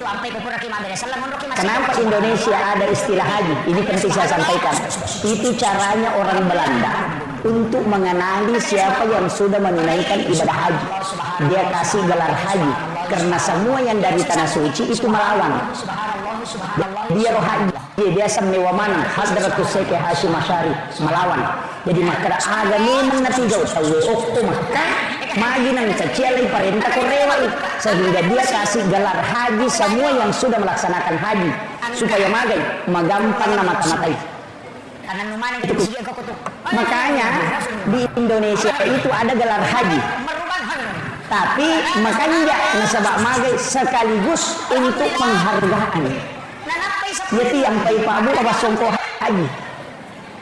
Kenapa Indonesia ada istilah haji? Ini penting saya sampaikan. Itu caranya orang Belanda untuk mengenali siapa yang sudah menunaikan ibadah haji. Dia kasih gelar haji karena semua yang dari tanah suci itu melawan. Dia roh haji, dia semewa mana Hadratus Syekh Hashim Asy'ari melawan. Jadi maka ada memang natijau tahu waktu maka magi nang kecil perintah korewa sehingga dia kasih gelar haji semua yang sudah melaksanakan haji supaya magampang nama matai. Makanya di Indonesia itu ada gelar haji. Tapi makanya nasabak magai sekaligus untuk penghargaan. Jadi yang Pak Abu apa songko haji.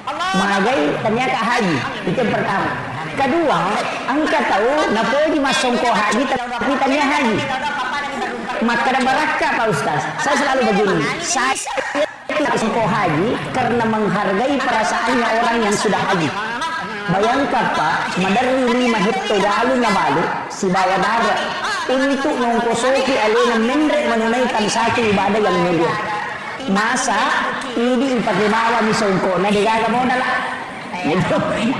Magai ternyata haji. Itu yang pertama. Kedua, angka tahu napa di masongko haji tapi tanya haji. Maka ada barakah Pak Ustaz. Saya selalu begini. Saya songko haji karena menghargai perasaannya orang yang sudah haji. Bayangkan Pak, madari 5 hektodalu na balu si bawa darah untuk mengkosoki alena mendrek menunaikan satu ibadah yang mulia. Masa ini ipagimawa ni songko na digaga modal.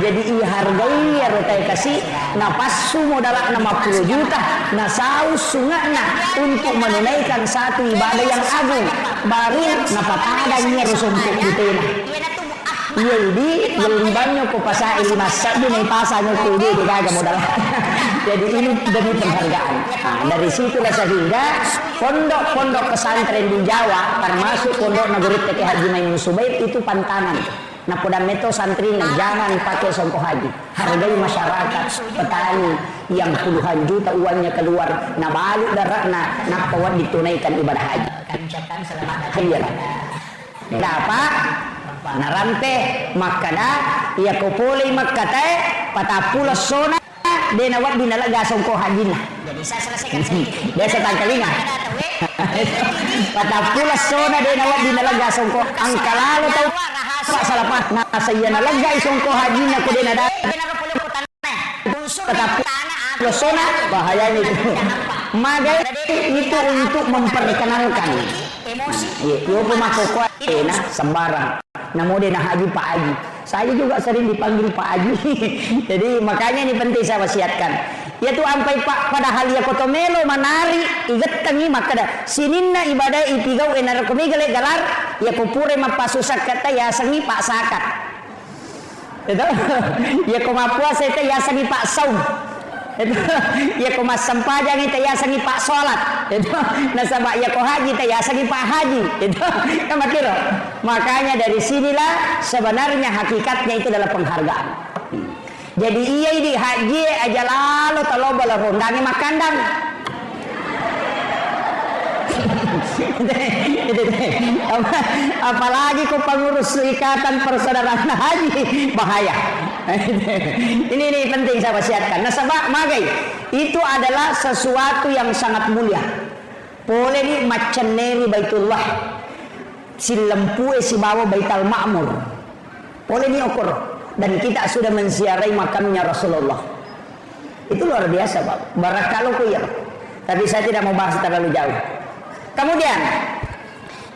Jadi ihargai ya rotai kasih napasu modal 50 juta na saus sungana untuk menunaikan satu ibadah yang agung baru napapadanya rusongko ditena. Iya ini gelibannya ko pasai 5 sabi may pasanya ko di digaga modal. Jadi ini demi penghargaan. Nah, dari situlah sehingga pondok-pondok pesantren di Jawa termasuk pondok Nagurit Teki Haji Maimun Subaid itu pantangan. Nah pada meto santrinya jangan pakai songko haji. Hargai masyarakat petani yang puluhan juta uangnya keluar. Nah balik darahna nak kawan ditunaikan ibadah haji. Ucapkan selamat hari ya. Kenapa? Narante makada ya kopole makate patapula sona de nawat dinalaga songko hajina. Jadi saya selesaikan sedikit. Dia setangkalinga. Patapula sona de nawat dinalaga songko angkalalo tahu Pak salamat na saya nalaga songko hajina ko de nada. Patapula sona bahayanya itu. Magai itu untuk memperkenalkan emosi. Iya, pemakoko enak sembarang. Namo dia haji Pak Haji. Saya juga sering dipanggil Pak Haji. Jadi makanya ini penting saya wasiatkan. Yaitu sampai Pak padahal ya kotomelo manari iget tangi makada sininna ibadah ipigau enar komigale galar ya kupure mapasusak kata ya sangi Pak sakat. Itu ya komapuasa itu ya sangi Pak saum. Itu ya ko masampajang ita ya sangi Pak salat itu nasabak ya ko haji ita ya sangi Pak haji itu kan makiro. Makanya dari sinilah sebenarnya hakikatnya itu adalah penghargaan. Jadi iya di haji aja lalu taloba la rondangi makandang. Apalagi kok pengurus ikatan persaudaraan haji bahaya. Ini penting saya wasiatkan. Nasabah magai itu adalah sesuatu yang sangat mulia. Boleh ni macaneri Baitullah, si lempu si bawa Baitul Ma'mur. Boleh ni ukur dan kita sudah menziarahi makamnya Rasulullah. Itu luar biasa Pak. Barakalau ku ya. Tapi saya tidak mau bahas terlalu jauh. Kemudian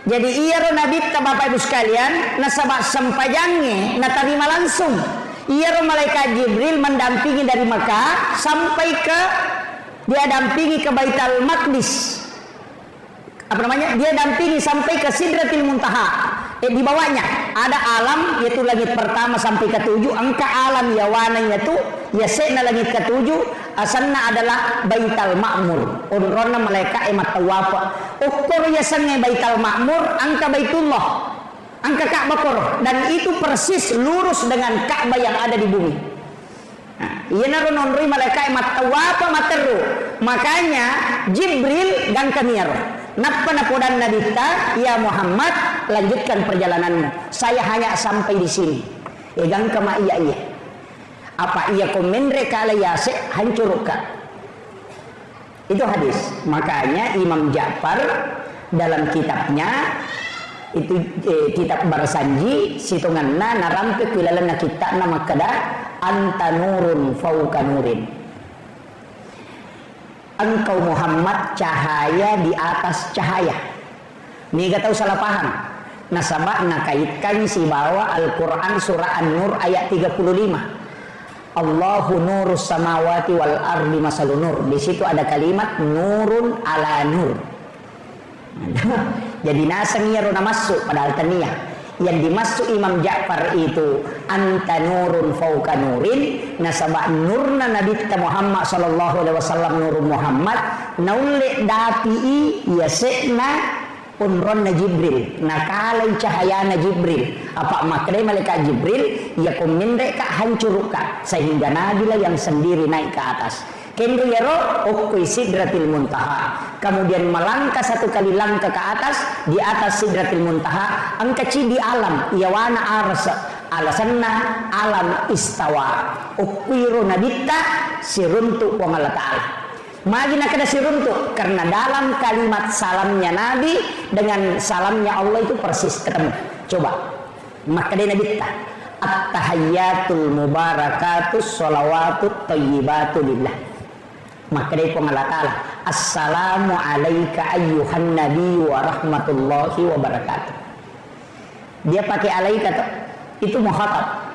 jadi iya Nabi Bapak Ibu sekalian nasabah sempajangnya natarima langsung. Iya malaikat Jibril mendampingi dari Mekah sampai ke dia dampingi ke Baitul Maqdis. Apa namanya? Dia dampingi sampai ke Sidratil Muntaha. Di bawahnya ada alam yaitu langit pertama sampai ke 7. Angka alam yawananya itu ya sena langit ke 7. Asalnya adalah Baitul Ma'mur. Unrona malaikat emat tawafa. Ukur ya sange Baitul Ma'mur angka Baitullah. Angka Ka'bah kor dan itu persis lurus dengan Ka'bah yang ada di bumi. Iya naron onrui malaikat emat tawafa materu. Makanya Jibril dan kaniar. Napa napodan nabita ya Muhammad lanjutkan perjalananmu. Saya hanya sampai di sini. Egang kama iya. Apa iya komendre kala yase hancurkan. Itu hadis. Makanya Imam Ja'far dalam kitabnya itu kitab Barsanji situnganna narampe kuilalana kita nama kada anta nurun fauka nurin. engkau Muhammad cahaya di atas cahaya. Ini gak tahu salah paham. Nasabah nakaitkan si bawa Al-Quran surah An-Nur ayat 35. Allahu nurus samawati wal ardi masalun nur. Di situ ada kalimat nurun ala nur. Jadi nasangnya rona masuk padahal taniyah. Yang dimasuk Imam Ja'far itu anta nurun fauka nurin. Nasabah nurna Nabi kita Muhammad sallallahu alaihi wasallam nurun Muhammad naule dapi yasekna unron na Jibril, nakalay cahaya na Jibril. Apa maknanya malaikat Jibril ya kumindre ka hancur ka sehingga Nabi lah yang sendiri naik ke atas. Kendo yaro ukui sidratil muntaha. Kemudian melangkah satu kali langkah ke atas, di atas sidratil muntaha angkaci di alam yawana arsa alasanna alam istawa. Ukuiro nabita siruntu wa Allah Ta'ala. Magi nak ada siruntuk karena dalam kalimat salamnya Nabi dengan salamnya Allah itu persis ketemu. Coba maka dia Nabi ta at-tahiyyatul mubarakatus sholawatut thayyibatu lillah. Maka dia pun Allah Ta'ala assalamu alayka ayyuhan nabi wa rahmatullahi wa barakatuh. Dia pakai alaika itu mukhatab.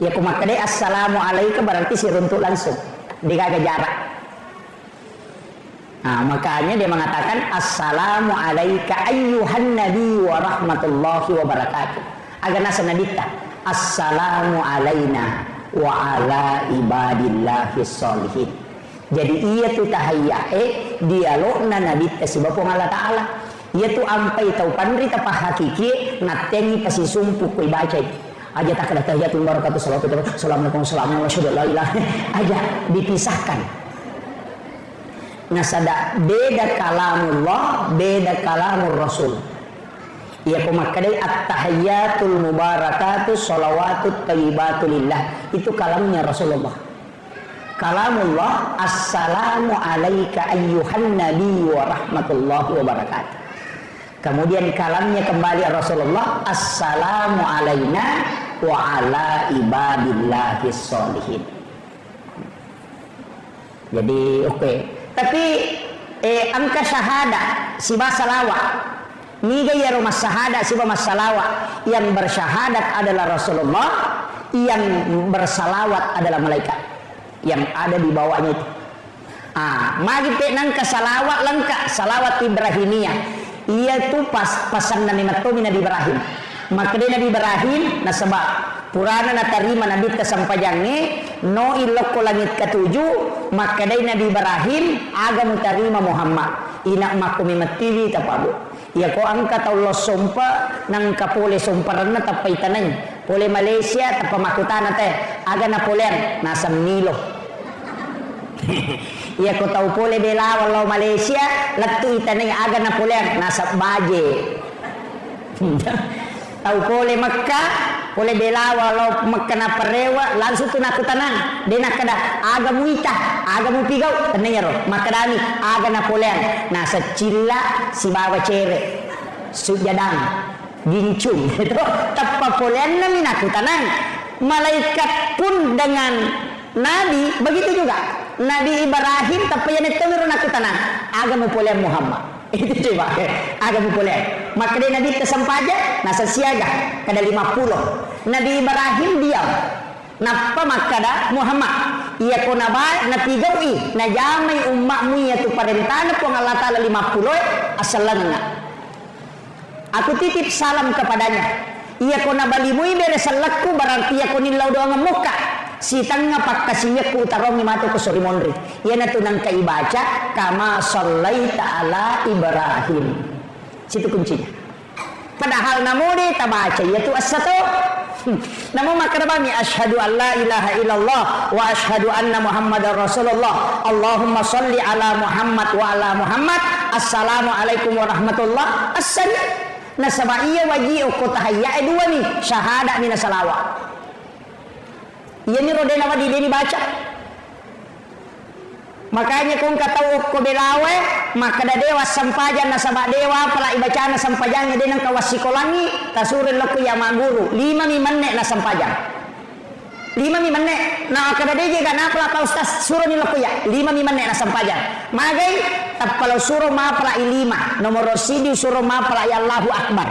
Ya maka dia assalamu alayka berarti siruntuk langsung digaga jarak. Nah, makanya dia mengatakan assalamu alayka ayyuhan nabi wa rahmatullahi wa barakatuh. Agar nasa nabita assalamu alayna wa ala ibadillahi sholihin. Jadi ia tu tahayyae dialog na nabita si bapong Allah Ta'ala. Ia tu ampai tau pandri tapah hakiki natengi pasi sumpu koi baca aja tak ada tahiyatul barakatuh assalamualaikum warahmatullahi wabarakatuh aja dipisahkan. Nasada beda kalamullah, beda kalamur Rasul. Ia pemakadai at-tahiyyatul mubarakatuh sholawatut thayyibatu lillah. Itu kalamnya Rasulullah. Kalamullah assalamu alayka ayyuhan nabi wa rahmatullahi wa barakatuh. Kemudian kalamnya kembali Rasulullah assalamu alayna wa ala ibadillahi sholihin. Jadi oke. Tapi angka syahada si salawat niga ya rumah syahada si salawat yang bersyahadat adalah Rasulullah, yang bersalawat adalah malaikat yang ada di bawahnya itu. Magi nangka salawat lengkap salawat Ibrahimiyah. Ia tu pasan Nabi Nabi Ibrahim. Maka dia Nabi Ibrahim nasabak purana natarima Nabi kesampajangnya no ilok langit ketujuh. Maka dia Nabi Ibrahim agam tarima Muhammad inak makumi matiwi tapabu. Ya ko angka Allah sumpah nang kapole sumparan tapai tanay pole Malaysia tapa makutana teh aga Napoleon nasam Nilo. Ya ko tau pole bela walau Malaysia latu itanay aga Napoleon nasab baje. Tahu boleh Mekah, boleh bela walau Mekah na parewa langsung tu nak kutanan. Dia nak kada agamu itah, agamu pigau, tenanya roh. Makadani aga Napoleon. Nah secila si bawa cere, sujadang, gincung. Itu tapa Napoleon na minakutanan. Malaikat pun dengan Nabi begitu juga. Nabi Ibrahim tapi yang itu nakutanan. Agamu Napoleon Muhammad. Itu coba agak populer. Maka dia Nabi kesempaja nasa siaga kada 50. Nabi Ibrahim diam. Napa makada Muhammad ia ko naba natigawi na jamai ummakmu ya tu parentana po Allah Taala 50 asalana. Aku titip salam kepadanya. Ia ko nabalimui beresalakku berarti ia ko nilaw doang muka. Si tanga pakkasinya ku tarong ni mato ko sori monri. Ia na tunang kaibaca kama sallaita ala Ibrahim. Situ kuncinya. Padahal namune tabaca yaitu as-satu. Namun makarabami asyhadu an la ilaha illallah wa asyhadu anna Muhammadar Rasulullah. Allahumma shalli ala Muhammad wa ala Muhammad. Assalamualaikum warahmatullah. Assalam. Nasaba iya waji ko tahayya dua nih syahada mina salawat. Ia ni roda nama di dia baca. Makanya kung kataw ko belawe maka da dewa sampajan nasaba dewa pala ibacana sampajang dia nang kawasikolangi tasurin laku ya maguru 5 manne na sampajang. 5 minit na kada deje kana pala pa ustaz suruh ni lokuya 5 minit na sampajan magai tapalo suruh ma pala 5 nomor sidi suruh ma pala ya Allahu akbar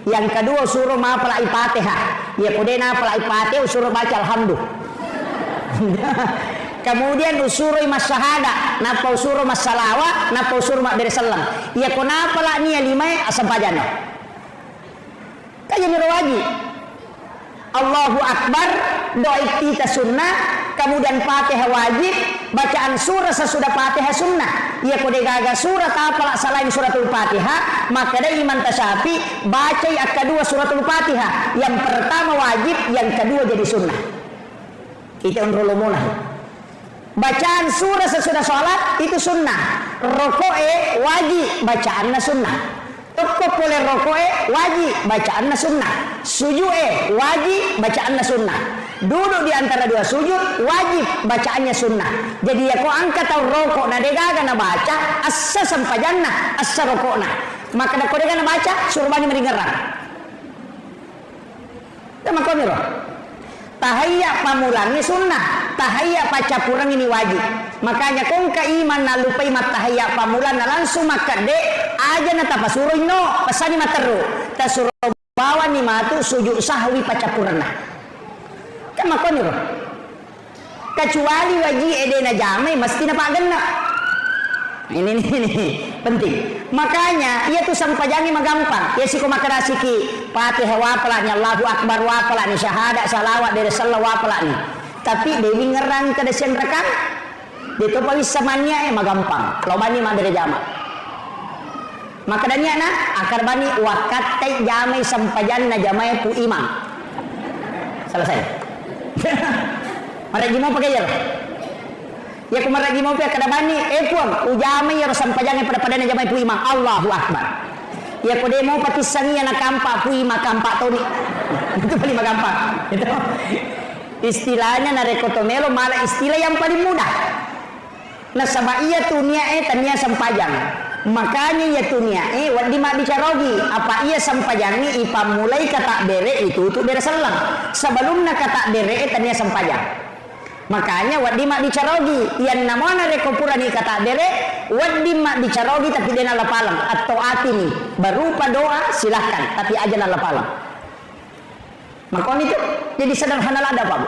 yang kedua suruh ma pala Fatihah ya kodena pala Fatihah suruh baca alhamdulillah kemudian suruh mas syahada napa suruh mas salawat napa suruh mak bersalam ya kona pala ni 5 sampajan kaya ni wajib Allahu Akbar, doa kita sunnah, kemudian Fatihah wajib, bacaan surah sesudah Fatihah sunnah. Ya kode gaga surah apalah selain suratul Fatihah, maka ada iman tasyafi baca yang kedua suratul Fatihah. Yang pertama wajib, yang kedua jadi sunnah. Itu unrulumuna. Bacaan surah sesudah sholat itu sunnah. Rokoe wajib, bacaannya sunnah. Toko boleh rokoe wajib bacaannya sunnah, sujud wajib bacaannya sunnah, duduk di antara dua sujud wajib bacaannya sunnah. Jadi ya kau angkat atau rokok na dega na baca asa sampajanna asa rokok na maka na kau dega na baca suruh bani meringerang. Sama kau ni roh. Tahayya pamulangi sunnah, tahayya pacapurang ini wajib. Makanya kung kaiman na lupay matahayya pamulan na langsung makade aja na tapasuroy no pasani materu tasuro bawa ni matu sujud sahwi pacapurang na. Kama ko niro. Kecuali wajib ede na jamai mesti na paganna. Ini penting. Makanya ia tuh sampajangi magampang. Ya siku makarasi ki Fatihah wapalanya Allahu Akbar wapalanya syahadat salawat dari salawat wapalanya. Tapi dewi ngerang ke desen rekam. Itu pawis samanya magampang. Lo bani madere jama. Maka dania na akar bani wakat teh jamai sampajan na jamai pu imam. Selesai. Mari gimana pakai ya? Ya kumaragi mau pia kada bani puang ujamai ya sampajange pada na jamai pu imam Allahu Akbar. Ya kode mau patisangi na kampa pu imam kampa toni. Itu paling magampang. Itu istilahnya na rekotomelo malah istilah yang paling mudah. Nah sabaiya tunia tania sampajang. Makanya ya tunia wadi mak bicarogi apa ia sampajangi ipa mulai kata bere itu bere selang. Sebelumnya kata bere tania sampajang. Makanya wadi mak bicarogi yang namanya rekopura ni kata bere wadi mak bicarogi tapi dia nala palang atau atini berupa doa silahkan tapi aja nala palang. Makanya itu jadi sederhana ada Pak Bu.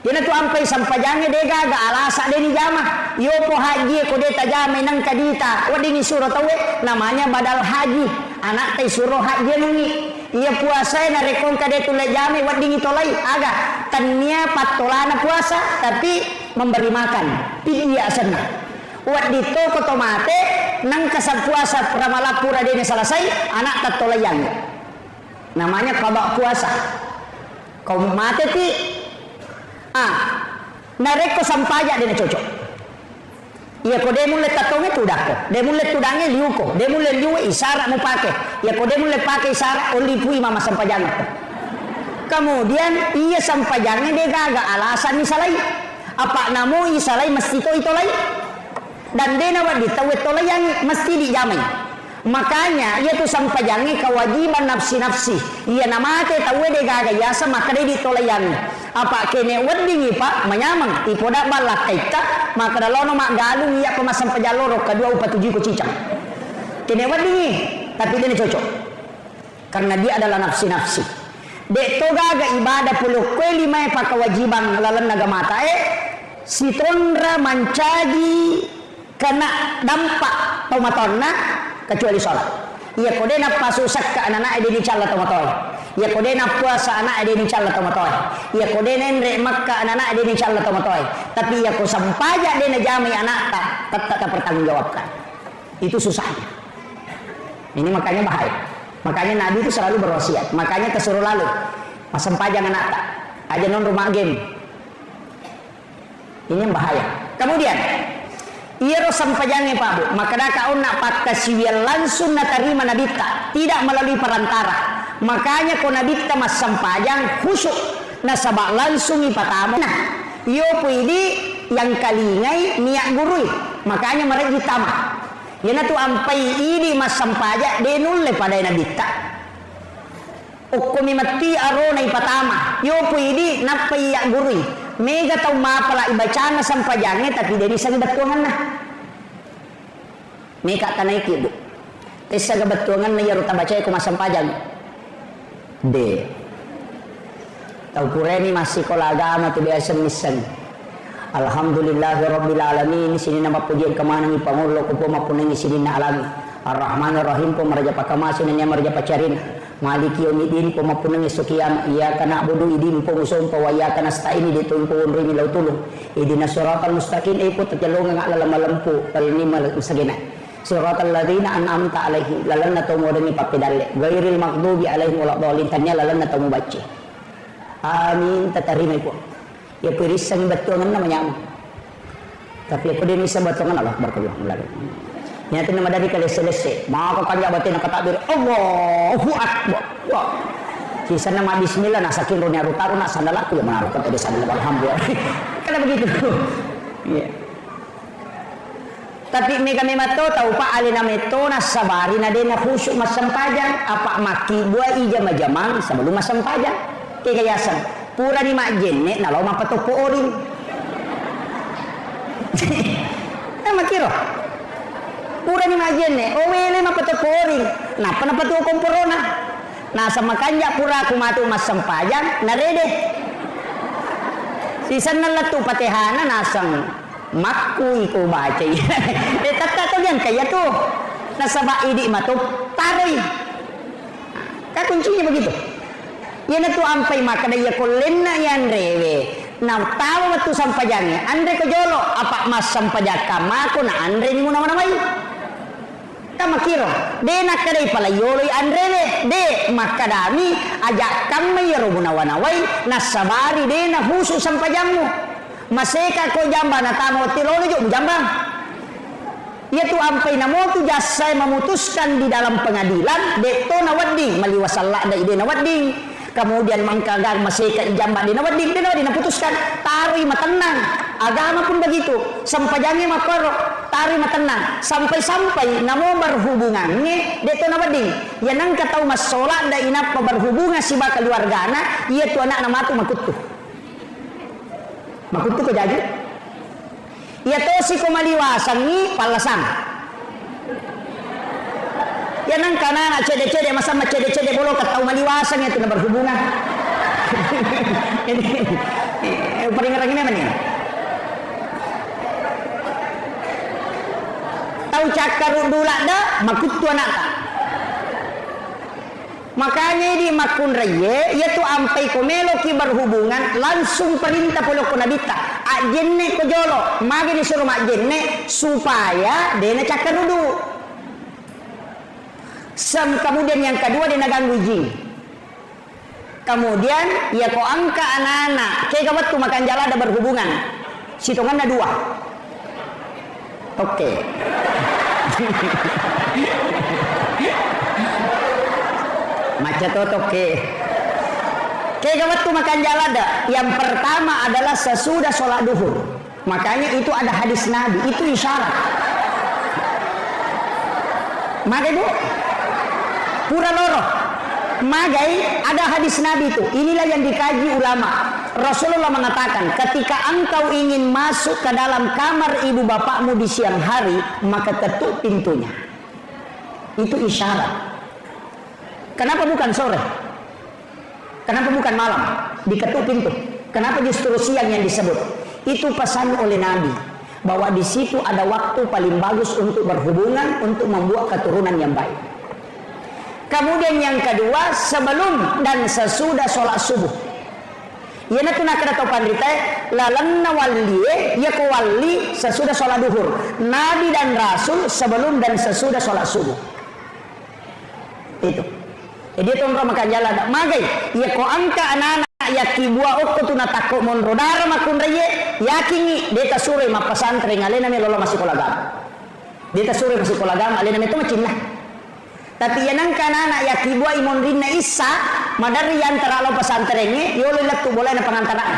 Yana tu ampai sampajange dega ga alasa deni jama yo po haji ko deta jama nang kadita wadi ni suruh tawe namanya badal haji anak teh suruh haji nungi iya puasa na rekon kade tu le jama wadi ni tolai aga tania patolana puasa tapi memberi makan pidia sana wadi to ko tomate nang kasab puasa pramalapura deni selesai anak tatolayan namanya qada puasa kau mate ti nareko sampaja dene cocok. Iya ko de mulle tatonge tudako, de mulle tudange liuko, de mulle liu isara mu pake. Ya ko de mulle pake isara oli pui mama sampajang. Kemudian iya sampajange de gaga alasan ni salai. Apa namo isalai mesti to itolai. Dan de na wadi tawe tolai yang mesti dijamai. Makanya ia tu sampajangi kewajiban nafsi-nafsi. Ia namate tawe de gaga yasa maka de ditolayan. Apa kene wedding Pak menyamang ipoda balak kaita maka dalono mak galung ia pemasam pejaloro kedua upa tujuh ko cicang. Kene wedding tapi dia cocok. Karena dia adalah nafsi-nafsi. Dek to gaga ibadah puluh kue lima pa kewajiban lalan naga mata si tondra mancaji kena dampak tomatonna kecuali sholat. Ia kode na pasusak ke anak-anak ede di cala tomatoy. Ia kode na puasa anak ede di cala tomatoy. Ia kode nendre makka anak-anak ede di cala tomatoy. Tapi ia ko sampaja de na jamai anak tak pertanggungjawabkan. Itu susahnya. Ini makanya bahaya. Makanya Nabi itu selalu berwasiat. Makanya kesuruh lalu sampajang anak tak aja non rumah game. Ini yang bahaya. Kemudian Iro sampajange Pak Bu, maka kau nak pakai siwil langsung nak terima nabita, tidak melalui perantara. Makanya kau nabita mas sampajang khusyuk, nasabak langsung ipatamu. Nah, yo puidi yang kalingai niat gurui, makanya mereka ditama. Yana tu ampai ini mas sampaja denul pada nabita. Ukumi mati aro na ipatama. Yo pwede napay ya guri. Mega tau mapala ibaca na sampajangnya tapi dari sa gabatuangan na. Meka tanay kibo. Tes sa gabatuangan na yaro tabaca ko masampajang. De. Tau kureni masih kola agama tu biasa misan. Alhamdulillahirabbil alamin. Sini nama pujian kemana ni pangulo ko po mapunengi sini na alami. Ar-Rahmanir Rahim po maraja pakamasin na maraja pacarin. Maliki yaumiddin po mapunengi sukiyam. Iyyaka na'budu idin po musum po wa iyyaka nasta'in dito po unri milaw tulong. Ihdinas siratal mustaqim ay po tatalong nga alamalampu talni masagina. Siratal ladzina an'amta alaihim lalan na tumo ni papidalle. Ghairil maghdubi alaihim waladdallin tanya lalan na tumo bace. Amin tatarimay po. Ya piris sang batuangan namanya. Tapi aku dia bisa batuangan Allah berkabung lagi. Nyata nama dari kali selesai. Maka kanya batin nakatabir Allahu Akbar. Wah. Sisa nama bismillah nasakin ronya rutaru nak sandalaku ya menaruh kata dia sandal alhamdulillah. Karena begitu. Iya. Tapi mega memato tahu pak alina metona sabari na dena khusyuk masampajang apa maki dua ija majamang sebelum masampajang kekayasan pura di mak jenne na lo mapatopo oring. Makiro. Pura ni majenne, owele mapatopo oring. Napa napatu komporona. Nah sama kanja pura kumatu mas sampajang narede. Sisan nalatu patehana nasang makku iku baca. Tata to yan kaya to. Nasaba idi matu taroy. Ka kuncinya begitu. Yan tu ampai makadaya kolenna yan rewe. Nah tahu waktu sampajangnya andre ko jolo apa mas sampajaka mako na andre ni muna manamay. Makiro de nakadai pala yolo andre de makadami ajak kami robunawanawai nasabari de na husu sampajangmu maseka ko jamba na tamo tirolo jo jambang yaitu ampai namo tu jasa memutuskan di dalam pengadilan de to nawading maliwasalla da ide nawading kemudian mangkagar maseka jamba di nawading putuskan tari matenang agama pun begitu sampajangnya makoro tari matenang sampai-sampai namo berhubungannya deto nawading ya nang katau mas sholat da inap berhubungan si bakal keluargana iya tu anak nama tu makutu ke jadi iya to si kumaliwasan ni palasan ya nang kana nak cede-cede masa cede-cede bolo katau maliwasan itu na berhubungan ini paling ngerang ini apa nih tahu cakar dulak dah makut tu anak tak makanya di makun raya yaitu ampai komelo ki berhubungan langsung perintah polo ko nabita ajenne ko jolo magi disuruh mak jenne supaya dena cakar dulu kemudian yang kedua dia ganggu jin kemudian ya ko angka anak-anak kayak gawat tu makan jala ada berhubungan sitongan ada dua oke. Macam tu oke. Kayak gawat tu makan jalada. Yang pertama adalah sesudah sholat duhur. Makanya itu ada hadis Nabi. Itu isyarat. Magai bu, pura loro. Magai ada hadis Nabi itu. Inilah yang dikaji ulama. Rasulullah mengatakan, ketika engkau ingin masuk ke dalam kamar ibu bapakmu di siang hari, maka ketuk pintunya. Itu isyarat. Kenapa bukan sore? Kenapa bukan malam? Diketuk pintu. Kenapa justru siang yang disebut? Itu pesan oleh Nabi. Bahwa di situ ada waktu paling bagus untuk berhubungan, untuk membuat keturunan yang baik. Kemudian yang kedua, sebelum dan sesudah sholat subuh. Yana tu nak kena tahu pandita lalanna wali ya ko wali sesudah sholat duhur. Nabi dan Rasul sebelum dan sesudah sholat subuh. Itu. Jadi itu orang makan jalan. Magai ya ko angka anak-anak ya kibua okko tu natako monrodara makun reye yakingi deta sure mapasantren alena me lolo masih kolagam. Deta sure masih kolagam alena me tu macin lah. Tapi yang anak-anak ya kibua imon rinna isa madari yang terlalu pesantrennya yolo letu boleh na pengantaraan.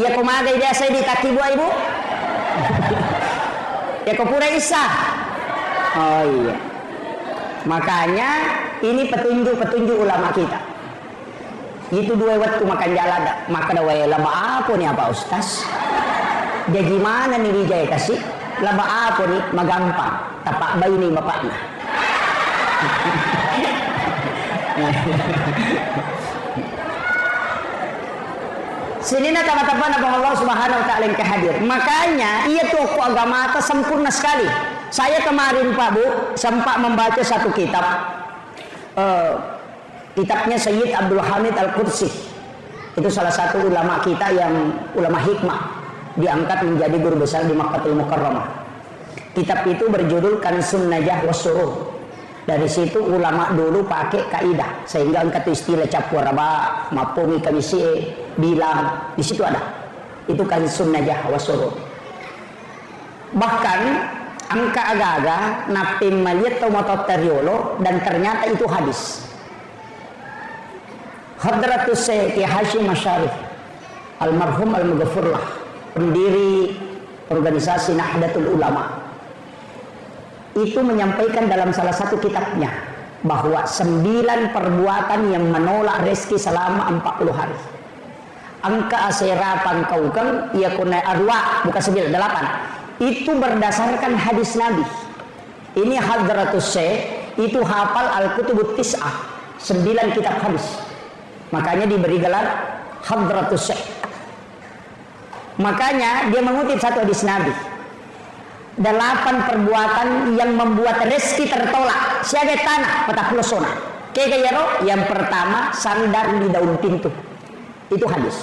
Ya kumagai dia saya di kibua ibu. Ya kepura isa. Oh iya. Makanya ini petunjuk ulama kita. Itu dua waktu makan jalan, maka ada wae laba apa nih apa Ustaz? Dia gimana nih Wijaya kasih? Laba apa nih? Magampang. Tapak bayi nih bapaknya. Sini nak teman-teman abang Allah Subhanahu Wa Taala yang kehadir. Makanya ia tokoh agama atas sempurna sekali. Saya kemarin Pak Bu sempat membaca satu kitab. Kitabnya Sayyid Abdul Hamid Al-Qudsi. Itu salah satu ulama kita yang ulama hikmah, diangkat menjadi guru besar di Makkatul Mukarramah. Kitab itu berjudul Kansun Najah Wassurur. Dari situ ulama dulu pakai kaidah sehingga angkat istilah capwaraba, mapumi kamisi, bilang di situ ada. Itu Kansun Najah Wassurur. Bahkan angka agak-agak napim maliat tomototeriolo dan ternyata itu hadis. Hadratus Syekh Hashim Asyarif almarhum al-Mughfirlah, pendiri organisasi Nahdlatul Ulama, itu menyampaikan dalam salah satu kitabnya bahwa 9 perbuatan yang menolak rezeki selama 40 hari. Angka aserapan kaukang ia kunai arwah bukan 9, 8. Itu berdasarkan hadis Nabi. Ini Hadratus Syekh itu hafal Al-Kutubut Tis'ah, 9 kitab hadis. Makanya diberi gelar Hadratus Syekh. Makanya dia mengutip satu hadis Nabi. 8 perbuatan yang membuat rezeki tertolak. Siaga tanah peta pelosona. Kegayaro yang pertama sandar di daun pintu. Itu hadis.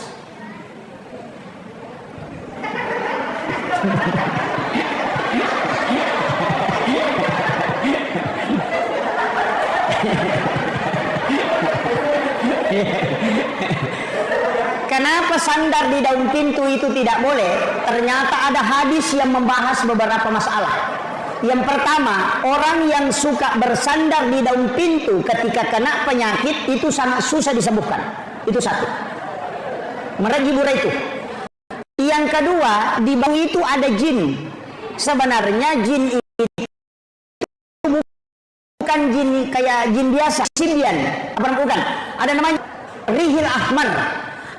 Kenapa sandar di daun pintu itu tidak boleh? Ternyata ada hadis yang membahas beberapa masalah. Yang pertama, orang yang suka bersandar di daun pintu ketika kena penyakit itu sangat susah disembuhkan. Itu satu. Merajibura itu. Yang kedua, di bawah itu ada jin. Sebenarnya jin itu bukan jin kayak jin biasa, simbian. Apa bukan? Ada namanya rihil ahmar,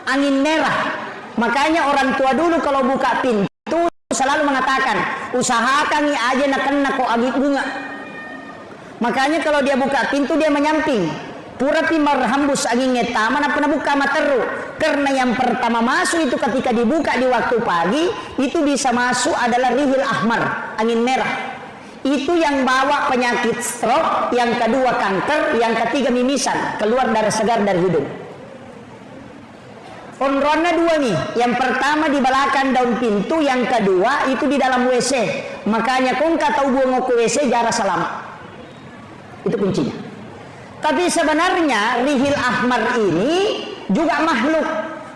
angin merah. Makanya orang tua dulu kalau buka pintu selalu mengatakan, usahakan aja nak kena kok agi bunga. Makanya kalau dia buka pintu dia menyamping. Pura pimar hambus angin ngeta mana pernah buka materu. Karena yang pertama masuk itu ketika dibuka di waktu pagi itu bisa masuk adalah rihil ahmar, angin merah. Itu yang bawa penyakit stroke, yang kedua kanker, yang ketiga mimisan, keluar darah segar dari hidung. Onrona dua nih, yang pertama di belakang daun pintu, yang kedua itu di dalam WC. Makanya kong kata buang ke WC jarak selama. Itu kuncinya. Tapi sebenarnya rihil ahmar ini juga makhluk,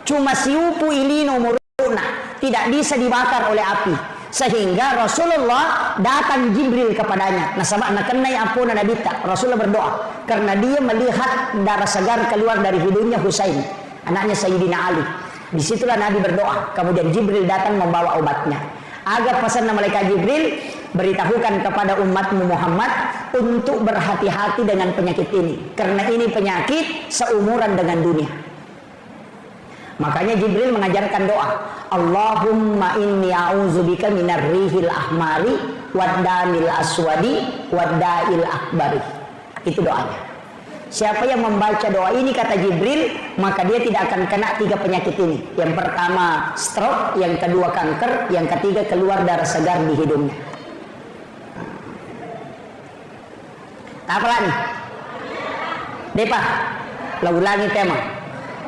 cuma siupu ilino muruna, tidak bisa dibakar oleh api. Sehingga Rasulullah datang Jibril kepadanya. Nah sama anak kenai ampun Nabi tak. Rasulullah berdoa karena dia melihat darah segar keluar dari hidungnya Husain, anaknya Sayyidina Ali. Disitulah Nabi berdoa. Kemudian Jibril datang membawa obatnya. Agar pesan malaikat Jibril, beritahukan kepada umatmu Muhammad untuk berhati-hati dengan penyakit ini. Karena ini penyakit seumuran dengan dunia. Makanya Jibril mengajarkan doa. Allahumma inni a'udzubika minar rihil ahmari waddamil aswadi wadda'il akbari. Itu doanya. Siapa yang membaca doa ini kata Jibril, maka dia tidak akan kena 3 penyakit ini. Yang pertama stroke, yang kedua kanker, yang ketiga keluar darah segar di hidungnya. Apa lagi? Depa, ulangi tema.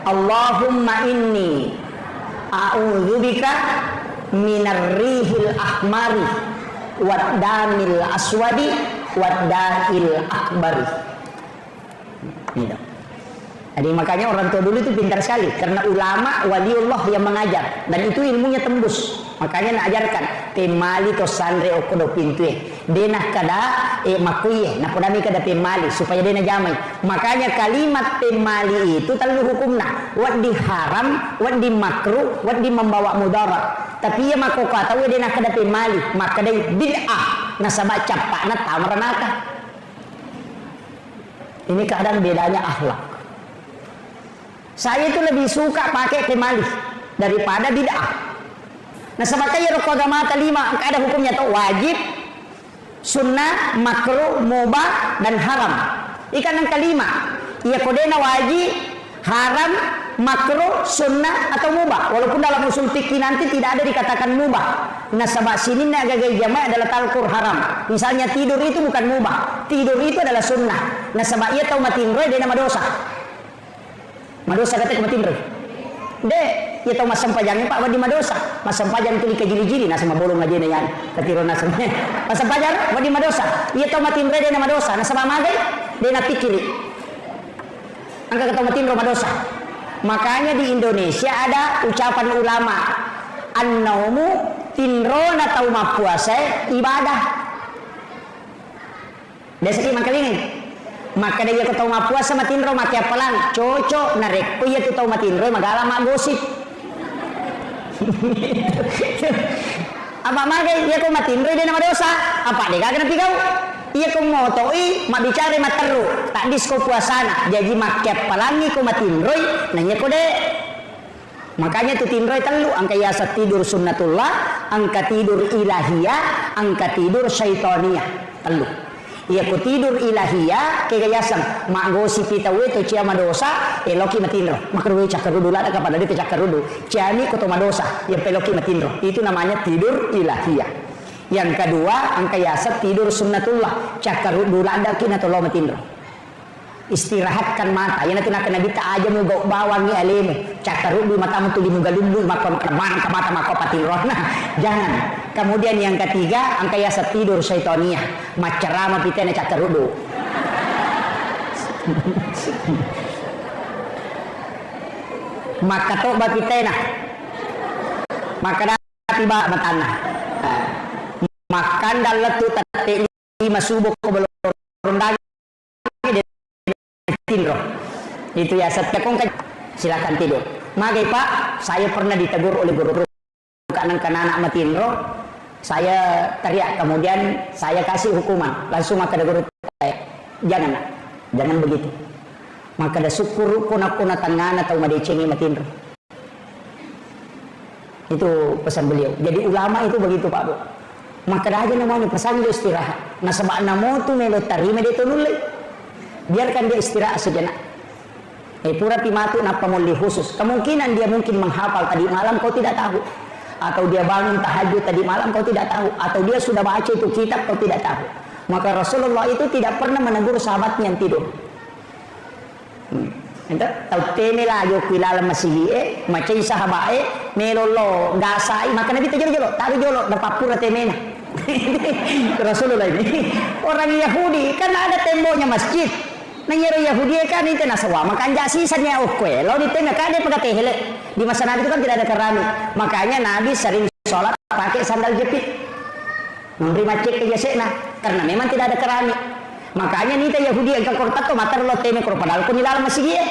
Allahumma inni a'udzubika minar rihil ahmari waddamil aswadi wadda'il akbari. Jadi makanya orang tua dulu itu pintar sekali karena ulama waliullah yang mengajar dan itu ilmunya tembus. Makanya nak ajarkan temali to sandre okodo pintu denah kada makuye na podami kada temali supaya dena jamai. Makanya kalimat temali itu terlalu hukumna wad di haram, wad di makruh, wad di membawa mudarat. Tapi ya mako kata we nak kada mali maka dai bid'ah nasabak capak na tamranaka. Ini kadang bedanya akhlak. Saya itu lebih suka pakai kemali daripada bid'ah. Nah sebabnya rukun agama lima ada hukumnya tuh wajib, sunnah, makruh, mubah dan haram. Ikan yang kelima, ia kodena wajib, haram, makruh, sunnah atau mubah. Walaupun dalam usul fikih nanti tidak ada dikatakan mubah. Nah sebab sini agak jamaah adalah talkur haram. Misalnya tidur itu bukan mubah, tidur itu adalah sunnah. Nah sebab ia tahu matinroy dia nama dosa. Madosa kata kematin roy. Dek, ia tahu masam pajangnya Pak wadi madosa. Masam pajang tu dikejili-jili nah sama bolong aja nih yan. Ketirona sebenarnya. Masam pajang wadi madosa. Ia tahu matin roy dia nama dosa. Nah sama magai dia nak pikiri. Angka kata matin roy madosa. Makanya di Indonesia ada ucapan ulama an-naumu tinrona tahu mapuasa ibadah. Desa ki mangkalingan. Maka dia ketau mapuasa matinro mati apalan cocok narek. Oh iya tu tahu matinro magala mak gosip. Apa magai dia ko matinro dia nama dosa. Apa dia kagak napi kau? Iya ko ngotoi mak bicara mak teru. Tak disko puasana. Jadi mak apalangi ko matinro nanya ko dek. Makanya tu tinroy telu angka yasa tidur sunnatullah, angka tidur ilahiyah, angka tidur syaitania telu. Ia ku tidur ilahiyah kegayasan mak gosip kita we to cia madosa eloki matinro makruh cakarudu lah kapan ada cakarudu ciani ko to madosa yang peloki matinro itu namanya tidur ilahiyah. Yang kedua angka yasa tidur sunnatullah cakarudu lada kina to lo matinro istirahatkan mata yang nanti nak nabi tak aja mau bawangi alemu cakarudu mata mutu di muga lumbu maka mata mako patinro nah jangan. Kemudian yang ketiga angka yasa tidur syaitania macerama pitena cakarudu. Maka toba pitena maka tiba matana makan daletu tate lima subuh ko belum rendang tinro itu ya setekong silakan tidur. Magai Pak, saya pernah ditegur oleh guru kanan-kanan anak matinro. Saya teriak, kemudian saya kasih hukuman. Langsung maka ada guru saya, jangan begitu. Maka ada syukur kuna tangan atau madecengi matinro. Itu pesan beliau. Jadi ulama itu begitu Pak Bu. Maka dah aja namanya pesan dia istirahat. Nah sebab namo tu melo tarima dia tunul. Biarkan dia istirahat sejenak. Pura timatu napa muli khusus. Kemungkinan dia mungkin menghafal tadi malam kau tidak tahu. Atau dia bangun tahajud tadi malam kau tidak tahu, atau dia sudah baca itu kitab kau tidak tahu. Maka Rasulullah itu tidak pernah menegur sahabatnya yang tidur. Entah tahu teme lah yo kilala masihi macam sahabat melolo gasai maka Nabi terjolo tahu jolo dapat pura temena. Rasulullah ini orang Yahudi kan ada temboknya masjid. Nanyero Yahudi kan itu nasawa makan jasi sanya okwe lo di tengah kan dia pakai hele di masa Nabi itu kan tidak ada keramik makanya Nabi sering sholat pakai sandal jepit memberi macet ke jasena karena memang tidak ada keramik makanya nita Yahudi yang kekortat tuh matar lo teme kor padahal pun dalam masih dia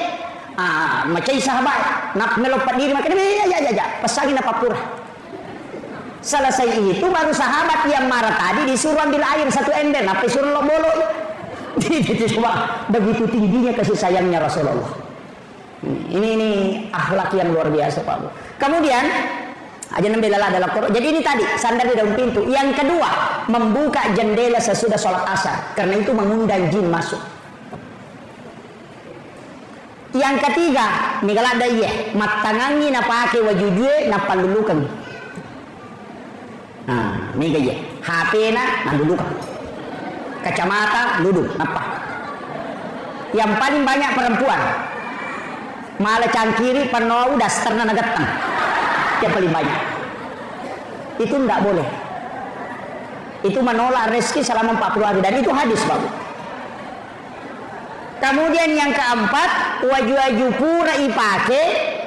macam sahabat nak melopat diri makanya ya pasangin apa pura selesai itu baru sahabat yang marah tadi disuruh ambil air satu ember apa suruh lo bolo. Coba begitu tingginya kasih sayangnya Rasulullah. Ini akhlak yang luar biasa Pak Bu. Kemudian aja nembelalah dalam Quran. Jadi ini tadi sandar di dalam pintu. Yang kedua membuka jendela sesudah sholat asar karena itu mengundang jin masuk. Yang ketiga nigala ada iya matangangi napake wajujue napalulukan. Nah ini gaya HP na nalulukan. Kacamata duduk apa yang paling banyak perempuan malah cangkiri penuh daster nagetang yang paling banyak itu enggak boleh itu menolak rezeki selama 40 hari dan itu hadis Bapak. Kemudian yang keempat waju-waju pura ipake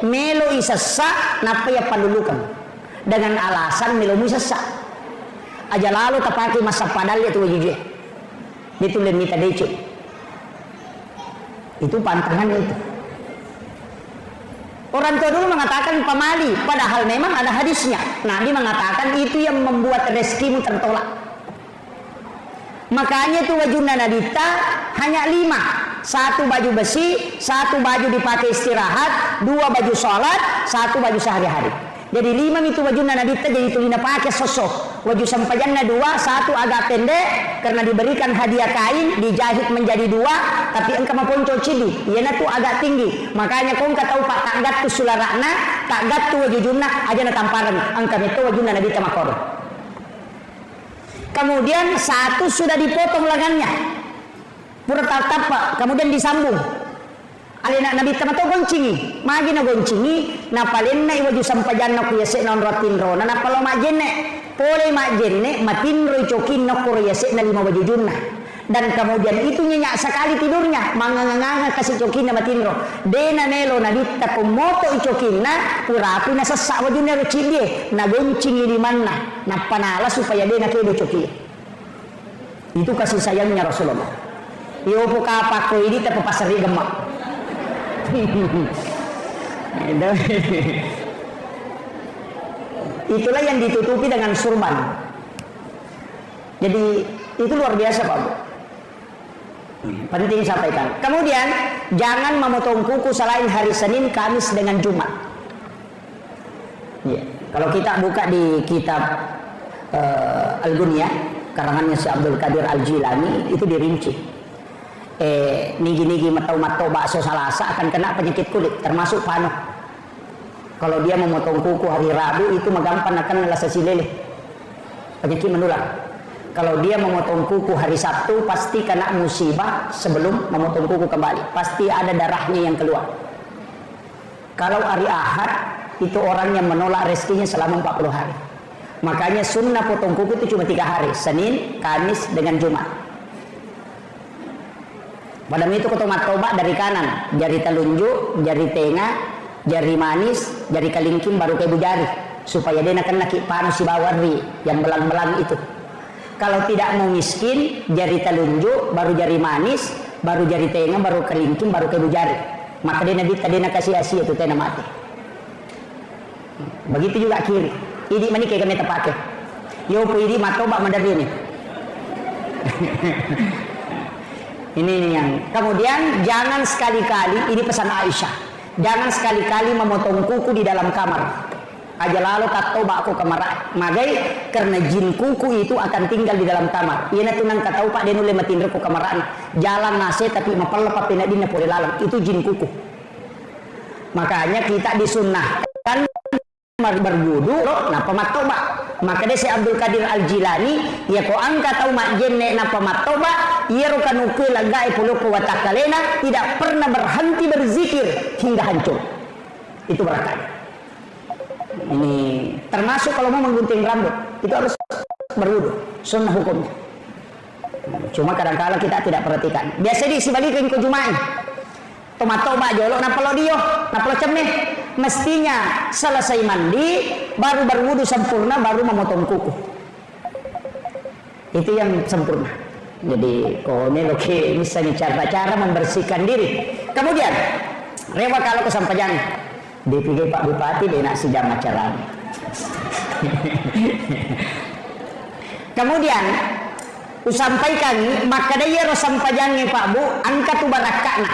melo isesa napa ya pandulukan dengan alasan melo isesa aja lalu tapaki masa padal itu wajuje itu lemita dece itu pantangan itu Orang tua dulu mengatakan pamali, padahal memang ada hadisnya. Nabi mengatakan itu yang membuat rezekimu tertolak. Makanya itu wajuna nadita hanya 5. 1 baju besi, 1 baju dipakai istirahat, 2 baju sholat, 1 baju sehari-hari. Jadi 5 itu wajuna nadita, jadi itu lina pakai sosok. Waju sampajanna 2, 1 agak pendek karena diberikan hadiah kain, dijahit menjadi 2, tapi engkau maponco cidi, iana tuh agak tinggi. Makanya kau engkau tahu pak tak gat tu sularana, tak gat tu wajujuna aja na tamparan, engkau itu wajuna nadita makor. Kemudian 1 sudah dipotong lengannya, pura tapa, kemudian disambung. Alina nabi tamato goncingi, magi na goncingi, na palenna iwaju sampajanna ku yase non ratinro, na palo majenne, pole majenne, matinro cokin no ku yase na 5 wajujunna. Dan kemudian itu nyenyak sekali tidurnya, manganganga kasih cokin na matinro. Dena nelo nabi takumoto icokinna, purapi na sesak wajunna rocindie, na goncingi di mana, na panala supaya dena kedo cokin. Itu kasih sayangnya Rasulullah. Yo buka apa ko ini tapi pasari gemak. Itulah yang ditutupi dengan surban. Jadi itu luar biasa Pak Bu. Penting sampaikan. Kemudian jangan memotong kuku selain hari Senin, Kamis dengan Jumat. Ya. Kalau kita buka di kitab Al-Ghunyah karangannya si Abdul Qadir Al-Jilani itu dirinci. Nigi-nigi matau-matau bakso salasa akan kena penyakit kulit termasuk panu. Kalau dia memotong kuku hari Rabu itu magampang akan ngelasa silele, penyakit menular. Kalau dia memotong kuku hari Sabtu pasti kena musibah sebelum memotong kuku kembali, pasti ada darahnya yang keluar. Kalau hari Ahad itu orang yang menolak rezekinya selama 40 hari. Makanya sunnah potong kuku itu cuma 3 hari, Senin, Kamis dengan Jumat. Padahal itu kotomat tobat dari kanan, jari telunjuk, jari tengah, jari manis, jari kalingking, baru ke ibu jari, supaya dia nak kena panu si bawari yang belang-belang itu. Kalau tidak mau miskin, jari telunjuk, baru jari manis, baru jari tengah, baru kalingking, baru ke ibu jari. Maka dia nabi tadi nak kasih asia itu tena mati. Begitu juga kiri. Ini mana kayak kami terpakai. Yo ini matoba mandari ini. Ini yang kemudian jangan sekali-kali, ini pesan Aisyah, jangan sekali-kali memotong kuku di dalam kamar. Aja lalu tak tahu aku kamar magai karena jin kuku itu akan tinggal di dalam kamar. Ia tunang kata pak dia nule matin reku kamaran jalan nase tapi mapal papina dina pole lalang itu jin kuku. Makanya kita disunnahkan berwudu nah pamatoba. Maka dia si Abdul Qadir Al-Jilani ya ko angka tahu mak jenne na pamatoba ia rukanuku lagai puluku watakalena tidak pernah berhenti berzikir hingga hancur. Itu berakanya. Ini termasuk kalau mau menggunting rambut itu harus berwudu, sunnah hukumnya. Cuma kadang-kadang kita tidak perhatikan. Biasanya diisi balikin ke Jumat. Tomat-tomat jolok napalo dio, napalo cemeh. Mestinya selesai mandi baru berwudu sempurna baru memotong kuku. Itu yang sempurna. Jadi kau ini oke misalnya cara-cara membersihkan diri. Kemudian rewa kalau kesampaian dipikir Pak Bupati dia nak sejam acara. Kemudian usampaikan maka dia sampaiannya Pak Bu angkat tu barakana.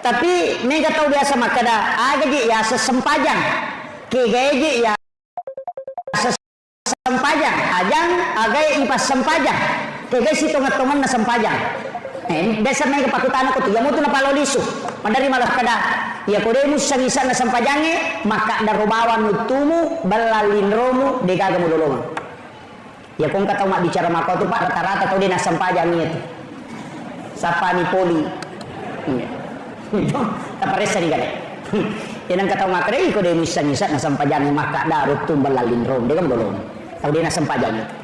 Tapi mereka tahu biasa maka dah agaji ya sesempajang kegeji ya sesempajang ajang agai ipas sempajang kegej si tongat-tongan na sempajang biasa mereka pakutan aku tuh ya mutu na palolisu mandari malah kada ya kodemus sang-isa na sempajange maka darobawan nutumu balalin romu degaga mulolong ya kung kataw mak bicara maka tu pak rata-rata tau dia na sempajang itu sapani poli kaparesa ni gade yan ang kataw makre iko de misa-misa na sampajan maka darut tumbal lalin rom de kam dolong tau dia na sampajan itu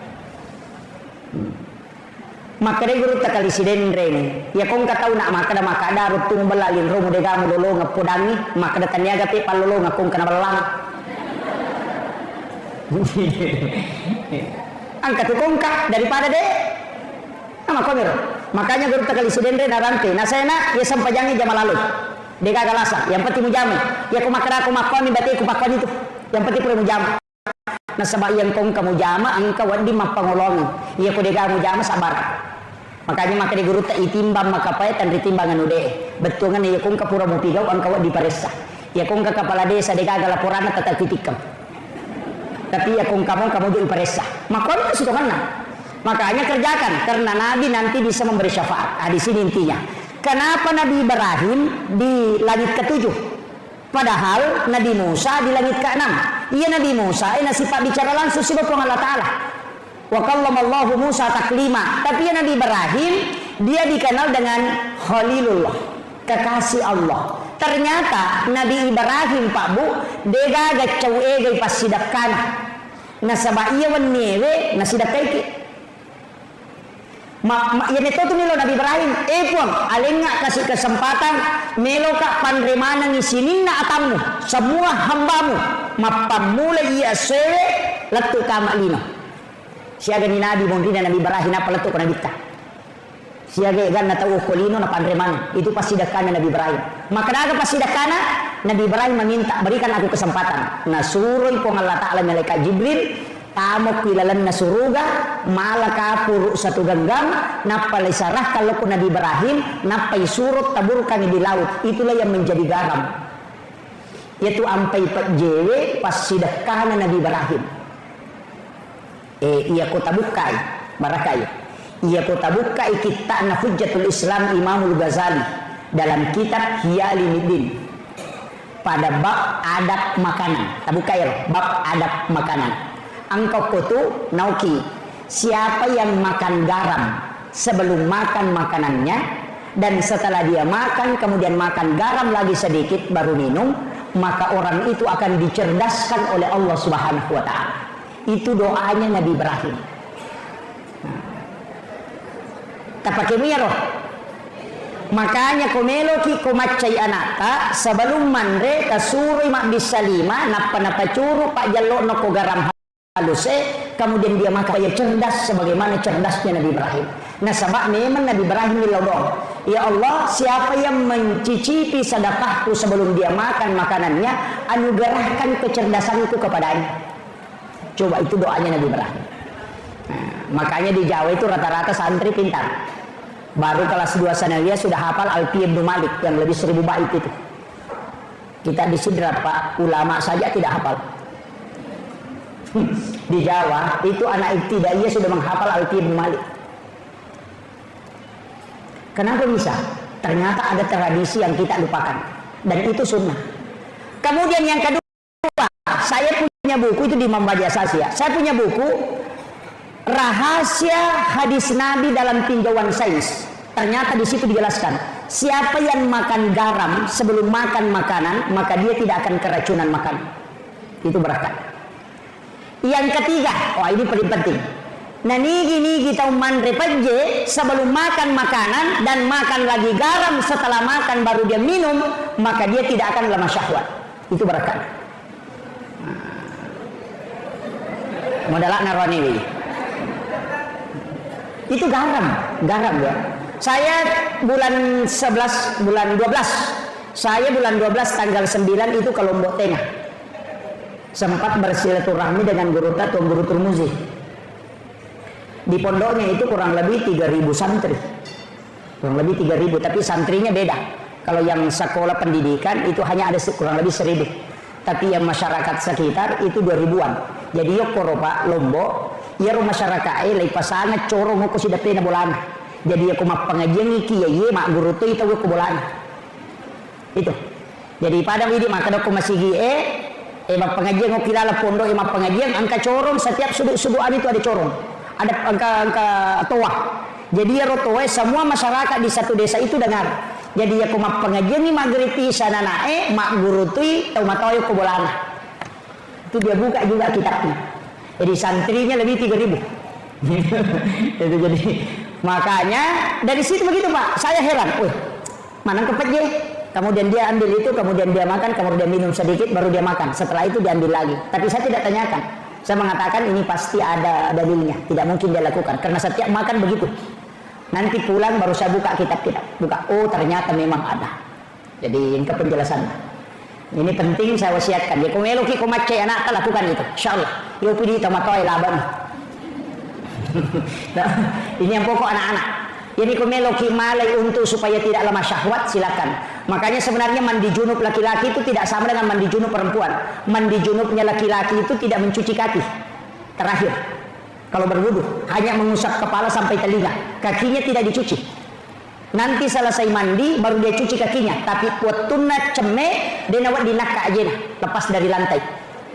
maka de guru takali siden rene ya kong kataw na maka darut tumbal lalin rom de kam dolong ngapodangi maka da taniaga te palolong akong kana balang angkat kongka daripada de nama komero. Makanya guru takali sidendre narante nasena ya sampajangi jama lalu. Deka galasa, yang penting mujamu. Ya kumakara kumakoni berarti kupakon itu. Yang penting perlu mujamu. Nah sebab yang kong kamu jama, angka wadi mapangolongin. Iya ku deka mujama sabar. Makanya maka di guru tak itimbang maka paitan ditimbangan ude. Betul kan iya kong kapura mupigau angka wadi paresa. Iya kong ke kepala desa deka galaporan tetap titikam. Tapi ya kong kamu di paresa. Makanya itu situ kan. Makanya kerjakan karena Nabi nanti bisa memberi syafaat. Nah, di sini intinya. Kenapa Nabi Ibrahim di langit ke-7? Padahal Nabi Musa di langit ke-6. Iya Nabi Musa ini sifat bicara langsung sifat Allah Ta'ala. Wa kallamallahu Musa taklima. Tapi ya Nabi Ibrahim dia dikenal dengan Khalilullah, kekasih Allah. Ternyata Nabi Ibrahim Pak Bu dega gacau ege pas sidak kana. Nasaba iya wanewe nasidak kaiki. Ya itu melo Nabi Ibrahim pun alenga kasih kesempatan melo ka panremana ngisinin na atamu semua hambamu mapamula iya sewe letu kama lino siaga ni Nabi mungkin Nabi Ibrahim apa letu kana dikta siaga gan na tahu kolino na panremana itu pasti dakana Nabi Ibrahim maka daga pasti dakana Nabi Ibrahim meminta berikan aku kesempatan nasuruy po Allah Ta'ala malaikat Jibril tamu kilalan na suruga malaka puru satu genggam napalay sarah kalau ku Nabi Ibrahim napay surut taburkan di laut itulah yang menjadi garam yaitu ampai jewe pas sidakana Nabi Ibrahim iya ku tabukai barakai iya ku tabukai kita na Hujjatul Islam Imamul Ghazali dalam kitab Hiyalinuddin pada bab adab makanan tabukai bab adab makanan angkau kutu nauki siapa yang makan garam sebelum makan makanannya dan setelah dia makan kemudian makan garam lagi sedikit baru minum maka orang itu akan dicerdaskan oleh Allah Subhanahu wa Ta'ala. Itu doanya Nabi Ibrahim. Tak pakai roh. Makanya komeloki komacay anata sebelum manre kasuri mak bisalima napa curu pak jallo no ko garam haluse kemudian dia makan supaya cerdas sebagaimana cerdasnya Nabi Ibrahim. Nah sebab memang Nabi Ibrahim dilodong. Ya Allah siapa yang mencicipi sedekahku sebelum dia makan makanannya anugerahkan kecerdasanku kepadanya. Coba itu doanya Nabi Ibrahim. Nah, makanya di Jawa itu rata-rata santri pintar. Baru kelas 2 sanawiyah sudah hafal Alfiyah Ibnu Malik yang lebih 1000 bait itu. Kita di Sidrat Pak ulama saja tidak hafal. Di Jawa itu anak ibtidaiyah sudah menghafal Alfiyah Ibnu Malik. Kenapa bisa? Ternyata ada tradisi yang kita lupakan dan itu sunnah. Kemudian yang kedua, saya punya buku itu di Imam Badi Asasi ya. Saya punya buku Rahasia Hadis Nabi dalam Tinjauan Sains. Ternyata di situ dijelaskan siapa yang makan garam sebelum makan makanan maka dia tidak akan keracunan makan. Itu berkat. Yang ketiga, ini paling penting. Nah nigi kita manre paje sebelum makan makanan dan makan lagi garam setelah makan baru dia minum maka dia tidak akan lemah syahwat. Itu berkat. Modalak narwani. Itu garam ya. Saya bulan 11, bulan 12. Saya bulan 12 tanggal 9 itu ke Lombok Tengah. Sempat bersilaturahmi dengan guru Tuan Guru Turmuzi. Di pondoknya itu kurang lebih 3000 santri. Kurang lebih 3000, tapi santrinya beda. Kalau yang sekolah pendidikan itu hanya ada kurang lebih 1000. Tapi yang masyarakat sekitar itu 2000-an. Jadi yo koropa Lombok, ya rumah masyarakat lai pasana coro mo ko si dapena bolana. Jadi aku mak pengajian iki ya ye mak guru tu itu ko bolana. Itu. Jadi pada widi maka aku masih mak pengajian ko kilala pondok mak pengajian angka corong setiap sudut-sudutan itu ada corong. Ada angka toa. Jadi ya rotoe semua masyarakat di satu desa itu dengar. Jadi aku mak pengajian ni magriti sana nae mak guru tu tau matoyo ko bolana. Itu dia buka juga kitabnya. Jadi santrinya lebih 3000. Itu jadi makanya dari situ begitu Pak. Saya heran, mana kepet kemudian dia ambil itu, kemudian dia makan, kemudian dia minum sedikit, baru dia makan. Setelah itu diambil lagi. Tapi saya tidak tanyakan. Saya mengatakan ini pasti ada dalilnya. Tidak mungkin dia lakukan karena setiap makan begitu. Nanti pulang baru saya buka kitab-kitab. Buka, oh ternyata memang ada. Jadi ini penjelasan. Ini penting saya wasiatkan. Ya kung eloki kung macay anak lakukan itu. Insyaallah. Yo pili tamatoy laban. Nah, ini yang pokok anak-anak. Jadi kung eloki malay untuk supaya tidak lemah syahwat silakan. Makanya sebenarnya mandi junub laki-laki itu tidak sama dengan mandi junub perempuan. Mandi junubnya laki-laki itu tidak mencuci kaki. Terakhir. Kalau berwudu hanya mengusap kepala sampai telinga. Kakinya tidak dicuci. Nanti selesai mandi baru dia cuci kakinya. Tapi watuna ceme dia nawat dinaka aja nah, lepas dari lantai.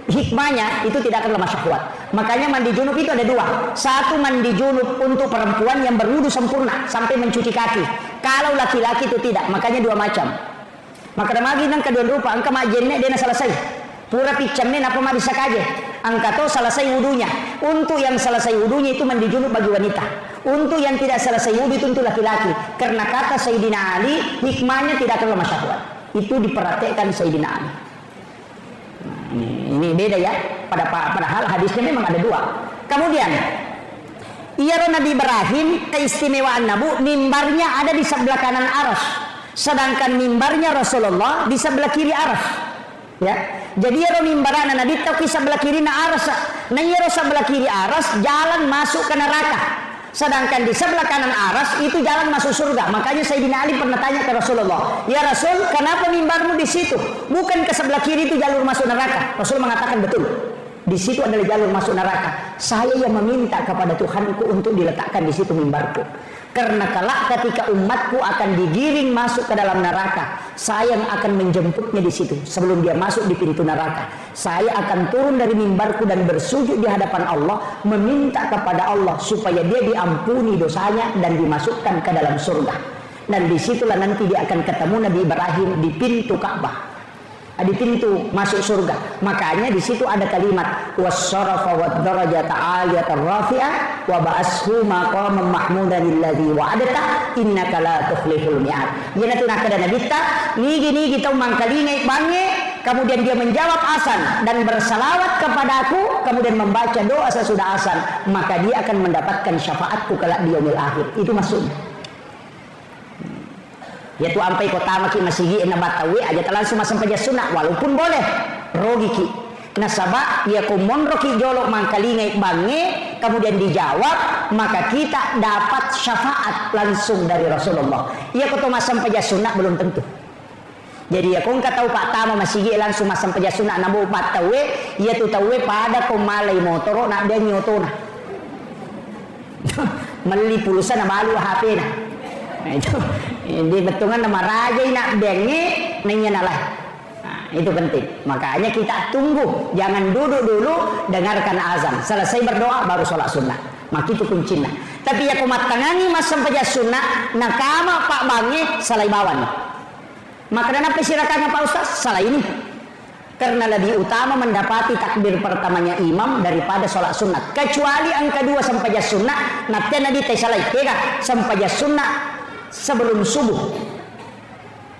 Hikmahnya itu tidak akan lemah syahwat. Makanya mandi junub itu ada dua. Satu mandi junub untuk perempuan yang berwudu sempurna sampai mencuci kaki. Kalau laki-laki itu tidak, makanya dua macam. Maka magi nang kedua rupa angka majenne dia selesai. Pura picamne apa ma bisa kaje. Angka to selesai wudunya. Untuk yang selesai wudunya itu mandi junub bagi wanita. Untuk yang tidak selesai wudu itu untuk laki-laki. Karena kata Sayyidina Ali, hikmahnya tidak akan lemah syahwat. Itu diperhatikan Sayyidina Ali. Ini beda ya. Padahal hadisnya memang ada dua. Kemudian, iya Nabi Ibrahim keistimewaan Nabi, mimbarnya ada di sebelah kanan aras. Sedangkan mimbarnya Rasulullah di sebelah kiri aras. Ya. Jadi ya mimbarana Nabi tapi sebelah kiri na aras. Nah ya sebelah kiri aras jalan masuk ke neraka. Sedangkan di sebelah kanan aras itu jalan masuk surga. Makanya Sayyidina Ali pernah tanya ke Rasulullah, "Ya Rasul, kenapa mimbarmu di situ? Bukan ke sebelah kiri itu jalur masuk neraka?" Rasul mengatakan betul. Di situ adalah jalur masuk neraka. Saya yang meminta kepada Tuhanku untuk diletakkan di situ mimbarku. Karena kelak ketika umatku akan digiring masuk ke dalam neraka, saya yang akan menjemputnya di situ. Sebelum dia masuk di pintu neraka, saya akan turun dari mimbarku dan bersujud di hadapan Allah, meminta kepada Allah supaya dia diampuni dosanya dan dimasukkan ke dalam surga. Dan disitulah nanti dia akan ketemu Nabi Ibrahim di pintu Ka'bah, di pintu masuk surga. Makanya di situ ada kalimat wassarafa wad-darajata 'aliyatan rafi'ah wa ba'ashu maqaman mahmudan alladzi wa'adta innaka la tukhliful mi'ad. Yana tu nak ada Nabi ta nigi tau mangkalingai bange, kemudian dia menjawab azan dan bersalawat kepadaku, kemudian membaca doa sesudah azan, maka dia akan mendapatkan syafaatku kelak di yaumil akhir. Itu maksudnya. Yaitu ampai kota maki masigi na batawi aja langsung masam paja sunat walaupun boleh rogi ki nasaba ya kumon roki jolok mangkalingai bange kemudian dijawab maka kita dapat syafaat langsung dari Rasulullah. Ya kota masam paja sunat belum tentu. Jadi ya kung katau pak tama masigi langsung masam paja sunat nabu batawi ya tu tawe pada komalai motoro na dia nyotona meli pulsa na malu HP na. Nah, itu di betungan nama raja nak benge nanya nalah. Nah, itu penting. Makanya kita tunggu, jangan duduk dulu dengarkan azan. Selesai berdoa baru sholat sunnah. Maka itu kuncinya. Tapi ya kumat tangani mas sampai sunnah nakama pak bange salai bawan. Maka kenapa sirakannya Pak Ustaz? Salah ini. Karena lebih utama mendapati takbir pertamanya imam daripada sholat sunat. Kecuali yang kedua sampai sunnah, nanti nanti salai kira sampai sunnah sebelum subuh,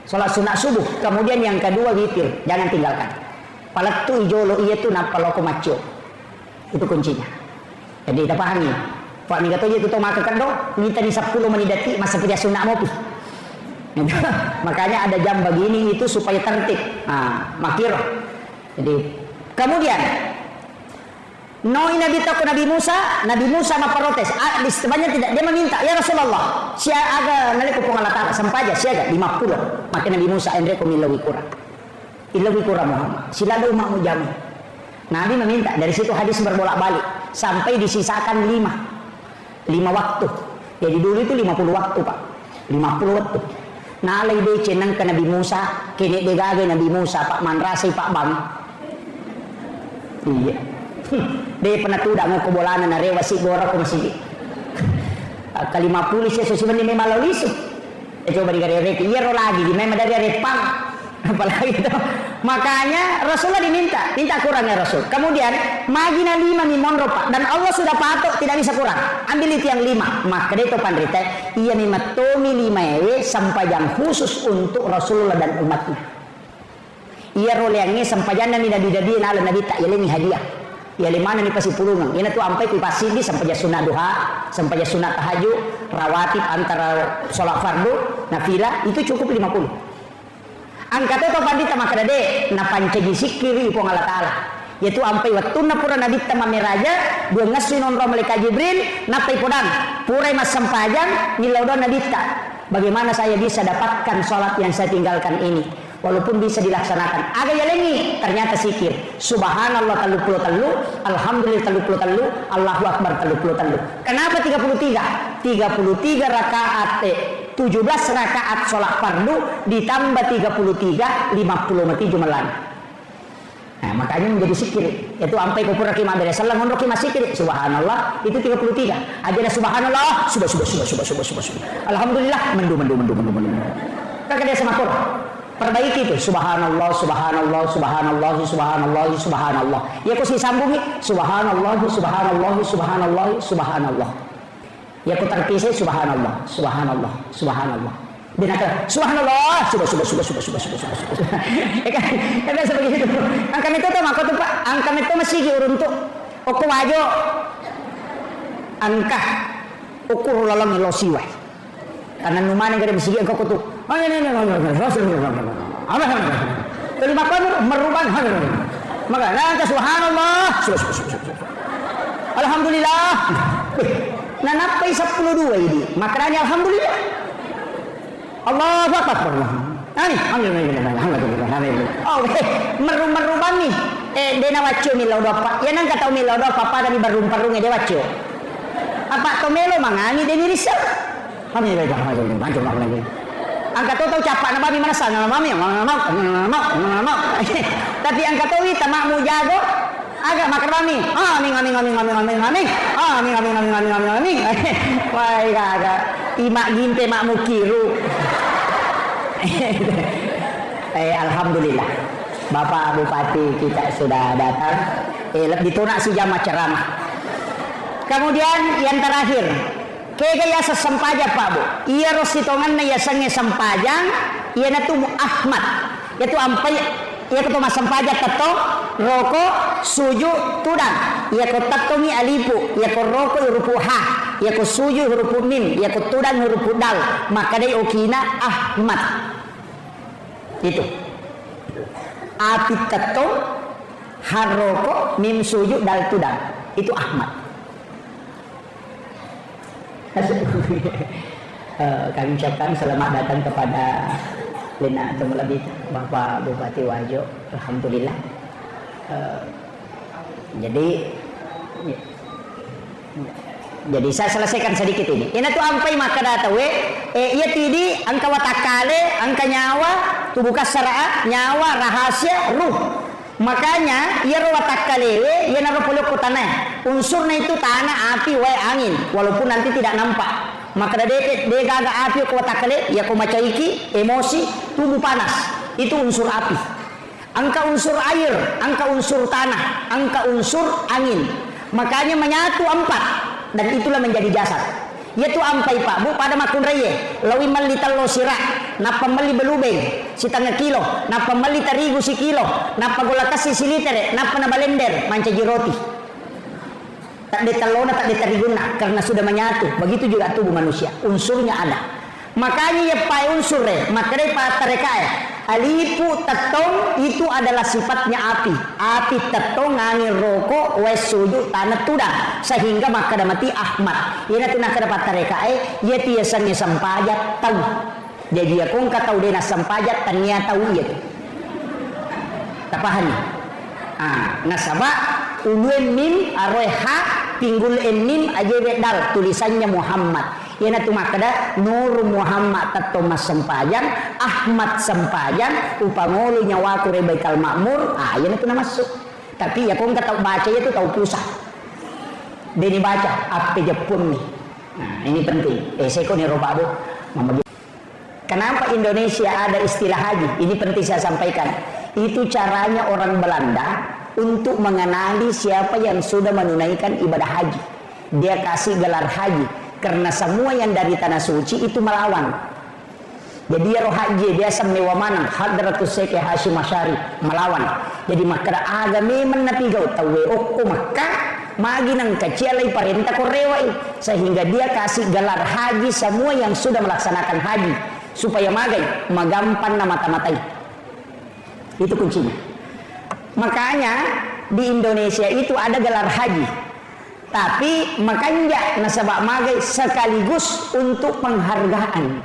sholat sunat subuh. Kemudian yang kedua witir, jangan tinggalkan. Palatu ijolo iya tu napaloko macio, itu kuncinya. Jadi kita pahami. Pak ni kata itu maka kado, minta di 10 menit detik masa kerja sunat mopi. Makanya ada jam begini itu supaya tertib. Makiro. Jadi kemudian Noi Nabi takut Nabi Musa memprotes. Sebenarnya tidak, dia meminta, ya Rasulullah, sia aga nali ko pengalata sampaja siaga 50. Maka Nabi Musa endre ko milawi kurang. Ilawi kurang Muhammad. Sila do umakmu jamu. Nabi meminta, dari situ hadis berbolak-balik sampai disisakan 5 waktu. Jadi dulu itu 50 waktu, Pak. 50 waktu. Nalai de cenang ke Nabi Musa, kene de gage Nabi Musa, Pak Manrasai Pak Bang. Iya. Dia pernah tuh dak mau kebolanan na rewa si gora ko masigi. Kalima pulis ya susuban ni memang lalis. Coba di rek iya ro lagi di memang dari repang. Apalagi itu. Makanya Rasulullah minta kurang ya Rasul. Kemudian magina 5 mimon ropa dan Allah sudah patok tidak bisa kurang. Ambil itu yang 5. Maka dia itu pandrita iya mimatomi 5 ewe sampai yang khusus untuk Rasulullah dan umatnya. Iya ro leangnya sampai jana ni dadi ala nabi tak yelemi hadiah. Ya limana ni pasti pulungan. Ini tuh sampai ku pasti di sampai sunat duha, sampai sunat tahajud, rawatib antara sholat fardu, nafilah itu cukup 50. angka toto pandita makadade na pancegi sikiri ipong Allah Ta'ala yaitu ampai wattuna pura nadita mamiraja dua ngasri nonro malaikat Jibril napai podang purai mas sampajang nilaudo nadita bagaimana saya bisa dapatkan sholat yang saya tinggalkan ini walaupun bisa dilaksanakan aga yalengi ternyata sikir subhanallah talu alhamdulillah talu Allahu akbar talu kenapa 33 rakaat 17 rakaat sholat fardu ditambah 33 50 mati jumalan. Nah, makanya menjadi sikir itu ampai kupur rakimah dari salam untuk kimah sikir subhanallah itu 33 aja subhanallah sudah alhamdulillah mendu kakak dia semakur perbaiki itu subhanallah ya aku sih sambungi subhanallah ya aku terpisah subhanallah dia nak subhanallah sudah kan seperti itu angka itu tuh maka tuh Pak angka itu masih uruntuk oku wajo angka ukur lalang losi wah karena numane gede masih angka tuh kelima kali merubah maka nanti subhanallah alhamdulillah nah napai 12 ini makanya alhamdulillah Allahu Akbar. Oh, merubah nih. Dena wacu milau dopa. Ya nang kata milau dopa pada di barum-barung dia wacu. Apa to melo mangani deni risau. Kami belajar lagi. Angkat tahu capak nama di mana sana mami mau. Tapi angkat tahu kita mak mu jago agak makan mami. Amin. Wah, agak imak ginte mak mu kiru. Alhamdulillah Bapak Bupati kita sudah datang ditunak si jamaah ceramah. Kemudian yang terakhir kegaya sesempaja Pak Bu iya rositongan na ya sange sempajang iya natu Ahmad yaitu ampai iya ketoma sempaja tato roko suju tudang iya ko tatomi alipu iya ko roko huruf ha iya ko suju huruf mim iya ko tudang huruf dal maka dai okina Ahmad itu api tato haroko mim suju dal tudang itu Ahmad. Kami ucapkan selamat datang kepada Lina Tumulabit Bapak Bupati Wajo. Alhamdulillah. Jadi saya selesaikan sedikit ini. Ini tuh ampai maka data iya tidi angka watakale angka nyawa tubuh kasara nyawa rahasia ruh. Makanya ia watak kalewe ia naruh peluk ke tanah unsurnya itu tanah api wae angin walaupun nanti tidak nampak maka dia gaga api ke watak kale ia kumacaiki emosi tubuh panas itu unsur api angka unsur air angka unsur tanah angka unsur angin makanya menyatu 4 dan itulah menjadi jasad yaitu ampai Pak Bu pada makun raya lawi mali talo sirah napa mali belubeng setengah kilo napa mali terigu si kilo napa gula kasih siliter napa na balender mancaji roti tak detalona tak detariguna karena sudah menyatu begitu juga tubuh manusia unsurnya ada makanya ya pai unsur makanya pak terekae alipu tetong itu adalah sifatnya api tetong angin rokok wes suju tanah tudang sehingga maka mati Ahmad ini tu nak dapat terekae ia tiasannya sampajat tahu jadi aku nggak tahu dia sampajat ternyata tahu itu tak paham nasabah uluen mim aroha pinggul mim aja dal tulisannya Muhammad yana tu makada Nur Muhammad tato mas sempajang Ahmad sempajang upamolu nyawa ku rebaikal makmur yana tu nama masuk tapi ya kau nggak tahu baca itu tahu pusat dia baca apa Jepun nih nah ini penting saya kau nih roba bu kenapa Indonesia ada istilah haji ini penting saya sampaikan itu caranya orang Belanda untuk mengenali siapa yang sudah menunaikan ibadah haji dia kasih gelar haji karena semua yang dari tanah suci itu melawan jadi dia roh haji biasa mewamanang hadratus Syekh Hashim Asy'ari melawan jadi maka agama menapigau tawe okko maka magi nang kecilai perintah korewai sehingga dia kasih gelar haji semua yang sudah melaksanakan haji supaya magai magampan na mata-matai Itu kuncinya. Makanya di Indonesia itu ada gelar haji. Tapi makanya nasabak magai sekaligus untuk penghargaan.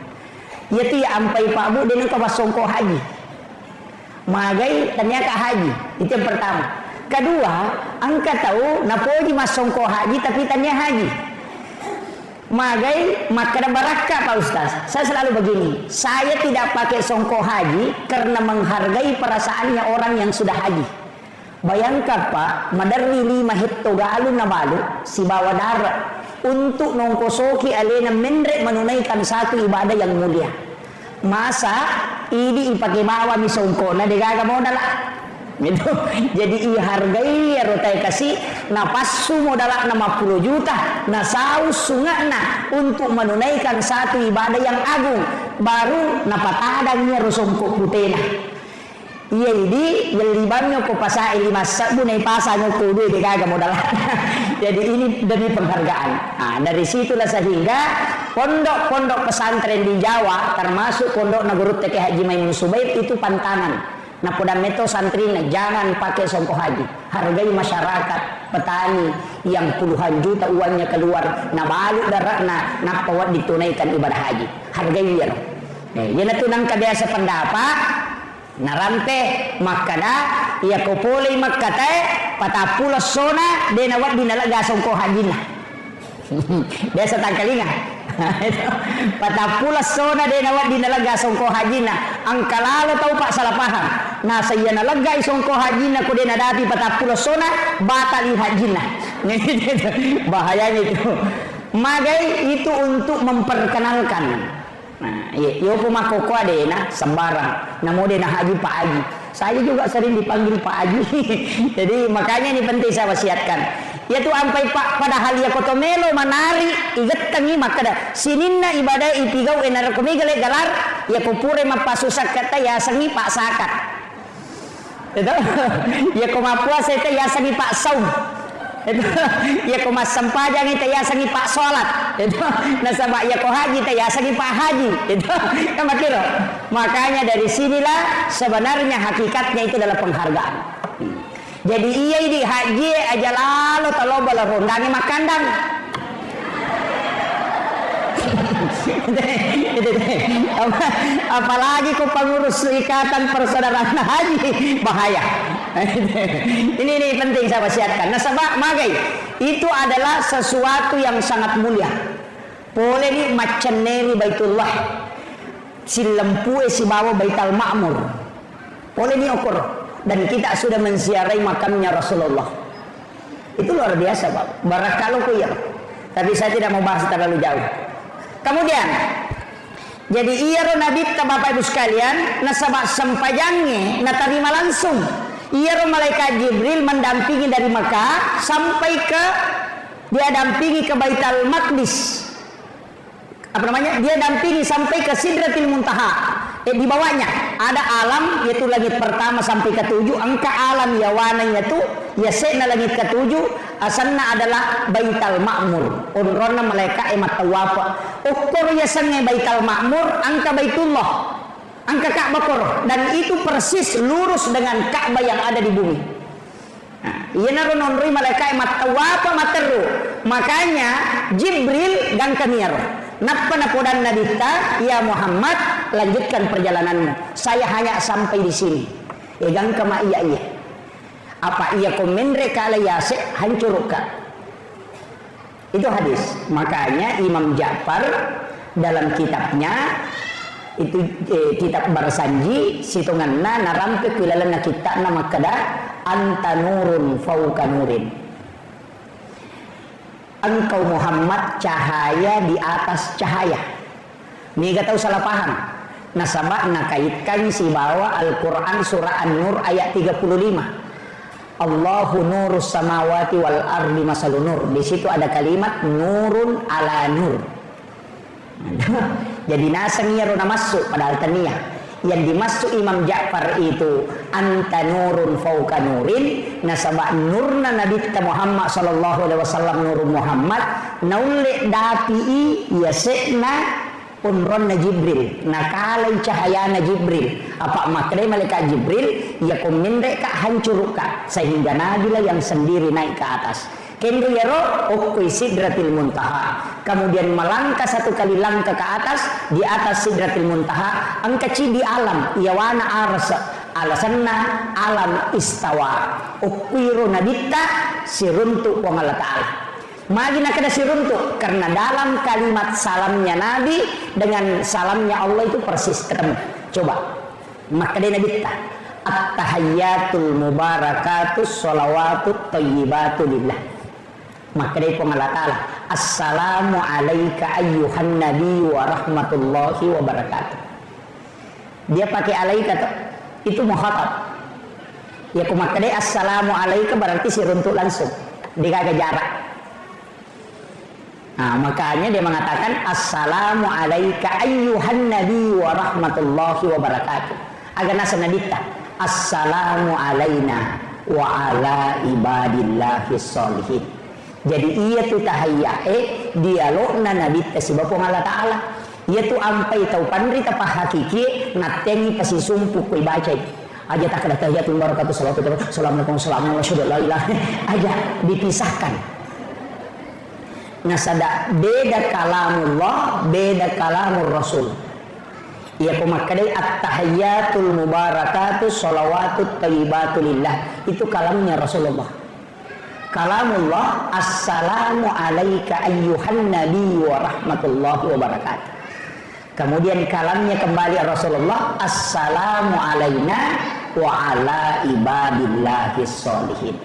Yaitu ya ampai Pak Bu dengan kawasongko haji. Magai ternyata haji. Itu yang pertama. Kedua, angka tahu napoji masongko haji tapi tanya haji. Magai maka baraka Pak Ustaz. Saya selalu begini, saya tidak pakai songko haji karena menghargai perasaannya orang yang sudah haji. Bayangkan Pak, madarri 5 hekto galun na balu si bawa darat untuk nongkosoki alena mendrek menunaikan satu ibadah yang mulia. Masa ini ipakai bawa mi songko na degaga modal. Gitu. Jadi hargai ya rotai kasih napasu modal 50 juta na saus sungana untuk menunaikan satu ibadah yang agung baru napatadangnya rusongko putena. Iya ini yelibannya ko pasai 5 sabu nai pasanya ko duit kagak modal. Jadi ini demi penghargaan. Nah, dari situlah sehingga pondok-pondok pesantren di Jawa termasuk pondok Nagurut Teke Haji Maimun Subaid itu pantangan. Nah, pada meto santrina jangan pakai songko haji. Hargai masyarakat petani yang puluhan juta uangnya keluar. Nah, balik daratna nak pawat ditunaikan ibadah haji. Hargai dia. Jadi tunang kabiasa pendapat. Narante makada ia kopole makate patapula sona denawat dinalaga songko hajina. Biasa tangkalinga. Patapula sona denawat dinalaga songko hajina. Angka lalu tahu Pak salah paham. Nah saya nalaga songko hajina ko denadati patapula sona batali hajina. Bahayanya itu. Magai itu untuk memperkenalkan. Nah, yo pumakoko adena sembarang. Namo dena haji Pak Haji. Saya juga sering dipanggil Pak Haji. Jadi makanya ini penting saya wasiatkan. Yaitu ampai Pak padahal ya kotomelo manari iget tangi makada. Sininna ibadah ipigau enarakomi gale galar ya kupure mapasusak kata ya sangi Pak sakat. Itu ya kumapuasa itu ya sangi Pak saum. Itu ya ko mas sampajang itu ya sangi Pak salat. Itu nasabak ya ko haji itu ya sangi Pak haji. Itu kan makiro. Makanya dari sinilah sebenarnya hakikatnya itu adalah penghargaan. Jadi iya ini haji aja lalu taloba la rondangi makandang. Apalagi kau pengurus ikatan persaudaraan haji bahaya. Ini penting saya wasiatkan. Nasabah magai itu adalah sesuatu yang sangat mulia. Boleh ni macam neri Baitullah, si lempu si bawa Baitul Ma'mur. Boleh ni ukur dan kita sudah menziarahi makamnya Rasulullah. Itu luar biasa Pak. Barakallahu ku ya. Tapi saya tidak mau bahas terlalu jauh. Kemudian jadi iya ro nabi ta Bapak Ibu sekalian nasabah sempajangnya natarima langsung iya ro malaikat Jibril mendampingi dari Makkah sampai ke dia dampingi ke Baitul Maqdis. Apa namanya? Dia dampingi sampai ke Sidratil Muntaha. Di bawahnya ada alam yaitu langit pertama sampai ke 7. Angka alam ya warnanya tu ya sena langit ke 7. Asalnya adalah Baitul Ma'mur. Unrona malaikat emat tawafa. Ukur ya sange Baitul Ma'mur angka Baitullah. Angka Ka'bah kor dan itu persis lurus dengan Ka'bah yang ada di bumi. Iya naron onri malaikat emat tawafa materu. Makanya Jibril gang kaniar. Napa napodan nadita ya Muhammad lanjutkan perjalananmu. Saya hanya sampai di sini. Egang kama iya. Apa ia komendre kala yase hancurka. Itu hadis. Makanya Imam Ja'far dalam kitabnya itu kitab Barsanji situnganna narampe kulalana kita nama kada anta nurun fauka nurin. Engkau Muhammad cahaya di atas cahaya. Ini gak tahu salah paham. Nasabah nakaitkan si bawa Al-Quran surah An-Nur ayat 35. Allahu nurus samawati wal ardi masalun nur. Di situ ada kalimat nurun ala nur. Jadi nasangnya rona masuk padahal taniyah. Yang dimasuk Imam Ja'far itu anta nurun fauka nurin. Nasabah nurna Nabi kita Muhammad sallallahu alaihi wasallam nurun Muhammad naule dapi yasekna unron na Jibril, nakalay cahaya na Jibril. Apa makre malaikat Jibril, ya kumindre ka hancur ka sehingga Nabi lah yang sendiri naik ke atas. Kendro yaro ukui sidratil muntaha. Kemudian melangkah satu kali langkah ke atas, di atas sidratil muntaha, angkaci di alam, yawana arsa, alasanna alam istawa. Ukiru nabita siruntuk wong Allah Ta'ala. Magi nak ada siruntuk karena dalam kalimat salamnya Nabi dengan salamnya Allah itu persis ketemu. Coba, maka dia nabita. At-tahayyatul mubarakatus sholawatut thayyibatu lillah. Maka dari Allah Ta'ala, assalamu alaika ayyuhan nabi wa rahmatullahi wa barakatuh. Dia pakai alaika itu muhatab. Ya maka dari assalamu alaika berarti siruntuk langsung, dikagak jarak. Nah, makanya dia mengatakan assalamu alaika ayyuhan nabi wa rahmatullahi wa barakatuh. Agar nasa nabita assalamu alaina wa ala ibadillahi sholihin. Jadi ia tu tahayya dialog na nabi tasibapong Allah Ta'ala. Ia tu ampai tau pandri tapa hakiki natengi pasi sumpu kui baca aja tak ada tahiyatul barakatuh salatu assalamualaikum warahmatullahi wabarakatuh aja dipisahkan. Nasada beda kalamullah beda kalamur rasul. Ia pemakadai at-tahayyatul mubarakatuh sholawatut thayyibatu lillah, itu kalamnya Rasulullah. Kalamullah assalamu alaika ayyuhan nabi wa rahmatullahi wa barakatuh. Kemudian kalamnya kembali Rasulullah assalamu alaina wa ala ibadillahi sholihin.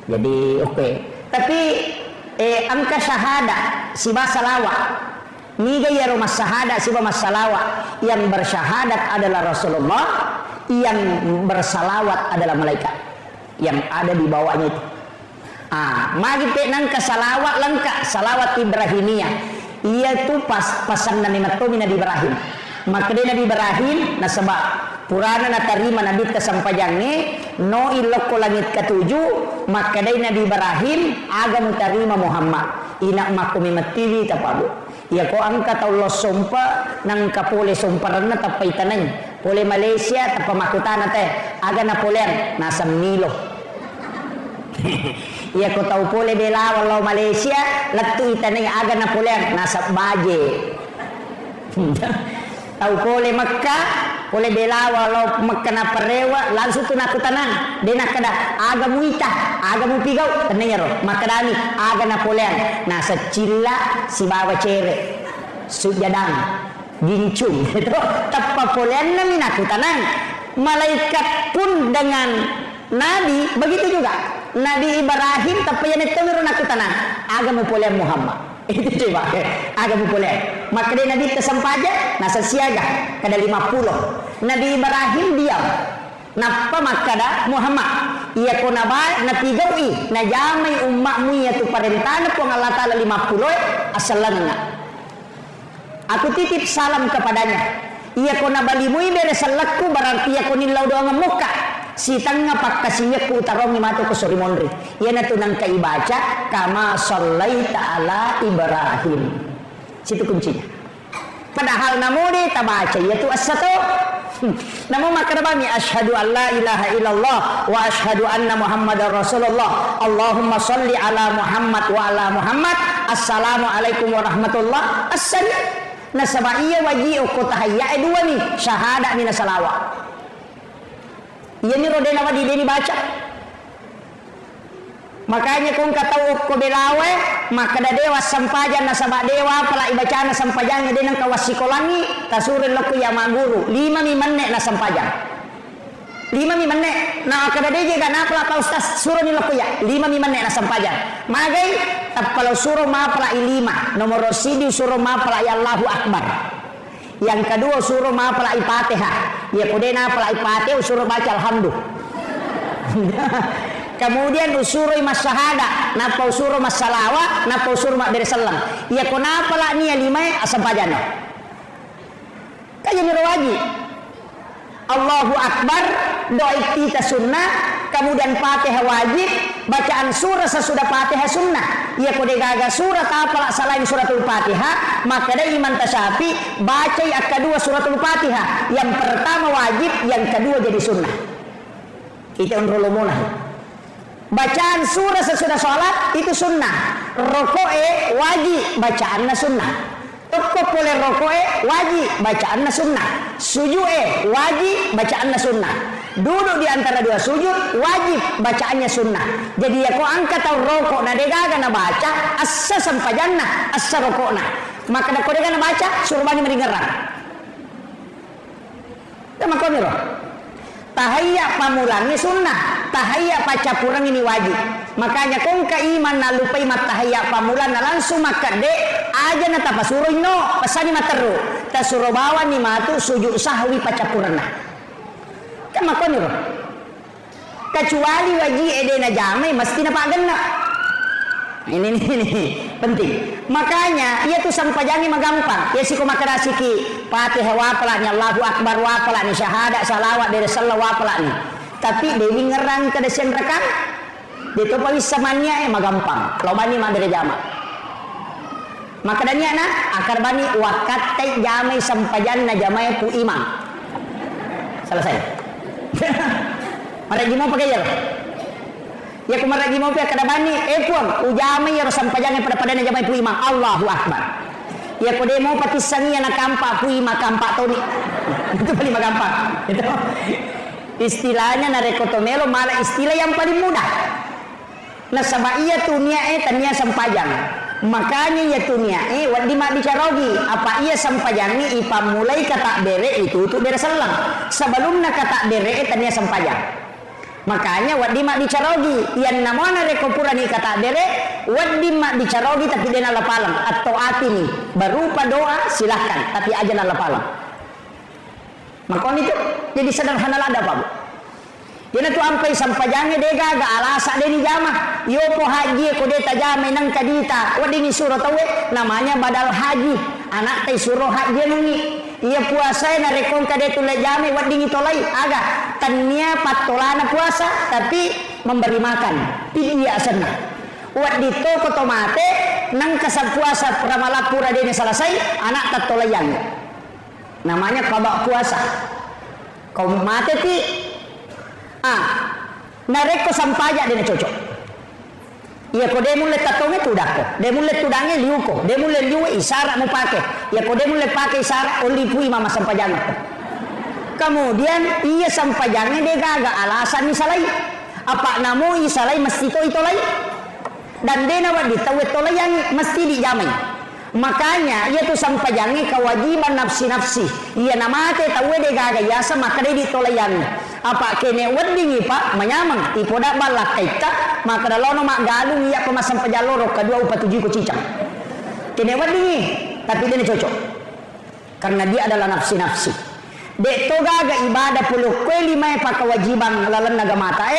Jadi oke. Tapi angka syahada siba salawat niga ya rumah syahada siba masalawat yang bersyahadat adalah Rasulullah, yang bersalawat adalah malaikat yang ada di bawahnya itu. Magi penang ke salawat lengkap salawat Ibrahimiyah. Ia tu pasan Nabi Nabi Ibrahim. Maka dia Nabi Ibrahim nasabak purana na tarima Nabi kesampajangnya no iloko langit ketujuh. Maka dia Nabi Ibrahim agam tarima Muhammad inak makumi matili tapabu. Ya ko angka taulo sompa nang kapole somparana tapai tanay pole Malaysia tapa makutana teh aga Napoleon nasa Milo. Ya ko tau pole bela walau Malaysia latu itanay aga Napoleon nasa Baje. Tau pole Makkah pole bela walau Makkah na parewa langsung tu nakutanan dena kada aga muita aga mu pigau tenero makadani aga Napoleon nasa cilla si bawa cere sujadang gincung itu tapa polean na minakutanan. Malaikat pun dengan Nabi begitu juga. Nabi Ibrahim tapi yang itu nakutanan agama polean Muhammad itu coba agama polean. Maka dia Nabi kesampaja nasa siaga kada 50. Nabi Ibrahim diam napa makada Muhammad ia ko naba napigawi na jamai umakmu ya tu parentana po Allah Ta'ala 50 asalangna. Aku titip salam kepadanya. Ia ko nabalimui beresalakku berarti ia ko nilaw doang muka. Sitang ngapak kasinya ku utarong imato ko surimonri. Ia na tunang kaibaca kama sallaita ala Ibrahim. Situ kuncinya. Padahal namudi tabaca yaitu as-satu. Namun makarabami asyhadu an la ilaha illallah wa asyhadu anna Muhammadar Rasulullah. Allahumma sholli ala Muhammad wa ala Muhammad. Assalamualaikum warahmatullah. Assalam. Nasaba iya wajib ko tahayya dua nih syahada mina salawat. Iya ni rodena wadi deni baca. Makanya kung katau ko belawe maka da dewa sampajan nasaba dewa pala ibacana sampajang denang kawasikolangi tasurin laku ya maguru 5 mi manne na sampajan. 5 mi manne na kada deje kana pala ustaz suruh ni laku ya 5 mi manne na sampajan. Magai kalau suruh ma pala 5 nomor sidi suruh ma pala ya Allahu Akbar. Yang kedua suruh ma pala Fatihah. Ya kudena pala Fatihah suruh baca alhamdulillah. Kemudian usuruh mas syahada, napa usuruh mas salawat, napa usuruh mak bersalam. Ya kenapa lah ni 5 asampajana. Kayak wajib. Allahu Akbar doa kita sunnah kemudian Fatihah wajib, bacaan surah sesudah Fatihah sunnah. Ia kode gaga surat apa selain suratul Fatihah, maka ada Imam Tasyafi baca yang kedua suratul Fatihah. Yang pertama wajib, yang kedua jadi sunnah. Itu ulumuna. Bacaan surah sesudah sholat itu sunnah. Rokoe wajib, bacaannya sunnah. Tokop boleh rokoe wajib, bacaannya sunnah. Sujue wajib, bacaannya sunnah. Duduk di antara dua sujud wajib, bacaannya sunnah. Jadi ya kau angkat atau rokok na degaga na baca assa sampajanna assa rokok na. Maka nak kau degaga na baca suruh bani meringerang. Sama kau nih loh. Tahayya pamulangi sunnah, tahayya pacapurang ini wajib. Makanya kung kaiman na lupai mat tahayya pamulan na langsung maka de aja na tapasuroy no pasani materu tasuro bawa ni matu sujud sahwi pacapurang na. Kan makon nih kecuali wajib ede na jamai mesti na pagan na. Ini penting. Makanya ia tuh sampajangi magampang. Ya si kumakarasi ki Fatihah wapala nya Allahu Akbar wapala ni syahadat salawat dari sallallahu wapala ni. Tapi dewi ngerang ke desen rekan. Itu pawis samanya magampang. Lo bani madere jama. Maka danya na akar bani wakat tai jamai sampajan na jamai pu imam. Selesai. Mari gimana pakai ya? Ya kumaragi mau pia kada bani puang ujamai ya sampajange pada na jamai pu imam Allahu Akbar. Ya kode mau patisangi na kampa pu imam kampa toni. Itu paling gampang. Itu istilahnya na rekotomelo malah istilah yang paling mudah. Nah sama iya tunia tania sampajang. Makanya ya tunia wadi mak dicarogi apa iya sampajangi ipa mulai kata bere itu bere selang. Sebelumnya kata bere tania sampajang. Makanya wadi mak dicarogi yang namanya rekopura ni kata dere wadi mak dicarogi tapi dia nala palang atau ati ni berupa doa silahkan tapi aja nala palang. Makanya itu jadi sederhana ada apa bu? Dia tu ampai sampajange dega ga alasa deni jama yopo haji ko deta jama nang kadita wadi ni suruh tawe namanya badal haji anak teh suruh haji nungi. Ia puasa na rekon kade tule jame wadingi tolai aga tania patolana puasa tapi memberi makan pidia sana wadi toko tomate nang kasab puasa pramalapura dene selesai anak tatolayan namanya kabak puasa kau mate ti nareko sampaja dene cocok. Ya ko dia mulai tatonge tudako, dia mulai tudange liuko, dia mulai liu isara mau pakai. Ya ko dia mulai pakai isara oli pui mama sampajang. Kemudian ia sampajangnya dia gaga alasan ni salai. Apa namu isalai mesti to itolai. Dan dia nawat ditawet tolai yang mesti dijamai. Makanya ia tu sampajangnya kewajiban nafsi-nafsi. Ia namate tawe dia gaga yasa maka dia ditolai yang. Apa kene weddingi pak menyamang ipoda balak kaita maka dalono mak galung iya pemasang pejaloro kedua upa tujuh ko cicang kene weddingi tapi dia cocok karena dia adalah nafsi-nafsi dek toga ga ibadah puluh kue lima pak kewajiban lalan naga mata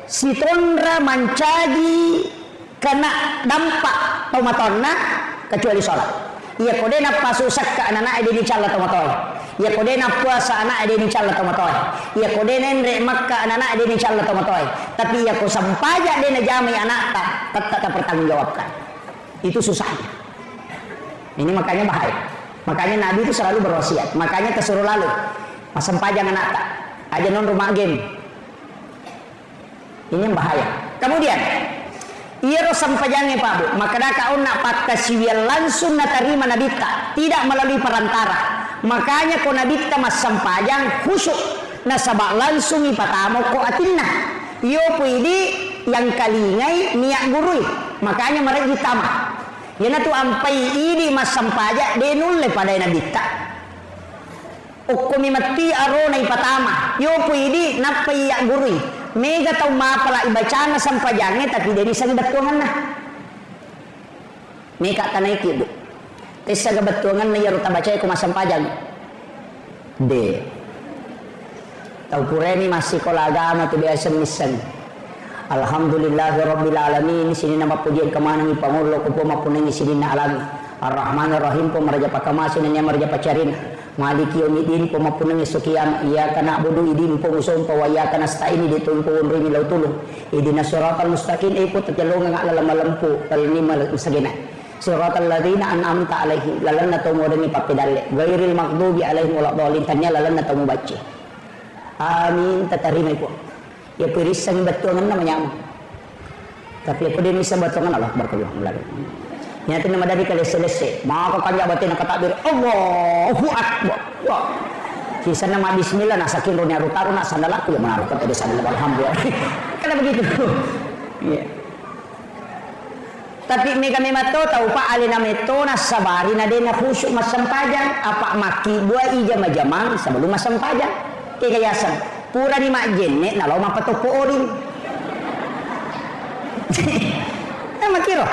si tondra mancaji kena dampak tomatonna kecuali sholat iya kode na pasusak ke anak-anak ede dicala tomatoy ya kode na puasa anak ede dicala tomatoy ya kode nenre makka anak-anak ede dicala tomatoy tapi ya ko sampaja de na jamai anak tak pertanggungjawabkan itu susahnya ini makanya bahaya makanya Nabi itu selalu berwasiat makanya kesuruh lalu sampajang anak tak aja non rumah game ini yang bahaya kemudian ia sampajangnya Pak Bu maka dah kau nak pakai siwil langsung nak terima nabita tidak melalui perantara makanya kau nabita mas sampajang khusyuk nasabak langsung ipatamo ko atinna yo puidi yang kalingai niat gurui makanya mereka ditama yana tu ampai ini mas sampaja denulle pada nabita ukumi mati arona ipatama yo puidi napai ya gurui mega tau mapala ibacana sampajangnya tapi dia bisa ngebatuangan nah mega tanai ki bu tesa ngebatuangan na yaruta baca ko masampajang de tau pureni masih kola agama tu biasa misan alhamdulillahirabbil alamin sini nama pujian kemana ni pangulo ko mapunengi sini na alami Ar-Rahman Ar-Rahim po maraja pakamasi na niya maraja pacarin Maliki yaumiddin pemapunang isukiyam iya kana budu idin pungusum pawaya kana staini ditumpun rimi lautulung idina siratal mustaqim ipo tajalong nga lalalampu palni masagina siratal ladzina an'amta alaihim lalan na tumodani papidalle ghairil maghdubi alaihim waladdallin tanya lalan na tumubaci amin tatarima ipo ya pirisang batungan namanya tapi aku dia bisa batungan Allah berkabung melalui nyata nama dari kali selesai maka kanya batin katabir Allahu akbar wah kisah nama bismillah nasakin runia rutaru nak sandalaku yang menaruh kata dia sandal alhamdulillah karena begitu yeah. Tapi mereka memang tahu pak alina metona sabari na dena khusyuk masam pajang apa maki dua ija majamang sebelum masam pajang kekayasan pura di mak jenne nalau mapatoko oring nama kiro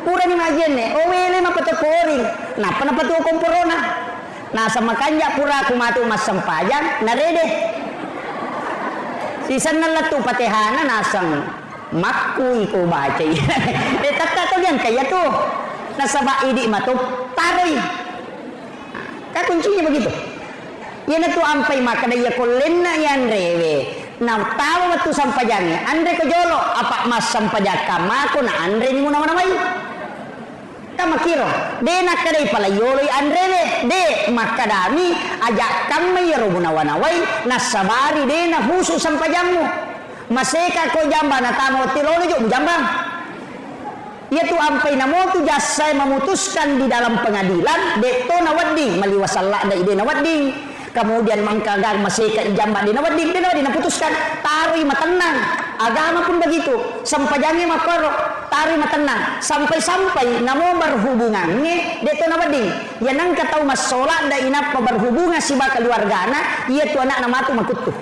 pura ni majenne owele mapatoko oring nah panapatu komporona nah sama kanja pura aku matu mas sempajang narede sisan nalatu patehana nasang makku iku baca tata to yan kaya to nasaba idi matu taroy ka kuncinya begitu yan tu ampai maka daya kolenna yan rewe nah tahu waktu sampajangnya andre ko jolo apa mas sampajaka mako na andre ni muna manamay kama kiro de nakadai pala yolo andre de makadami ajak kami yaro gunawanawai nasabari de na husu sampajangmu maseka ko jamba na tamo tilolo jo jambang yaitu ampai namo tu jasa memutuskan di dalam pengadilan de to nawading maliwasalla da ide nawading kemudian mangkagang maseka ijamba di nawading putuskan taruh matenang agama pun begitu sampajangnya makoro taruh matenang sampai-sampai namo berhubungannya deto nawading ya nang katau masola da inapa berhubungan si bakal keluargana iya tu anak nama tu makutu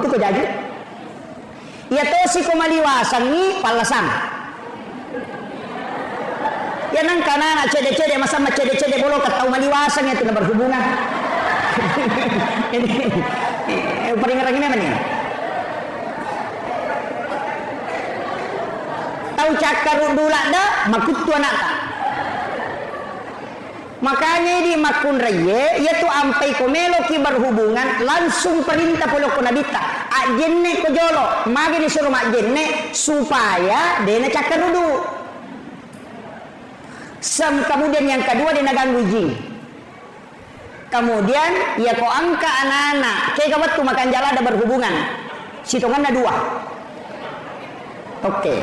ko jadi iya to si kumaliwasan ni palasan ya nang kana cede-cede masa cede-cede bolo katau maliwasan itu na berhubungan paling ngerang ini apa nih tahu cakar dula da makutu anak ta makanya di makun reye yaitu ampai komelo ki berhubungan langsung perintah polo kunabita ajenne ko jolo magi disuruh mak jenne supaya dena cakar dulu kemudian yang kedua dia ganggu jin kemudian ya ko angka anak-anak kayak kawat tuh makan jala ada berhubungan sitongan ada dua oke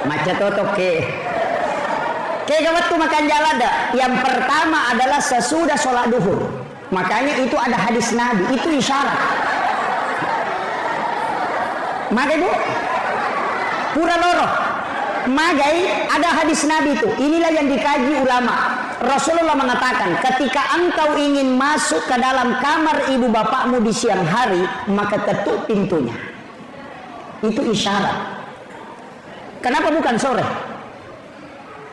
macet oke kayak kawat tuh makan jala ada yang pertama adalah sesudah sholat duhur makanya itu ada hadis nabi itu isyarat maka ibu pura loro magai ada hadis nabi itu inilah yang dikaji ulama Rasulullah mengatakan ketika engkau ingin masuk ke dalam kamar ibu bapakmu di siang hari maka ketuk pintunya itu isyarat kenapa bukan sore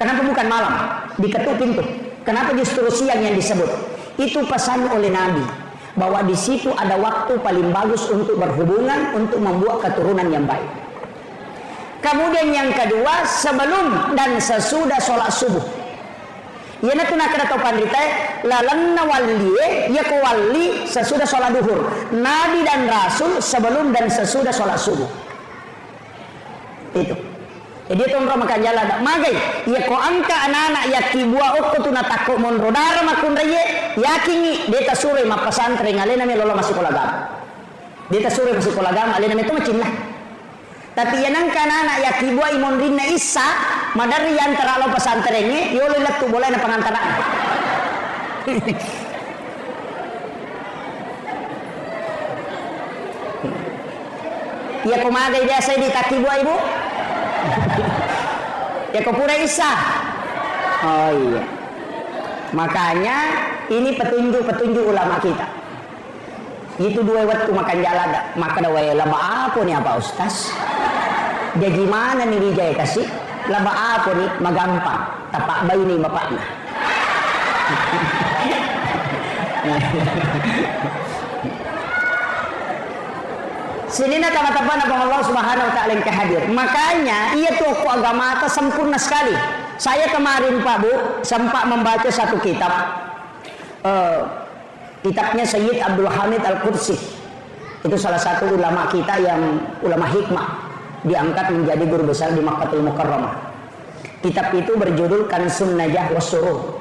kenapa bukan malam diketuk pintu kenapa justru siang yang disebut itu pesan oleh nabi bahwa di situ ada waktu paling bagus untuk berhubungan untuk membuat keturunan yang baik. Kemudian yang kedua sebelum dan sesudah sholat subuh. Yana tu nak kena tahu pandita lalan nawali ya kawali sesudah sholat duhur. Nabi dan Rasul sebelum dan sesudah sholat subuh. Itu. Jadi itu orang makan jalan dak magai. Ya ko angka anak-anak ya kibua okko tu natakok mon rodara makun reye yakingi deta sure ma pesantren alena me lola masih kolagam. Deta sure masih kolagam alena me tu macin lah. Tapi yang anak-anak ya kibua imon rinna isa madari yang terlalu pesantrennya yo lelat tu boleh na pengantaran. Ya kumagai dia saya di kaki buah ibu. Ya kepura isa. Oh iya. Makanya ini petunjuk ulama kita. Itu dua waktu makan jalan maka dawai laba apa nih apa ustaz? Dia gimana nih Wijaya kasih? Laba apa nih? Magampang. Tapak bayi nih bapaknya. Sini nak kata Allah Subhanahu wa taala yang kehadir. Makanya ia tokoh agama atas sempurna sekali. Saya kemarin Pak Bu sempat membaca satu kitab. Kitabnya Sayyid Abdul Hamid Al-Qudsi. Itu salah satu ulama kita yang ulama hikmah, diangkat menjadi guru besar di Makkatul Mukarramah. Kitab itu berjudul Kansun Najah Wassurur.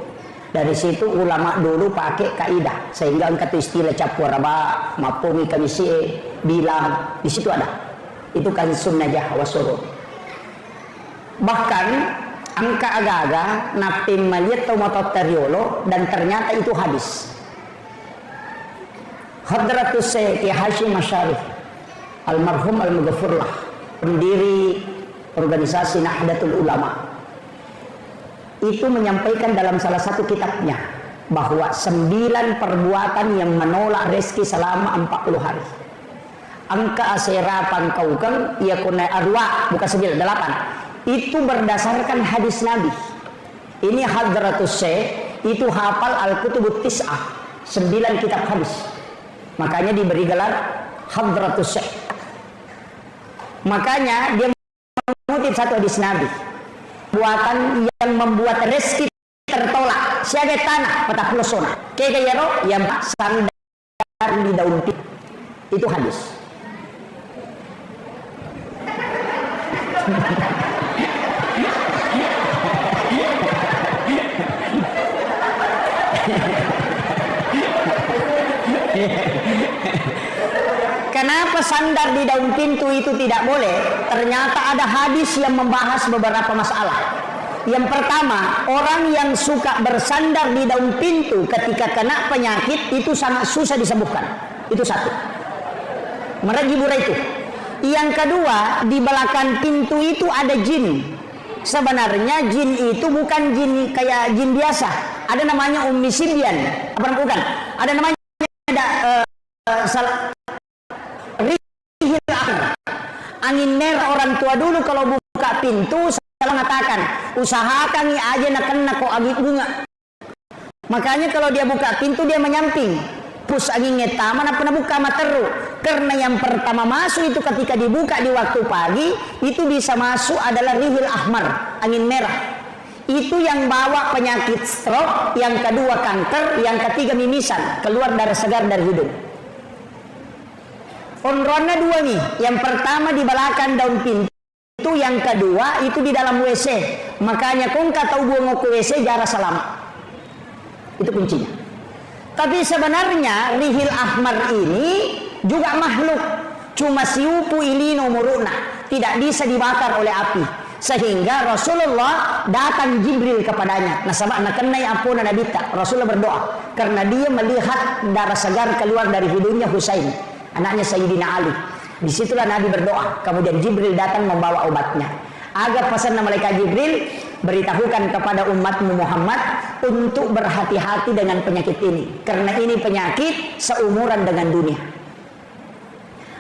Dari situ ulama dulu pakai kaidah sehingga angkat istilah capur raba, mapomi kamisi, bilang di situ ada. Itu Kansun Najah Wassurur. Bahkan angka agak-agak napim maliat atau mototeriolo dan ternyata itu hadis. Hadratus Syekh Hashim Asy'ari almarhum al-Mughfirlah, pendiri organisasi Nahdlatul Ulama, itu menyampaikan dalam salah satu kitabnya bahwa 9 perbuatan yang menolak rezeki selama 40 hari. Angka aserapan kaukang ia kunai arwah bukan 9, 8. Itu berdasarkan hadis Nabi. Ini Hadratus Syekh itu hafal Al-Kutubut Tis'ah, 9 kitab hadis. Makanya diberi gelar Hadratus Syekh. Makanya dia mengutip satu hadis Nabi. Buatan yang membuat rezeki tertolak siaga tanah peta pelosona kegayaro yang sandar di daun pisang. Itu hadis. Kenapa sandar di daun pintu itu tidak boleh? Ternyata ada hadis yang membahas beberapa masalah. Yang pertama, orang yang suka bersandar di daun pintu ketika kena penyakit itu sangat susah disembuhkan. Itu satu. Merajibura itu. Yang kedua, di belakang pintu itu ada jin. Sebenarnya jin itu bukan jin kayak jin biasa. Ada namanya Ummi Sibyan. Apa bukan? Ada namanya angin merah. Orang tua dulu kalau buka pintu selalu mengatakan usahakan aja nak kena kok agi bunga. Makanya kalau dia buka pintu dia menyamping pus angin ngetaman apa buka materu, karena yang pertama masuk itu ketika dibuka di waktu pagi itu bisa masuk adalah rihil ahmar, angin merah. Itu yang bawa penyakit stroke, yang kedua kanker, yang ketiga mimisan, keluar darah segar dari hidung. Onronnya dua nih, yang pertama di belakang daun pintu, yang kedua itu di dalam WC. Makanya kau tahu buang ke WC jarak selamat. Itu kuncinya. Tapi sebenarnya rihil ahmar ini juga makhluk, cuma siupu ilino muruna, tidak bisa dibakar oleh api. Sehingga Rasulullah datang Jibril kepadanya. Nah sama nak kenai ampun Nabi tak. Rasulullah berdoa karena dia melihat darah segar keluar dari hidungnya Husain, anaknya Sayyidina Ali. Disitulah Nabi berdoa. Kemudian Jibril datang membawa obatnya. Agar pesan malaikat Jibril, beritahukan kepada umatmu Muhammad untuk berhati-hati dengan penyakit ini. Karena ini penyakit seumuran dengan dunia.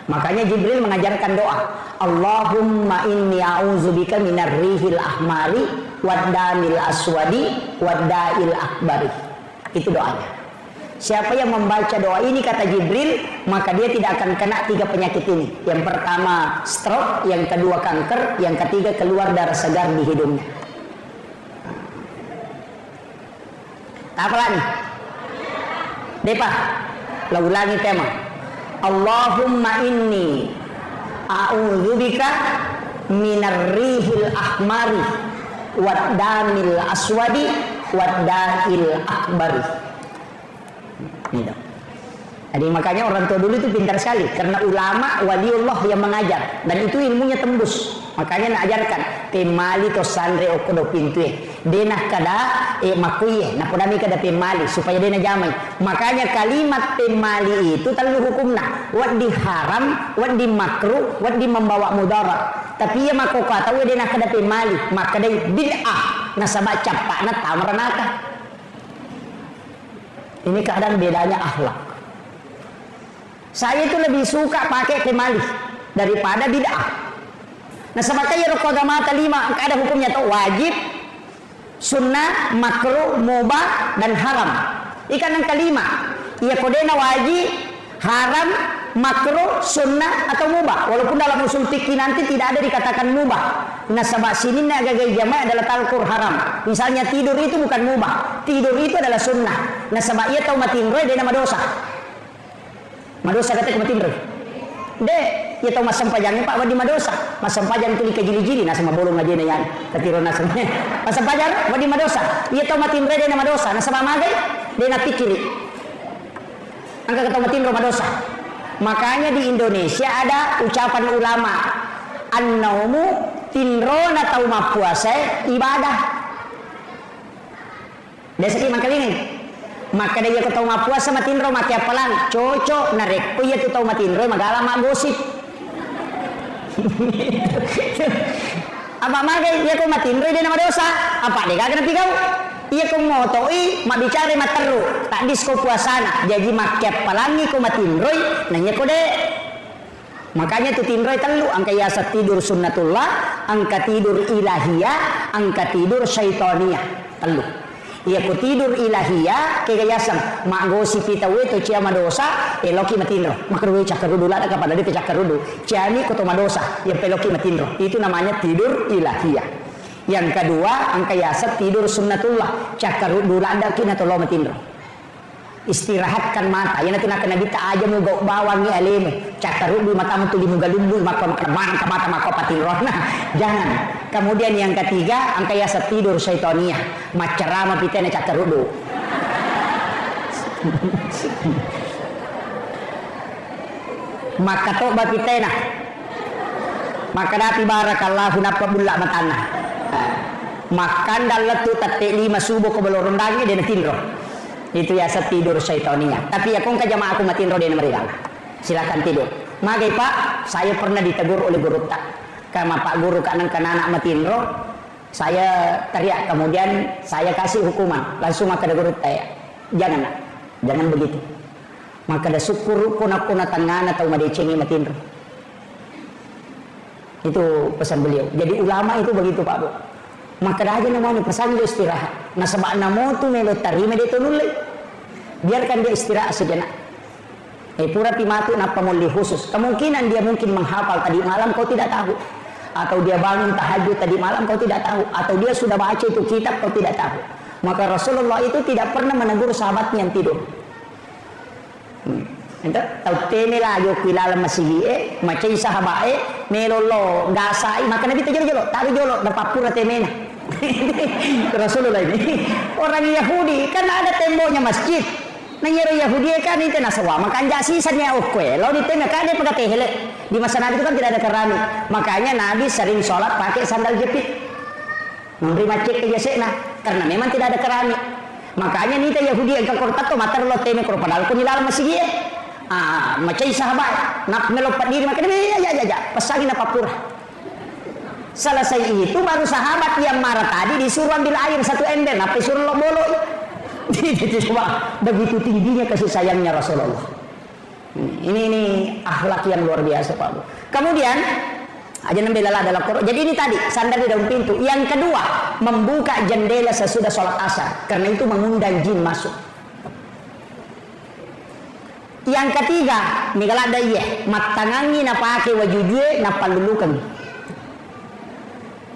Makanya Jibril mengajarkan doa. Allahumma inni a'udzubika minar rihil ahmari waddamil aswadi wadda'il akbari. Itu doanya. Siapa yang membaca doa ini kata Jibril, maka dia tidak akan kena 3 penyakit ini. Yang pertama stroke, yang kedua kanker, yang ketiga keluar darah segar di hidungnya. Apa lagi? Depa, lagu ulangi tema. Allahumma inni a'udzubika minar rihil ahmari waddamil aswadi wadda'il akbari. Ini dong. Jadi makanya orang tua dulu itu pintar sekali karena ulama waliullah yang mengajar dan itu ilmunya tembus. Makanya nak ajarkan temali to sandre okodo pintu denah kada makuye na podami kada temali supaya dena jamai. Makanya kalimat temali itu terlalu hukumna wadi haram, wadi makruh, wadi membawa mudarat. Tapi ya mako kata we dena kada temali maka dai bid'ah nasaba capakna tamranaka. Ini kadang bedanya akhlak. Saya itu lebih suka pakai temali daripada bid'ah. Nah sebabnya rokok agama 5 ada hukumnya tuh wajib, sunnah, makruh, mubah dan haram. Ikan yang kelima, ia kodena wajib haram, makruh, sunnah atau mubah. Walaupun dalam usul fikih nanti tidak ada dikatakan mubah. Nah sebab sini gagai jamaah adalah talkur haram. Misalnya tidur itu bukan mubah, tidur itu adalah sunnah. Nah sebab ia tahu matinroy dia nama dosa. Madosa kata matinroy. Dek, ia tahu masam pajangnya Pak wadi madosa. Masam pajang tu dikejili-jili nah sama bolong aja nih yan. Ketirona sebenarnya. Masam pajang wadi madosa. Ia tahu matinroy dia nama dosa. Nah sebab magai dia nak pikiri. Angka kata matinroy madosa. Makanya di Indonesia ada ucapan ulama, an-naumu tinrona tau puasa ibadah. Desa ki mangkali ini. Maka dia ketau puasa matinro mati apalan cocok narek ko iya tu tau matinro magala magosip. Apa magai dia ko matinro dia nama dosa. Apa dia kagak napi kau? Iya ko motoi mak bicara materu tak disko puasana jadi makiap palangi ko matinroy nanya ko de makanya tu tinroy telu angka yasa tidur sunnatullah angka tidur ilahiyah angka tidur syaitania telu iya ko tidur ilahiyah kegayasan mak gosi pita we to cia madosa eloki matinro makruh cakarudu lah kepada dia cakarudu ciani ko to madosa yang peloki matinro itu namanya tidur ilahiyah. Yang kedua, angka yasa tidur sunnatullah. Cakar duranda kina to lo matinro. Istirahatkan mata. Yang nanti nak nabi tak aja mau bawangi aleme. Cakar du mata tu di muga lumbu maka mata maka patinro. Nah, jangan. Kemudian yang ketiga, angka yasa tidur syaitania. Macerama pitena cakar du. Maka toba pitena. Maka dati barakallahu napa bulla matana. Makan dalam tu tatik 5 subuh ke belum rendangnya dia tinro. Itu ya tidur syaitania. Tapi ya kong ke jamaah aku matinro dia mereka. Silakan tidur. Magai Pak, saya pernah ditegur oleh guru tak. Karena Pak guru kanan anak matinro, saya teriak kemudian saya kasih hukuman. Langsung maka ada guru tak. Jangan begitu. Maka ada syukur kuna tangan atau madecengi matinro. Itu pesan beliau. Jadi ulama itu begitu Pak Bu. Maka aja namanya pesan dia istirahat. Nah sebab namo tu melo tarima dia tunulai. Biarkan dia istirahat sejenak. Pura timatu napa muli khusus. Kemungkinan dia mungkin menghafal tadi malam kau tidak tahu. Atau dia bangun tahajud tadi malam kau tidak tahu. Atau dia sudah baca itu kitab kau tidak tahu. Maka Rasulullah itu tidak pernah menegur sahabatnya yang tidur. Entah tahu tene lah yo kilala masihi macam sahabat melolo gasai maka nabi terjolo tahu jolo dapat pura temena Rasulullah ini orang Yahudi kan ada temboknya masjid nanyero Yahudi kan itu nasawa maka anja sisanya okwe lalu di tembok kan dia pakai hele di masa Nabi itu kan tidak ada keramik makanya Nabi sering sholat pakai sandal jepit memberi macet ke jasena karena memang tidak ada keramik makanya nita Yahudi yang kortat to matar lo teme kor padahal ko nilala masjid macam sahabat nak melopat diri maka ya pasangin apa pura selesai itu baru sahabat yang marah tadi disuruh ambil air 1 ember apa disuruh lo bolo begitu tingginya kasih sayangnya Rasulullah ini akhlak yang luar biasa Pak Bu. Kemudian aja nambah dalam Quran jadi ini tadi sandar di dalam pintu yang kedua membuka jendela sesudah sholat asar karena itu mengundang jin masuk. Yang ketiga, migala daya matangangi na pakai wajudnya na palulukan.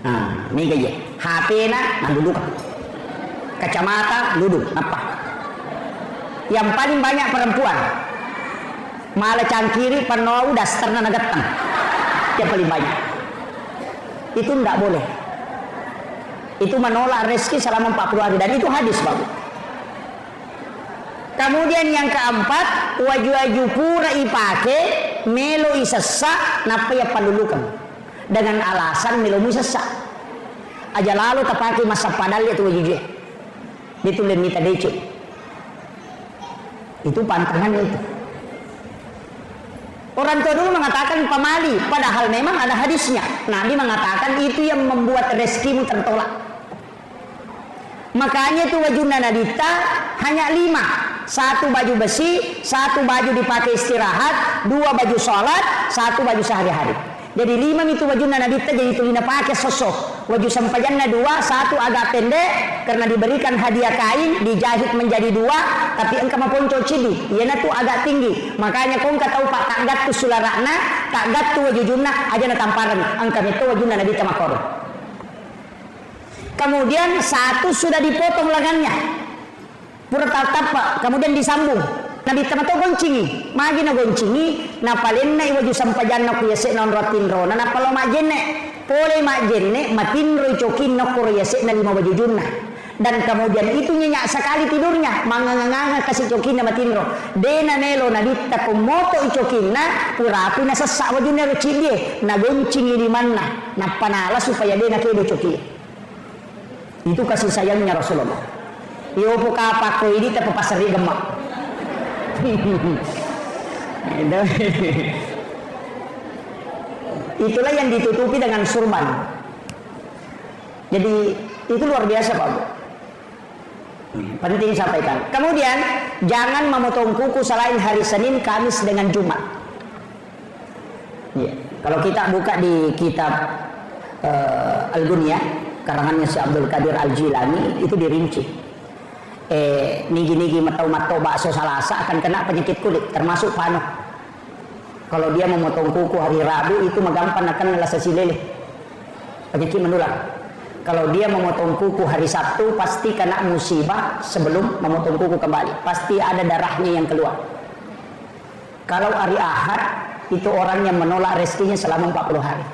Nah, migaya. HP na nalulukan. Kacamata duduk apa? Yang paling banyak perempuan. Malah cangkiri penuh daster na nagatang. Yang paling banyak. Itu tidak boleh. Itu menolak rezeki selama 40 hari dan itu hadis bagus. Kemudian yang keempat, waju-waju pura ipake melo isesa napa ya palulukan dengan alasan melo isesa. Aja lalu tapake masa padal itu wajuje. Itu lemita dece. Itu pantangan itu. Orang tua dulu mengatakan pamali, padahal memang ada hadisnya. Nabi mengatakan itu yang membuat rezekimu tertolak. Makanya itu wajuna nadita hanya 5. 1 baju besi, 1 baju dipakai istirahat, 2 baju sholat, 1 baju sehari-hari. Jadi 5 itu wajuna nadita jadi tulina pakai sosok. Waju sampajanna 2, 1 agak pendek karena diberikan hadiah kain dijahit menjadi 2, tapi engkau maponco cidi, iana tu agak tinggi. Makanya kau engkau tahu pak tak gat tu sularakna, tak gat tu wajujuna aja na tamparan. Engkau itu wajuna nadita makor. Kemudian 1 sudah dipotong lengannya. Pura tatap, kemudian disambung. Nabi tamato goncingi, magi na goncingi, na palenna iwaju sampajanna ku yase non ratinro, na palo majenne, pole majenne, matinro icokin no kur yase na 5 wajujunna. Dan kemudian itu nyenyak sekali tidurnya, manganganga kasih cokinna matinro. Dena nelo na ditta kumoto icokinna, purapi na sesak wajunna recilie, na goncingi di mana, na panala supaya dena kedo coki. Itu kasih sayangnya Rasulullah. Iyo puka apa ko ini terpapasari gemak. Itulah yang ditutupi dengan surban. Jadi itu luar biasa Pak Bu. Penting sampaikan. Kemudian jangan memotong kuku selain hari Senin, Kamis dengan Jumat. Ya. Kalau kita buka di kitab Al-Ghunyah karangannya Syekh Abdul Qadir Al-Jilani itu dirinci. Nigi-nigi matau-matau bakso salasa akan kena penyakit kulit termasuk panu. Kalau dia memotong kuku hari Rabu itu magampang akan ngelasa silele, penyakit menular. Kalau dia memotong kuku hari Sabtu pasti kena musibah sebelum memotong kuku kembali, pasti ada darahnya yang keluar. Kalau hari Ahad itu orang yang menolak rezekinya selama 40 hari.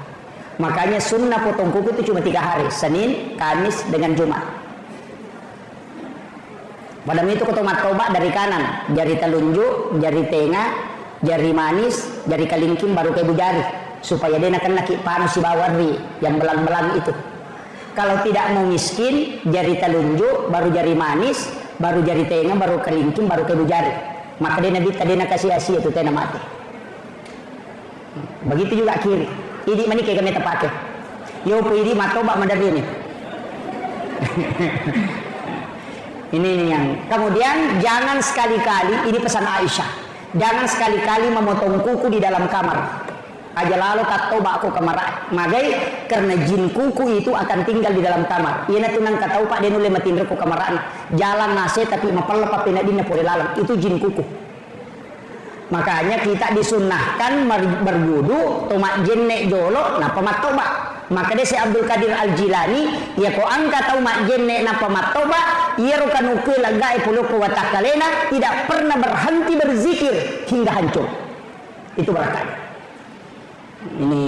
Makanya sunnah potong kuku itu cuma 3 hari, Senin, Kamis dengan Jumat. Pada itu kotomat tobat dari kanan, jari telunjuk, jari tengah, jari manis, jari kalingking baru ke jari, supaya dia nak laki panu si bawari yang belang-belang itu. Kalau tidak mau miskin, jari telunjuk, baru jari manis, baru jari tengah, baru kalingking, baru ke jari. Maka dia nabi tadi nak kasih asia itu tena mati. Begitu juga kiri. Ini mana kayak kami terpakai. Yo ini matoba mandari ini. Ini yang kemudian jangan sekali-kali, ini pesan Aisyah, jangan sekali-kali memotong kuku di dalam kamar. Aja lalu tak toba aku kamar magai karena jin kuku itu akan tinggal di dalam kamar. Ia tunang katau pak dia nule matindra ku kamar jalan nase tapi mapal papina dina pore lalang itu jin kuku. Makanya kita disunnahkan berwudu tomak jenne jolo na pamatoba. Maka dia si Abdul Qadir Al-Jilani ya ko angka tau mak jenne na pamatoba ia rukan ukul lagai puluku watakalena tidak pernah berhenti berzikir hingga hancur. Itu berkah. Ini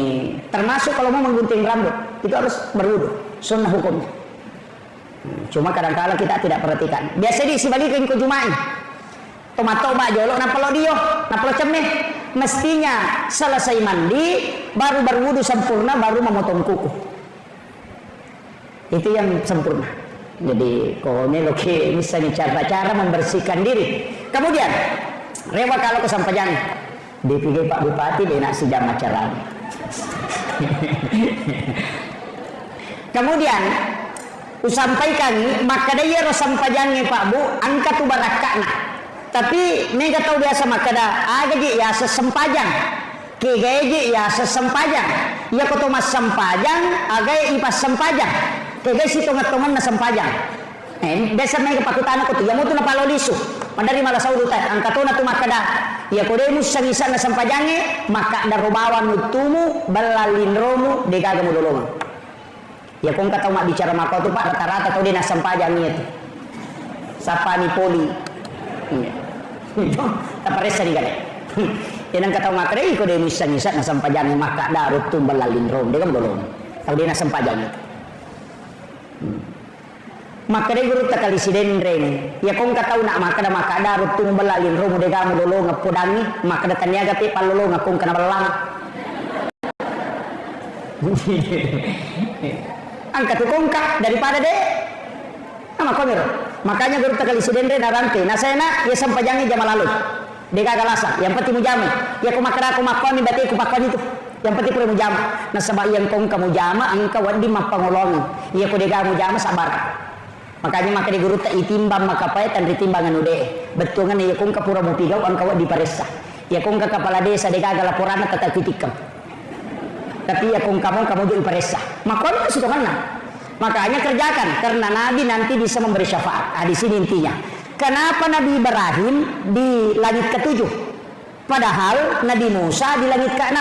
termasuk kalau mau menggunting rambut itu harus berwudu, sunnah hukumnya. Cuma kadang-kadang kita tidak perhatikan. Biasa di sebalikin ke Jumat. Tomat-tomat jolok napalo dio, napalo cemeh. Mestinya selesai mandi baru berwudu sempurna baru memotong kuku. Itu yang sempurna. Jadi kalau ini misalnya cara-cara membersihkan diri. Kemudian rewa kalau kesampaian dipikir Pak Bupati dia nak sejam acaranya. Kemudian usampaikan maka dia rosampajangnya Pak Bu angkat tu barakakna. Tapi nega tahu biasa maka dah agaji ya sesempajang kegeji ya sesempajang ya koto mas sempajang agai ipas sempajang kege si tongat-tongan na sempajang biasa nega pakutana ko tiga mutu na palo lisu mandari malah saudutan angkatona tu maka dah ya kode mus sangisan na sempajange maka darobawan mutumu balalin romu degaga mudolongan ya kong katau mak bicara maka tu Pak rata-rata kau dia na sempajang itu sapani poli itu tak peresa di gale. Yang kata makre iko dia misa-misa na sampajang maka darut tumbal lalin rom dia kan belum. Tahu dia na sampajang itu. Maka dia guru takali siden reng. Ya kong kata nak maka darut tumbal lalin rom dia kamu dulu ngapodangi maka datang niaga te palolo ngakong kana belang. Angkat kongka daripada deh. Nama komero. Makanya guru takali sidendre narante nasena ya sampajangi jama lalu deka galasa yang penting mujamu ya kumakara kumakoni berarti kupakon itu yang penting pura mujamu nah sebab yang kong kamu jama angka wadi mapangolongi ya ku deka mujama sabar makanya maka di guru tak itimbang maka pae tan ditimbangan ude betul kan ya kong kapura mupigau angka wadi paresa ya kong ka kepala desa deka laporan tata kitikam tapi ya kung kamu jadi peresa. Maka itu mana? Makanya kerjakan, karena Nabi nanti bisa memberi syafaat. Di sini intinya. Kenapa Nabi Ibrahim di langit ke-7? Padahal Nabi Musa di langit ke-6.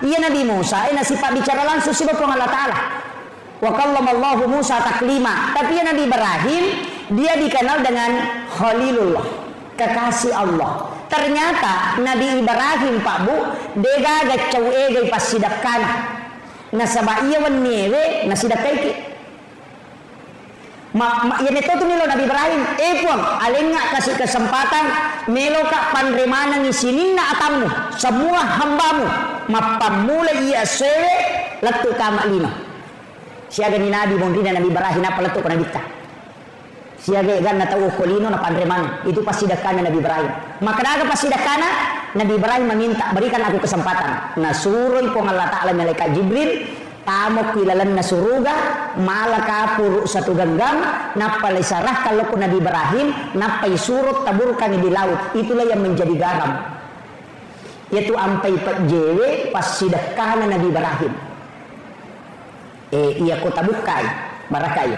Iya, Nabi Musa sifat bicara langsung sih Allah Ta'ala. Wa kallamallahu Musa taklima. Tapi ya Nabi Ibrahim dia dikenal dengan Khalilullah, kekasih Allah. Ternyata Nabi Ibrahim Pak Bu dega gacau ege pas sidak kana. Nasaba iya wannewe nasidak kaiki. Ya neto tu nilo Nabi Ibrahim. Puang alenga kasih kesempatan melo ka panremana ngisinin na atamu semua hambamu mapamula iya sewe letu kama lino. Siaga ni Nabi mondrina Nabi Ibrahim apa letu kana bitta. Siaga gan na tahu kolino na panremana itu pasti dakana Nabi Ibrahim. Maka daga pasti dakana Nabi Ibrahim meminta berikan aku kesempatan. Nasuruy po Allah Ta'ala malaikat Jibril tamok kilalan na suruga malaka puro satu genggam napalay sarah kalau pun Nabi Ibrahim napay surut taburkan di laut. Itulah yang menjadi garam, yaitu ampai jewe pas sidakana Nabi Ibrahim. Iya kota bukai barakai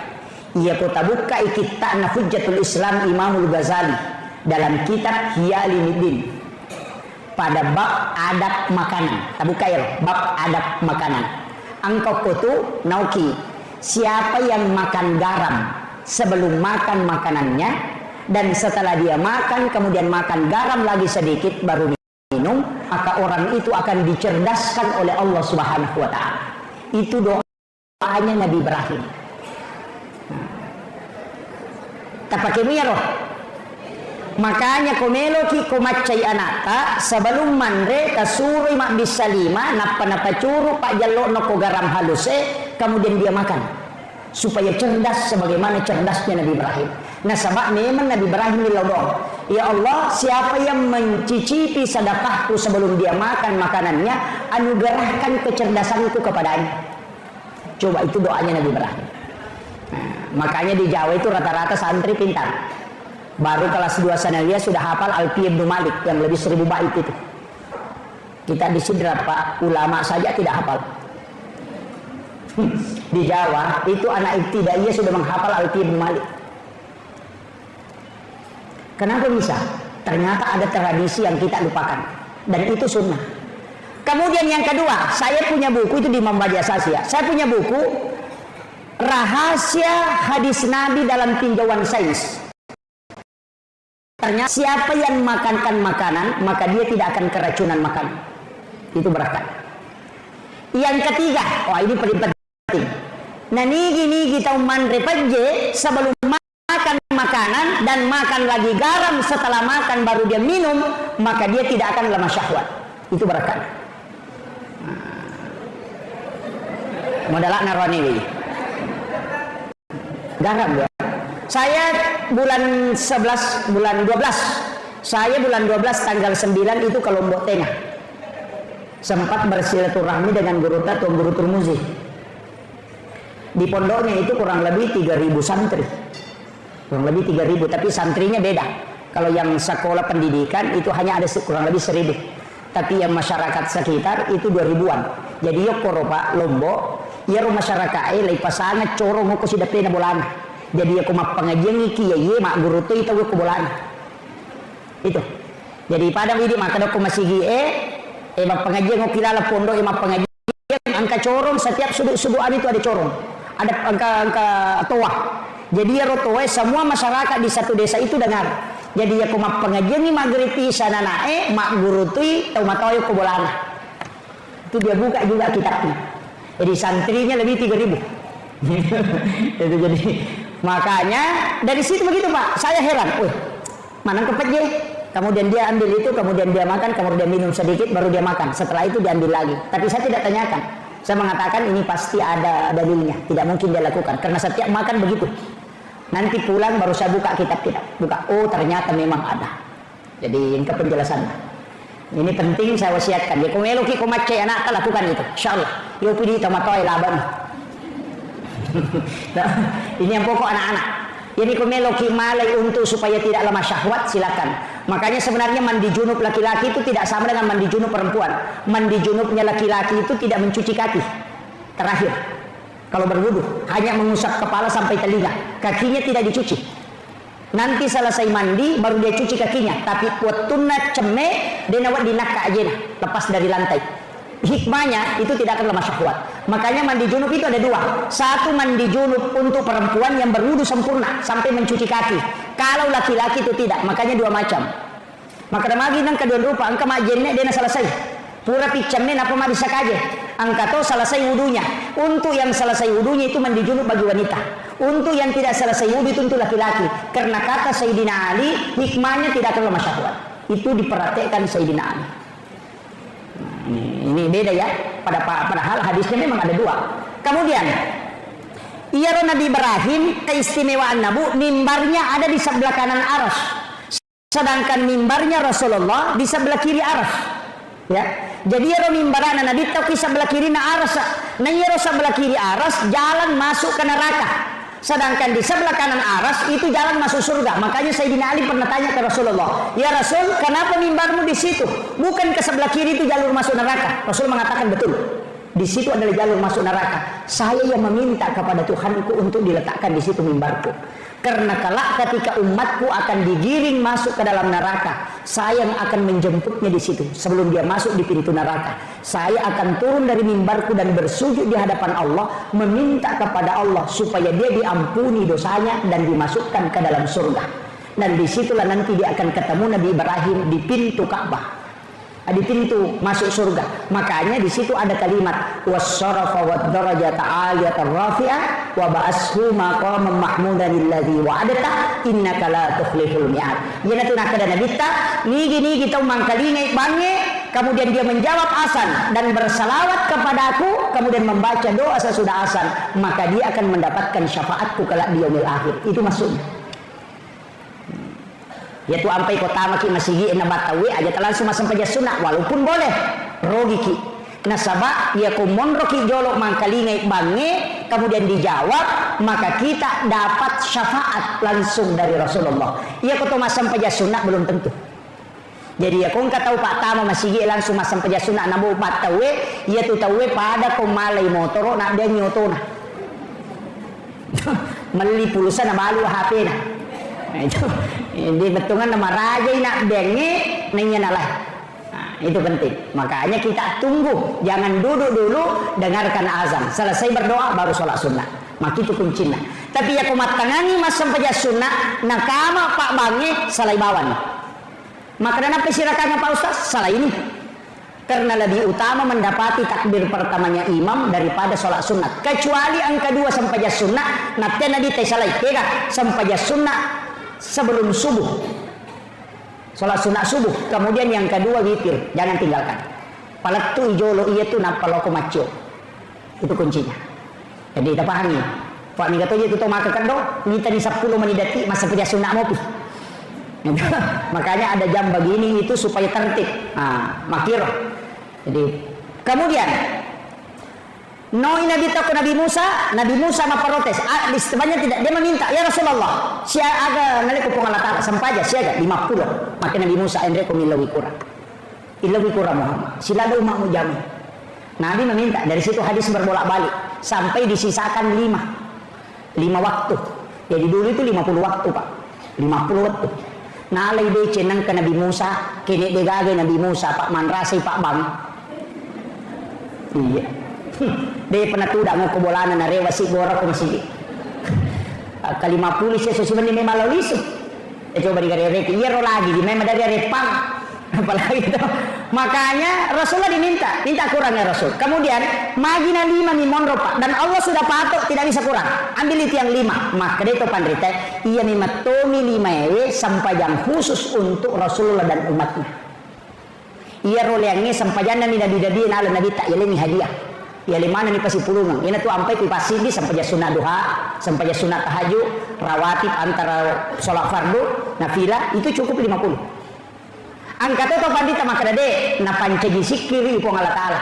iya kota bukai kita na Hujjatul Islam Imamul Ghazali dalam kitab Hiyalimuddin pada bab adab makanan. Tabukai bab adab makanan. Engkau kutu nauki siapa yang makan garam sebelum makan makanannya dan setelah dia makan kemudian makan garam lagi sedikit baru minum, maka orang itu akan dicerdaskan oleh Allah Subhanahu wa Ta'ala. Itu doanya Nabi Ibrahim. Tapakimia roh. Makanya komelo ki komacay anata sebelum manre tasuri mak bisalima napa curu pak jallo no ko garam haluse kemudian dia makan supaya cerdas sebagaimana cerdasnya Nabi Ibrahim. Nah sebab memang Nabi Ibrahim dilodong. Ya Allah, siapa yang mencicipi sedekahku sebelum dia makan makanannya, anugerahkan kecerdasanku kepadanya. Coba itu doanya Nabi Ibrahim. Nah, makanya di Jawa itu rata-rata santri pintar. Baru kelas 2 sanawiyah sudah hafal Alfiya Ibnu Malik yang lebih 1000 bait itu. Kita di sini berapa ulama saja tidak hafal. Di Jawa itu anak ibtidaiyah sudah menghafal Alfiya Ibnu Malik. Kenapa bisa? Ternyata ada tradisi yang kita lupakan dan itu sunnah. Kemudian yang kedua, saya punya buku itu di Membaca Sasia. Saya punya buku Rahasia Hadis Nabi dalam Tinjauan Sains. Ternyata siapa yang makankan makanan maka dia tidak akan keracunan makanan. Itu berkah. Yang ketiga, ini paling penting. Nah nigi kita manrepaje sebelum makan makanan dan makan lagi garam setelah makan baru dia minum, maka dia tidak akan lemah syahwat. Itu berkah. Modalak narwani garam ya. Saya bulan 11, bulan 12. Saya bulan 12 tanggal 9 itu ke Lombok Tengah. Sempat bersilaturahmi dengan guru Tuan Guru Turmuzi. Di pondoknya itu kurang lebih 3000 santri. Kurang lebih 3000, tapi santrinya beda. Kalau yang sekolah pendidikan itu hanya ada kurang lebih 1000. Tapi yang masyarakat sekitar itu 2000-an. Jadi yo koropa Lombok, ya rumah masyarakat lai pasana coro mo ko sidapena bolana. Jadi aku mak pengajian iki ya mak guru tu itu aku bolan. Itu. Jadi pada widi mak aku masih mak pengajian aku kilala pondok mak pengajian angka corong setiap sudut-sudutan itu ada corong. Ada angka toa. Jadi ya rotoe semua masyarakat di satu desa itu dengar. Jadi aku mak pengajian ni magriti sana nae mak guru tu tau matoy aku bolan. Itu dia buka juga kitabnya. Jadi santrinya lebih 3000. Itu jadi makanya dari situ begitu Pak, saya heran, mana kepet kemudian dia ambil itu, kemudian dia makan, kemudian dia minum sedikit, baru dia makan, setelah itu diambil lagi. Tapi saya tidak tanyakan, saya mengatakan ini pasti ada dalilnya, tidak mungkin dia lakukan, karena setiap makan begitu. Nanti pulang baru saya buka kitab kita, buka, ternyata memang ada. Jadi ini penjelasan. Ini penting saya wasiatkan. Ya kumeluki kumace anak lakukan itu, insyaallah. Yo pilih tomatoi laban. Ini yang pokok anak-anak. Jadi kumeloki malai untuk supaya tidak lemah syahwat silakan. Makanya sebenarnya mandi junub laki-laki itu tidak sama dengan mandi junub perempuan. Mandi junubnya laki-laki itu tidak mencuci kaki. Terakhir, kalau berwudu hanya mengusap kepala sampai telinga, kakinya tidak dicuci. Nanti selesai mandi baru dia cuci kakinya. Tapi watuna ceme dia nawat dinaka aja, lepas dari lantai. Hikmahnya itu tidak akan lemah syahwat. Makanya mandi junub itu ada dua. Satu, mandi junub untuk perempuan yang berwudu sempurna sampai mencuci kaki. Kalau laki-laki itu tidak, makanya dua macam. Maka magi nang kedua rupa angka majenne dia selesai. Pura picamnya apa mah bisa kaje. Angka to selesai wudunya. Untuk yang selesai wudunya itu mandi junub bagi wanita. Untuk yang tidak selesai wudu itu untuk laki-laki. Karena kata Sayyidina Ali, hikmahnya tidak akan lemah syahwat. Itu diperhatikan Sayyidina Ali. Ini beda ya. Padahal hadisnya memang ada dua. Kemudian iya Nabi Ibrahim, keistimewaan Nabi, mimbarnya ada di sebelah kanan aras, sedangkan mimbarnya Rasulullah di sebelah kiri aras. Ya, jadi ya mimbarana Nabi tahu di sebelah kiri na aras, nah iya sebelah kiri aras jalan masuk ke neraka. Sedangkan di sebelah kanan aras itu jalan masuk surga. Makanya Sayyidina Ali pernah tanya ke Rasulullah, ya Rasul, kenapa mimbarmu di situ? Bukan ke sebelah kiri itu jalur masuk neraka? Rasul mengatakan betul. Di situ adalah jalur masuk neraka. Saya yang meminta kepada Tuhanku untuk diletakkan di situ mimbarku. Karena kelak ketika umatku akan digiring masuk ke dalam neraka, saya yang akan menjemputnya di situ. Sebelum dia masuk di pintu neraka, saya akan turun dari mimbarku dan bersujud di hadapan Allah, meminta kepada Allah supaya dia diampuni dosanya dan dimasukkan ke dalam surga. Dan disitulah nanti dia akan ketemu Nabi Ibrahim di pintu Ka'bah, di pintu masuk surga. Makanya di situ ada kalimat wassarafa wad-darajata 'aliyatan rafi'ah wa ba'ashu maqaman mahmudan alladzi wa'adta innaka la tukhliful mi'ad. Yana tu nak ada Nabi ta nigi kita mangkalingai bange, kemudian dia menjawab azan dan bersalawat kepadaku, kemudian membaca doa sesudah azan, maka dia akan mendapatkan syafaatku kelak di yaumil akhir. Itu maksudnya. Yaitu ampai kota maki masigi na batawi aja langsung masam paja sunat walaupun boleh rogi ki nasaba ia kumon roki jolok mangkalingai bange, kemudian dijawab, maka kita dapat syafaat langsung dari Rasulullah. Ia kota masam paja sunat belum tentu. Jadi ya kung katau pak tama masigi langsung masam paja sunat nabu batawi ia tu tawe pada kumalai motor nak dia nyotona meli pulsa na balu HP na. Nah, itu di betungan nama raja nak bengi nanya nalah. Nah, itu penting. Makanya kita tunggu, jangan duduk dulu dengarkan azan, selesai berdoa baru sholat sunnah. Maka itu kuncinya. Tapi ya kumatangani mas sampai sunnah nakama pak bangi salai bawan. Maka kenapa sirakannya Pak Ustaz? Salah ini. Karena lebih utama mendapati takbir pertamanya imam daripada sholat sunnah. Kecuali yang kedua sampai sunnah, nanti nadi salai kira sampai sunnah sebelum subuh, sholat sunat subuh. Kemudian yang kedua witir, jangan tinggalkan. Palatu ijolo iya tu napalo kumacio, itu kuncinya. Jadi kita pahami. Pak ni kata itu maka kado, minta ni 10 menit detik masa punya sunat mopi. Makanya ada jam begini itu supaya tertib. Nah, makir. Jadi kemudian Noi Nabi takut Nabi Musa memprotes. Sebenarnya tidak, dia meminta, ya Rasulullah, sia aga naleko pong Allah Ta'ala sampaja siaga 50. Maka Nabi Musa andre ko milawi kurang. Ilawi kurang Muhammad. Sila daw mau jamu. Nabi meminta, dari situ hadis berbolak-balik sampai disisakan 5 waktu. Jadi dulu itu 50 waktu, Pak. 50 waktu. Nalai de cenang ke Nabi Musa, kene de gage Nabi Musa, Pak Manrasi, Pak Bang. Iya. Dia pernah tudak mau kebolanan na rewa si gora ko masigi. Kalima pulis ya susiman ni may malalis. Coba digare-reki. Iya ro lagi di memang dari repang. Apalagi itu. Makanya Rasulullah minta kurang ya Rasul. Kemudian magina 5 ni monro Pak, dan Allah sudah patok tidak bisa kurang. Ambil itu yang 5. Maka dia itu pandrita ia mimatomi 5 ewe sampai yang khusus untuk Rasulullah dan umatnya. Ia role yang ini sampai jangan nabi-nabi ala nabi tak yeleni hadiah. Ya limana nih pasti pulungan. Ini tuh sampai pasti di sampai sunat duha, sampai sunat tahajud, rawatib antara sholat fardu, nafilah itu cukup 50. Angkat itu pandita maka deh, na pancaji sikiri ipong Allah Ta'ala.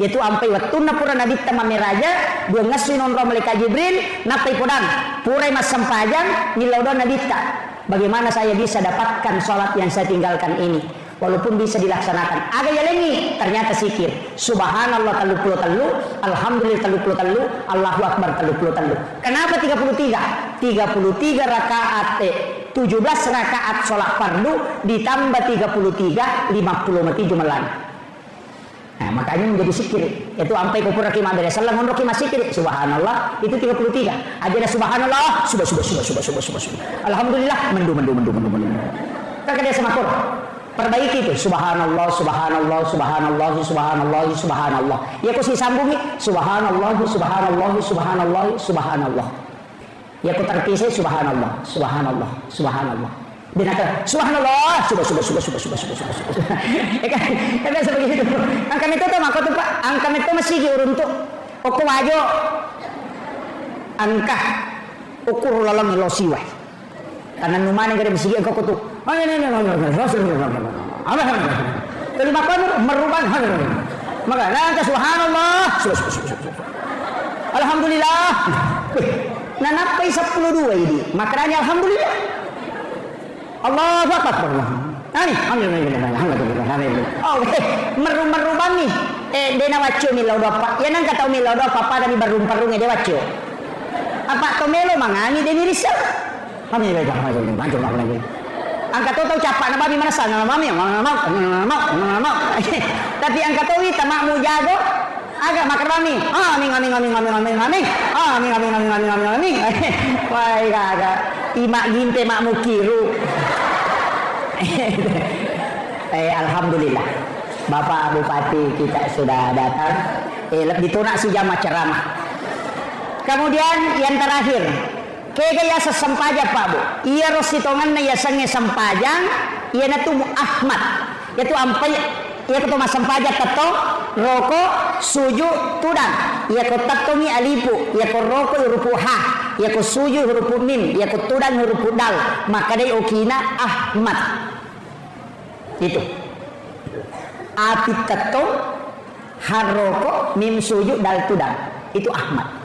Yaitu sampai waktu na pura nabi tamame raja, dua ngasuin onro malaikat Jibril, napai podang, purai mas sampajang, nilaudon nabi ta. bagaimana saya bisa dapatkan sholat yang saya tinggalkan ini walaupun bisa dilaksanakan. Aga yalengi ternyata zikir. Subhanallah 33, alhamdulillah 33, Allahu akbar 33. Kenapa 33? 33 rakaat 17 rakaat sholat fardu ditambah 33 50 jumalan. Nah, makanya menjadi zikir. Itu sampai kupur Rakim Abdul Salam Rakim zikir. Subhanallah itu 33. Aja subhanallah, subah. Alhamdulillah mendu. Kakak dia sama Quran. Perbaiki itu subhanallah. Ya kau sambungi subhanallah. Ya kau terpisah subhanallah. Binatang subhanallah subah. Ya kan seperti itu. Angka itu tuh maka tuh Pak, angka itu masih diuruntuk. Oku wajo angka ukur lalang losiwa. Karena numane gede mesti engkau kutu. Oh ini. Apa? Terima kasih merubah hal. Maka angka subhanallah. Alhamdulillah. Nah napai 12 ini. Maknanya alhamdulillah. Allahu akbar. Alhamdulillah. Oh, merubah nih. Dena wacio milau dopa. Ya nang kata milau dopa pada di barung-barung dia wacio. Apa to melo mangani de mirisa. Alhamdulillah. Angkat tahu capak nama mana sana mami mau. Tapi angkat tahu kita makmu jago agak makan mami. Amin. Wah, agak imak ginte makmu kiru. Alhamdulillah. Bapak Bupati kita sudah datang. Ditunak si jamaah ceramah. Kemudian yang terakhir, kaya sesempajang Pak Bu. Ia rositongan na yasangnya sempajang, ia natu Ahmad. Yaitu ampai, ia ketemu sempajang tato, rokok, suju, tudang. Ia ko tatongi alipu, ia ko rokok huruf ha, ia ko suju huruf mim, ia ko tudang huruf dal. Maka dari okina Ahmad. Itu. Api tato, haroko, mim suju, dal tudang. Itu Ahmad.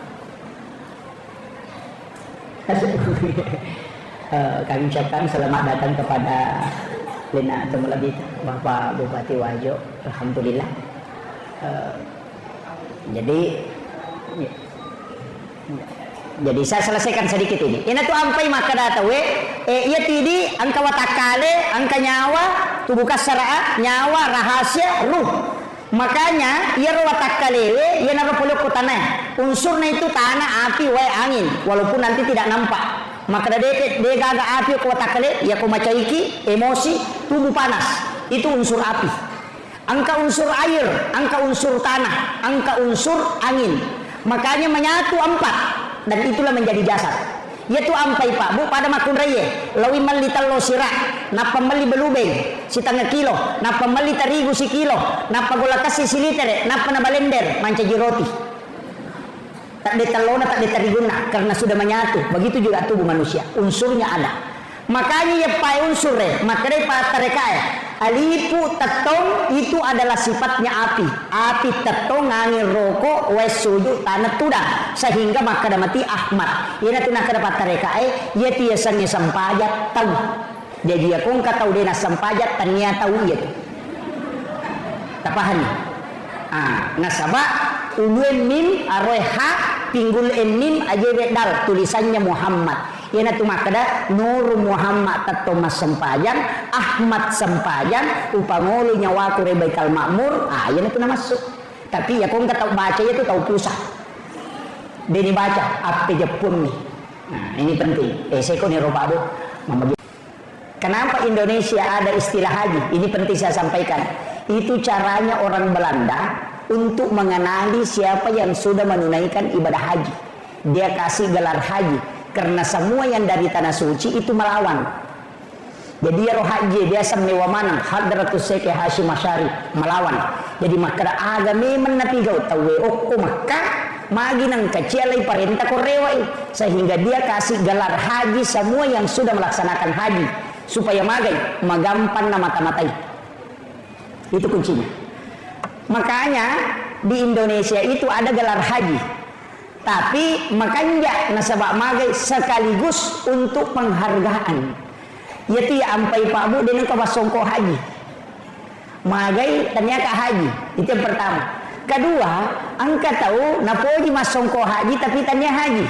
Kami ucapkan selamat datang kepada Lina Temulabit Bapak Bupati Wajo. Alhamdulillah. Jadi saya selesaikan sedikit ini. Ini tuh ampai maka data we. Ia tidi angka watakale, angka nyawa, tubuh kasara, nyawa, rahasia, ruh. Makanya ia watak kalewe, ia naruh polok tanah. Unsurnya itu tanah, api, wae, angin. Walaupun nanti tidak nampak. Maka dia gaga api ke watak kale, ia ko macaiki, emosi, tubuh panas. Itu unsur api. Angka unsur air, angka unsur tanah, angka unsur angin. Makanya menyatu 4 dan itulah menjadi jasad. Yaitu ampai Pak Bu pada makun reye lawi mali talo sirah napa mali belubeng si tangga kilo napa mali terigu si kilo napa gola kasih si liter napa na balender manca jiroti tak detalona tak detariguna karena sudah menyatu. Begitu juga tubuh manusia unsurnya ada. Makanya ya pai unsur makanya pak tarekai alipu tetong itu adalah sifatnya api. Api tetong ngangin rokok wes suju tanah tudang sehingga maka mati Ahmad. Ia tu nak dapat tarekai ia tiasanya sampajat tahu. Jadi aku engkau tahu dia nak sampajat ternyata tahu ia tu. Tak paham ni. Nasabah uluen mim aroha pinggul mim aja dal tulisannya Muhammad. Ia tu makada Nur Muhammad tato mas sempajang Ahmad sempajang upangolu nyawa ku rebaikal makmur. Ia tu nama masuk. Tapi ya kau enggak tahu baca itu tahu pusat. Dia dibaca apa Jepun nih. Nah ini penting. Saya kau ni robabu. Kenapa Indonesia ada istilah haji? Ini penting saya sampaikan. Itu caranya orang Belanda untuk mengenali siapa yang sudah menunaikan ibadah haji. Dia kasih gelar haji. Karena semua yang dari tanah suci itu melawan. Jadi ya roh haji dia semewa mana Hadratus Syekh Hashim Asy'ari melawan. Jadi maka agame menapigau tawe okko maka magi nang kecil parenta korewai sehingga dia kasih gelar haji semua yang sudah melaksanakan haji supaya magampan nama mata-matai. Itu kuncinya. Makanya di Indonesia itu ada gelar haji. Tapi makanya nasabak magai sekaligus untuk penghargaan. Ya ti ampai Pak Bu dengan ka basongko haji. Magai ternyata haji. Itu yang pertama. Kedua, angka tahu napoji masongko haji tapi tanya haji.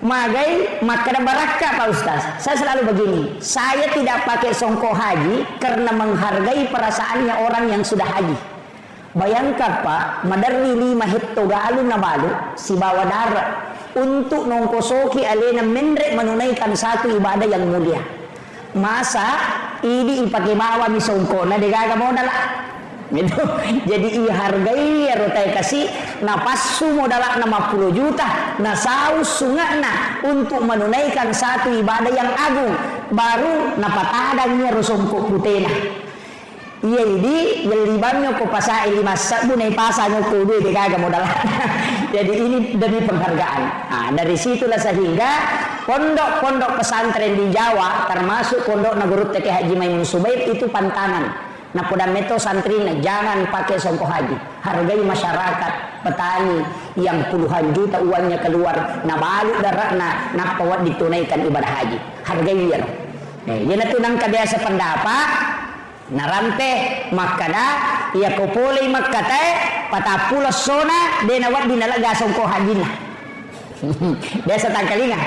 Magai makna barakah Pak Ustaz. Saya selalu begini, saya tidak pakai songko haji karena menghargai perasaannya orang yang sudah haji. Bayangkan Pak, madarri 5 hekto galu na balu si bawa darat untuk nongkosoki alena menrek menunaikan satu ibadah yang mulia. Masa ini ipakai bawa mi songko na degaga modal gitu. Jadi hargai ya rotai kasih napasu modal 60 juta na saus sungakna untuk menunaikan satu ibadah yang agung baru napatadangnya rusongko putena. Iya ini libannya ko pasai 5 sabu nai pasanya ko duit degaga modal. Jadi ini demi penghargaan. Nah, dari situlah sehingga pondok-pondok pesantren di Jawa termasuk pondok Nagurut Teke Haji Maimun Subaib itu pantangan. Nah pada meto santrina jangan pakai songko haji. Hargai masyarakat petani yang puluhan juta uangnya keluar. Nah balik daratna nak pawat ditunaikan ibadah haji. Hargai ya. Ya natunang kabiasa pendapat. Narampe makada ya kopole makate patapula sona denawat dinalaga songko hajina. Biasa tangkalinga.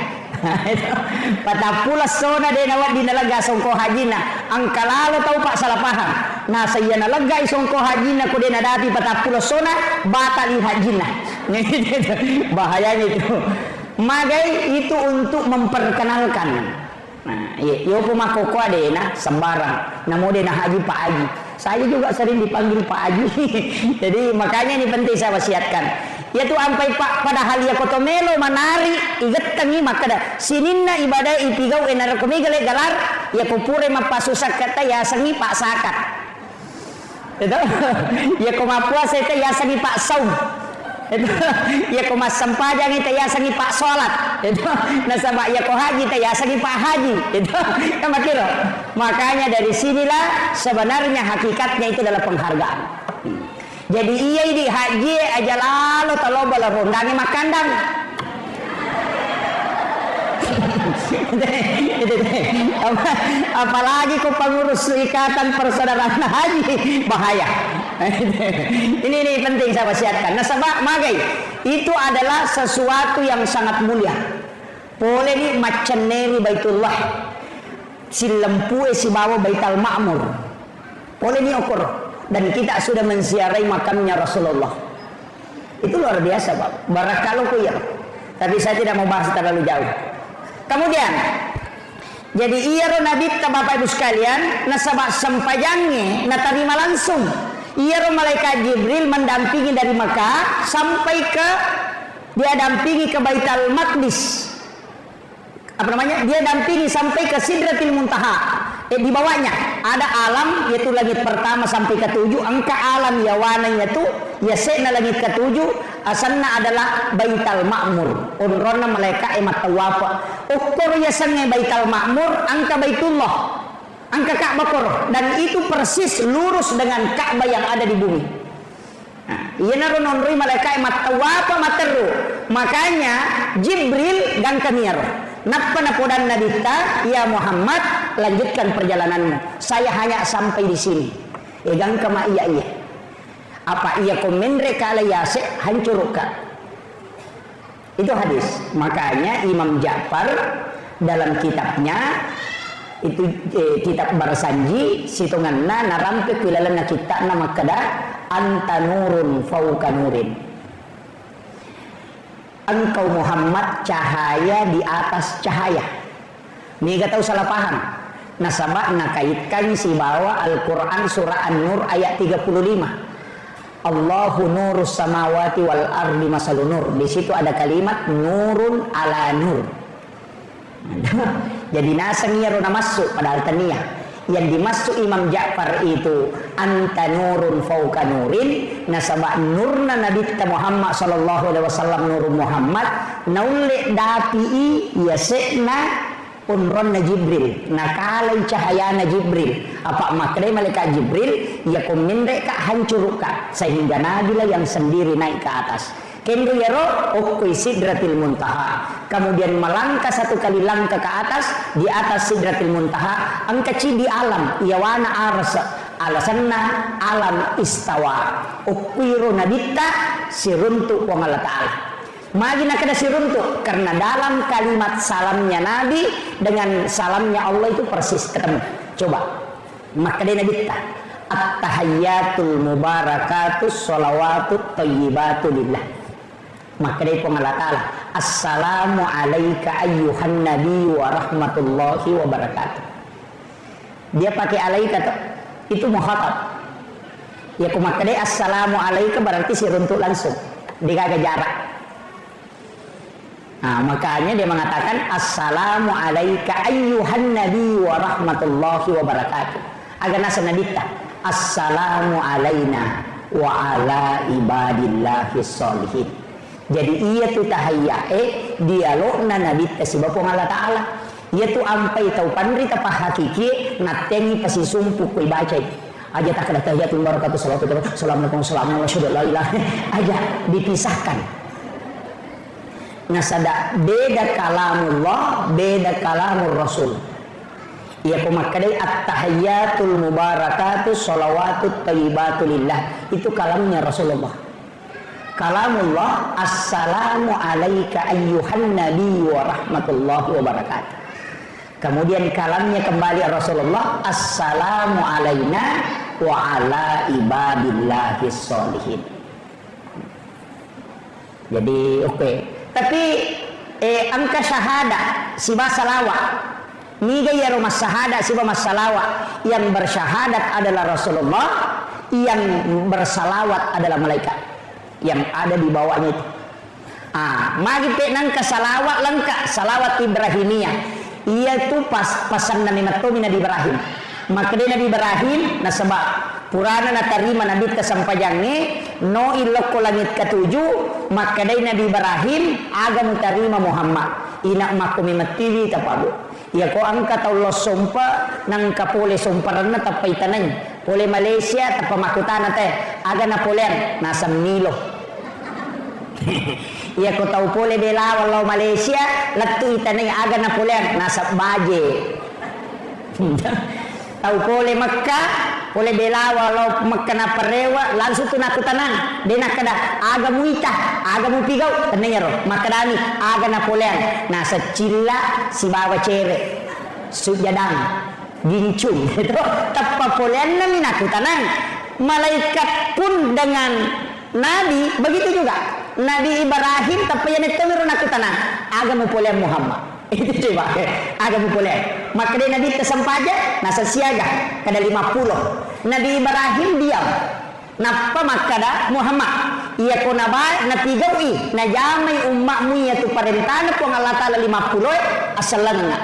Patapula sona denawat dinalaga songko hajina. Angkalalo tahu Pak salah paham. Nah saya nalaga songko hajina ko denadati patapula sona batali hajina. Bahayanya itu. Magai itu untuk memperkenalkan. Nah, yo pemakoko adena sembarang. Namo dena haji Pak Haji. Saya juga sering dipanggil Pak Haji. Jadi makanya ini penting saya wasiatkan. Yaitu ampai Pak padahal ya kotomelo manari iget tangi makada. Sininna ibadah ipigau enar komigale galar ya kupure mapasusak kata ya sangi Pak sakat. Itu ya komapuasa itu ya sangi Pak saum. Itu ya ko masampajang itu ya sangi Pak salat. Itu nasaba ya ko haji itu ya sangi Pak haji. Itu kan makiro. Makanya dari sinilah sebenarnya hakikatnya itu adalah penghargaan. Jadi iya di haji aja lalu taloba la rondangi makandang. Apalagi kok pengurus ikatan persaudaraan haji bahaya. Ini penting saya wasiatkan. Nah sebab magai itu adalah sesuatu yang sangat mulia. Boleh ni macaneri Baitullah, si lempu si bawa Baitul Ma'mur. Boleh ni ukur dan kita sudah menziarahi makamnya Rasulullah. Itu luar biasa Pak. Barakallahu ya. Tapi saya tidak mau bahas terlalu jauh. Kemudian jadi iya Nabi Bapak Ibu sekalian nasabah sempajangnya natarima langsung iya malaikat Jibril mendampingi dari Mekah sampai ke dia dampingi ke Baitul Maqdis. Apa namanya? Dia dampingi sampai ke Sidratil Muntaha. Di bawahnya ada alam yaitu langit pertama sampai ke 7. Angka alam ya warnanya itu ya sena langit ke 7. Asalnya adalah Baitul Ma'mur. Unrona malaikat emat tawafa. Ukur ya sange Baitul Ma'mur angka Baitullah. Angka Ka'bah kor dan itu persis lurus dengan Ka'bah yang ada di bumi. Iya naron onrui malaikat emat tawafa materu. Makanya Jibril gangkaniar. Napa napodan nabita ya Muhammad lanjutkan perjalananmu. Saya hanya sampai di sini. Egang kama iya. Apa iya komendre kala yase hancur ka. Itu hadis. Makanya Imam Ja'far dalam kitabnya itu kitab Barsanji situnganna narampe pilalana kita nama kada anta nurun fauka nurin. Engkau Muhammad cahaya di atas cahaya. Ini gak tahu salah paham. Nasabah nakaitkan si bawa Al-Quran surah An-Nur ayat 35. Allahu nurus samawati wal ardi masalun nur. Di situ ada kalimat nurun ala nur. Jadi nasangnya rona masuk padahal taniyah. Yang dimasuk Imam Ja'far itu anta nurun fauka nurin. Nasabah nurna Nabi Muhammad sallallahu alaihi wasallam nur Muhammad naule dapi yasena unronna Jibril nakalai cahayana Jibril apa maknanya malaikat Jibril ya komende ka hancur ka sehingga Nabi lah yang sendiri naik ke atas. Kendo yaro ukui sidratil muntaha. Kemudian melangkah 1 kali langkah ke atas, di atas sidratil muntaha, angka di alam, iyawana arsa, alasanna alam istawa. Ukwiru nabita siruntuk wa Allah Ta'ala. Magina kada siruntuk, karena dalam kalimat salamnya Nabi dengan salamnya Allah itu persis ketemu. Coba, maka dia nabita. At-tahayyatul mubarakatus sholawatut thayyibatu lillah. Maka dia pun Allah Ta'ala, assalamu alaika ayyuhan nabi wa rahmatullahi wa barakatuh. Dia pakai alaika tuh, itu mukhatab. Ya maka dia assalamu alaika berarti siruntuk langsung, dikagak jarak. Nah, makanya dia mengatakan assalamu alaika ayyuhan nabi wa rahmatullahi wa barakatuh. Agar nasa nabita, assalamu alaina wa ala ibadillahi sholihin. Jadi ia tu tahayyae dialog na nabi tasibapong Allah Ta'ala. Ia tu ampai tau pandri tapah hakiki natengi pasisumpu kuy bacay. Aja tak ada tahiyatul barakatuh assalamualaikum warahmatullahi wabarakatuh. Aja dipisahkan. Nasada beda kalamullah, beda kalamur rasul. Ia pemakadai at-tahayyatul mubarakatuh sholawatut thayyibatu lillah. Itu kalamnya Rasulullah. Kalamullah, assalamu alaika ayyuhan nabi wa rahmatullahi wa barakatuh. Kemudian kalamnya kembali Rasulullah, assalamu alaina wa ala ibadillahi sholihin. Jadi oke. Tapi angka syahada si salawat. Niga ya rumah syahada si salawat. Yang bersyahadat adalah Rasulullah, yang bersalawat adalah malaikat yang ada di bawahnya itu. Magi nangka salawat lengkap, salawat Ibrahimiyah. Ia tu pasan Nabi Nabi Ibrahim. Maka dia Nabi Ibrahim nasabak purana na tarima Nabi kesampajangnya no iloko langit ketujuh. Maka dia Nabi Ibrahim agam tarima Muhammad. Ina makumi matiwi tapabu. Ya ko angka taulo sompa nang kapole somparana tapai tanay. Pole Malaysia tapamakutan teh aga Napoleon nasa Milo. Ya ko tau pole bela walau Malaysia latu itanay aga Napoleon nasa Baje. Tau pole Makkah pole bela walau Makkah na parewa langsung tu nakutanan de nakada aga muita aga mupigau tanayaro makadani aga Napoleon nasa Cilla si bawa cere sujadang gincung itu tepat polen na minakutanan. Malaikat pun dengan Nabi begitu juga. Nabi Ibrahim tapayan itu nakutanan agama polen Muhammad itu coba agama polen. Maka dia Nabi tersempaja nasa siaga kada 50. Nabi Ibrahim diam napa makada Muhammad ia konaba natigawi na jamai ummakmu ya tu parentana pun Allah Ta'ala 50 asalanna.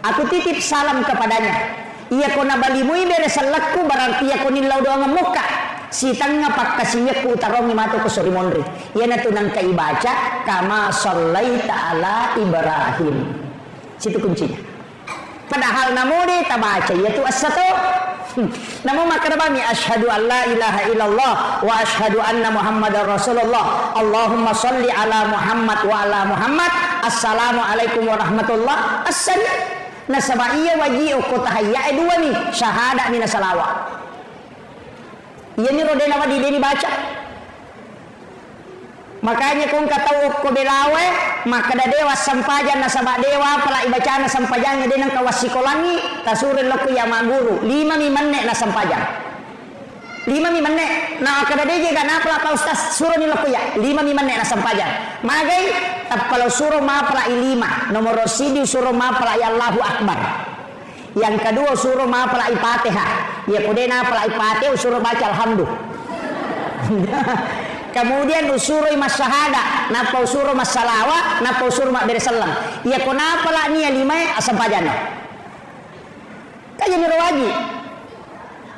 Aku titip salam kepadanya. Ia kona balimui beres salakku berarti ia konilau doang muka. Si tanga pakkasinya ku tarongi matu ku sori mondri. Ia natunang kaibaca kama shallaita ala Ibrahim. Situ kuncinya. Padahal namune tabaca yaitu as-satu. Namun makarabami asyhadu an la ilaha illallah wa asyhadu anna Muhammadar Rasulullah. Allahumma sholli ala Muhammad wa ala Muhammad. Assalamualaikum warahmatullahi wabarakatuh. Nasaba iya waji ko tahayya dua nih syahada mina salawat. Iya ni rode nama di baca. Makanya kung katau ko belawe maka da dewa sampajan nasaba dewa pala ibacana sampajang de nang kawasikolangi tasurin laku ya maguru 5 mimanne na sampajang. 5 mimanne na kada deje kana pala pa ustaz suruh ni laku ya 5 mimanne na sampajang. Magai kalau suruh ma pala 5 nomor sidi suruh ma pala ya Allahu Akbar. Yang kedua suruh ma pala Fatihah. Ya kudena pala Fatihah suruh baca alhamdulillah. Kemudian usuruh mas syahada, napa usuruh mas salawat, napa usuruh mak beresalam. Ya kenapa lah ni 5 asam pajana. Kayak ni wajib.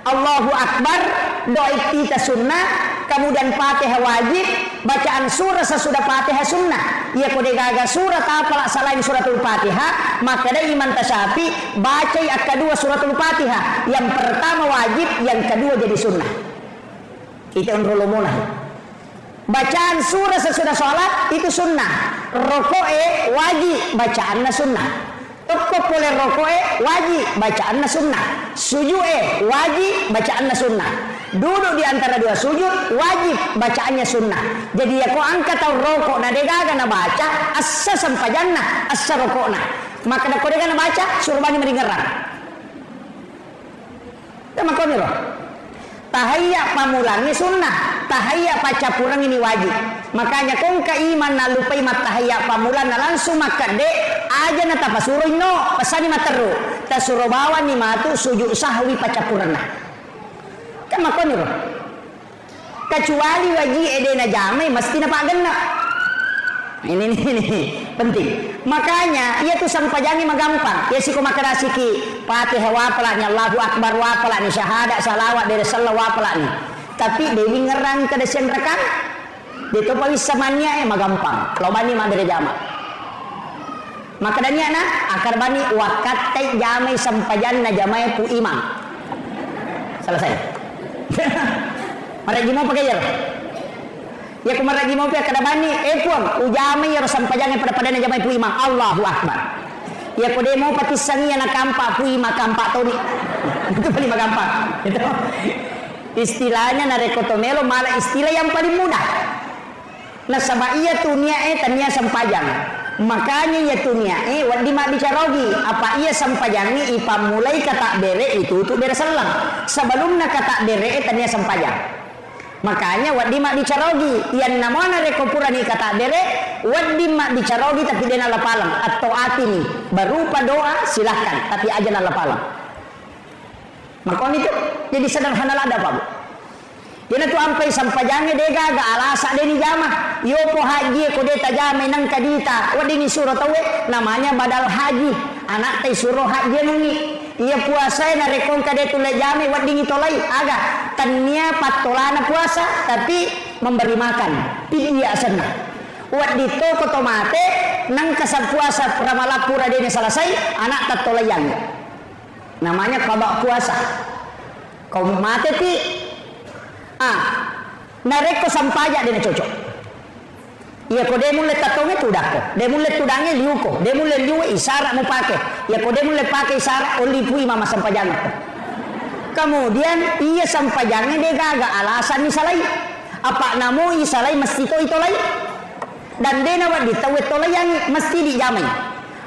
Allahu Akbar, doa iftitah sunnah, kemudian Fatihah wajib, bacaan surah sesudah Fatihah sunnah. Ya kode gaga surah apalah selain suratul Fatihah, maka ada iman tasyafi baca yang kedua suratul Fatihah. Yang pertama wajib, yang kedua jadi sunnah. Itu unrul mulai. Bacaan surah sesudah sholat itu sunnah. Rokoe wajib, bacaannya sunnah. Toko boleh rokoe wajib, bacaannya sunnah. Sujue wajib, bacaannya sunnah. Duduk di antara dua sujud wajib, bacaannya sunnah. Jadi ya kau angkat tau rokok na dega na baca assa sampajanna assa rokokna. Maka da kau dega na baca suruh bani meringeran. Sama kau ni loh. Tahayya pamulangi sunnah, tahayya pacapurang ini wajib. Makanya kung kaiman na lupai mat tahayya pamulan na langsung maka de aja na tapasuroy no pasani materu tasuro bawa ni matu sujud sahwi pacapurang na. Kan makon ni kecuali wajib ede na jamai mesti na pagana. Ini penting. Makanya ia tuh sampajangi magampang. Ya si kumakarasi ki Fatihah wapala nya Allahu Akbar wapala ni syahadat salawat dari sallallahu wapala ni. Tapi dewi ngerang ke desen rekan. Itu pawis samanya magampang. Kalau bani mah dari jama. Maka danya na akar bani wakat tai jamai sampajan na jamai pu imam. Selesai. Mari mau pakai ya. Ya kumaragi mau pia kada bani puang ujame ya sampajange pada na jamai pu imam Allahu Akbar. Ya kode mau patisangi na kampa pu imam kampa toni. Itu paling gampang. Itu istilahnya na rekotomelo malah istilah yang paling mudah. Nah sama iya tunia tania sampajang. Makanya ya tunia wadi mak bicarogi apa iya sampajangi ipa mulai kata bere itu bere selang. Sebelumnya kata bere tania sampajang. Makanya wadi mak dicarogi yang namanya rekopurani kata dere wadi mak dicarogi tapi dia nala palang atau atini berupa doa silahkan tapi aja nala palang. Makanya itu jadi sederhana ada Pak Bu. Dia tu ampai sampajange dega ga alasa deni jama yo po haji ko deta jama nang kadita wadi ni suruh tawe namanya badal haji anak teh suruh haji nungi. Ia puasa na rekong kade tule jame wadi ngitolai aga tanya patolana puasa tapi memberi makan pidia asana wadi to kotomate nang kasab puasa pramalapura dene selesai anak tatolayan namanya kabak puasa kau mate ti nareko sampaja dene cocok. Ya ko de mulle tatonge tudako, de mulle tudange liuko, de mulle liu isara mo pake. Ya ko de mulle pake isara oli pui mama sampajange. Kemudian iya sampajange de gaga alasan ni salai. Apa namo isalai mesti to itolai. Dan de nawa ditawe tolayan mesti dijamai.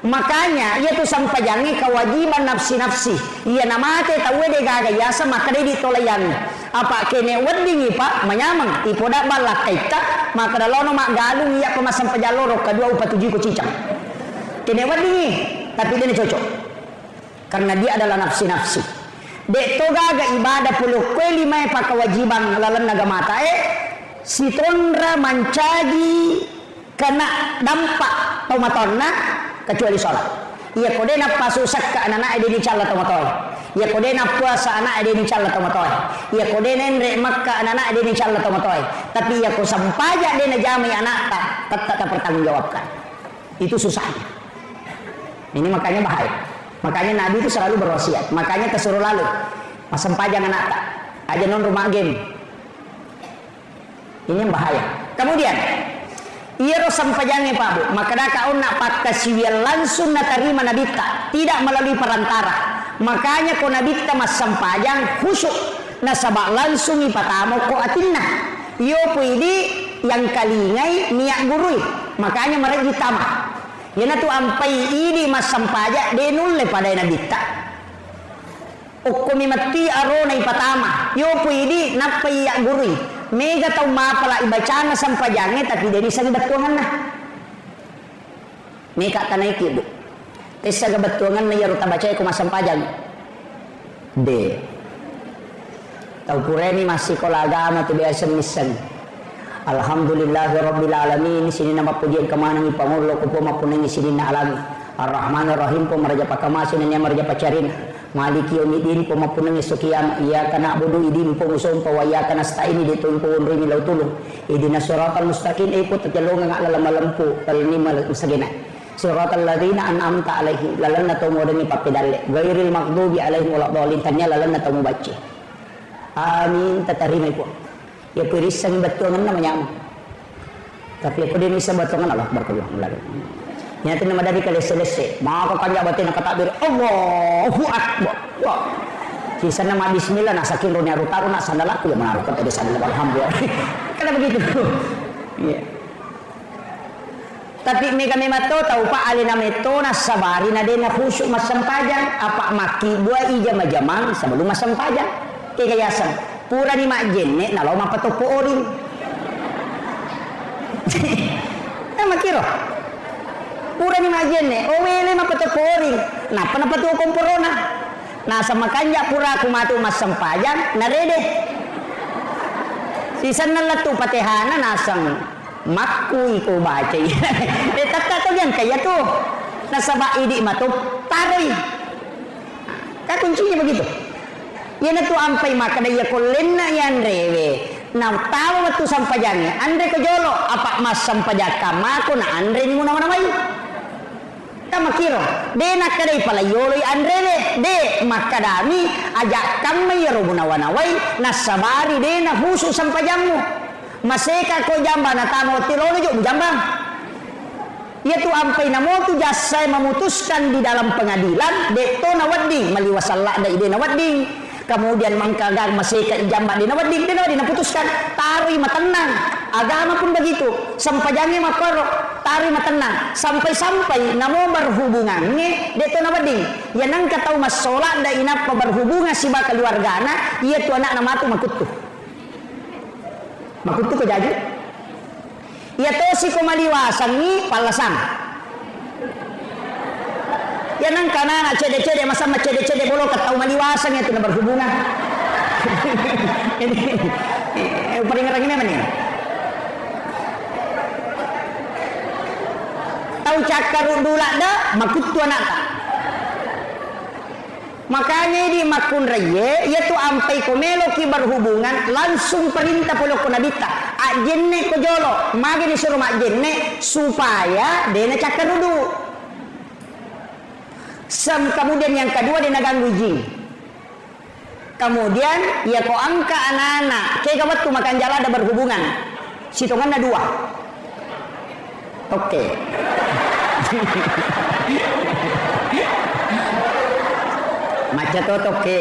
Makanya ia tu sampajange kewajiban nafsi-nafsi. Ia namate tawe de gaga yasa maka de ditolayan. Apa kene wendingi Pak menyamang ipoda balak kaita maka dalono mak galung iya ko masam pajaloro kedua upat tujuh ko cicang kene wendingi tapi dia cocok karena dia adalah nafsi-nafsi dek to gaga ibadah puluh kue lima pa kewajiban lalan naga mata si tondra mancagi kena dampak tomatonna kecuali sholat iya kode na pasusak ka anak ede ni calla tomatoy iya kode na puasa anak ede ni calla tomatoy iya kode nenre makka anak ede ni calla tomatoy tapi iya ko sampaja de na jamai anak tak pertanggungjawabkan itu susahnya ini makanya bahaya makanya Nabi itu selalu berwasiat makanya kesuruh lalu sampajang anak tak aja non rumah game ini yang bahaya kemudian iya ro sampajange Pak Bu maka kau nak pakai siwial langsung na terima nabita tidak melalui perantara makanya ko nabita mas sampajang khusyuk na sabak langsung ipatamo ko atinna yo puidi yang kalingai niat gurui makanya mereka ditama yana tu ampai ini mas sampaja denulle pada nabita ukumi mati arona ipatama yo puidi napai yang gurui mega tau mapala ibacana sampajange tapi dari sa gabatuangan na mega tanay kido tes sa gabatuangan na yaro tabacay ko masampajang de tau kureni masih kolagama tu biasa misan alhamdulillahirabbil alamin sini nama pujian kemana ni pangulo ko po mapunangi sini na alami arrahmanir rahim po maraja pakamasin na maraja pacarin maliki yaumiddin po mapunang isukiyam iya kana budu idin po musom po waya kana sta'ini ditun po unri milaw tulong idinas siratal mustaqim po tajalong nga lalalampu talni masagina siratal ladzina an'amta alaihim lalan na to mo dani papidalle ghairil maghdubi alaihim waladdallin tanya lalan na to mo bace amin tatarimay po ya piris sang batuangan namanya Tapi aku dia bisa batongan Allah berkeluar lagi. Nyata nama dari kali selesai. Maka kanjak batin kata takbir Allahu Akbar. Wah. Sisa nama bismillah nak saking ronya rutaru nak sandal aku yang menaruh pada sandal alhamdulillah. Karena begitu. Iya. Tapi mereka memang tahu pak alina metona sabari nadena khusyuk masam pajang apa maki dua ijam jamang sebelum masam pajang kekayasan pura ni mak jenne na lo mapa topo oring. Makiro pura ni mak jenne o wele mapa topo oring napa napa tu komporona. Nah sama kanja pura aku matu mas sempajang narede sisan nalatu patehana nasang makku iko baca tak yang kaya tuh nasaba idi matu taroy ka kuncinya begitu yana tu ampai maka daya kolenna yan rewe na tawa tu sampajangnya andre kejolo apa mas sampajaka mako na andre ni muna mana mai makiro de nakadai pala yoloi andrele de makadami ajak kami yarobuna wanawai nasabari de na husu sampajamu maseka ko jamba na tamo tirolo jo jambang yaitu ampai namo tu jasa memutuskan di dalam pengadilan de to nawading maliwasalla da ide nawading kemudian mangkagar maseka jamba di nawading putuskan tari matenang agama pun begitu sampajangnya maparo tari matenang sampai namo berhubungannya deto nawading yang nang katau mas sholat da inap berhubungan si bakal keluargana iya tu anak nama tu makutu kejaji iya to si kumaliwasan ni palasan ya nang kana cede-cede masa cede-cede bolo katau maliwasan itu na berhubungan paling ngerang ini mana tahu cakar dulak dah makutu anak tak makanya di makun raya yaitu ampai komelo ki berhubungan langsung perintah polo konabita ajenne ko jolo mage disuruh majenne supaya dena cakar dulu kemudian yang kedua dia ganggu jin kemudian ya ko angka anak-anak kayak kawat tu makan jala ada berhubungan situngan ada dua oke macam tu oke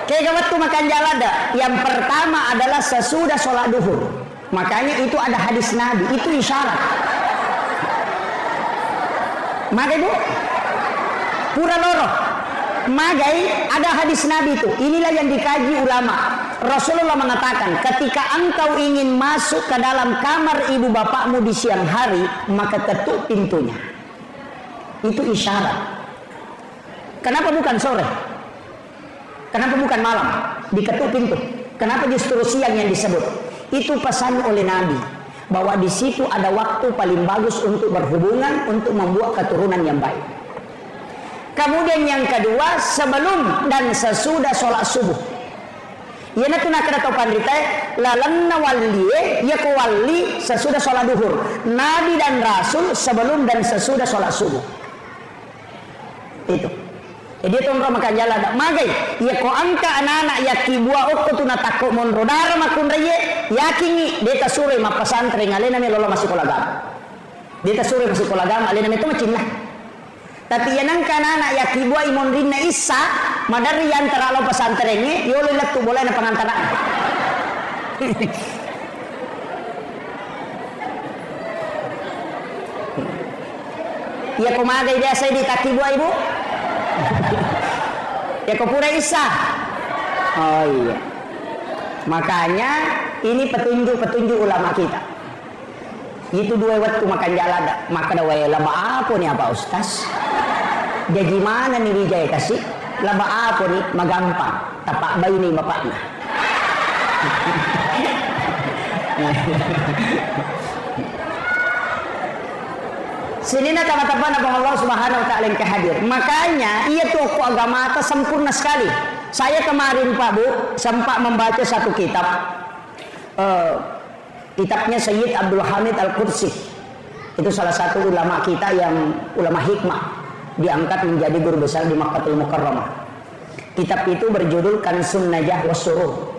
kayak kawat tu makan jala ada yang pertama adalah sesudah sholat duhur makanya itu ada hadis Nabi itu isyarat maka ibu pura loro magai ada hadis Nabi itu inilah yang dikaji ulama Rasulullah mengatakan ketika engkau ingin masuk ke dalam kamar ibu bapakmu di siang hari maka ketuk pintunya itu isyarat kenapa bukan sore kenapa bukan malam diketuk pintu kenapa justru siang yang disebut itu pesan oleh Nabi bahwa di situ ada waktu paling bagus untuk berhubungan untuk membuat keturunan yang baik. Kemudian yang kedua sebelum dan sesudah sholat subuh. Ya natu nak ada topan rita lalanna wali ya kawali sesudah sholat duhur. Nabi dan Rasul sebelum dan sesudah sholat subuh. Itu. Jadi itu orang makan jalan dak magai. Ya ko angka anak-anak ya kibua okko tu natako monrodara makun reye yakingi deta sure ma pesantren alena me lolo masih kolagam. Deta sure masih kolagam alena me itu macin lah. Tapi yang anak-anak ya kibua imon rinna isa madari yang terlalu pesantrennya yole letu boleh na pengantaraan. Ya kumagai biasa di takibua ibu. Ya kopura isa. Oh iya. Makanya ini petunjuk ulama kita. Itu dua waktu makan jalan maka da wae laba apa nih apa ustaz? Dia gimana nih Wijaya kasih? Laba apa nih? Magampang. Tapak bayi nih bapaknya. Sini na teman-teman abang Allah Subhanahu wa taala yang kehadir. Makanya ia tokoh agama atas sempurna sekali. Saya kemarin Pak Bu sempat membaca satu kitab. Kitabnya Sayyid Abdul Hamid Al-Qudsi. Itu salah satu ulama kita yang ulama hikmah diangkat menjadi guru besar di Makkahul Mukarramah. Kitab itu berjudul Kansun Najah Wassuruh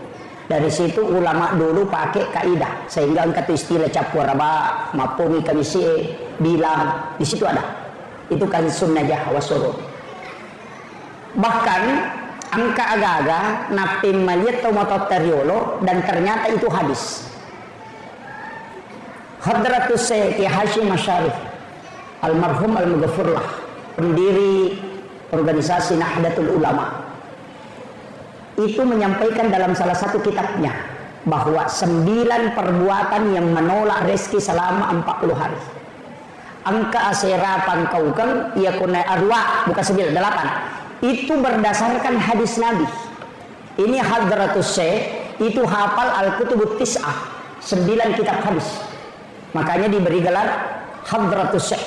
Dari situ ulama dulu pakai kaidah sehingga angkat istilah capur raba, mapumi kamisi bilang di situ ada. Itu kan sunnah jah wasurun. Bahkan angka aga-aga napim maliat atau mototeriolo dan ternyata itu hadis. Hadratus Syekh Hashim Asyarif almarhum al-Mughfirlah, pendiri organisasi Nahdlatul Ulama, itu menyampaikan dalam salah satu kitabnya bahwa 9 perbuatan yang menolak rezeki selama 40 hari. Angka aserapan kaukang ia kunai arwa bukan 9, 8. Itu berdasarkan hadis Nabi. Ini Hadratus Syekh itu hafal Al-Kutubut Tis'ah, 9 kitab hadis. Makanya diberi gelar Hadratus Syekh.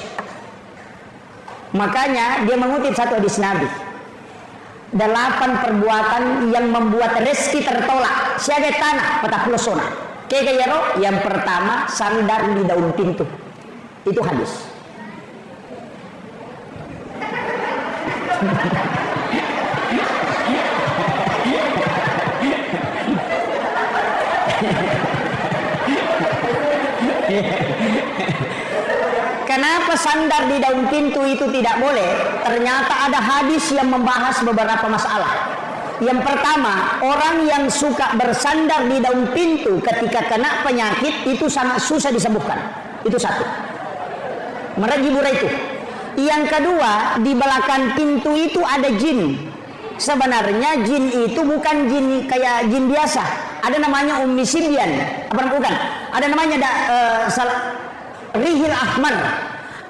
Makanya dia mengutip satu hadis Nabi. 8 perbuatan yang membuat rezeki tertolak. Siaga tanah patah pelosona. Kekayaro yang pertama sandar di daun pintu. Itu hadis. Kenapa sandar di daun pintu itu tidak boleh? Ternyata ada hadis yang membahas beberapa masalah. Yang pertama, orang yang suka bersandar di daun pintu ketika kena penyakit itu sangat susah disembuhkan. Itu satu. Merajibura itu. Yang kedua, di belakang pintu itu ada jin. Sebenarnya jin itu bukan jin kayak jin biasa. Ada namanya Ummi Sibyan. Apa bukan? Ada namanya Rihil Ahmar,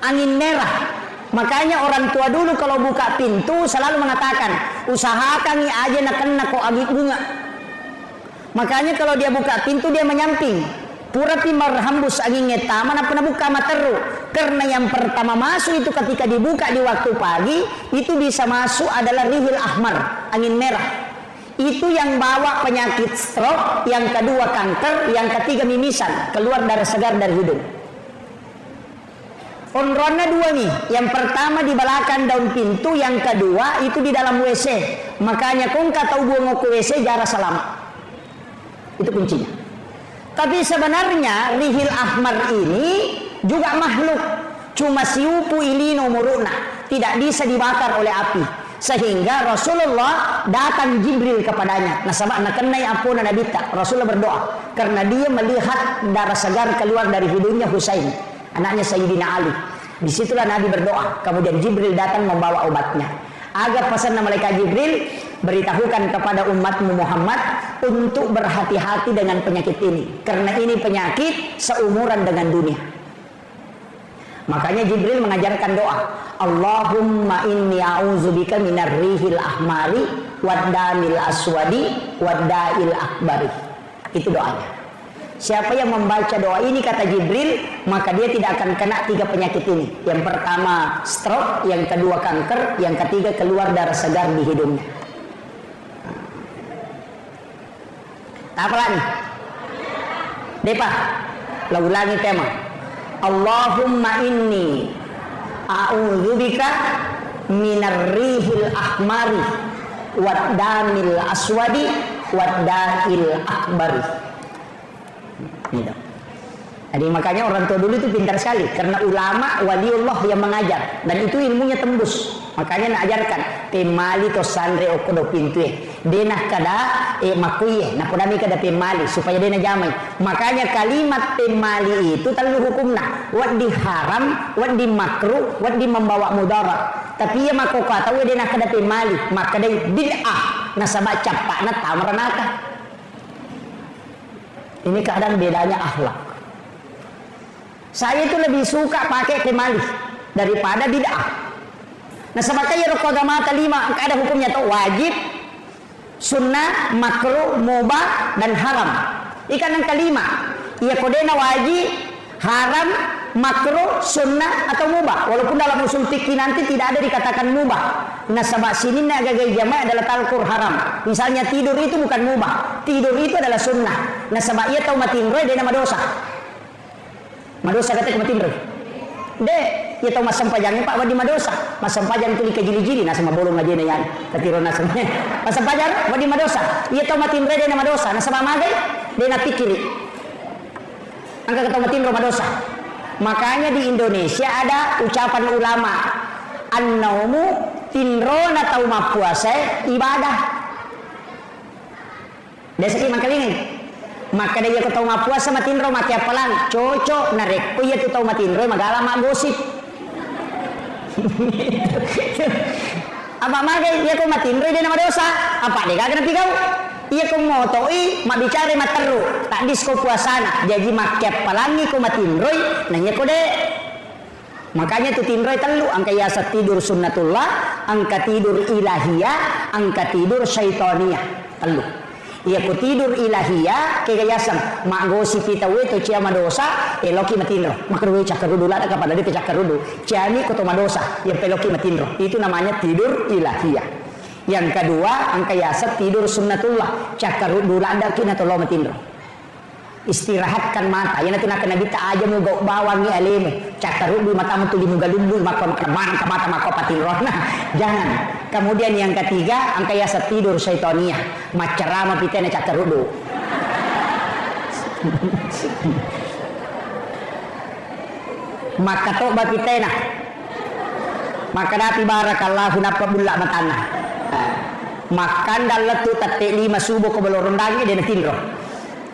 angin merah. Makanya orang tua dulu kalau buka pintu selalu mengatakan, usahakan aja nak kena kok agi bunga. Makanya kalau dia buka pintu dia menyamping. Pura timar hambus angin ngeta mana pernah buka materu. Karena yang pertama masuk itu ketika dibuka di waktu pagi itu bisa masuk adalah Rihil Ahmar, angin merah. Itu yang bawa penyakit stroke, yang kedua kanker, yang ketiga mimisan, keluar darah segar dari hidung. Onronnya 2 nih. Yang pertama di belakang daun pintu, yang kedua itu di dalam WC. Makanya kung kata buang ke WC jarak selama. Itu kuncinya. Tapi sebenarnya Rihil Ahmar ini juga makhluk. Cuma siupu ilino muruna. Tidak bisa dibakar oleh api. Sehingga Rasulullah datang Jibril kepadanya. Nasabak nakenai apuna nabita. Rasulullah berdoa. Karena dia melihat darah segar keluar dari hidungnya Husain, anaknya Sayyidina Ali. Disitulah Nabi berdoa. Kemudian Jibril datang membawa obatnya. Agar pesan malaikat Jibril, beritahukan kepada umatmu Muhammad untuk berhati-hati dengan penyakit ini. Karena ini penyakit seumuran dengan dunia. Makanya Jibril mengajarkan doa. Allahumma inni a'udzubika minar rihil ahmari waddamil aswadi wadda'il akbari. Itu doanya. Siapa yang membaca doa ini kata Jibril, maka dia tidak akan kena 3 penyakit ini. Yang pertama stroke, yang kedua kanker, yang ketiga keluar darah segar di hidungnya. Apa lagi? Depa, lah ulangi tema. Allahumma inni a'udzubika minar rihil ahmari waddamil aswadi wadda'il akbari. Jadi makanya orang tua dulu itu pintar sekali karena ulama waliullah yang mengajar dan itu ilmunya tembus. Makanya nak ajarkan pemali to sandre okodo pintu denah kada makuye na podami kada pemali supaya denah jamai. Makanya kalimat pemali itu terlalu hukumna wat di haram, wat di makruh, wat di membawa mudarat. Tapi ya mako kata we denah kada pemali maka dai bid'ah nasaba capakna tamranaka. Ini kadang bedanya akhlak. Saya itu lebih suka pakai pemali daripada bid'ah. Nah sebabnya rukun agama 5 ada hukumnya tuh wajib, sunnah, makruh, mubah dan haram. Ikan yang kelima, ia kodena wajib, haram, makruh, sunnah atau mubah. Walaupun dalam usul fikih nanti tidak ada dikatakan mubah. Nah sebab sini nak gagal jamaah adalah talkur haram. Misalnya tidur itu bukan mubah, tidur itu adalah sunnah. Nah sebab ia tahu matinro dia nama dosa. Madosa kata ke matinro. Dek, Ya tahu mas sempajangnya Pak wadi madosa. Mas sempajang itu dikejili-jili nah sama bolong aja nih yan. Ketiro nasanya. Mas sempajar wadi madosa. Ya tahu matinre dia madosa. Nah sama magai dia na pikiri. Angka ketemu matinro madosa. Makanya di Indonesia ada ucapan ulama an-naumu tinro na tahu mapuasa ibadah. Desa ini makanya maka dia tahu mapuasa matinro mati apalan cocok narek. Oh iya tu tahu matinro magala mak gosip. Apa magai dia kau matinro dia nama dosa. Apa dia kagak napi kau? Iya kau motoi mak bicara mak teru tak disko puasana. Jadi mak apalan kau matinro nanya kau deh. Makanya tu tinroi telu angka yasa tidur sunnatullah, angka tidur ilahiyah, angka tidur syaitania telu. Ia ku tidur ilahiyah kegayasan mak gosip pitawe to cia madosa eloki matinro makruh cakarudu lada kepada dia cakarudu ciani koto madosa yang peloki matinro itu namanya tidur ilahiyah. Yang kedua angka yasa tidur sunnatullah cakarudu lada kina to lo matinro istirahatkan mata ya nanti nak nabi ta aja mu bawang ni alemu cakarudu matamu tu limugalundu maka mata maka patinro nah jangan. Kemudian yang ketiga angka yasa tidur syaitania macerama pitena cakarudu maka toba pitena maka dati barakallahu napa bulla matana makan daletu tate 5 subuh ke belorong dagi dia tinro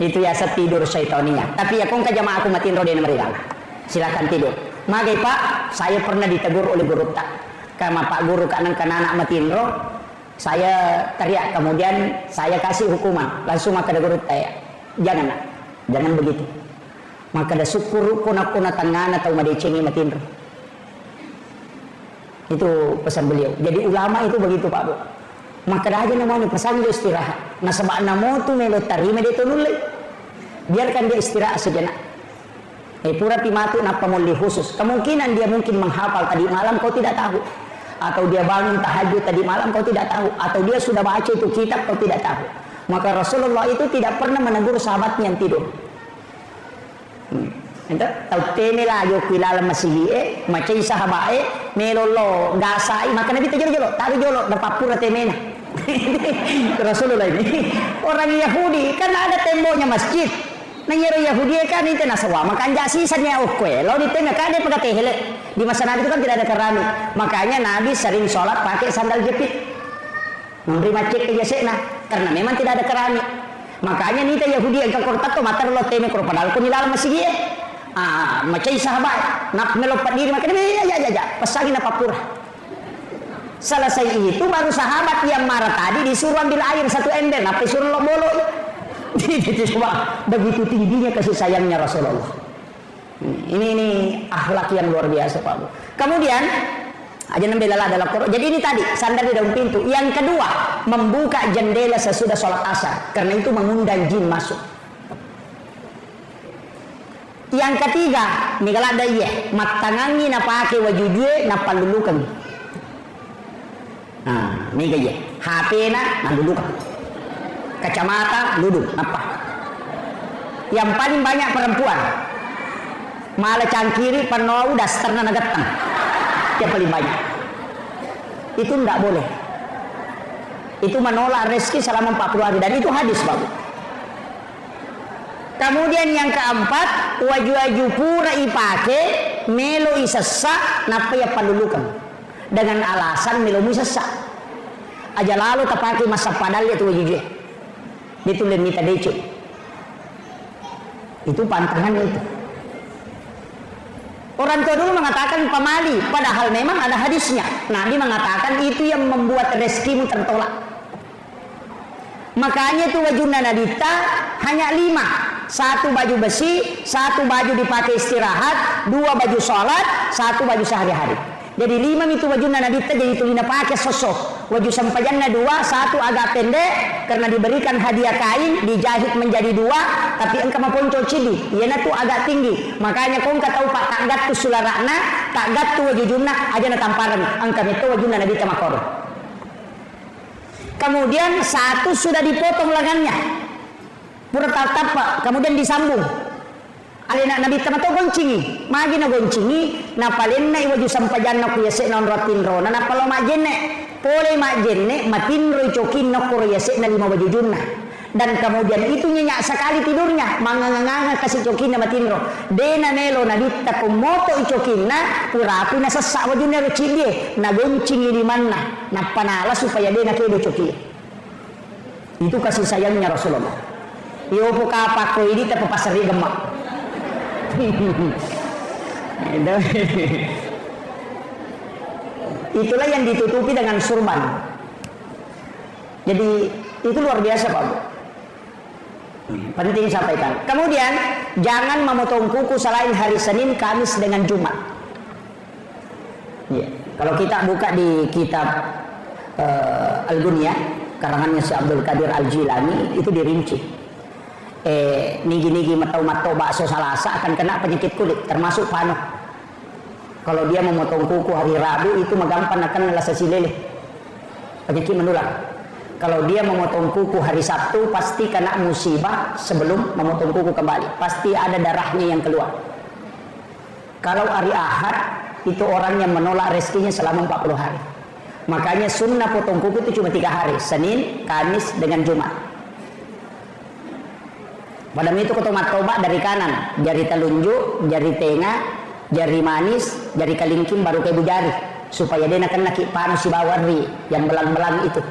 itu yasa tidur syaitania. Tapi ya kong kajama aku matinro dia mereka silakan tidur magai Pak saya pernah ditegur oleh guru tak kama Pak Guru kanan anak matinro saya teriak kemudian saya kasih hukuman langsung maka ada guru saya jangan begitu maka ada syukur kuna tangana atau madecengi matinro itu pesan beliau. Jadi ulama itu begitu Pak Bu maka dah aja namanya pesan dia istirahat nah sebab namo tu melo tarima dia tunulai biarkan dia istirahat sejenak pura timatu napa mulli khusus kemungkinan dia mungkin menghafal tadi malam kau tidak tahu atau dia bangun tahajud tadi malam kau tidak tahu atau dia sudah baca itu kitab kau tidak tahu maka Rasulullah itu tidak pernah menegur sahabatnya yang tidur tahu tene lah yo kilala masihi macai sahabae melolo gasai maka nabi tajolo tahu jolo dapat pura temena Rasulullah ini orang Yahudi kan ada temboknya masjid Nanyero Yahudi kan itu nasawa makan jasi sanya okwe lo di tengah kan dia pakai hele di masa Nabi itu kan tidak ada keramik makanya Nabi sering sholat pakai sandal jepit memberi macet ke jasena karena memang tidak ada keramik makanya nita Yahudi yang kekortat to matar lo teme kor padahal kun dalam masih dia macai sahabat nak melopat diri makanya ya pasangin apa pura selesai itu baru sahabat yang marah tadi disuruh ambil air 1 ember apa suruh lo bolo coba begitu tingginya kasih sayangnya Rasulullah. Ini akhlak yang luar biasa Pak Bu. Kemudian aja nambah dalam Quran. Jadi ini tadi sandar di dalam pintu. Yang kedua membuka jendela sesudah sholat asar karena itu mengundang jin masuk. Yang ketiga migala ada iya matangangi napake wajujue napalulukan. Nah miga iya HP na nalulukan. Kacamata duduk apa yang paling banyak perempuan malah cangkiri penuh dasterna nagetang yang paling banyak itu tidak boleh itu menolak rezeki selama 40 hari dan itu hadis Bapak. Kemudian yang keempat waju-waju pura ipake melo isesa napa ya palulukan dengan alasan melo isesa aja lalu tapaki masa padal itu wajuje itu lemita decu itu pantangannya itu orang tua dulu mengatakan pamali padahal memang ada hadisnya Nabi mengatakan itu yang membuat rezekimu tertolak makanya itu wajuna nadita hanya 5 1 baju besi 1 baju dipakai istirahat 2 baju sholat 1 baju sehari-hari jadi 5 itu wajuna nadita jadi itu lina pakai sosok waju sampajanna 2 1 agak pendek karena diberikan hadiah kain dijahit menjadi 2 tapi engkau maponco cili iana tuh agak tinggi makanya kau engkau tahu Pak tak gat tu sularana tak gat tu wajujuna aja na tamparan engkau itu wajuna nadita makor kemudian 1 sudah dipotong lengannya pura tatap Pak kemudian disambung alena nabi tamato goncingi magi na goncingi na palenna iwaju sampajanna ku yase non ratinro na palo majenne pole majenne matinro cokin no ku yase na 5 bajujunna. Dan kemudian itu nyenyak sekali tidurnya manganganga kasih cokinna matinro dena nelo na ditta kumoto icokinna purapu na sesak wajunna recindie na goncingi di mana na panala supaya dena kedo coki. Itu kasih sayangnya Rasulullah. Yo puka apa ini tapi pasari gemak. Itulah yang ditutupi dengan surban. Jadi itu luar biasa Pak Bu. Penting sampaikan. Kemudian jangan memotong kuku selain hari Senin, Kamis dengan Jumat. Ya. Kalau kita buka di kitab Al-Ghunyah karangannya si Abdul Qadir Al-Jilani itu dirinci. Nigi-nigi matau-matau bakso salasa akan kena penyakit kulit termasuk panu. Kalau dia memotong kuku hari Rabu itu magampang akan lasa silele. Penyakit menular. Kalau dia memotong kuku hari Sabtu pasti kena musibah sebelum memotong kuku kembali. Pasti ada darahnya yang keluar. Kalau hari Ahad itu orang yang menolak rezekinya selama 40 hari. Makanya sunnah potong kuku itu cuma 3 hari. Senin, Kamis dengan Jumat. Padahal itu tobat dari kanan. Jari telunjuk, jari tengah, jari manis, jari kalingking baru ke jari. Supaya dia nak kena panu si bawari yang belang-belang itu.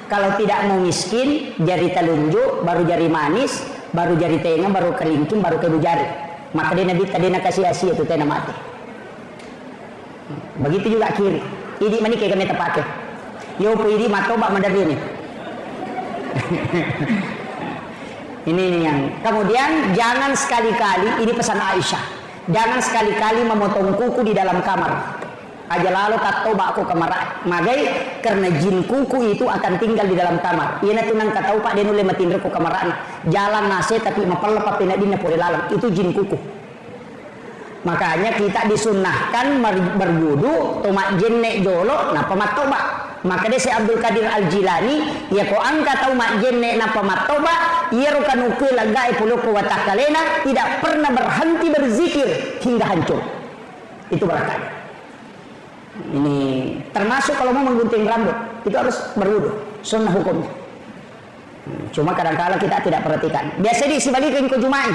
Kalau tidak mau miskin, jari telunjuk, baru jari manis, baru jari tengah, baru kelingking, baru ke jari. Maka dia nabi tadi nak kasih asia itu tena mati. Begitu juga kiri. Ini mana kayak kami terpakai. Yo ini matoba mandari ini. Ini yang. Kemudian jangan sekali-kali, ini pesan Aisyah. Jangan sekali-kali memotong kuku di dalam kamar. Aja lalu tak tahu aku kamar magai karena jin kuku itu akan tinggal di dalam kamar. Ia nanti nang tahu Pak dia nule matinre ku kamar jalan nase tapi mapal lepas pina dina pore lalang itu jin kuku. Makanya kita disunnahkan berwudu tomak jin nek jolo napa matoba. Maka dia si Abdul Qadir Al-Jilani ya ko angka tahu mak jin nek napa matoba ia rukanuku lagai puluku watakalena tidak pernah berhenti berzikir hingga hancur. Itu barakahnya. Ini termasuk kalau mau menggunting rambut itu harus berwudu, sunnah hukumnya. Cuma kadang-kadang kita tidak perhatikan. Biasa diisi bagi ke Jumat.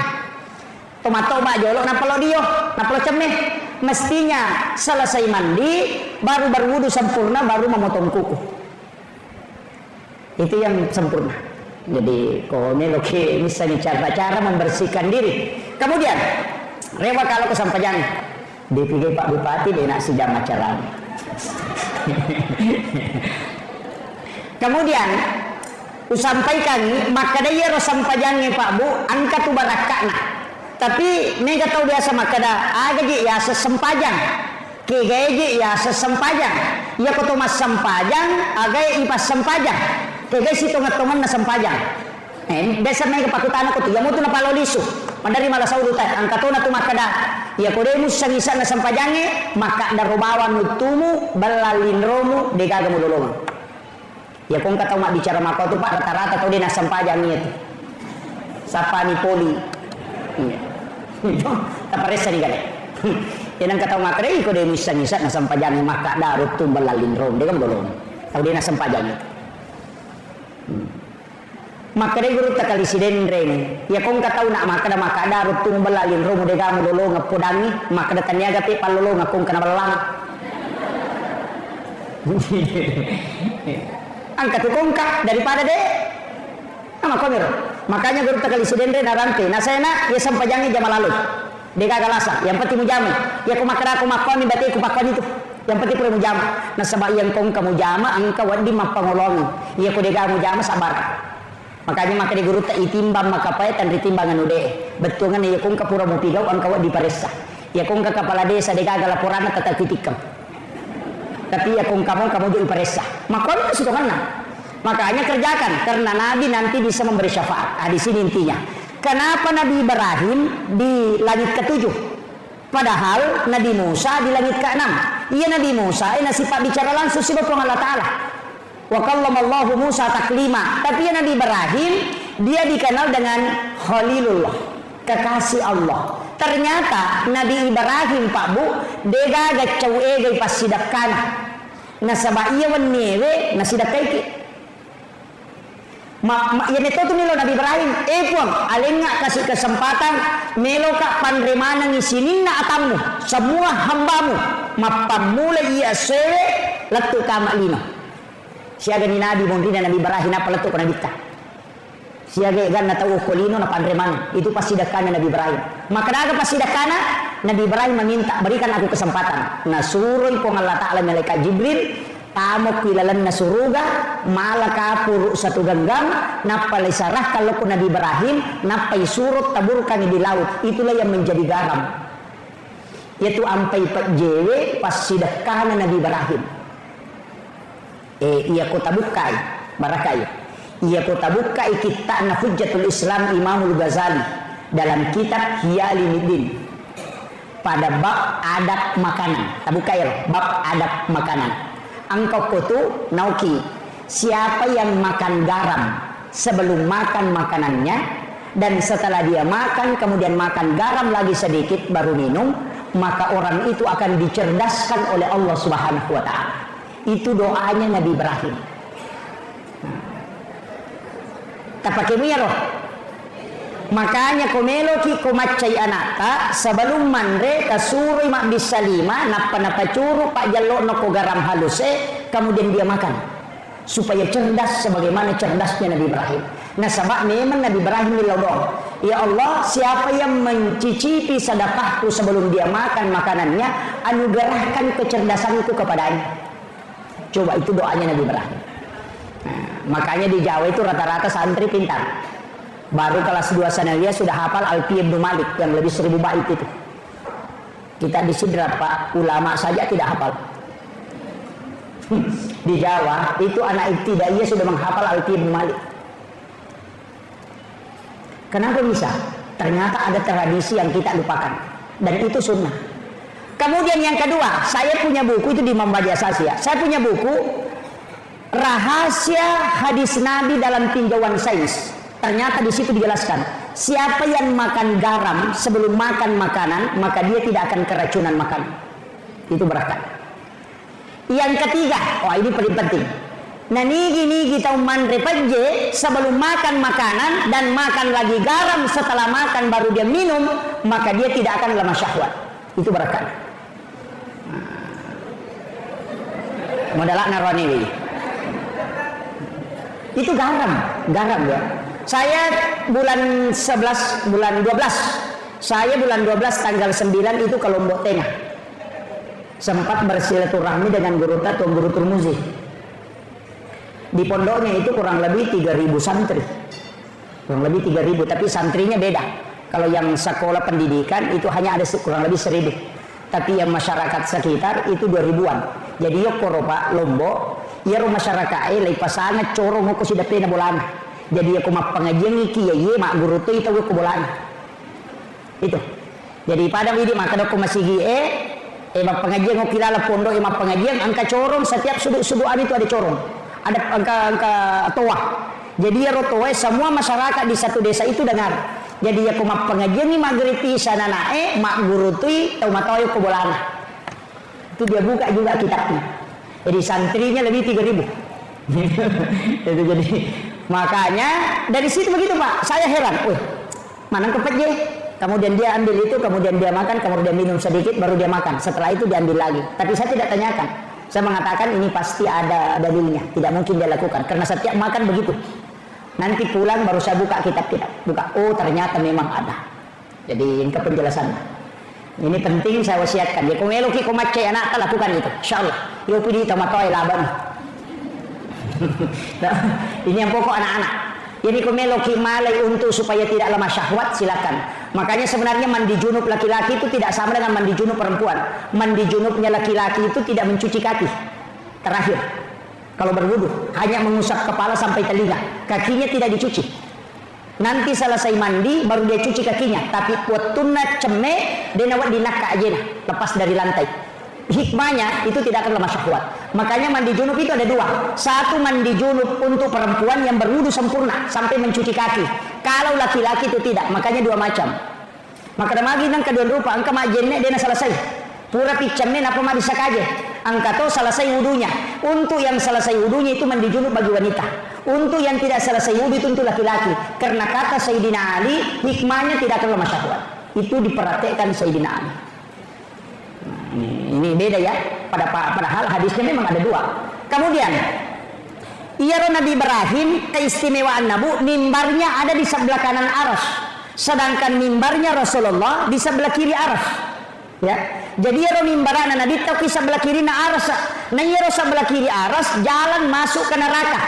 Tomat-tomat jolok napalo dio, napalo cemeh. Mestinya selesai mandi baru berwudu sempurna baru memotong kuku. Itu yang sempurna. Jadi kalau ini misalnya cara-cara membersihkan diri. Kemudian rewa kalau kesampaian dipikir Pak Bupati dia nak sejam acara. Kemudian usampaikan maka dia rosampajangnya Pak Bu angkat tu barakakna. Tapi mereka tahu biasa maka dah agaji ya sesempajang. Kegaji ya sesempajang. Ya koto mas sempajang agai ipas sempajang. Kegaji situ ngatongan na sempajang. Desa mereka pakutan aku tu yang mutu na palolisu. Mandari malah saudutan angkatona tu maka dah ya kodemu sangisan na sampajange maka darobawan mutumu balalin romu degaga mulolongan. Ya kong kata mak bicara maka tu Pak rata-rata kau dia na sampajangnya tu. Sapani poli. Itu taparesa ni gale. Yang kata mak kare kodemu sangisan na sampajange maka darut tu balalin romu degaga mulolongan. Kau dia na sampajangnya. Maka dia guru tak kali siden reng. Ya kong kata nak maka darut tu balalin romu de kamu dolo ngapodangi maka da taniaga pe palolo ngakong kana balang. Angkat kongka daripada de. Ama komir. Makanya guru tak kali siden reng narante. Nasena ya sampajangi jama lalu. De kagalasa yang penting mujamu. Ya ko makara ko makoni bati ko pakon itu. Yang penting pura mujama. Nah sebab yang kong kamu jama angka wadi mapangolongi. Ya ko de kamu jama sabar. Makanya maka di guru tak itimbang maka payah dan ditimbangan udah betul kan ya kong kapura mau pigau ang kawat di paresa ya kong ke kepala desa de gagal laporan tetap titikam tapi ya kong kamu di paresa makanya situ kan makanya kerjakan karena Nabi nanti bisa memberi syafaat. Di sini intinya kenapa Nabi Ibrahim di langit ke-7 padahal Nabi Musa di langit ke-6. Iya Nabi Musa sifat bicara langsung sibuk Allah Ta'ala. Wa kallamallahu Musa taklima. Tapi ya Nabi Ibrahim dia dikenal dengan Khalilullah, kekasih Allah. Ternyata Nabi Ibrahim Pak Bu dega gacau egai pas sidakana nasaba iya wannewe nasidakai ki ya metodu nilo Nabi Ibrahim puang alenga kasih kesempatan meloka panremana ngisinin na atamu semua hambamu mapamula iya sewe letu kama lino siaga ni Nabi mondina Nabi Ibrahim apa letu kana dikta siaga gan na tahu kolino na panremana itu pasti dakana Nabi Ibrahim maka daga pasti dakana Nabi Ibrahim meminta berikan aku kesempatan nasuruh pong Allah Ta'ala malaikat Jibril tamok kilalan nasuruga malaka puru satu genggam napalay sarah kalau ku Nabi Ibrahim napay surut taburkan di laut itulah yang menjadi garam yaitu ampai jewe pas sidakana Nabi Ibrahim iya ko tabukai barakai ia kota buka kita na Hujjatul Islam Imamul Ghazali dalam kitab Ihya Ulumuddin pada bab adab makanan. Tabuka ya, bab adab makanan. Angkau kutu nauki siapa yang makan garam sebelum makan makanannya dan setelah dia makan kemudian makan garam lagi sedikit baru minum maka orang itu akan dicerdaskan oleh Allah Subhanahu wa taala. Itu doanya Nabi Ibrahim. Tapake roh. Makanya komelo ki komacay anaka sebelum manre kasuri mak bisa lima napa curu pak jallo no ko garam halus kemudian dia makan supaya cerdas sebagaimana cerdasnya Nabi Ibrahim. Nah sebab memang Nabi Ibrahim dilodong. Ya Allah siapa yang mencicipi sedekahku sebelum dia makan makanannya anugerahkan kecerdasanku kepadanya. Coba itu doanya Nabi Ibrahim. Makanya di Jawa itu rata-rata santri pintar. Baru kelas 2 sanawiyah sudah hafal Alfiyah Ibnu Malik yang lebih 1000 bait itu. Kita di sini Pak ulama saja tidak hafal. Di Jawa itu anak ibtidaiyah sudah menghafal Alfiyah Ibnu Malik. Kenapa bisa? Ternyata ada tradisi yang kita lupakan dan itu sunnah. Kemudian yang kedua, saya punya buku itu di Membaca Sasia. Saya punya buku Rahasia Hadis Nabi dalam Tinjauan Sains. Ternyata di situ dijelaskan, siapa yang makan garam sebelum makan makanan, maka dia tidak akan keracunan makan. Itu berkat. Yang ketiga, ini paling penting. Nah nigi kita manrepaje sebelum makan makanan dan makan lagi garam setelah makan baru dia minum, maka dia tidak akan lemah syahwat. Itu berkat. Modalak narwani. Itu garam ya. Saya bulan 11, bulan 12. Saya bulan 12 tanggal 9 itu ke Lombok Tengah. Sempat bersilaturahmi dengan guru Tuan Guru Turmuzi. Di pondoknya itu kurang lebih 3000 santri. Kurang lebih 3000, tapi santrinya beda. Kalau yang sekolah pendidikan itu hanya ada kurang lebih 1000. Tapi yang masyarakat sekitar itu 2000-an. Jadi yo koropa Lombok, ya rumah masyarakat lai pasana corong ko si dapena bolana. Jadi aku mah pengajian iki ya mak guru tu itu ko bolana. Itu. Jadi pada widi maka aku masih mak pengajian ko kilala pondok mak pengajian angka corong setiap sudut-sudutan itu ada corong. Ada angka toa. Jadi ya rotoe semua masyarakat di satu desa itu dengar. Jadi aku mah pengajian ni magriti sana mak guru tu tau matoy ko bolana. Itu dia buka juga kitabnya. Jadi santrinya lebih 3000. Itu jadi makanya dari situ begitu Pak. Saya heran. Mana kepet je? Kemudian dia ambil itu, kemudian dia makan, kemudian dia minum sedikit, baru dia makan. Setelah itu diambil lagi. Tapi saya tidak tanyakan. Saya mengatakan ini pasti ada dalilnya. Tidak mungkin dia lakukan. Karena setiap makan begitu. Nanti pulang baru saya buka kitab. Buka. Oh ternyata memang ada. Jadi ini penjelasannya. Ini penting saya wasiatkan. Ya kung eloki kumacay anak lakukan itu. Insyaallah. Yo pidi tamatoy laban. Ini yang pokok anak-anak. Jadi kung eloki malay untuk supaya tidak lemah syahwat silakan. Makanya sebenarnya mandi junub laki-laki itu tidak sama dengan mandi junub perempuan. Mandi junubnya laki-laki itu tidak mencuci kaki. Terakhir. Kalau berwudu hanya mengusap kepala sampai telinga. Kakinya tidak dicuci. Nanti selesai mandi baru dia cuci kakinya. Tapi watuna ceme denawat dinaka aja lepas dari lantai. Hikmahnya itu tidak akan lemah syahwat. Makanya mandi junub itu ada dua. Satu mandi junub untuk perempuan yang berwudu sempurna sampai mencuci kaki. Kalau laki-laki itu tidak, makanya dua macam. Maka magi nang kedua rupa angka majenne dia selesai. Pura picamnya apa mah bisa kaje. Angka to selesai wudunya. Untuk yang selesai wudunya itu mandi junub bagi wanita. Untuk yang tidak selesai wudu itu untuk laki-laki. Karena kata Sayyidina Ali hikmahnya tidak akan lemah syahwat. Itu diperhatikan Sayyidina Ali. Ini beda ya. Padahal hadisnya memang ada dua. Kemudian Nabi Ibrahim keistimewaan Nabi mimbarnya ada di sebelah kanan aras, sedangkan mimbarnya Rasulullah di sebelah kiri aras. Ya, jadi mimbarana Nabi tahu di sebelah kiri na aras, nah sebelah kiri aras jalan masuk ke neraka,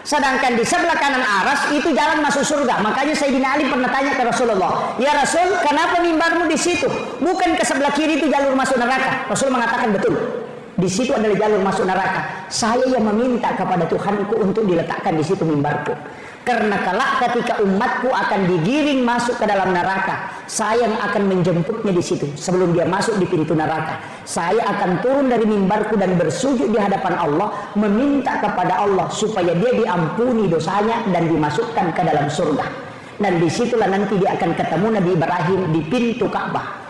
sedangkan di sebelah kanan aras itu jalan masuk surga. Makanya Sayyidina Ali pernah tanya ke Rasulullah, ya Rasul, kenapa mimbarmu di situ? Bukan ke sebelah kiri itu jalur masuk neraka? Rasul mengatakan betul. Di situ adalah jalur masuk neraka. Saya yang meminta kepada Tuhanku untuk diletakkan di situ mimbarku. Karena kelak ketika umatku akan digiring masuk ke dalam neraka, saya yang akan menjemputnya di situ. Sebelum dia masuk di pintu neraka, saya akan turun dari mimbarku dan bersujud di hadapan Allah, meminta kepada Allah supaya dia diampuni dosanya dan dimasukkan ke dalam surga. Dan disitulah nanti dia akan ketemu Nabi Ibrahim di pintu Ka'bah,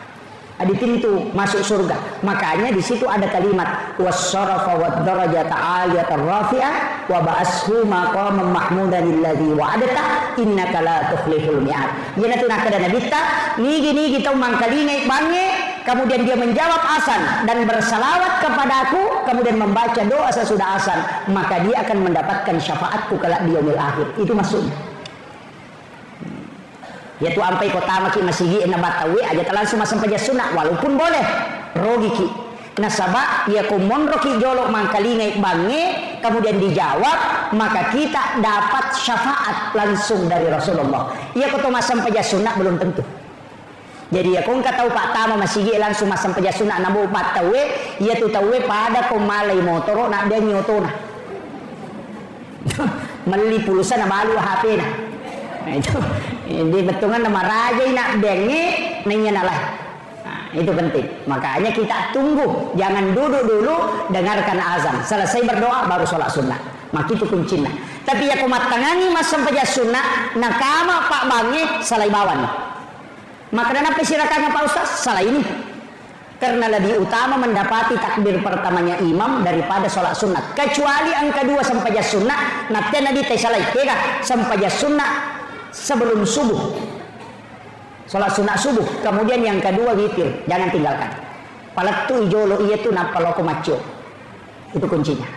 di pintu masuk surga. Makanya di situ ada kalimat wassarafa wad-darajata 'aliyatar rafi'ah wa ba'ashu maqaman mahmudan alladzi wa'adta innaka la tukhliful mi'ad. Yana tunah kada nabita nigi tau mangkalingai bange, kemudian dia menjawab azan dan bersalawat kepadaku, kemudian membaca doa sesudah azan, maka dia akan mendapatkan syafaatku kelak di yaumil akhir. Itu maksudnya. Yaitu ampai kota maki masigi na batawi aja langsung masam paja sunat walaupun boleh rogi ki nasaba ya kumon roki jolok mangkalingai bange, kemudian dijawab, maka kita dapat syafaat langsung dari Rasulullah. Ya kota masam paja sunat belum tentu. Jadi ya kung katau pak tama masigi langsung masam paja sunat nabu batawi, ya tu tawe pada kumalai motoro na dia nyotona meli pulusan na malu HP na. Nah, itu di betungan nama raja nak bengi nanya nalah. Nah, itu penting. Makanya kita tunggu, jangan duduk dulu dengarkan azan, selesai berdoa baru sholat sunnah. Maka itu kuncinya. Tapi ya kumat tangani mas sampai sunnah nakama pak bangi salai bawan. Maka dan apa sirakannya Pak Ustaz? Salah ini. Karena lebih utama mendapati takbir pertamanya imam daripada sholat sunat. Kecuali yang kedua sampai sunnah, nanti nanti salai kira sampai sunnah sebelum subuh, sholat sunat subuh. Kemudian yang kedua witir, jangan tinggalkan. Palatu ijolo iya tu napaloko macho, itu kuncinya.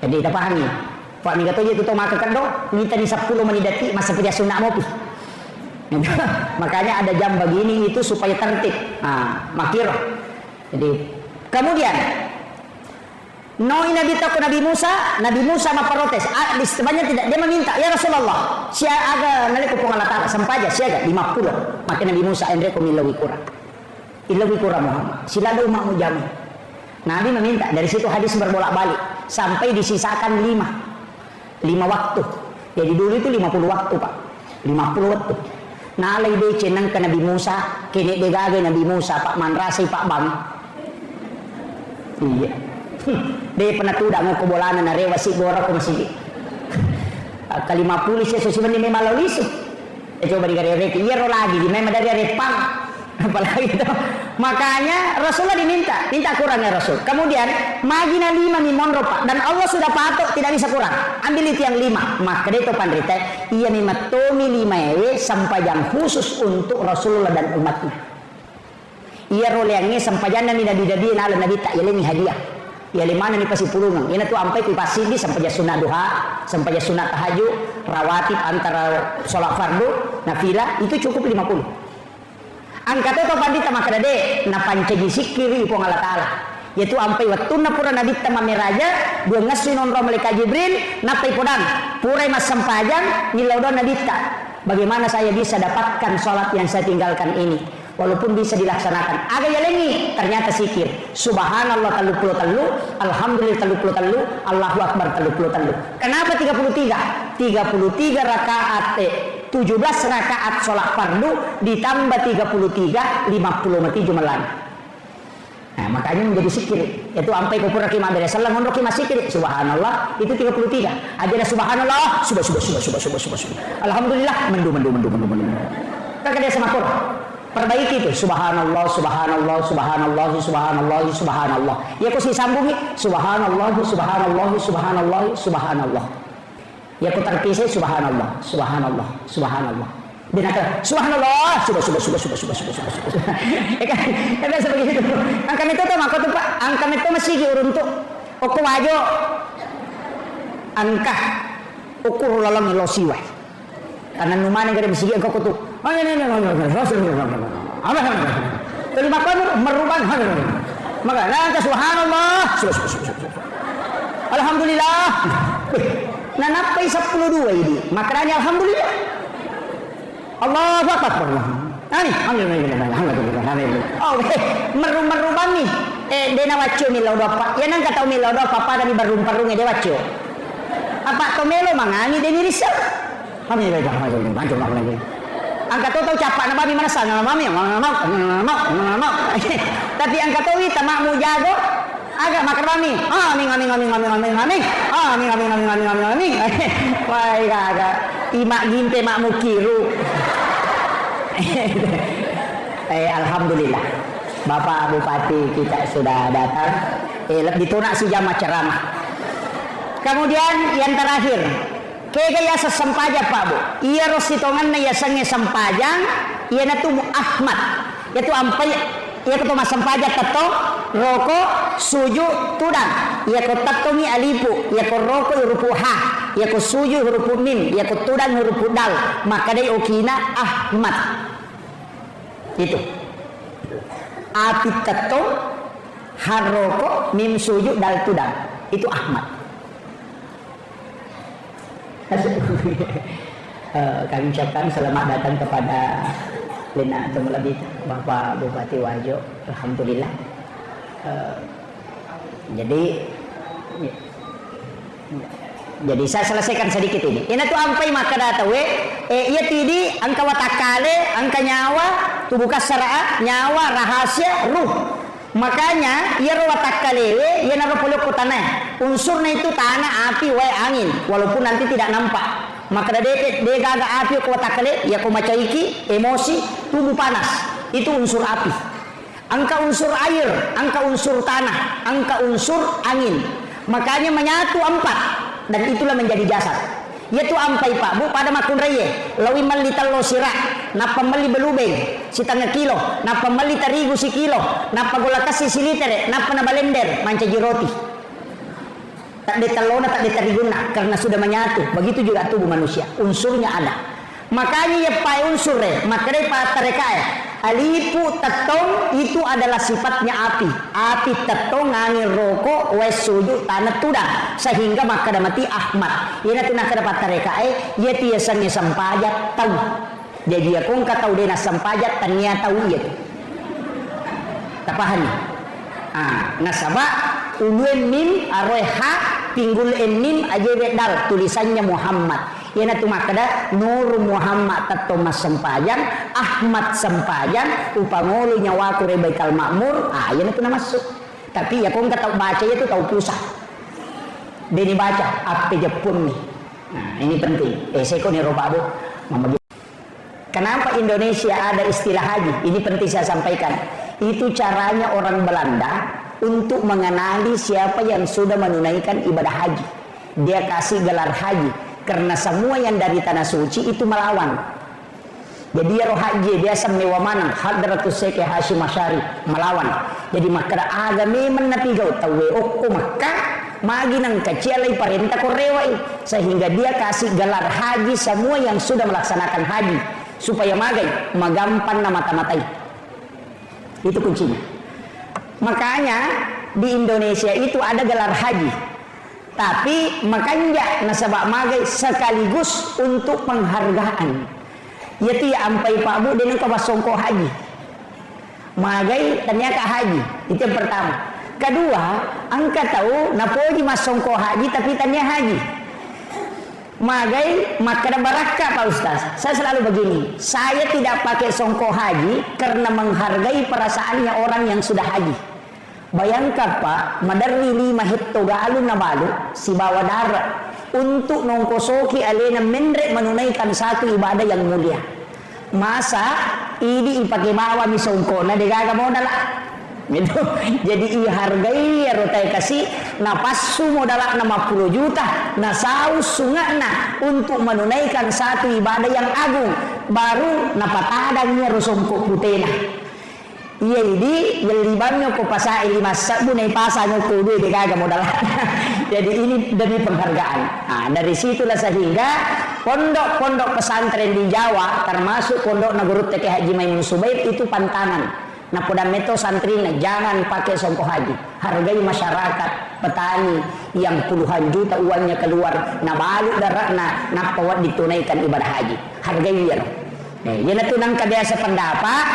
Jadi kita pahami. Pak Migato itu tuh maka kendo, minta di 10 menit detik masa kerja sunat mopi. Makanya ada jam begini itu supaya tertib. Nah, makir. Jadi kemudian Noi Nabi takut Nabi Musa memprotes. Sebenarnya tidak, dia meminta, ya Rasulullah, sia aga nalik ko Allah Taala sampaja sia 50. Maka Nabi Musa endre ko milawi kurang. Ilawi kurang Muhammad. Sila do mau jamu. Nabi meminta, dari situ hadis berbolak-balik sampai disisakan 5 waktu. Jadi dulu itu 50 waktu, Pak. 50 waktu. Nalai de cenang ke Nabi Musa, kene de gage Nabi Musa, Pak Manrasi Pak Bang. Iya. Dia pernah tuh dak ngoko bolana na rewa si gora ko masigi. Kalima pulis ya susi meni memalalis. Coba di gare reki iya ro lagi di memang dari repang. Apalagi itu. Makanya Rasulullah minta kurang ya Rasul. Kemudian magina 5 mimon Pak, dan Allah sudah patok tidak bisa kurang. Ambil itu yang 5. Maka itu pandrite iya mimatomi 5 ewe sampai yang khusus untuk Rasulullah dan umatnya. Iya ro leangnya sampai jana nabi ala nabi tak yelemi hadiah. Ya limana nih pasti pulungan. Ini tuh sampai pasti di sampai sunat duha, sampai sunat tahajud, rawatib antara sholat fardu, nafilah itu cukup 50. Angkat itu pandita maka deh, na pancegi sikiri ipong Allah Taala. Yaitu sampai waktu na pura nabi tamame raja, dua ngasih nonro malaikat Jibril, napai podang, purai mas sampajan, nilaudo nadita. Bagaimana saya bisa dapatkan sholat yang saya tinggalkan ini? Walaupun bisa dilaksanakan agak yalengi, ternyata sikir subhanallah 33, alhamdulillah 33, Allahu akbar 33. Kenapa 33 rakaat 17 rakaat sholat fardu ditambah 33 50 jumalan. Nah, makanya menjadi sikir. Itu sampai ke pura kima dari salam honro kima sikir subhanallah itu 33. Aja subhanallah subah. Alhamdulillah mendu. Kakak dia sama Quran. Perbaiki itu. Subhanallah, subhanallah, subhanallah, subhanallah, subhanallah. Ya kau sambungi. Subhanallah, subhanallah, subhanallah, subhanallah. Ya kau terpisah. Subhanallah, subhanallah, subhanallah. Dia nak subhanallah, sudah. Kan biasa begitu. Angka itu tuh maka tuh Pak, angka itu masih uruntuk. Oku wajo. Angka ukur lalang ilosiwa. Karena numane gede bisigi engkau tuh. Terima kasih merubah. Maka angka subhanallah. Alhamdulillah. Nah napai 12 ini. Maknanya alhamdulillah. Allahu Akbar. Oh, merubah nih. Dena wacu milau dopa. Ya nang kata milau dopa pada di barung-barung dia wacu. Apa to melo mangani de mirisa. Kami beda macam lagi. Angka to tahu capak na babi mana sana mami. Tapi angka to wi tamak mu jago. Agak makan mami. Amin. Wah, agak imak ginte mak mu kiru. Alhamdulillah. Bapak Bupati kita sudah datang. Ditunak si jamaah ceramah. Kemudian yang terakhir, kaya sesampaja Pak Bu. Ia rositongan na yasangnya sampajang, ia natu Ahmad. Yaitu ampai, ia ketu masampaja tato, roko, suju, tudang. Ia ko tatongi alipu, ia ko roko huruf ha, ia ko suju huruf mim, ia ko tudang huruf dal. Maka dari okina Ahmad. Itu. Api tato, haroko, mim suju, dal tudang. Itu Ahmad. Kami ucapkan selamat datang kepada Lina Tumulabit Bapak Bupati Wajo. Alhamdulillah. Jadi saya selesaikan sedikit ini. Ini tuh ampai maka data we. Ia tidi angka watakale, angka nyawa, tubuh kasara, nyawa, rahasia, ruh. Makanya ia watak kalewe ia naruh peluk tanah. Unsurnya itu tanah, api, wae, angin. Walaupun nanti tidak nampak. Maka dia gaga api ke watak kale, ia ko macaiki, emosi, tubuh panas. Itu unsur api. Angka unsur air, angka unsur tanah, angka unsur angin. Makanya menyatu 4 dan itulah menjadi jasad. Yaitu ampai Pak Bu pada makun reye lawi mali talo sira napa mali belubeng si tanga kilo napa mali tarigu si kilo napa gola kasih si litere napa na balender mancaji roti tak ditalona tak ditariguna karena sudah menyatu. Begitu juga tubuh manusia unsurnya ada. Makanya ya pai unsure makanya pa tarekae alipu tetong itu adalah sifatnya api. Api tetong ngangin rokok wes suju tanah tudang sehingga maka mati Ahmad. Ia tu nak dapat tarekae ia tiasanya sampajak tahu. Jadi aku engkau tahu dia nak sampajak tanya tahu ia tu. Tak paham. Nasabah uluen mim aroe ha pinggul mim aje dal tulisannya Muhammad. Ia tu makada Nur Muhammad tato mas sempajang Ahmad sempajang upangolo nyawa ku rebaikal makmur. Ia tu nama masuk. Tapi ya kau enggak tahu baca itu tahu pusat. Dia baca apa Jepun nih. Nah ini penting. Saya kau nih robabu. Kenapa Indonesia ada istilah haji? Ini penting saya sampaikan. Itu caranya orang Belanda untuk mengenali siapa yang sudah menunaikan ibadah haji. Dia kasih gelar haji. Karena semua yang dari tanah suci itu melawan. Jadi ya roh haji biasa mewamanang Hadratus Syekh Hashim Asy'ari melawan. Jadi maka agame menapigau tawe okko maka magi nang kecilai perintah korewai sehingga dia kasih gelar haji semua yang sudah melaksanakan haji supaya magai magampan na mata-matai. Itu kuncinya. Makanya di Indonesia itu ada gelar haji. Tapi makanya nasabak magai sekaligus untuk penghargaan. Yaitu ya ampai Pak Bu dengan kawasongko haji. Magai ternyata haji. Itu yang pertama. Kedua, angka tahu napoji masongko haji tapi tanya haji. Magai maka ada barakah Pak Ustaz. Saya selalu begini. Saya tidak pakai songko haji karena menghargai perasaannya orang yang sudah haji. Bayangkan Pak, madarri 5 hekto galun na balu si bawa darah untuk nongkosoki alena menrek menunaikan satu ibadah yang mulia. Masa ini ipake mawa mi songkona de gaga modal gitu. Jadi i hargai ya rotai kasih napasu modal 60 juta na saus sungana untuk menunaikan satu ibadah yang agung baru napatadangnya rusongko putena. Iya ini belibannya ko pasai 5 sabu nai pasanya ko duit de gaga modal. Jadi ini demi penghargaan. Nah, dari situlah sehingga pondok-pondok pesantren di Jawa termasuk pondok Nagurut TK Haji Maimun Subaib itu pantangan. Nah, pada meto santrina jangan pakai songkok haji. Hargai masyarakat petani yang puluhan juta uangnya keluar na balik daratna na pawat ditunaikan ibadah haji. Hargai ya. Yana tunang kabiasa pendapat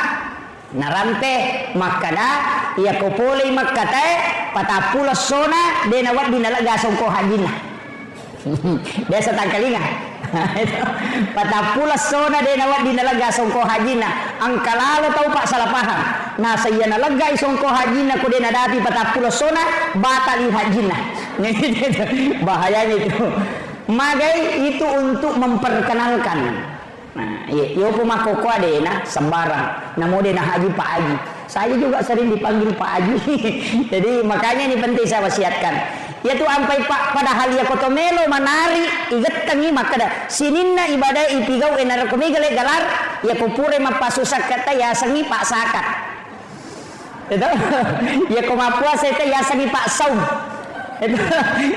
narampe makada ia kopole makate patapula sona denawat dinalaga songko hajina. Biasa tangkalinga. Patapula sona denawat dinalaga songko hajina. Angkalalo tau pak salah paham. Nah saya nalaga songko hajina ko denadati patapula sona batali hajina. Bahayanya itu. Magai itu untuk memperkenalkan. Nah, yo pemakoko adena sembarang. Namo dena haji Pak Haji. Saya juga sering dipanggil Pak Haji. Jadi makanya ini penting saya wasiatkan. Yaitu ampai Pak padahal ya kotomelo manari iget tangi makada. Sininna ibadah ipigau enar komigale galar ya kupure mapasusak kata ya sangi Pak Sakat. Itu ya komapuasa itu ya sangi Pak Saum. Itu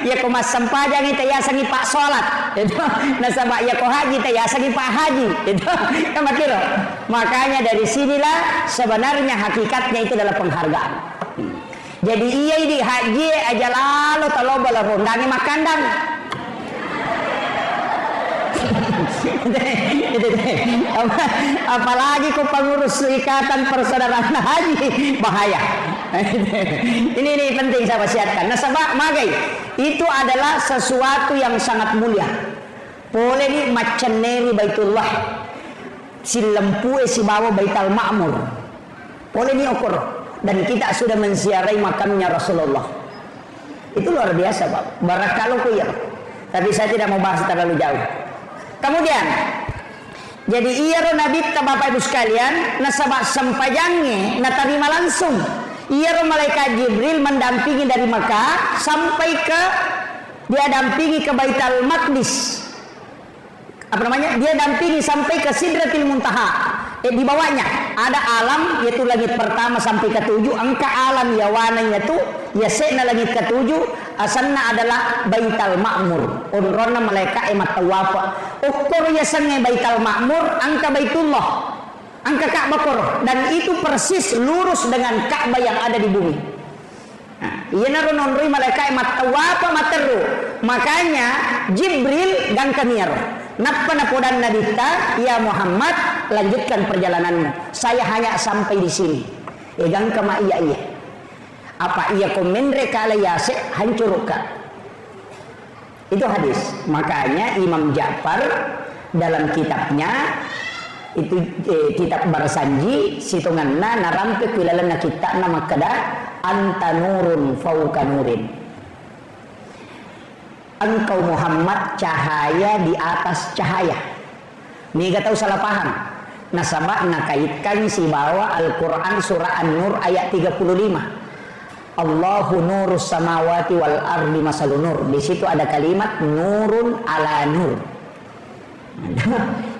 ya ko mas sampajang itu ya sangi Pak Salat itu nasaba ya ko haji itu ya sangi Pak Haji itu kan makiro. Makanya dari sinilah sebenarnya hakikatnya itu adalah penghargaan. Jadi iya di haji aja lalu taloba la rondangi makandang. Apalagi kok pengurus ikatan persaudaraan haji bahaya. Ini penting saya wasiatkan. Nasabah magai itu adalah sesuatu yang sangat mulia. Boleh ni macaneri Baitullah, si lempu si bawa Baitul Ma'mur. Boleh ni ukur dan kita sudah menziarahi makamnya Rasulullah. Itu luar biasa, Pak. Barakalau ya. Tapi saya tidak mau bahas terlalu jauh. Kemudian jadi iya Nabi Bapak Ibu sekalian nasabah sempajangnya natarima langsung iya malaikat Jibril mendampingi dari Makkah sampai ke dia dampingi ke Baitul Maqdis. Apa namanya? Dia dampingi sampai ke Sidratil Muntaha. Di bawahnya ada alam yaitu langit pertama sampai ke 7. Angka alam ya warnanya tu ya sena langit ke 7. Asalnya adalah Baitul Ma'mur. Unrona malaikat emat tawafa. Ukur ya sange Baitul Ma'mur angka Baitullah. Angka Ka'bah kor dan itu persis lurus dengan Ka'bah yang ada di bumi. Nah, iya naron onroi malaikat emat tawafa materu. Makanya Jibril dan kamiaro. Napa napodan nabita ya Muhammad lanjutkan perjalananmu. Saya hanya sampai di sini. Egang kama iya. Apa ia komendre kala yase hancur ka. Itu hadis. Makanya Imam Ja'far dalam kitabnya itu kitab Barsanji situnganna narampe pilalana kita nama kada anta nurun fauka nurin. Engkau Muhammad cahaya di atas cahaya. Ini gak tahu salah paham. Nasabah nakaitkan si bawa Al-Quran surah An-Nur ayat 35. Allahu nurus samawati wal ardi masalun nur. Di situ ada kalimat nurun ala nur.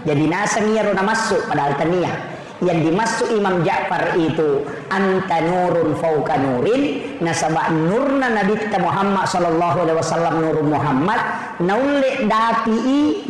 Jadi nasangnya rona masuk padahal taniyah. Yang dimasuk Imam Ja'far itu anta nurun fauka nurin. Nasabah nurna Nabi kita Muhammad sallallahu alaihi wasallam nur Muhammad naule dapi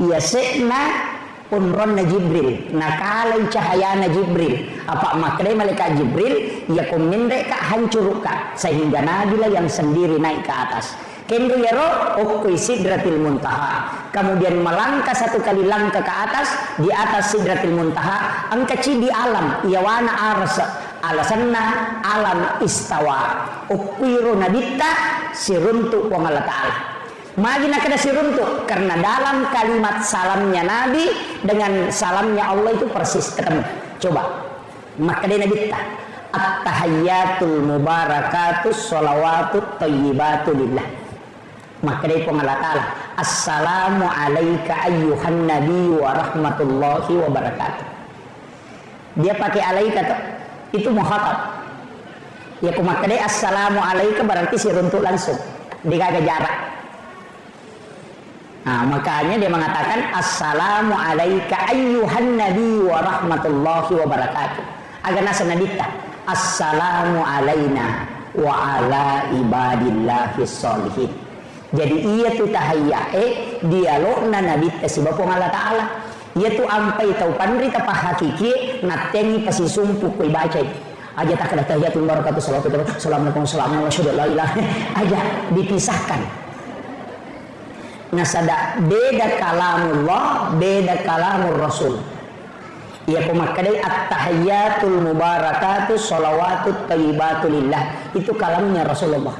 yasena unronna Jibril nakalai cahayana Jibril apa maknanya malaikat Jibril ya komende ka hancur ka sehingga Nabi lah yang sendiri naik ke atas. Kendo yaro ukui Sidratil Muntaha. Kemudian melangkah satu kali langkah ke atas di atas Sidratil Muntaha angkaci di alam iyawana arsa alasanna alam istawa ukwiru nabita siruntuk wa Allah ta'ala. Magina kada siruntuk karena dalam kalimat salamnya Nabi dengan salamnya Allah itu persis ketemu. Coba maka dia nabita at-tahayyatul mubarakatus sholawatut thayyibatu lillah. Maka dari Allah Ta'ala assalamu alaika ayyuhan nabi wa rahmatullahi wa barakatuh. Dia pakai alaika tuh, itu mukhatab. Ya kumakadai assalamu alaika berarti si runtuk langsung, digaga jarak. Nah, makanya dia mengatakan assalamu alaika ayyuhan nabi wa rahmatullahi wa barakatuh. Agar nasa nabita assalamu alaina wa ala ibadillahi sholihin. Jadi ia tu tahayya dialog na nabita si bapong Allah Ta'ala. Ia tu ampai tau panri tapa hakiki natengi pasi sumpu koi baca aja tak ada tahiyatul barakatuh salawatu assalamualaikum warahmatullahi wabarakatuh aja dipisahkan. Nasada beda kalamullah beda kalamur rasul. Ia pemakadai at-tahiyyatul mubarakatuh salawatut thayyibatulillah, itu kalamnya Rasulullah.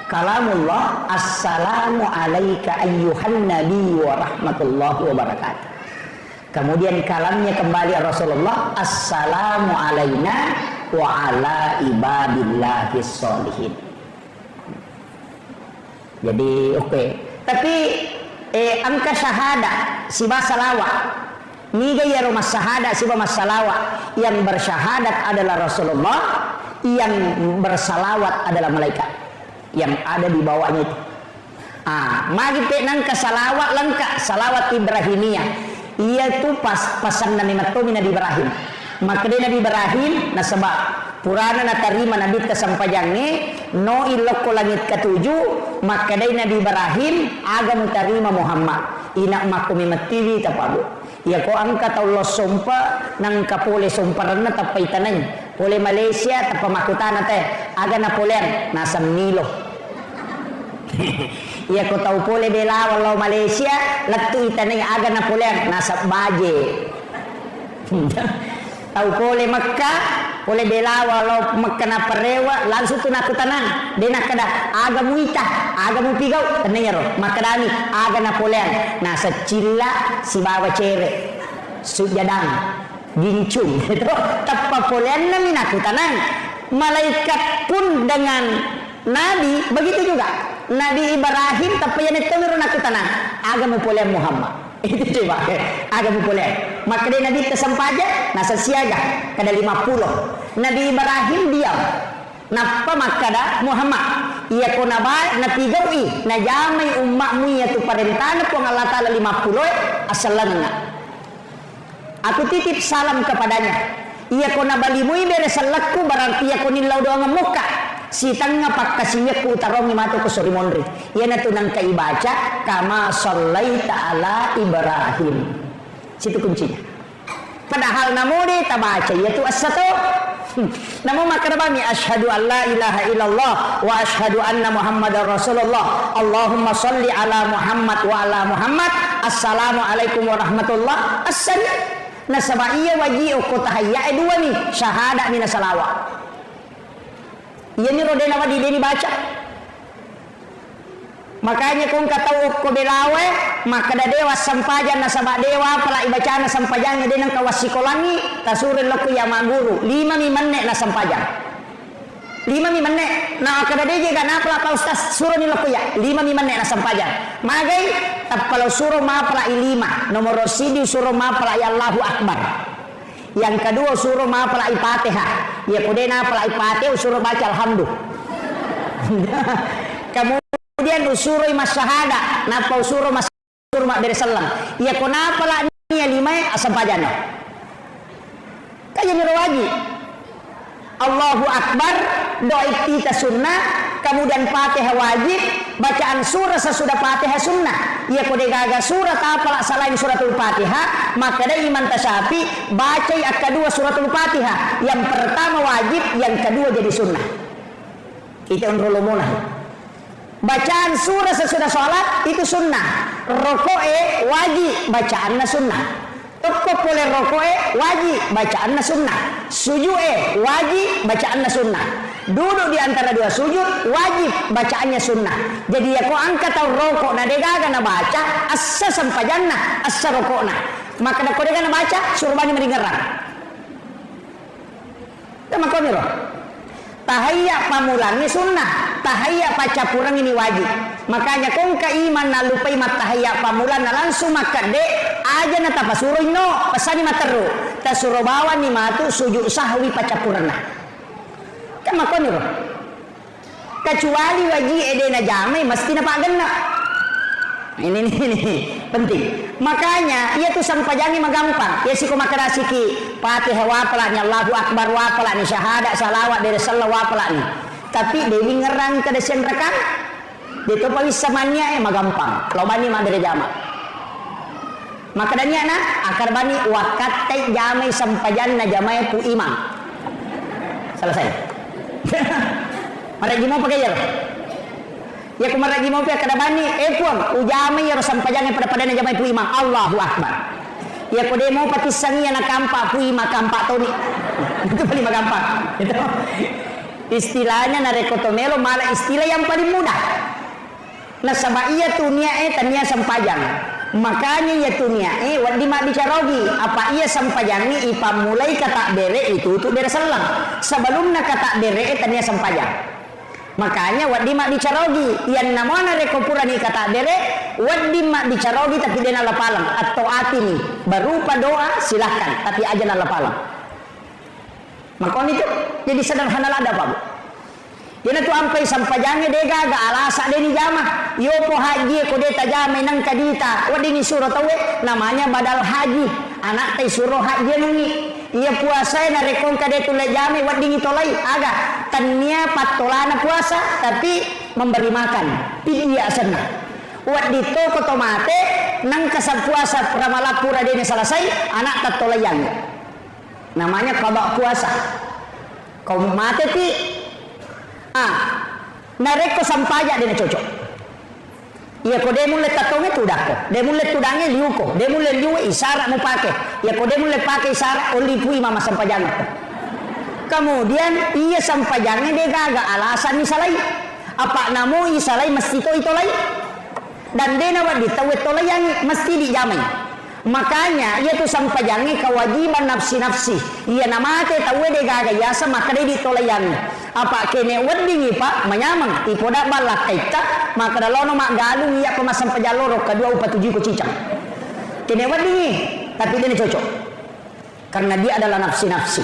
Kalamullah assalamu alaika ayyuhan nabi wa rahmatullahi wa barakatuh. Kemudian kalamnya kembali Rasulullah assalamu alaina wa ala ibadillahi sholihin. Jadi oke. Tapi angka syahada siba salawat niga ya rumah syahada siba masalawat, yang bersyahadat adalah Rasulullah, yang bersalawat adalah malaikat yang ada di bawahnya itu. Magi nangka salawat lengkap salawat Ibrahimiyah. Ia tu pasan Nabi Nabi Ibrahim. Maka dia Nabi Ibrahim na sebab purana na tarima Nabi kesampajangnya no ilok langit ketujuh, maka dia Nabi Ibrahim agam tarima Muhammad ina makumi matiwi tapabu. Ya ko angka Allah sompa nang kapole somparana tapai tanay pole Malaysia tapa makutana teh aga Napoleon nasa Milo. Ya ko tau pole bela walau Malaysia latu itanay aga Napoleon nasa Baje. Tau pole Makkah pole bela walau Makkah na parewa langsung tu nakutanan de nakada aga muita aga mu pigau tanay ro makadani aga Napoleon nasa Cilla si bawa cere sujadang gincung itu tapa polean na minakutanan. Malaikat pun dengan Nabi begitu juga. Nabi Ibrahim tapi yang itu nakutanan agama polean Muhammad itu coba agama polean. Maka dia Nabi tersempaja nasa siaga kada 50. Nabi Ibrahim diam napa makada Muhammad ia ko naba napigawi na jamai ummakmu ya tu parentana po Allah Taala 50 asalana. Aku titip salam kepadanya. Ia ko nabalimui beres salakku berarti ia ko nilaw doang muka. Si tanga pakkasinya ku tarong ni mato ko suri monri. Ia na tunang kaibaca kama sallaita ala Ibrahim. Situ kuncinya. Padahal namudi tabaca yaitu as-satu. Namun makarabami asyhadu an la ilaha illallah wa asyhadu anna Muhammadar Rasulullah. Allahumma shalli ala Muhammad wa ala Muhammad. Assalamualaikum warahmatullah. Assalam. Nasaba iya waji ko tahayya dua nih syahada mina salawat. Iya ni rodena wadi dia dibaca. Makanya kung katau ko belawe maka da dewa sampajan nasaba dewa pala ibacana sampajangnya dia nang kawasikolangi tasurin laku ya maguru 5 mimanne na sampajang 5 mimanne na kada deje gana pala pa ustaz suruh ni laku ya 5 mimanne na sampajang magai tapalo suruh ma pala 5 nomor sidi suruh ma pala ya Allahu Akbar. Yang kedua suruh ma pala Fatihah ya kodena pala Fatihah suruh baca alhamdulillah. Kemudian usuruh mas syahada napa usuruh mas suruh mak dari salam ya kona pala niya 5 asampajana kaya niro wajib Allahu Akbar doa kita sunnah kemudian Fatihah wajib bacaan surah sesudah Fatihah sunnah ia kode gaga surah apalak selain suratul Fatihah maka ada iman tasyafi baca yang kedua suratul Fatihah yang pertama wajib yang kedua jadi sunnah itu unrulumunah. Bacaan surah sesudah sholat itu sunnah, rokoe wajib bacaannya sunnah. Toko boleh rokoe wajib bacaannya sunnah. Sujue wajib bacaannya sunnah. Duduk di antara dua sujud wajib bacaannya sunnah. Jadi ya kau angkat atau rokok na dega na baca asa sampajanna asa rokok na. Maka da kau dega na baca suruh bani meringerang. Sama kau nih loh. Tahayya pamulangi sunnah, tahayya pacapurang ini wajib. Makanya kung kaiman na lupay mat tahayya pamulan na langsung makade aja na tapasuroy no pasani materu. suruh bawa ni matu sujud sahwi pacapurna. Kan makon ni kecuali wajib edena jamai mesti na pagana. Ini penting. Makanya ia tuh sampajangi magampang. Ya siku makarasi ki Fatihah wapala ni Allahu Akbar wapala ni syahadat salawat dari sallallahu wapala ni. Tapi dewi ngerang kada sian rekan. Itu pawis samanya magampang. Lo bani madere jama. Maka danya na akar bani wakat teh jamai sampajan na jamai pu imam. Selesai. Mari gimana pakai ya? Ya kumaragi mau pia kada bani puang ujamai ya sampajange pada na jamai pu imam Allahu Akbar. Ya kode mau patisangi na kampa pu imam kampa toni. Itu paling magampang. Itu istilahnya na rekotomelo malah istilah yang paling mudah. Nah sama iya tunia tania sampajang. Makanya ya tunia wadi mak bicarogi apa iya sampajangi ipa mulai kata bere itu bere selang. Sebelumnya kata bere tania sampajang. Makanya wadi mak dicarogi yang namanya rekopura ni kata bere wadi mak dicarogi tapi dia nala palang atau ati ni berupa doa silahkan tapi aja nala palang. Makanya itu jadi sederhana ada Pak Bu. Dia tu ampai sampajange dega ga alasa deni jama yo po haji ko deta jama nang kadita wadi ni suruh tawe namanya badal haji anak teh suruh haji nungi ia puasa na rekon kade tu le jama wadi ni tolai aga tania patolana puasa tapi memberi makan pidia sana wadi to ko tomate nang kasab puasa pramalapura deni selesai anak tatolayan namanya qada puasa kau mate ti nareko sampaja dena cocok. Iya ko de mulle tatonge tudako, de mulle tudange liuko, de mulle liu isyarat mu pake. Iya ko de mulle pake isyarat oli pui mama sampajang. Kemudian iya sampajangnya de gaga alasan ni salai. Apa namo isalai mesti to itolai. Dan dena wadi tawe tolayangi mesti dijamai. Makanya ia tu sampajangi kewajiban nafsi-nafsi. Ia namate tawe de gaga yasa maka de ditolayangi. Apa kene wedding Pak menyamang ipoda balak kaita maka dalono mak galung ia pemasan pejaloro kedua upa tujuh ko cicang. Kene wedding tapi dia cocok. Karena dia adalah nafsi-nafsi.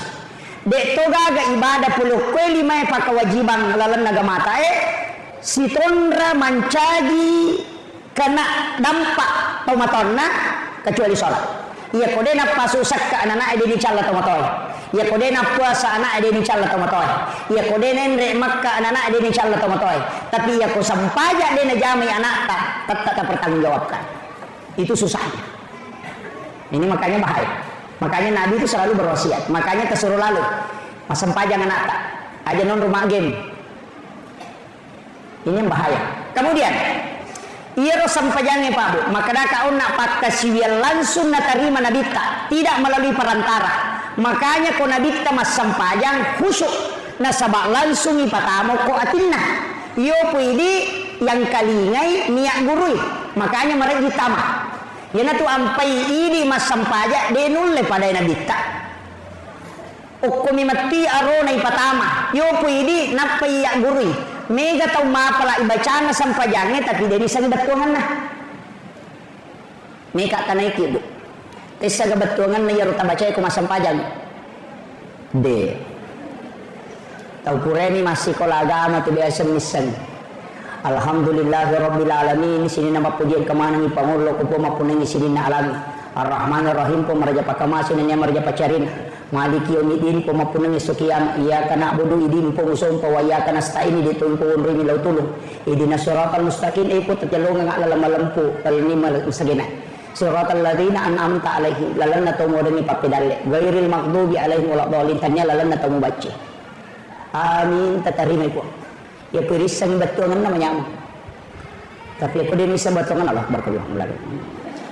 Dek to gaga ibadah puluh kue lima pa kewajiban lalan naga mata si tondra mancagi kena dampak tomatonna kecuali sholat. Ia kode na pasusak ke anak ade ni calla tomatoy. Ia kode na puasa anak ade ni calla tomatoy. Ia kode nendre makka anak ade ni calla tomatoy. Tapi ia ko sampaja de na jamai anak tak pertanggungjawabkan. Itu susahnya. Ini makanya bahaya. Makanya Nabi itu selalu berwasiat. Makanya kesuruh lalu sampajang anak tak aja non rumah game. Ini yang bahaya. Kemudian ia sampajangnya Pak Bu, maka dah kau nak pakai siwil langsung nak terima nabita, tidak melalui perantara. Makanya kau nabita mas sampajang khusyuk, nasabak langsung ipatamu ko atinna. Yo puidi yang kalingai niat gurui, makanya mereka ditama. Yana tu ampai ini mas sampaja denulle pada nabita. Ukumi mati arona ipatama. Yo puidi napai ya gurui. Mega tau mapala ibacana sampajangnya tapi dari sa betuangan na. Mega tanay kibu. Tes sa betuangan na yaro tabacay ko masampajang. De. Tau kureni masih kola agama tu biasa misan. Alhamdulillahirabbil alamin sini nama pujian kemana ni pangulo ko po mapunangi sini na alami. Ar-Rahmanir Rahim po maraja pakamasin niya maraja pacarin. Maliki yaumiddin po mapunangi sukiyam iyyaka na'budu idin po musom po wa iyyaka nasta'in idin po unri milaw tulong idinas siratal mustaqim po tajalong nga alamalampu palinimal usagina siratal ladzina an'amta alaihim lalan na to mo ni papidalle ghairil maghdubi alaihim waladdallin tanya lalan na to mo baca amin tatarimay po ya pirisang batuangan namanya tapi ako din bisa batuangan Allah berkaliwang melalui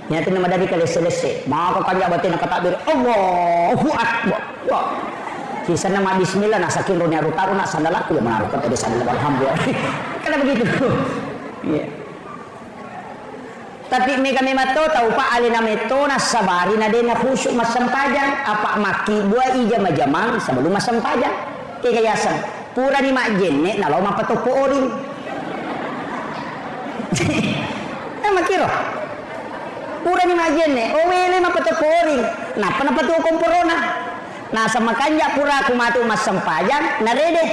nyata nama dari kali selesai maka kanya batin katakbir Allahu Akbar wah kisah nama bismillah nak saking ronya rutaru nak sandalaku yang menaruh kata di sandal alhamdulillah karena begitu yeah. Tapi mega memato tahu Pak alina meto na sabari na dena khusyuk masam pajang apa maki dua ija majamang sebelum masam pajang kekayasan pura ni mak jenne na law mapatopo orin na makiro pura ni majene oh wele ma pato koring na panapa tu komporona na sama kanja pura kumatu mas sampayang na rede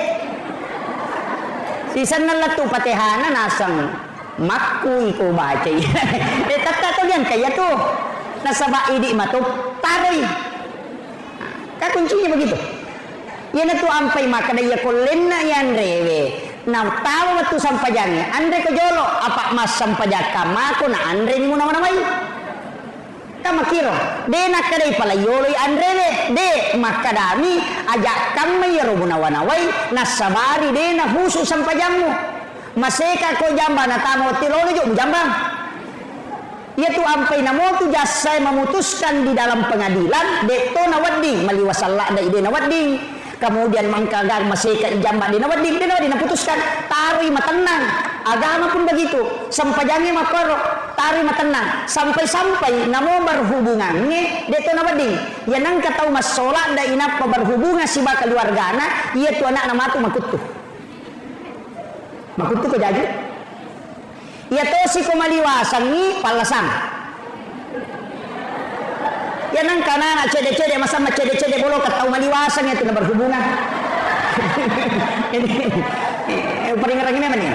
sisan na latu patehana nasang makui ko baca tak to yan kaya tu nasa baidi matu taroy kuncinya begitu yan tu ampay makadaya ko lenna yan rewe na tawa matu sampajangnya andre ko jolo apa mas sampajaka mako na andre ni mo naman kama kiro de nakadai pala yolo andre de makadami ajak kami yaro bunawanawai nasabari de na husu sampajangmu maseka ko jamba na tamo tilolo jo jambang ia tu ampai namo tu jasa memutuskan di dalam pengadilan de to nawading maliwasalla da ide nawading kemudian mangkagang maseka jamba di nawading putuskan taruh matenang agama pun begitu sampajangnya makoro taruh matenang sampai namo berhubungannya de to nawading ya nang katau masola da inapa berhubungan si ba keluargana ia tu anak nama tu makutu ko jadi ya to si kumaliwasan ni palasan ya nang kana cede-cede masa cede-cede bolo katau maliwasan itu na berhubungan paling ngerang ini mana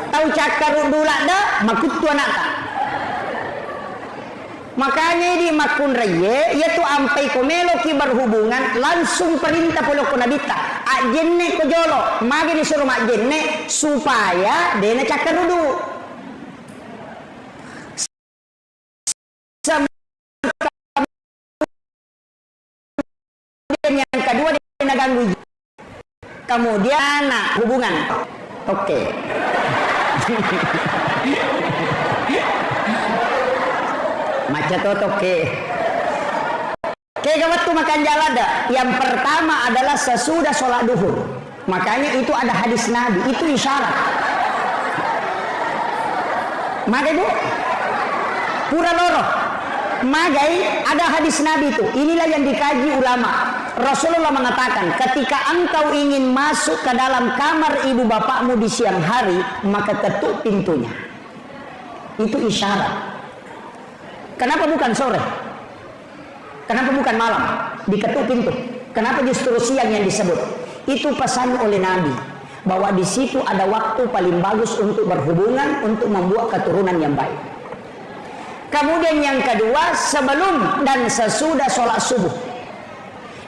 tau cakar dula da makutu anak ta makanya di makun reye yaitu ampai komelo ki berhubungan langsung perintah polo ko nabita ajenne ko jolo magi disuruh majenne supaya dena cakar dulu yang kedua dena ganggu kemudian hubungan oke. Macet oke. Kayak waktu makan jalada yang pertama adalah sesudah sholat duhur makanya itu ada hadis Nabi itu isyarat magai bu pura loro magai ada hadis Nabi itu inilah yang dikaji ulama Rasulullah mengatakan ketika engkau ingin masuk ke dalam kamar ibu bapakmu di siang hari maka ketuk pintunya itu isyarat. Kenapa bukan sore? Kenapa bukan malam? Diketuk pintu. Kenapa justru siang yang disebut? Itu pesan oleh Nabi bahwa di situ ada waktu paling bagus untuk berhubungan untuk membuat keturunan yang baik. Kemudian yang kedua sebelum dan sesudah sholat subuh.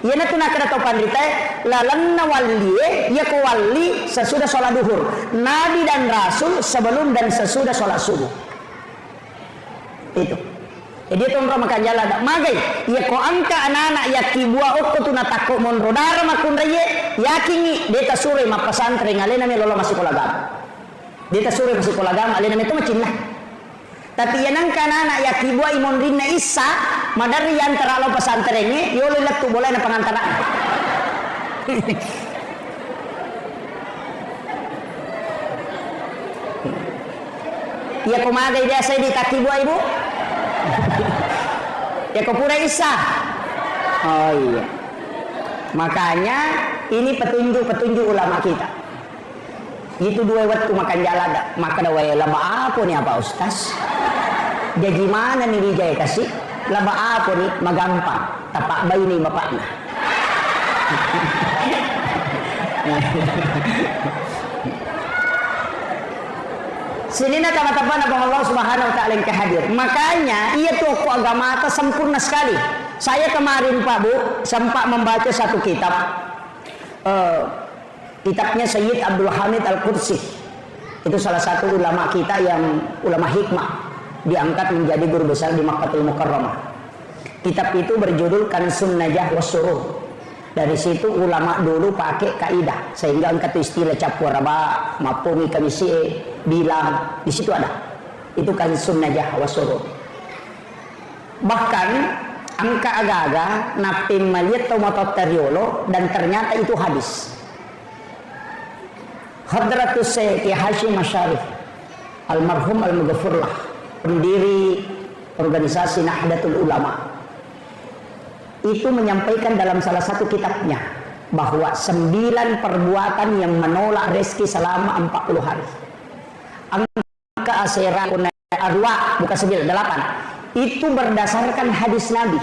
Yana tu nak kena tahu pandita lalanna wali ya kawali sesudah sholat duhur. Nabi dan Rasul sebelum dan sesudah sholat subuh. Itu. Jadi itu makan jalan magai ya ko angka anak-anak ya kibua okko tu natako mon rodara makun reye yakingi deta sure ma pesantren alena me lolo masih kolagam deta sure masih kolagam alena me tu macin lah tapi ya nang anak-anak ya kibua imon rinna isa madari yang teralo pesantrennya yo lelet tu boleh na pengantaran ya ko magai biasa di takibua ibu ya kau pura isa oh iya makanya ini petunjuk ulama kita itu dua waktu makan jalada maka da waya laba apa nih apa ustaz dia gimana nih dijaya kasih laba apa nih magampang tapak bayi nih bapaknya sini nak kata-kata Allah Subhanahu wa taala yang kehadir. Makanya ia tokoh agama itu sempurna sekali. Saya kemarin Pak Bu sempat membaca satu kitab. Kitabnya Sayyid Abdul Hamid Al-Qudsi. Itu salah satu ulama kita yang ulama hikmah diangkat menjadi guru besar di Makkatul Mukarramah. Kitab itu berjudul Kansun Najah Wassuruh. Dari situ ulama dulu pakai kaidah sehingga angkat istilah capuraba mapumi kamisi bilang di situ ada itu kan sunnah wasuru bahkan angka aga-aga napim maliat tomatot teriolo dan ternyata itu hadis Hadratus Syekh Hashim Asyarif almarhum al-Mughfirlah pendiri organisasi Nahdlatul Ulama itu menyampaikan dalam salah satu kitabnya bahwa 9 perbuatan yang menolak rezeki selama 40 hari. maka asirakun arwa buka 9 8 itu berdasarkan hadis Nabi.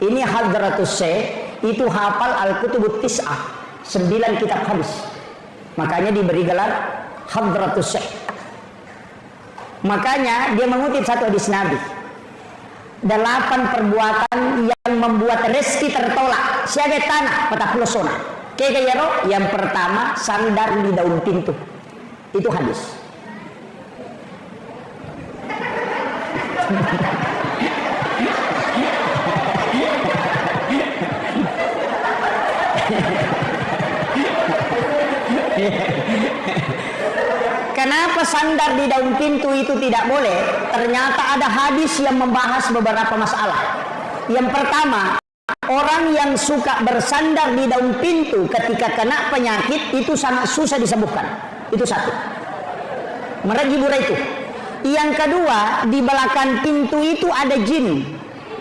Ini Hadratus Syekh itu hafal Al-Kutubut Tis'ah, 9 kitab hadis. Makanya diberi gelar Hadratus Syekh. Makanya dia mengutip satu hadis Nabi. 8 perbuatan yang membuat rezeki tertolak. Siaga tanah patah pelosona. Kegayaro yang pertama sandar di daun pintu. Itu hadis. Kenapa sandar di daun pintu itu tidak boleh? Ternyata ada hadis yang membahas beberapa masalah. Yang pertama, orang yang suka bersandar di daun pintu ketika kena penyakit itu sangat susah disembuhkan. Itu satu. Merajibura itu. Yang kedua, di belakang pintu itu ada jin.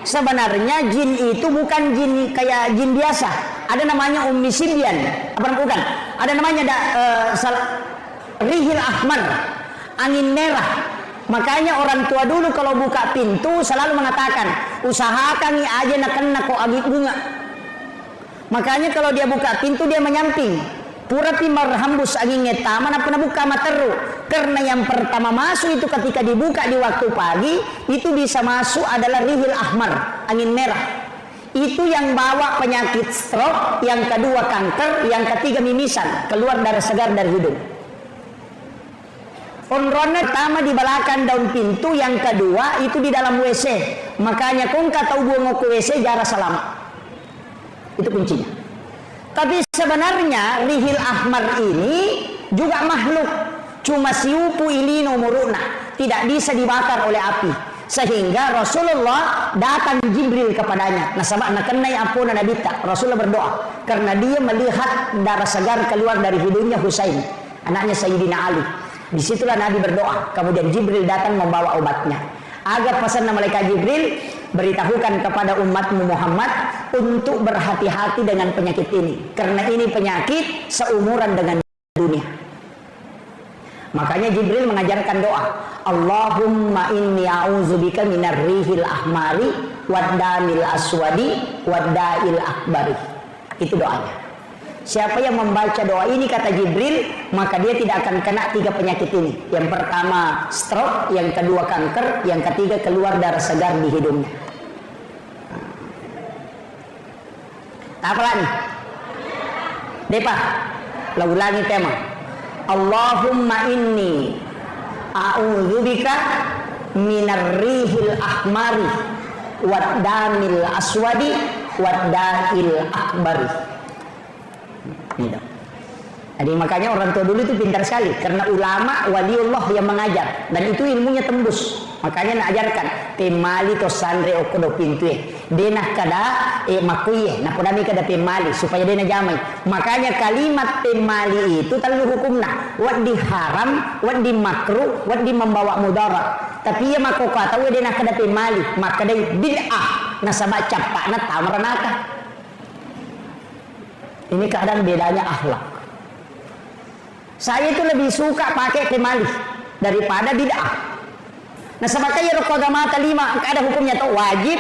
Sebenarnya jin itu bukan jin kayak jin biasa. Ada namanya Ummi Sibyan. Apa bukan? Ada namanya Rihil Ahmar, angin merah. Makanya orang tua dulu kalau buka pintu selalu mengatakan, usahakan aja nak kena kok agi bunga. Makanya kalau dia buka pintu dia menyamping. Pura pimar hambus angin ngeta mana pernah buka materu. Karena yang pertama masuk itu ketika dibuka di waktu pagi itu bisa masuk adalah Rihil Ahmar, angin merah. Itu yang bawa penyakit stroke, yang kedua kanker, yang ketiga mimisan, keluar darah segar dari hidung. Onronnya pertama di belakang daun pintu, yang kedua itu di dalam WC. Makanya kau tahu buang ke WC jarak selama. Itu kuncinya. Tapi sebenarnya Rihil Ahmar ini juga makhluk. Cuma siupu ilino muruna, tidak bisa dibakar oleh api. Sehingga Rasulullah datang Jibril kepadanya. Nasabak nakenai apuna nabita. Rasulullah berdoa karena dia melihat darah segar keluar dari hidungnya Husain, anaknya Sayyidina Ali. Disitulah Nabi berdoa. Kemudian Jibril datang membawa obatnya. Agar pesan malaikat Jibril, beritahukan kepada umatmu Muhammad untuk berhati-hati dengan penyakit ini. Karena ini penyakit seumuran dengan dunia. Makanya Jibril mengajarkan doa. Allahumma inni a'udzubika minar rihil ahmari waddamil aswadi wadda'il akbari. Itu doanya. Siapa yang membaca doa ini kata Jibril, maka dia tidak akan kena 3 penyakit ini. Yang pertama stroke, yang kedua kanker, yang ketiga keluar darah segar di hidungnya. Apa lagi? Depa, ulangi tema. Allahumma inni a'udzubika minar rihil ahmari waddamil aswadi wadda'il akbari. Jadi makanya orang tua dulu itu pintar sekali karena ulama waliullah yang mengajar dan itu ilmunya tembus. Makanya nak ajarkan temali to sandre okodo pintu denah kada makuye nak kodami kada temali supaya dena jamai. Makanya kalimat temali itu terlalu hukumna wadi haram, wadi makruh, wadi membawa mudarat. Tapi ya mako kata we dena kada temali maka dai bid'ah nasaba capakna tamranaka. Ini kadang bedanya akhlak. Saya itu lebih suka pakai temali daripada bid'ah. Nah sebabnya rokok agama 5 ada hukumnya tuh wajib,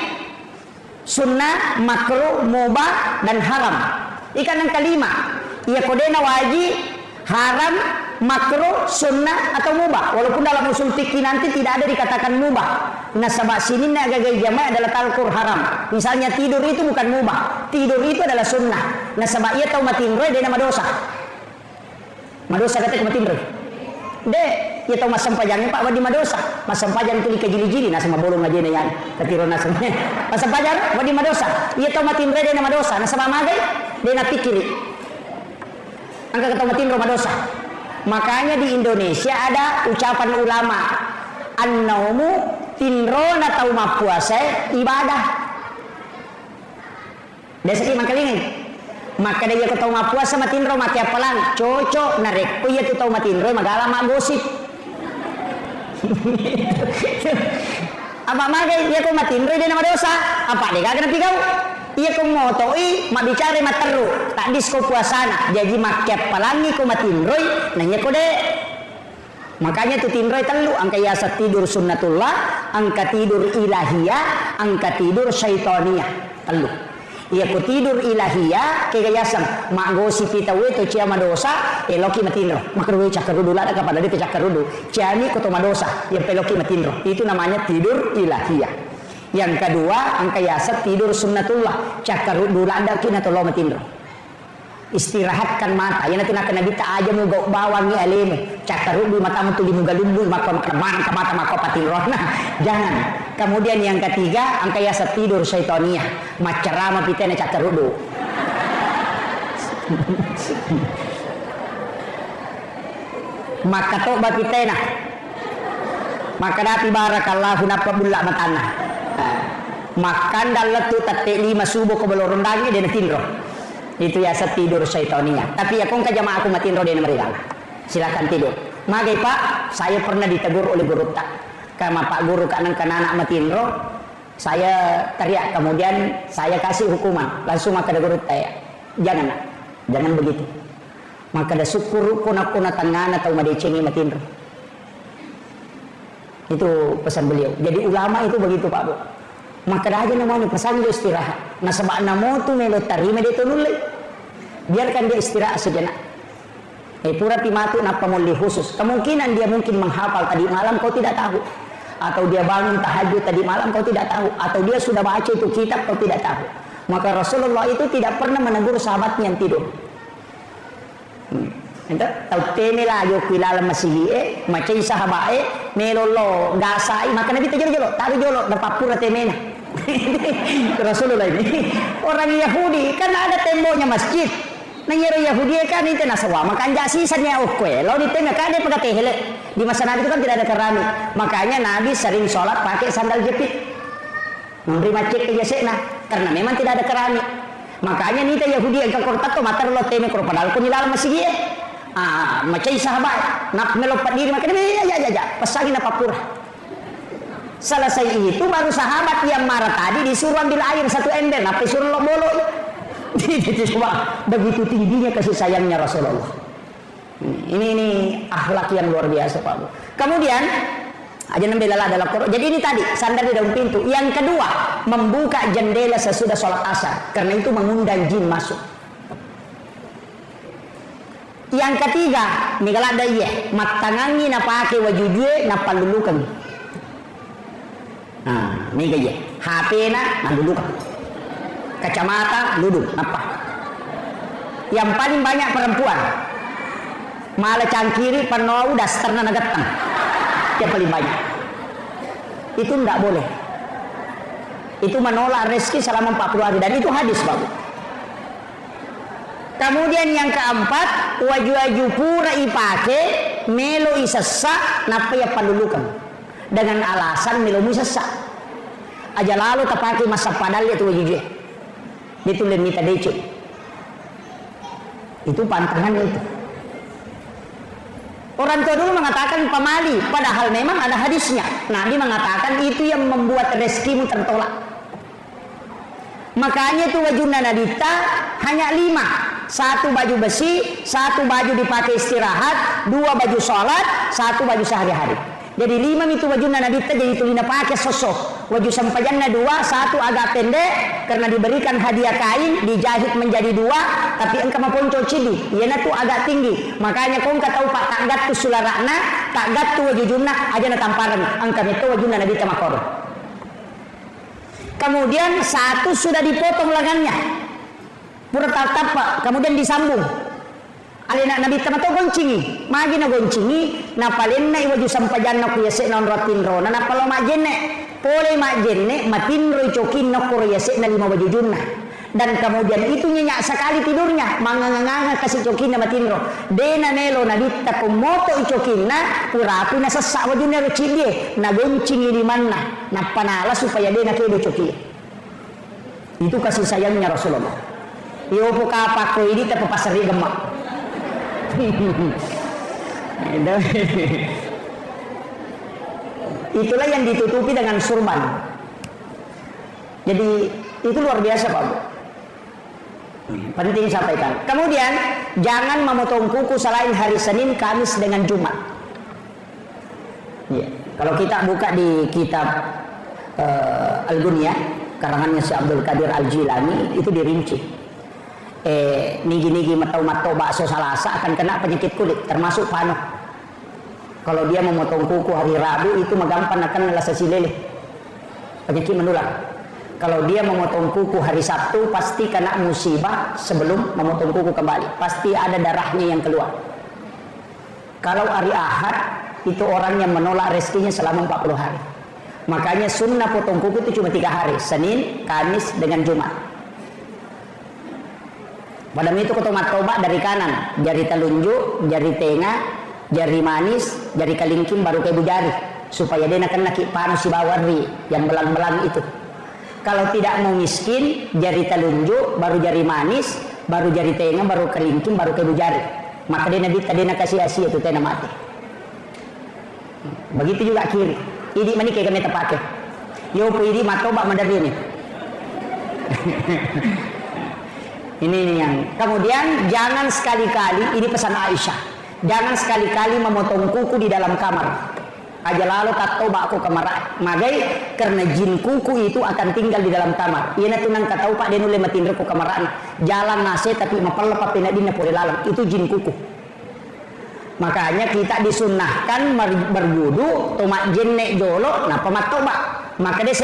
sunnah, makruh, mubah dan haram. Ikan yang kelima, ia kodena wajib, haram, makruh, sunnah atau mubah. Walaupun dalam usul fikih nanti tidak ada dikatakan mubah. Nah sebab sini agak jamaah adalah talkur haram. Misalnya tidur itu bukan mubah, tidur itu adalah sunnah. Nah sebab ia tahu matinroy dia nama dosa. Madosa kata kematin bro. Dek, ia tahu mas sampajangnya Pak wadi madosa. Mas sampajang itu dikejili-jili nah sama bolong aja nih yan. Ketirona semuanya. Mas sampajang wadi madosa. Ia tahu matin bro dia nama dosa. Nah sama magai dia nak pikiri. Angka kata matin bro madosa. Makanya di Indonesia ada ucapan ulama. An-naumu tinrona tahu mapuasa ibadah. Desa ini makanya ini. Maka dia ketau mapuasa matinro mati apalan cocok narek oh iya tu tahu matinro magala mak gosip apa magai dia ko matinro dia nama dosa apa dia kagak napi kau iya ko motoi mak bicara mak teru tak disko puasana jadi mak apalan ni ko matinro nanya ko de Makanya itu tindro telu, angka yasa tidur sunnatullah, angka tidur ilahiyah, angka tidur syaitania telu. Iya ku tidur ilahiyah kegayasan mak gosi pita we to cia madosa eloki matindro makruwe cakarudu lada kapada dia cakarudu ciani koto madosa yang peloki matindro itu namanya tidur ilahiyah. Yang kedua angka yasa tidur sunnatullah cakarudu lada kina to lo matindro istirahatkan mata yang nanti nak nabi ta aja mau bawangi aleme cakarudu matamu tu limugalumbu makon keman ke mata mako patindro nah jangan. Kemudian yang ketiga angka yasa tidur syaitoniah macerama pitena cakarudu maka toba pitena maka dati barakallahu napa bulla matana makan daletu tate 5 subuh ke belorong dagi dena tindro itu yasa tidur syaitoniah. Tapi ya kong kajama aku matindro dena mereka silakan tidur magai pak saya pernah ditegur oleh guru tak kama pak guru kanan-kanan matindro saya teriak kemudian saya kasih hukuman langsung maka ada guru tanya jangan begitu maka ada syukur kuna tangan atau madecengi matindro itu pesan beliau. Jadi ulama itu begitu pak bu maka dah aja namanya pesan dia istirahat nah sebab namo tu melo tarime dia tunulai biarkan dia istirahat sejenak pura timatu napa muli khusus kemungkinan dia mungkin menghafal tadi malam kau tidak tahu atau dia bangun tahajud tadi malam kau tidak tahu atau dia sudah baca itu kitab kau tidak tahu maka Rasulullah itu tidak pernah menegur sahabatnya yang tidur tahu tene lah yo kilala masihi macai sahabat melolo gasai maka nabi jolo tahu jolo dapat pura temena Rasulullah ini orang Yahudi kan ada temboknya masjid Nanyero Yahudi kan itu nasawa maka anja sisanya okwe lo di tengah kan dia pakai tehele di masa Nabi itu kan tidak ada keramik makanya Nabi sering sholat pakai sandal jepit menerima cek ke yasekna karena memang tidak ada keramik makanya nita Yahudi yang kortat to matar lo teme kro padahal kun ilal masih ye macai sahabat nak melopat diri maka dia ya pasangin apa pura selesai itu baru sahabat yang marah tadi disuruh ambil air 1 ember apa disuruh lo bolo coba begitu tingginya kasih sayangnya Rasulullah. Ini akhlak yang luar biasa Pak Bu. Kemudian aja nembela dalam Quran. Jadi ini tadi sandar di dalam pintu. Yang kedua membuka jendela sesudah sholat asar karena itu mengundang jin masuk. Yang ketiga migala daya matangangi na pakai wajujue na palulukan. Nah, ini gaya HP na dulukan. Kacamata duduk apa yang paling banyak perempuan malah cangkiri penuh dasterna nagatang yang paling banyak itu tidak boleh itu menolak rezeki selama 40 hari dan itu hadis bagus. Kemudian yang keempat waju-waju pura ipake melo isesa napa ya palulukan dengan alasan melo isesa aja lalu tapaki masa padal itu wajuje itu lemita decet itu pantangannya itu orang tua dulu mengatakan pamali padahal memang ada hadisnya Nabi mengatakan itu yang membuat rezekimu tertolak makanya itu wajuna nadita hanya 5 1 baju besi 1 baju dipakai istirahat 2 baju sholat 1 baju sehari-hari jadi 5 itu wajuna nadita jadi itu lina pakai sosok waju sampajanna 2 1 agak pendek karena diberikan hadiah kain dijahit menjadi 2 tapi engkau maponco cidi iana tuh agak tinggi makanya kau engkau tahu pak tak gat tu sularakna tak gat tu wajujunna aja na tamparan engkau itu wajuna nadita makor kemudian 1 sudah dipotong lengannya pura tatap pak kemudian disambung alina nabi tamato goncingi magi na goncingi na palenna iwaju sampajanna ku yase non ratinro na palo majenne pole majenne matinro cokin na ku yase na 5 wajujunna dan kemudian itu nyenyak sekali tidurnya manganganga kasih cokin na matinro dena nelo nabi takumoto icokinna purapu na sesak wajunna rocili na goncingi di mana na panala supaya dena kedo cokin itu kasih sayangnya Rasulullah iyo puka apa ko ini tapapasari gemak itulah yang ditutupi dengan surban jadi itu luar biasa Pak Bu penting sampaikan kemudian jangan memotong kuku selain hari Senin Kamis dengan Jumat Kalau kita buka di kitab Al-Ghunyah karangannya si Abdul Qadir Al-Jilani, itu dirinci. Nigi-nigi matau-matau bakso salasa akan kena penyakit kulit, termasuk panu. Kalau dia memotong kuku hari Rabu itu magampang akan lasasi lele, penyakit menular. Kalau dia memotong kuku hari Sabtu pasti kena musibah sebelum memotong kuku kembali, pasti ada darahnya yang keluar. Kalau hari Ahad itu orang yang menolak rezekinya selama 40 hari. Makanya sunnah potong kuku itu cuma 3 hari, Senin, Kamis, dengan Jumat. Padahal itu tobat dari kanan, jari telunjuk, jari tengah, jari manis, jari kalingking, baru ke jari, supaya dia nak laki panas si bawari yang belang-belang itu. Kalau tidak mau miskin, jari telunjuk, baru jari manis, baru jari tengah, baru kalingking, baru ke jari. Maka dia nak kasih asia itu tena mati. Begitu juga kiri. Ini mana kayak kami terpakai. Yo ini matoba mandari ini. Ini yang. Kemudian jangan sekali-kali, ini pesan Aisyah. Jangan sekali-kali memotong kuku di dalam kamar. Aja lalu tatoba aku kamar. Magai karena jin kuku itu akan tinggal di dalam kamar. Ia tunang katau pak dia nule matindra ku kamar. Jalan nase tapi mapal lepas pinadina pore lalang. Itu jin kuku. Makanya kita disunnahkan berwudu tomak jennek jolo nah pamatoba. Maka dia si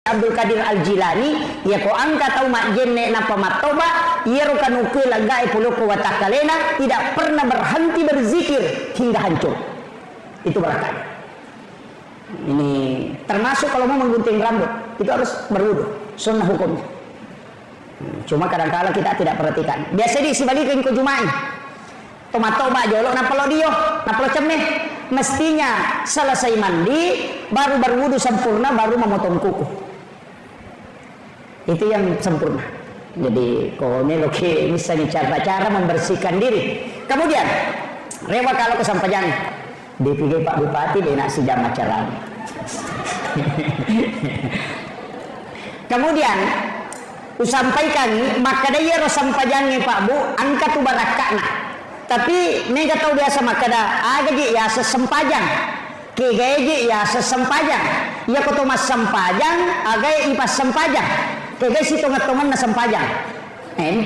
Abdul Qadir Al-Jilani ya ko angka tau mak jennek na pamatoba ia rukan ukul lagai puluku watakalena tidak pernah berhenti berzikir hingga hancur. Itu barakah. Ini termasuk kalau mau menggunting rambut itu harus berwudu, sunnah hukumnya. Cuma kadang-kadang kita tidak perhatikan. Biasa disibalikin ke Jumat. Tomat-tomat jolok napalo dio, napalo cemeh. Mestinya selesai mandi baru berwudu sempurna baru memotong kuku. Itu yang sempurna. Jadi kalau oke misalnya cara-cara membersihkan diri. Kemudian rewa kalau kesampaian dipikir Pak Bupati dia nak sidang acara. Kemudian usampaikan maka dia ro sampaiannya Pak Bu angkat tu barakakna. Tapi nega tahu biasa makada agaji ya sesempajang kegeji ya sesempajang ya koto mas sempajang agai ipas sempajang kege si tongat-tongan na sempajang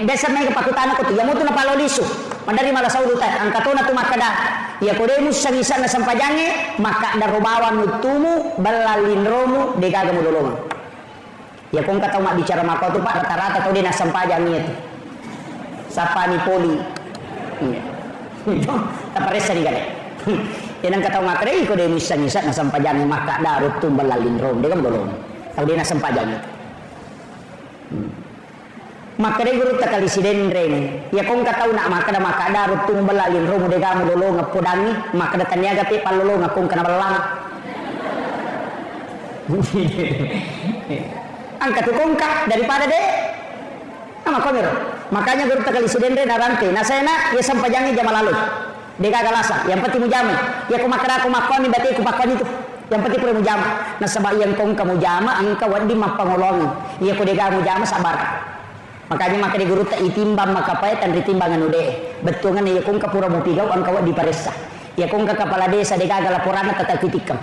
biasa nega pakutan aku tu ya mutu na palolisu mandari malah saudu tay angkato na tu makada ya kode mus sanisa na sempajange maka darobawan mutumu balalin romu degaga mudolongan ya kong katau mak bicara maka tu pak rata-rata tau dia na sempajang itu sapa ni poli tak paresa ni gale. Yan ang kataw makre ko de misa-misa na sampajan maka darut tumbal lalin rom de kam dolong. Tahu dia na sampajan. Makre guru takali siden reng. Ya kong kataw na maka darut tumbal lalin rom de kam dolong ngapodangi maka datanya gate palolo ngakong kana balang. Angkat kongka daripada de nama komero. Makanya guru takali sidendre narante nasena ya sampajangi jama lalu deka galasa yang penting mujamu ya kumakara kumakoni berarti kupakon itu yang penting pura mujamu nah sebab yang kong kamu jama angka wadi mapangolongi ya ku deka mujama sabar makanya maka di guru tak itimbang maka pae tan ditimbangan ude betul kan ya kong kapura mu pigau angka wadi paressa ya kong ka kepala desa deka laporan tata kitikam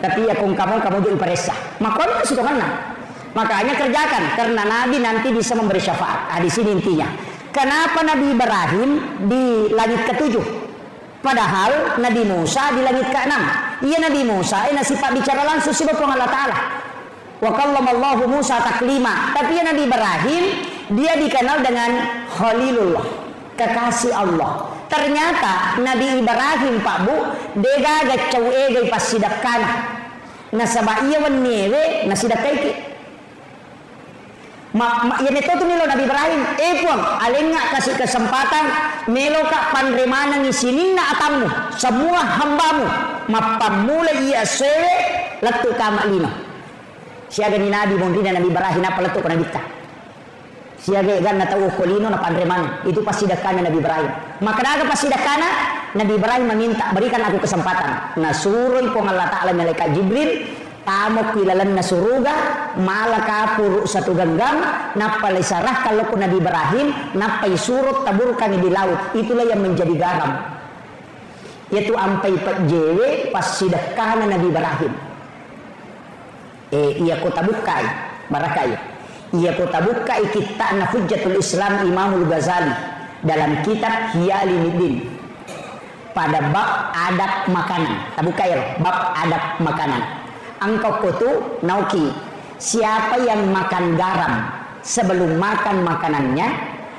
tapi ya kong kamu jadi paressa makon itu mana. Makanya kerjakan karena Nabi nanti bisa memberi syafaat. Di sini intinya. Kenapa Nabi Ibrahim di langit ke-7? Padahal Nabi Musa di langit ke-6. Iya Nabi Musa sifat bicara langsung si Allah Ta'ala. Wa kallamallahu Musa taklima. Tapi ya Nabi Ibrahim dia dikenal dengan Khalilullah, kekasih Allah. Ternyata Nabi Ibrahim Pak Bu dega gacau ege pas sidak kana. Nasaba iya wanewe nasidak kaiki. Ya itu nilo Nabi Ibrahim puang alenga kasih kesempatan melo ka panremana ngisinin na atamu semua hambamu mapamula iya sewe letu kama lino siaga ni Nabi mondina Nabi Ibrahim apa letu kana bita siaga gan na tahu kolino na panremana itu pasti dakana Nabi Ibrahim maka daga pasti dakana Nabi Ibrahim meminta berikan aku kesempatan nasuruh pong Allah Ta'ala malaikat Jibril tamok kilalan na suruga malaka puro satu genggam napalay sarah kalau pun Nabi Ibrahim napay surut taburkan di laut itulah yang menjadi garam Yaitu ampai pak jewe pas sidakah Nabi Ibrahim. Ia kota bukai barakai. Ia kota bukai kita na Hujjatul Islam Imamul Ghazali dalam kitab Ihya Ulumuddin pada bab adab makanan. Tabukai bab adab makanan. Angkau kutu nauki siapa yang makan garam sebelum makan makanannya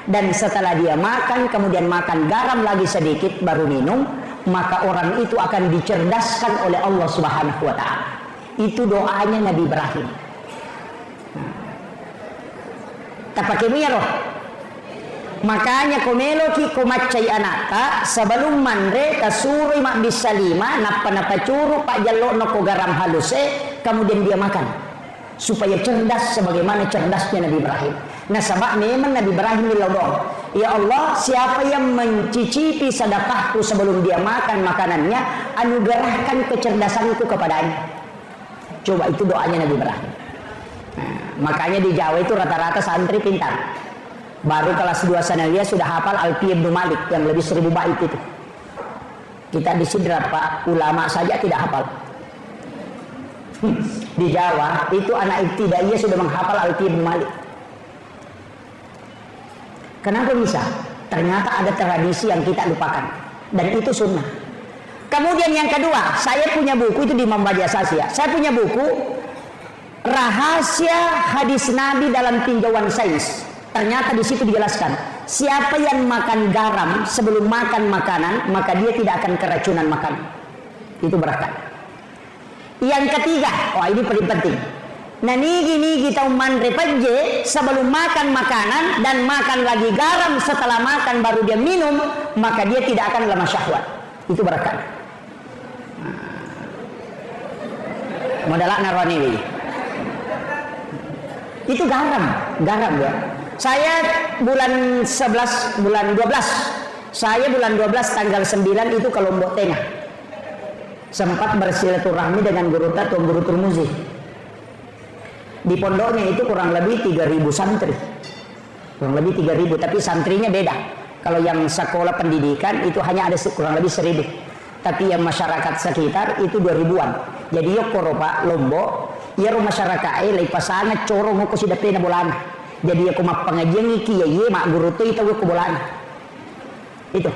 dan setelah dia makan kemudian makan garam lagi sedikit baru minum, maka orang itu akan dicerdaskan oleh Allah Subhanahu wa taala. Itu doanya Nabi Ibrahim. Tapake roh. Makanya komelo ki komacai anata sebelum manre kasuri mak bisa lima napa curu pak jalok noko garam haluse kemudian dia makan supaya cerdas sebagaimana cerdasnya Nabi Ibrahim. Nah sebab memang Nabi Ibrahim dilodong. Ya Allah, siapa yang mencicipi sedekahku sebelum dia makan makanannya, anugerahkan kecerdasanku kepadanya. Coba itu doanya Nabi Ibrahim. Nah, makanya di Jawa itu rata-rata santri pintar. Baru kelas 2 sanawiya sudah hafal Alfiyah Ibnu Malik yang lebih 1000 bait itu. Kita di sini Pak ulama saja tidak hafal. Di Jawa itu anak ibtidaiyah sudah menghafal Alfiyah Ibnu Malik. Kenapa bisa? Ternyata ada tradisi yang kita lupakan dan itu sunnah. Kemudian yang kedua, saya punya buku itu di Imam Badi Asasiyah. Saya punya buku Rahasia Hadis Nabi dalam Tinjauan Sains. Ternyata di situ dijelaskan, siapa yang makan garam sebelum makan makanan, maka dia tidak akan keracunan makan. Itu berkat. Yang ketiga, ini paling penting. Nah nigi tahu mandre paje sebelum makan makanan dan makan lagi garam setelah makan baru dia minum, maka dia tidak akan lemah syahwat. Itu berkat. Modalak narwani. Itu garam ya. Saya bulan 11, bulan 12. Saya bulan 12 tanggal 9 itu ke Lombok Tengah. Sempat bersilaturahmi dengan guru Tuan Guru Turmuzi. Di pondoknya itu kurang lebih 3000 santri. Kurang lebih 3000, tapi santrinya beda. Kalau yang sekolah pendidikan itu hanya ada kurang lebih 1000. Tapi yang masyarakat sekitar itu 2000-an. Jadi yo koropa Lombok, ya rumah masyarakat lai pasana coro ngoko sidapena bolana. Jadi aku mak pengajian iki ya mak guru tu itu aku bolana. Itu.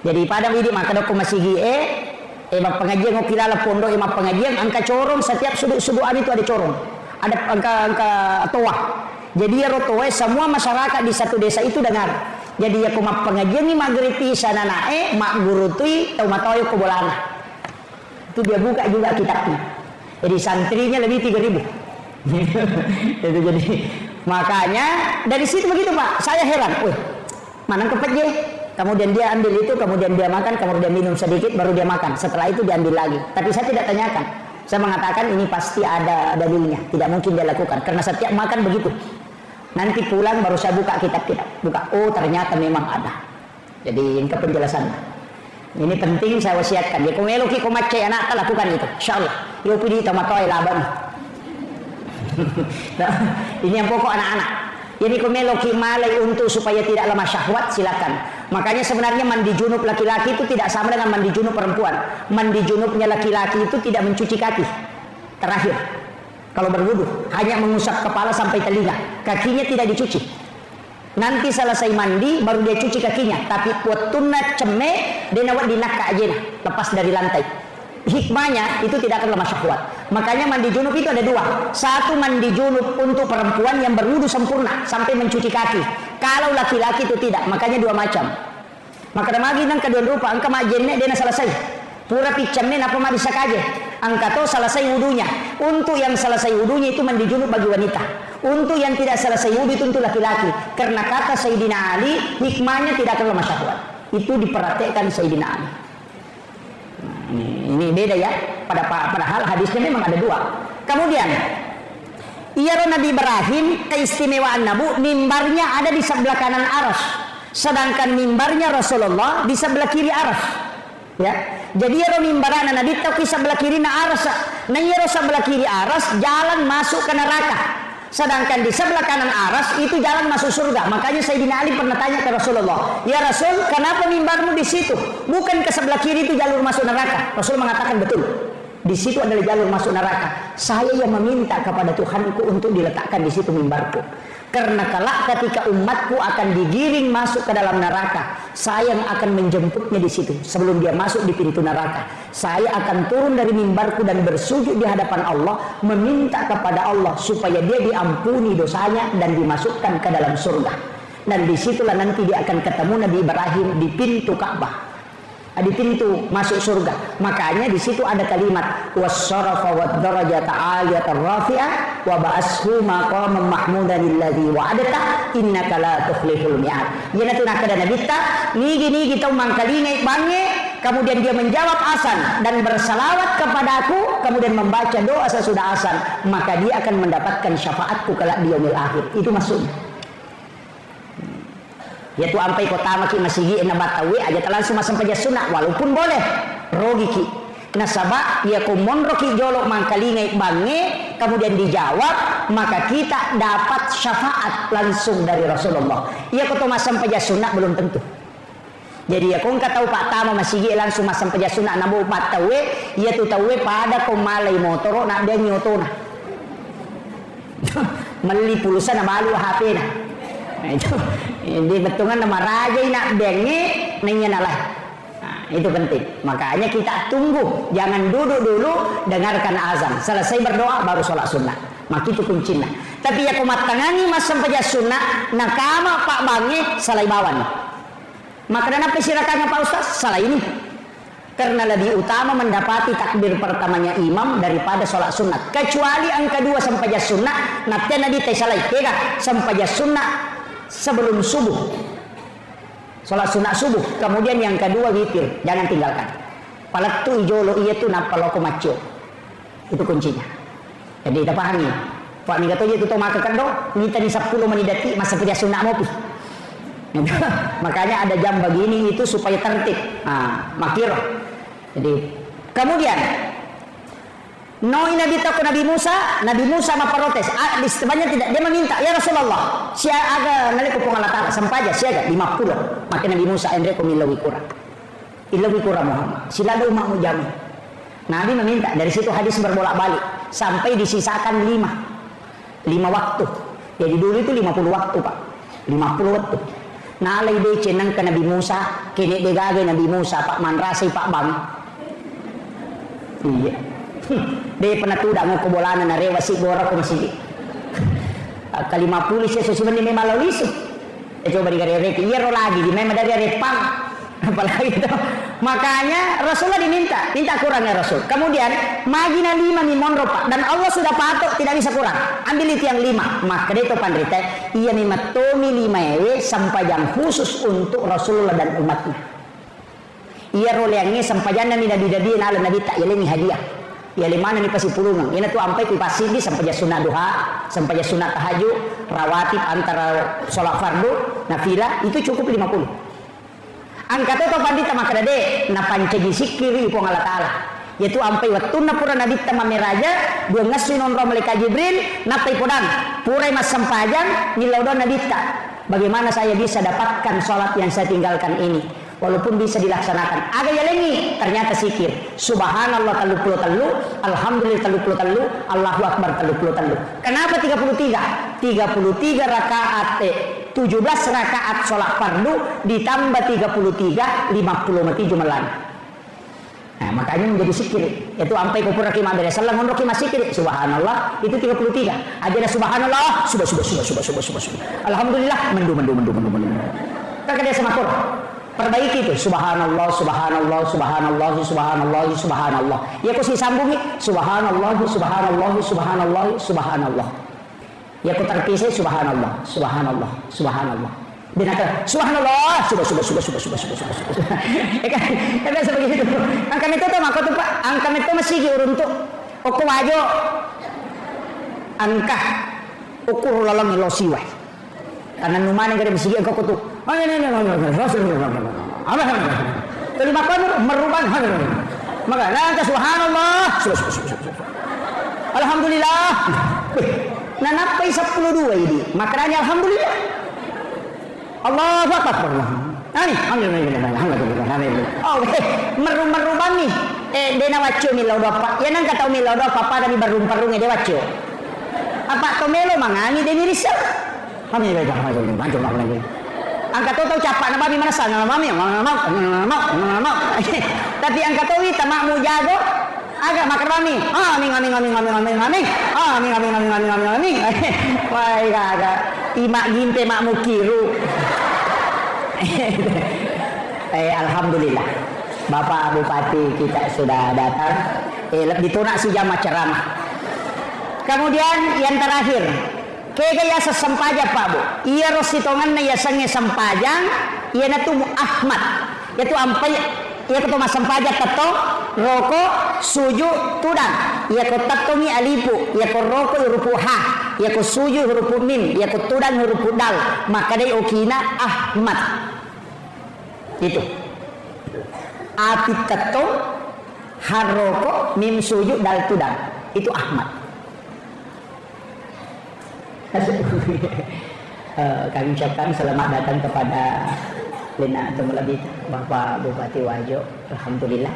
Jadi pada widi maka aku masih mak pengajian aku kilala pondok mak pengajian angka corong setiap sudut-sudutan itu ada corong. Ada angka toa. Jadi ya rotoe semua masyarakat di satu desa itu dengar. Jadi aku mak pengajian ni magriti sana nae mak guru tu tau matau aku bolana. Itu dia buka juga kitabnya. Jadi santrinya lebih 3000. Itu jadi makanya dari situ begitu Pak. Saya heran, mana kepet kemudian dia ambil itu, kemudian dia makan, kemudian minum sedikit, baru dia makan. Setelah itu diambil lagi. Tapi saya tidak tanyakan. Saya mengatakan ini pasti ada dalilnya. Tidak mungkin dia lakukan karena setiap makan begitu. Nanti pulang baru saya buka kitab-kitab. Buka, ternyata memang ada. Jadi ini penjelasan. Ini penting saya wasiatkan. Ya kumeloki komacai anak lakukan itu. Insyaallah. Yo pilih tamatoi laban. Nah, ini yang pokok anak-anak. Jadi kumeloki malai untuk supaya tidak lemah syahwat silakan. Makanya sebenarnya mandi junub laki-laki itu tidak sama dengan mandi junub perempuan. Mandi junubnya laki-laki itu tidak mencuci kaki. Terakhir, kalau berwudu hanya mengusap kepala sampai telinga, kakinya tidak dicuci. Nanti selesai mandi baru dia cuci kakinya. Tapi watuna ceme denawat dinaka aja lepas dari lantai. Hikmahnya itu tidak akan lemah syahwat. Makanya mandi junub itu ada dua. Satu mandi junub untuk perempuan yang berwudu sempurna sampai mencuci kaki. Kalau laki-laki itu tidak, makanya dua macam. Maka magi nang kedua rupa angka majenne dena selesai. Pura picamne apa ma bisa kaje. Angka to selesai wudunya. Untuk yang selesai wudunya itu mandi junub bagi wanita. Untuk yang tidak selesai wudu itu untuk laki-laki. Karena kata Sayyidina Ali, hikmahnya tidak akan lemah syahwat. Itu diperhatikan Sayyidina Ali. Ini beda ya. Padahal hadisnya memang ada dua. Kemudian Nabi Ibrahim keistimewaan Nabi, mimbarnya ada di sebelah kanan aras, sedangkan mimbarnya Rasulullah di sebelah kiri aras. Ya, jadi mimbarana Nabi tahu di sebelah kiri na aras. Nah sebelah kiri aras jalan masuk ke neraka. Sedangkan di sebelah kanan aras itu jalan masuk surga. Makanya Sayyidina Ali pernah tanya ke Rasulullah, "Ya Rasul, kenapa mimbarmu di situ? Bukan ke sebelah kiri itu jalur masuk neraka?" Rasul mengatakan, "Betul. Di situ adalah jalur masuk neraka. Saya yang meminta kepada Tuhanku untuk diletakkan di situ mimbarku. Karena kelak ketika umatku akan digiring masuk ke dalam neraka, saya yang akan menjemputnya di situ. Sebelum dia masuk di pintu neraka, saya akan turun dari mimbarku dan bersujud di hadapan Allah, meminta kepada Allah supaya dia diampuni dosanya dan dimasukkan ke dalam surga. Dan disitulah nanti dia akan ketemu Nabi Ibrahim di pintu Ka'bah, di pintu masuk surga. Makanya di situ ada kalimat wassarafa wad-darajata 'aliyatan rafi'ah wa ba'ashu maqaman mahmudan alladzi wa'adta innaka la tukhliful mi'ad. Yana tu nak ada nabi ta nigi tau mangkalingai bange, kemudian dia menjawab azan dan bersalawat kepadaku, kemudian membaca doa sesudah azan, maka dia akan mendapatkan syafaatku kelak di yaumil akhir. Itu maksudnya. Yaitu ampai kota maki masigi na batawi aja langsung masam paja sunat walaupun boleh rogi ki nasaba ya kumon roki jolok mangkalingai bange, kemudian dijawab, maka kita dapat syafaat langsung dari Rasulullah. Ya kota masam paja sunat belum tentu. Jadi ya kung tahu pak tama masigi langsung masam paja sunat nabu batawi ya tu tawe pada komalai motor nak dia nyotona meli pulsa na malu HP na. Nah, itu di betungan nama raja nak bengi nanya nalah. Nah, itu penting. Makanya kita tunggu, jangan duduk dulu dengarkan azan. Selesai berdoa baru sholat sunnah. Maka itu kuncinya. Tapi ya kumat tangani mas sampai sunnah nakama pak bangi salai bawan. Maka kenapa silakannya Pak Ustaz? Salah ini. Karena lebih utama mendapati takbir pertamanya imam daripada sholat sunat. Kecuali angka 2 sampai sunnah, nanti nanti salai kega sampai sunnah sebelum subuh, sholat sunat subuh. Kemudian yang kedua witir, jangan tinggalkan. Palatu ijolo iya tu napaloko macio, itu kuncinya. Jadi kita pahami. Pak ni kata itu maka kando, minta ni 10 menit dati masa kerja sunat mopi. Makanya ada jam begini itu supaya tertib. Makiro. Jadi kemudian Noi Nabi takut Nabi Musa maprotes. Sebenarnya tidak, dia meminta, ya Rasulullah, sia aga nali ko pengalata sampaja siaga 50. Maka Nabi Musa endre ko milawi kurang. Ilawi kurang Muhammad. Sila do umakmu jamu. Nabi meminta, dari situ hadis berbolak-balik sampai disisakan 5 waktu. Jadi dulu itu 50 waktu, Pak. 50 waktu. Nalai de cenang ke Nabi Musa, kene de gage Nabi Musa, Pak Manrasi, Pak Bang. Iya. Dia pernah tudak mau kebolanan na rewa si gora ko masigi. Kalima pulis ya susuban ni memang lalis. Coba di reki iya ro lagi di memang dari repang. Apalagi itu. Makanya Rasulullah minta kurang ya Rasul. Kemudian magina 5 ni monro Pak, dan Allah sudah patok tidak bisa kurang. Ambil itu yang 5. Maka dia itu pandrita iya ni matomi 5 ewe sampai yang khusus untuk Rasulullah dan umatnya. Iya ro leangnya sampai jana ni dadi ala nabi tak yelemi hadiah. Ya limana ni pasti pulungan. Ini tuh sampai ku pasti di sampai sunat duha, sampai sunat tahajud, rawatib antara sholat fardu, nafilah itu cukup 50. Angkat itu pandita maka dade na pancegi sikiri pong Allah Taala. Yaitu sampai waktu na pura nabi tamame raja, dua ngasih nonro malaikat Jibril, napai podang, purai mas sampajan, nilaudo nadita. Bagaimana saya bisa dapatkan sholat yang saya tinggalkan ini? Walaupun bisa dilaksanakan agak yalengi ternyata sikir subhanallah 30 alhamdulillah 30 Allahu akbar 30. Kenapa 33 rakaat 17 rakaat sholat fardu ditambah 33 50 mati jumalan. Nah makanya menjadi sikir itu sampai kupur rakimah dari salam honroki masih sikir subhanallah itu 33 aja subhanallah sudah alhamdulillah mendu kakak dia semakur perbaiki itu subhanallah ya aku sih sambungi subhanallah ya aku terpisah subhanallah dan kata subhanallah sudah ya kan seperti itu angka itu tuh maka tuh Pak angka itu masih uruntuk oku wajo angka ukur lalang ilosiwa karena numane gede masih angka tuh kelima kali merubah maka nanti subhanallah alhamdulillah Nanapai 12 ini. Maknanya alhamdulillah. Allahu Akbar. Oh, meru-meru bami. Dena wacu milau dopa. Ya nang katau milau dopa pada mi barum-parung dia wacu. Apa to melo mangani de mirisa. Kami beda bantu lagi. Angkat tahu capak nama bami mana sana mami mau. Tapi angkat tahu kita mak mu jago agak makan mami. Amin. Wah, agak imak ginte mak mu kiru. Alhamdulillah. Bapak Bupati kita sudah datang. Ditunak si jamaah ceramah. Kemudian yang terakhir, kaya sesempaja Pak Bu. Ia rositongan na ya sange sempajang, ia natu Ahmad. Yaitu ampai, ia ketoma sempaja tato, roko, suju, tudang. Ia ko tatomi alipu, ia ko roko huruf ha, ia ko suju huruf min, ia ko tudang huruf dal. Maka dai okina Ahmad. Itu. Api tato, haroko, mim suju, dal tudang. Itu Ahmad. Kami ucapkan selamat datang kepada Lina Tumulabit Bapak Bupati Wajo. Alhamdulillah.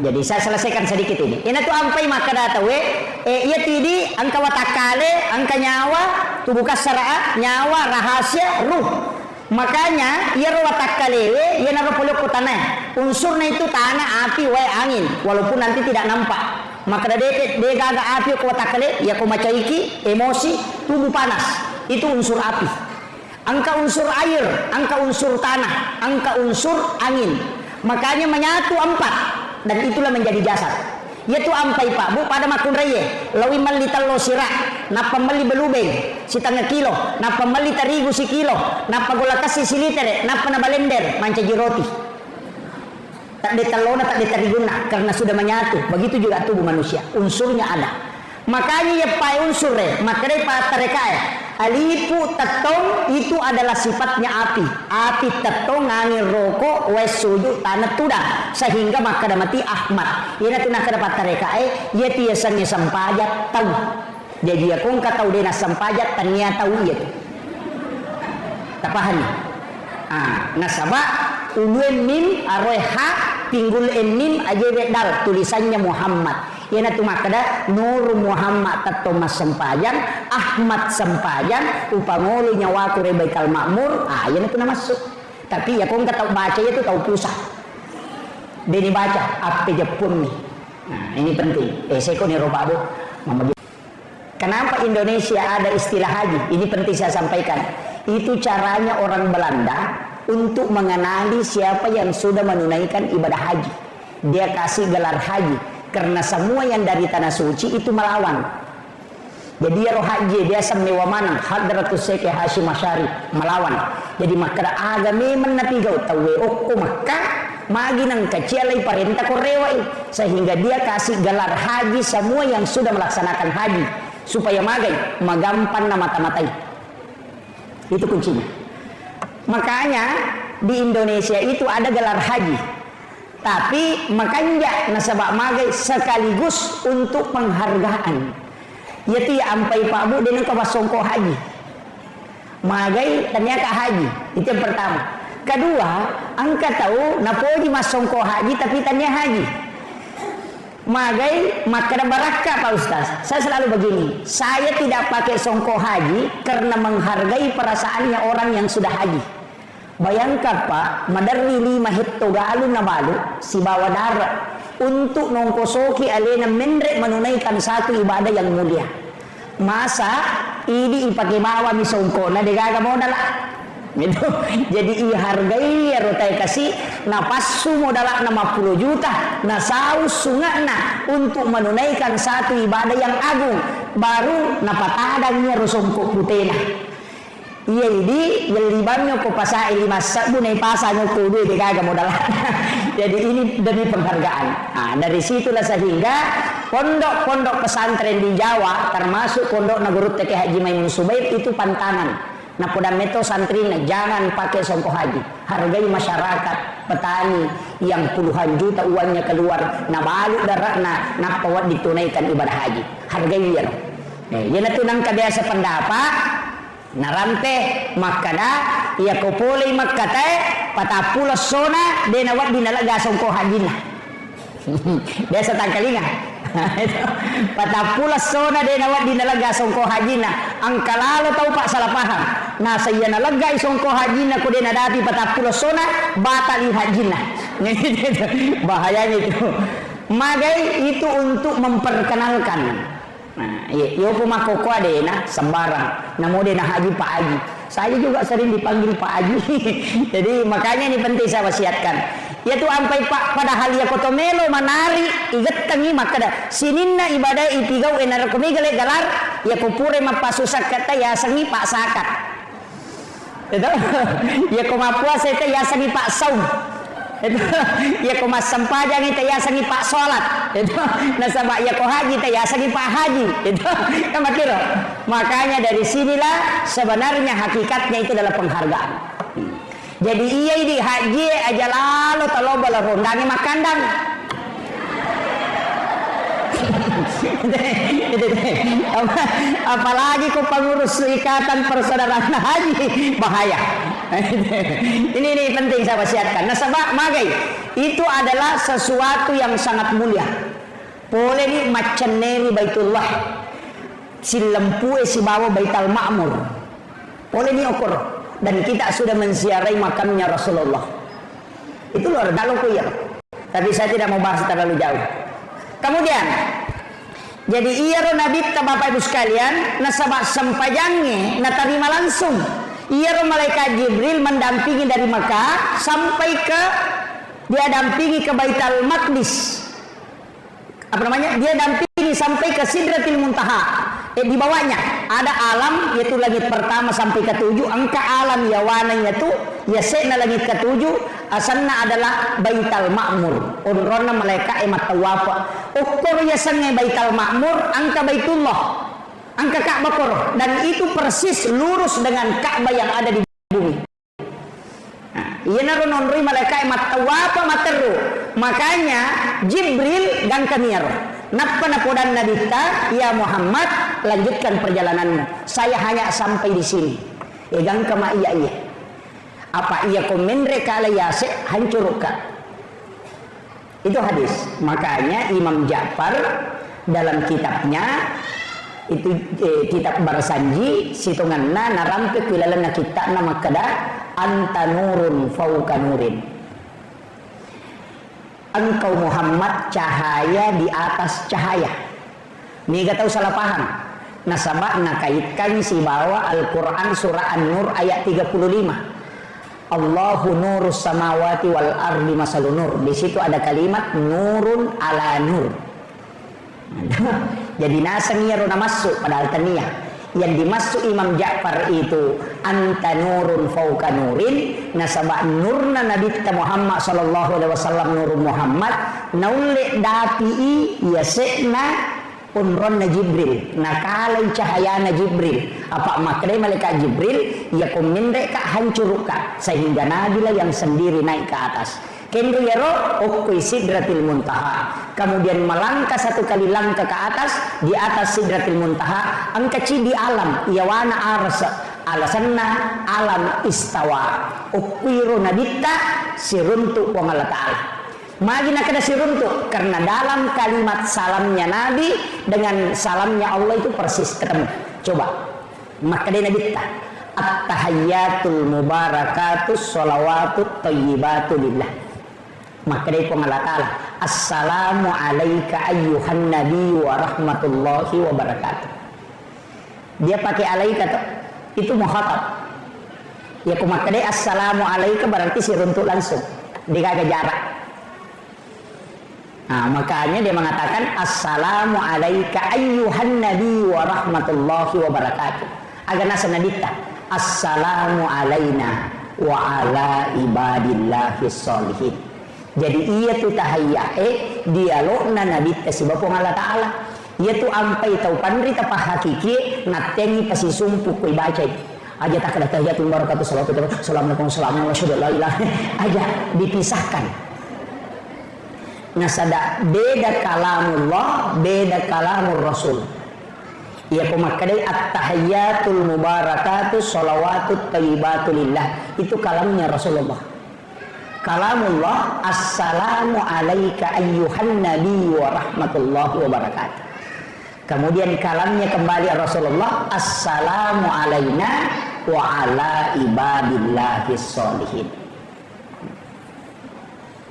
Jadi saya selesaikan sedikit ini. Ini tuh ampai maka datawe. Ia tidi angka watakale, angka nyawa, tubuh kasara, nyawa, rahasia, ruh. Makanya ia watakalewe, ia naruh peluk ke tanah. Unsurnya itu tanah, api, angin. Walaupun nanti tidak nampak. Maka dia gaga api ke watakale, ia kumacaiki, emosi, tubuh panas. Itu unsur api. Angka unsur air, angka unsur tanah, angka unsur angin. Makanya menyatu 4 dan itulah menjadi jasad. Yaitu ampai Pak Bu pada makun raya lawi mali talo sirah napa mali belubeng setengah kilo napa mali terigu si kilo napa gula kasih siliter napa na balender mancaji roti tak detalona tak detariguna karena sudah menyatu. Begitu juga tubuh manusia unsurnya ada. Makanya ya pai unsur makanya pak terekae alipu tetong itu adalah sifatnya api. Api tetong ngangin rokok wes suju tanah tudang sehingga maka mati Ahmad. Ia nanti nak dapat terekae ia tiasannya sempajat tahu. Jadi ya kong katau dena sempajat tania tahu ia tu. Tak paham. Nasabah uluen mim aroha pinggul mim aja dal tulisannya Muhammad. Ia tu makada Nur Muhammad tato mas sempajang Ahmad sempajang upamolu nyawa ku rebaikal makmur. Ia tu nama masuk. Tapi ya kau tahu baca itu tahu pusat. Dia baca apa Jepun nih. Nah ini penting. Saya kau nih roba bu. Kenapa Indonesia ada istilah haji? Ini penting saya sampaikan. Itu caranya orang Belanda untuk mengenali siapa yang sudah menunaikan ibadah haji. Dia kasih gelar haji. Karena semua yang dari tanah suci itu melawan. Jadi ya roh haji dia semewa mana Hadratus Syekh Hashim Asy'ari melawan. Jadi maka agama menapigau tawe okko maka magi nang kecilai perintah korewai sehingga dia kasih gelar haji semua yang sudah melaksanakan haji supaya magai magampan nama mata-matai. Itu kuncinya. Makanya di Indonesia itu ada gelar haji. Tapi makanya nasabak magai sekaligus untuk penghargaan. Yaitu ya ampai Pak Bu dengan kawasongko haji. Magai ternyata haji. Itu yang pertama. Kedua, angka tahu napoji masongko haji tapi tanya haji. Magai maka barakah Pak Ustaz. Saya selalu begini. Saya tidak pakai songko haji karena menghargai perasaannya orang yang sudah haji. Bayangkan Pak, madarri 5 hekto galun na balu si bawa darah untuk nongkosoki alena mendrek menunaikan satu ibadah yang mulia. Masa ini ipakai bawa misongko na degaga modal gitu. Jadi ihargai ya rotai kasih napasu modal 50 juta na saus sungana untuk menunaikan satu ibadah yang agung baru napatadangnya rusongko putena. Iya ini yelibannya ko pasai 5 sabu nai pasanya ko duit kagak modal. Jadi ini demi penghargaan. Nah, dari situlah sehingga pondok-pondok pesantren di Jawa termasuk pondok Nagurut Teke Haji Maimun Subair itu pantangan. Nah, poda meto santrina jangan pakai songko haji. Hargai masyarakat. petani yang puluhan juta uangnya keluar, na balik daratna na pawat ditunaikan ibadah haji. Hargai dia. Yana tunang kadya sa pendapat narante makada ia kopolay magkatay patapulas sona denawat dinalaga songko hajina. Dia sa tangkalinga. Patapulas sona denawat dinalaga songko hajina. Ang kalalo tau pak salah paham. Nasa iya nalaga songko hajina ko denadati patapulas sona batal hajina. Bahayanya itu. Magai itu untuk memperkenalkan. Nah, yo pumakoko adena sembarang. Namo dena haji Pak Haji. Saya juga sering dipanggil Pak Haji. Jadi makanya ini penting saya wasiatkan. Yaitu ampai Pak padahal ya kotomelo manari iget tangi makada sininna ibadah ipigau enar kumigale galar ya kupure mapasusak kata ya sangi Pak sakat. Itu ya kumapuasa itu ya sangi Pak saum. Itu ya kumas sempajang itu ya sangi Pak sholat. Itu nasabak ya ko haji itu ya sangi Pak haji. Itu kan makiro. Makanya dari sinilah sebenarnya hakikatnya itu adalah penghargaan. Jadi iya ini haji aja lalu taloba lah rondangi makandang. Apalagi kau pengurus ikatan persaudaraan haji bahaya. Ini penting saya wasiatkan. Nasabah magai itu adalah sesuatu yang sangat mulia. Boleh ni macan neri Baitullah, si lempu si bawa Baitul Ma'mur. Boleh ni ukur. Dan kita sudah menziarahi makamnya Rasulullah. Itu luar dalam ya. Tapi saya tidak mau bahas terlalu jauh. Kemudian, jadi iya ro Nabi Bapak Ibu sekalian, nasabah sempajangnya, natarima langsung. Iya ro malaikat Jibril mendampingi dari Mekah sampai ke dia dampingi ke Baitul Maqdis. Apa namanya? Dia dampingi sampai ke Sidratil Muntaha. Di bawahnya ada alam yaitu langit pertama sampai ke 7. Angka alam ya warnanya tu ya sena langit ke 7. Asalnya adalah Baitul Ma'mur. Unrona malaikat emat tawafa. Ukur ya sangai Baitul Ma'mur angka Baitullah. Angka Ka'bah kor dan itu persis lurus dengan Ka'bah yang ada di bumi. Iya naron onrui malaikat emat tawafa materu. Makanya Jibril dan kaniar. Napa napodan Nabi ta, ya Muhammad, lanjutkan perjalananmu. Saya hanya sampai di sini. Egang kama iya. Apa iya komendre kala yase hancur ka. Itu hadis. Makanya Imam Ja'far dalam kitabnya itu kitab Barsanji situnganna narampe kilalana kita nama kada anta nurun fauka nurin. Engkau Muhammad cahaya di atas cahaya. Ini gak tahu salah paham. Nasabah nakaitkan si bawa Al-Quran surah An-Nur ayat 35. Allahu nurus samawati wal ardi masalun nur. Di situ ada kalimat nurun ala nur. Jadi nasangnya rona masuk padahal taniyah. Yang dimasuk Imam Ja'far itu anta nurun fauka nurin. Nasabah nurna Nabi Muhammad sallallahu alaihi wasallam nur Muhammad naule dapi yasena unronna Jibril nakalai cahayana Jibril apa maknanya malaikat Jibril ya komende ka hancur ka sehingga Nabi lah yang sendiri naik ke atas. Kendu yaro ukui Sidratil Muntaha. Kemudian melangkah satu kali langkah ke atas, di atas Sidratil Muntaha angkaci di alam yawana arsa alasanna alam istawa ukwiru nabita siruntuk wa Allah ta'ala. Magina kada siruntuk karena dalam kalimat salamnya Nabi dengan salamnya Allah itu persis ketemu. Coba maka dia nabita at-tahayyatul mubarakatus sholawatut thayyibatu lillah. Maka dari Allah Ta'ala assalamu alaika ayyuhan nabi wa rahmatullahi wa barakatuh. Dia pakai alaika tuh, itu muhatab ya maka dari assalamu alaika berarti siruntuk langsung dikagak jarak. Nah makanya dia mengatakan assalamu alaika ayyuhan nabi wa rahmatullahi wa barakatuh. Agar nasa nabita assalamu alaina wa ala ibadillahi sholihin. Jadi iya tu tahayya dialog na Nabi tasibapong Allah Ta'ala. Iya tu ampai tau pandri tapah hakiki natengi pasisumpu ko'y bacay. aja tak ada tahiyatul barakatuh assalamualaikum warahmatullahi wabarakatuh aja dipisahkan. Nah sada beda kalamullah, beda kalamur rasul. Ia pemakadai at-tahiyyatul mubarakatuh sholawatut thayyibatulillah, itu kalamnya Rasulullah. Kalamullah assalamu alaika ayyuhan nabi wa rahmatullahi wa barakatuh. Kemudian kalamnya kembali Rasulullah assalamu alaina wa ala ibadillahis sholihin.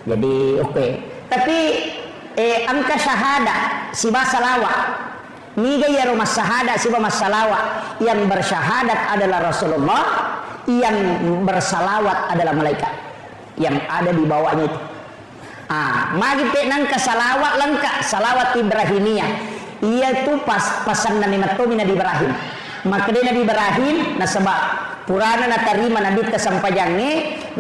Jadi oke. Tapi angka syahada siba salawat niga ya rumah syahada siba masalawat, yang bersyahadat adalah Rasulullah, yang bersalawat adalah malaikat yang ada di bawahnya itu. Magi nangka salawat lengkap salawat Ibrahimiyah. Ia tu pasan Nabi Nabi Ibrahim. Maka dia Nabi Ibrahim na sebab purana na tarima Nabi tasampajange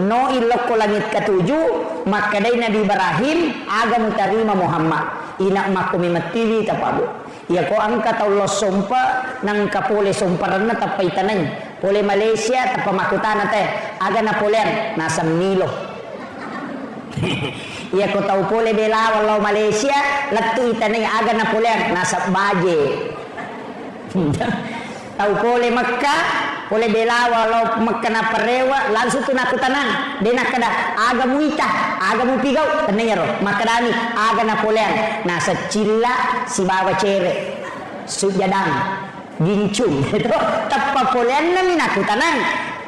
no ilok langit ketujuh, maka dia Nabi Ibrahim agam tarima Muhammad. Ina makumi matiwi tapabu. Ya ko angkat Allah sumpah nang kapole sumparan na tapay tanan. Pole Malaysia tapamakutan teh aga na polen nasa Milo. Ya ko tau pole bela walau Malaysia latu itanay aga na polen nasa Baje. Tau pole Makkah pole bela walau Makkah na parewa langsung tu nakutanan de nakada aga muita aga mu pigau tanay ro makadani aga na polen nasa Cilla si bawa cere sujadang gincung itu tappa polen na minakutanan.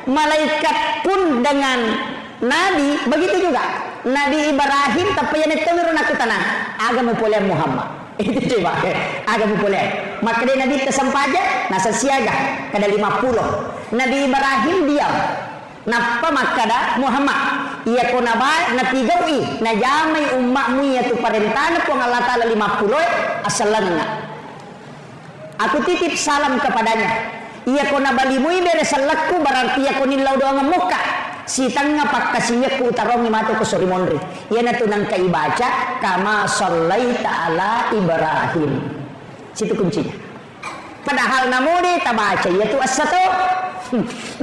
Malaikat pun dengan Nabi begitu juga. Nabi Ibrahim tapi yang itu nakutanan aga mu polen Muhammad. Itu coba aga mu polen. Maka dia Nabi tersempaja nasa siaga kada 50. Nabi Ibrahim diam. Napa makada Muhammad ia ko naba na tigawi na jamai ummakmu ya tu parentana po Allah taala 50 asalanna. Aku titip salam kepadanya. Ia ko nabalimui beres salakku berarti ia ko nilau doang muka. Si tanga pakkasinya ku tarong ni mato ko sori monri. Ia na tunang kaibaca kama sallaita ala Ibrahim. Situ kuncinya. Padahal namune tabaca yaitu as-satu.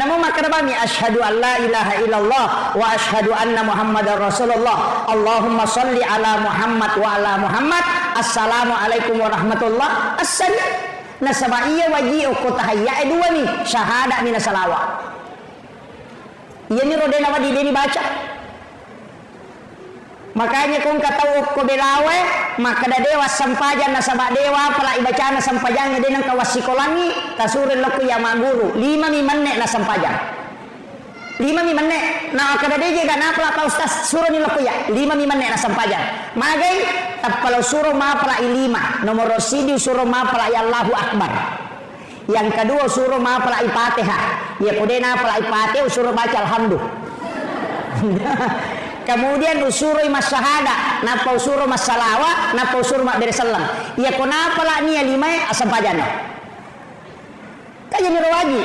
Namun makarabami asyhadu an la ilaha illallah wa asyhadu anna Muhammadar Rasulullah. Allahumma shalli ala Muhammad wa ala Muhammad. Assalamualaikum warahmatullah. Assalam. Nasaba iya waji ko tahayya dua nih syahada mina salawat. Iya ni rodena wadi dia dibaca. Makanya kung katau ko belawe maka da dewa sampajan nasaba dewa pala ibacana sampajan de nang kawasikolangi tasurin laku ya maguru 5 manne na sampajan 5 manne na kada deje gana pala pa ustaz suruh ni laku ya 5 manne na sampajan magai tapalo suruh ma pala 5 nomor sidi suruh ma pala ya Allahu Akbar. Yang kedua suruh ma pala Fatihah ya kodena pala Fatihah suruh baca alhamdulillah. Kemudian usurui masyahada, napa usuru masalawa, napa usuru mak beresalam. Ya kenapa lah ni lima asam pajano. Kayak ni wajib.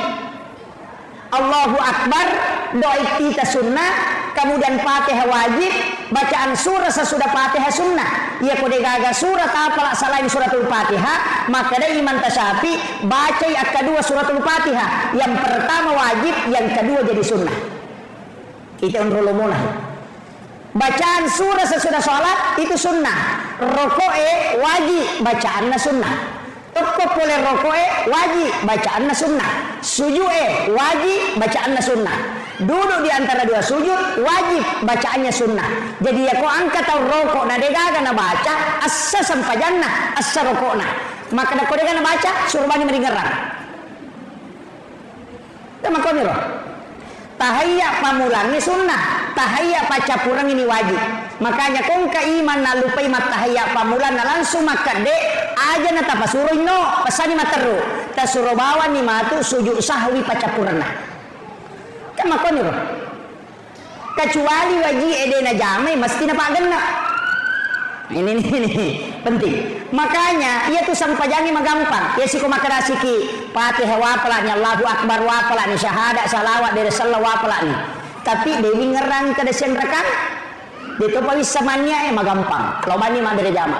Allahu Akbar, doa kita sunnah, kemudian Fatihah wajib, bacaan surah sesudah Fatihah sunnah. Ya kode gaga surah apalah selain suratul Fatihah, maka ada iman tasyafi baca yang kedua suratul Fatihah. Yang pertama wajib, yang kedua jadi sunnah. Itu unrulumuna. Bacaan surah sesudah sholat itu sunnah. Rokoe wajib bacaannya sunnah. Toko boleh rokoe wajib bacaannya sunnah. Sujue wajib bacaannya sunnah. Duduk di antara dua sujud wajib bacaannya sunnah. Jadi ya kau angkat tau rokok na degaga na baca asa sampajanna asa rokok na. Maka na kodega na baca suruh bani meringeran. Tema kau ni roh. Tahayya pamulangi sunnah, tahayya pacapurang ini wajib. Makanya kung kaiman na lupay matahayya pamulan na langsung makade aja na tapasuroy no pasani materu tasuro bawa ni matu sujud sahwi pacapurang na. Kama ko niro. Kecuali wajib ede na jamai mesti na pagana. Ini penting. Makanya ia tuh sampajani magampang. Ya si kumakarasi ki Fatihah wapalanya Allahu Akbar wapalanya syahadat salawat dari salawat wapalanya. Tapi dewi ngerang ke desen rekan. Itu pawis samanya magampang. Kalau bani mah dari jama.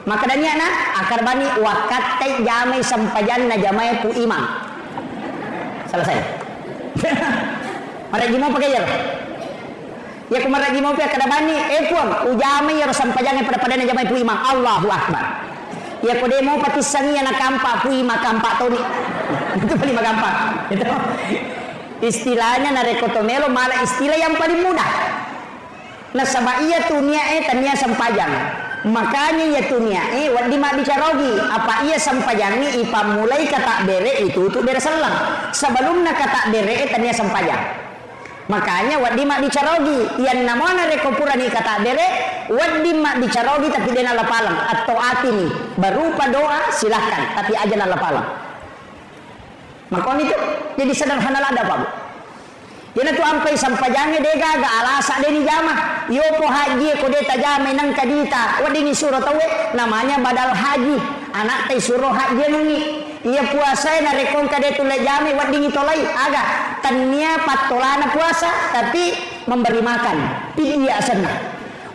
Maka danya na akar bani wakat tay jamai sampajan na jamai pu imam. selesai. Maragi mo pakai ya. Ya kumaragi mo pa kada bani puang ujame ya sampajangan pada na jamai pu imam Allahu Akbar. Ya kode mo pati sangi na kampa pu imam kampa to ni. Itu paling gampang. Itu istilahnya na rekotomelo malah istilah yang paling mudah. Nah sama iya tunia tania sampajang. Makanya ya tunia wadi mak bicarogi apa iya sampajangi ipa mulai kata bere itu bere selang sebelumnya kata bere tania sampajang. Makanya wadi mak bicarogi yang namanya rekopura ni kata bere wadi mak bicarogi tapi dia lapalang atau atini berupa doa silahkan tapi aja lapalang. Makanya itu jadi sederhana ada Pak Bu. Yana tu ampai sampajangnya dega ga alasa deni jama. Yo po haji ko deta jama nang kadita. Wadingi suruh tawe namanya badal haji. Anak teh suruh haji nungi. Ia puasa na rekong kade tu le jama wadingi tolai aga. Tania patolana puasa tapi memberi makan. Pilih asana.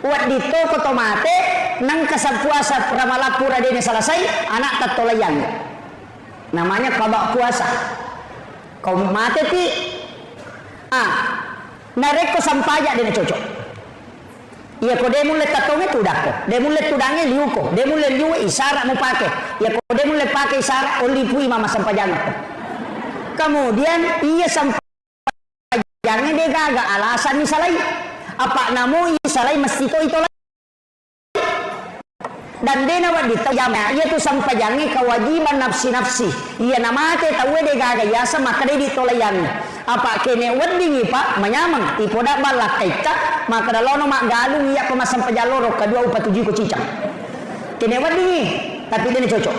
Wad dito ko tomate nang kasab puasa pramalapura deni selesai anak tatolayan. Namanya kabak puasa. Kau mate ti nareko sampaja dene cocok. Iya ko demule tatonge tudako, demule tudange liuko, demule liu isara mo pake. Iya ko demule pake isara oli pui mama sampajana. Kemudian iya sampajane de gaga alasan misalai apa namu isalai mesti to itu dan dena wadi tajama ia tu sampajangi kewajiban nafsi ia namate tawe de gaga yasa maka de ditolayan apa kene wadi pak menyamang ipoda balak kaita maka dalono mak galung ia pemasam pejaloro kedua upa tujuh ko cicang kene wadi tapi dene cocok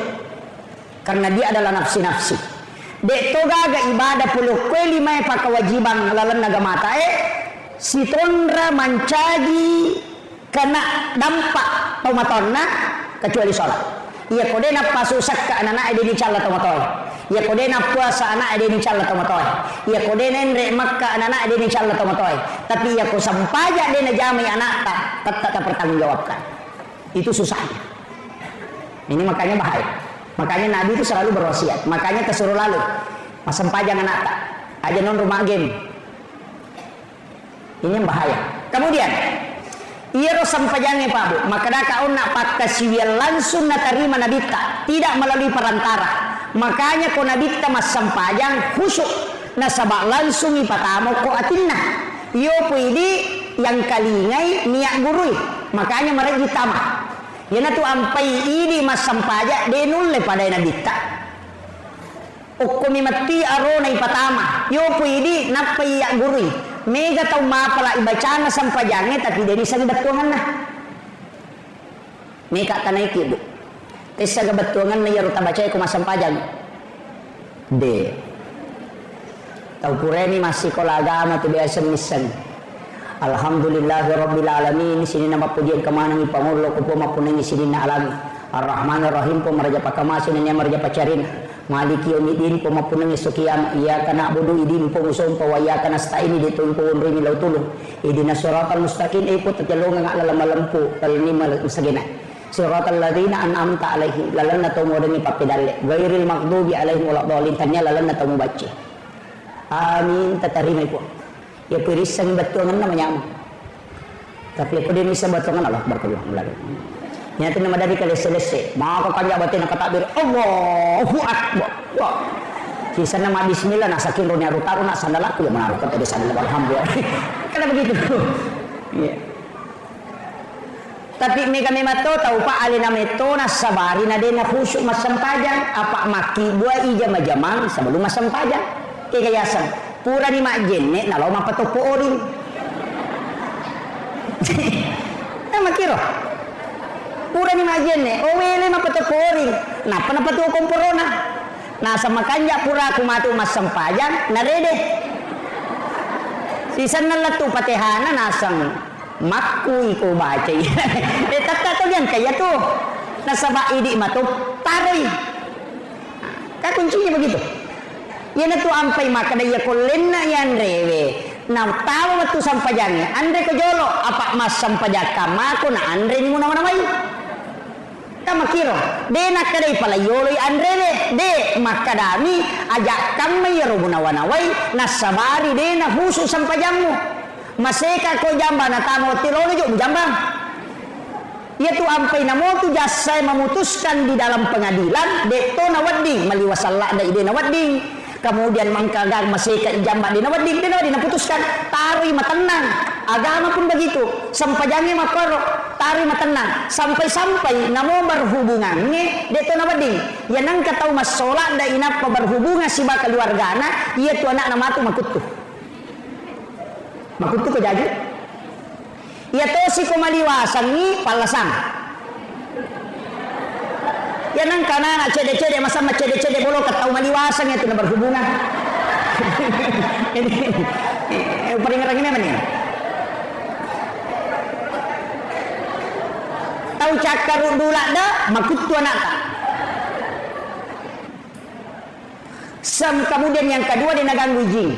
karena dia adalah nafsi dek to gaga ibadah puluh kue lima pa kewajiban lalan naga mata si tondra mancaji kena dampak tomatonna kecuali sholat. Ia kodena pasusak ke anak ada di cala tomatoy. Ia kodena puasa anak ada di cala tomatoy. Ia kodena nre makka anak ada di cala tomatoy. Tapi ia ko sampaja dena jami anak tak pertanggungjawabkan. Itu susahnya. Ini makanya bahaya. Makanya Nabi itu selalu berwasiat. Makanya kesuruh lalu masampajang anak tak aja non rumah game. Ini yang bahaya. Kemudian ia sampajangnya Pak Bu, maka dah kau nak pakai siwil langsung nak terima nabita, tidak melalui perantara. Makanya kau nabita mas sampajang khusyuk, nasabak langsung ipatamu kau atinna. Yo puidi yang kalingai niat gurui, makanya mereka tamah. Yana tu ampai ini mas sampajak denul pada nabita. Ukumi mati arona ipatama, yo puidi napai yak gurui. Mega tau mapala ibacana sampajangnya tapi dari sana betuangan nah. Mega tanai ki Bu. Tesa betuangan na yaruta baca ko masampajang. De. Tau pureni masih kola agama tu biasa misan. Alhamdulillahirabbil alamin sini nama pujian kemana ni pangulo ko mapunangi sini na alami. Ar-Rahmanir Rahim po maraja pakamasin ni maraja pacarin. Maliki yaumiddin po mapunangi sukiyam iyyaka na'budu idin po musom po wa iyyaka nasta'in ditun po unri milaw tulong idinas siratal mustaqim po tajalong nga alamalampu talni masagina siratal ladzina an'amta alaihim lalan na tumo demi papidalle ghairil maghdubi alaihim waladdallin tanya lalan na tumo bace amin tatarima po ya pirisang batuangan namanya tapi ako din isa batuangan Allah berkeluang melalui nyata nama dari kali selesai maka kanya batin takbir Allahu Akbar sisa nama bismillah nak sakin ronya rutaru nak sandalaku yang menaruh kata di sandal alhamdulillah karena begitu yeah. Tapi mega memato tahu pak alina meto nas sabari na dena khusyuk masam pajang apa maki dua ija majamang sebelum masam pajang kekayasan pura di mak jenne nalau mapatopo orin nama kiro pura ni majenne owele mapatoporing na panapatu komporona na sama kanja pura kumatu mas sampajang na rede sisan na latu patehana nasang makku iko baca tata to yan kaya to nasaba idi matu taroy ka kuncinya begitu yan tu ampai maka daya kolenna yan rewe na tawa matu sampajangnya andre ko jolo apa mas sampajaka mako na andre ni mo naman kama kiro de nak kadai pala yolo andre de maka dami ajak kami ya rumuna wanawai nasabari dena khusus sampai jamu maseka ko jamba na tamo tilono jo jambang yaitu ampai namo tu jasa memutuskan di dalam pengadilan deto nawading maliwasalla da ide nawading kemudian mangkagang maseka ijamba di nawading putuskan tarui matenang agama pun begitu sampajangnya makoro tarui matenang sampai namo berhubungannya deto nawading ya nang katau masola da inapa berhubungan si bakal keluargana iya tu anak nama tu makutu ko jadi ya to si kumaliwasan ni palasan ya nang kana cede-cede masa cede-cede bolo katau maliwasan itu na berhubungan ini paling ngerang ini apa nih tahu cakar dulak dah makutu anak tak kemudian yang kedua dia naganggu jing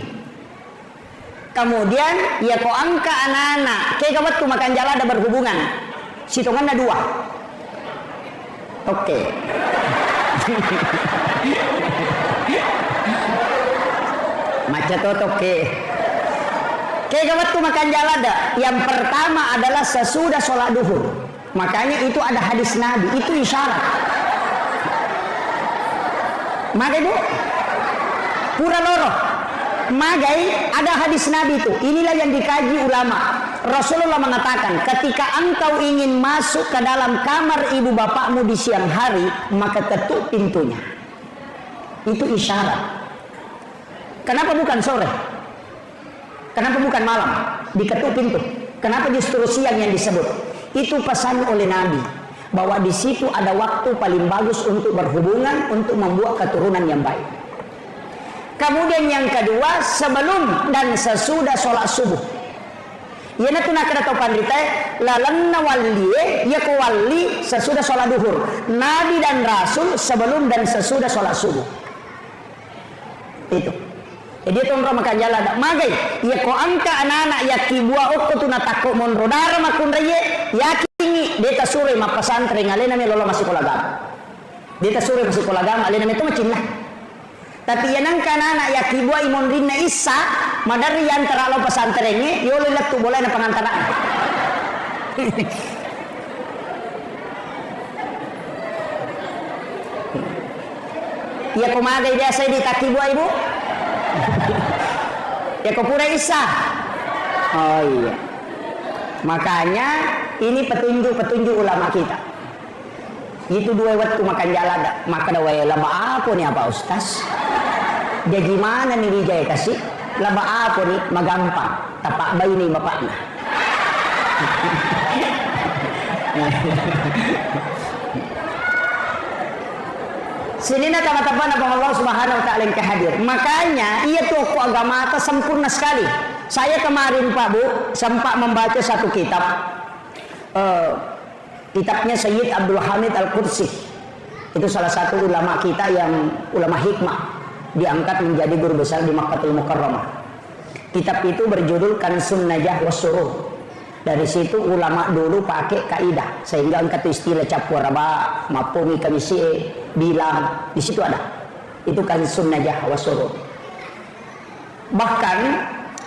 kemudian ya ko angka anak-anak kayak kawat tu makan jala ada berhubungan sitongan ada 2 oke macam tu oke kayak kawat tu makan jala ada yang pertama adalah sesudah sholat duhur makanya itu ada hadis Nabi itu isyarat maka ibu pura loro magai ada hadis Nabi itu inilah yang dikaji ulama Rasulullah mengatakan ketika engkau ingin masuk ke dalam kamar ibu bapakmu di siang hari maka ketuk pintunya itu isyarat kenapa bukan sore kenapa bukan malam diketuk pintu kenapa justru siang yang disebut itu pesan oleh Nabi bahwa di situ ada waktu paling bagus untuk berhubungan untuk membuat keturunan yang baik. Kemudian yang kedua sebelum dan sesudah sholat subuh. Ya na tuna kada topan rita lalanna wali ya ko wali sesudah sholat duhur. Nabi dan Rasul sebelum dan sesudah sholat subuh. Itu. Jadi itu orang makan jalan magai ya ko angka anak-anak ya kibua okko tuna takko mon rodara makun raye yakingi deta sure ma pesantren alena me lolo masih kolagam. Deta sure masih kolagam alena me itu macin lah. Tapi yang anak-anak ya kibua imon rinna isa madari yang terlalu pesantrennya yole letu boleh na pengantaraan. Ya kumagai biasa di takibua ibu. Ya kopura isa. Oh iya. Makanya ini petunjuk ulama kita. Itu 2 waktu makan jalan maka da wae laba apa nih apa ustaz? Dia gimana nih Wijaya kasih? Laba apa nih? Magampang. Tapak bayi nih bapaknya. Sini na teman-teman abang Allah Subhanahu wa taala yang kehadir. Makanya ia tokoh agama atas sempurna sekali. Saya kemarin Pak Bu sempat membaca satu kitab. Kitabnya Sayyid Abdul Hamid Al-Qudsi. Itu salah satu ulama kita yang ulama hikmah diangkat menjadi guru besar di Makkatul Mukarramah. Kitab itu berjudul Kansun Najah Wassuruh. Dari situ ulama dulu pakai kaidah sehingga angkat istilah capwaraba, mapumi kamisi bilang di situ ada. Itu Kansun Najah Wassuruh. Bahkan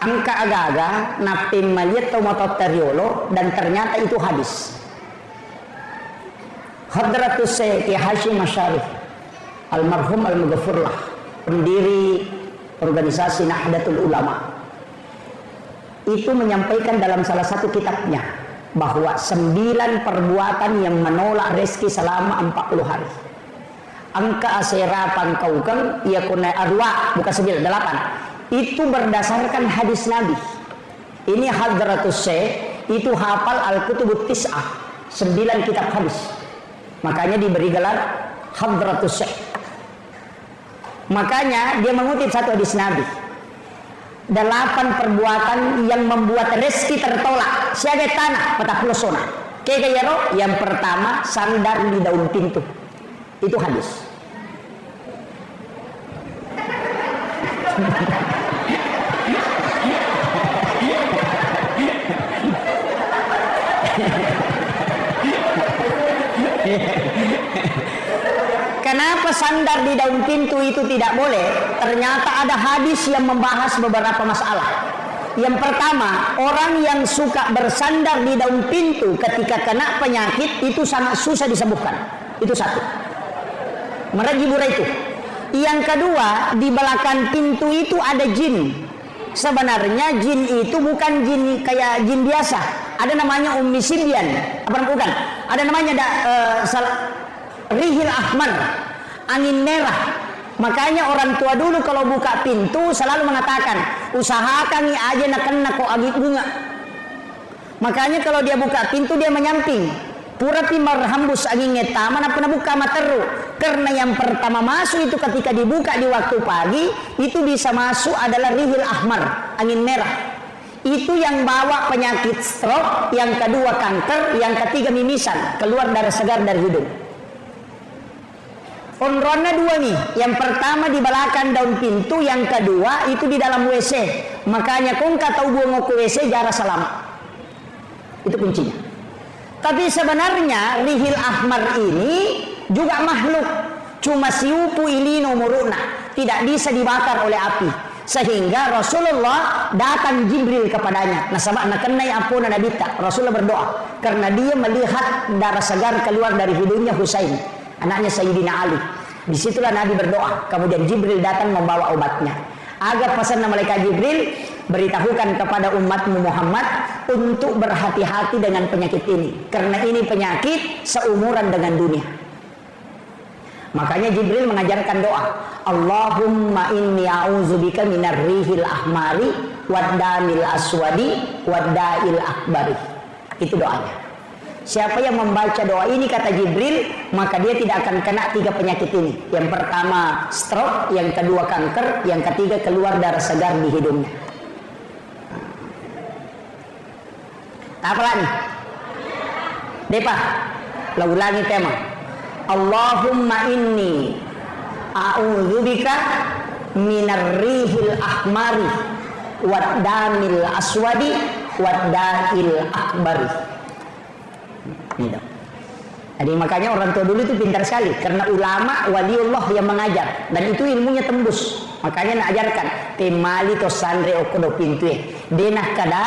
angka aga-aga napim maliat tomatot teriolo dan ternyata itu hadis. Hadratus Syekh Hashim Asyarif almarhum al-Mughfirlah, pendiri organisasi Nahdlatul Ulama, itu menyampaikan dalam salah satu kitabnya bahwa 9 perbuatan yang menolak rezeki selama 40 hari. Angka aserapan kaukang ia kunai arwa bukan 9, 8. Itu berdasarkan hadis Nabi. Ini Hadratus Syekh itu hafal Al-Kutubut Tis'ah, 9 kitab hadis. Makanya diberi gelar Hadratus Syekh. Makanya dia mengutip satu hadis Nabi. 8 perbuatan yang membuat rezeki tertolak. Siaga tanah patah pelosona. Kegayaro yang pertama sandar di daun pintu. Itu hadis. Kenapa sandar di daun pintu itu tidak boleh? Ternyata ada hadis yang membahas beberapa masalah. Yang pertama, orang yang suka bersandar di daun pintu ketika kena penyakit itu sangat susah disembuhkan. Itu satu. Merajibura itu. Yang kedua, di belakang pintu itu ada jin. Sebenarnya jin itu bukan jin kayak jin biasa. Ada namanya Ummi Sibyan. Apa bukan? Ada namanya Rihil Ahmar, angin merah. Makanya orang tua dulu kalau buka pintu selalu mengatakan, usahakan aja nak kena kok agi bunga. Makanya kalau dia buka pintu dia menyamping. Pura timar hambus angin ngeta mana pernah buka materu. Karena yang pertama masuk itu ketika dibuka di waktu pagi itu bisa masuk adalah Rihil Ahmar, angin merah. Itu yang bawa penyakit stroke, yang kedua kanker, yang ketiga mimisan, keluar darah segar dari hidung. Onrona dua nih, yang pertama di belakang daun pintu, yang kedua itu di dalam WC. Makanya kau tahu buang ke WC jarak selama. Itu kuncinya. Tapi sebenarnya Rihil Ahmar ini juga makhluk, cuma siupu ilino muruna, tidak bisa dibakar oleh api. Sehingga Rasulullah datang Jibril kepadanya. Nasabak nak kenai apuna nabita. Rasulullah berdoa karena dia melihat darah segar keluar dari hidungnya Husain, anaknya Sayyidina Ali. Disitulah Nabi berdoa. Kemudian Jibril datang membawa obatnya. Agar pesan malaikat Jibril, beritahukan kepada umatmu Muhammad untuk berhati-hati dengan penyakit ini. Karena ini penyakit seumuran dengan dunia. Makanya Jibril mengajarkan doa. Allahumma inni a'udzubika minar rihil ahmari waddamil aswadi wadda'il akbari. Itu doanya. Siapa yang membaca doa ini kata Jibril, maka dia tidak akan kena tiga penyakit ini. Yang pertama stroke, yang kedua kanker, yang ketiga keluar darah segar di hidungnya. Apa lagi? Depa, lah ulangi tema. Allahumma inni a'udzubika minar rihil ahmari waddamil aswadi wadda'il akbari. Jadi makanya orang tua dulu itu pintar sekali karena ulama waliullah yang mengajar dan itu ilmunya tembus. Makanya nak ajarkan temali to sandre okodo pintu denah kada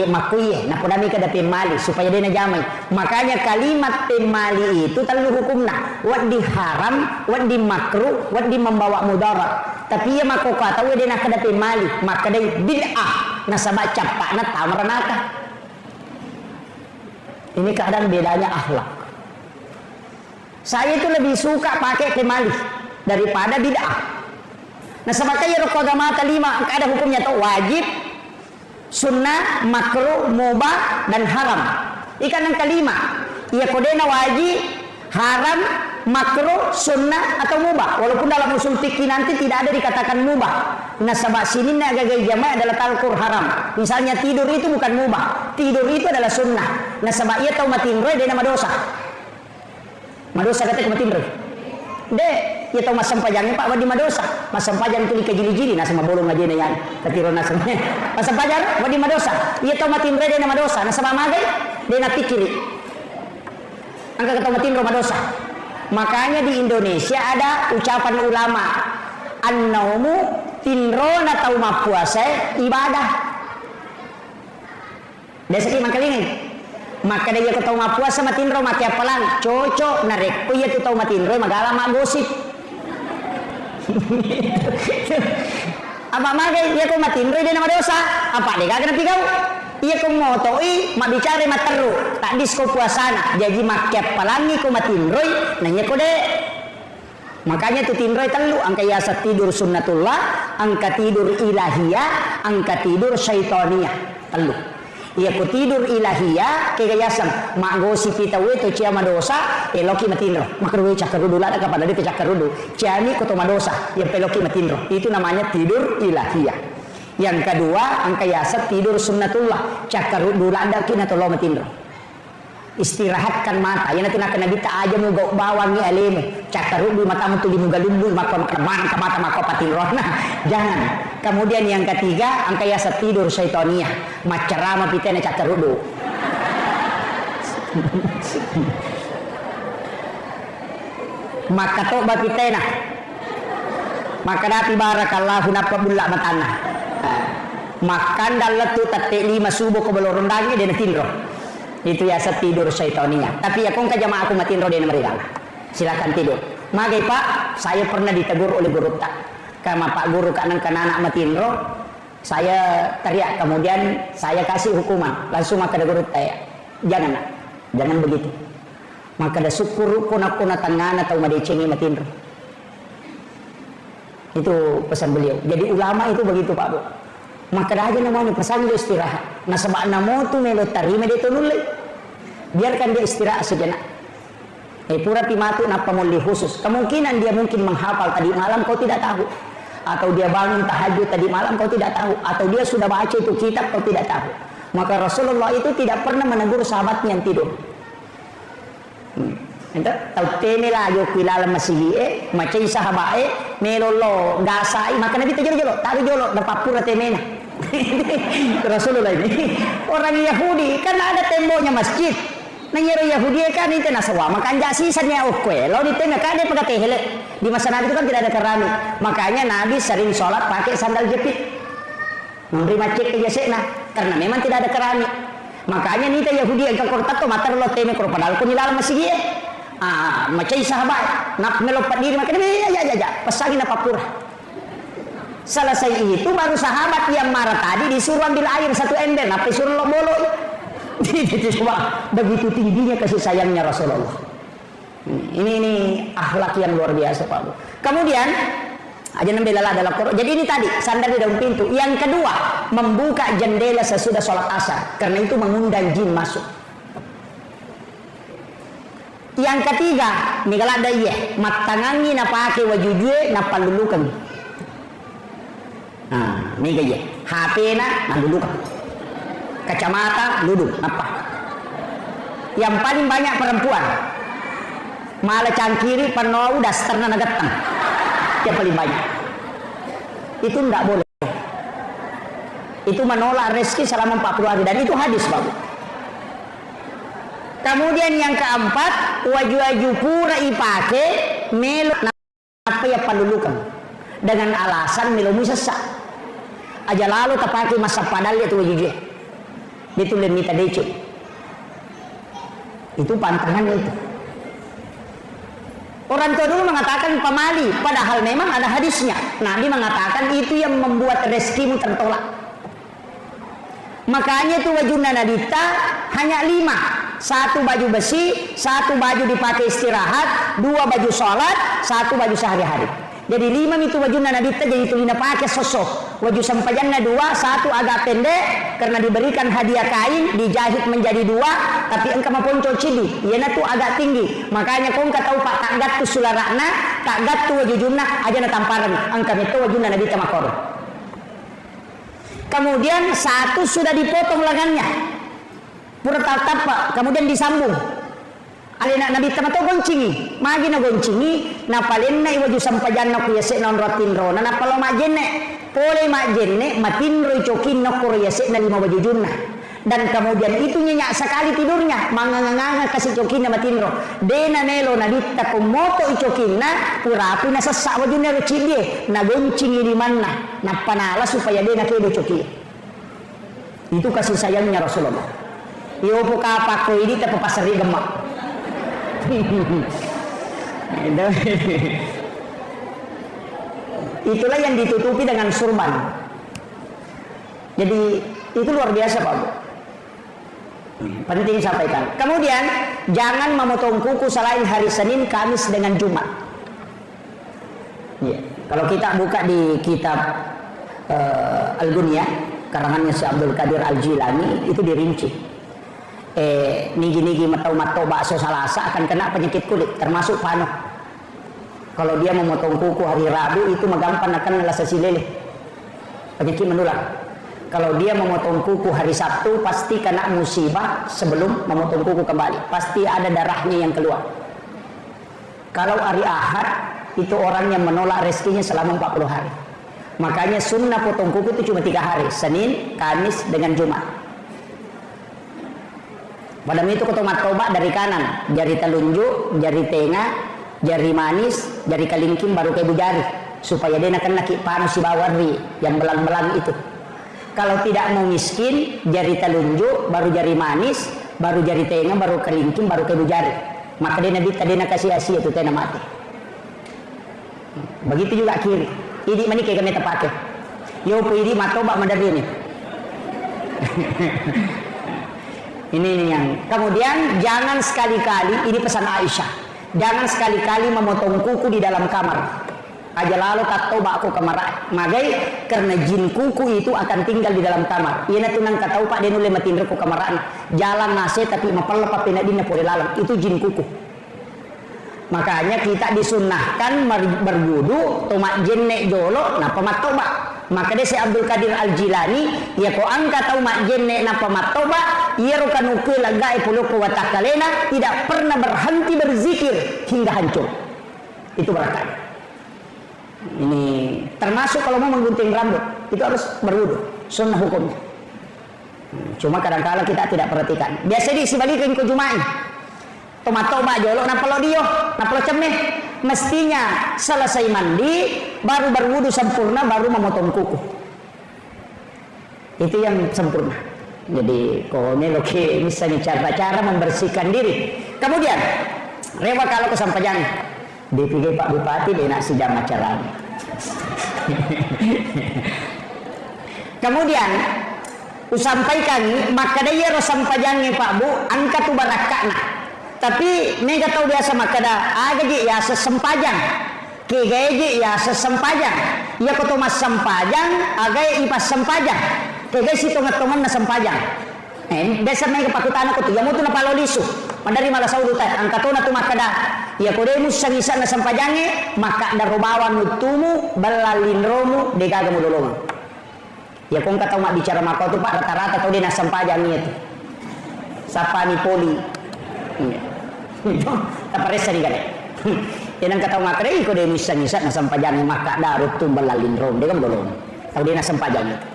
makuye na podami kada temali supaya dena jamai. Makanya kalimat temali itu terlalu hukumna wat di haram, wat di makruh, wat di membawa mudarat. Tapi ya mako kata we dena kada temali maka dai bid'ah nasaba capakna tamaranaka. Ini kadang bedanya akhlak. Saya itu lebih suka pakai temali daripada bid'ah. Nah sebabnya rukun agama lima ada hukumnya tuh wajib, sunnah, makruh, mubah dan haram. Ikan yang kelima, ia kodena wajib, haram, makruh, sunnah atau mubah. Walaupun dalam usul fikih nanti tidak ada dikatakan mubah. Nah sebab sini nak gagal jamaah adalah talkur haram. Misalnya tidur itu bukan mubah, tidur itu adalah sunnah. Nah sebab ia tahu matinroy dia nama dosa. Madosa kata kematin roy. Dek, ia tahu masam pajangnya Pak wadi madosa. Masam pajang itu dikejili-jili nah sama bolong aja nih yang ketiro nasamnya. Masam pajar wadi madosa. Ia tahu matin roy dia nama dosa. Nah sama magai dia nak pikiri. Angka kata matin roy madosa. Makanya di Indonesia ada ucapan ulama an-naumu tinrona tahu mapuasa ibadah. Dia sedih mangkalingin. Maka dia kau tahu mapuasa matinro mati apalan cocok narek ko iya tu tahu matinro magala magosip. Apa magai iya ko matinro dia nama dosa. Apa dia kagak napi kau? Iya ko motoi mak bicara materu tak disko puasana. Jadi makiap palangi ko matinroy nanya ko deh. Makanya tu tinroy telu angka yasa tidur sunnatullah, angka tidur ilahiyah, angka tidur syaitania telu. Ia ku tidur ilahiyah kegayasam mak gosi pita weto cia madosa eloki matinro makruh cakarudu lada kepada dia cakarudu ciani koto madosa yang peloki matinro itu namanya tidur ilahiyah. Yang kedua angka yasa tidur sunnatullah cakarudu lada kina tolo matinro istirahatkan mata yang nanti nak nabi ta aja mau bawang ni alemu cakarudu mata mutu di mugalumbu maka mata mata maka patinro nah jangan. Kemudian yang ketiga angka yasa tidur syaitania macerama pitena cakarudu. maka to bapitena maka dati barakallahu napa bulla matana makan daletu tate 5 subuh ke belorong dagi dia tinro itu ya tidur syaitaninya. Tapi ya kong jamaah aku matinro dia mereka silakan tidur. Magai pak, saya pernah ditegur oleh guru tak kama pak guru kanan anak matinro, saya teriak, kemudian saya kasih hukuman langsung maka ada guru saya jangan nak, jangan begitu. Maka ada syukur kuna tangan atau madecengi matinro. Itu pesan beliau. Jadi ulama itu begitu Pak Bu. Maka aja namanya pesan dia istirahat. Nah sebab namo tu melo tarime dia tunulai. Biarkan dia istirahat sejenak. Pura timatu napa muli khusus. Kemungkinan dia mungkin menghafal tadi malam kau tidak tahu. Atau dia bangun tahajud tadi malam kau tidak tahu. Atau dia sudah baca itu kitab kau tidak tahu. Maka Rasulullah itu tidak pernah menegur sahabatnya yang tidur. Ento tau tene la yo kilala masigi macai sahabae melolo gasai maka nabi jolo tahu jolo dapat pura temena Rasulullah ini orang Yahudi kan ada temboknya masjid nanyero Yahudi kan itu nasawa maka anja sisanya okwe lo di tembok kan dia pakai hele di masa Nabi itu kan tidak ada keramik makanya Nabi sering sholat pakai sandal jepit memberi macet ke jasekna karena memang tidak ada keramik makanya nita Yahudi yang kekortat to matar lo teme kor padahal pun ilal masigi macam sahabat nak melopat diri makan ya pasangin apa pura selesai itu baru sahabat yang marah tadi disuruh ambil air 1 ember apa suruh lo bolo begitu tingginya kasih sayangnya Rasulullah ini akhlak yang luar biasa Pak Bu. Kemudian aja nembelala dalam Quran jadi ini tadi sandar di daun pintu yang kedua membuka jendela sesudah sholat asar karena itu mengundang jin masuk. Yang ketiga, migala ada iya, matangangi napake wajujue napalulukan. Nah, miga iya, HP na nalulukan. Kacamata duduk apa? Yang paling banyak perempuan. Malah cangkiri penou dasterna nagetang. Yang paling banyak. Itu enggak boleh. Itu menolak rezeki selama 40 hari dan itu hadis Bapak. Kemudian yang keempat, waju-waju pura ipake melo apa ya palulukan dengan alasan melo sesak. Aja lalu tapake masa padal itu waju itu lemita decu. Itu pantangan itu. Orang tua dulu mengatakan pamali, padahal memang ada hadisnya. Nabi mengatakan itu yang membuat rezekimu tertolak. Makanya itu wajuna nadita hanya 5. 1 baju besi, 1 baju dipakai istirahat, 2 baju sholat, 1 baju sehari-hari. Jadi 5 itu wajuna nadita jadi itu lina pakai sosok. Waju sampajannya 2, 1 agak pendek karena diberikan hadiah kain dijahit menjadi 2, tapi engkau maponco cidi, iana tuh agak tinggi. Makanya kau engkau tahu pak takgat tu sularakna, takgat tu wajujuna aja na tamparan. Engkau itu wajuna nadita makor. Kemudian 1 sudah dipotong lengannya. Pura tatap kemudian disambung. Alina Nabi tamato goncingi, magi na goncingi, napalin na iwaju sampajan na kuyase non rotinro, na napalo majenne, pole majenne, matinro cokin na kuryase na 5 baju junna. Dan kemudian itu nyenyak sekali tidurnya, manganganga kasih cokin na matinro. Dena nelo na ditta kumoto icokin na, purapi na sesak baju na rucidie, na goncingi di mana, na panala supaya dena kedo cokin. Itu kasih sayangnya Rasulullah. Iopo kapako ini tapi pasari gemak. Itulah yang ditutupi dengan surban. Jadi itu luar biasa Pak Bu. Penting sampaikan. Kemudian jangan memotong kuku selain hari Senin, Kamis dengan Jumat. Ya. Kalau kita buka di kitab Al-Gunyah karangannya si Abdul Qadir Al-Jilani itu dirinci. Nigi-nigi matau-matau bakso salasa akan kena penyakit kulit termasuk panah. Kalau dia memotong kuku hari Rabu itu magampang akan lasasi lele, penyakit menular. Kalau dia memotong kuku hari Sabtu pasti kena musibah sebelum memotong kuku kembali, pasti ada darahnya yang keluar. Kalau hari Ahad itu orang yang menolak rezekinya selama 40 hari. Makanya sunnah potong kuku itu cuma 3 hari, Senin, Kamis dengan Jumat. Padahal itu tobat dari kanan, jari telunjuk, jari tengah, jari manis, jari kalingking baru ke ibu jari, supaya dia nak kena panu si bawari yang belang-belang itu. Kalau tidak mau miskin, jari telunjuk, baru jari manis, baru jari tengah, baru kelingking, baru ke ibu jari. Maka dia nak kasih asia itu tena mati. Begitu juga kiri. Ini mana kami terpakai. Yo ini matoba mandari ini. ini yang. Kemudian jangan sekali-kali, ini pesan Aisyah. Jangan sekali-kali memotong kuku di dalam kamar. Aja lalu tak toba aku kamar magai karena jin kuku itu akan tinggal di dalam kamar. Ia nanti nang katau pak dia nule matin ku kamaran jalan nase tapi mapal apa pinadina pore lalang itu jin kuku. Makanya kita disunnahkan berwudu tomak jin nek jolo na pamatoba. Maka dia si Abdul Qadir Al Jilani ya ko angka tau mak jin nek na pamatoba ia rukanuke lagai puluku watakalena tidak pernah berhenti berzikir hingga hancur. Itu barakah. Ini termasuk kalau mau menggunting rambut itu harus berwudu, sunnah hukumnya. Cuma kadang-kadang kita tidak perhatikan. Biasa disebalikin ke Jumain. Tomat-tomat jolok napalo dio, napalo cemeh. Mestinya selesai mandi baru berwudu sempurna baru memotong kuku. Itu yang sempurna. Jadi kalau ini misalnya cara-cara membersihkan diri. Kemudian rewa kalau kesampaian dipikir Pak Bupati dia nak sidang acara. Kemudian usampaikan maka dia harus sampaikannya Pak Bu angkat tu barakana. Tapi nega tahu biasa maka dah agaji ya sesempajang. Kegeji ya sesempajang. Ya koto mas sempajang agai ipas sempajang. Kege si tongat-tongan na sempajang. Biasa may kapakutan ako tiga mo tu na paloliso. Mandari malah saudutan angkat tu na tu maka dah. Ya kodemu sang-isa na sampajange maka darobawan nutumu balalin romu degaga mo dolongan. Ya kung kataw mak bicara maka tu Pak rata-rata tau dia na sampajang itu. Sapa ni poli. Taparesa ni gade. Yan ang kataw maka dai kodemu sang-isa na sampajange maka darut tu balalin romu degaga mo dolongan. Tau dia na sampajang itu.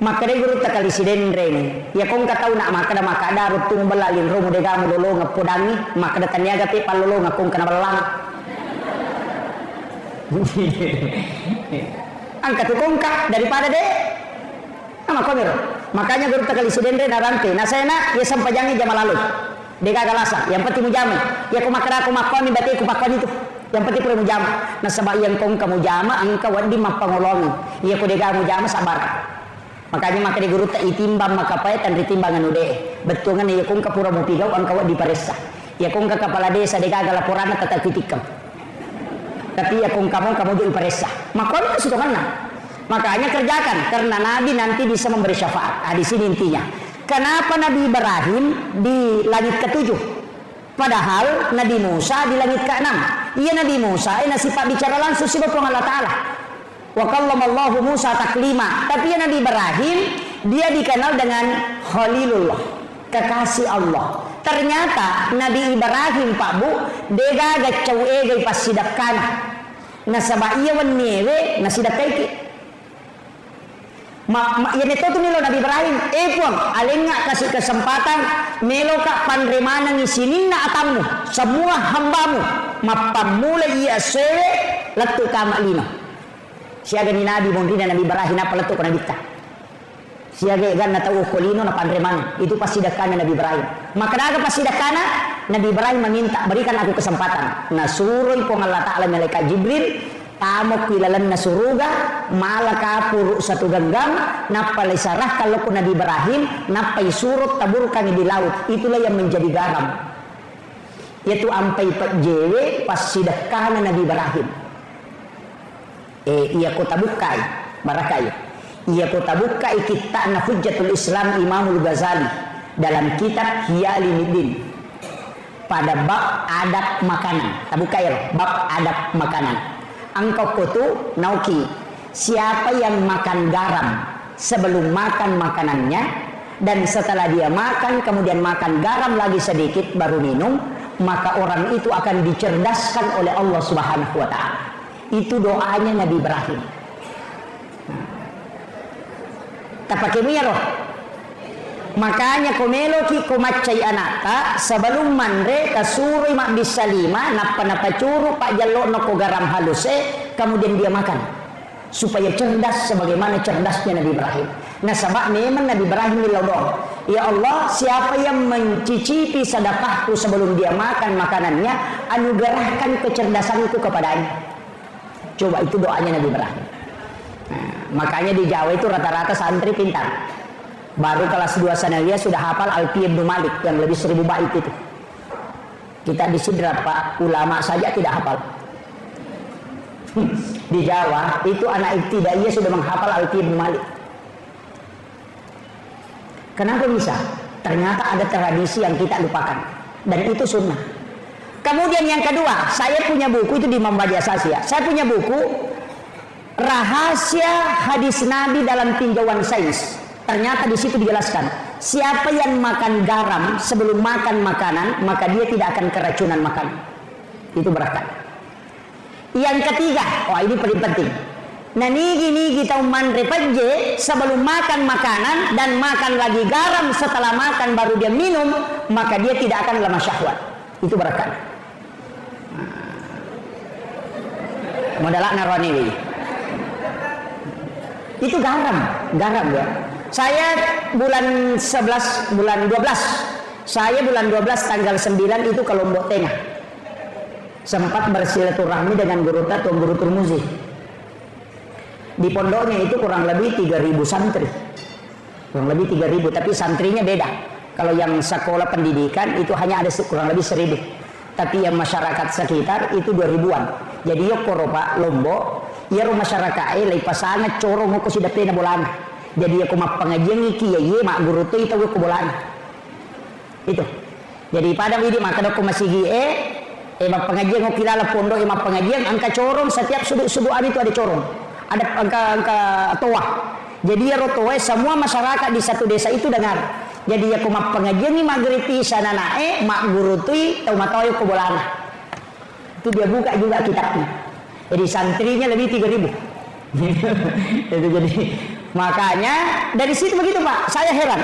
Maka dia guru tak kali siden rene. Ya kong katau nak maka dah maka dah rutung belalin romu dega mu lolo ngapodangi maka dah taniaga te palolo ngakong kana belang. Angkat kongka daripada deh. Nama komero. Makanya guru tak kali siden rene narante. Nah saya nak ya sampajangi jama lalu. Dega galasa. Yang penting mujama. Ya kong makara kong makoni bate ku pakon itu. Yang penting perlu mujama. Nah sebab yang kong kamu jama angka wadi mapangolongi. Ya ko dega mujama sabar. Makanya maka di guru tak itimbang maka paitan ditimbangan ude betul kan ya kong kapura mau pigau angkawat di paresa ya kong ke kepala desa degaga laporan kata kritikam tapi ya kong kamu di paresa maka itu sudah mana makanya kerjakan karena Nabi nanti bisa memberi syafaat. Di sini intinya kenapa Nabi Ibrahim di langit ke-7 padahal Nabi Musa di langit ke-6. Iya Nabi Musa sifat bicara langsung si Bapak Allah Ta'ala. Wa kallamallahu Musa taklima. Tapi ya Nabi Ibrahim dia dikenal dengan Khalilullah, kekasih Allah. Ternyata Nabi Ibrahim Pak Bu dega gacau ege pasidap kana. Nasaba iya wannewe nasidap kaiki. Ya neto tu nilo Nabi Ibrahim puang alenga kasih kesempatan melo ka panremana ngisinin na atamu semua hambamu mapamula iya sewe latu kama lino. Siaga ni Nabi mondina Nabi Ibrahim apa letuk Nabi ta. Siaga gan na tahu kolino na panreman itu pasidakana Nabi Ibrahim. Maka daga pasidakana Nabi Ibrahim meminta berikan aku kesempatan. Nasuroy po Allah Ta'ala malaikat Jibril tamok kilalan na suruga malaka puro satu genggam napalay sarah kalau ko Nabi Ibrahim napay surut taburkan di laut. Itulah yang menjadi garam. Yaitu ampai jewe pasidakana Nabi Ibrahim. Iya kota bukai barakai iya kota bukai kita na Hujjatul Islam Imamul Ghazali dalam kitab Ihya Ulumuddin pada bab adab makanan tabukai bab adab makanan angkau kutu nauki siapa yang makan garam sebelum makan makanannya dan setelah dia makan kemudian makan garam lagi sedikit baru minum maka orang itu akan dicerdaskan oleh Allah Subhanahu wa Ta'ala. Itu doanya Nabi Ibrahim. Tak pakai minyak roh. Makanya komelo ki komacai anata sebelum manre kasuri mak bisa lima napa curu pak jalok noko garam haluse kemudian dia makan supaya cerdas sebagaimana cerdasnya Nabi Ibrahim. Nah sebab memang Nabi Ibrahim dilodong, ya Allah siapa yang mencicipi sedekahku sebelum dia makan makanannya, anugerahkan kecerdasanku kepadanya. Coba itu doanya Nabi Ibrahim. Nah, makanya di Jawa itu rata-rata santri pintar. Baru kelas 2 sanawiyah sudah hafal Alfiya Ibnu Malik yang lebih 1000 bait itu. Kita di Sidrat Pak, ulama saja tidak hafal. Di Jawa itu anak ibtidaiyah sudah menghafal Alfiya Ibnu Malik. Kenapa bisa? Ternyata ada tradisi yang kita lupakan dan itu sunnah. Kemudian yang kedua, saya punya buku itu di Mamba Jasasya. Saya punya buku Rahasia Hadis Nabi dalam Tinjauan Sains. Ternyata di situ dijelaskan, siapa yang makan garam sebelum makan makanan, maka dia tidak akan keracunan makanan. Itu berkah. Yang ketiga, ini paling penting. Nah nigi kita manre paje sebelum makan makanan dan makan lagi garam setelah makan baru dia minum, maka dia tidak akan lemah syahwat. Itu berkah. Modalak narwani. Itu garam ya. Saya bulan 11, bulan 12. Saya bulan 12 tanggal 9 itu ke Lombok Tengah. Sempat bersilaturahmi dengan guru Tuan Guru Turmuzi. Di pondoknya itu kurang lebih 3000 santri. Kurang lebih 3000, tapi santrinya beda. Kalau yang sekolah pendidikan itu hanya ada kurang lebih 1000. Tapi yang masyarakat sekitar itu 2000-an. Jadi yo Pak Lombok, ya masyarakat lai pasana corong ko sudah pena bolana. Jadi aku mak pengajian iki ya mak guru tu itu aku bolana. Itu. Jadi pada widi maka aku masih mak pengajian aku kilala pondok mak pengajian angka corong setiap sudut-sudutan itu ada corong. Ada angka toa. Jadi ya rotoe semua masyarakat di satu desa itu dengar. Jadi aku mak pengajian ni magriti sana nae mak guru tu tau matoyo aku bolana. Itu dia buka juga kitabnya. Jadi santrinya lebih 3000. Itu jadi makanya dari situ begitu Pak. Saya heran,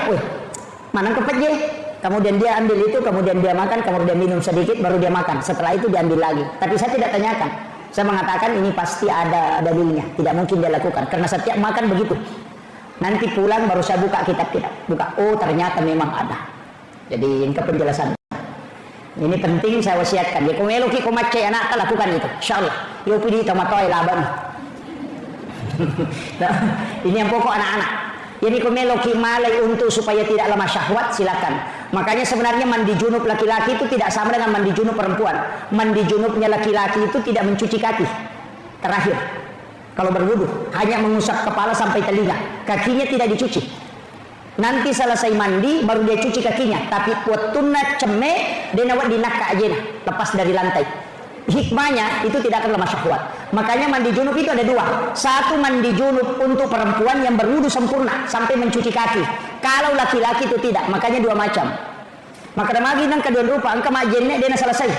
mana kepeje? Kemudian dia ambil itu, kemudian dia makan, kemudian dia minum sedikit, baru dia makan. Setelah itu diambil lagi. Tapi saya tidak tanyakan. Saya mengatakan ini pasti ada dalilnya. Tidak mungkin dia lakukan karena setiap makan begitu. Nanti pulang baru saya buka kitab kita. Buka, ternyata memang ada. Jadi ini penjelasan. Ini penting saya wasiatkan. Ya kumelo ki komacai anak lakukan itu. Insyaallah. Yo pilih tomatoi laban. Nah, ini yang pokok anak-anak. Jadi kumelo ki malai untuk supaya tidak lemah syahwat silakan. Makanya sebenarnya mandi junub laki-laki itu tidak sama dengan mandi junub perempuan. Mandi junubnya laki-laki itu tidak mencuci kaki. Terakhir. Kalau berwudu hanya mengusap kepala sampai telinga. Kakinya tidak dicuci. Nanti selesai mandi baru dia cuci kakinya, tapi watuna ceme denawat dinaka aja lepas dari lantai. Hikmahnya itu tidak akan lemah syahwat. Makanya mandi junub itu ada dua. Satu mandi junub untuk perempuan yang berwudu sempurna sampai mencuci kaki. Kalau laki-laki itu tidak, makanya dua macam. Maka magi nang kedua rupa angka majenne dena selesai.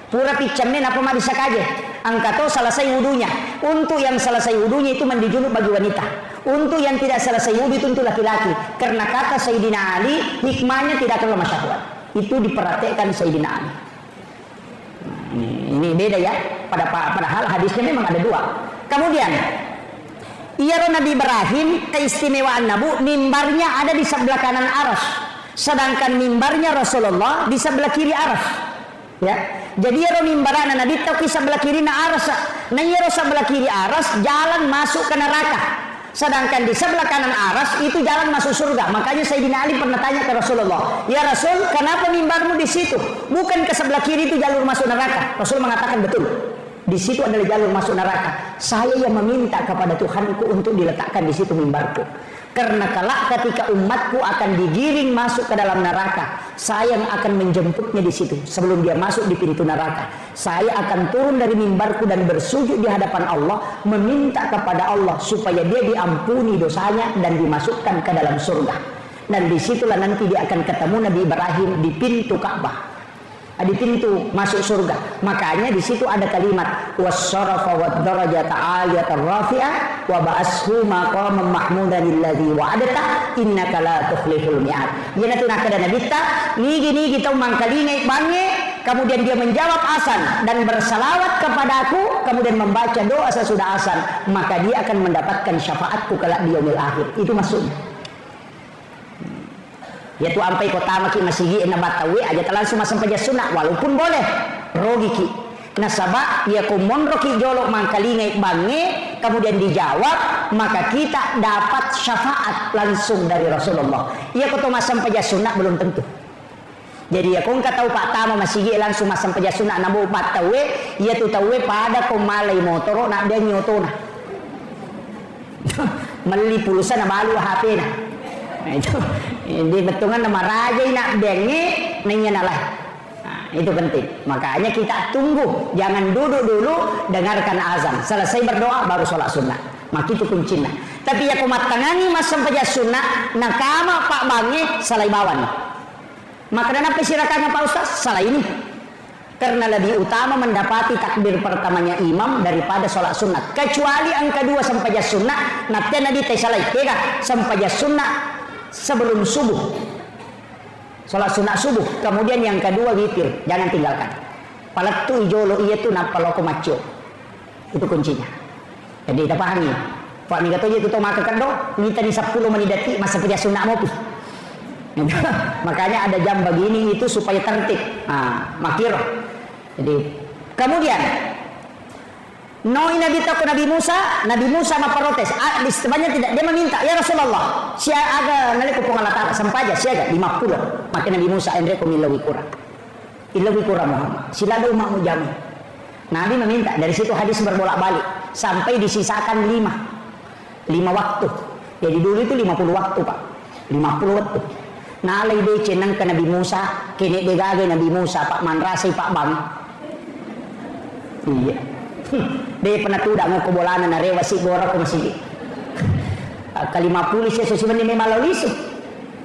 Pura picamne apa ma bisa kaje. Angka to selesai wudunya. Untuk yang selesai wudunya itu mandi junub bagi wanita. Untuk yang tidak selesai wudu itu untuk laki-laki. Karena kata Sayyidina Ali, hikmahnya tidak akan lemah syahwat. Itu diperhatikan Sayyidina Ali. Ini beda ya. Padahal hadisnya memang ada dua. Kemudian, Nabi Ibrahim keistimewaan Nabi, mimbarnya ada di sebelah kanan aras. Sedangkan mimbarnya Rasulullah di sebelah kiri aras. Ya. Jadi mimbarana Nabi tahu di sebelah kiri na aras. Nah sebelah kiri aras jalan masuk ke neraka. Sedangkan di sebelah kanan aras itu jalan masuk surga. Makanya Sayyidina Ali pernah tanya ke Rasulullah, ya Rasul, kenapa mimbarmu di situ? Bukan ke sebelah kiri itu jalur masuk neraka? Rasul mengatakan betul. Di situ adalah jalur masuk neraka. Saya yang meminta kepada Tuhanku untuk diletakkan di situ mimbarku. Karena kelak ketika umatku akan digiring masuk ke dalam neraka, saya yang akan menjemputnya di situ sebelum dia masuk di pintu neraka. Saya akan turun dari mimbarku dan bersujud di hadapan Allah, meminta kepada Allah supaya dia diampuni dosanya dan dimasukkan ke dalam surga. Dan disitulah nanti dia akan ketemu Nabi Ibrahim di pintu Ka'bah. di pintu masuk surga. Makanya di situ ada kalimat wasyarafa wad-darajata 'aliyatan rafi'ah wa ba'ashu maqaman mahmudan alladzi wa'adta innaka la tukhliful mi'ad. Yana tu nak ada nabi ta nigi tau mangkalingai bange, kemudian dia menjawab azan dan bersalawat kepadaku, kemudian membaca doa sesudah azan, maka dia akan mendapatkan syafaatku kelak di yaumil akhir. Itu maksudnya. Yaitu ampai kota maki masih na batawi aja langsung masam paja sunat walaupun boleh rogi ki nasaba ia kumon roki jolok mangkalingai bange, kemudian dijawab, maka kita dapat syafaat langsung dari Rasulullah. Ia kota masam paja sunat belum tentu. Jadi ya kung tahu pak tama masih langsung masam paja sunat nabu batawi, ia tu tahu pada kumalai motor nak dia nyoto na meli pulsa na balu HP na. Nah, itu betungan nama raja nak bengi nanya nalah. Nah, itu penting. Makanya kita tunggu, jangan duduk dulu dengarkan azan, selesai berdoa baru sholat sunnah. Maka itu kuncinya. Tapi ya kumat tangani mas sampai sunnah nakama pak bangi salai bawan. Maka dan apa sirakannya Pak Ustaz? Salah ini. Karena lebih utama mendapati takbir pertamanya imam daripada sholat sunat. Kecuali angka 2 sampai sunnah, nanti nadi tesalai kega sampai sunnah sebelum subuh, sholat sunat subuh, kemudian yang kedua witir, jangan tinggalkan. Palatu ijolo iya tu napaloko macio, itu kuncinya. Jadi kita pahami. Pak ni kata je tu maka kendo, minta ni 10 menit dati masa kerja sunat mopi. Makanya ada jam begini itu supaya tertib. Makiro. Jadi kemudian Noi Nabi takut Nabi Musa maprotes. Sebenarnya tidak, dia meminta, ya Rasulullah, sia aga nalik kupung Allah Ta'ala sampaja siaga 50. Maka Nabi Musa endre ko milawi kurang. Ilawi kurang Muhammad. Sila do mau jamin. Nabi meminta, dari situ hadis berbolak-balik sampai disisakan 5 waktu. Jadi dulu itu 50 waktu, Pak. 50 waktu. Nalai de cenang ke Nabi Musa, kene de gage Nabi Musa, Pak Manrasai Pak Bang. Iya. Dia pernah tu dak ngoko bolana na rewa si gora ko masih. Kalima pulis ya susi meni memang lalis.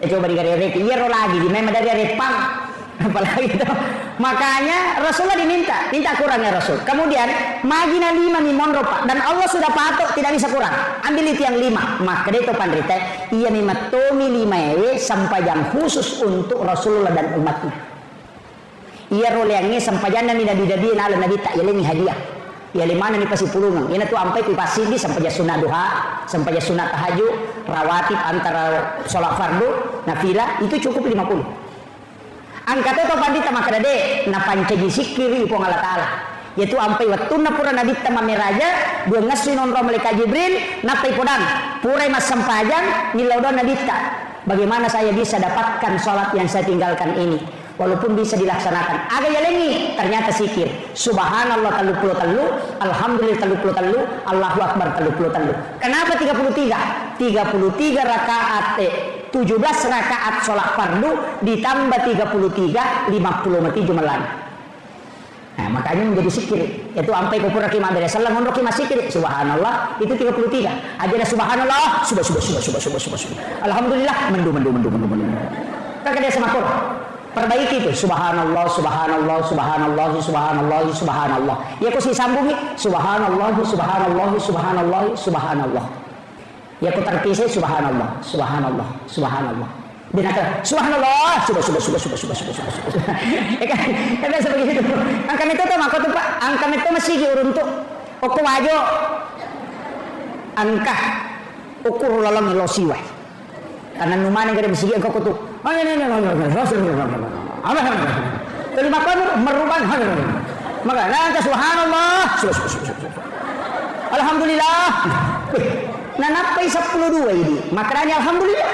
Coba di gare rek iya ro lagi di memang dari repang. Apalagi itu. Makanya Rasulullah minta kurangnya Rasul. Kemudian magina 5 ni monro Pak, dan Allah sudah patok tidak bisa kurang. Ambil itu yang 5. Maka dia itu pandrite iya ni matomi 5 ewe sampai jam khusus untuk Rasulullah dan umatnya. Iya ro leangnya sampai jana ni nabi ala nabi tak yelemi hadiah. Ya limana ni pasti pulungan. Ini tuh sampai ku pasti di sampai sunat duha, sampai sunat tahajud, rawatib antara sholat fardu, nafilah itu cukup 50. Angkat itu pandita maka dade na pancaji sikiri ipong Allah Ta'ala. Yaitu sampai waktu na pura nabi tamame raja, dua ngasih nonro malaikat Jibril, napai podang, purai mas sampajan, nilaudo nabi ta. Bagaimana saya bisa dapatkan sholat yang saya tinggalkan ini? Walaupun bisa dilaksanakan agak yalengi, ternyata sikir subhanallah 33, alhamdulillah 33, Allahu akbar 33. Kenapa 33 rakaat 17 rakaat sholat fardu ditambah 33 50 jumalan. Nah, makanya menjadi sikir. Itu sampai ke pura Imam dari salam untuk Imam sikir subhanallah itu 33. Aja subhanallah sudah. Alhamdulillah mendu. Tak ada semakur. Perbaiki itu subhanallah. Ya kau sih sambungi subhanallah. Ya kau terpisah subhanallah. Dan kata subhanallah sudah. Kan seperti itu. Angka itu tuh maka tuh Pak, angka itu masih uruntuk. Oku wajo. Angka ukur lalang losiwa. Karena numane kada mesti engkau kutu. Terima kasih merubah. Maka nanti subhanallah. Alhamdulillah. Nah napai 10 ini. Maknanya alhamdulillah.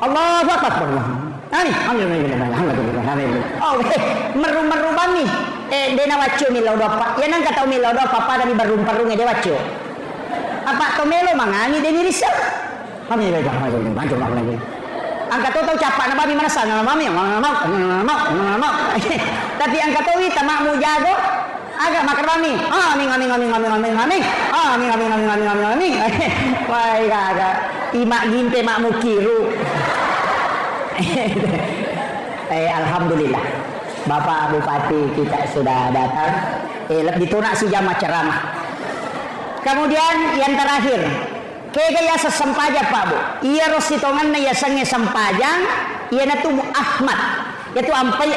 Allahu akbar. Oh, merubah nih. Dena wacu milau dopa. Ya nang kata milau dopa pada ni barung-barungnya dia wacu. Apa tomelo mangani dia risau. Kami beda macam lagi. Angkat tahu capak nama di mana sana mami mau. Tapi angkat tahu kita mak mu jago agak makan mami. Amin. Wah agak imak ginte mak mu kiru. Alhamdulillah. Bapak Bupati kita sudah datang. Ditunak si jamaah ceramah. Kemudian yang terakhir, kaya sa sampaja Pak Bu. Iya rositongan na yasange sampajang, iya na tu Ahmad. Yaitu ampai,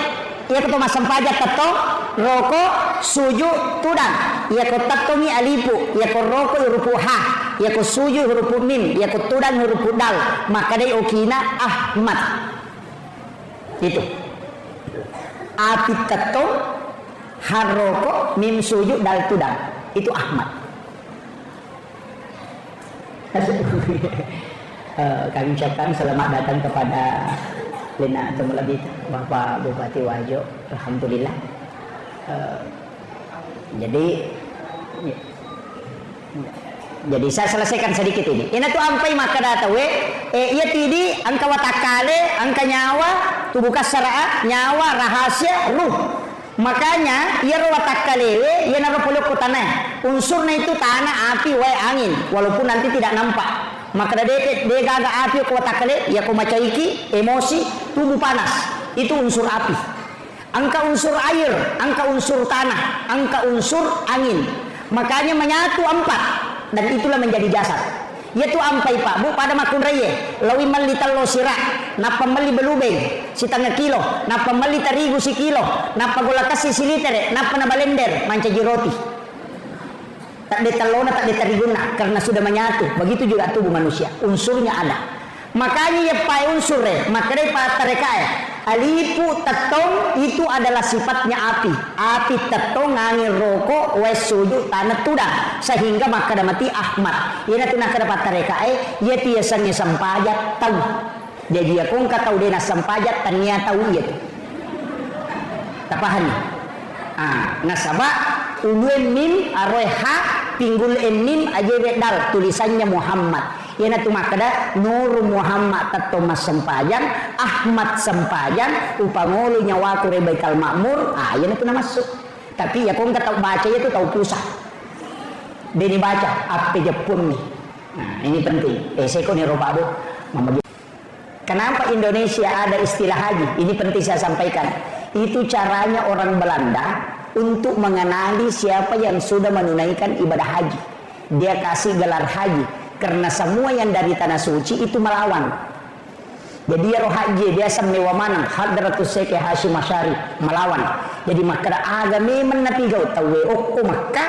iya ko mas sampaja tato, roko, suju, tudang. Iya ko tatomi alipu, iya ko roko hurupu ha, iya ko suju hurupu mim, iya ko tudang hurupu dal. Maka day okina Ahmad. Itu. Api tato, haroko, mim suju, dal tudang. Itu Ahmad. Kami ucapkan selamat datang kepada Lina Tumulabit Bapak Bupati Wajo. Alhamdulillah. Jadi saya selesaikan sedikit ini. Ini tuh ampai maka datawe. Iya tidi angka watakale, angka nyawa, tubuh kasara, nyawa, rahasia, ruh. Makanya ia watakalewe, ia naruh puluk ke tanah. Unsurnya itu tanah, api, angin. Walaupun nanti tidak nampak. Maka dia gaga api ke watakale, ia kumacaiki, emosi, tubuh panas. Itu unsur api. Angka unsur air, angka unsur tanah, angka unsur angin. Makanya menyatu 4 dan itulah menjadi jasad. Yaitu ampai Pak Bu pada makun reye lawi mali talo sira napa mali belubeng si tanga kilo napa mali terigu si kilo napa gola kasi si litere napa na balender manca jiroti tak de talona tak de teriguna karena sudah menyatu. Begitu juga tubuh manusia unsurnya ada. Makanya ya pai unsure makanya pa tarekae alipu tetong itu adalah sifatnya api. Api tetong ngangin rokok wes suju tanah tudang sehingga maka mati Ahmad. Ia tu nak dapat tarekae ia tiasanya sampajat tahu. Jadi aku engkau tahu dia nak sampajat ternyata tahu ia tu. Tapahan. Nasabah uluen mim aroe ha pinggul mim aje dal tulisannya Muhammad. Yana tu makada Nur Muhammad tato mas sempajang Ahmad sempajang upangolo nyawa ku rebaikal makmur. Yana tu nama masuk. Tapi ya kau nggak tahu baca itu tahu pusat. Dia baca apa Jepun nih. Nah ini penting. Seko nih roba bu. Kenapa Indonesia ada istilah haji? Ini penting saya sampaikan. Itu caranya orang Belanda untuk mengenali siapa yang sudah menunaikan ibadah haji. Dia kasih gelar haji. Karena semua yang dari tanah suci itu melawan. Jadi ya roh haji dia semewa mana Hadratus Syekh Hashim Asy'ari melawan. Jadi maka agame menapigau tawe okko maka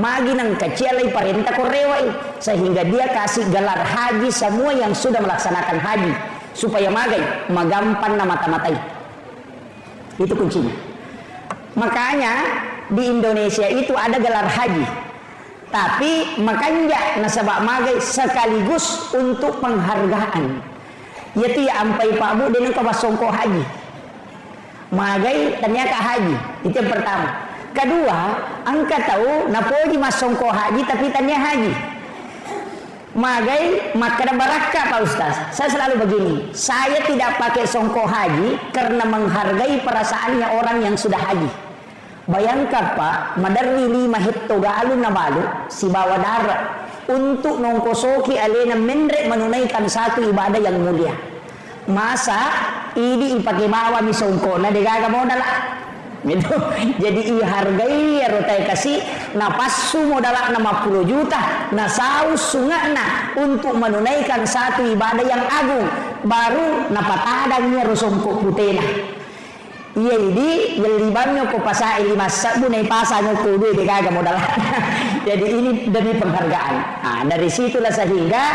magi nang kecilai perintah korewai sehingga dia kasih gelar haji semua yang sudah melaksanakan haji supaya magai magampan nama mata-matai. Itu kuncinya. Makanya di Indonesia itu ada gelar haji. Tapi makanya nasabak magai sekaligus untuk penghargaan. Yaitu ya ampai Pak Bu dengan kawasongko haji. Magai ternyata haji. Itu yang pertama. Kedua, angka tahu napoji masongko haji tapi tanya haji. Magai maka barakah Pak Ustaz. Saya selalu begini. Saya tidak pakai songko haji karena menghargai perasaannya orang yang sudah haji. Bayangkan Pak, madarri 5 hekto galun na balu si bawa darah untuk nongkosoki alena menrek menunaikan satu ibadah yang mulia. Masa ini ipakai bawa misongko na degaga modal. Gitu. Jadi hargai ya rotai kasih napasu modal 50 juta na saus sungana untuk menunaikan satu ibadah yang agung baru napatadangnya rusongko putena. Iya ini yelibannya ko pasai 5 sabu nai pasanya ko duit dikaga modal. Jadi ini demi penghargaan. Nah, dari situlah sehingga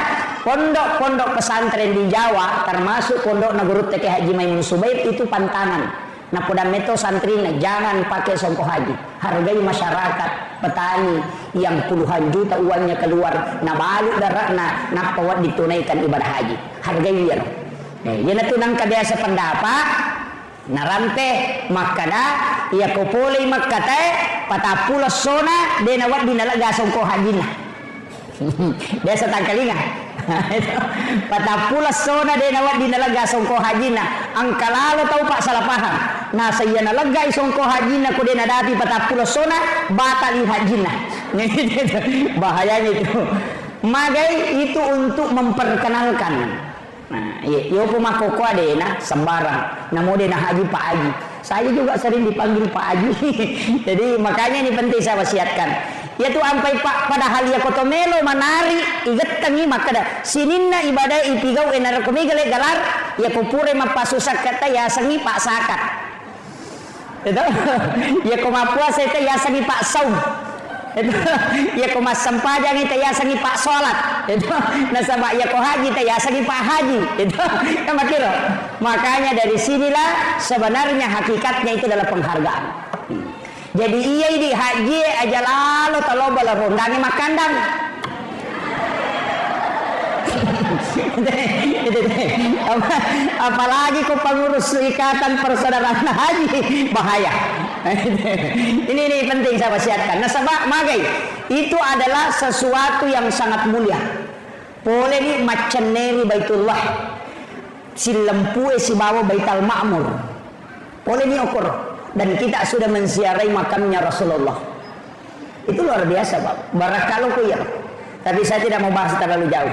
pondok-pondok pesantren di Jawa termasuk pondok Nagurut Teke Haji Maimun Subair itu pantangan. Nah pada meto santrina jangan pakai songko haji. Hargai masyarakat petani yang puluhan juta uangnya keluar na balik darakna na pawat ditunaikan ibadah haji. Hargai dia. Nah, yana tunang kadaya pendapat narante makada ia kopolei makate patapula sona de nawat dinalaga songko hajina. Dia setangkalinga. Patapula sona de nawat dinalaga songko hajina. Angkalalo tahu Pak salah paham. Nah saya nalaga songko hajina ko de nadati patapula sona batalin hajina. Bahayanya itu. Magai itu untuk memperkenalkan. Nah, yo pumakoko ade na sembarang. Namo de na haji Pak haji. Saya juga sering dipanggil Pak Haji. Jadi makanya ini penting saya wasiatkan. Ya tu ampai Pak padahal ya kotomelo manari iget tangi makada sininna ibadah ipigau enar komigale galar ya kupure mapasusak kata ya sangi Pak sakat. Itu ya kumapuasa itu ya sangi Pak saum. Itu ya kumas sampajang itu ya sangi Pak salat. Itu nasaba ya ko haji itu ya sangi Pak haji. Itu kan makiro. Makanya dari sinilah sebenarnya hakikatnya itu adalah penghargaan. Jadi iya ini haji aja lalu taloba lah rondangi makandang. Apalagi kau pengurus ikatan persaudaraan haji bahaya. Ini penting saya wasiatkan. Nasabah magai itu adalah sesuatu yang sangat mulia. Boleh ni macaneri Baitullah, si lempu si bawa Baitul Ma'mur. Boleh ni ukur. Dan kita sudah menziarahi makamnya Rasulullah. Itu luar biasa Pak. Barakallahu ya. Tapi saya tidak mau bahas terlalu jauh.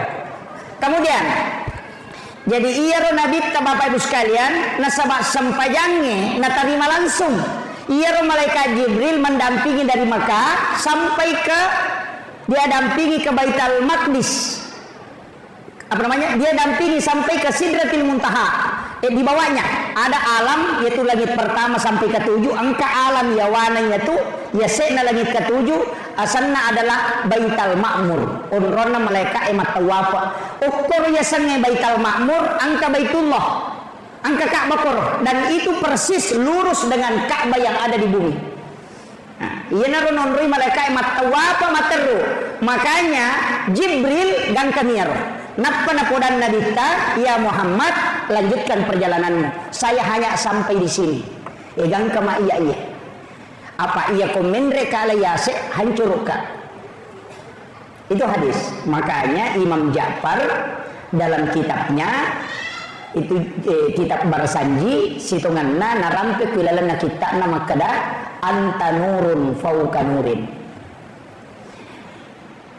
Kemudian jadi iya Nabi Bapak Ibu sekalian nasabah sempajangnya natarima langsung. Iya malaikat Jibril mendampingi dari Makkah sampai ke dia dampingi ke Baitul Maqdis. Apa namanya? Dia dampingi sampai ke Sidratil Muntaha. Di bawahnya ada alam yaitu langit pertama sampai ke-7. Angka alam yawananya itu ya sena langit ke-7. Asanna adalah Baitul Ma'mur. Unrona malaikat emat tawafa. Ukur ya sange Baitul Ma'mur angka Baitullah. Angka Ka'bah kor. Dan itu persis lurus dengan Ka'bah yang ada di bumi. Iya naron onrui malaikat emat tawafa materu. Makanya Jibril dan kaniaro. Napa napodan nadita ya Muhammad lanjutkan perjalananmu. Saya hanya sampai di sini. Egang kama iya. Apa iya komendre kala yase hancurkan. Itu hadis. Makanya Imam Ja'far dalam kitabnya itu kitab Barsanji situnganna narampe kulalana kita nama kada anta nurun fauka nurin.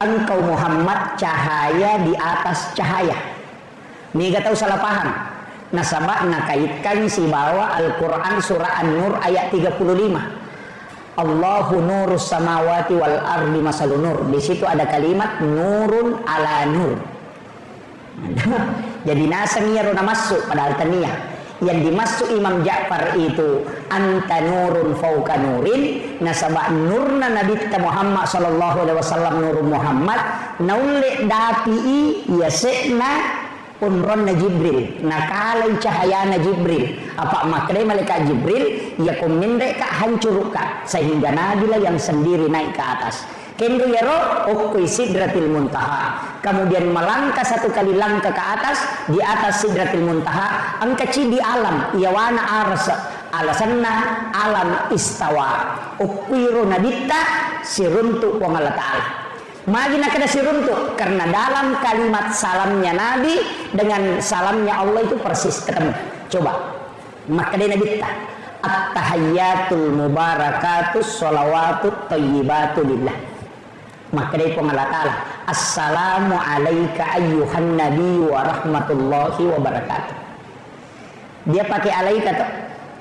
Engkau Muhammad cahaya di atas cahaya. Ini gak tahu salah paham. Nasabah nakaitkan si bawa Al-Quran surah An-Nur ayat 35. Allahu nurus samawati wal ardi masalun nur. Di situ ada kalimat nurun ala nur. Jadi nasangnya rona masuk padahal taniyah. Yang dimasuk Imam Ja'far itu anta nurun fauka nurin. Nasabah nurna Nabi Muhammad sallallahu alaihi wasallam nur Muhammad naule dapi yasena unronna Jibril nakalai cahayana Jibril. Apa maknanya malaikat Jibril ya komende ka hancurkan sehingga nabilah yang sendiri naik ke atas. Kendu yaro ukui Sidratil Muntaha. Kemudian melangkah satu kali langkah ke atas. Di atas Sidratil Muntaha angkaci di alam yawana arsa alasanna alam istawa ukwiru nabita siruntuk wang Allah Ta'ala. Magina kada siruntuk karena dalam kalimat salamnya Nabi dengan salamnya Allah itu persis ketemu. Coba makanya nabita at-tahayyatul mubarakatus sholawatut thayyibatu lillah. Maka dari Allah Ta'ala assalamu alaika ayyuhan nabi wa rahmatullahi wa barakatuh. Dia pakai alaika tuh.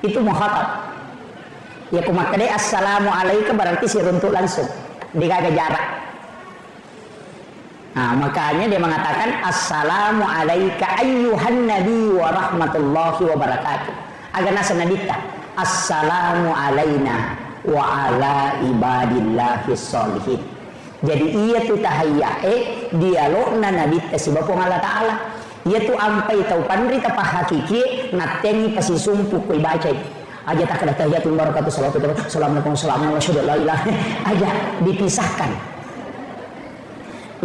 Itu muhatab. Ya maka dari assalamu alaika berarti siruntuk langsung. Dikagak jarak. Nah makanya dia mengatakan assalamu alaika ayyuhan nabi wa rahmatullahi wa barakatuh. Agar nasa nabita assalamu alaina wa ala ibadillahi sholihin. Jadi iya tu tahayya dialog na nabi tasibapong Allah Ta'ala. Iya tu ampai tau pandri tapah hakiki natengi pasi sumpu koi baca aja tak ada tahiyatul barakatuh salawatu assalamualaikum warahmatullahi wabarakatuh aja dipisahkan.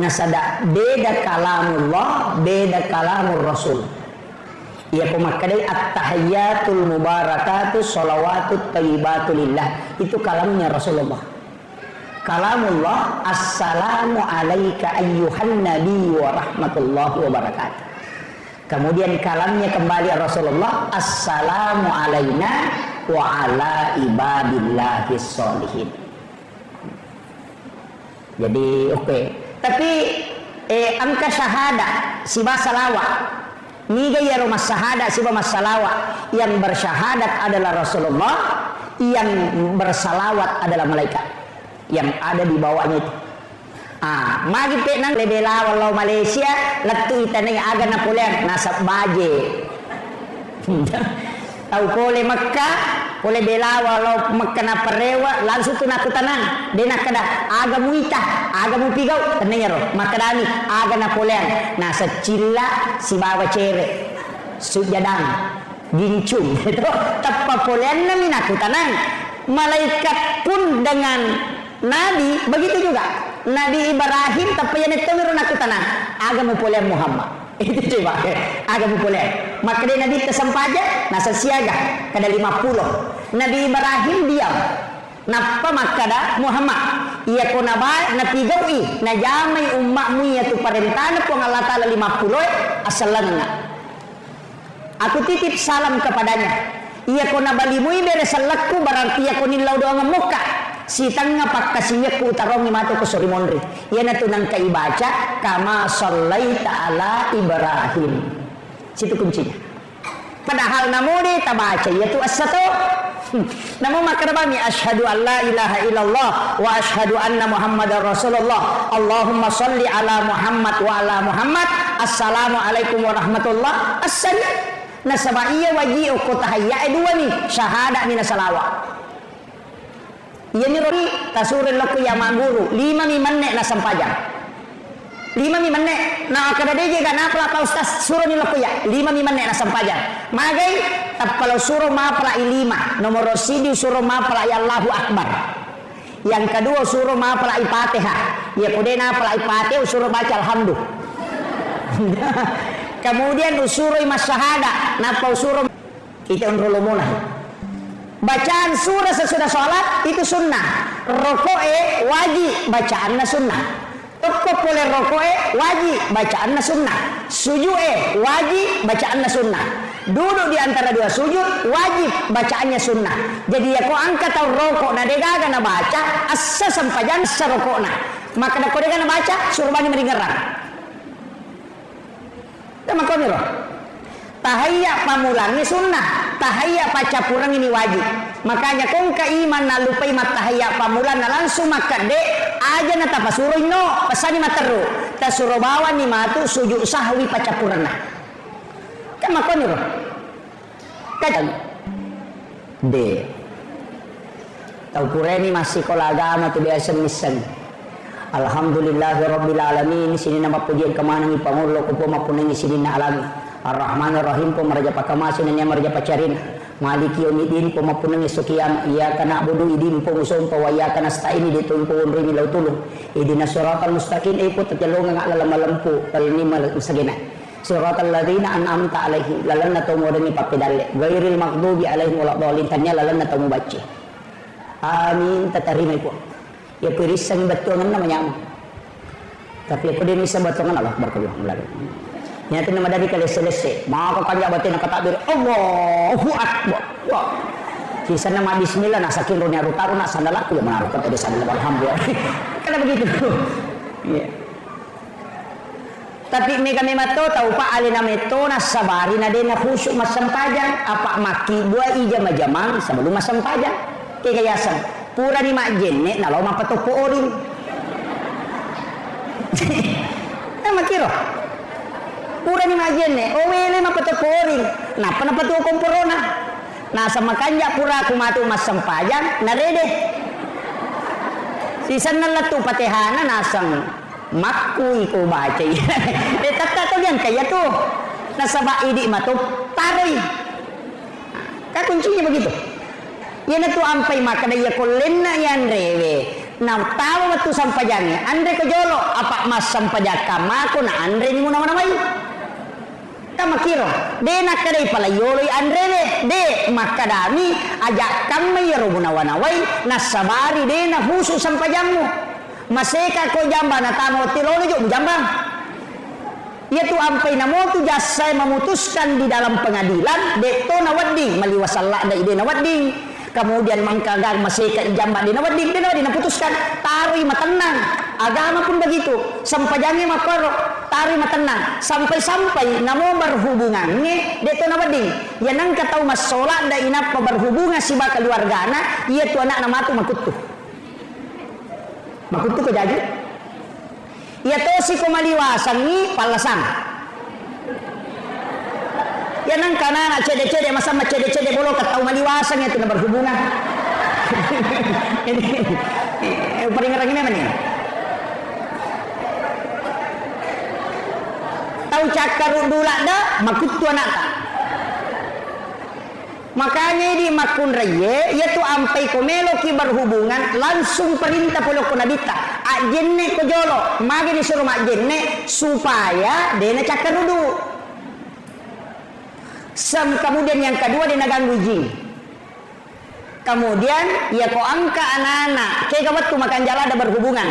Nasada beda kalamullah beda kalamur rasul. Iya pemakadai at-tahayyatul mubarakatuh salawatut thayyibatu lillah. Itu kalamnya Rasulullah. Kalamullah assalamu alaika ayyuhan nabi wa rahmatullahi wa barakatuh. Kemudian kalamnya kembali Rasulullah assalamu alaina wa ala ibadillahi sholihin. Jadi oke. Tapi angka syahada si basalawat Niga ya rumah syahadat siapa masalawa yang bersyahadat adalah Rasulullah, yang bersalawat adalah malaikat yang ada di bawahnya itu. Magi pe nang lebela walau Malaysia letu itane aga Napoleon nasab baje. Tahu pole Mekah, pole bela walau Mekah na perewa langsung tu nak tanang. Dena kada aga muita, aga mu pigau tenenya ro. Makadani aga Napoleon. Nah secila si bawa cere. Sujadang gincung itu tapa polean na minaku tanang. Malaikat pun dengan Nabi begitu juga. Nabi Ibrahim tapi yang itu mirun aku tanang agama polean Muhammad itu coba agama polean maka dia Nabi tersempaja nasa siaga kada 50 Nabi Ibrahim diam napa makada Muhammad ia ko naba napigawi na jamay umakmu ya tu parentana po ng Allah Ta'ala 50 asalangna aku titip salam kepadanya ia ko nabalimuy beresalakku berarti ia ko nilaw doang ang muka si tanga pakasiya ku utarong ni mato ko suri monri yan na tunang kaibaca kama sallaita ala Ibrahim situ kuncinya padahal namudi tabaca yaitu as-satu namun makarabami asyhadu an la ilaha illallah wa asyhadu anna muhammadar rasulullah Allahumma salli ala Muhammad wa ala Muhammad assalamu alaikum warahmatullah as-sari nasaba iya waji uko tahayya dua nih syahadat mina salawat iya ni rori tasurin laku ya maguru 5 minit na sampajan 5 minit na kada deje kana apa ustaz suruh ni laku ya 5 minit na sampajan magai tapalo suruh ma pala 5 nomor sidi suruh ma pala ya Allahu akbar yang kedua suruh ma pala Fatihah ya kodena pala Fatihah suruh baca alhamdulillah kemudian suruh masyahada napa suruh kita unrulumuna bacaan surah sesudah sholat itu sunnah rokoe wajib bacaan sunnah toko boleh rokoe wajib bacaan sunnah sujue wajib bacaan sunnah duduk di antara dua sujud wajib bacaannya sunnah jadi ya kau angkat tau rokok na degaga na baca asa sampajan asa rokok na maka na kau degaga na baca suruh bani meringeran dan maka ni roh tahayya pamulangnya sunnah tahayya pacapurang ini wajib makanya kung kaiman na lupay matahayya pamulan na langsung makade aja na tapasuroy no pasani materu tasuro bawa ni matu sujud sahwi pacapurang na kan makon ro kadang de tau kureni masih kola agama tu biasa misan alhamdulillahirabbil alamin sini nama pujian kemana ni pangulo ko po mapunang sini na alami Ar-Rahman Ar-Rahim po maraja pakamasin niya maraja pacarin maliki yaumiddin po mapunang isukiyam iyyaka na'budu idin po musum po wa iyyaka nasta'in idin po unri milaw tulong idinas siratal mustaqim ay po tajalong nga alamalam po palini masagina siratal ladzina an'amta alaihi lalan na to mo ni papidalle ghairil maghdubi alaihim waladdallin tanya lalan na to mo baca amin tatarimay po ya pirisang batungan namanya tapi ako din isa batungan Allah berkabung melalui nyata nama dari kali selesai maka kanja batin kata takbir Allahu akbar wah sisa nama bismillah nak saking ronya rutaru nak sandal aku yang menaruh kata di sandal alhamdulillah karena begitu yeah. Tapi mega memato tahu pak alina meto na sabari na dena khusyuk masam pajang apa maki dua ija majamang sebelum masam pajang tiga yasan pura ni mak jenne na lo mapatopo orin na makiro pura ni majenne o wele mapatoporing napa napatu komporona nasa makanya pura kumatu masam pajang narede sisan nalatu patehana nasang makku iko baca tetap tato yang kaya tuh nasaba idi matu taroy ka kuncinya begitu yan tu ampai maka daya kolena yan rewe na tawa matu sampajangnya andre kejolo apa mas sampajaka mako na andre ni muna manamay makiro de nakadai pala yoloy andre de makadami ajak kami yaro gunawanaway nasabari de na husu sampajangmu maseka ko jamba na tamo tirono jo jambang yaitu ampai namo tu jasa memutuskan di dalam pengadilan de to nawading maliwasalla da ide nawading kemudian mangkagang maseka jamba di nawading de naputuskan tarui matenang agama pun begitu sampajangnya makoro matahari matenang sampai-sampai namo berhubungan nih deto na bading ya nang katau masola da inapa berhubungan si ba keluargana iya tu anak nama tu makutu ke jadi iya to si kumaliwasan ni palasan ya nang kana nak cede-cede masa cede-cede bolo katau maliwasan itu na berhubungan ini paling ngerang ini apa nih tahu cakar dulak dah makut tu anak tak makanya di makun raya ia tu ampai komelo ki berhubungan langsung perintah polo ko nabita ajenne ko jolo magi disuruh mak jenne supaya dena cakar dulu kemudian yang kedua dia ganggu jin kemudian ya ko angka anak-anak kayak kawat tu makan jala ada berhubungan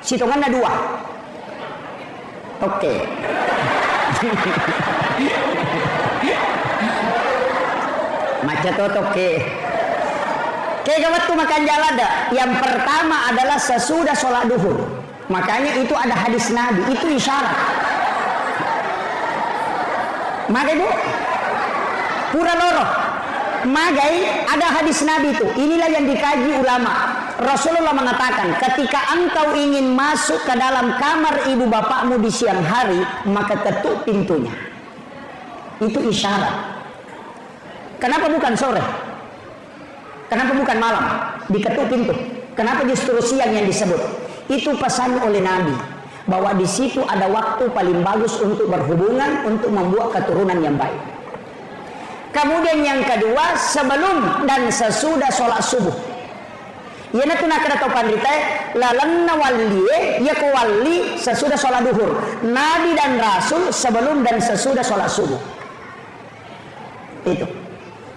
sitongan ada 2 oke. Macam tu oke. Kayak waktu makan jalada, yang pertama adalah sesudah sholat duhur. Makanya itu ada hadis Nabi, itu isyarat. Magai bu, pura loro. Magai ada hadis Nabi itu. Inilah yang dikaji ulama. Rasulullah mengatakan, ketika engkau ingin masuk ke dalam kamar ibu bapakmu di siang hari, maka ketuk pintunya. Itu isyarat. Kenapa bukan sore? Kenapa bukan malam? Diketuk pintu. Kenapa justru siang yang disebut? Itu pesan oleh Nabi. Bahwa di situ ada waktu paling bagus untuk berhubungan, untuk membuat keturunan yang baik. Kemudian yang kedua, sebelum dan sesudah sholat subuh. Ya nak kena tahu pandita lalanna wali ya kewali sesudah sholat duhur. Nabi dan Rasul sebelum dan sesudah sholat subuh. Itu.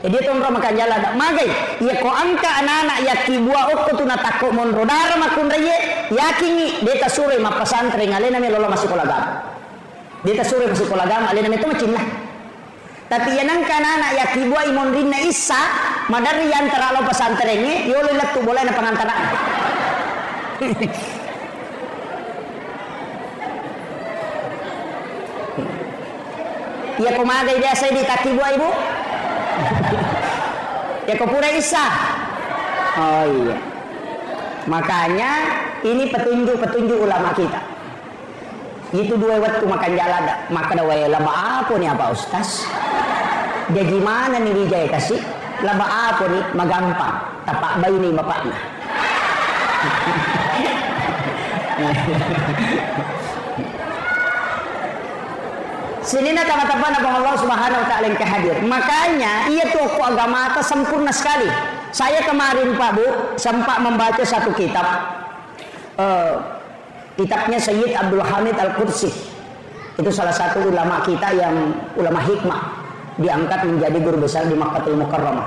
Jadi itu orang makan jalan dak magai. Ya ko angka anak-anak ya kibua okko tu natako mon rodara makun reye yakingi deta sure ma pesantren alena me lolo masih kolagam. Deta sure masih kolagam alena me itu macin lah. Tapi yang anak-anak ya kibua imon rinna isa madari yang terlalu pesantrennya yo lelet tu boleh na pengantaraan. Ya kumagai biasa di takibua ibu. Ya kau pura isa. Oh iya. Makanya ini petunjuk ulama kita. Itu 2 waktu makan jalada. Maka da wae laba apa nih apa ustaz? Dia gimana nih Wijaya kasih? Laba apa nih? Magampang. Tapak bayi nih bapaknya. Sini nak teman-teman abang Allah Subhanahu Wa Taala yang kehadir. Makanya ia tokoh agama atas sempurna sekali. Saya kemarin Pak Bu sempat membaca satu kitab. Kitabnya Sayyid Abdul Hamid Al-Qudsi. Itu salah satu ulama kita yang ulama hikmah diangkat menjadi guru besar di Makkatul Mukarramah.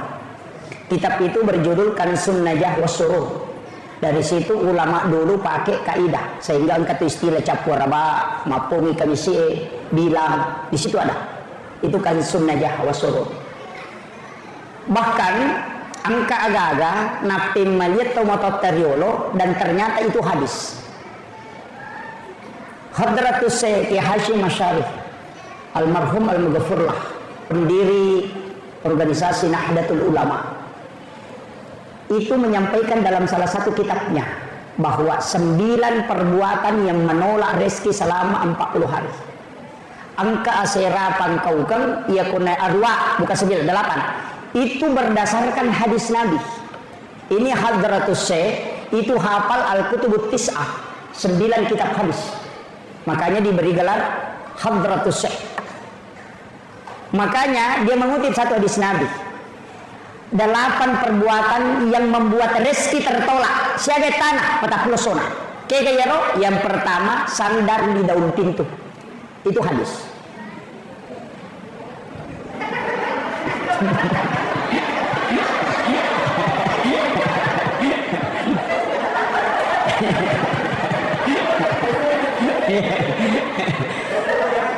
Kitab itu berjudul Kansun Najah Wassuruh. Dari situ ulama dulu pakai kaidah sehingga angkat istilah capuraba, mapomi kamisi bilang di situ ada. Itu Kansun Najah Wassuruh. Bahkan angka aga-aga napim maliat tomatot teriolo dan ternyata itu hadis. Hadratus Syekh Hashim Asy'arif almarhum al-Mughfirlah, pendiri organisasi Nahdlatul Ulama, itu menyampaikan dalam salah satu kitabnya bahwa 9 perbuatan yang menolak rezeki selama 40 hari. Angka aserapan kaukang ia kunai arwa bukan 9, 8. Itu berdasarkan hadis Nabi. Ini Hadratus Syekh itu hafal Al-Kutubut Tis'ah, 9 kitab hadis. Makanya diberi gelar Hadratus Syekh. Makanya dia mengutip satu hadis Nabi. 8 perbuatan yang membuat rezeki tertolak. Siaga tanah patah pelosona. Kegayaro yang pertama sandar di daun pintu. Itu hadis.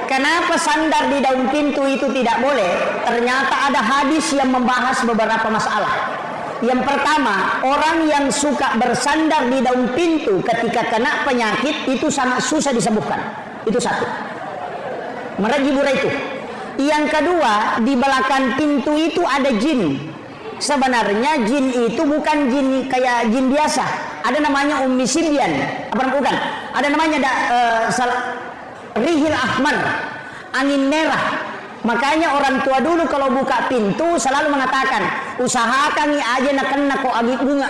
Kenapa sandar di daun pintu itu tidak boleh? Ternyata ada hadis yang membahas beberapa masalah. Yang pertama, orang yang suka bersandar di daun pintu ketika kena penyakit itu sangat susah disembuhkan. Itu satu. Marajibura itu. Yang kedua, di belakang pintu itu ada jin. Sebenarnya jin itu bukan jin kayak jin biasa. Ada namanya Ummi Sibyan. Apa bukan? Ada namanya Rihil Ahmar, angin merah. Makanya orang tua dulu kalau buka pintu selalu mengatakan, usahakan aja nak kena kok agit bunga.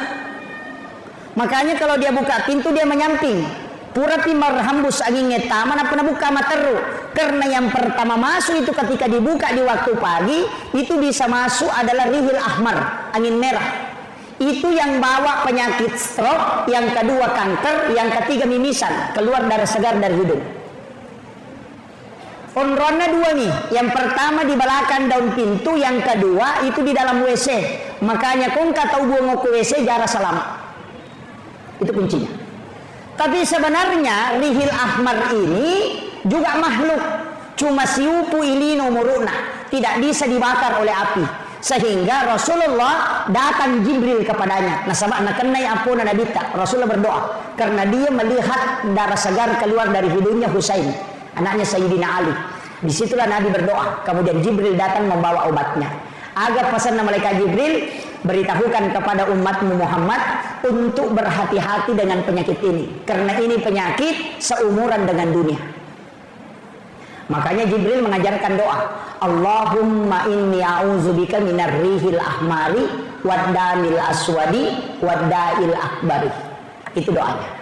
Makanya kalau dia buka pintu dia menyamping. Pura timar hambus angin ngeta mana pernah buka materu. Karena yang pertama masuk itu ketika dibuka di waktu pagi itu bisa masuk adalah Rihil Ahmar, angin merah. Itu yang bawa penyakit stroke, yang kedua kanker, yang ketiga mimisan, keluar darah segar dari hidung. Onrona dua nih, yang pertama di belakang daun pintu, yang kedua itu di dalam WC. Makanya kau kata buang ke WC jarak selama. Itu kuncinya. Tapi sebenarnya Rihil Ahmar ini juga makhluk, cuma siupu ilino muruna, tidak bisa dibakar oleh api. Sehingga Rasulullah datang Jibril kepadanya. Nasabak nak kenai ampun nabita. Rasulullah berdoa karena dia melihat darah segar keluar dari hidungnya Husain, anaknya Sayyidina Ali. Disitulah Nabi berdoa. Kemudian Jibril datang membawa obatnya. Agar pesan malaikat Jibril, beritahukan kepada umatmu Muhammad untuk berhati-hati dengan penyakit ini. Karena ini penyakit seumuran dengan dunia. Makanya Jibril mengajarkan doa. Allahumma inni a'udzubika minar rihil ahmari waddamil aswadi wadda'il akbari. Itu doanya.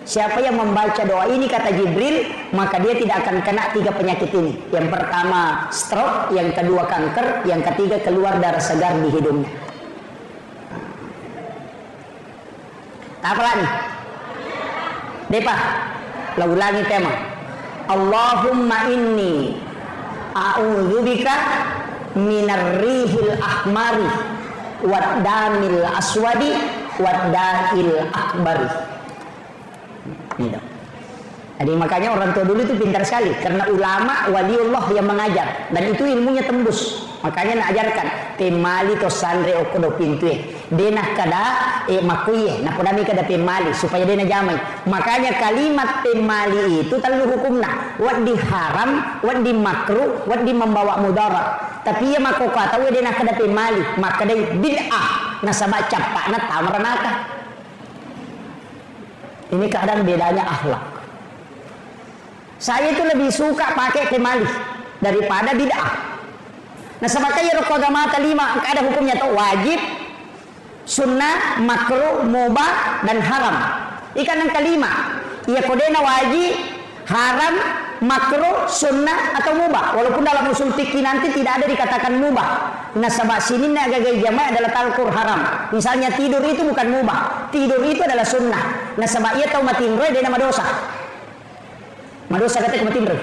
Siapa yang membaca doa ini kata Jibril, maka dia tidak akan kena 3 penyakit ini. Yang pertama stroke, yang kedua kanker, yang ketiga keluar darah segar di hidungnya. Apa lagi? Depa, lah ulangi tema. Allahumma inni a'udzubika minar rihil ahmari waddamil aswadi wadda'il akbari. Jadi makanya orang tua dulu itu pintar sekali, karena ulama waliullah yang mengajar dan itu ilmunya tembus. Makanya nak ajarkan temali to sandre okodo pintue denah kada makuye na podami kada temali supaya dena jamai. Makanya kalimat temali itu terlalu hukumna wat diharam, wat di makruh, wat di membawa mudarat. Tapi ya mako kata we dena kada temali maka dai bid'ah nasaba capakna tamaranaka. Ini kadang bedanya akhlak. Saya itu lebih suka pakai temali daripada bid'ah. Nah sebabnya rukun agama 5 ada hukumnya tuh wajib, sunnah, makruh, mubah dan haram. Ikan yang kelima, ia kodena wajib, haram, makruh, sunnah atau mubah. Walaupun dalam usul fikih nanti tidak ada dikatakan mubah. Nah sebab sini agak jamaah adalah talkur haram. Misalnya tidur itu bukan mubah, tidur itu adalah sunnah. Nah sebab ia tahu matinroy dia nama dosa. Madosa kata matinroy.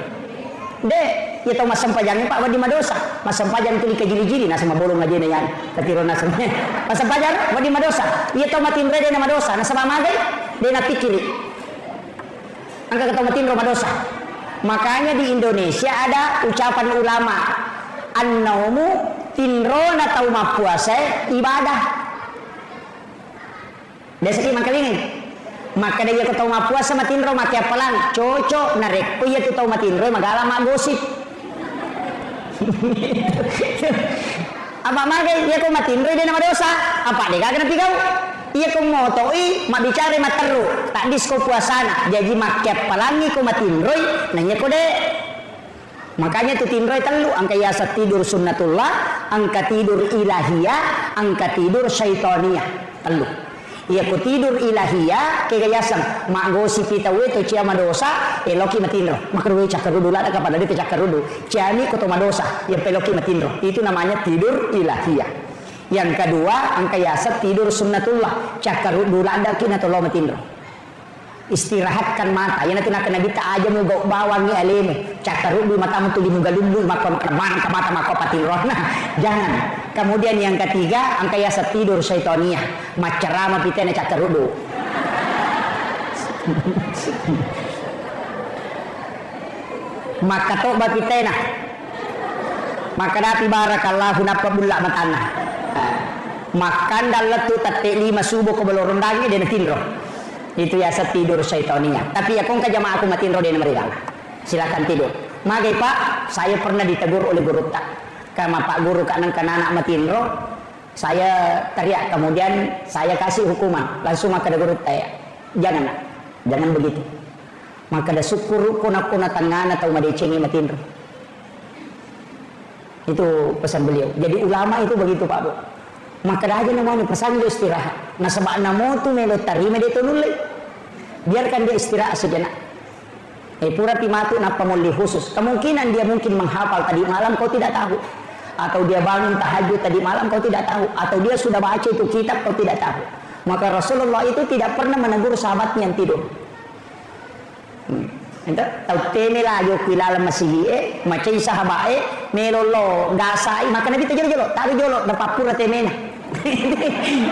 Dek, ia tahu masam pajangnya Pak wadi madosa. Masam pajang itu likajili-jili nah sama bolong aja nih katiro nasamnya. Masam pajang wadi madosa. Ia tahu matinroy dia nama dosa. Nah sama magai dia na pikiri. Angka kata matinroy madosa. Makanya di Indonesia ada ucapan ulama, an-naumu tinrona tau mapuasa ibadah. Desa ki mangkalingin. Maka dia kau tahu mapuasa matinro mati apalan cocok narek. Oh iya tu tahu matinro magala magosip. Apa magai dia kau matinro dia nama dosa. Apa dia kagak napi kau? Iya kau motoi mak bicara materu tak disko puasana. Jadi makiat palangi kau matinroy nanya kau deh. Makanya tu tinroy telu angka yasa tidur sunnatullah, angka tidur ilahiyah, angka tidur syaitaniah telu. Ia ku tidur ilahiyah kegayasan mak gosi pita we to cia madosa eloki matinro makruh cakar dulu ada kepada dia cakar dulu ciani koto madosa yang peloki matinro itu namanya tidur ilahiyah. Yang kedua angka yasa tidur sunnatullah cakar dulu ada kina to lo matinro istirahatkan mata yang nanti nak nabi ta aja mau bawang ni alemu cakar dulu mata tu di muga lulu maka mata maka patinro nah jangan. Kemudian yang ketiga angka yasa tidur syaitaniah macerama pitena cakar dulu. Maka toba pitena maka dati barakallahu napabulla matana makan daletu tate 5 subuh ke belorong dagi dan tinro itu yasa tidur syaitaniah. Tapi ya kong ka jamaah aku matinro dia mereka silakan tidur. Magai Pak, saya pernah ditegur oleh guru tak. Karena Pak Guru kanan anak matindro, saya teriak, kemudian saya kasih hukuman. Langsung maka ada guru saya, jangan nak, jangan begitu. Maka ada syukur kuna tangan atau madecengi matindro. Itu pesan beliau. Jadi ulama itu begitu Pak Bu. Maka dah aja namanya pesan dia istirahat. Nah sebab namo tu melo tarima dia tunulai. Biarkan dia istirahat sejenak. Pura timatu napa muli khusus. Kemungkinan dia mungkin menghafal tadi malam kau tidak tahu. Atau dia bangun tahajud tadi malam kau tidak tahu. Atau dia sudah baca itu kitab kau tidak tahu. Maka Rasulullah itu tidak pernah menegur sahabatnya yang tidur. Entah tahu teme lah yo kilala masih macam sahabat melolo gasai maka Nabi terjolo tahu jolo dapat pura temena.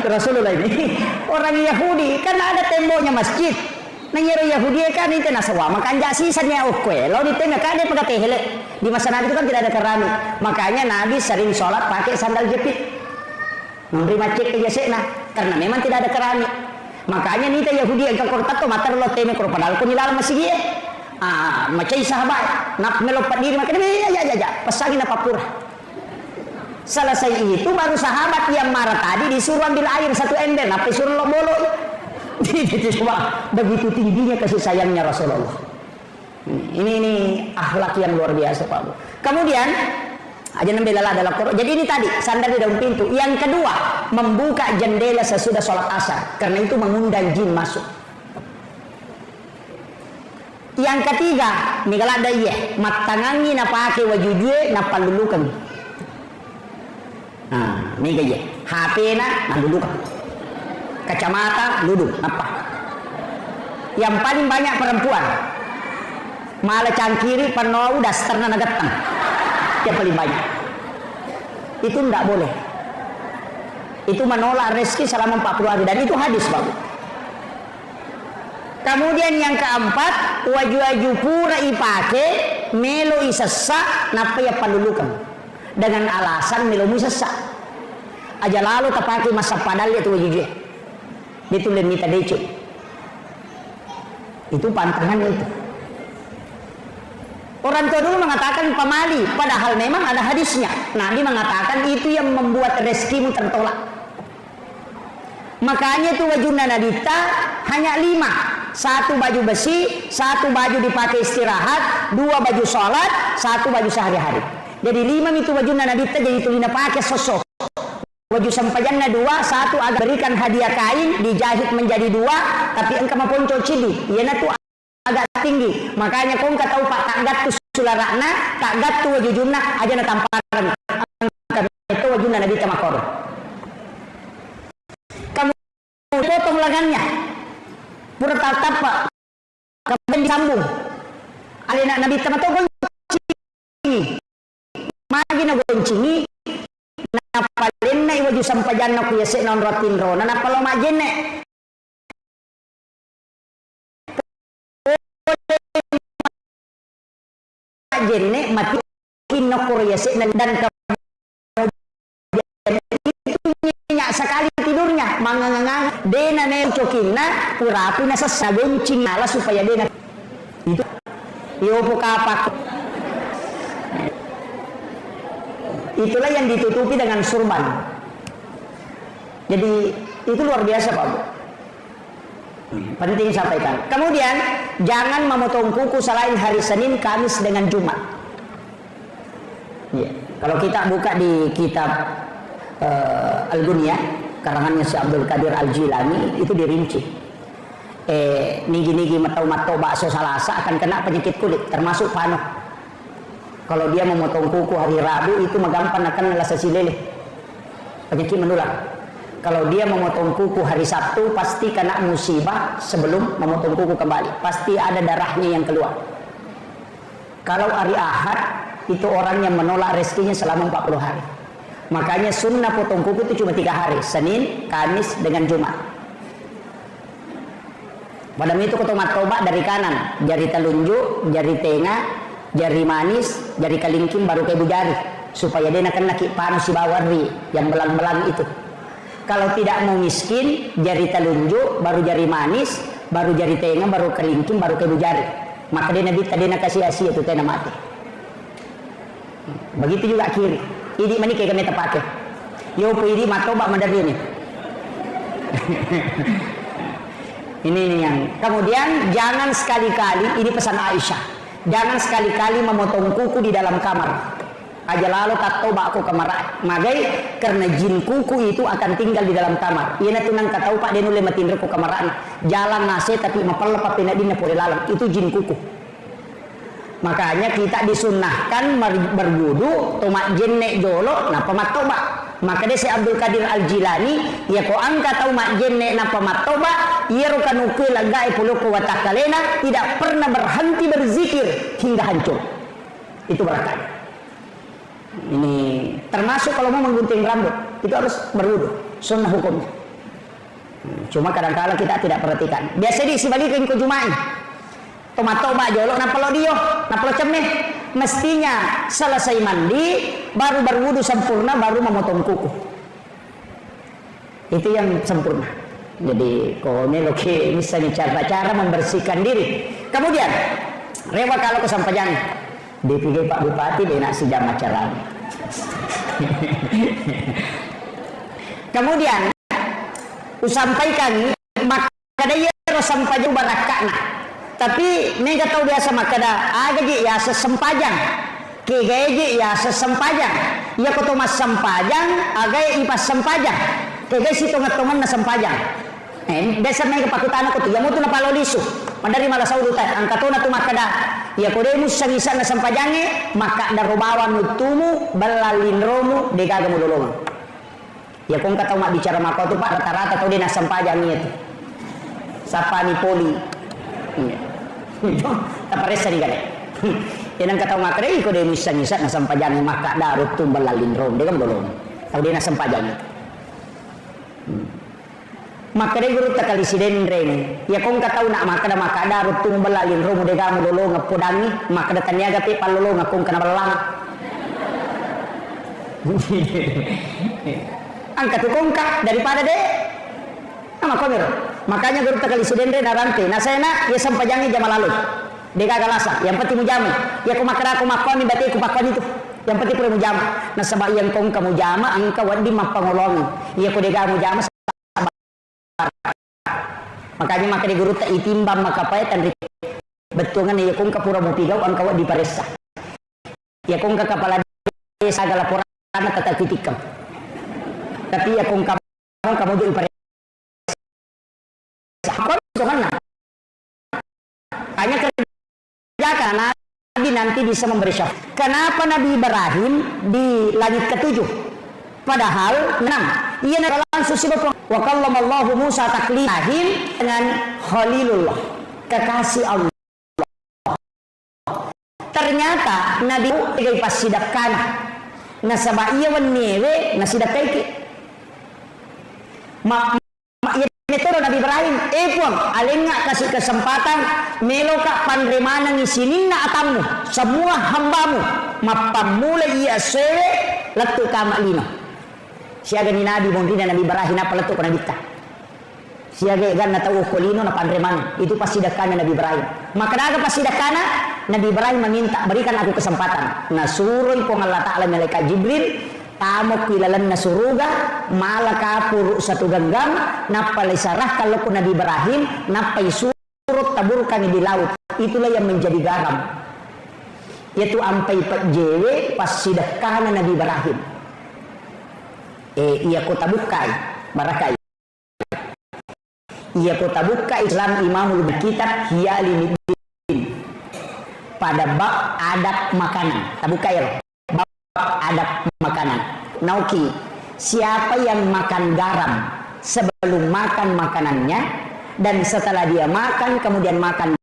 Rasulullah ini orang Yahudi kan ada temboknya masjid. Nanyero Yahudi kan itu nasawa maka anja sisanya okwe lo di tembok kan dia pakai tehele di masa Nabi itu kan tidak ada keramik makanya Nabi sering sholat pakai sandal jepit memberi macet ke jasekna karena memang tidak ada keramik makanya nita Yahudi yang kortat tuh matar lo tembok kalau padahal pun ilal masih dia macam sahabat nak melompat diri makanya ya pesangin apa pura selesai itu baru sahabat yang marah tadi disuruh ambil air satu ember apa suruh lo bolo. Coba begitu tingginya kasih sayangnya Rasulullah. Ini akhlak yang luar biasa Pak Bu. Kemudian aja nembelalah dalam Quran. Jadi ini tadi sandar di dalam pintu. Yang kedua membuka jendela sesudah sholat asar karena itu mengundang jin masuk. Yang ketiga migala ada iya matangangi napake wajujue napalulukan. Nah ini gaya HP na nandulukan. Kacamata duduk apa yang paling banyak perempuan malah cangkiri penuh daster nagatang yang paling banyak itu tidak boleh itu menolak rezeki selama 40 hari dan itu hadis Bapak. Kemudian yang keempat waju-waju pura ipake melo isesa napa ya pandulukan dengan alasan melo isesa aja lalu terpakai masa padal itu wajujnya itu lemita dece itu pantangannya itu orang tua dulu mengatakan pamali padahal memang ada hadisnya Nabi mengatakan itu yang membuat rezekimu tertolak makanya itu wajuna nadita hanya 5 1 baju besi 1 baju dipakai istirahat 2 baju sholat 1 baju sehari-hari jadi 5 itu wajuna nadita jadi itu lina pakai sosok waju sampajanna 2 1 agar berikan hadiah kain dijahit menjadi 2 tapi engkau maponco cidi iana tuh agak tinggi makanya kau enggak tahu Pak tak gat tu sularana tak gat tu waju junna aja na tamparan itu waju nabi tamakor kamu potong lengannya pura tatap Pak kemudian disambung alina nabi tamakor goncingi magi na goncingi napalin na iwaju sampajan na kuya si non rotin ro na napalo majene jene mati kino kuya si dan itu nyak sekali tidurnya mangangang dena ne cokinna purapi na sasagoncing ala supaya dena itu yo kapak itulah yang ditutupi dengan surban. Jadi itu luar biasa Pak Bu. Penting sampaikan. Kemudian jangan memotong kuku selain hari Senin, Kamis dengan Jumat. Ya. Kalau kita buka di kitab Al-Ghunyah karangannya si Abdul Qadir Al-Jilani itu dirinci. Nigi-nigi matau-matau bakso salasa akan kena penyakit kulit termasuk panah. Kalau dia memotong kuku hari Rabu itu magampang akan lasasi leleh penyakit menular. Kalau dia memotong kuku hari Sabtu pasti kena musibah sebelum memotong kuku kembali pasti ada darahnya yang keluar. Kalau hari Ahad itu orang yang menolak rezekinya selama 40 hari makanya sunnah potong kuku itu cuma 3 hari Senin, Kamis dengan Jumat. Padahal itu tobat dari kanan jari telunjuk, jari tengah, jari manis, jari kalingking baru ke jari supaya dia nak kena panas si bawari yang belang-belang itu. Kalau tidak mau miskin, jari telunjuk, baru jari manis, baru jari tengah, baru kalingking, baru ke jari. Maka dia nabi tadi nak kasih asia itu tena mati. Begitu juga kiri. Ini mana kami terpakai. Yo ini matoba mandari ini. Ini yang. Kemudian jangan sekali-kali, ini pesan Aisyah. Jangan sekali-kali memotong kuku di dalam kamar. Aja lalu tak toba aku kamar. Magai karena jin kuku itu akan tinggal di dalam kamar. Ia tunang katau pak dia nule matin ku kamaran. Jalan nase tapi mapal lepas pinadina puri lalang. Itu jin kuku. Makanya kita disunnahkan berwudu tomak jin nek jolo napa matoba. Maka dia si Abdul Qadir Al-Jilani ya ko angka tau mak jin nek napa matoba ia rukanuku lagai puluku watakalena tidak pernah berhenti berzikir hingga hancur. Itu berakanya. Ini termasuk kalau mau menggunting rambut itu harus berwudu, sunnah hukumnya. Cuma kadang-kadang kita tidak perhatikan. Biasa di sebalikin ke Jumai. Tomat-tomat jolok napalo dio, napalo cemeh. Mestinya selesai mandi baru berwudu sempurna baru memotong kuku. Itu yang sempurna. Jadi kalau ini misalnya cara membersihkan diri. Kemudian rewa kalau kesampaian dipikir Pak Bupati dia nak sidang acara. Kemudian usampaikan maka dia harus sampai jauh barakana. Tapi nega tahu biasa maka dah aga ya sesempajang. Kegeji ya sesempajang. Ya koto mas sempajang aga ipas sempajang. Kege situ ngatoman na sempajang. Desa nega pakutan aku tiga mutu na palolisu. Mandari malah saudutan angkatona tu maka dah ya kode musangisa na sampajange maka darobawan nutumu balalin romu degagamu dolongan. Ya kong kata mak bicara maka tu pak rata-rata kau dia na sampajang itu. Sapani poli. Iya. Taparesa di gade. Yang kata mak kade kode musangisa na sampajange maka darut tu balalin romu degagamu dolongan. Kau dia na sampajang itu. Maka dia guru tak kali siden reng. Ya kong kata nak maka ada rutung belalin romu degamu dolo ngapodangi maka ada taniaga pe palolo ngakong kana belang. Angkat kongka daripada deh. Nama komer. Makanya guru tak kali siden reng narante. Nah saya nak ya sampajangi jam lalu. Dega galasa. Yang penting mujamu. Ya aku makoni berarti aku pakon itu. Yang penting pura mujamu. Nah sebab yang kong kamu jama angka wadi mapangolongi. Ya ku dega mujamu. Makanya maka di guru tak itimbang maka payatan betungan ya kong kapura mupigau ang kawat di paresa ya kong kepala desa agak laporan tata kritikam tapi ya kong kamu di paresa apa itu mana hanya kerjakan Nabi nanti bisa memberi syafaat. Kenapa Nabi Ibrahim di langit ketujuh padahal 6 ia adalah suci bapak wa kallamallahu Musa takliman dengan Khalilullah kekasih Allah. Ternyata Nabi itu pas sidak kana nasaba iya wanewe nasidak kaiki ya metode Nabi Ibrahim pun alenga kasih kesempatan meloka pandremana ngisinin na atamu semua hambamu mapamula iya sewe letu kama lino. Siaga ni Nabi Muhammad dan Nabi Ibrahim apa letuk na dikta. Siaga gan na tahu kolino na pandreman itu pasti dakana Nabi Ibrahim. Maka naga pasti dakana Nabi Ibrahim meminta berikan aku kesempatan. Nasuroy po Allah Taala malaikat Jibril tamok kilalan nasuruga malaka puru satu genggam napalay sarah kalau ko Nabi Ibrahim napay surut taburkan di laut. Itulah yang menjadi garam. Yaitu ampai jewe pasti dakana Nabi Ibrahim. Ia kota bukai barakai ia kota buka Islam Imamul Kitab Hiyalimuddin pada bab adab makanan tabukai bab adab makanan nauki siapa yang makan garam sebelum makan makanannya dan setelah dia makan kemudian makan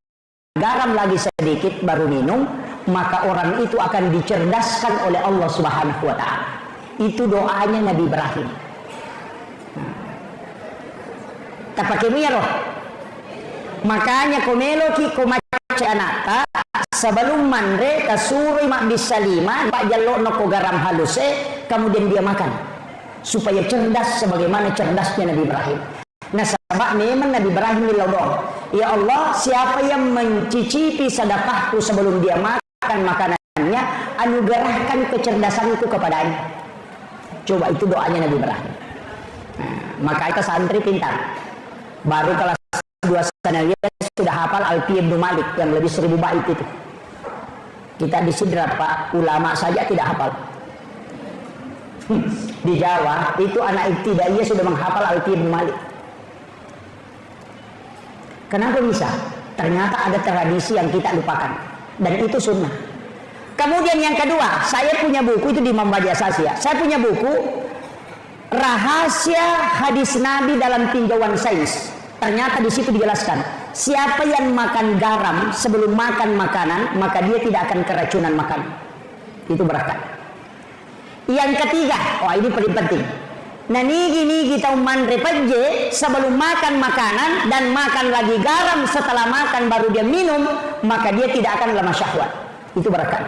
garam lagi sedikit baru minum maka orang itu akan dicerdaskan oleh Allah Subhanahu wa Ta'ala. Itu doanya Nabi Ibrahim. Tapake roh. Makanya komelo ki komace anata sebelum manre kasuri mak bisalima pak jallo noko garam haluse kemudian dia makan supaya cerdas sebagaimana cerdasnya Nabi Ibrahim. Nah sebab memang Nabi Ibrahim dilodong. Ya Allah siapa yang mencicipi sedekahku sebelum dia makan makanannya kepadanya, anugerahkan kecerdasanku kepadanya. Coba itu doanya Nabi Ibrahim. Nah, maka kita santri pintar. Baru kelas 2 sanawiyah sudah hafal Alfiyah Ibnu Malik yang lebih 1000 bait itu. Kita di Sidra Pak, ulama saja tidak hafal. Di Jawa itu anak ibtidaiyah sudah menghafal Alfiyah Ibnu Malik. Kenapa bisa? Ternyata ada tradisi yang kita lupakan, dan itu sunnah. Kemudian yang kedua, saya punya buku itu di Mambadia Sasia. Saya punya buku Rahasia Hadis Nabi dalam Tinjauan Sains. Ternyata di situ dijelaskan, siapa yang makan garam sebelum makan makanan, maka dia tidak akan keracunan makanan. Itu berkah. Yang ketiga, ini paling penting. Nah nigi tahu mandre paje sebelum makan makanan dan makan lagi garam setelah makan baru dia minum, maka dia tidak akan lemah syahwat. Itu berkah.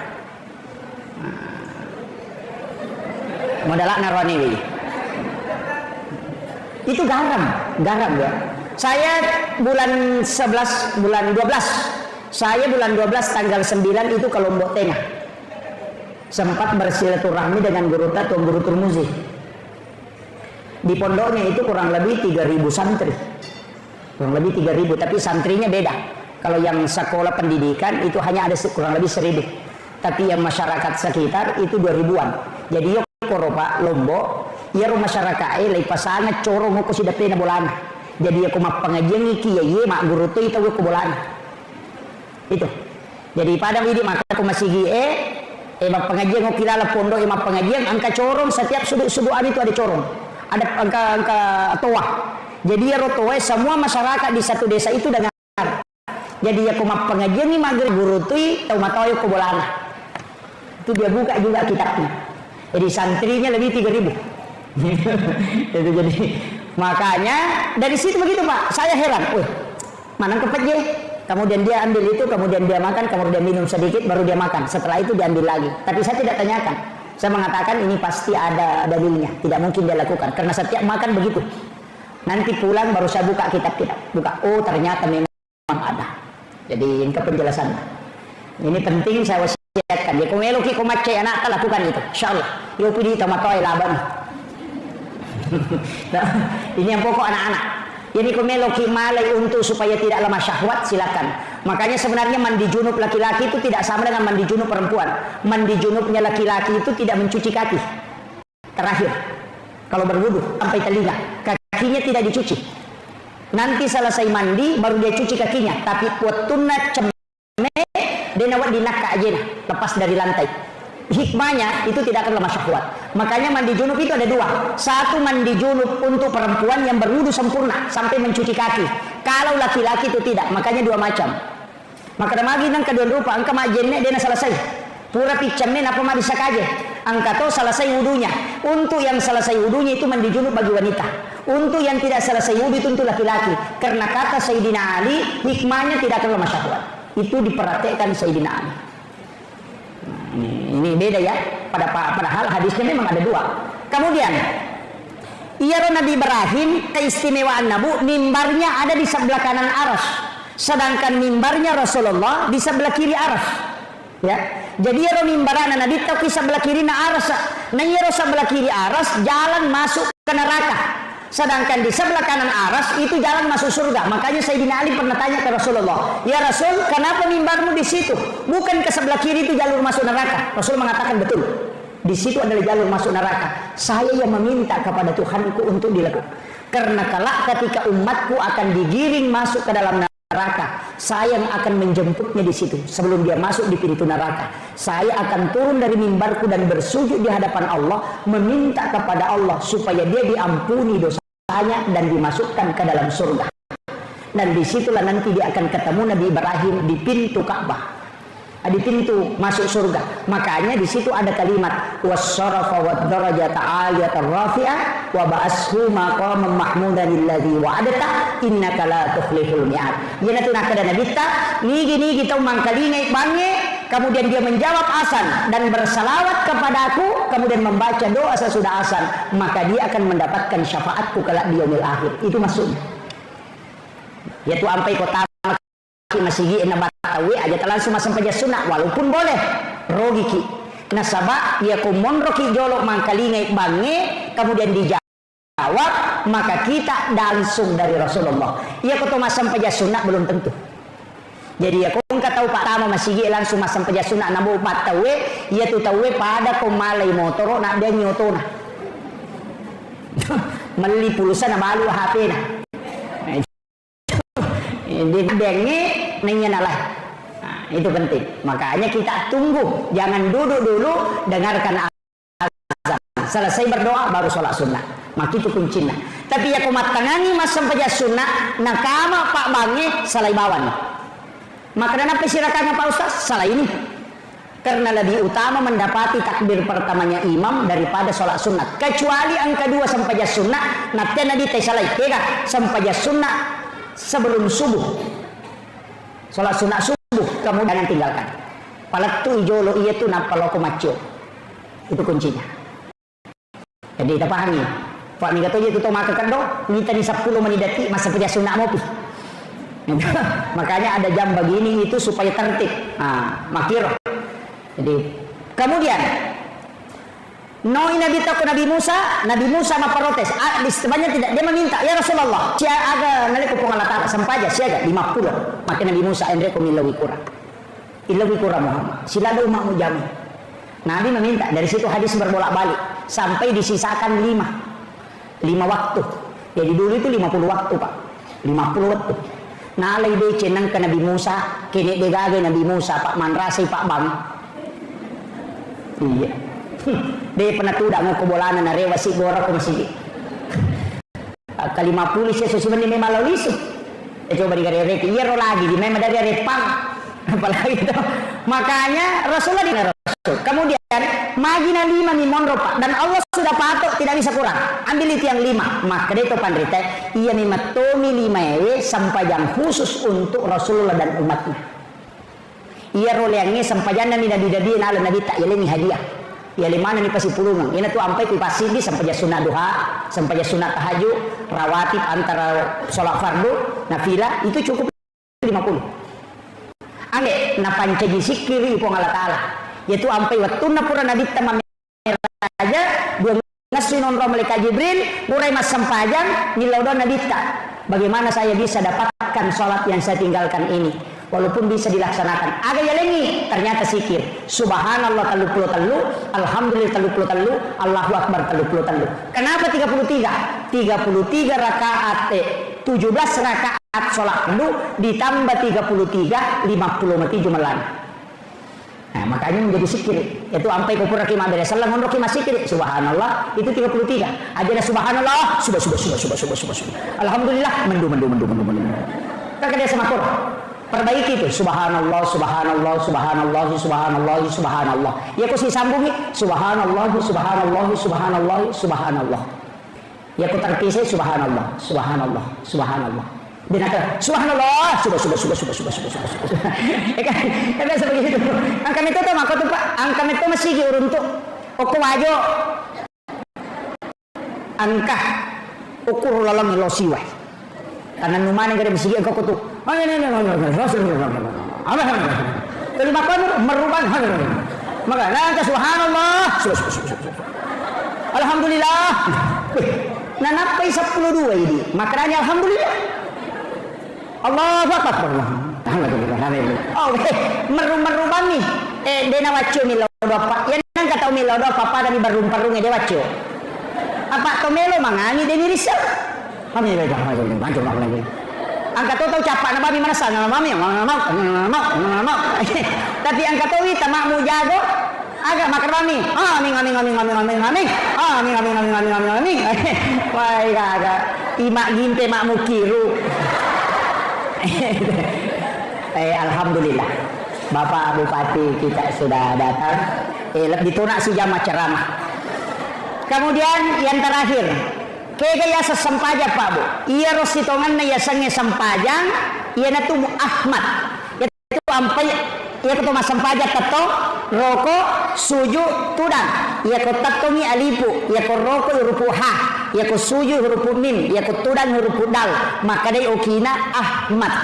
Modalak narwani. Itu garam ya. Saya bulan 11, bulan 12. Saya bulan 12 tanggal 9 itu ke Lombok Tengah. Sempat bersilaturahmi dengan guru Tuan Guru Turmuzi. Di pondoknya itu kurang lebih 3.000 santri. Kurang lebih 3.000, tapi santrinya beda. Kalau yang sekolah pendidikan itu hanya ada kurang lebih 1.000. Tapi yang masyarakat sekitar itu 2.000-an. Jadi yo koropa Lombok, ya rumah masyarakat lai pasana coro mo ko si dapena bolana. Jadi aku mah pengajian iki ya mak guru tu itu ko bolana. Itu. Jadi pada widi maka aku masih mak pengajian ko kilala pondok mak pengajian angka corong setiap sudut-sudutan itu ada corong. Ada angka toa. Jadi ya rotoe semua masyarakat di satu desa itu dengar. Jadi aku mah pengajian ni maghrib guru tu tahu mataw ko bolana. Itu dia buka juga kitabnya. Jadi santrinya lebih 3.000. Itu jadi makanya dari situ begitu Pak. Saya heran, mana kepet je? Kemudian dia ambil itu, kemudian dia makan, kemudian dia minum sedikit, baru dia makan. Setelah itu diambil lagi. Tapi saya tidak tanyakan. Saya mengatakan ini pasti ada dalilnya. Tidak mungkin dia lakukan karena setiap makan begitu. Nanti pulang baru saya buka kitab-kitab. Buka, ternyata memang ada. Jadi ini penjelasan. Ini penting saya wasiatkan. Ya kumelo ki kumace anak lakukan itu. Insyaallah. Yo pilih tamatoi laban. Ini yang pokok anak-anak. Jadi kumelo ki malai untuk supaya tidak lemah syahwat silakan. Makanya sebenarnya mandi junub laki-laki itu tidak sama dengan mandi junub perempuan. Mandi junubnya laki-laki itu tidak mencuci kaki. Terakhir, kalau berwudu sampai telinga, kakinya tidak dicuci. Nanti selesai mandi baru dia cuci kakinya. Tapi putunna ceme dia nawat dinaka aja lepas dari lantai. Hikmahnya itu tidak akan lemah syahwat. Makanya mandi junub itu ada dua. Satu mandi junub untuk perempuan yang berwudu sempurna sampai mencuci kaki. Kalau laki-laki itu tidak, makanya dua macam. Maka magi nang kedua rupa angka majenne dia selesai. Pura picamne apa ma bisa kaje. Angka to selesai wudunya. Untuk yang selesai wudunya itu mandi junub bagi wanita. Untuk yang tidak selesai wudu itu untuk laki-laki. Karena kata Sayyidina Ali, hikmahnya tidak akan lemah syahwat. Itu diperhatikan Sayyidina Ali. Ini beda ya. Padahal hadisnya memang ada dua. Kemudian Nabi Ibrahim keistimewaan Nabi, mimbarnya ada di sebelah kanan aras, sedangkan mimbarnya Rasulullah di sebelah kiri aras. Ya, jadi mimbarana Nabi tahu di sebelah kiri aras. Nah sebelah kiri aras jalan masuk ke neraka. Sedangkan di sebelah kanan aras itu jalan masuk surga. Makanya Sayyidina Ali pernah tanya ke Rasulullah, ya Rasul, kenapa mimbarmu di situ? Bukan ke sebelah kiri itu jalur masuk neraka? Rasul mengatakan betul. Di situ adalah jalur masuk neraka. Saya yang meminta kepada Tuhanku untuk dilakukan. Karena kelak ketika umatku akan digiring masuk ke dalam neraka, saya yang akan menjemputnya di situ. Sebelum dia masuk di pintu neraka, saya akan turun dari mimbarku dan bersujud di hadapan Allah, meminta kepada Allah supaya dia diampuni dosanya dan dimasukkan ke dalam surga. Dan disitulah nanti dia akan ketemu Nabi Ibrahim di pintu Ka'bah, di pintu masuk surga. Makanya di situ ada kalimat wassarafa wad-darajata 'aliyatan rafi'ah wa ba'ashu maqaman mahmudan alladzi wa'adta innaka la tukhliful mi'ad. Yana tunaka dan nabita nigi kita mangkalingai bange, kemudian dia menjawab azan dan bersalawat kepadaku, kemudian membaca doa sesudah azan, maka dia akan mendapatkan syafaatku kelak di yaumil akhir. Itu maksudnya. Yaitu sampai kota masih gini batawi aja langsung masuk saja sunnah, walaupun boleh rogiki nasaba ia kumonroki jolok mangkalingai bange kemudian dijawab maka kita langsung dari Rasulullah ia kutu masam peja sunnah belum tentu jadi ya kung tahu pak tama masih langsung masam peja sunnah nabu matawe ia tu tawe pada kumalai motor nak dia nyoto na meli pulsa na malu HP na di bengnya nanya nalah. Itu penting. Makanya kita tunggu, jangan duduk dulu dengarkan azan. Selesai berdoa baru sholat sunnah. Maka itu kuncinya. Tapi ya kumat tangani mas sampai sunnah, nakama pak bange salai bawan. Maka kenapa silakan Pak Ustaz? Salah ini. Karena lebih utama mendapati takbir pertamanya imam daripada sholat sunat. Kecuali angka 2 sampai sunnah, nanti nanti salai kega sampai sunnah sebelum subuh. Sholat sunat subuh kemudian tinggalkan. Palatu ijolo iya tu napaloko macho. Itu kuncinya. Jadi kita pahami. Pak ni kata itu maka kado, ni tadi 10 menit detik masa kerja sunat mopi. Makanya ada jam begini itu supaya tertib. Makir. Jadi kemudian Nabi takut Nabi Musa memprotes. Sebenarnya tidak, dia meminta, ya Rasulullah, sia aga ngali ko Allah Taala sampaja siaga 50. Maka Nabi Musa endre ko milawi kurang. Ilawi kurang Muhammad. Sila do mak mujam. Nabi meminta, dari situ hadis berbolak-balik sampai disisakan 5 waktu. Jadi dulu itu 50 waktu, Pak. 50 waktu. Nalai de cenang ke Nabi Musa, kene de gage Nabi Musa, Pak Manrasi, Pak Bang. Iya. Dia pernah tudak mau kebolanan na rewa si gora ko masigi. Kali 50 siya susuman ni may malauliso. Coba digarereki. Iya ro lagi di may madari repang. Apalagi itu. Makanya Rasulullah di Rasul. Kemudian magina 5 ni monro Pak dan Allah sudah patok tidak bisa kurang. Ambil itu yang 5. Maka itu pandrite iya ni matomi 5 ewe sampajang khusus untuk Rasulullah dan umatnya. Iya ro leangnya sampajan ni nabi-nabi na nabi tak yelemi hadiah. Ya limana ni pasti pulungan. Ini tuh sampai ku pasti di sampai sunat duha, sampai sunat tahajud, rawatib antara sholat fardu, nafilah itu cukup 50. Angge na pancaji sikiri ipo Allah Taala. Yaitu sampai waktu napura nabi tamam aja dua ngasinon malaikat Jibril, murai mas sampajang nilaudo nabi ta. Bagaimana saya bisa dapatkan sholat yang saya tinggalkan ini? Walaupun bisa dilaksanakan agak yalengi ternyata sikir subhanallah 33 alhamdulillah 33 Allahu akbar 33. Kenapa 33 rakaat 17 rakaat sholat fardu ditambah 33 50 mati jumalan. Nah makanya menjadi sikir itu sampai kupur rakimah dari salam untuk rakimah sikir subhanallah itu 33 aja subhanallah subah alhamdulillah mendu kan dia semakur perbaiki itu subhanallah ya kok si sambungi subhanallah ya kok terpisah subhanallah dia nak subhanallah subah kan seperti itu angka itu tuh maka tuh Pak angka itu masih untuk oku wajo angka ukur lalang losiwa karena numane gede mesti engkau tuh terima kasih merubah maka nanti subhanallah alhamdulillah nah napai 12 ini makanya alhamdulillah Allahu akbar oh merubah nih dena wacu milodo Pak ya nang kata milodo papa dari barum-barung dia wacu apa tomelo mangani deni risau kami beda macam lagi angkat tahu capak nama di mana sana mami mau tapi angkat tahu kita mak mu jago agak makan mami amin wah agak imak ginte mak mu kiru alhamdulillah Bapak Bupati kita sudah datang lebih tunak si jamaah ceramah kemudian yang terakhir kaya sesampaja Pak Bu iya rositongan na ya sange sampajang iya na tuh Ahmad itu sampai iya ketua sampaja tato roko suju tudang iya ko tatongi alipu iya ko roko huruf ha iya ko suju huruf mim iya ko tudang huruf dal maka dai okina Ahmad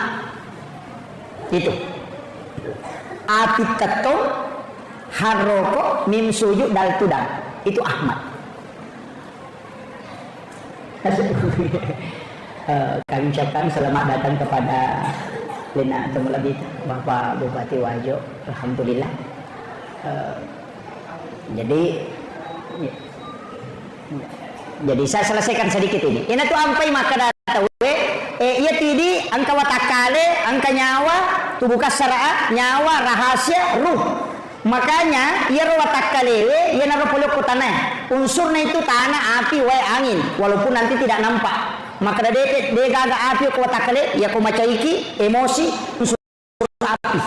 itu api tato haroko mim sujud dal tudang, itu Ahmad. Kami ucapkan selamat datang kepada Lina Tumulabit, Bapak Bupati Wajo. Alhamdulillah. Jadi saya selesaikan sedikit ini. Ini tuh ampai maka data iya tidi angka watakale, angka nyawa, tubuh kasara, nyawa, rahasia, ruh. Makanya ia watakale, ia naruh polok ke tanah. Unsurnya itu tanah, api, angin. Walaupun nanti tidak nampak. Maka dia gaga api ke watakale, ia kumacaiki, emosi, unsur api.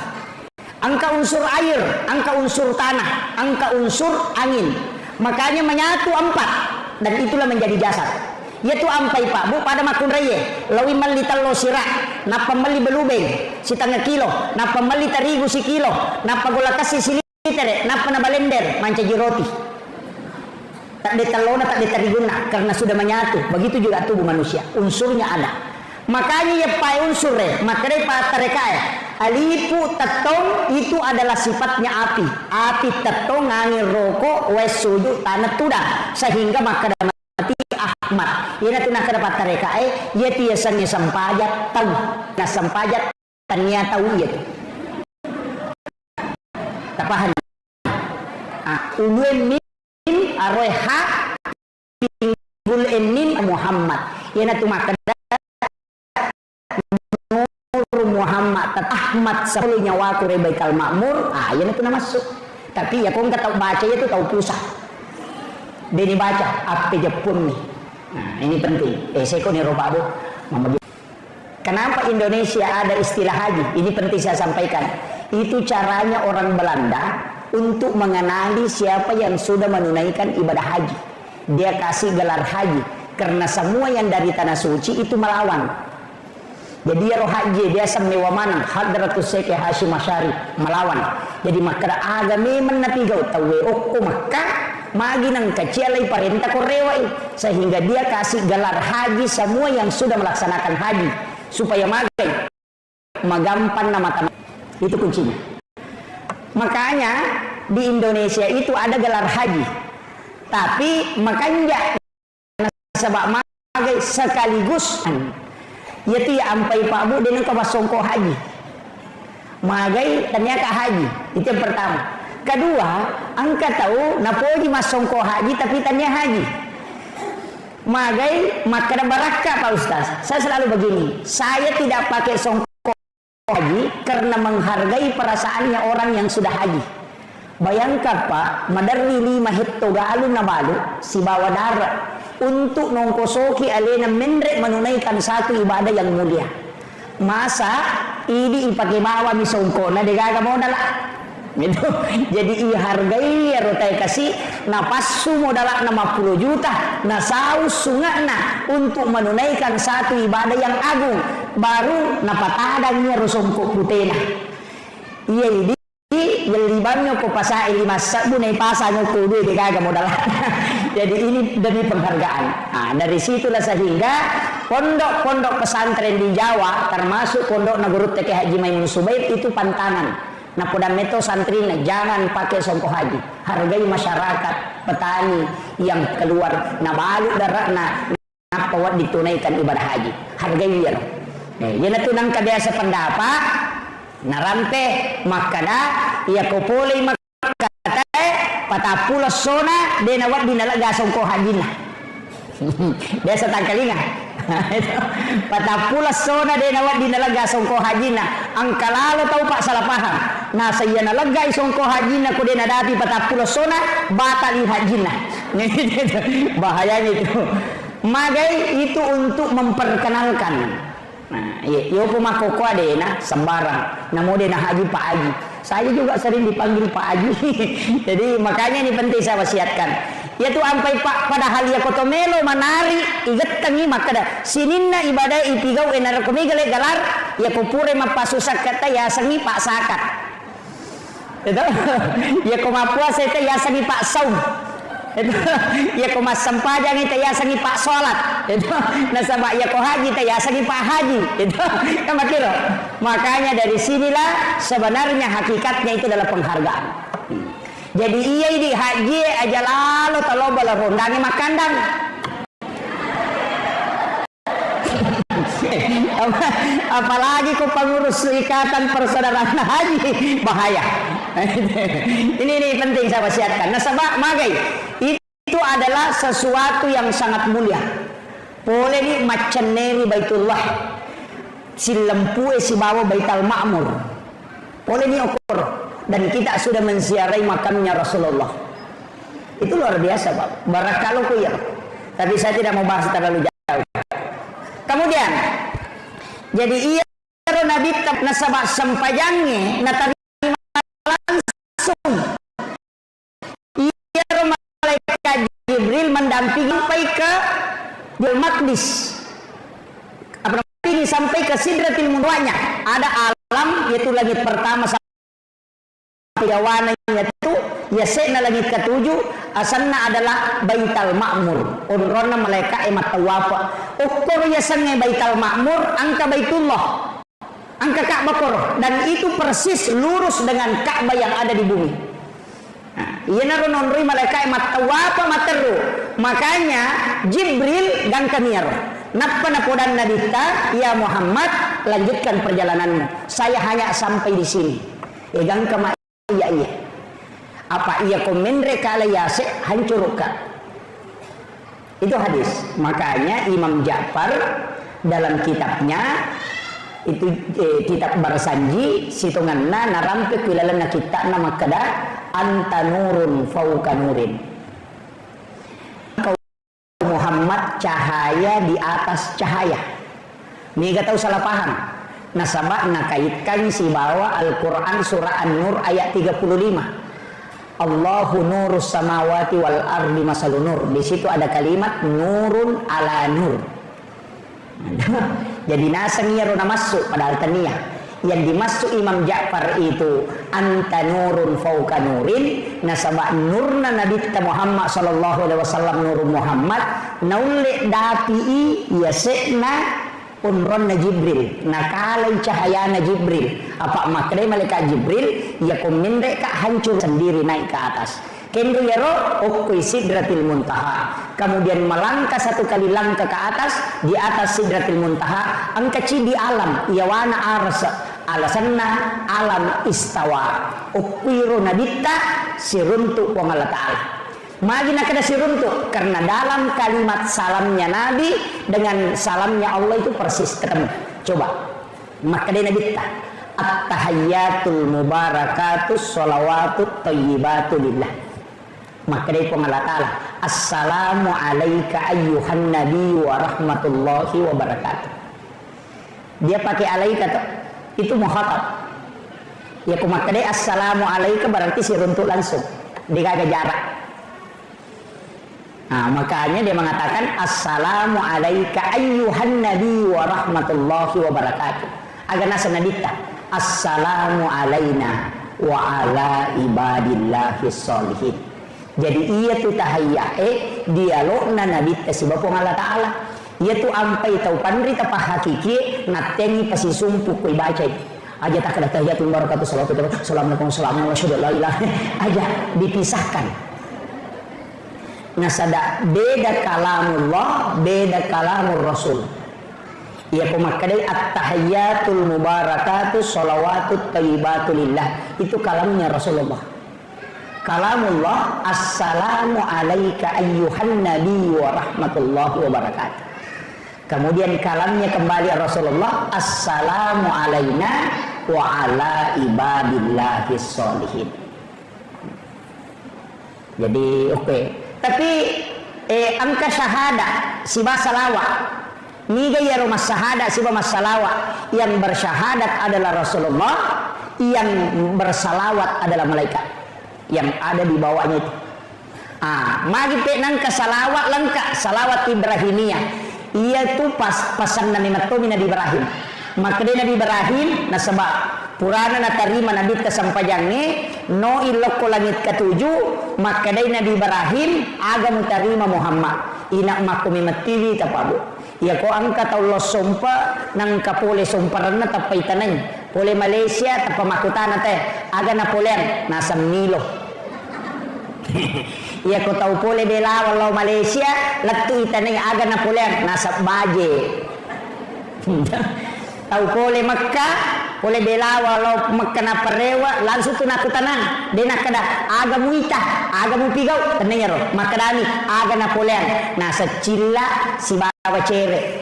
Angka unsur air, angka unsur tanah, angka unsur angin. Makanya menyatu 4 dan itulah menjadi jasad. Yaitu ampai Pak Bu pada makun raya lawi mali talo sirak napa mali belubeng si tangga kilo napa mali terigu si kilo napa gula kasih si liter napa na balender manca roti tak ditalona tak diteriguna karena sudah menyatu. Begitu juga tubuh manusia unsurnya ada. Makanya ya pai unsur makanya Pak tereka alipu tetong itu adalah sifatnya api. Api tetong angin rokok wes sujud tanah tudang sehingga maka mati Ahmad. Ina tu nak dapat tereka ia tiasanya sampajat tahu na sampajat ternyata tahu ia tu. Tapahan. Uluen min arwah pinggul enin Muhammad. Ina tu maka Muhammad Ahmad sepuluhnya waku rebaikal makmur. Yang itu nama masuk. Tapi ya kau nggak tahu baca itu tahu pusat. Dia baca apa Jepun nih. Nah ini penting. Saya kau nih robabu. Kenapa Indonesia ada istilah haji? Ini penting saya sampaikan. Itu caranya orang Belanda untuk mengenali siapa yang sudah menunaikan ibadah haji. Dia kasih gelar haji karena semua yang dari tanah suci itu melawan. Jadi ya roh haji dia semewa mana Hadratus Syekh Hashim Asy'ari melawan. Jadi maka agama menapigau tawe okko maka magi nang kecilai perintah korewai sehingga dia kasih gelar haji semua yang sudah melaksanakan haji supaya magampan nama tanah. Itu kuncinya. Makanya di Indonesia itu ada gelar haji. Tapi makanya sebab magai sekaligus yaitu ya ampai Pak Bu dengan kawasongko haji magai ternyata haji. Itu yang pertama. Kedua angka tahu napoji masongko haji tapi tanya haji magai maka baraka Pak Ustaz. Saya selalu begini, saya tidak pakai songko haji karena menghargai perasaannya orang yang sudah haji. Bayangkan Pak, madarri 5 hekto galun na balu si bawa darah untuk nongkosoki alena mendrek menunaikan satu ibadah yang mulia. Masa ini ipakai bawa misongko na degaga modal gitu. Jadi hargai ya rotai kasih napasu modal 50 juta na saus sungana untuk menunaikan satu ibadah yang agung baru napatadangnya rusongko putena. Iya ini yelibannya ko pasai 5 sabu nai pasanya ko duit degaga modal. Jadi ini demi penghargaan. Nah, dari situlah sehingga pondok-pondok pesantren di Jawa termasuk pondok Nagurut Teke Haji Maimun Subair itu pantangan. Nah pada meto santrina jangan pakai songko haji. Hargai masyarakat petani yang keluar nabalu darahna napawat ditunaikan ibadah haji. Hargai dia. Jadi tunang kadea sependapat narampe makada ia kopolei makata patapula sona denawat dinalaga songko hajina. Dia setangkalinga. Patapula sona denawat dinalaga songko hajina. Angkalalo tahu Pak salah paham. Nah saya nalaga songko hajina ko denadapi patapula sona batali hajina. Bahayanya itu. Magai itu untuk memperkenalkan. Nah, yo pemakoko adena sembarang. Namo dena haji Pak Haji. Saya juga sering dipanggil Pak Haji. Jadi makanya ini penting saya wasiatkan. Yaitu ampai Pak padahal ya kotomelo manari iget tangi makada sininna ibadah ipigau enar komigale galar ya kupure mapasusak kata ya sangi Pak sakat. Itu ya komapuasa itu ya sangi Pak saum. Itu ya komas sampajang itu ya sangi Pak salat. Itu nasaba ya ko haji itu ya sangi Pak haji. Itu kan makiro. Makanya dari sinilah sebenarnya hakikatnya itu adalah penghargaan. Jadi iya di haji aja lalu talo balarun dani makandang. Apalagi kok pengurus ikatan persaudaraan haji, bahaya. Ini penting saya wasiatkan. Nasabah magai itu adalah sesuatu yang sangat mulia. Boleh ni macam neri Baitullah, si lempu si bawa Baitul Ma'mur. Boleh ni ukur, dan kita sudah menziarahi makamnya Rasulullah. Itu luar biasa, Pak. Barakallahu ya. Tapi saya tidak mau bahas terlalu jauh. Kemudian, jadi iya Nabi nasabah sempajangnya natarima langsung. Iya malaikat Jibril mendampingi sampai ke Baitul Maqdis. Apa ini sampai ke Sidratil Muntaha. Ada alam yaitu langit pertama sampai warnanya itu ya sekna langit ketujuh asanna adalah Baitul Ma'mur. Unrona malaikat emat tawafa. Ukur ya sange Baitul Ma'mur angka Baitullah. Angka Ka'bah kor, dan itu persis lurus dengan Ka'bah yang ada di bumi. Iya naron nonrui malaikat emat tawafa materu. Makanya Jibril gang kamiar. Napa napodan nadita ya Muhammad lanjutkan perjalananmu. Saya hanya sampai di sini. Gang kama iya. Apa ia komendre kala yase hancurkan. Itu hadis. Makanya Imam Ja'far dalam kitabnya itu kitab Barsanji situnganna narampe pilalana kita nama kada anta nurun fauka nurin. Muhammad cahaya di atas cahaya. Ini gak tahu salah paham. Nasabah nakaitkan si bawa Al-Quran surah An-Nur ayat 35. Allahu nurus samawati wal ardi masalun nur. Di situ ada kalimat nurun ala nur. Jadi nasangnya rona masuk padahal taniyah. Yang dimasuk Imam Ja'far itu anta nurun fauka nurin. Nasabah nurna Nabi Muhammad sallallahu alaihi wasallam nurun Muhammad naule dapi yasekna unronna Jibril. Nakalai cahayana Jibril. Apa maknanya malaikat Jibril ya komende ka hancur sendiri naik ke atas. Kendo yaro ukui Sidratil Muntaha. Kemudian melangkah satu kali langkah ke atas, di atas Sidratil Muntaha angkaci di alam yawana arsa alasanna alam istawa. Ukwiru nabita siruntuk wa Allah Ta'ala. Magina kada siruntuk karena dalam kalimat salamnya Nabi dengan salamnya Allah itu persis ketemu. Coba makanya nabita at-tahayyatul mubarakatus sholawatut thayyibatu lillah. Maka dari Allah Ta'ala assalamu alaika ayyuhan nabi wa rahmatullahi wa barakatuh. Dia pakai alaika tuh, itu muhatab ya. Maka dari assalamu alaika berarti siruntuk langsung dikagak jarak. Nah, makanya dia mengatakan assalamu alaika ayyuhan nabi wa rahmatullahi wa barakatuh. Agar nasa nadita assalamu alaina wa ala ibadillahi sholihin. Jadi ia tu tahayya dialog na Nabi tasibapong Allah Ta'ala. Ia tu ampai tau panri tapa hakiki natengi pasi sumpu koi baca aja tak ada tahiyatul barakatuh salawatu assalamualaikum warahmatullahi wabarakatuh aja dipisahkan. Nasada beda kalamullah beda kalamur rasul. Ia pemakadai at-tahayyatul mubarakatuh salawatut thayyibatu lillah. Itu kalamnya Rasulullah. Kalamullah assalamu alaika ayyuhan nabi wa rahmatullahi wa barakatuh. Kemudian kalamnya kembali Rasulullah assalamu alaina wa ala ibadillahi sholihin. Jadi oke. Tapi angka syahada siba salawat niga ya rumah syahada siba masalawat. Yang bersyahadat adalah Rasulullah, yang bersalawat adalah malaikat yang ada di bawahnya itu. Magi penang ke salawat lengkap salawat Ibrahimiyah. Ia tu pasan Nabi Nabi Ibrahim. Maka dia Nabi Ibrahim nasabak purana na tarima Nabi kesampajangnya no iloko langit ketujuh. Maka dia Nabi Ibrahim agam tarima Muhammad. Inak makumi matiwi tapabu. Ya ko angka Allah sompa nang kapole somparanna tapai tanay. Pole Malaysia tapa makutana teh aga Napoleon nasa Milo. Ia ko tahu pole bela walau Malaysia letu itane aga Napoleon nasab baje. Tahu pole Mekah pole bela walau Mekah na parewa langsung tu nak tanang de nak kada aga muita aga mu pigau tenenya ro makadani aga Napoleon nasa cilla si bawa cere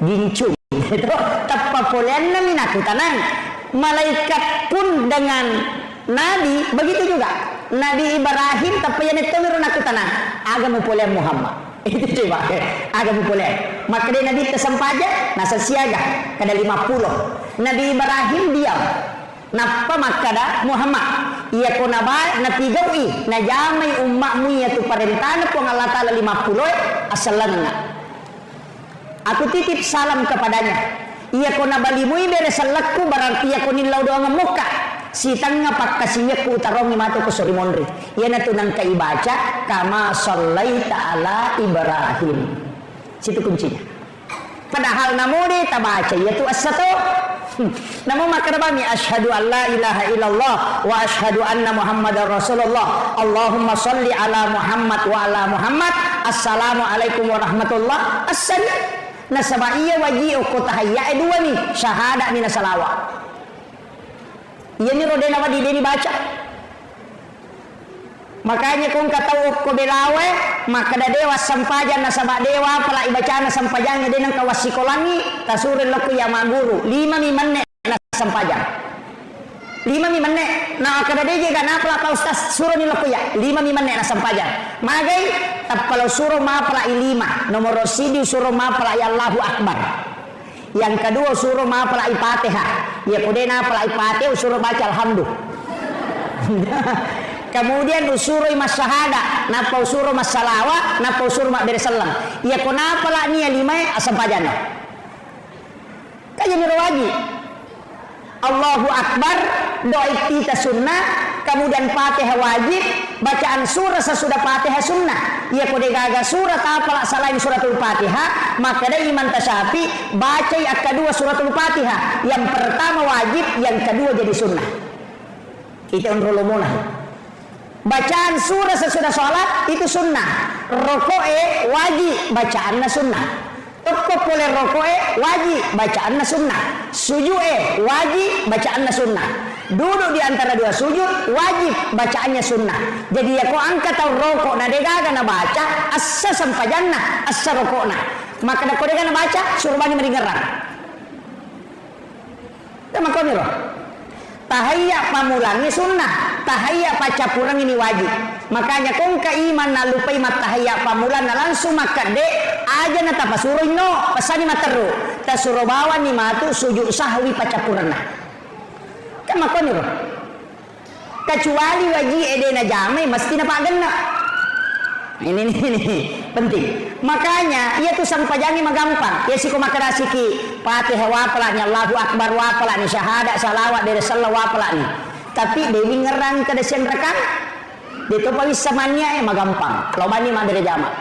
gincung itu tappa polean na minaku tanang malaikat pun dengan Nabi begitu juga Nabi Ibrahim tapaya netemero naku tanang agama polean Muhammad itu coba agama polean maka dia Nabi tersempaja nasa siaga kada 50 Nabi Ibrahim diam napa makada Muhammad ia ko naba napigawi na jamai ummakmu ya tu parentana po Allah taala 50 asalana aku titip salam kepadanya ia ko nabalimui bere salakku berarti ia ko nilau doang muka si tanga pakkasinya ku tarongi matu ko sori mondri ia na tunang kaibaca kama sallaita ala Ibrahim situ kuncinya padahal namudi tabaca yaitu as-satu namun makarabami asyhadu an la ilaha illallah wa asyhadu anna muhammadar rasulullah Allahumma sholli ala Muhammad wa ala Muhammad assalamu alaikum warahmatullah assalam nasabaiya waji ko tahayya dua nih syahadat mina salawat iya ni rode nama di baca makanya kung katau ko belawe maka da dewa sampajan nasaba dewa pala ibacana sampajangnya denang kawasikolangi tasurin laku ya maguru 5 mimanne na sampajan 5 mimanne na kada deje kana pala ka ustaz suruh ni laku ya 5 mimanne na sampajan magai tapalo suruh ma pala 5 nomor sidi suruh ma pala ya Allahu akbar yang kedua suruh ma pala Fatihah ya kodena pala Fatihah suruh baca alhamdulillah kemudian usuruh mas syahada napa usuruh mas salawat napa usuruh mak bersalam ya kenapa lah ni 5 asam pajana kayak wajib Allahu akbar doa kita sunnah kemudian Fatihah wajib bacaan surah sesudah Fatihah sunnah ya kode gaga surah apalah selain suratul Fatihah maka ada iman tasyafi baca yang kedua suratul Fatihah yang pertama wajib yang kedua jadi sunnah kita unrolomona bacaan surah sesudah sholat itu sunnah rokoe wajib bacaannya sunnah toko boleh rokoe wajib bacaannya sunnah sujue wajib bacaannya sunnah duduk di antara dua sujud wajib bacaannya sunnah jadi ya kau angkat atau rokok na degaga na baca assa sampajanna assa rokok na maka kau degaga na baca suruh bani meringeran sama kau nih loh tahayya pamulangi sunnah tahayya pacapurang ini wajib makanya kung kaiman na lupai mat tahayya pamulan na langsung maka de aja na tapasuroy no pasani materu tasuro bawa ni matu sujud sahwi pacapurang na kan makon nih kecuali wajib ede na jamai mesti na paganna ini penting makanya ia tuh sampajangi magampang ya siko makarasiki Fatihah wapalanya Allahu akbar wapalanya syahadat salawat dari salawat wapalanya tapi dewi ngerang ke desian rekan itu pawis samanya magampang lo bani madere jama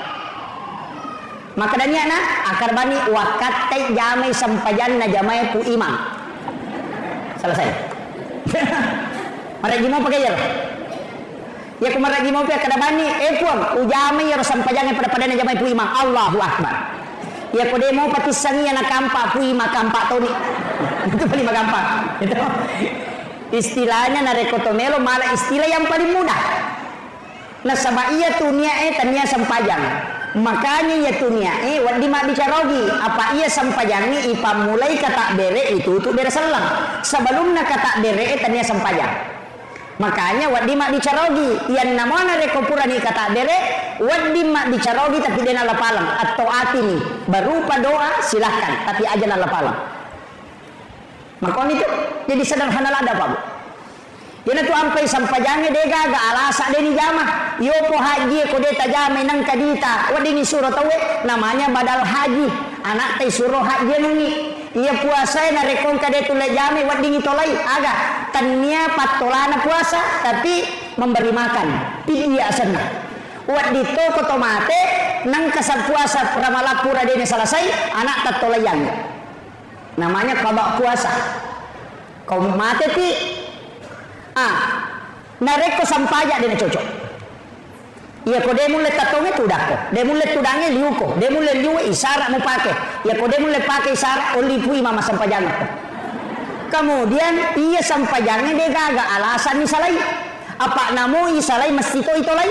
maka dania na akar bani wakat tay jamai sampajan na jamai pu imam selesai mari gimana pakai ya ya kemarin di mobil kada bani puang ujamai ya sampajangnya pada jamai pu imam Allahu akbar ya kode mau patisangi anak kampak pu imam kampak toni itu paling gampang itu istilahnya na rekotomelo malah istilah yang paling mudah nah sama iya tunia tania sampajang makanya ya tunia wadi mak bicarogi apa iya sampajangi ipa mulai kata bere itu bere selang sebelumnya kata bere tania sampajang makanya wadi mak dicarogi yang namanya rekopura nih kata bere wadi mak dicarogi tapi dia nala palang atau ati nih berupa doa silahkan tapi aja nala palang makanya itu jadi sederhana ada pak bu dia tuh sampai sampajangnya dega gak alasa deni jama yopo haji ko deta jama nang kadita wadi ni suruh tahu namanya badal haji anak teh suruh haji nungi iya puasa na rekong kade tule jame wading itolai aga tania patolana puasa tapi memberi makan pidia sana wadi toko tomate nang kasar puasa ramalapura dene selesai anak tatolayan namanya kabak puasa kau mate ti nareko sampaja dene cocok Ya ko dia mulai tatonge tudak ko. Dia mulai tudange liu ko. Dia mulai liu isyarat mau pakai. Ya ko dia mulai pakai isyarat oli pui mama sampajang ko. Kemudian ia sampajangnya dia gaga alasan ni salai. Apa namo isalai mesti to itu lai.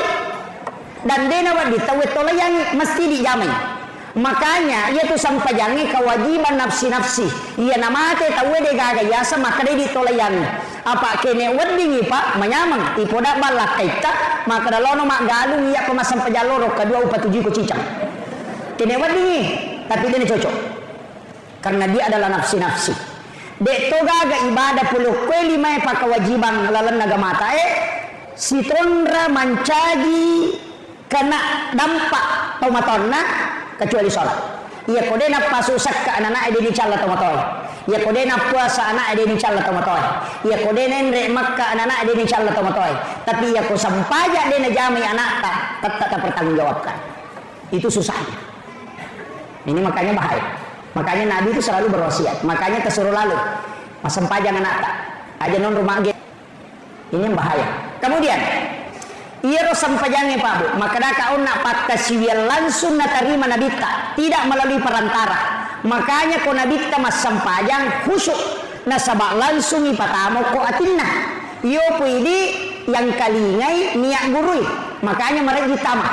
Dan dia nawat di tawet to lai yang mesti dijamai. Makanya ia tu sampajangnya kewajiban nafsi-nafsi. Ia namate tawe dia gaga yasa maka dia ditolayan. Apa kene weddingi pak menyamang ipoda balak kaita maka dalono mak galung ia pemasam pejaloro kedua upat tujuh ko cicang. Kene weddingi tapi dia cocok. Karena dia adalah nafsi-nafsi. Dek to gaga ibadah puluh kue lima pa kewajiban lalan naga mata si tondra mancagi kena dampak tomatonna kecuali sholat. Ia kode nak pasusak ke anak-anak dia dicala tomatoy. Ia kode nak puasa anak dia dicala tomatoy. Ia kode nendre makka anak-anak dia dicala tomatoy. Tapi ia ko sampaja dia najami anak tak pertanggungjawabkan. Itu susahnya. Ini makanya bahaya. Makanya Nabi itu selalu berwasiat. Makanya kesuruh lalu masampajang anak tak aja non rumah ge. Ini yang bahaya. Kemudian ia sampajangnya Pak Bu, maka kau nak pakai siwil langsung nak terima nabita, tidak melalui perantara. Makanya kau nabita mas sampajang khusyuk, nasabak langsung ipatamo ko atinna. Yo puidi yang kalingai niat gurui, makanya mereka ditama.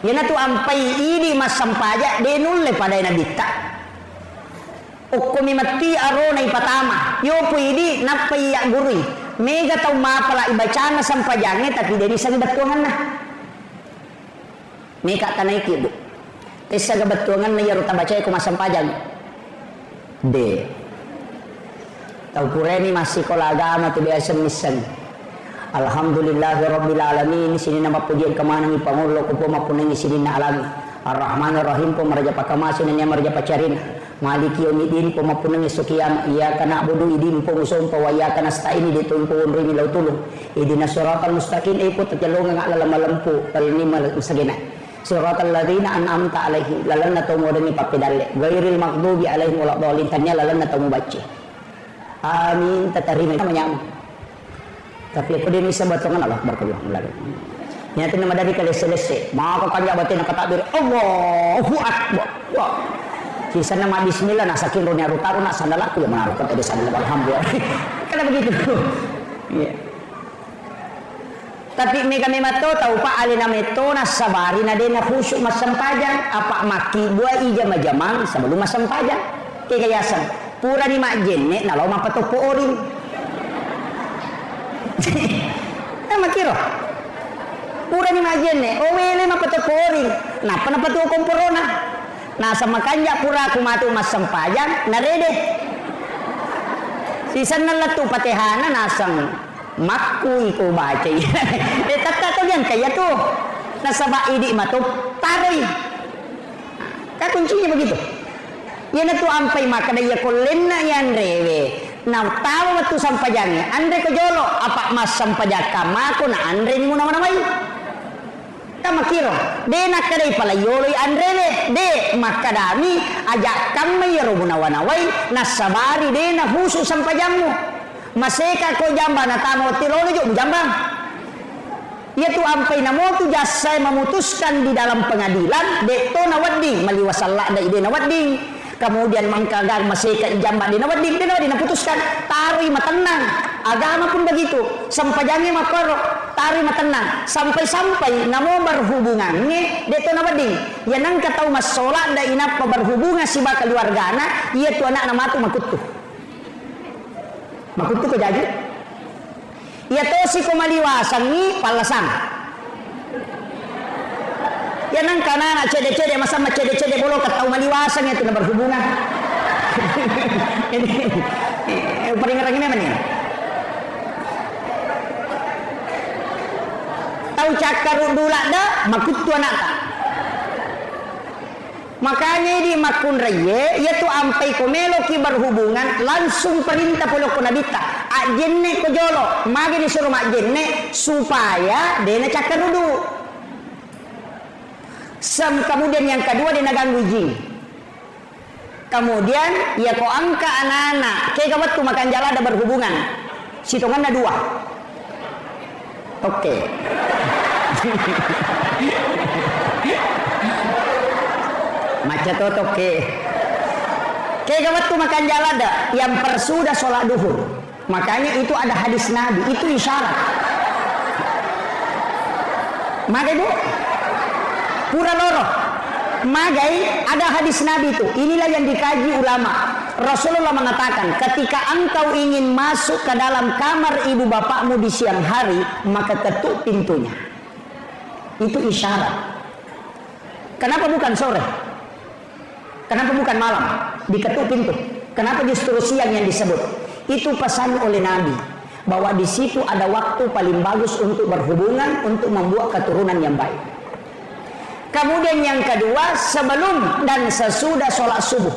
Yana tu ampai ini mas sampajak denulle pada nabita. Ukumi mati arona ipatama, yo puidi napai yak gurui. Mega tau mapala ibacana sampajangnya tapi dari sa batuangan na. Mega tanay kibu. Tes sa batuangan na yaro tabacay ko masampajang. De. Tau kureni masih kola agama tu biasa misan. Alhamdulillahirabbil alamin sini nama pujian kemanang ipangulo ko po mapunang sini na alami. Ar-Rahmanir Rahim po maraja pakamasin na maraja pacarin. Maliki yaumiddin po mapunang isukiyam iyyaka na'budu idin po musom po wa iyyaka nasta'in idin po unri milaw tulong idinas siratal mustaqim ay po tajalong nga alamalampu talni masagina siratal ladzina an'amta alaihi lalan na tumo dani papidalle ghairil maghdubi alaihim waladdallin tanya lalan na tumo baca amin tatarima menyam tapi ako din isa batongan Allah berkulang lagi nyata nama dari kali selesai maka kanya batin nakatabir Allahu akbar sisa nama bismillah nasakin ronya rutaru nak sandalaku ya menaruh kata sandal alhamdulillah. Karena begitu. Yeah. Tapi mega memato tahu pak alina meto nasabari na dena khusyuk masampajang apa maki dua ija majamang sebelum masampajang kekayasan pura ni mak jenne na lo mapatopo oring. Makiro. Pura ni mak jenne owele mapatopo oring. Napa napatu komporona. Nasa makanya pura kumatu mas sampajang narede sisan nalatu patehana nasang makku iko baca tata to yan kaya to nasa baidi matu taroy ka kuncinya begitu yan tu ampai maka daya kolenna yan rewe na tawa matu sampajangnya andre ko jolo apa mas sampajaka mako na andre ni mo naman makiro de nakadai pala yoloi andrele de makadami ajak kami robunawanawai nasabari de na husu sampajamu maseka ko jamba na tamo tirolo jo jambang yaitu ampai namo tu jasa memutuskan di dalam pengadilan de to nawading maliwasalla da ide nawading kemudian mangkagar maseka jamba di nawading putuskan tarui matenang agama pun begitu sampajangnya makoro tari matenang sampai-sampai namo berhubungannya deto nawading ya nang katau mas sholat da inap berhubungan si bakal keluargana iya tu anak nama tu makutu ke jadi ya to si kumaliwasan ni palasan ya nang kana nak cede-cede masa cede-cede bolo katau maliwasan itu na berhubungan ini paling ngerang ini mana nih tahu cakar dulak dah makut tu anak tak makanya di makun raya yaitu ampai komelo ki berhubungan langsung perintah polo ko nabita ajenne ko jolo magi disuruh mak jenne supaya dena cakar dulu kemudian yang kedua dena ganggu jin kemudian ya ko angka anak-anak kayak kawat tu makan jala ada berhubungan situngan ada dua. Oke. Macam totok ke. Kayak waktu makan jalada yang persudah sholat duhur. Makanya itu ada hadis Nabi, itu isyarat. Magai bu, pura loro. Magai ada hadis Nabi itu. Inilah yang dikaji ulama. Rasulullah mengatakan, ketika engkau ingin masuk ke dalam kamar ibu bapakmu di siang hari, maka ketuk pintunya. Itu isyarat. Kenapa bukan sore? Kenapa bukan malam? Diketuk pintu. Kenapa justru siang yang disebut? Itu pesan oleh Nabi, bahwa di situ ada waktu paling bagus untuk berhubungan, untuk membuat keturunan yang baik. Kemudian yang kedua, sebelum dan sesudah sholat subuh.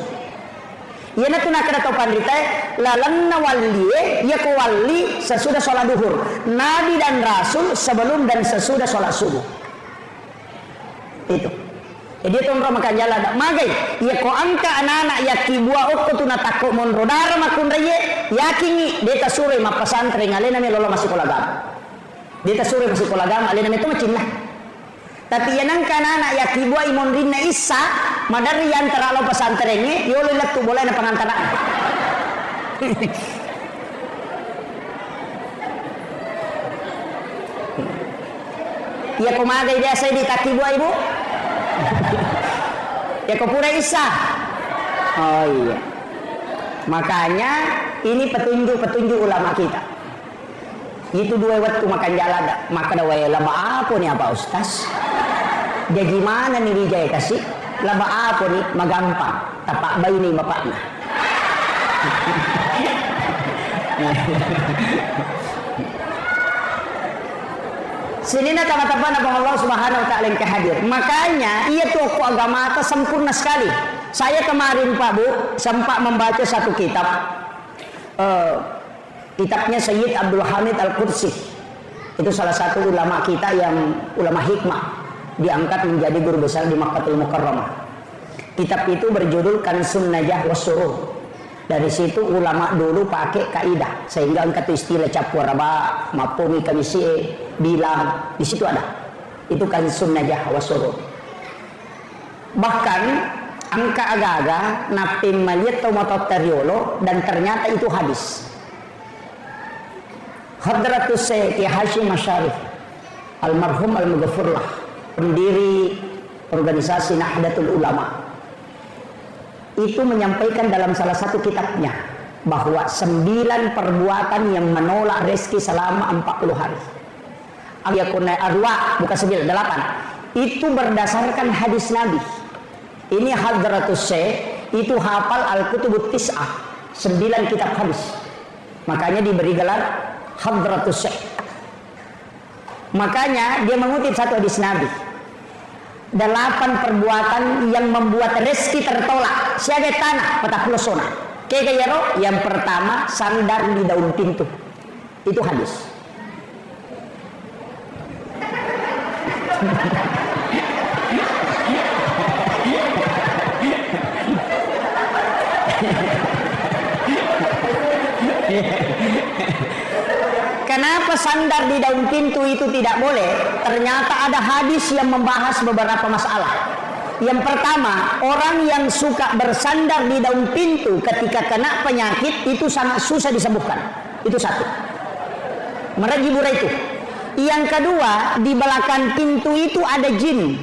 Yana tu nak kena tahu pandita, lalanna waliye ya kawali sesudah sholat duhur. Nabi dan Rasul sebelum dan sesudah sholat subuh. Itu. Jadi itu orang makan jalan dak magai. Ya ko angka anak-anak ya kibua okko tu natako monro dara makun reye yakingi deta sure ma pesantren alena me lolo masih kolagam. Deta sure masih kolagam alena me tu macin lah. Tapi yang anak-anak ya kibua imon rinna isa madari yang terlalu pesantrennya yo lelet tu boleh na pengantaran. Ya ko magai biasa di takibua ibu. Ya kau pura isa. Oh iya. Makanya ini petunjuk ulama kita. Itu dua waktu makan jalada. Maka dah waya laba apa nih apa ustaz? Dia gimana nih Wijaya kasih? Laba apa nih? Magampang. Tapak bayi nih bapaknya. Sini nak teman-teman abang Allah Subhanahu Wa Taala yang kehadir. Makanya ia tokoh agama itu sempurna sekali. Saya kemarin Pak Bu sempat membaca satu kitab, kitabnya Sayyid Abdul Hamid Al-Qudsi. Itu salah satu ulama kita yang ulama hikmah, diangkat menjadi guru besar di Makkatul Mukarramah. Kitab itu berjudul Kansun Najah Wassuruh. Dari situ ulama dulu pakai kaidah sehingga angkat istilah capwaraba, mapumi kamisi, bilang di situ ada. Itu kan sunnajah wasuru. Bahkan angka aga-aga napim maliat tomatot teriolo dan ternyata itu hadis. Hadratus Syekh Hashim Asyarif almarhum al-Mughfirlah, pendiri organisasi Nahdlatul Ulama, itu menyampaikan dalam salah satu kitabnya bahwa 9 perbuatan yang menolak rezeki selama 40 hari. Ayakuna arwa bukan 9, 8. Itu berdasarkan hadis Nabi. Ini Hadratus Syekh itu hafal Al-Kutubut Tis'ah, 9 kitab hadis. Makanya diberi gelar Hadratus Syekh. Makanya dia mengutip satu hadis Nabi. 8 perbuatan yang membuat rezeki tertolak. Siaga tanah patah pelosona. Kegayaro yang pertama sandar di daun pintu. Itu hadis. Kenapa sandar di daun pintu itu tidak boleh? Ternyata ada hadis yang membahas beberapa masalah. Yang pertama, orang yang suka bersandar di daun pintu ketika kena penyakit itu sangat susah disembuhkan. Itu satu. Merajibura itu. Yang kedua, di belakang pintu itu ada jin.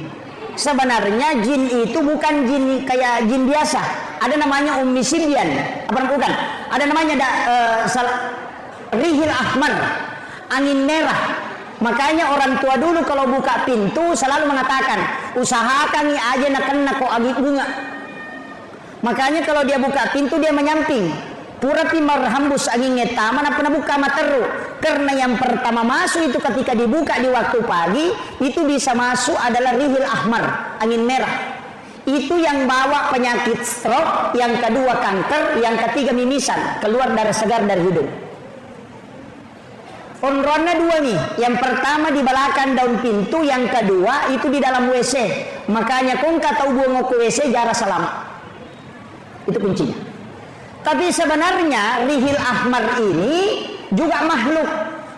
Sebenarnya jin itu bukan jin kayak jin biasa. Ada namanya Ummi Sibyan. Apa bukan? Ada namanya Rihil Ahmar, angin merah. Makanya orang tua dulu kalau buka pintu selalu mengatakan, usahakan aja nak kok agi bunga. Makanya kalau dia buka pintu dia menyamping. Pura timar hambus angin ngeta mana pernah buka materu. Karena yang pertama masuk itu ketika dibuka di waktu pagi itu bisa masuk adalah Rihil Ahmar, angin merah. Itu yang bawa penyakit stroke, yang kedua kanker, yang ketiga mimisan, keluar darah segar dari hidung. Onrona dua nih, yang pertama di belakang daun pintu, yang kedua itu di dalam WC. Makanya kau nggak tahu buang ke WC jarak selama. Itu kuncinya. Tapi sebenarnya Rihil Ahmar ini juga makhluk.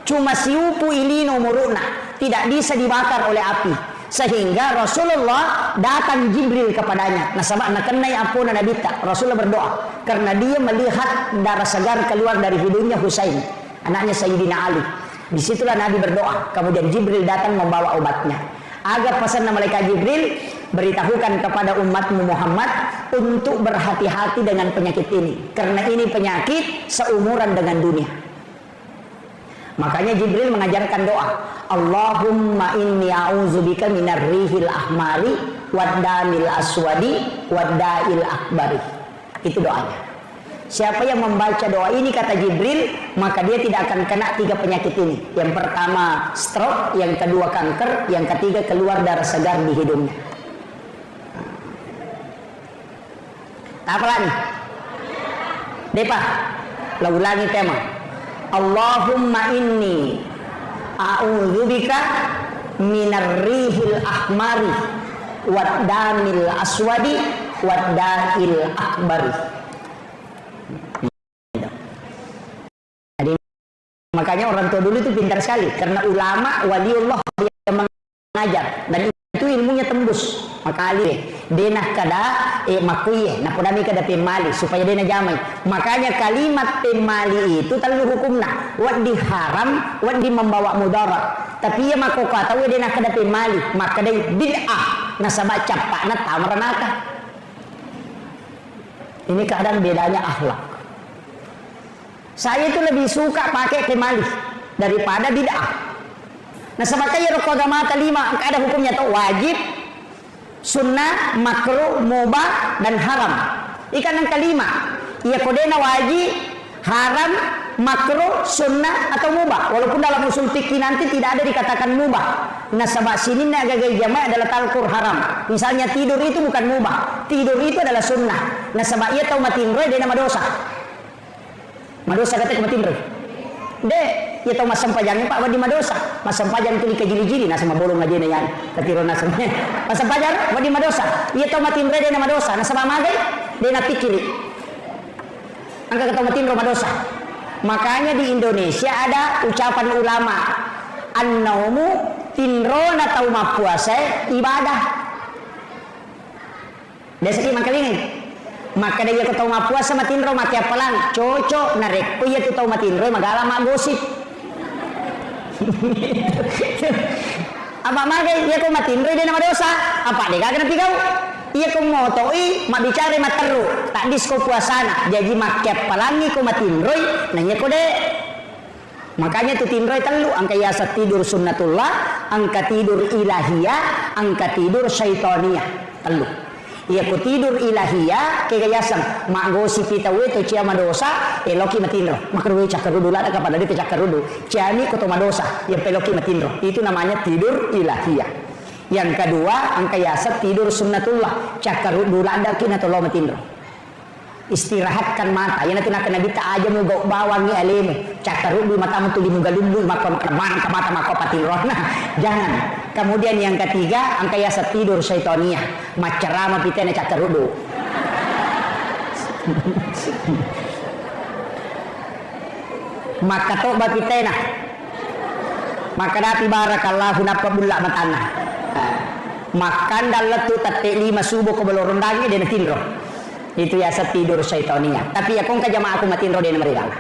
cuma siupu ilino muruna, tidak bisa dibakar oleh api. Sehingga Rasulullah datang Jibril kepadanya. Nasabak nakenai ampuna Nabi tak. Rasulullah berdoa karena dia melihat darah segar keluar dari hidungnya Husain, anaknya Sayyidina Ali. Disitulah Nabi berdoa. Kemudian Jibril datang membawa obatnya. Agar pesan malaikat Jibril, beritahukan kepada umatmu Muhammad untuk berhati-hati dengan penyakit ini, karena ini penyakit seumuran dengan dunia. Makanya Jibril mengajarkan doa, Allahumma inni a'udzubika minar rihil ahmari waddamil aswadi waddail akbari. Itu doanya. Siapa yang membaca doa ini, kata Jibril, maka dia tidak akan kena 3 penyakit ini. Yang pertama stroke, yang kedua kanker, yang ketiga keluar darah segar di hidungnya. Apa lagi? Depa, ulangi tema. Allahumma inni a'udzubika minar rihil ahmari waddamil aswadi waddail akbari. Makanya orang tua dulu itu pintar sekali, karena ulama waliullah yang mengajar dan itu ilmunya tembus. Maka ali denah kada makuye na podami kada pemali supaya denah jamai. Makanya kalimat pemali itu terlalu hukumna wad diharam, wad di membawa mudarat. Tapi ya mako kata we denah kada pemali, maka dai bid'ah nasabah capakna tamranaka. Ini kadang bedanya akhlak. Saya itu lebih suka pakai kemali daripada bid'ah. Nah, sebabnya rukun agama 5 ada hukumnya tuh wajib, sunnah, makruh, mubah dan haram. Ikan yang kelima, ia kodena wajib, haram, makruh, sunnah atau mubah. Walaupun dalam usul fikih nanti tidak ada dikatakan mubah. Nah, sebab sini gagai jamaah adalah talkur haram. Misalnya tidur itu bukan mubah, tidur itu adalah sunnah. Nah, sebab ia tahu matinroy dia nama dosa. Madosa kata kematin bro. Dek, ya tahu masam pajangnya Pak wadi madosa. Masam pajang itu dikejili-jili nasa mabolong aja nih ketiro nasanya. Masam pajang wadi madosa. Ya tahu matin bro dia nama dosa. Nasa magai dia nak pikiri. Angka kata matin bro madosa. Makanya di Indonesia ada ucapan ulama, an-naumu tinrona tahu mapuasa ibadah. Desa ini mangkal ini. Maka dia kau tahu mapuasa matinro mati apalan cocok narek puya tu tahu matinro magala mak gosip. Apa magai dia kau matinro dia nama dosa apa dia kagak napi kau iya kau motoi mak bicara materu tak disko puasana jadi mak apalan ni kau matinro nanya kau deh. Makanya tu tinro telu angka yasa tidur sunnatullah, angka tidur ilahiyah, angka tidur syaitania telu. Ia ku tidur ilahiyah kegayasam mak gosip kita we to cia madosa eloki matinro makruh cakar rudu lah kepada dia cakar rudu ciani ko to madosa yang peloki matinro itu namanya tidur ilahiyah. Yang kedua angka yasa tidur sunnatullah cakar rudu lada kina to lo matinro istirahatkan mata yang nanti nak nabi tak aja mau bawang ni aleme cakar rudu mata tu di muga lundu maka mata maka patinro nah jangan. Kemudian yang ketiga angka yasa tidur syaitania macerama pitena cakar rudu. Maka tobat pitena maka dati barakallahu napa bulla matana makan daletu tate 5 subuh ke belorong dagi dia tinro itu yasa tidur syaitania. Tapi ya kong jamaah aku matinro dia meridang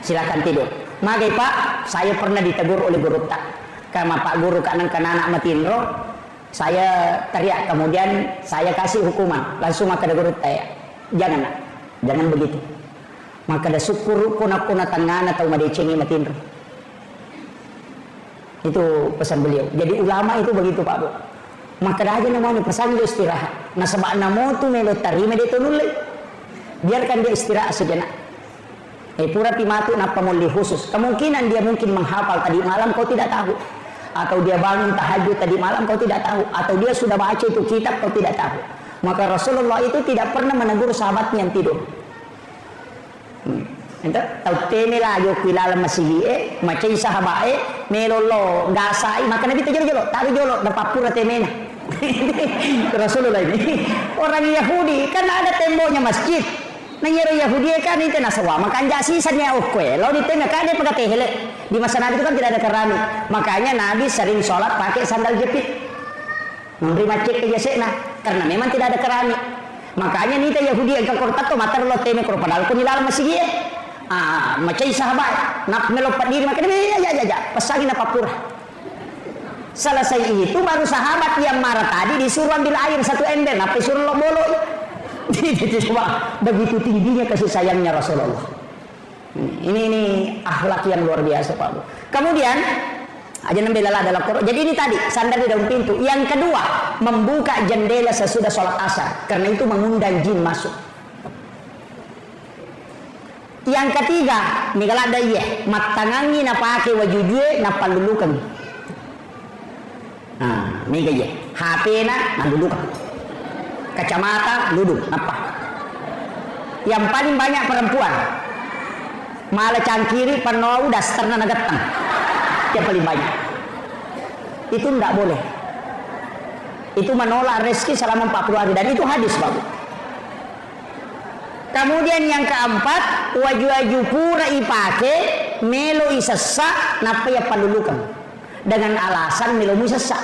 silakan tidur. Magai Pak, saya pernah ditegur oleh guru tak karena Pak Guru kanan anak matinro saya teriak, kemudian saya kasih hukuman langsung maka ada guru tanya jangan begitu maka ada syukur kuna tangan atau madecengi matinro. Itu pesan beliau. Jadi ulama itu begitu Pak Bu, maka dah aja namanya pesan dia istirahat nah sebab namo tu melo tarima dia tunulai biarkan dia istirahat sejenak. Pura timatu napa muli khusus kemungkinan dia mungkin menghafal tadi malam kau tidak tahu, atau dia bangun tahajud tadi malam kau tidak tahu, atau dia sudah baca itu kitab kau tidak tahu. Maka Rasulullah itu tidak pernah menegur sahabatnya yang tidur. Entah tahu tene lah yo kilala masihi macam sahabat melolo gasai maka nabi terjolo tahu jolo dapat pura temena. Rasulullah ini orang Yahudi kan ada temboknya masjid Nanyero Yahudi kan itu nasawa, makanya sisanya okwe. Lalu di tengah kan dia pakai hele. Di masa Nabi itu kan tidak ada keramik. Makanya Nabi sering sholat pakai sandal jepit. Memberi macet ke jasekna karena memang tidak ada keramik. Makanya nih Yahudi yang kortat tuh matar lo teme kor padahal pun ilal masih dia. Macam sahabat nak melopat diri makanya ya pasangin apa pura. Selesai itu baru sahabat yang marah tadi disuruh ambil air satu ember, apa suruh lo bolo. Begitu tingginya kasih sayangnya Rasulullah. Ini akhlak yang luar biasa Pak Bu. Kemudian aja nembelala adalah Quran. Jadi ini tadi sandar di dalam pintu. Yang kedua, membuka jendela sesudah sholat asar karena itu mengundang jin masuk. Yang ketiga, migala ada iya, matangangi na pakai wajujue na pandulukan. Miga iya, HP na dulukan. Kacamata duduk apa? Yang paling banyak perempuan malah cangkiri penuh dasterna nagatang. Yang paling banyak itu tidak boleh, itu menolak rezeki selama 40 hari dan itu hadis bagus. Kemudian yang keempat, waju-waju pura ipake melo isesa napa ya pandulukan dengan alasan melo isesa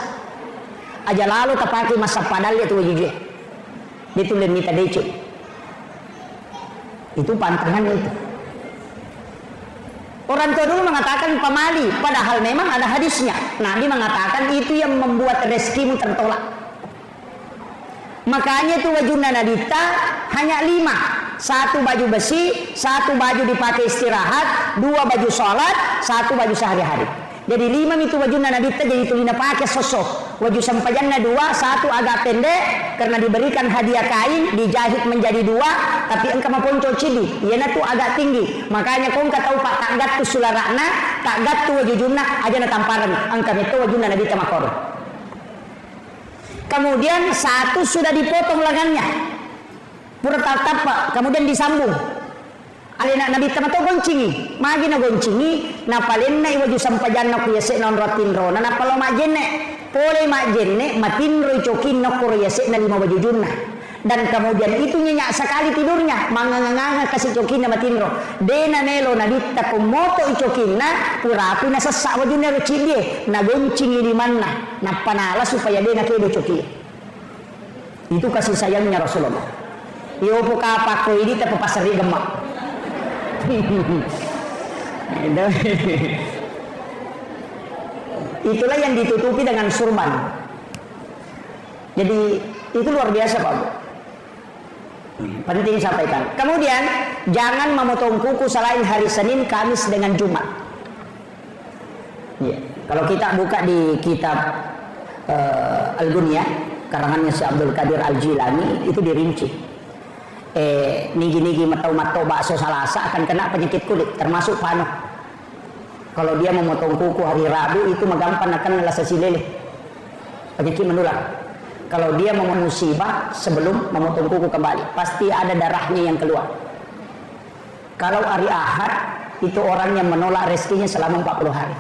aja lalu tapaki masa padal itu wajuje itu lemita decu itu pantangannya itu. Orang tua dulu mengatakan pamali, padahal memang ada hadisnya. Nabi mengatakan itu yang membuat rezekimu tertolak. Makanya itu wajuna nadita hanya 5. 1 baju besi, 1 baju dipakai istirahat, 2 baju sholat, 1 baju sehari-hari. Jadi 5 itu wajuna nadita jadi tulina pakai sosok. Waju sampajanna 2, 1 agak pendek karena diberikan hadiah kain dijahit menjadi 2, tapi engkau maponco cidi, iana tuh agak tinggi. Makanya kau engkau tahu pak tak gat tu sularana, tak gat tu wajujuna aja na tamparan. Engkau itu wajuna nadita makor. Kemudian 1 sudah dipotong lengannya, pura tapa, kemudian disambung. Alina nabi tamato goncingi, magi na goncingi, napalin na iwaju sampajan na kuyase non rotinro, na napalo majene, pole majene, matinro icokin na kuryase na 5 wajujun na. Dan kemudian itu nyenyak sekali tidurnya, manganganga kasih cokin na matinro. Dena nelo na ditta kumoto icokin na, purapi na sesak wajun na rocibie, na goncingi di mana, na panala supaya dena kedo cokin. Itu kasih sayangnya Rasulullah. Yopo kapako ini terpapasari gemak. Itulah yang ditutupi dengan surban. Jadi itu luar biasa Pak Bu. Penting sampaikan. Kemudian jangan memotong kuku selain hari Senin, Kamis dengan Jumat. Ya. Kalau kita buka di kitab Al-Ghunyah karangannya si Abdul Qadir Al-Jilani itu dirinci. Nigi-nigi matau-matau bakso salasa akan kena penyakit kulit termasuk panah. Kalau dia memotong kuku hari Rabu itu magampang akan lasasi leleh, penyakit menular. Kalau dia mau musibah sebelum memotong kuku kembali pasti ada darahnya yang keluar. Kalau hari Ahad itu orang yang menolak rezekinya selama 40 hari.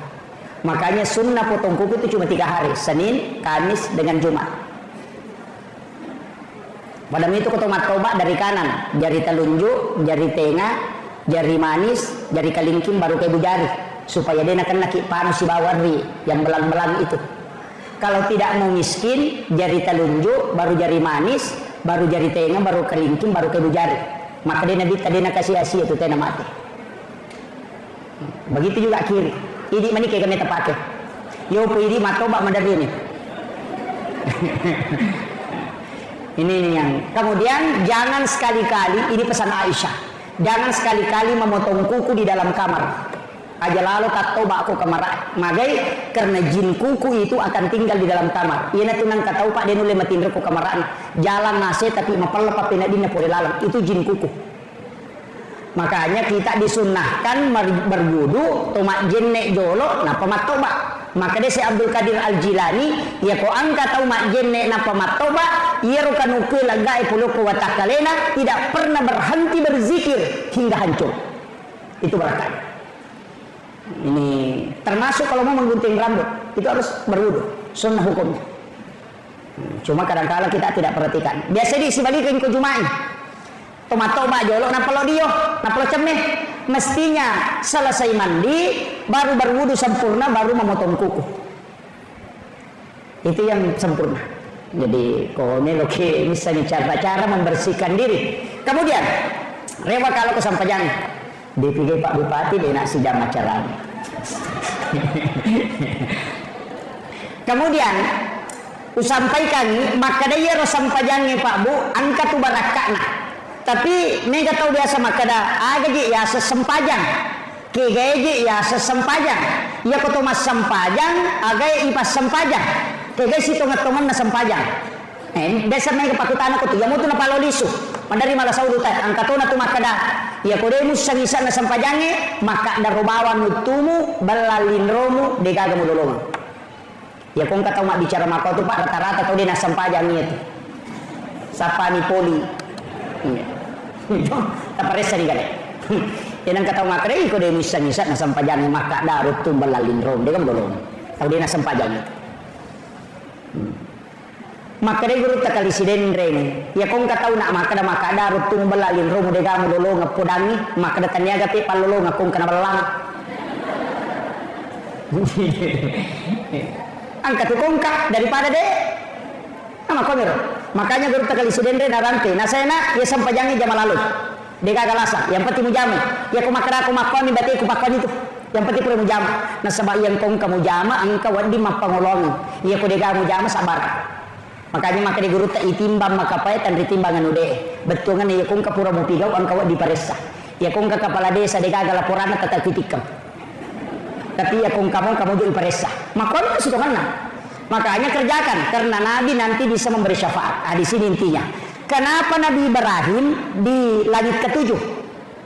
Makanya sunnah potong kuku itu cuma 3 hari, Senin, Kamis dengan Jumat. Padahal itu tobat dari kanan, jari telunjuk, jari tengah, jari manis, jari kalingking baru ke jari, supaya dia nak kena panas si bawari yang belang-belang itu. Kalau tidak mau miskin, jari telunjuk, baru jari manis, baru jari tengah, baru kalingking, baru ke jari. Maka dia nak kasih asia itu tena mati. Begitu juga kiri. Ini mana kayak kami terpakai. Yo ini matoba madari ini. Ini yang kemudian jangan sekali-kali, ini pesan Aisyah, jangan sekali-kali memotong kuku di dalam kamar. Aja lalu tak toba aku kamar magai karena jin kuku itu akan tinggal di dalam kamar. Ia tunang katau pak dia nule matin ku kamaran jalan nase tapi mapal papina dina pore lalang itu jin kuku. Makanya kita disunnahkan berwudu tomak jenne jolo napa matoba. Maka dia si Abdul Qadir Al-Jilani ya ko angka tau mak jenne napa matoba ia rukanuku lagai puluku watakalena tidak pernah berhenti berzikir hingga hancur. Itu berkah. Ini termasuk kalau mau menggunting rambut itu harus berwudu, sunnah hukumnya. Cuma kadang-kadang kita tidak perhatikan. Biasa di sebalikin ke Jumat. Tomat-tomat jolok napalo dio, napalo cemeh. Mestinya selesai mandi, baru berwudu sempurna, baru memotong kuku. Itu yang sempurna. Jadi kalau ini misalnya cara-cara membersihkan diri. Kemudian rewa kalau kesampaian dipikir Pak Bupati dia nak sidang acara. Kemudian usampaikan maka dia rosampajannya Pak Bu angkat tu barakakna. Tapi nega tahu biasa maka dah agaji ya sesempajang. Kegeji ya sesempajang. Ya koto mas sempajang agai ipas sempajang. Kaya si tongat-tongan na sampajang. Desa may kapakutana ko, tiga mo ito na paloliso. Mandari malas sa urutan. Ang kato na tumakada. Ya ko mo sa isa na sampajange, maka darubawan mo tumu, balalinromo, de gaga mo lulungan. Ya kung kataw bicara mako ito pa, rata-rata ito din na sampajang ito. Sapa ni Poli. Taparesa ni gani. Yan ang kataw makada, ko de mo isa na sampajange, maka darut tu balalinromo, de gaga mo lulungan. Tau din na sampajang ito. Maka dia guru takali siden reng ya kong katau nak maka dah maka ada rutung belalin romo de gamu lolo ngapodangi maka da taniaga pe palolo ngakong kana belang angkat kongka daripada de nama komero makanya guru takali siden reng narante nah saya nak ya sampajangi jama lalu de gagalasa yang penting mujamu ya ko makara ko makoni bati ko pakoni itu yang penting perlu mujama nah sebab yang kong kamu jama angka wadi mapangolongi iya ko dega mujama sabar makanya maka di guru tak itimbang maka paitan ditimbangan ude betul kan iya kong kapura mupigau angka wadi paresa iya kong ka kepala desa dega laporan tata titikam tapi ya kong kamu di paresa maka itu sudah mana makanya kerjakan karena Nabi nanti bisa memberi syafaat di sini intinya kenapa Nabi Ibrahim di langit ketujuh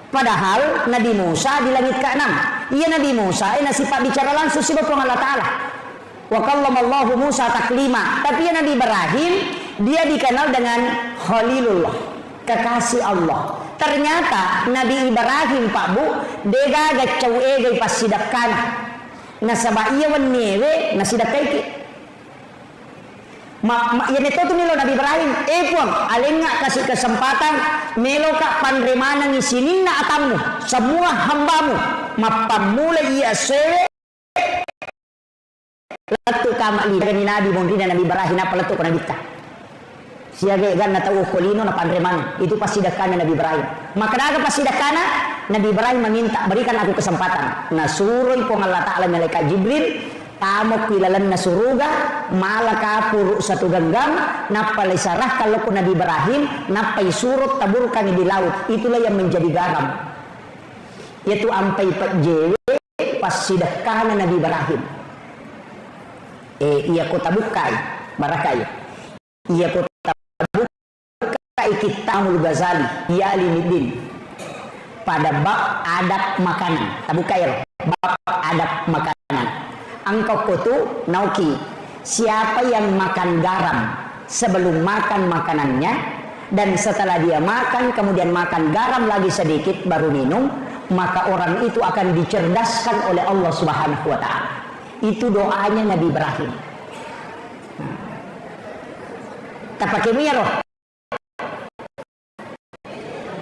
padahal Nabi Musa di langit ke-6. Iya Nabi Musa sifat bicara langsung sifat Allah Ta'ala. Wa kallamallahu Musa taklima. Tapi ya Nabi Ibrahim dia dikenal dengan Khalilullah, kekasih Allah. Ternyata Nabi Ibrahim Pak Bu dega gacau ege pasidakkan. Nasaba iya wannewe nasidakai ya neto tu nilo Nabi Ibrahim pun alengak kasih kesempatan meloka panremana ngisinin na atamu semua hambamu mapamula iya sewe letu kama li Nabi mondina Nabi Ibrahim apa letu kana dikta siaga gan na tahu kolino na panremana itu pasidakana Nabi Ibrahim maka daga pasidakana Nabi Ibrahim meminta berikan aku kesempatan nasuruy po Allah Ta'ala malaikat Jibril tamok kilalan na suruga malaka puro satu genggam napalay sarah kalau ko Nabi Ibrahim napay surut taburkan di laut itulah yang menjadi garam yaitu ampai jewe pas sidakana Nabi Ibrahim iya ko tabukai barakai iya ko tabukai Kitabul Ghazali ya Alimuddin pada bab adab makanan tabukai bab adab makanan angkau kutu nauki siapa yang makan garam sebelum makan makanannya dan setelah dia makan kemudian makan garam lagi sedikit baru minum maka orang itu akan dicerdaskan oleh Allah Subhanahu wa Ta'ala. Itu doanya Nabi Ibrahim. Tapake roh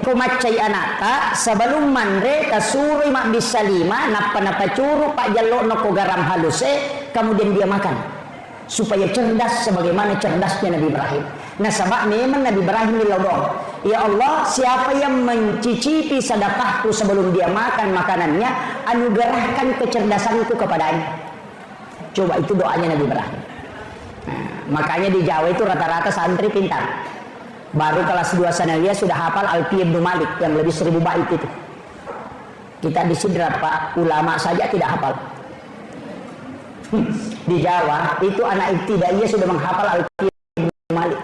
kumacay anaka sebelum manre kasuri mak bisa lima napa curu pak jalok noko garam haluse kemudian dia makan supaya cerdas sebagaimana cerdasnya Nabi Ibrahim. Nah sebab memang Nabi Ibrahim dilodong ya Allah siapa yang mencicipi sedekahku sebelum dia makan makanannya anugerahkan kecerdasanku kepadanya. Coba itu doanya Nabi Ibrahim. Nah, makanya di Jawa itu rata-rata santri pintar. Baru kelas 2 sanawiyah sudah hafal Alfiyah Ibnu Malik yang lebih 1000 bait itu. Kita di Sidra Pak ulama saja tidak hafal. Di Jawa itu anak ibtidaiyah sudah menghafal Alfiyah Ibnu Malik.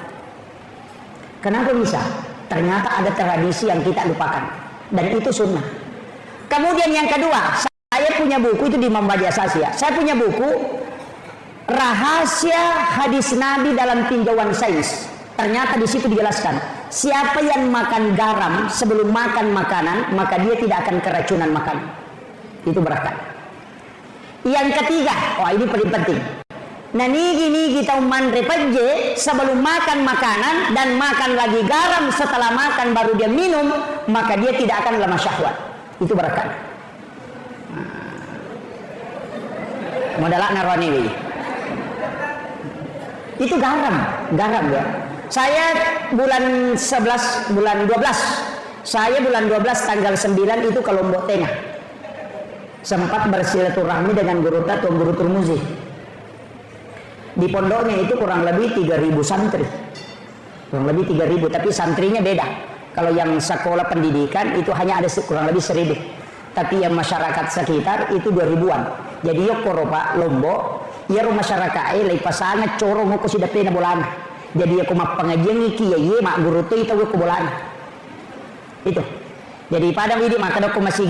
Kenapa bisa? Ternyata ada tradisi yang kita lupakan dan itu sunnah. Kemudian yang kedua, saya punya buku itu di Imam Bajasasi ya. Saya punya buku Rahasia Hadis Nabi dalam Tinjauan Sains. Ternyata di situ dijelaskan siapa yang makan garam sebelum makan makanan maka dia tidak akan keracunan makan. Itu berkah. Yang ketiga, ini paling penting. Nah nigi tahu mandre paje sebelum makan makanan dan makan lagi garam setelah makan baru dia minum, maka dia tidak akan lemah syahwat. Itu barakan. Modalak narwani. Itu garam ya. Saya bulan 11, bulan 12. Saya bulan 12 tanggal 9 itu ke Lombok Tengah. Sempat bersilaturahmi dengan guru Tuan Guru Turmuzi. Di pondoknya itu kurang lebih 3.000 santri. Kurang lebih 3.000, tapi santrinya beda. Kalau yang sekolah pendidikan itu hanya ada kurang lebih 1.000. Tapi yang masyarakat sekitar itu 2.000-an. Jadi yo koropa Lombok, ya rumah masyarakat lai pasana corong ko sida pena bolana. Jadi aku mah pengajian iki ya ye mak guru tu itu ko bolana. Itu. Jadi pada widi maka aku masih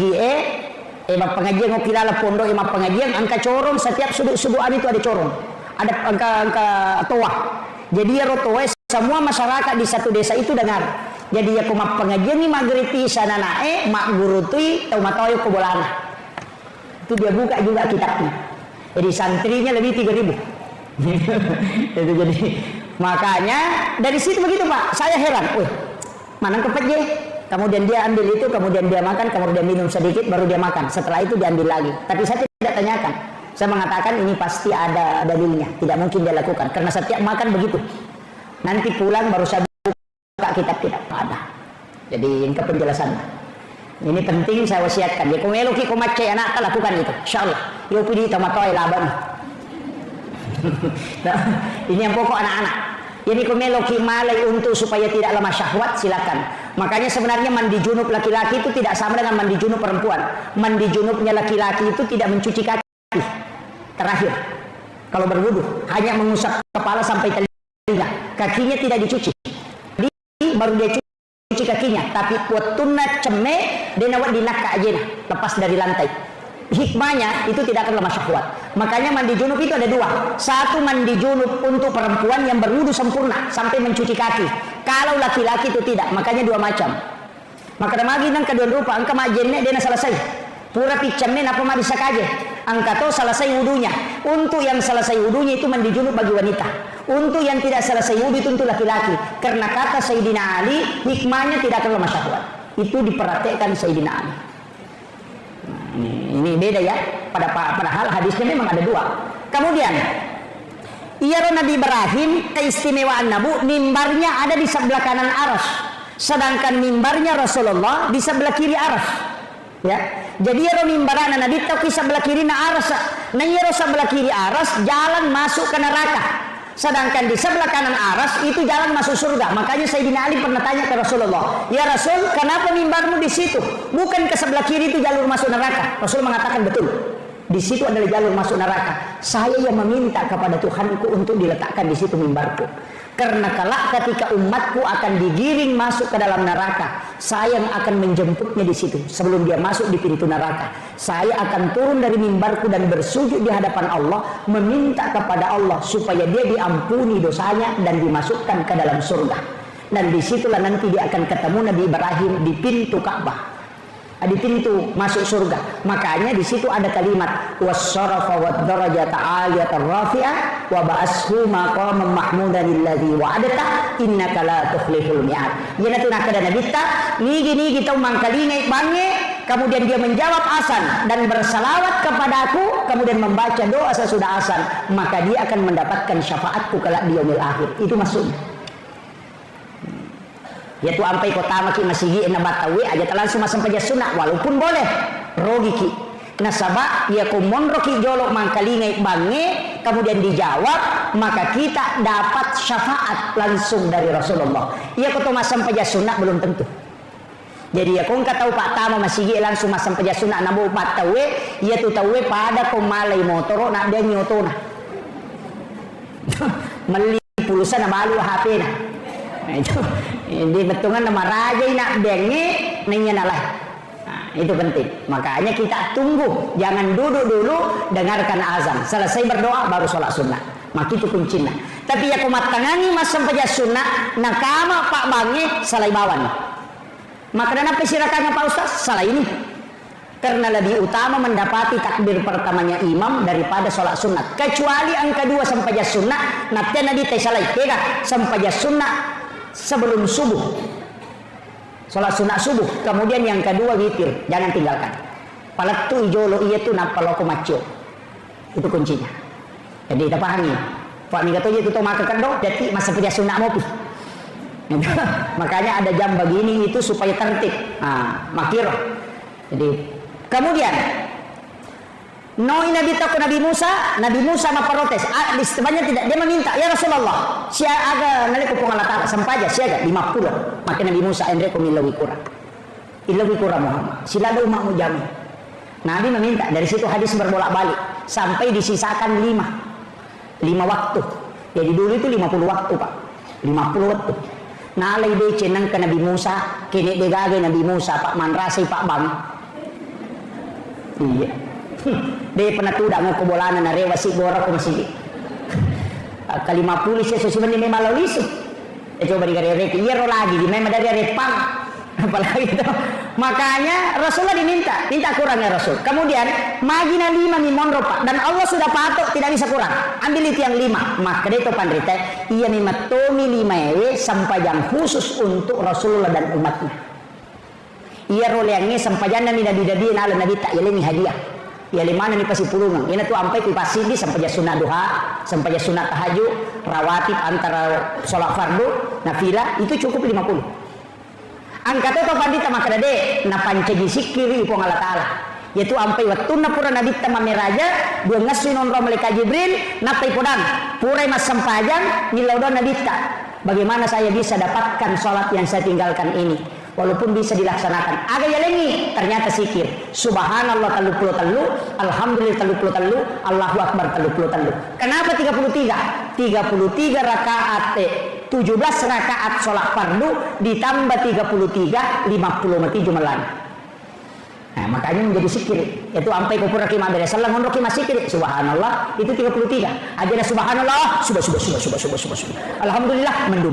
mak pengajian ko kilala pondok mak pengajian angka corong setiap sudut-sudutan itu ada corong. Ada angka toa. Jadi ya rotoe semua masyarakat di satu desa itu dengar. Jadi ya kumap pengajian ni magriti sana nae mak guru tui tau matoyo ko bolana. Itu dia buka juga kitabnya. Jadi santrinya lebih 3.000. Itu jadi makanya dari situ begitu Pak. Saya heran. Wih, mana kepet je? Kemudian dia ambil itu, kemudian dia makan, kemudian minum sedikit, baru dia makan. Setelah itu diambil lagi. Tapi saya tidak tanyakan. Saya mengatakan ini pasti ada dalilnya. Tidak mungkin dia lakukan. Karena setiap makan begitu. Nanti pulang baru saya buka kitab tidak ada. Jadi ini penjelasannya. Ini penting saya wasiatkan. Ya kung eloki ko macay anak lakukan itu. Insyaallah. Yo pidi tamatoy laban. Nah, ini yang pokok anak-anak. Jadi kung eloki malay untuk supaya tidak lemah syahwat silakan. Makanya sebenarnya mandi junub laki-laki itu tidak sama dengan mandi junub perempuan. Mandi junubnya laki-laki itu tidak mencuci kaki. Terakhir kalau berwudu hanya mengusap kepala sampai telinga, kakinya tidak dicuci. Jadi baru dia cuci kakinya, tapi watuna ceme denawat dinaka aja lepas dari lantai. Hikmahnya itu tidak akan lemah syahwat. Makanya mandi junub itu ada dua. Satu mandi junub untuk perempuan yang berwudu sempurna sampai mencuci kaki. Kalau laki-laki itu tidak, makanya dua macam. Maka magi nang kedua rupa angka majenne dena selesai. Pura picamnya apa mah bisa kaje. Angka to selesai wudunya. Untuk yang selesai wudunya itu mandi junub bagi wanita. Untuk yang tidak selesai wudu itu untuk laki-laki. Karena kata Sayyidina Ali, hikmahnya tidak akan lemah syahwat. Itu diperhatikan Sayyidina Ali. Ini beda ya. Padahal hadisnya memang ada dua. Kemudian, Nabi Ibrahim keistimewaan Nabi, mimbarnya ada di sebelah kanan aras. Sedangkan mimbarnya Rasulullah di sebelah kiri aras. Ya, jadi ya mimbarana Nabi tahu sebelah kiri na aras, nah ya sebelah kiri aras jalan masuk ke neraka, sedangkan di sebelah kanan aras itu jalan masuk surga. Makanya Sayyidina Ali pernah tanya ke Rasulullah, ya Rasul, kenapa mimbarmu di situ? Bukan ke sebelah kiri itu jalur masuk neraka? Rasul mengatakan betul, di situ adalah jalur masuk neraka. Saya yang meminta kepada Tuhanku untuk diletakkan di situ mimbarku. Karena kelak ketika umatku akan digiring masuk ke dalam neraka, saya yang akan menjemputnya di situ. Sebelum dia masuk di pintu neraka, saya akan turun dari mimbarku dan bersujud di hadapan Allah, meminta kepada Allah supaya dia diampuni dosanya dan dimasukkan ke dalam surga. Dan disitulah nanti dia akan ketemu Nabi Ibrahim di pintu Ka'bah, di pintu masuk surga. Makanya di situ ada kalimat wassarafa wad-darajata 'aliyatar rafi'ah wa ba'ashu maqaman mahmudan alladzi wa'adta innaka la tukhliful mi'ad. Yana tunaka dan nabita nigi tau mangkalingai bange, kemudian dia menjawab azan dan bersalawat kepadaku, kemudian membaca doa sesudah azan, maka dia akan mendapatkan syafaatku kelak di yaumil akhir. Itu maksudnya. Yaitu ampai kota maki masigi na batawi aja langsung masam paja sunat walaupun boleh rogi ki nasaba ya kumon roki jolok mangkalingai bange, kemudian dijawab, maka kita dapat syafaat langsung dari Rasulullah. Ya kota masam paja sunat belum tentu. Jadi ya kung katau pak tama masigi langsung masam paja sunat nabu batawi ya tu tawe pada kumalai motoro na dia nyotona meli pulusan na malu HP na. Nah, itu di betungan nama raja nak denge nanya nalah. Nah, itu penting. Makanya kita tunggu, jangan duduk dulu dengarkan azan. Selesai berdoa baru sholat sunnah. Maka itu kuncinya. Tapi ya kumat tangani mas sampai sunnah, nakama pak bangi salai bawan. Maka dan apa sirakannya Pak Ustaz? Salah ini. Karena lebih utama mendapati takbir pertamanya imam daripada sholat sunat. Kecuali yang kedua sampaja sunat, nanti nadi tesalai kega sampaja sunat sebelum subuh. Sholat sunat subuh. Kemudian yang kedua witir, jangan tinggalkan. Palatu ijolo iya tu napaloko macio. Itu kuncinya. Jadi kita pahami. Pak Migato itu tuh maka kendo, jadi masa punya sunat mopi. Makanya ada jam begini itu supaya tertib. Makiro. Jadi kemudian Nabi takut Nabi Musa protes. Sebenarnya tidak, dia meminta, ya Rasulullah, sia aga nalik kupung Allah Ta'ala sampaja siaga 50. Maka Nabi Musa endre ko milawi kurang Muhammad. Sila do umakmu jamin. Nabi meminta, dari situ hadis berbolak-balik sampai disisakan 5 waktu. Jadi dulu itu 50 waktu, Pak. 50 waktu. Nalai de cenang ke Nabi Musa, kene de gage Nabi Musa, Pak Manrasi, Pak Bang. Iya. Dia pernah tuh dak ngoko bolana na rewa si gora ko masih. Kalima pulis ya sesuatu ini malalis. Coba di rek iya ro lagi di memang dari repang. Apalagi itu. Makanya Rasulullah minta kurangnya Rasul. Kemudian magina 5 mimon Pak, dan Allah sudah patok tidak bisa kurang. Ambil itu yang 5. Maka itu pandrita iya mimatomi 5 ewe sampajang khusus untuk Rasulullah dan umatnya. Iya role yang ini sampajang nabi ala nabi tak yelemi hadiah. Ya limana nih pasti pulungan. Ini tuh sampai pasti di sampai sunat duha, sampai sunat tahajud, rawatib antara sholat fardu, nafilah itu cukup 50. Angkat itu pandita maka dade na pancaji sikiri ipong Allah Ta'ala. Yaitu sampai waktu na pura nabi tamame raja, dua ngasih non malaikat Jibril, napai podang, purai mas sampajang, nilaudo nabi ta. Bagaimana saya bisa dapatkan sholat yang saya tinggalkan ini? Walaupun bisa dilaksanakan, ada yang lengi ternyata sikir. Subhanallah 33, alhamdulillah 33, Allahu akbar 33. Kenapa 33? 33 rakaat 17 rakaat sholat fardu ditambah 33 50 jumalan. Nah, makanya menjadi sikir. Itu sampai ke pura Imam dari salam honro kima sikir. Subhanallah itu 33. Aja subhanallah, sudah. Alhamdulillah mendu.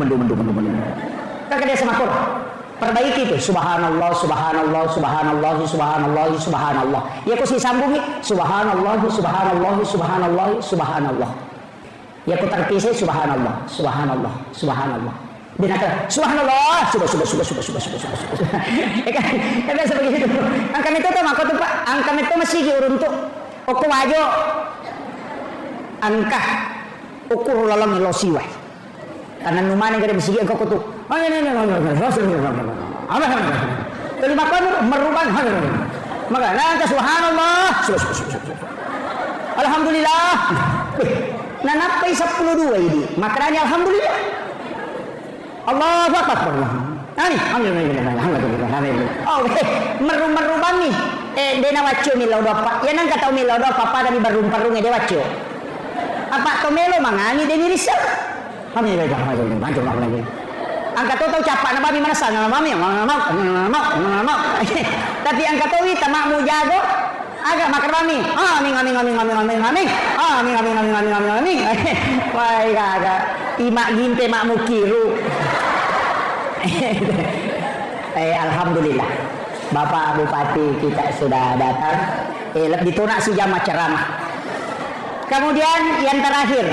Kakak dia sama Quran. Perbaiki itu subhanallah. Ya kok si sambungi subhanallah. Ya kok terpisah subhanallah. Dia kata subhanallah sudah. Kan biasa begitu. Angka itu tuh maka tuh Pak, angka itu masih diuruntuk. Oku wajo angka ukur lalang losiwa. Karena numane gede bisigi engkau tuh. Terima kasih merubah. Maka nanti subhanallah. Alhamdulillah. Nah napai 12 ini. Makanya alhamdulillah. Allahu akbar. Alhamdulillah. Oh, merubah nih. Dena wacu milau dopa. Ya nang kata milau dopa pada di barung-barung dia wacu. Apa to melo mangani deni risau. Kami lagi macam lagi. Angkat tahu capak nama di mana sana mami tapi angkat tahu kita makmu jago agak makan mami amin baik agak imak ginte makmu kiru alhamdulillah Bapak Bupati kita sudah datang ditunak si jamaah ceramah. Kemudian yang terakhir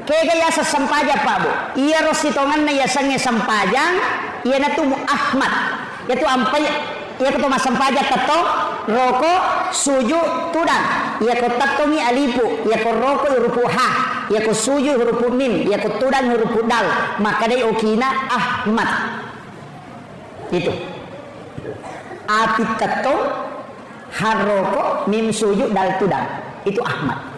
kaya sa sampaja Pak Bu. Iya rositongan na yasannya sampajang, iya na tu Ahmad. Yaitu ampai iya ko mas sampaja tato, roko, suju, tudang. Iya ko tato mi alipu, iya ko roko huruf ha, iya ko suju huruf mim, iya ko tudang huruf dal. Maka dai okina Ahmad. Itu. Api tato, haroko, mim suju, dal tudang. Itu Ahmad.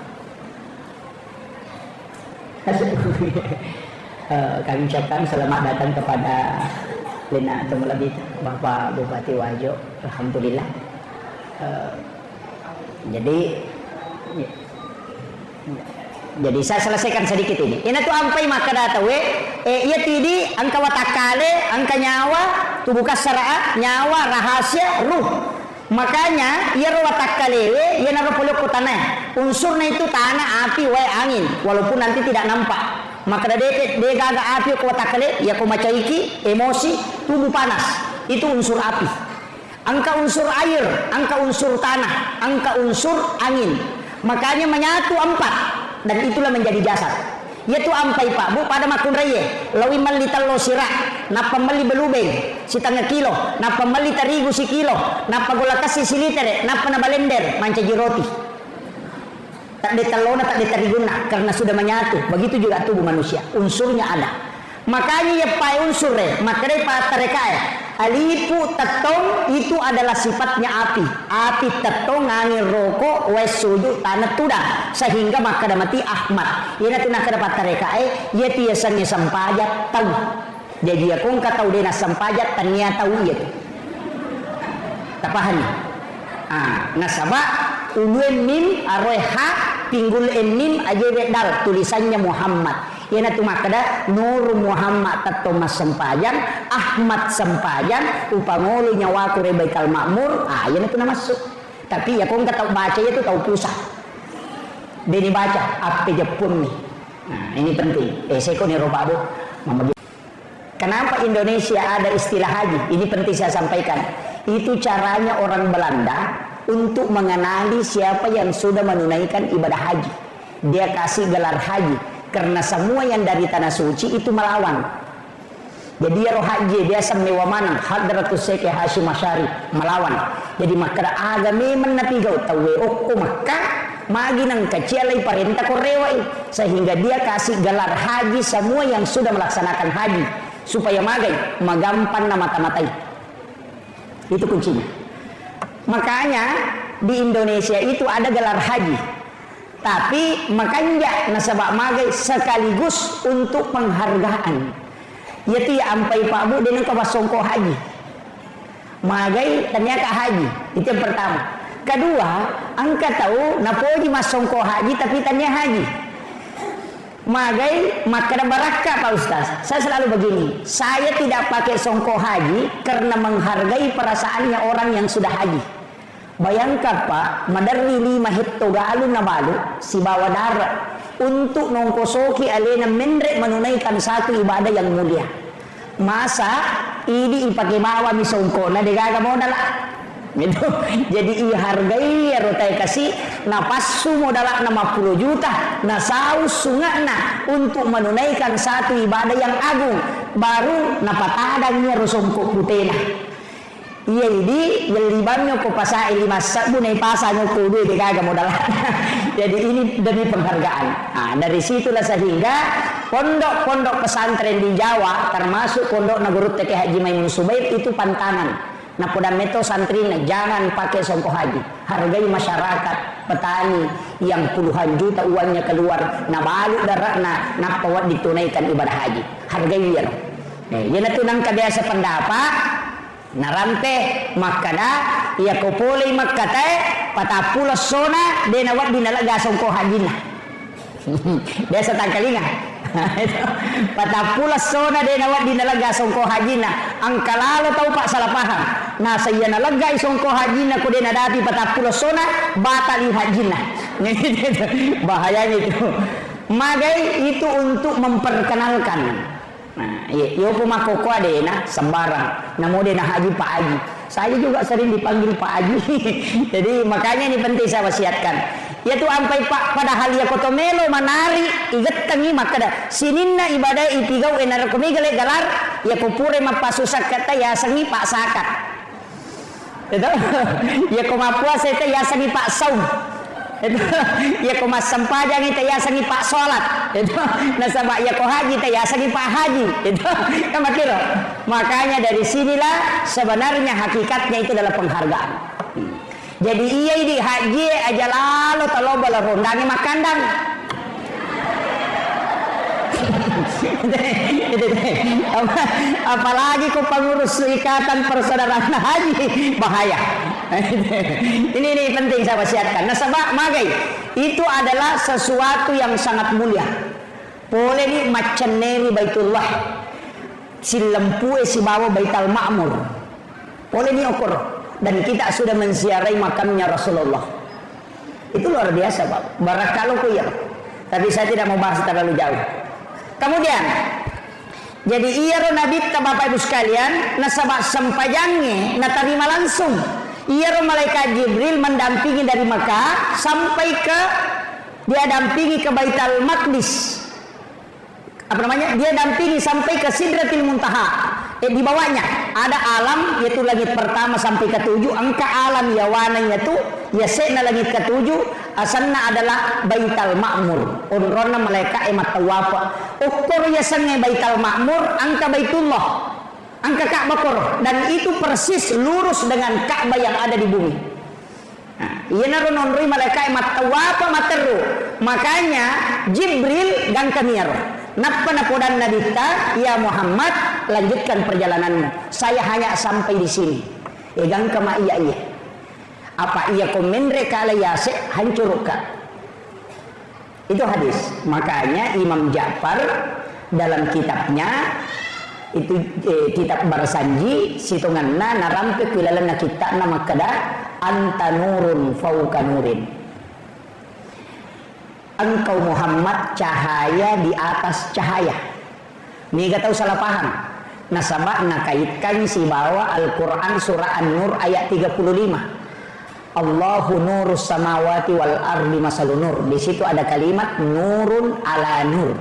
Kami ucapkan selamat datang kepada Lina Tumulabit Bapak Bupati Wajo. Alhamdulillah. Jadi saya selesaikan sedikit ini. Ini tuh ampai maka data iya tidi angka watakale, angka nyawa, tubuh kasara, nyawa, rahasia, ruh. Makanya ia watak kalewe ia naruh peluk tanah unsurnya itu tanah api angin walaupun nanti tidak nampak maka dia gaga api ke watak kale ia ko macaiki emosi tubuh panas itu unsur api angka unsur air, angka unsur tanah, angka unsur angin. Makanya menyatu 4 dan itulah menjadi jasad. Yaitu ampai pak bu pada makun raya lawi mali talo sirak napa mali belubeng setengah kilo napa mali terigu si kilo napa gula kasih siliter napa na balender mancaji roti tak detalona tak detariguna karena sudah menyatu. Begitu juga tubuh manusia unsurnya ada. Makanya ya pai unsur makanya pak tarekai alipu tetong itu adalah sifatnya api. Api tetong angin rokok wes sujud tanah tudah sehingga maka mati Ahmad. Ia nanti nak dapat tarekai ia tiasanya sampajat tahu. Jadi aku nggak tahu dia nak sampajat tanya tahu ia tu. Tak paham. Nasabah uluen mim aroy ha pinggul mim aja dal tulisannya Muhammad. Ia tu makada Nur Muhammad tato mas sempajan Ahmad sempajan upamolu nyawa ku Baitul Makmur. Ia tu nama masuk. Tapi ya kau nggak tahu baca itu tahu pusat. Dia baca apa Jepun nih. Nah ini penting. Saya kau nih robabu. Kenapa Indonesia ada istilah haji? Ini penting saya sampaikan. Itu caranya orang Belanda untuk mengenali siapa yang sudah menunaikan ibadah haji. Dia kasih gelar haji. Karena semua yang dari tanah suci itu melawan. Jadi ya roh haji dia semewa mana Hadratus Syekh Hashim Asy'ari melawan. Jadi maka agama menapigau tawe okko maka magi nang kecilai perintah korewai sehingga dia kasih gelar haji semua yang sudah melaksanakan haji supaya magai magampan nama mata-matai. Itu kuncinya. Makanya di Indonesia itu ada gelar haji. Tapi makanya nasabak magai sekaligus untuk penghargaan. Yaitu ya ampai pak bu dengan kawasongko haji. Magai ternyata haji. Itu yang pertama. Kedua, angka tahu napoji masongko haji tapi tanya haji. Magai maka barakah Pak Ustaz. Saya selalu begini. Saya tidak pakai songko haji karena menghargai perasaannya orang yang sudah haji. Bayangkan Pak, madarni 5 hekto galun na balu si bawa darat untuk nongkosoki alena mendrek menunaikan satu ibadah yang mulia. Masa ini ipakai bawa misongko na degaga modal. Gitu. Jadi hargai ya rotai kasih napasu modal 50 juta na saus sungana untuk menunaikan satu ibadah yang agung baru napatadangnya rusongko putena. Iya ini yelibannya ko pasai 5 sabu nai pasanya ko duit kagak modal. Jadi ini demi penghargaan. Nah, dari situlah sehingga pondok-pondok pesantren di Jawa termasuk pondok Nagurut Teke Haji Maimun Subaib itu pantangan. Nah, pada meto santrina jangan pakai songko haji. Hargai masyarakat petani yang puluhan juta uangnya keluar na balik daratna na pawat ditunaikan ibadah haji. Hargai dia. Jadi tunang kebiasa pendapat narante makada ya kopole makate patapula sona de nawat dinalaga songko hajina. Biasa tangkalinga. Patapula sona de nawat dinalaga songko hajina. Angkalalo tahu Pak salah paham. Nah saya nalaga songko hajina ko de nadati patapula sona batali hajina. Bahayanya itu. Magai itu untuk memperkenalkan. Nah, yo pemakoko adena sembarang. Namo dena haji Pak Haji. Saya juga sering dipanggil Pak Haji. Jadi makanya ini penting saya wasiatkan. Yaitu ampai Pak padahal ya kotomelo manari iget tangi makada sininna ibadah ipigau enar komigale galar ya kupure mapasusak kata ya sangi Pak sakat. Itu ya komapuasa itu ya sangi Pak saum. Itu ya ko mas sampajang itu ya sangi Pak salat. Itu nasabak ya ko haji itu ya sangi Pak haji. Itu kan makiro. Makanya dari sinilah sebenarnya hakikatnya itu adalah penghargaan. Jadi iya ini haji aja lalu taloba la rondangi makandang. Apalagi kau pengurus ikatan persaudaraan haji bahaya. Ini penting saya wasiatkan. Nasabah magai itu adalah sesuatu yang sangat mulia. Boleh ni macaneri Baitullah, si lempu si bawa Baitul Makmur. Boleh ni ukur dan kita sudah menziarahi makamnya Rasulullah. Itu luar biasa Pak. Barakallahu ya. Tapi saya tidak mau bahas terlalu jauh. Kemudian Jadi iya ro nabi ta Bapak Ibu sekalian, nasabak sempajangnya natarima langsung. Iya ro malaikat Jibril mendampingi dari Makkah sampai ke dia dampingi ke Baitul Maqdis. Apa namanya? Dia dampingi sampai ke Sidratil Muntaha. Di bawahnya ada alam yaitu langit pertama sampai ke 7. Angka alam ya warnanya tu ya sena langit ke 7. Asanna adalah Baitul Ma'mur. Unrona malaikat emat tawafa. Ukur ya sange Baitul Ma'mur angka Baitullah. Angka Ka'bah dan itu persis lurus dengan Ka'bah yang ada di bumi. Iya naron nonroi malaikat emat tawafa materu. Makanya Jibril gangkaniar. Napa napodan nabita ya Muhammad lanjutkan perjalananmu. Saya hanya sampai di sini. Egang kama iya. Apa iya komendre kala yase hancurkan. Itu hadis. Makanya Imam Ja'far dalam kitabnya itu kitab Barsanji situnganna narampe pilalana kita nama kada anta nurun fauka nurin. Engkau Muhammad cahaya di atas cahaya. Ini gak tahu salah paham. Nasabah nakaitkan si bawa Al-Quran surah An-Nur ayat 35. Allahu nurus samawati wal ardi masalun nur. Di situ ada kalimat nurun ala nur.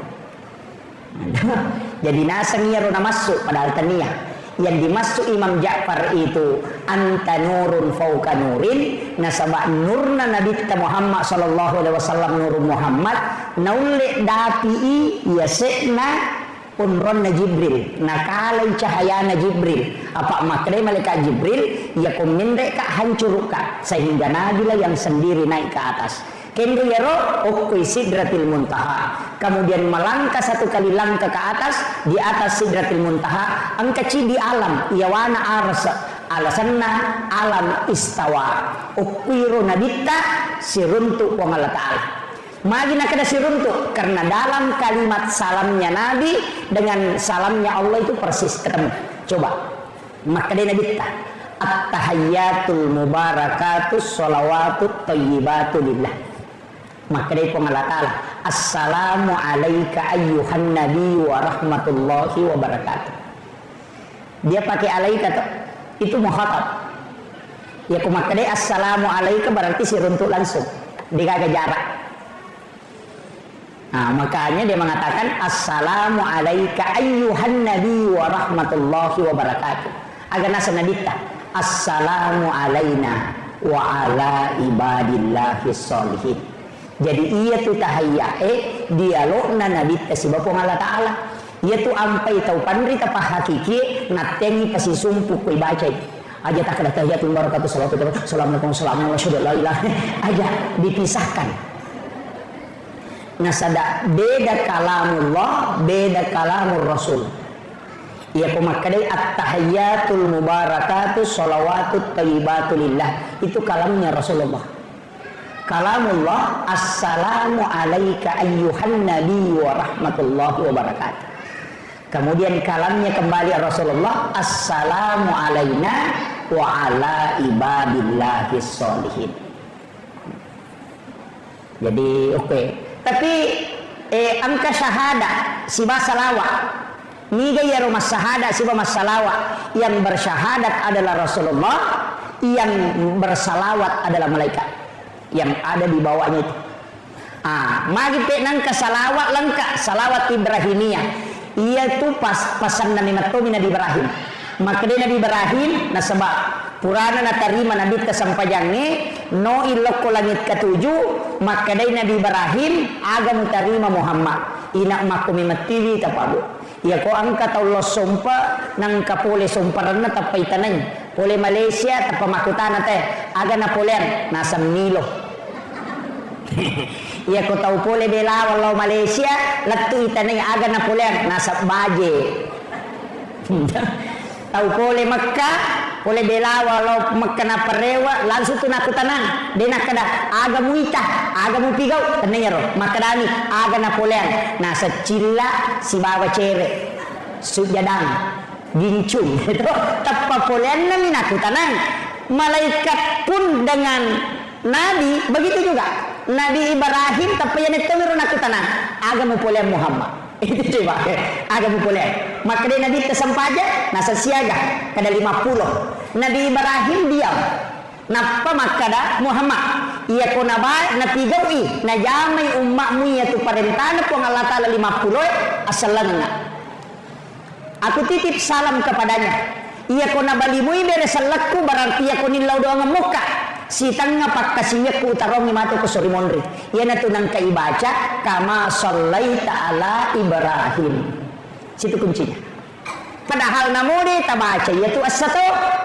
Jadi nasangnya rona masuk padahal taniyah. Yang dimasuk Imam Ja'far itu anta nurun fauka nurin, nasabah nurna Nabi kita Muhammad sallallahu alaihi wasallam nurun Muhammad naule dapi yasena unronna Jibril nakalai cahayana Jibril apa maknanya malaikat Jibril ya komende ka hancurkan sehingga Nabi lah yang sendiri naik ke atas. Kendo yaro ukui Sidratil Muntaha. Kemudian melangkah satu kali langkah ke atas, di atas Sidratil Muntaha angkaci di alam yawana arsa alasanna alam istawa. Ukui nabita siruntuk wa Allah Ta'ala. Magina kada siruntuk karena dalam kalimat salamnya Nabi dengan salamnya Allah itu persis ketemu. Coba makanya nabita at-tahayyatul mubarakatus sholawatut thayyibatu lillah. Maka dari Allah Ta'ala assalamu alaika ayyuhan nabi wa rahmatullahi wa barakatuh. Dia pakai alaika tuh. Itu muhatab. Ya maka dari assalamu alaika berarti siruntuk langsung. Dikagak jarak. Nah makanya dia mengatakan assalamu alaika ayyuhan nabi wa rahmatullahi wa barakatuh. Agar nasa nabita assalamu alaina wa ala ibadillahi sholihin. Jadi ia tu tahayya dialog na nabi tasiba po Allah Ta'ala. Ia tu ampai tau pandri tapa hakiki natengi pasi sumpu koi baca aja tak ada tahiyatul barakatuh salawatu assalamualaikum warahmatullahi wabarakatuh aja dipisahkan. Nasada beda kalamullah beda kalamur rasul. Ia pemakadai at-tahayyatul mubarakatuh salawatut thayyibatu lillah. Itu kalamnya Rasulullah. Kalamullah assalamu alaika ayyuhan nabi wa rahmatullahi wa barakatuh. Kemudian kalamnya kembali Rasulullah assalamu alaina wa ala ibadillahi sholihin. Jadi oke. Tapi angka syahada siba salawat niga ya rumah syahada siba masalawat yang bersyahadat adalah Rasulullah, yang bersalawat adalah malaikat yang ada di bawahnya itu. Magi nangka salawat lengkap salawat Ibrahimiyah. Ia tu pasan Nabi Nabi Ibrahim. Maka dia Nabi Ibrahim nasabak purana natarima Nabi kesampajangnya no iloko langit ketujuh. Maka dia Nabi Ibrahim agam tarima Muhammad. Inak makumi matiwi tapabu. Ya ko angka Allah sompa nang kapole somparana tapai tanay. Pole Malaysia tapa makutana teh aga Napoleon nasa Milo. Ya ko tau pole bela walau Malaysia latu itanay aga Napoleon nasa Baje. Tau pole Makkah pole bela walau Makkah na parewa langsung tu nakutanan dena kada aga muita aga mu pigau tanay ro makadani aga Napoleon nasa Cilla si bawa cere sujadang gincung itu tanpa polen namin aku tanang malaikat pun dengan Nabi begitu juga Nabi Ibrahim tapi yang itu mirun aku tanang agama polen Muhammad Itu coba agak populer. Maka dia Nabi tersempaja nasa siaga kada 50. Nabi Ibrahim diam. Napa makada Muhammad ia ko naba na pigawi na jamay ummakmu ya tu parentana po Allah Ta'ala 50 asalana. Aku titip salam kepadanya. Ia ko nabalimui beresalakku berarti ia ko nilaw doang muka. Sitang nga pagkasiya ku utarong ni mato ko suri monri. Ia na tunang kaibaca kama sallaita ala Ibrahim. Situ kuncinya. Padahal namudi tabaca yaitu as-satu.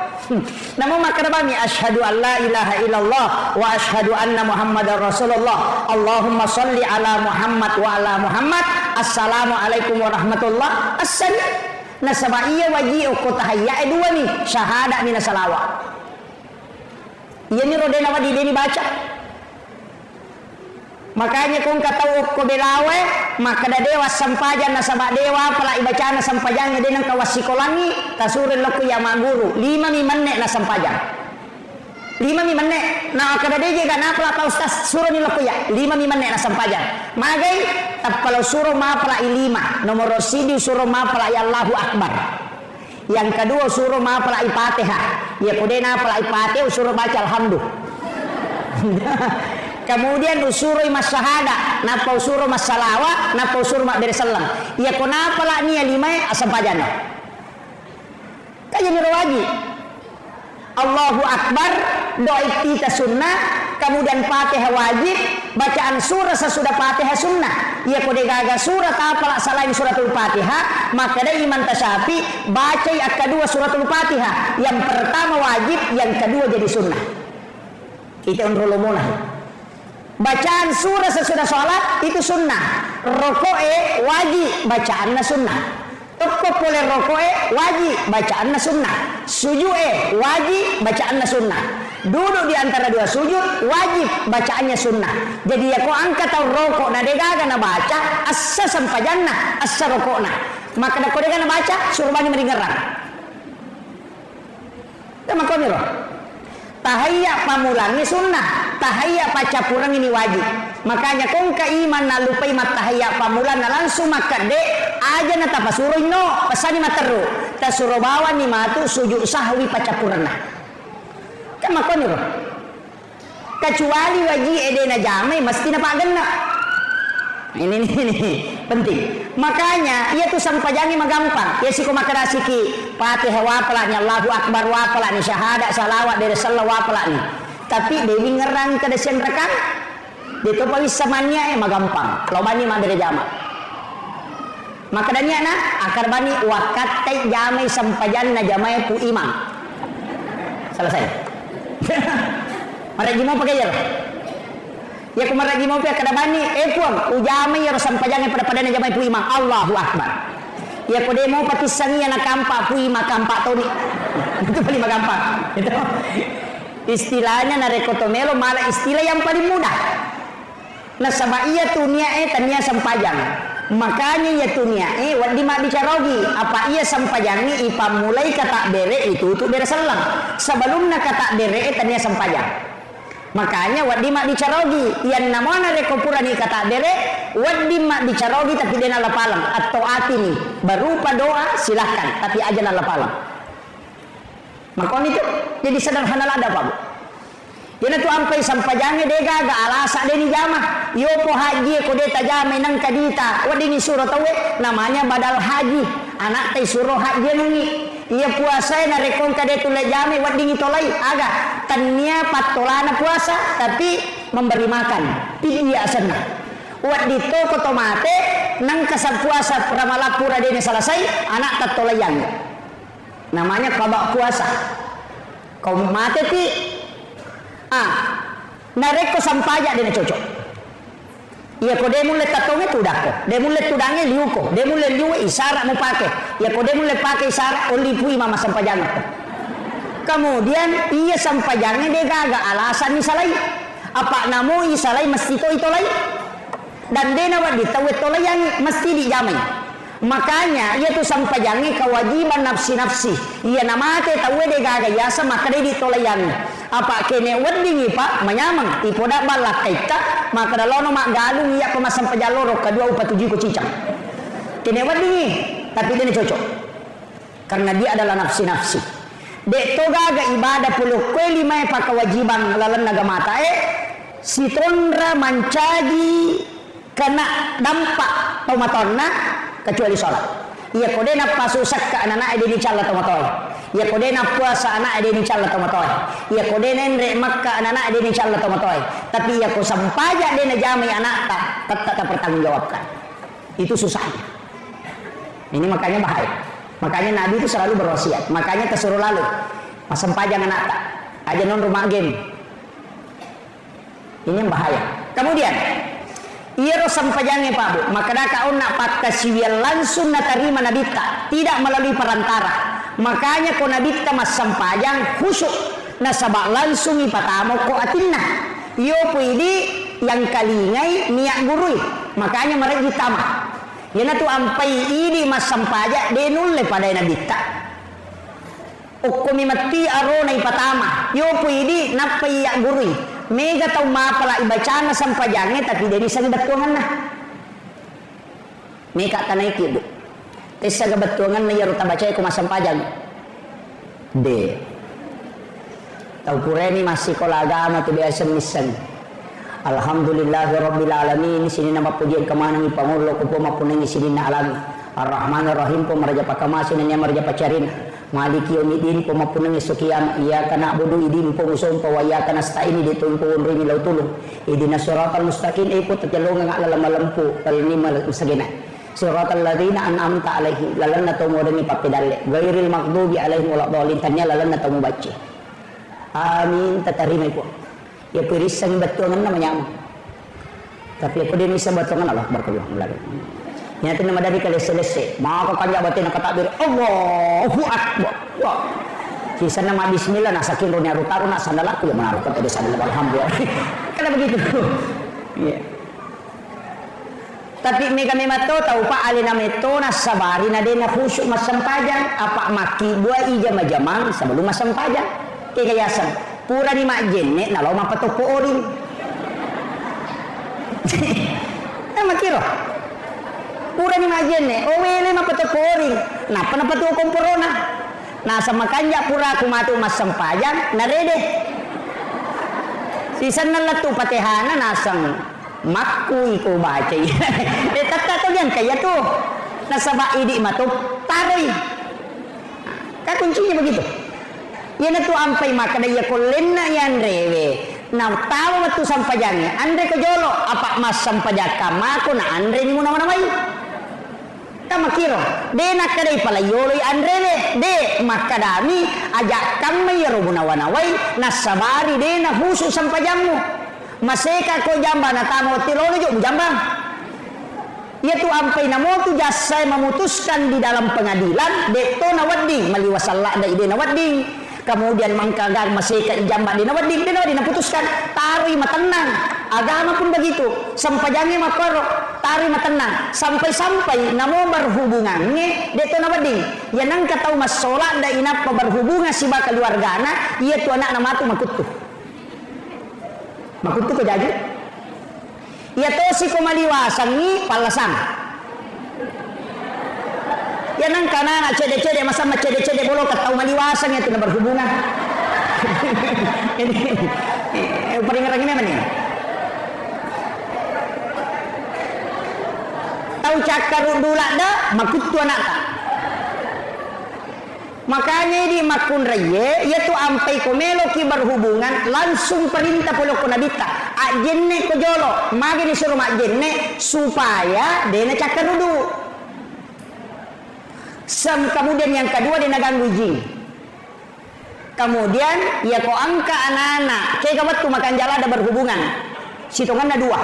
Namun makarabami asyhadu an la ilaha illallah wa asyhadu anna Muhammadar Rasulullah. Allahumma shalli ala Muhammad wa ala Muhammad. Assalamualaikum warahmatullah. Assalam. Nasaba iya waji ko tahayya dua nih syahada mina salawat. Iya ni rodena wadi deni baca. Makanya kung katau ko belawe maka da dewa sampajan nasaba dewa pala ibacana sampajan ngade nang kawasikolangi tasurin laku ya maguru 5 mimanne na sampajan 5 mimanne na kada deje kana pala pa ustaz suruh ni laku ya 5 mimanne na sampajan magai tapalo suruh ma pala 5 nomor sidi suruh ma pala ya Allahu akbar yang kedua suruh ma pala Fatihah ya kudena pala Fatihah suruh baca alhamdulillah. Kemudian usuroi masyahada, napa usuro masalawa, napa usuro mak beresalam. Ia kenapa lah ni 5 asam pajana. Kaji nirawaji. Allahu Akbar, doa kita sunnah, kemudian Fatihah wajib, bacaan surah sesudah Fatihah sunnah. Ia kode gaga surah apa selain suratul Fatihah, maka ada iman tasyafi baca yang kedua suratul Fatihah. Yang pertama wajib, yang kedua jadi sunnah. Kita unrolomona. Bacaan surah sesudah sholat itu sunnah. Rokoe wajib, bacaannya sunnah. Toko boleh rokoe wajib, bacaannya sunnah. Sujue wajib, bacaannya sunnah. Duduk di antara dua sujud wajib, bacaannya sunnah. Jadi ya kau angkat tau rokok na degaga na baca assa sampajanna assa rokokna. Maka kau degaga na baca suruh bani meringerang. Sama kau nih loh. Tahayya pamulangi sunnah, tahayya pacapurang ini wajib. Makanya kung kaiman na lupay matahayya pamulan na langsung makade aja na tapasuroy no pasani materu tasuro bawa ni matu sujud sahwi pacapurang na. Kama ko niro. Kecuali wajib edena jamai mesti na paganna. Ini penting. Makanya ia tuh sampajangi magampang. Ya siko makarasiki Fatihah wapala ni Allahu Akbar wapala ni syahada salawat dari salawat wapala ni. Tapi dewi ngerang ke desen rekan. Dia pawis samanya magampang. Kalau bani mah dari jama. Maka dania na akar bani wakat tay jamai sampajan na jamai pu imam. Selesai. Mari mau pakai jalan. Ya kemarin mau pihak kadabani puang ujamai ya sampajannya pada jamai pu imam Allahu Akbar. Ya kode mau patisangi anak kampak pu imam kampak toni. Itu paling gampang. Itu istilahnya narekotomelo malah istilah yang paling mudah. Nasaba iya tunia tania sampajang. Makanya ya tunia wadi mak bicarogi apa iya sampajangi ipa mulai kata bere itu bere selang. Sebelumnya kata bere tania sampajang. Makanya wadi mak dicarogi yang namanya rekopurani kata dere wadi mak dicarogi tapi dia nala palam atau ati nih berupa doa silahkan tapi aja nala palam. Makanya itu jadi sederhana ada pak bu. Yana tu ampai sampajangnya dega ga alasa deni jama yo po haji ko deta jama nang kadita wadi ni suruh tawe namanya badal haji anak teh suruh haji nungi. Ia puasa na rekong kade tule jame wading itolai aga tania patolana puasa tapi memberi makan tidak asana wad dito ko tomate nang kasab puasa pramalapura dene selesai anak tatolayan namanya kabak puasa kau mate ti nareko sampaja dene cocok. Ya ko dia mulai tatongnya tudako, dia mulai tudangnya liuko, dia mulai liu isyarat mau pakai. Ya ko dia mulai pakai isyarat oli pui mama sampajang. Kemudian iya sampajangnya dia gaga alasan misalai. Apa namu isalai mesti to itolai. Dan dia nawat ditawet tolai yang mesti dijamai. Makanya ia tu sampajangnya kewajiban nafsi-nafsi. Ia nama te tawe dia gaga yasa maka dia ditolayan. Apa kene wadingi pak menyamang ipoda balak kaita maka dalono mak galung iya pemasang pejaloro kedua upa tujuh ko cicang Kene wadingi, tapi dia cocok. Karena dia adalah nafsi-nafsi. Dek toga ga ibadah puluh kue lima pakawajiban lalan naga mata si tondra mencagi kena dampak tomatona kecuali sholat. Ia kode na pasusak ke anak-anak ide dicala tomatoy. Ia kode na puasa anak ide dicala tomatoy. Ia kode nendre makka anak-anak ide dicala tomatoy. Tapi ia ko sampaja de na jami anak tak pertanggungjawabkan. Itu susahnya. Ini makanya bahaya. Makanya Nabi itu selalu berwasiat. Makanya kesuruh lalu masam pajang anak tak aja non rumah game. Ini yang bahaya. Kemudian ia rosam pajangnya Pak Bu. Maka dah kau nak pakai siwil langsung nak terima Nabi tak, tidak melalui perantara. Makanya kau Nabi tak masam pajang khusyuk nasabak langsung ipatamo ko atinna. Yo puidi yang kalingai niat gurui. Makanya mereka ditambah. Yana tu ampai ini masam pajak denulle pada Nabi tak. Ukumi mati arona ipatama. Yo puidi napai ya gurui. Mega tau mapala ibacana sampajangnya tapi dari sa gabatuangan na. Mega tanay kido. Tes sa gabatuangan na yaro tabacay ko masampajang. De. Tau pureni masih kolagama tu biasa misan. Alhamdulillahirabbil alamin. Sini nama pujian kemanang ipangulo ko po mapunang sini na alami. Ar-Rahman Ar-Rahim po maraja pakamasin na maraja pacarin. Maliki yaumiddin po mapunang isukiyam. Iyyaka na'budu idin po musom po wa iyyaka nasta'in dito po unri milaw tulong. Ihdinas siratal mustaqim ay po tatalungan nga alamalampu palinimal usagina. Siratal ladzina an'amta alaihim lalan na tumo ni papidalle. Ghairil maghdubi alaihim waladdallin tanya lalan na tumo baci. Amin tatarimay po. Ya piris sang batuangan namanya. Tapi aku dia bisa batuangan Allah berkeluar belakang. Ini nama dari kali selesai. Maka kanya batin nakatabir Allahu Akbar. Wah. Sisa nama bismillah nasakin ronya rutaru nak sandalaku ya menaruh kata sandal alhamdulillah. Karena begitu. Iya. Tapi mega memato tahu pak alina meto nasabari nadena khusyuk masam pajang apa maki dua ija majamang sebelum masam pajang. Kekayasan. Pura ni mak jenek na lo mapatopo orin. Makiro. Pura ni mak jenek, o wele mapatopo orin. Napa na patuo komporona. Nasa makanya pura kumatu masam pajang na rede. Sisan na latu patehana nasang makui ko baca. Tata to yan kaya to. Nasa baidi mato taroy. Kuncinya begitu. Yan tu ampai maka dia kolena yan rewe. Na tahu waktu sampajangnya. Andre ko jolo apa mas sampajaka mako na andre ni mo naman namay. Tama kiro. De nakadai pala yolo andre le. De makadami ajak kami yaro gunawanaway nasabari de na husu sampajangmu. Maseka ko jamba na tamo tilolo jo jambang. Ia tu ampai namo tu jasa memutuskan di dalam pengadilan de to nawading maliwasalla da ide nawading. Kemudian mangkagang masih ke jambak di nawading putuskan taruh matenang agama pun begitu sampajangnya makoro taruh matenang sampai namo berhubungannya deto nawading ya nang katau mas sholat da inap berhubungan si bakal keluargana iya tu anak nama tu makutu ke jadi iya to si kumaliwasan ni palasan ya nang kana nak cede-cede masa cede-cede bolo katau maliwasan itu na berhubungan. Ini paling ngerang ini apa nih? Tahu cakar dulak dah makut tu anak tak. Makanya di makun raya yaitu ampai komelo ki berhubungan langsung perintah polo ko nabita ajenne ko jolo magi disuruh majenne supaya dena cakar dulu. Kemudian yang kedua dia ganggu jin. Kemudian ya kau angka anak-anak kayak kawat tu makan jala ada berhubungan situngan ada dua.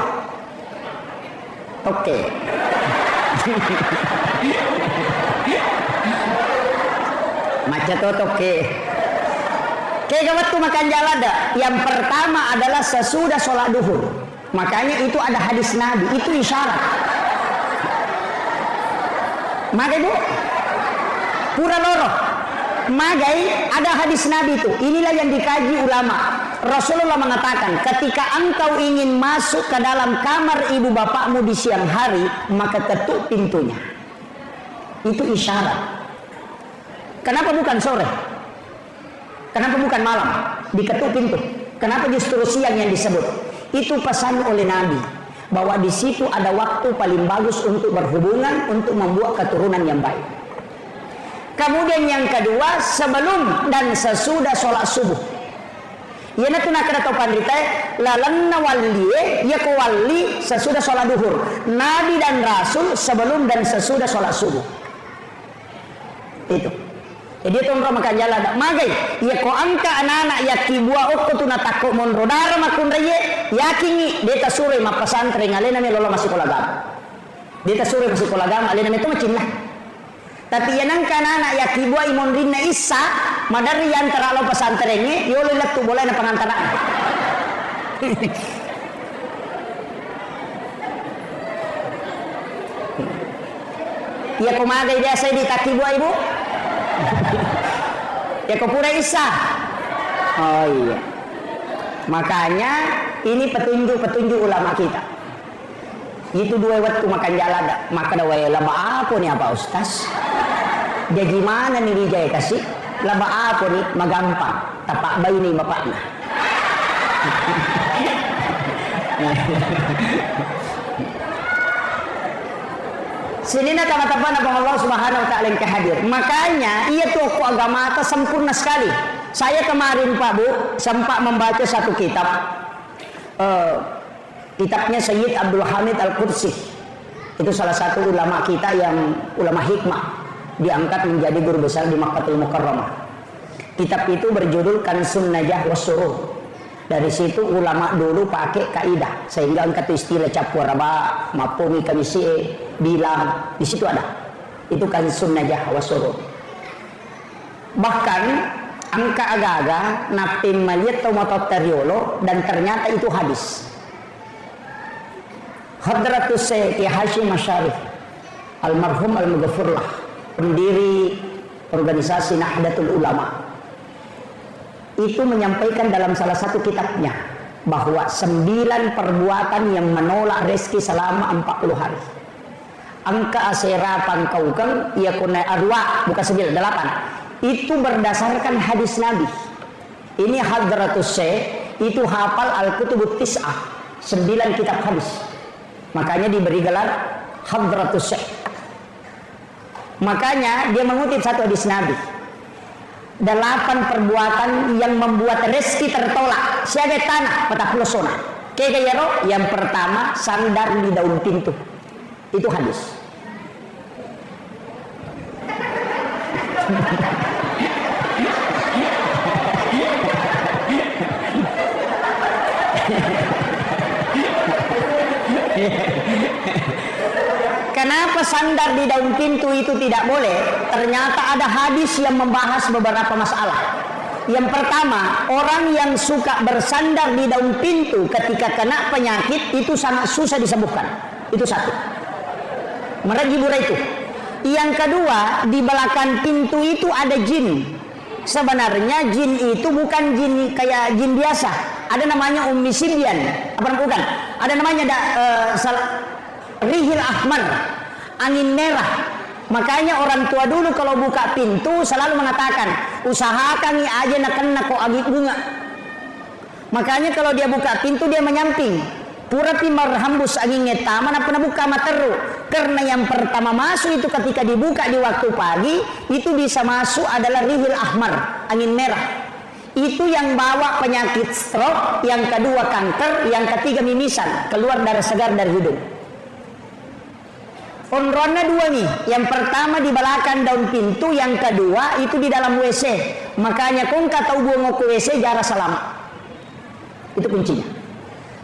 Oke. Macam tu oke. Kayak kawat tu makan jala ada. Yang pertama adalah sesudah sholat duhur. Makanya itu ada hadis Nabi itu isyarat. Maka itu pura loro magai ada hadis Nabi itu inilah yang dikaji ulama. Rasulullah mengatakan ketika engkau ingin masuk ke dalam kamar ibu bapakmu di siang hari maka ketuk pintunya Itu isyarat. Kenapa bukan sore? Kenapa bukan malam? Diketuk pintu. Kenapa justru siang yang disebut? Itu pesan oleh Nabi bahwa di situ ada waktu paling bagus untuk berhubungan, untuk membuat keturunan yang baik. Kemudian yang kedua, sebelum dan sesudah sholat subuh. Yana tuna kada tau pandita lalanna wali ya kawali sesudah sholat duhur. Nabi dan Rasul sebelum dan sesudah sholat subuh. Itu. Jadi tuan makan jalan dak magai. Ya ko angka anak-anak ya kibua okko tuna takut monrodara makun reye yakingi deta sure ma pesantren alena me lolo masih kolagam. Deta sure masih kolagam alena me itu macin lah. Tapi yang anak-anak ya kibua imon rinna isa madari yang terlalu pesantrennya yolo letu boleh na pengantaran. Ya kumagai biasa di takibua ibu. Ya kupura isa. Oh iya. Makanya ini petunjuk ulama kita. Itu dua waktu makan jalan maka ada wae laba apa nih apa ustaz? Dia gimana nih Wijaya kasih? Laba apa nih? Magampang. Tapak bayi nih bapaknya. Sini nak teman-teman abang Allah Subhanahu Wa Taala yang kehadir. Makanya ia tuh agama atas sempurna sekali. Saya kemarin Pak Bu sempat membaca satu kitab. Kitabnya Sayyid Abdul Hamid Al-Qudsi. Itu salah satu ulama kita yang ulama hikmah, diangkat menjadi guru besar di Makkahul Mukarramah. Kitab itu berjudul Kansun Najah Wassuruh. Dari situ ulama dulu pakai kaidah sehingga angkat istilah capur raba, mapomi kamisi bilang di situ ada. Itu Kansun Najah Wassuruh. Bahkan angka aga-aga napim maliat atau mototeriolo dan ternyata itu hadis. Hadratus Syekh Hashim Asyarif almarhum al-Mughfirlah, pendiri organisasi Nahdlatul Ulama, itu menyampaikan dalam salah satu kitabnya bahwa 9 perbuatan yang menolak rezeki selama 40 hari. Angka asera pangkaukang ia kunai arwa bukan 9, 8. Itu berdasarkan hadis Nabi. Ini Hadratus Syekh itu hafal Al-Kutubut Tis'ah, 9 kitab hadis. Makanya diberi gelar Hadratus Syekh. Makanya dia mengutip satu hadis Nabi. 8 perbuatan yang membuat rezeki tertolak. Siaga tanah patah pelosona. Kegayaro yang pertama sandar di daun pintu. Itu hadis. Kenapa sandar di daun pintu itu tidak boleh? Ternyata ada hadis yang membahas beberapa masalah. Yang pertama, orang yang suka bersandar di daun pintu ketika kena penyakit itu sangat susah disembuhkan. Itu satu. Merajibura itu. Yang kedua, di belakang pintu itu ada jin. Sebenarnya jin itu bukan jin kayak jin biasa. Ada namanya Ummi Sibyan. Apa bukan? Ada namanya Rihil Ahmar, angin merah. Makanya orang tua dulu kalau buka pintu selalu mengatakan, usahakan aja nak kena kok agi bunga. Makanya kalau dia buka pintu dia menyamping. Pura timar hambus angin ngeta mana pernah buka materu. Karena yang pertama masuk itu ketika dibuka di waktu pagi itu bisa masuk adalah Rihil Ahmar, angin merah. Itu yang bawa penyakit stroke, yang kedua kanker, yang ketiga mimisan, keluar darah segar dari hidung. Onrona 2 nih, yang pertama di belakang daun pintu, yang kedua itu di dalam WC. Makanya kong kata buang ke WC jarak selamat. Itu kuncinya.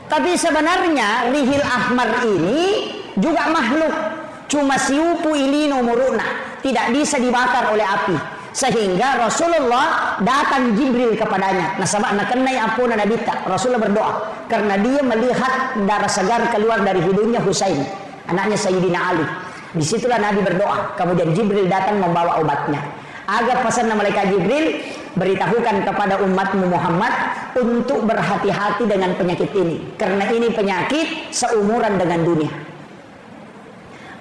Tapi sebenarnya Rihil Ahmar ini juga makhluk, cuma siupu ilino muruna, tidak bisa dibakar oleh api. Sehingga Rasulullah datang Jibril kepadanya. Nasabak nakenai ampun nabita. Rasulullah berdoa karena dia melihat darah segar keluar dari hidungnya Husain, anaknya Sayyidina Ali. Disitulah Nabi berdoa. Kemudian Jibril datang membawa obatnya. Agar pesan malaikat Jibril, beritahukan kepada umatmu Muhammad untuk berhati-hati dengan penyakit ini. Karena ini penyakit seumuran dengan dunia.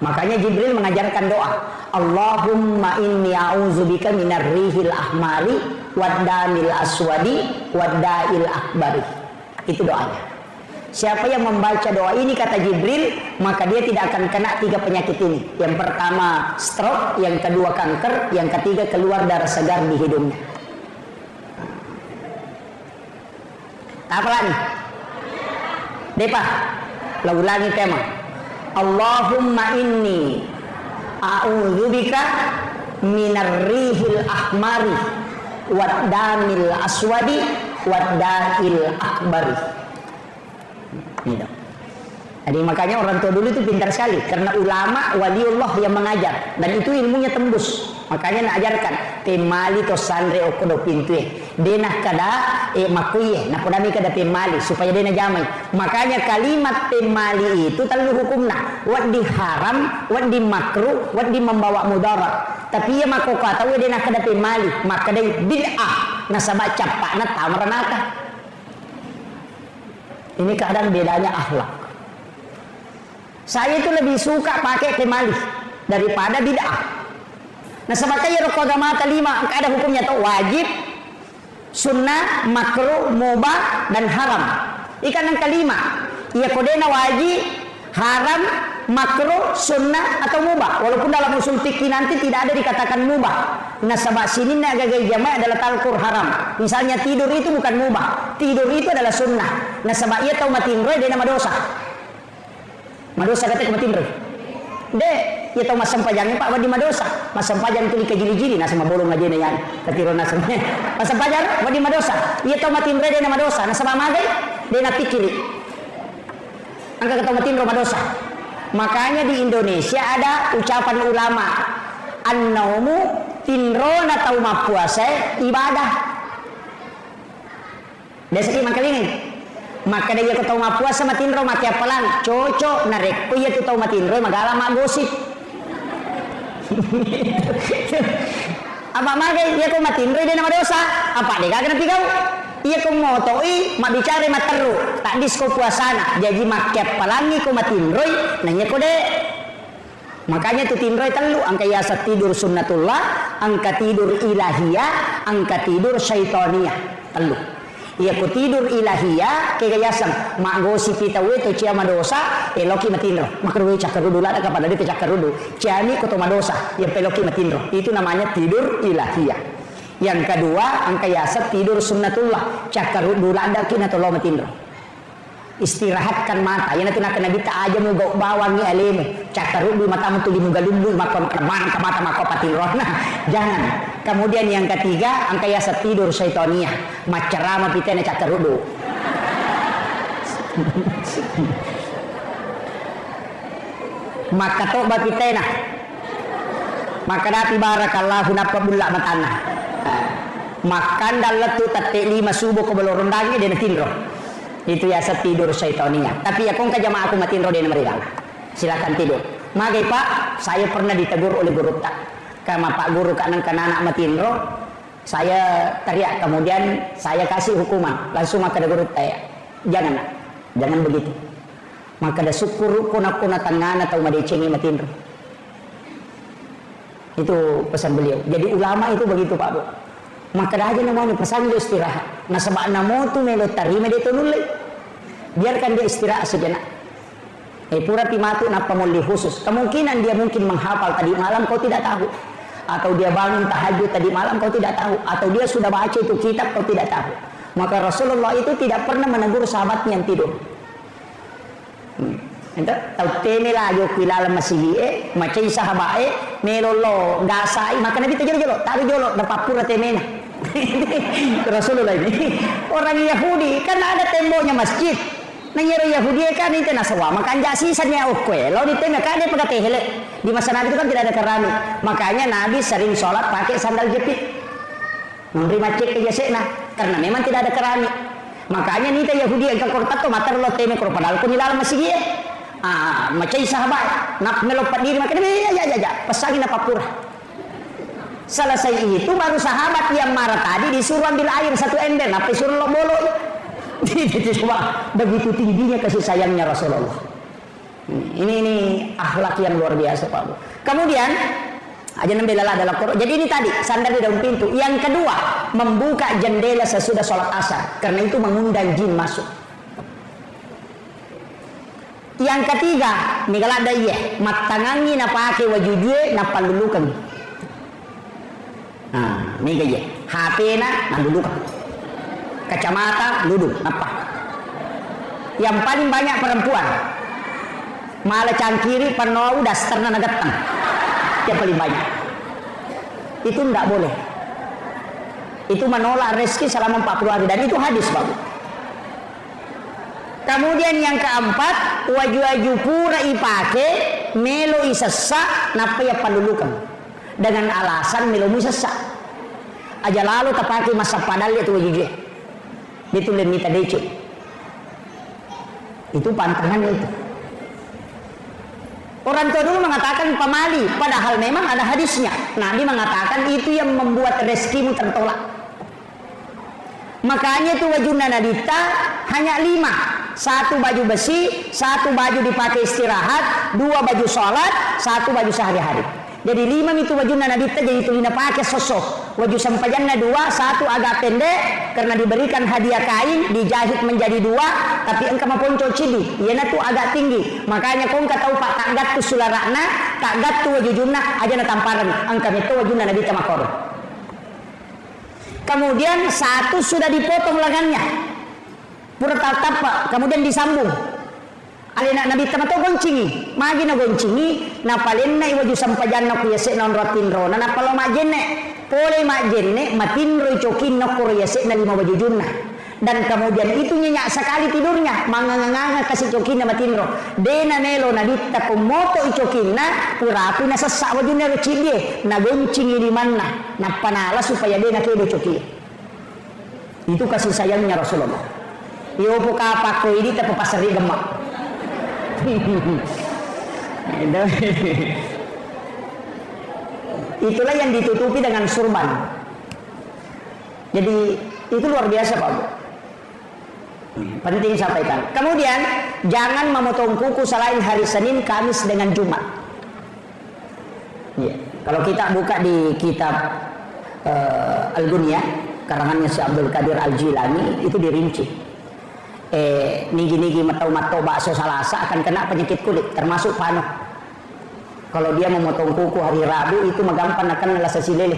Makanya Jibril mengajarkan doa, Allahumma inni a'udzubika minar rihil ahmari waddamil aswadi wadda'il akbari. Itu doanya. Siapa yang membaca doa ini kata Jibril, maka dia tidak akan kena 3 penyakit ini. Yang pertama stroke, yang kedua kanker, yang ketiga keluar darah segar di hidungnya. Apa lagi? Depa, lagu ulangi tema. Allahumma inni a'udzubika minar rihil ahmari waddamil aswadi wadda'il akbari. Gitu. Jadi makanya orang tua dulu itu pintar sekali, karena ulama waliullah yang mengajar, dan itu ilmunya tembus. Makanya nak ajarkan temali to sandre okodo pintue denah kada makuye na podami kada temali supaya dena jamai. Makanya kalimat temali itu terlalu hukumna wat di haram, wat di makruh, wat di membawa mudarat. Tapi ya mako kata we dena kada temali, maka dai bid'ah nasaba capakna tamranaka. Ini kadang bedanya akhlak. Saya itu lebih suka pakai temali daripada bid'ah. Nah sebabnya rukun agama 5 ada hukumnya tuh wajib, sunnah, makruh, mubah dan haram. Ikan yang kelima, ia kodena wajib, haram, makruh, sunnah atau mubah. Walaupun dalam usul fikih nanti tidak ada dikatakan mubah. Nah sebab sini agak jamaah adalah talkur haram. Misalnya tidur itu bukan mubah, tidur itu adalah sunnah. Nah sebab ia tahu matinroy dia nama dosa. Madosa kata matinroy. Dek, ya tahu masam pajangnya Pak wadi madosa. Masam pajang itu dikejili-jili nah sama bolong aja nih yan. Ketiro nasamnya. Masam pajang wadi madosa. Ya tahu matin dia nama dosa. Nah sama magai dia nak pikiri. Angka ketemu matin madosa. Makanya di Indonesia ada ucapan ulama, an-naumu tinrona tahu puasa ibadah. Desa ini makanya ini. Maka dia ketau puasa matinro mati apalan cocok narek oh iya tu tahu matinro magala mak gosip. Apa magai dia ko matinro dia nama dosa apa dia kagak napi kau iya ko motoi mak bicara mak teru tak disko puasana jadi mak apalangi ko matinro nanya ko dek. Makanya tu tinroy telu angka yasa tidur sunnatullah, angka tidur ilahiyah, angka tidur syaitania telu. Ia ku tidur ilahiyah kegayasan mak gosip kita we to cia madosa eloki matinro makruh cakarudu lah kapan ada cakarudu ciani ko to madosa yang peloki matinro itu namanya tidur ilahiyah. Yang kedua angka yasa tidur sunnatullah cakarudu landa kina to lo matinro istirahatkan mata yang nanti nak nabi tak aja mau bawangi aleme cakarudu mata mutu di mugalumbu makon kerman ke mata mako patinro nah jangan. Kemudian yang ketiga angka yasa tidur syaitania macerama pitena cakarudu. Maka toba pitena maka dati barakallahu napa bulla matana makan daletu tate 5 subuh ke belorong dagi dia tinro itu yasa tidur syaitania. Tapi ya kong kajama aku matinro dia merirang silakan tidur magai Pak saya pernah ditegur oleh guru tak kama Pak Guru kanan-kanan matinro saya teriak kemudian saya kasih hukuman langsung maka ada guru tanya jangan begitu maka ada syukur kuna tangan atau madecengi matinro itu pesan beliau. Jadi ulama itu begitu Pak Bu maka dah aja namanya pesan dia istirahat nah sebab namo tu melo tarima dia tunulai biarkan dia istirahat sejenak pura timatu napa muli khusus kemungkinan dia mungkin menghafal tadi malam kau tidak tahu atau dia bangun tahajud tadi malam kau tidak tahu atau dia sudah baca itu kitab kau tidak tahu. Maka Rasulullah itu tidak pernah menegur sahabatnya yang tidur. Entah tahu tene lah yo kilala masihi macai sahabat melolo gasai maka Nabi jolo tahu jolo dapat pura temena. Rasulullah ini orang Yahudi kan ada temboknya masjid. Nangyari Yahudi kan itu nasawa makan jasisannya oke lo di tengah kan dia pakai tehele di masa Nabi itu kan tidak ada keramik makanya Nabi sering sholat pakai sandal jepit memberi macet ke jasena karena memang tidak ada keramik makanya nita Yahudi yang kortat to matar lo teme kor padahal ko nilala masigi macai sahabat nak melopat diri maka dia ya pasangin apa pura selesai itu baru sahabat yang marah tadi disuruh ambil air 1 ember apa disuruh lo bolo. Coba begitu tingginya kasih sayangnya Rasulullah. Ini akhlak yang luar biasa Pak Bu. Kemudian aja nambah dalam Quran. Jadi ini tadi sandar di daun pintu. Yang kedua, membuka jendela sesudah sholat asar, karena itu mengundang jin masuk. Yang ketiga, migala ada iya, matangangi na pakai wajujue na palulukan. Nah, ini gaya. HP na duduk. Kacamata duduk, apa? Yang paling banyak perempuan. Malah cangkiri penuh dasterna nagatang. Yang paling banyak. Itu tidak boleh. Itu menolak rezeki selama 40 hari dan itu hadis Bapak. Kemudian yang keempat, waju-waju pura ipake melo isesa napa ya palulukan dengan alasan melo isesa. Aja lalu tapake masa padal itu waju-waju. Itu lemita decu. Itu pantangannya itu. Orang tua dulu mengatakan pamali, padahal memang ada hadisnya. Nabi mengatakan itu yang membuat rezekimu tertolak. Makanya itu wajuna nadita hanya 5. 1 baju besi, 1 baju dipakai istirahat, 2 baju sholat, 1 baju sehari-hari. Jadi 5 itu wajuna nadita, jadi itu lina pakai sosok. Waju sampajanna 2, 1 agak pendek karena diberikan hadiah kain, dijahit menjadi 2, tapi engkau maponco cibi, iana tuh agak tinggi. Makanya kau engkau tahu Pak tak gat tu sularakna, tak gat tu wajujunna aja na tamparan, engkau itu wajuna nadita makor. Kemudian 1 sudah dipotong lengannya, pura tatap Pak, kemudian disambung. Alina nabi tamato goncingi, magi na goncingi, na palinna iwaju sampajanna ku yase non rotinro, na palo majenne, pole majenne, matinro icokin na kuro yase na 5 wajujunna. Dan kemudian itu nyenyak sekali tidurnya, manganganga kasih cokin na matinro. Dena nelo nadita kumoto icokinna, purapi na sesak wajunna rocilye, na goncingi di mana, na panala supaya dena kedo cokin. Itu kasih sayangnya Rasulullah. Iopo kapako ini tapi pasari gemak. Itulah yang ditutupi dengan surban. Jadi itu luar biasa Pak Bu. Penting sampaikan. Kemudian jangan memotong kuku selain hari Senin, Kamis dengan Jumat. Ya. Kalau kita buka di kitab Al-Ghunyah karangannya Syekh Abdul Qadir Al-Jilani itu dirinci. Nigi-nigi matau-matau bakso salasa akan kena penyakit kulit termasuk panu. Kalau dia memotong kuku hari Rabu itu magampang akan ngelasa silele,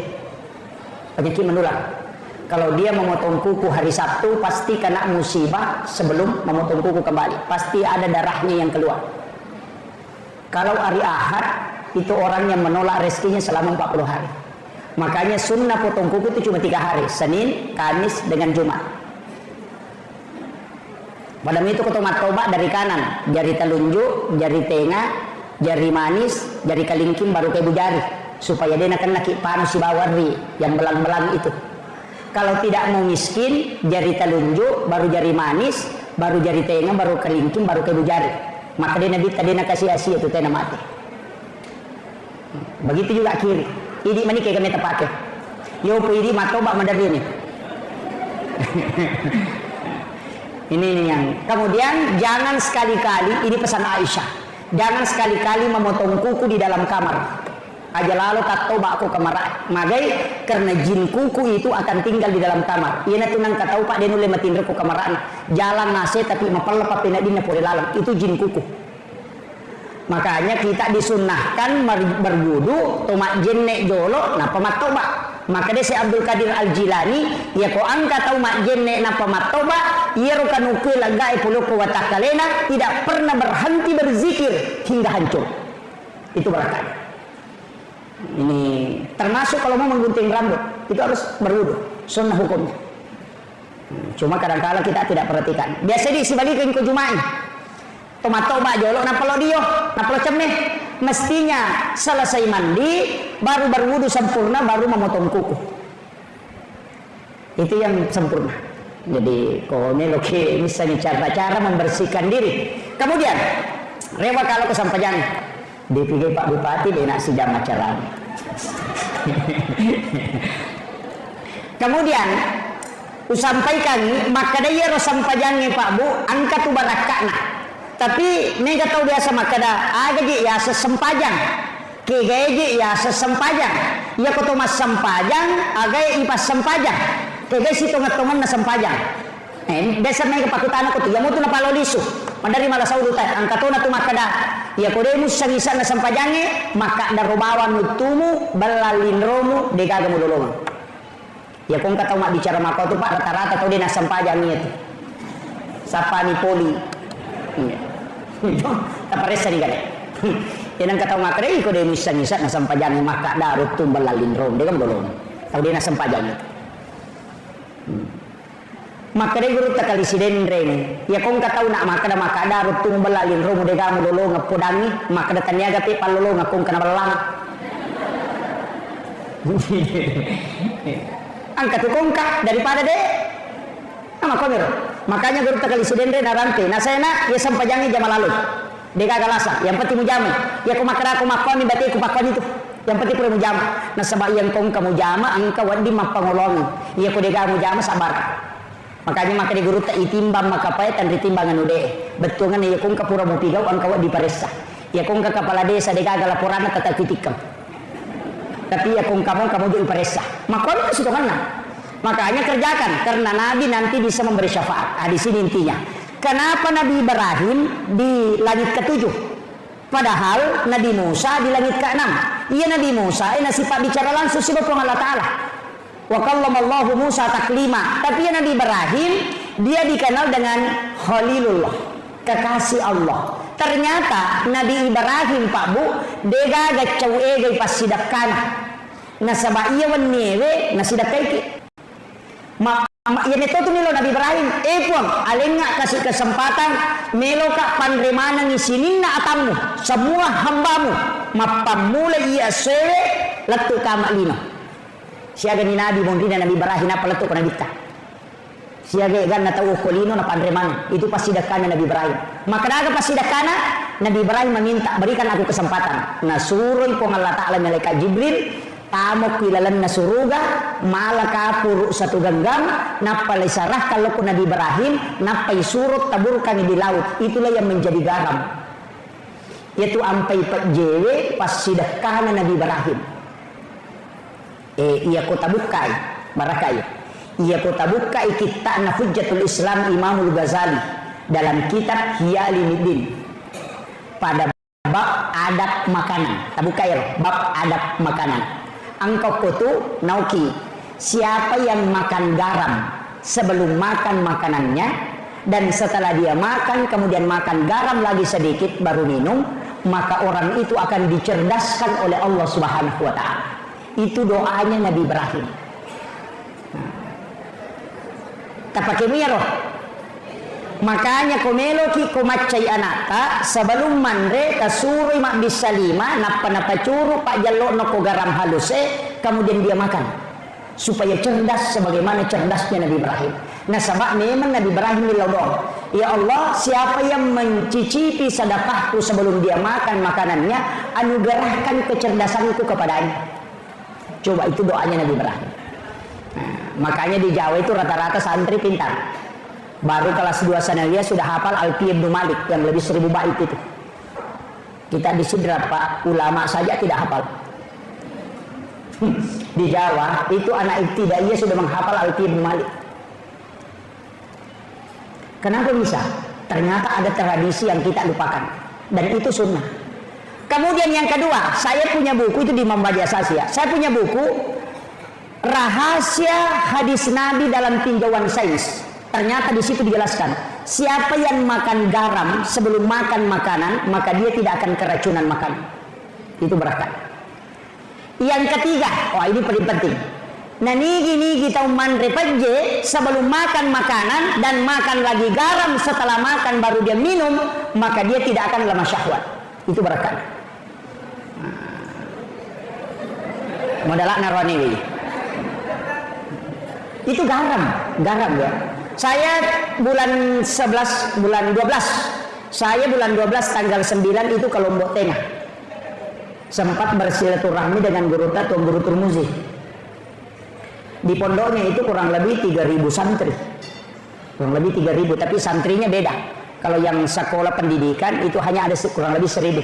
penyakit menular. Kalau dia memotong kuku hari Sabtu pasti kena musibah sebelum memotong kuku kembali, pasti ada darahnya yang keluar. Kalau hari Ahad itu orang yang menolak rezekinya selama 40 hari. Makanya sunnah potong kuku itu cuma 3 hari, Senin, Kamis dengan Jumat. Padahal itu tobat dari kanan, jari telunjuk, jari tengah, jari manis, jari kalingking baru ke jari, supaya dia nak kena panu si bawari yang belang-belang itu. Kalau tidak mau miskin, jari telunjuk, baru jari manis, baru jari tengah, baru kalingking, baru ke jari. Maka dia nabi tadi nak kasih asia itu tena mati. Begitu juga kiri. Ini mana kayak kami terpakai. Yo ini matoba madari ini. Ini yang kemudian jangan sekali-kali, ini pesan Aisyah, jangan sekali-kali memotong kuku di dalam kamar. Aja lalu katoba aku kamar magai karena jin kuku itu akan tinggal di dalam kamar. Iya tunang katau Pak denu le matindro ku kamaran. Jalan nase tapi mapalla papina dina pore lalang itu jin kuku. Makanya kita disunnahkan berwudu tomak jenne jolo napa matoba. Maka dia si Abdul Qadir Al-Jilani ya ko angka tau mak jenne napa matoba ia rukan ukul lagai puluku watakalena tidak pernah berhenti berzikir hingga hancur. Itu berkah. Ini termasuk kalau mau menggunting rambut itu harus berwudu, sunnah hukumnya. Cuma kadang-kadang kita tidak perhatikan. Biasa di sebalikin ke Jumat. Tomat-tomat jolok napalo dio, napalo cemeh. Mestinya selesai mandi baru berwudu sempurna baru memotong kuku. Itu yang sempurna. Jadi kalau ini misalnya cara-cara membersihkan diri. Kemudian rewa kalau kesampaian dipikir Pak Bupati dia nak sidang acara. Kemudian usampaikan maka dia sampaiannya Pak Bu angkat tu barakakna. Tapi nega tahu biasa makada aga ji ya sesempajang. Kegeji ya sesempajang. Ya koto mas sempajang, aga ipas sempajang. Kege si tongat-tongan na sempajang. Desa nega pakutana ko tiga mutu na palolisu. Mandari malah saudutan angkatona tu makada. Ya kodemus sangisa na sempajange maka darobawan nutumu balalin romu degaga mudolongan. Ya kong kata mak bicara maka tu pak rata-rata kau dia na sempajang itu. Sapa ni poli. Tak paresa ni gade. Yan ang kata mak kade kodemus sangisa na sempajange maka darutum balalin romu degaga mudolongan. Kau dia na sempajang itu. Maka dia guru takali siden reng ya kong katau nak maka ada rutung belalin romo de gamu dolo ngapodangi maka da taniaga pe palolo ngakong kana belang angkat kongka daripada de nama komero makanya guru takali siden reng narante na saya nak ya sampajangi jama lalu de gagalasa yang penting mujamu ya kumakara kumakoni bati kupakoni itu yang penting pura mujamu na sabab yang kong kamu jama angka wadi mapangolongi ya ko de gamu jama sabar. Makanya maka di guru tak itimbang maka paitan ditimbangan ude betul kan ya kong kapura mau pigau angkawat di paresa ya kong ke kepala desa dega laporan tata titikam tapi ya kong kamu di paresa maka itu sudah mana makanya kerjakan karena Nabi nanti bisa memberi syafaat. Di sini intinya kenapa Nabi Ibrahim di langit ke-7 padahal Nabi Musa di langit ke-6. Iya Nabi Musa sifat bicara langsung sifat Allah Ta'ala. Wa kallamallahu Musa taklima. Tapi Nabi Ibrahim dia dikenal dengan Khalilullah, kekasih Allah. Ternyata Nabi Ibrahim Pak Bu dega gacau ege pasidakkan. Nasaba iya wannewe nasidakai. Ya metodo nilo Nabi Ibrahim. Puang alenga kasih kesempatan meloka panremana ngisinin na atamu semua hambamu mapamula iya sewe latu kama lino. Siaga ni Nabi mondina Nabi Ibrahim apa letuk Nabi ta. Siaga gan na tahu kolino na pandreman itu pasti dakana Nabi Ibrahim. Maka daga pasti dakana Nabi Ibrahim meminta berikan aku kesempatan. Nasuroy pong Allah Ta'ala malaikat Jibril tamok kilalan nasuruga malaka puru satu genggam napalay sarah kalau ko Nabi Ibrahim napay surut taburkan di laut. Itulah yang menjadi garam. Yaitu ampai jewe pasti dakana Nabi Ibrahim. Iya kota bukai barakai iya kota bukai kita na Hujjatul Islam Imamul Ghazali dalam kitab Ihya Ulumuddin pada bab adab makanan tabukai bab adab makanan angkau kutu nauki siapa yang makan garam sebelum makan makanannya dan setelah dia makan kemudian makan garam lagi sedikit baru minum maka orang itu akan dicerdaskan oleh Allah Subhanahu wa Ta'ala. Itu doanya Nabi Ibrahim. Tapake miro. Makanya komelo ki komacay anata sebelum manre kasuri mak bisalima napa curu pak jallo no ko garam halus kemudian dia makan supaya cerdas sebagaimana cerdasnya Nabi Ibrahim. Nah sabak memang Nabi Ibrahim dilodong. Ya Allah, siapa yang mencicipi sedekahku sebelum dia makan makanannya, anugerahkan kecerdasanku kepadanya. Coba itu doanya Nabi Ibrahim. Nah, makanya di Jawa itu rata-rata santri pintar. Baru kelas 2 sanawiyah sudah hafal Alfiyah Ibnu Malik yang lebih 1000 bait itu. Kita di sini Pak ulama saja tidak hafal. Di Jawa itu anak ibtidaiyah sudah menghafal Alfiyah Ibnu Malik. Kenapa bisa? Ternyata ada tradisi yang kita lupakan dan itu sunnah. Kemudian yang kedua, saya punya buku itu di Mambaja Sasya. Saya punya buku Rahasia Hadis Nabi dalam Tinjauan Sains. Ternyata di situ dijelaskan, siapa yang makan garam sebelum makan makanan, maka dia tidak akan keracunan makan. Itu berkah. Yang ketiga, ini paling penting. Nah nigi kita manre paje sebelum makan makanan dan makan lagi garam setelah makan baru dia minum, maka dia tidak akan lemah syahwat. Itu berkah. Modalak narwani itu garam ya. Saya bulan 11 bulan 12 saya bulan 12 tanggal 9 itu ke Lombok Tengah sempat bersilaturahmi dengan guru Tuan Guru Turmuzi di pondoknya itu kurang lebih 3000 santri kurang lebih 3000 tapi santrinya beda Kalau yang sekolah pendidikan itu hanya ada kurang lebih 1.000.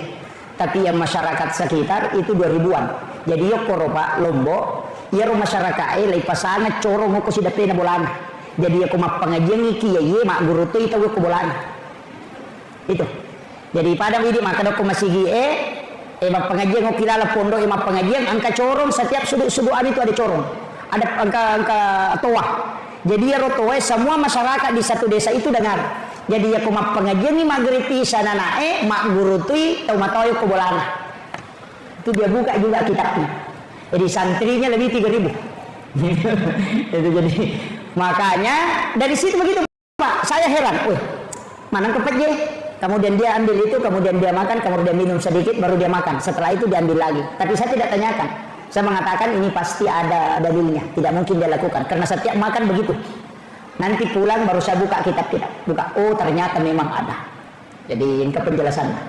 Tapi yang masyarakat sekitar itu 2.000-an. Jadi yo koropa Lombok, ya rumah masyarakat lai pasana coro mo ko si dapena bolana. Jadi aku mak pengajian iki ya mak guru tu itu ko bolana. Itu. Jadi pada widi maka aku masih mak pengajian ko kilala pondok mak pengajian angka corong setiap sudut-sudutan itu ada corong. Ada angka toa. Jadi ya rotoe semua masyarakat di satu desa itu dengar. Jadi aku mak pengajian ni magriti sana nae mak guru tui tau matoyo ko bolana. Itu dia buka juga kitabnya. Jadi santrinya lebih 3.000. Itu jadi makanya dari situ begitu Pak. Saya heran. Wih, mana kepeje? Kemudian dia ambil itu, kemudian dia makan, kemudian dia minum sedikit, baru dia makan. Setelah itu diambil lagi. Tapi saya tidak tanyakan. Saya mengatakan ini pasti ada dalilnya. Tidak mungkin dia lakukan karena setiap makan begitu. Nanti pulang baru saya buka kitab kita. Buka, oh ternyata memang ada. Jadi ini penjelasannya.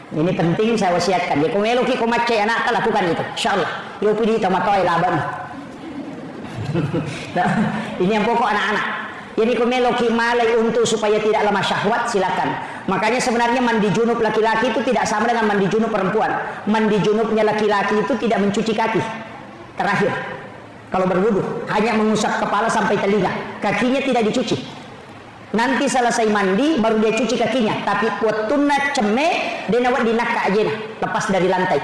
Ini penting saya wasiatkan. Ya kung eloki kumace anak lakukan itu. Insyaallah. Yo pidi tamatoy laban. Ini yang pokok anak-anak. Jadi kung eloki malay untuk supaya tidak lemah syahwat silakan. Makanya sebenarnya mandi junub laki-laki itu tidak sama dengan mandi junub perempuan. Mandi junubnya laki-laki itu tidak mencuci kaki. Terakhir. Kalau berwudu hanya mengusap kepala sampai telinga, kakinya tidak dicuci. Nanti selesai mandi baru dia cuci kakinya. Tapi watuna ceme denawat dinaka aja lepas dari lantai.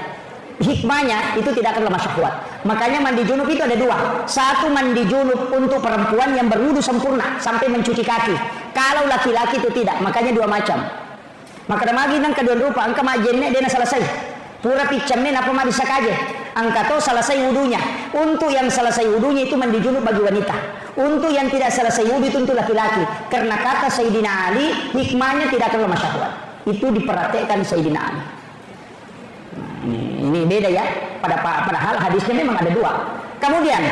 Hikmahnya itu tidak akan lemah syahwat. Makanya mandi junub itu ada dua. Satu mandi junub untuk perempuan yang berwudu sempurna sampai mencuci kaki. Kalau laki-laki itu tidak, makanya dua macam. Maka magi nang kedua rupa angka majenne dena selesai. Pura picamnya apa mah bisa kaje. Angka to selesai wudunya. Untuk yang selesai wudunya itu mandi junub bagi wanita. Untuk yang tidak selesai wudu itu untuk laki-laki. Karena kata Sayyidina Ali, hikmahnya tidak akan lemah syahwat. Itu diperhatikan Sayyidina Ali. Ini beda ya. Padahal hadisnya memang ada dua. Kemudian,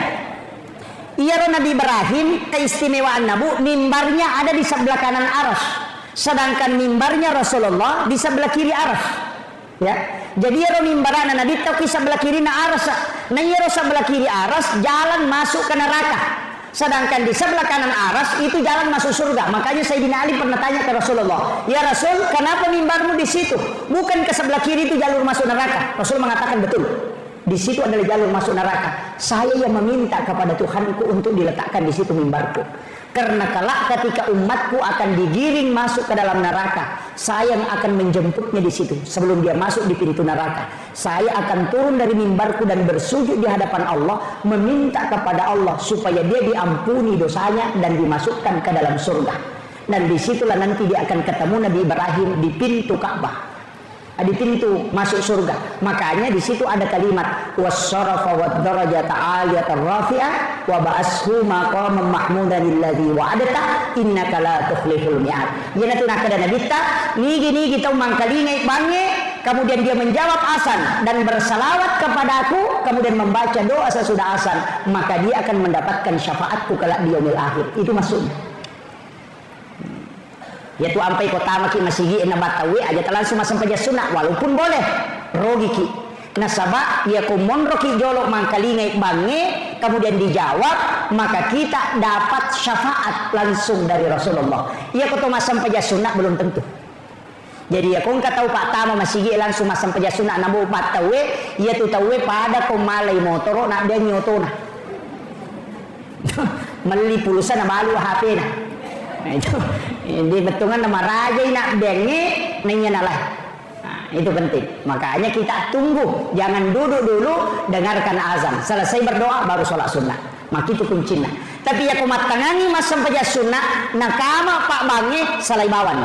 Nabi Ibrahim keistimewaan Nabi, mimbarnya ada di sebelah kanan aras. Sedangkan mimbarnya Rasulullah di sebelah kiri aras. Ya. Jadi mimbarana Nabi tahu sebelah kiri na aras. Nah sebelah kiri aras jalan masuk ke neraka. Sedangkan di sebelah kanan aras itu jalan masuk surga. Makanya Sayyidina Ali pernah tanya ke Rasulullah, "Ya Rasul, kenapa mimbarmu di situ? Bukan ke sebelah kiri itu jalur masuk neraka?" Rasul mengatakan betul. Di situ adalah jalur masuk neraka. Saya yang meminta kepada Tuhanku untuk diletakkan di situ mimbarku. Karena kelak ketika umatku akan digiring masuk ke dalam neraka, saya yang akan menjemputnya di situ. Sebelum dia masuk di pintu neraka, saya akan turun dari mimbarku dan bersujud di hadapan Allah, meminta kepada Allah supaya dia diampuni dosanya dan dimasukkan ke dalam surga. Dan disitulah nanti dia akan ketemu Nabi Ibrahim di pintu Ka'bah, di pintu masuk surga. Makanya di situ ada kalimat wassarafa wad-darajata 'aliyatan rafi'ah wa ba'ashu maqaman mahmudan alladzi wa'adta innaka la tukhliful mi'ad. Yana tunaka dan nabita nigi kita mangkalingai bange, kemudian dia menjawab azan dan bersalawat kepadaku, kemudian membaca doa sesudah azan, maka dia akan mendapatkan syafaatku kelak di yaumil akhir. Itu maksudnya. Yaitu ampai kota maki masigi na batawi aja langsung masam paja sunat walaupun boleh rogi ki nasaba ya kumon roki jolok mangkalingai bange kemudian dijawab maka kita dapat syafaat langsung dari Rasulullah. Ya kota masam paja sunat belum tentu. Jadi ya kung tahu pak tama masigi langsung masam paja sunat nabu batawi ya tu tahu pada kumalai motor nak dia nyotona meli pulsa na malu HP na. Nah, itu di betungan nama raja nak denge nanya nalah. Nah, itu penting. Makanya kita tunggu, jangan duduk dulu dengarkan azan. Selesai berdoa baru sholat sunnah. Maka itu kuncinya. Tapi ya kumatangani mas sampai sunnah, nakama pak bange salai bawan.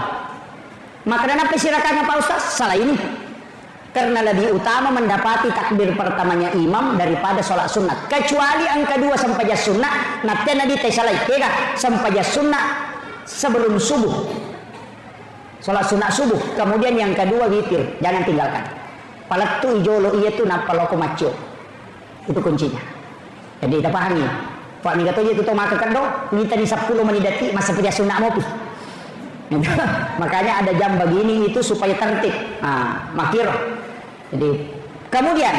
Maka kenapa silakannya Pak Ustaz? Salah ini. Karena lebih utama mendapati takbir pertamanya imam daripada sholat sunat. Kecuali angka 2 sampai sunnah, nanti nanti salai kega sampai sunnah sebelum subuh, sholat sunat subuh. Kemudian yang kedua witir, jangan tinggalkan. Palatu ijolo iya tu napalo kumacio, itu kuncinya. Jadi kita pahami. Pak ni kata itu maka kendo, minta di 10 menit detik masa punya sunat mopi. Makanya ada jam begini itu supaya tertib. Makir. Jadi kemudian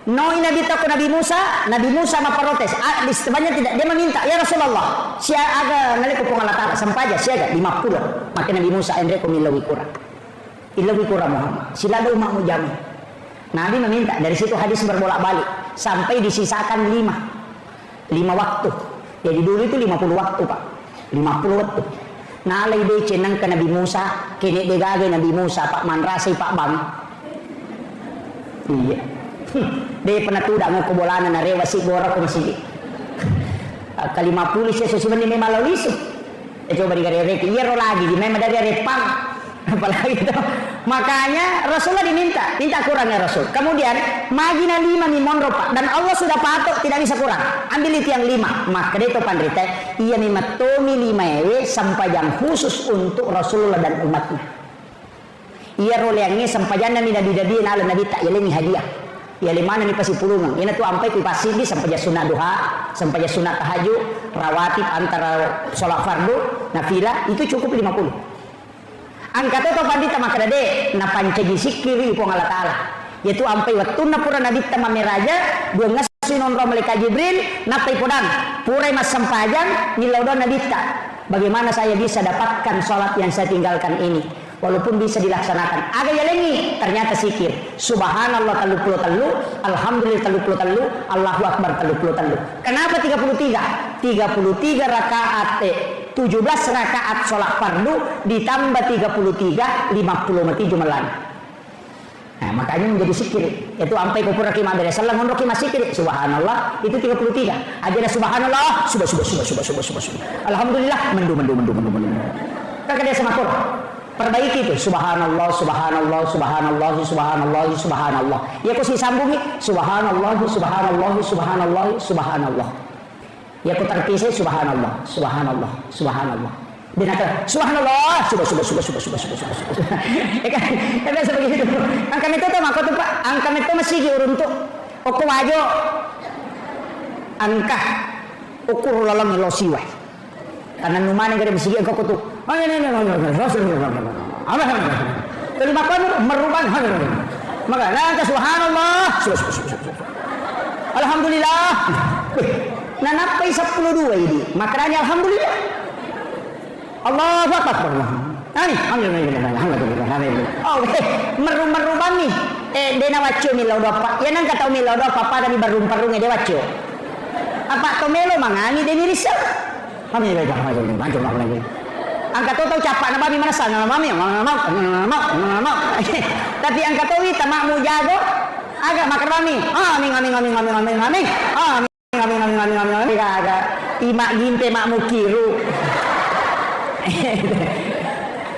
Noi Nabi takut Nabi Musa protes. Sebenarnya tidak, dia meminta, ya Rasulullah, sia aga nalik ko Allah Taala sampaja siaga 50. Maka Nabi Musa endre ko milawi kurang Muhammad. Sila do umatmu jamu. Nabi meminta, dari situ hadis berbolak-balik sampai disisakan 5 waktu. Jadi dulu itu 50 waktu, Pak. 50 waktu. Nah, alay de cenang ke Nabi Musa, kene de gage Nabi Musa, Pak Manrasi, Pak Bang. Iya. Dia pernah tudak mau kebolanan na rewa si gora ko masigi. Kalima pulis ya susi mani may malalis. Coba digare-reki, iya ro lagi di memang dari repang. Apalagi itu. Makanya Rasulullah minta kurang ya Rasul. Kemudian magina 5 ni monro Pak, dan Allah sudah patok tidak bisa kurang. Ambil itu yang 5. Maka itu pandrita iya ni matomi 5 sampajang khusus untuk Rasulullah dan umatnya. Iya role yang ini sampajana ni nabi-nabi na ala nabi tak yalini hadiah. Ya limana ni pasti pulungan. Ini tuh sampai ku pasidi sampai sunat duha, sampai sunat tahajud, rawatib antara sholat fardu, nafilah itu cukup 50. Angkat itu pandita maka dade na pancegi sikiri ipong Allah Taala. Yaitu sampai waktu na pura nabi tamame raja, dua ngasi nonro malaikat Jibril, napai podang, purai mas sampajang nilaudo nabi ta. Bagaimana saya bisa dapatkan sholat yang saya tinggalkan ini? Walaupun bisa dilaksanakan agak yalengi ternyata sikir subhanallah 33, alhamdulillah 33, Allahu akbar 33. Kenapa 33 rakaat 17 rakaat sholat fardu ditambah 33 50 mati jumalan. Nah makanya menjadi sikir itu sampai kupur rakimah dari salam untuk kimah sikir subhanallah itu 33 aja subhanallah sudah alhamdulillah mendu kakak dia semakur perbaiki itu subhanallah ya aku sih sambungi subhanallah ya aku terpisah subhanallah dia kata subhanallah sudah ya kan seperti itu angka itu tuh maka tuh Pak angka itu masih diuruntuk aku wajo angka ukur lalang losiwa karena numane gede mesti aku tuh kelima kan merubah maka nanti subhanallah alhamdulillah nah napai 12 ini makanya alhamdulillah Allahu akbar merubah nih dena wacu milau dopa ya nang kata milau dopa pada di barum-barung dia wacu apa tomelo mangani deni risau kami lagi angkat tahu capak nama di mana sana mami tapi angkat tahu kita makmu jago agak makan mami agak imak ginte makmu kiru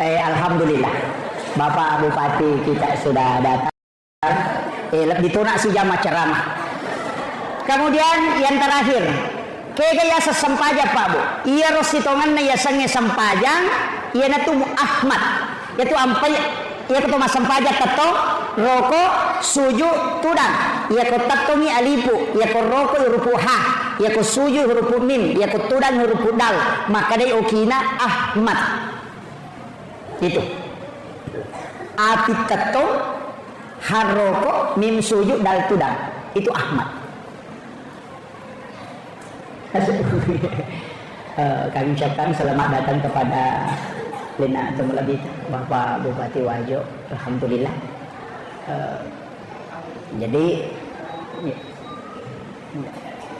alhamdulillah Bapak Bupati kita sudah datang ditunak si jamaah ceramah. Kemudian yang terakhir kaya sa sampaja Pak Bu. Iya rositongan na yasange sampajang, iya na tu Ahmad. Yaitu ampai iya ko mas sampaja tato, roko, suju, tudang. Iya ko tato mi alipu, iya ko roko hurupu ha, iya ko suju hurupu mim, iya ko tudang hurupu dal. Maka dai okina Ahmad. Itu. Api tato, haroko, mim suju, dal tudang. Itu Ahmad. Kami ucapkan selamat datang kepada Lina Tumulabit Bapak Bupati Wajo. Alhamdulillah.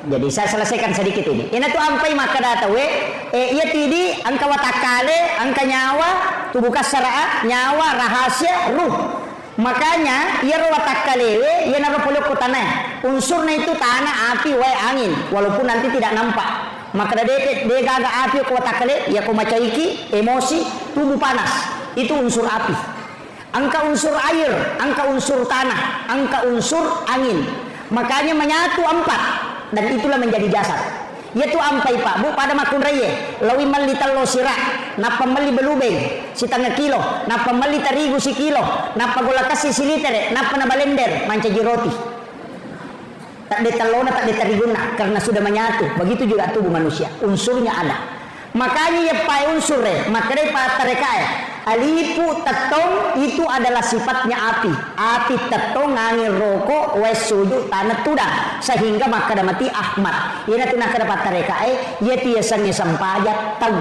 Jadi saya selesaikan sedikit ini. Ini tuh ampai maka data iya tidi angka watakale, angka nyawa, tubuh kasara, nyawa, rahasia, ruh. Makanya ia watakale, ia naruh polok tanah. Unsurnya itu tanah, api, angin. Walaupun nanti tidak nampak. Maka dia gaga api ke watakale, ia macaiki, emosi, tubuh panas. Itu unsur api. Angka unsur air, angka unsur tanah, angka unsur angin. Makanya menyatu 4 dan itulah menjadi jasad. Yaitu ampai Pak Bu pada makun reye lawi mali talo sira napa mali belubeng si tanga kilo napa mali terigu si kilo napa gola kasih si litere napa na balender mancaji roti tak detalona tak detariguna karena sudah menyatu. Begitu juga tubuh manusia unsurnya ada. Makanya ya pai unsure makanya pa tarekae alipu tetong itu adalah sifatnya api. Api tetong ngangin rokok wes sujud tanah tudah sehingga maka mati Ahmad. Ina tu nak dapat tareka ia tiasanya sampajat tahu.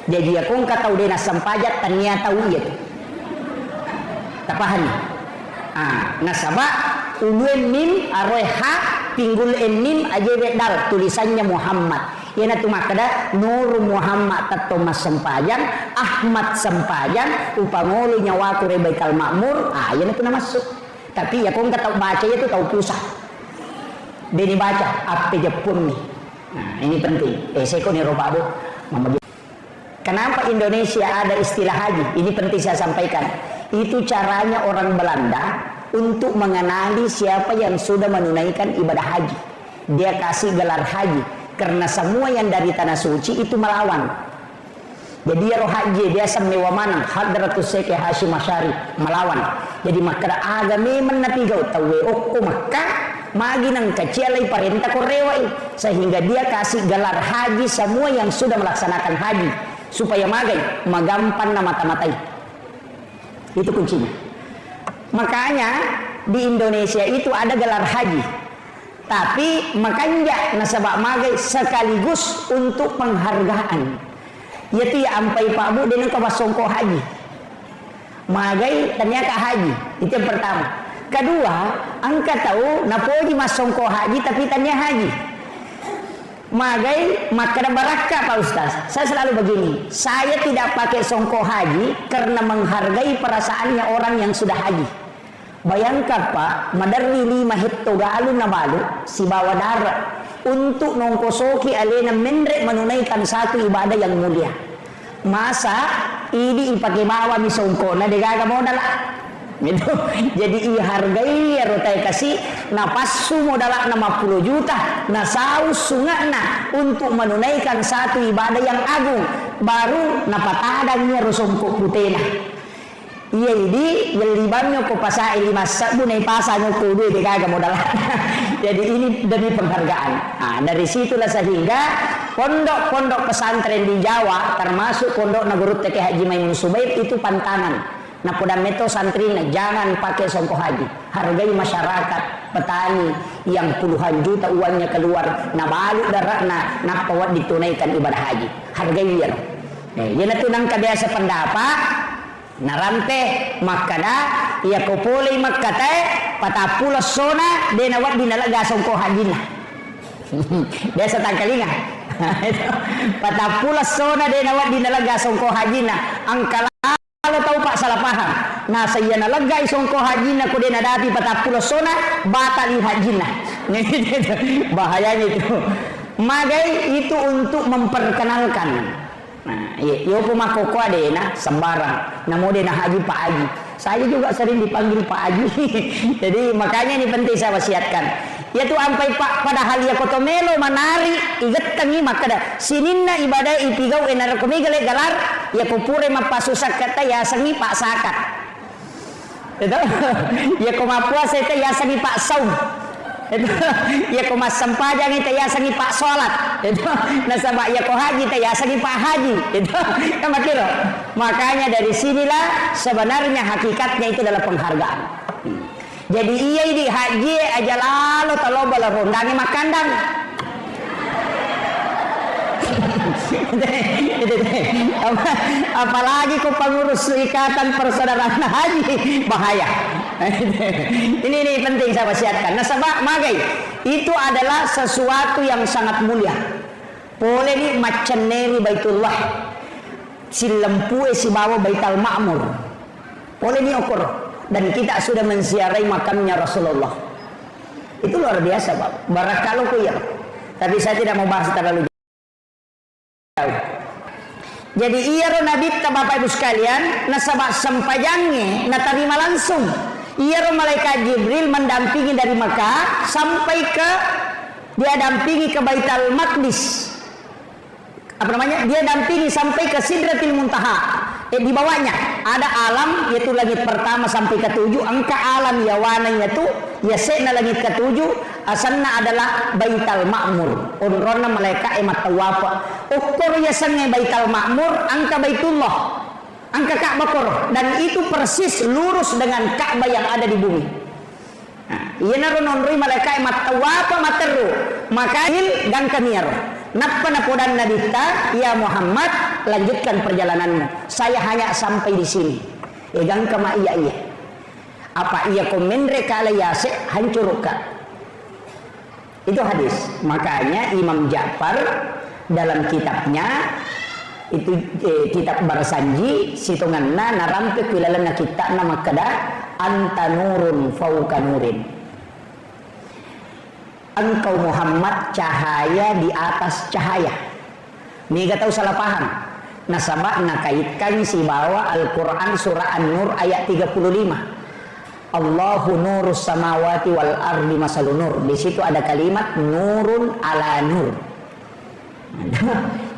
Jadi aku ngka tahu dia sampajat ternyata iya tu. Tapahan. Nasabah uluen mim aroe ha pinggul mim aje dal tulisannya Muhammad. Yana tu makada Nur Muhammad tato mas sempajang Ahmad sempajang upamolu nyawa ku Baitul Makmur. Yana tu nama masuk. Tapi ya kau nggak tahu baca itu tahu pusat. Dia baca apa Jepun nih. Nah ini penting. Saya kau nih roba Kenapa Indonesia ada istilah haji? Ini penting saya sampaikan. Itu caranya orang Belanda untuk mengenali siapa yang sudah menunaikan ibadah haji. Dia kasih gelar haji karena semua yang dari tanah suci itu melawan. Jadi ya roh haji dia semewa mana Hadratus Syekh Hashim Asy'ari melawan. Jadi maka agama menapigau tawe okko maka magi nang kecilai perintah korewai sehingga dia kasih gelar haji semua yang sudah melaksanakan haji supaya magai magampan nama mata-matai. Itu kuncinya. Makanya di Indonesia itu ada gelar haji. Tapi makanya nasabak magai sekaligus untuk penghargaan. Yaitu ya ampai Pak Bu dengan kawasongko haji. Magai ternyata haji. Itu yang pertama. Kedua, angka tahu napoji masongko haji tapi tanya haji. Magai maka barakah Pak Ustaz. Saya selalu begini, saya tidak pakai songko haji karena menghargai perasaannya orang yang sudah haji. Bayangkan Pak, madarri 5 hekto galun na balu si bawa darah untuk nongkosoki alena mendrek menunaikan satu ibadah yang mulia. Masa ini ipakai bawa mi songko na degaga modal. Gitu. Jadi hargai ya rotai kasih napasu modal 60 juta na saus sungana untuk menunaikan satu ibadah yang agung baru napatadangnya rusongko putena. Iya ini yelibannya ko pasai 5 sabu nai pasanya ko duit degaga modal. Jadi ini demi penghargaan. Nah, dari situlah sehingga pondok-pondok pesantren di Jawa termasuk pondok Nagurut Teke Haji Maimun Subaib itu pantangan. Nah pada meto santrina jangan pakai songko haji. Hargai masyarakat petani yang puluhan juta uangnya keluar. Nah balik darahna nak pawat ditunaikan ibadah haji. Hargai dia. Jadi tunang kebiasa pendapat. Narante makada ia kopole makate patapula sona de nawat dinalaga songko hajina. Biasa tangkalinga. Patapula sona de nawat dinalaga songko hajina. Angkala kalau tahu Pak salah paham. Nah saya nalaga songko hajina ko de nadati patapula sona batali hajina. Bahayanya itu. Magai itu untuk memperkenalkan. Nah, yo pumakoko adena sembarang. Namo dena haji Pak Haji. Saya juga sering dipanggil Pak Haji. Jadi makanya ini penting saya wasiatkan. Yaitu ampai Pak padahal ya kotomelo manari iget tangi makada sininna ibadah ipigau enar komigale galar ya kupure mapasusak kata ya sangi Pak sakat. Itu ya komapuasa itu ya sangi Pak saum. Itu ya ko mas sampajang itu ya sangi Pak salat. Itu nasabak ya ko haji itu ya sangi Pak haji. Itu kan makiro. Makanya dari sinilah sebenarnya hakikatnya itu adalah penghargaan. Jadi iya di haji aja lalu taloba la rondangi makandang. Apalagi ku pengurus ikatan persaudaraan haji bahaya. Ini penting saya wasiatkan. Nasabah magai itu adalah sesuatu yang sangat mulia. Boleh ni macaneri Baitullah si lempu si bawa Baitul Makmur. Boleh ni ukur dan kita sudah menziarahi makamnya Rasulullah. Itu luar biasa Pak. Barakallahu ku ya. Tapi saya tidak mau bahas terlalu jauh. Jadi iya ro nabi Bapak Ibu sekalian nasabah sempajangnya natarima langsung. Iya ro malaikat Jibril mendampingi dari Mekah sampai ke dia dampingi ke Baitul Maqdis. Apa namanya? Dia dampingi sampai ke Sidratil Muntaha. Di bawahnya ada alam yaitu langit pertama sampai ke 7. Angka alam yawananya itu ya sena langit ke 7. Asanna adalah Baitul Makmur. Unrona malaikat emat tawafa. Ukur ya sange Baitul Makmur angka Baitullah. angka Ka'bah koro, dan itu persis lurus dengan Ka'bah yang ada di bumi. Iya naron nonroi malaikat matawapa materu makail gang kaniaro. Napa napodan nadita ya Muhammad, lanjutkan perjalananmu. Saya hanya sampai di sini. Gang kama iya. Apa iya komendre kala yase hancuruka. Itu hadis. Makanya Imam Ja'far dalam kitabnya itu kitab Barsanji situnganna narampe pilalana kita nama kada anta nurun fauka nurin. Engkau Muhammad cahaya di atas cahaya. Ini gak tahu salah paham. Nasabah nakaitkan si bawa Al-Quran surah An-Nur ayat 35. Allahu nurus samawati wal ardi masalun nur. Di situ ada kalimat nurun ala nur.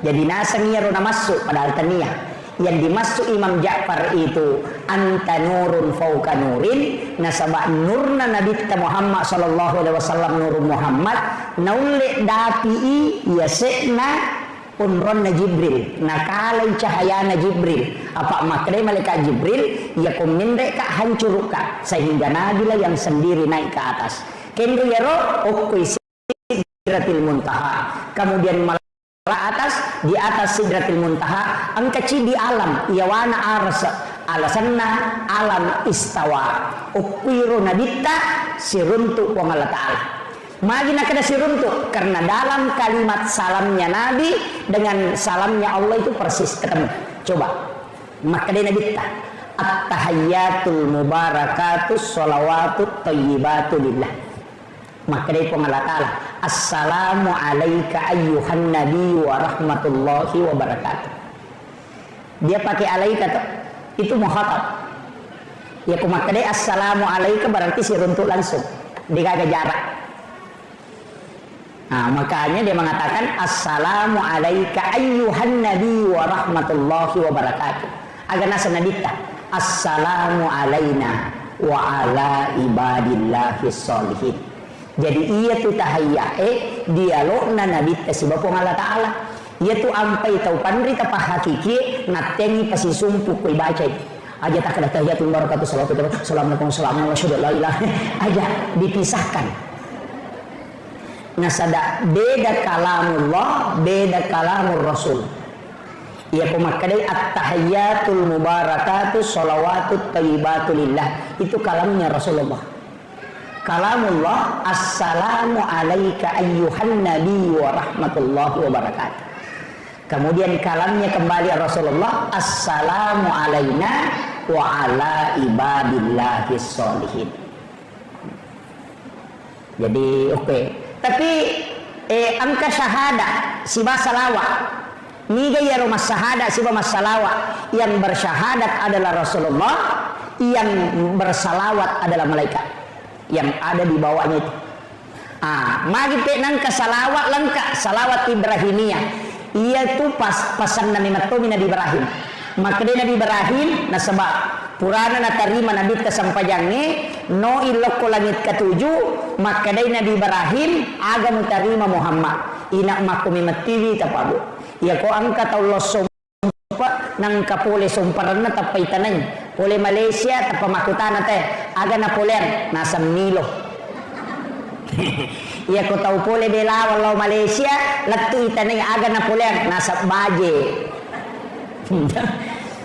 Jadi nasanya rona masuk padahal taniyah. Yang dimasuk Imam Ja'far itu anta nurun fauka nurin, nasabah nurna Nabi kita Muhammad sallallahu alaihi wasallam nur Muhammad naule dapi yasekna unronna Jibril nakalai cahayana Jibril apa makre malaikat Jibril ya komende ka hancuruka sehingga Nabi lah yang sendiri naik ke atas kendro yaro okoi sidratil muntaha kemudian atas di atas sidratil muntaha angkaci di alam iyawana arsa alasanna alam istawa ukwiru nabita siruntu wa Allah ta'ala magina kada siruntu karena dalam kalimat salamnya Nabi dengan salamnya Allah itu persis ketemu. Coba maka dia nabita at-tahayyatul mubarakatus sholawatut thayyibatu lillah. Maka dia pun Allah Ta'ala assalamu alaika ayyuhan nabi wa rahmatullahi wa barakatuh. Dia pakai alaika tuh, itu muhatab ya maka dia assalamu alaika berarti siruntuk langsung dikagak jarak. Nah makanya dia mengatakan assalamu alaika ayyuhan nabi wa rahmatullahi wa barakatuh. Agar nasa nabita assalamu alaina wa ala ibadillahi sholihin. Jadi ia tu tahayya dialog na nabi tasibapong Allah Ta'ala. Ia tu ampai tau pandri tapa hakiki natengi pasi sumpu koi baca aja tak ada tahiyatul barakatuh salawatu assalamualaikum warahmatullahi wabarakatuh aja dipisahkan. Nasada beda kalamullah beda kalamur rasul. Ia pemakadai at-tahayyatul mubarakatuh salawatut thayyibatu lillah itu kalamnya Rasulullah. Kalamullah assalamu alaika ayyuhan nabi wa rahmatullahi wa barakatuh. Kemudian kalamnya kembali Rasulullah assalamu alaina wa ala ibadillahi sholihin. Jadi oke. Tapi angka syahada siba salawat niga ya rumah syahada siba masalawat yang bersyahadat adalah Rasulullah yang bersalawat adalah malaikat yang ada di bawahnya itu. Magi penang ke salawat lengkap salawat Ibrahimiyah. Ia tu pasan Nabi Nabi Ibrahim. Maka dia Nabi Ibrahim na sebab purana na tarima Nabi kesampajange no iloko langit ketujuh maka dia Nabi Ibrahim agam tarima Muhammad. Ina makumi matiwi tapabu. Ya ko angka Allah sumpa nang kapole sumparan na tapay tanan. Oleh Malaysia tapa makutana teh aga na poler nasa Milo. Ya ko tahu pole bela walau Malaysia latu itanay aga na poler nasa Baje.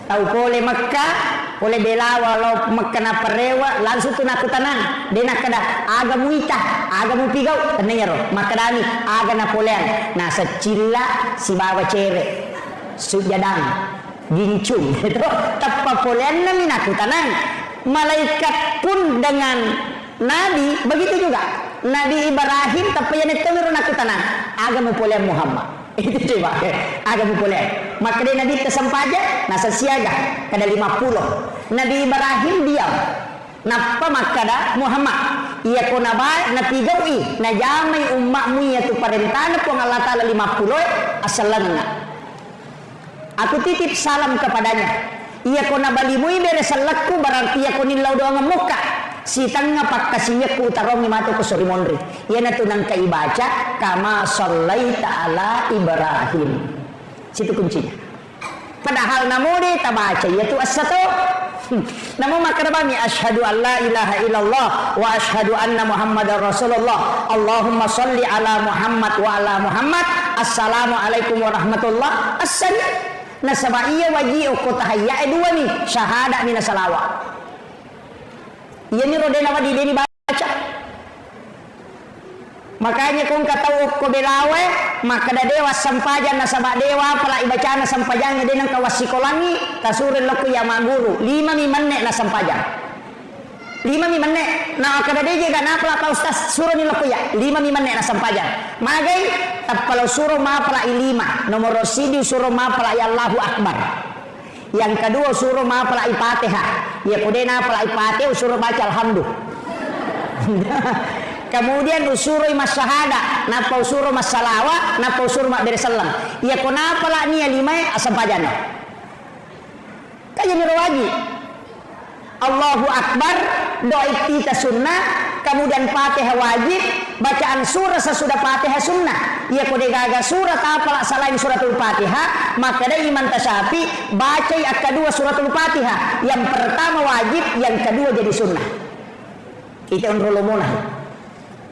Tahu pole Makkah pole bela walau Makkah na parewa langsung tu nakutanan dena kada aga muita aga mu pigaw tanero makadani aga na poler nasa Cilla si bawa cere sujadang gincung itu tanpa polen na minakutanan. Malaikat pun dengan Nabi begitu juga. Nabi Ibrahim tapi yang itu minakutanan agama polen Muhammad itu coba agama polen maka dia Nabi kesampaja nasa siaga kada 50 Nabi Ibrahim diam napa makada Muhammad ia konaba na pigawi na jamai umakmu ya tu parentana pun Allah Ta'ala 50 asalana. Aku titip salam kepadanya. Ia kona balimui bere salakku berarti ia konilau doang muka. Si tanga pakasinya ku utarongi matu ku suri mondri. Ia natunang kaibaca kama sallaita ala Ibrahim. Situ kuncinya. Padahal namu dia tak baca yaitu as-satu. Namu maka kami asyhadu an la ilaha illallah wa asyhadu anna muhammadar rasulullah. Allahumma shalli ala Muhammad wa ala Muhammad. Assalamualaikum warahmatullah. As-sani. Nasaba iya wajib ko tahayya dua ni syahada min salawat. Iya ni rodena wadi deni baca. Makanya kung kataw ko belawe maka da dewa sampajan na sabak dewa pala ibaca na sampajan de nang kawasikolangi tasurin laku ya maguru 5 manne na sampajan 5 manne na kada deje ga na pala ustaz suruh ni laku ya 5 manne na sampajan magai tapalo suruh ma pala 5 nomor sidi suruh ma pala ya Allahu akbar yang kedua suruh ma pala Fatihah ya kudena pala Fatihah suruh baca alhamdulillah. Kemudian usurui mas syahada, napa usuru mas salawat, napa usuru mak bersalam. Ya kenapa lah ni lima asampajan. Kajian wajib. Allahu Akbar, doa kita sunnah, kemudian Fatihah wajib, bacaan surah sesudah Fatihah sunnah. Ya kode gaga surat apalah selain suratul Fatihah, maka ada iman tasyafi baca yang kedua suratul Fatihah. Yang pertama wajib, yang kedua jadi sunnah. Kita unrulumunah.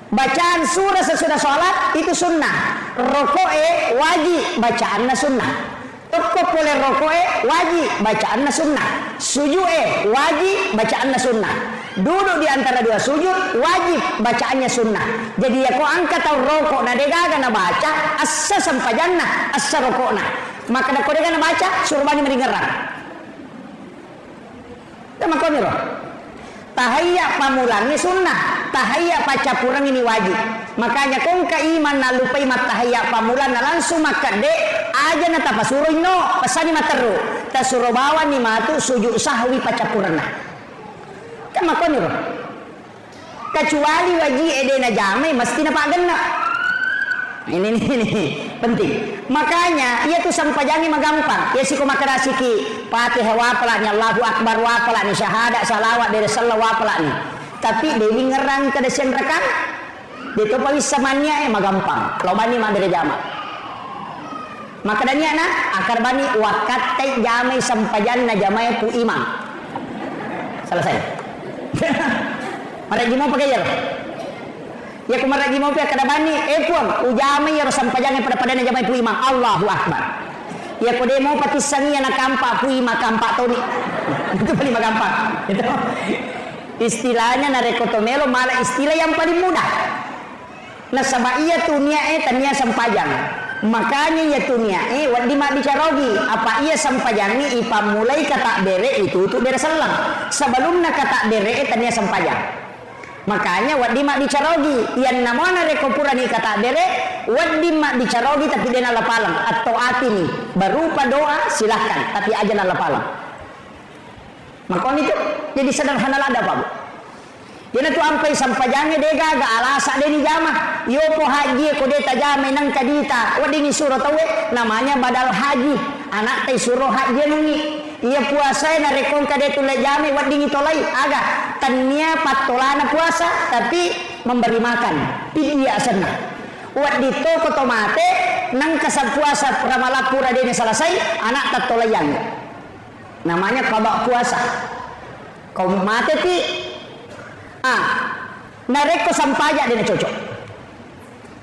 Bacaan surah sesudah sholat itu sunnah. Rokoe wajib, bacaannya sunnah. Tukuk boleh rokoe wajib, bacaannya sunnah. Sujud wajib, bacaannya sunnah. Duduk di antara dua sujud wajib, bacaannya sunnah. Jadi ya kau angkat atau rokok na dega na baca asa sampajanna asa rokokna. Maka na kau dega na baca suruh bani meringerang. Sama kau ni roh. Tahayya pamulangi sunnah, tahayya pacapurang ini wajib. Makanya kung kaiman na lupai mat tahayya pamulan na langsung maka de aja na tapasuroy no pasani materu tasuro bawa ni matu sujud sahwi pacapurang na. Kama ko ni ro. Kecuali wajib ede na jamai mesti na pagana. Ini penting. Makanya ia tu sampajani magampang. Ya siku makarasi ki Fatihah wapala ni Allahu Akbar wapala ni syahadat salawat dari salawat wapala ni. Tapi dewi ngerang ke desen rekan. Dia pawis samanya magampang. Kalau bani mak dari jama. Maka dania na akar bani wakat tai jamai sampajan na jamai pu imam. Selesai. Mari gimana pakai ya? Ya kemarin mau pihak kada bani puang ujame ya sampajangan pada jamai pu imam Allahu Akbar. Ya kode mau patisangi anak kampak pu imam kampak toni. Itu paling gampang. Itu istilahnya na rekotomelo malah istilah yang paling mudah. Nah sabaiya tunia tania sampajang. Makanya ya tunia wadi mak bicarogi apa ia sampajangi ipa mulai kata bere itu bere salam. Sebelumnya kata bere tania sampajang. Makanya wadi mak dicarogi yang namanya rekopura ni kata bere wadi mak dicarogi tapi dia nala palang atau atini berupa doa silahkan tapi aja nala palang. Makanya itu jadi sederhana ada Pak Bu. Dia tu ampai sampajangnya dega ga alasa deni jama yo po haji ko deta jama nang kadita wadi ni suruh tawe namanya badal haji anak teh suruh haji nungi. Ia puasa na rekong kade tu lejame wadi ngitolai aga tania patolana puasa tapi memberi makan pidia asana wadi toko tomate nang kasab puasa pramalapura dene selesai anak tatolayan namanya kabak puasa kau mate ti nareko sampaja dene cocok.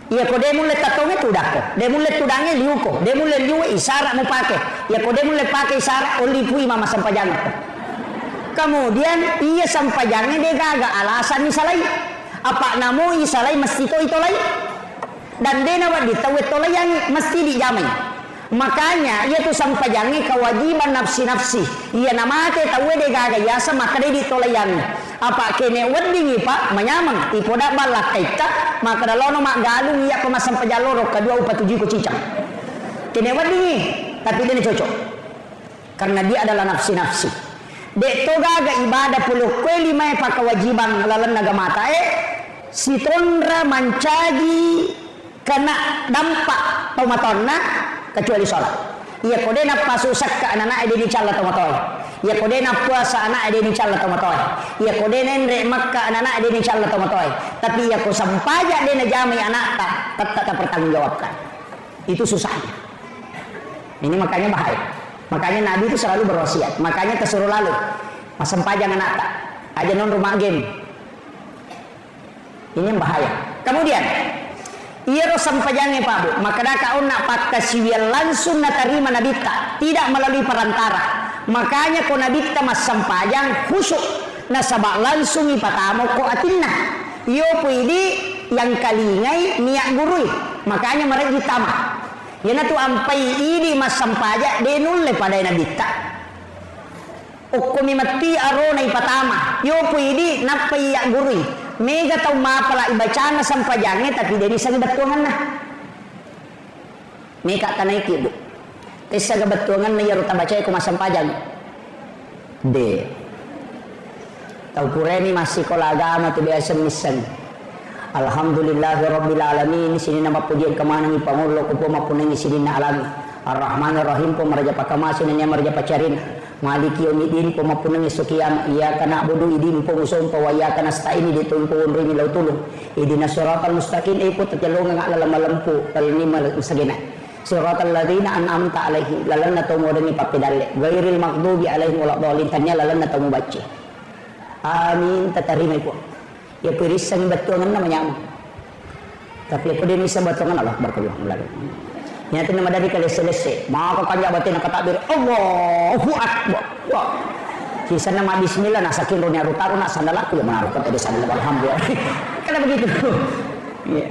Ya ko de mulle tatonge tudako, de mulle tudange liuko, de mulle liu isara mu pake. Ya ko de mulle pake isara oli pui mama sampajang. Kemudian iya sampajangnya de gaga alasan ni salai. Apa namo isalai mesti to itolai. Dan de na wadi tawe tolayang mesti dijamai. Makanya ia tu sampajangnya kewajiban nafsi-nafsi. Ia namate tawe de gaga yasa maka de ditolayang. Apa kene wadi Pak menyamang ipoda balak kaita maka dalono mak galung iya pemasang pejaloro kedua upat tujuh ko cicang kene wadi tapi dia cocok karena dia adalah nafsi-nafsi dek toga ga ibadah puluh kue lima pa kewajiban lalan naga mata si tondra mancagi kena dampak tomatonna kecuali sholat iya kode na pasusak ka anak ide di cala tomatoy ya kode na puasa anak ide ni cala tomatoy ya kode nendre makka anak ide ni cala tomatoy tapi ya ko sampaja de na jamai anak tak pertanggungjawabkan itu susahnya ini makanya bahaya Makanya Nabi itu selalu berwasiat. Makanya tersuruh lalu masam pajang anak tak aja non rumah game. Ini yang bahaya. Kemudian ia rosam pajangnya Pak Bu. Maka kau nak pakai siwial langsung nak terima nabita, tidak melalui perantara. Makanya kau nabita masam pajang khusyuk nasabak langsung ipatamo ko atinna. Yo puidi yang kalingai niat gurui. Makanya mereka ditama. Yana tu ampai ini masam pajak denulle pada nabita. Okumi mati arona ipatama. Yo puidi napai yak gurui. Mega tau mapala ibacana sampajangnya tapi dia bisa ngebetuangan nah. Mega tanah iki Bu. Tesa ngebetuangan na yaruta baca ko masampajang. D. Tau kuremi masih kola agama tu biasa misan. Alhamdulillahirabbil alamin. Sini nama pujian kemana ni pangulo ko po mapunang sini na alami. Ar-Rahmanir Rahim po maraja pakamasin niya maraja pacarin. Maliki yaumiddin po mapunang isukiyam iya kana budu idin po musum po waya kana sta'ini ditun po unri milaw tulong idinas siratal mustaqim ay po tatalong nga lalalampu kalini masagina siratal ladzina an'amta alaihi lalan na tumo dani papidalle ghairil maghdubi alaihim waladdallin tanya lalan na tumo baca amin tatarimay po ya pirisang batuangan namanya tapi apa dia bisa batuangan Allah berkeluang melalui nyata nama dari kali selesai maka kanjak batin nak takbir Allahu Akbar wah sisa nama bismillah nak saking ronya rutaru nak sandal aku yang menaruh kata di sandal alhamdulillah karena begitu yeah.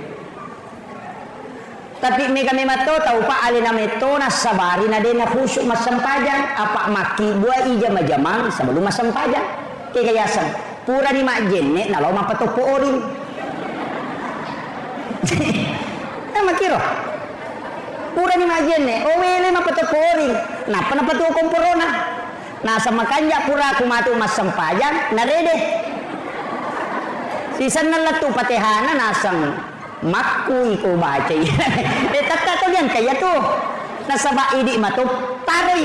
Tapi mega memato tahu pak alina meto na sabari na dena khusyuk masam pajang apa maki dua ijama jamang sebelum masam pajang kekayasan pura ni mak jenne na lo mapatopo orin nama kiro pura ni majene o wele mapatoporing napa napatu komporona na sama kanja pura kumatu masam pajang na rede sisan na latu patehana nasang makku iko baca tata to yan kaya to nasaba idi matu taroy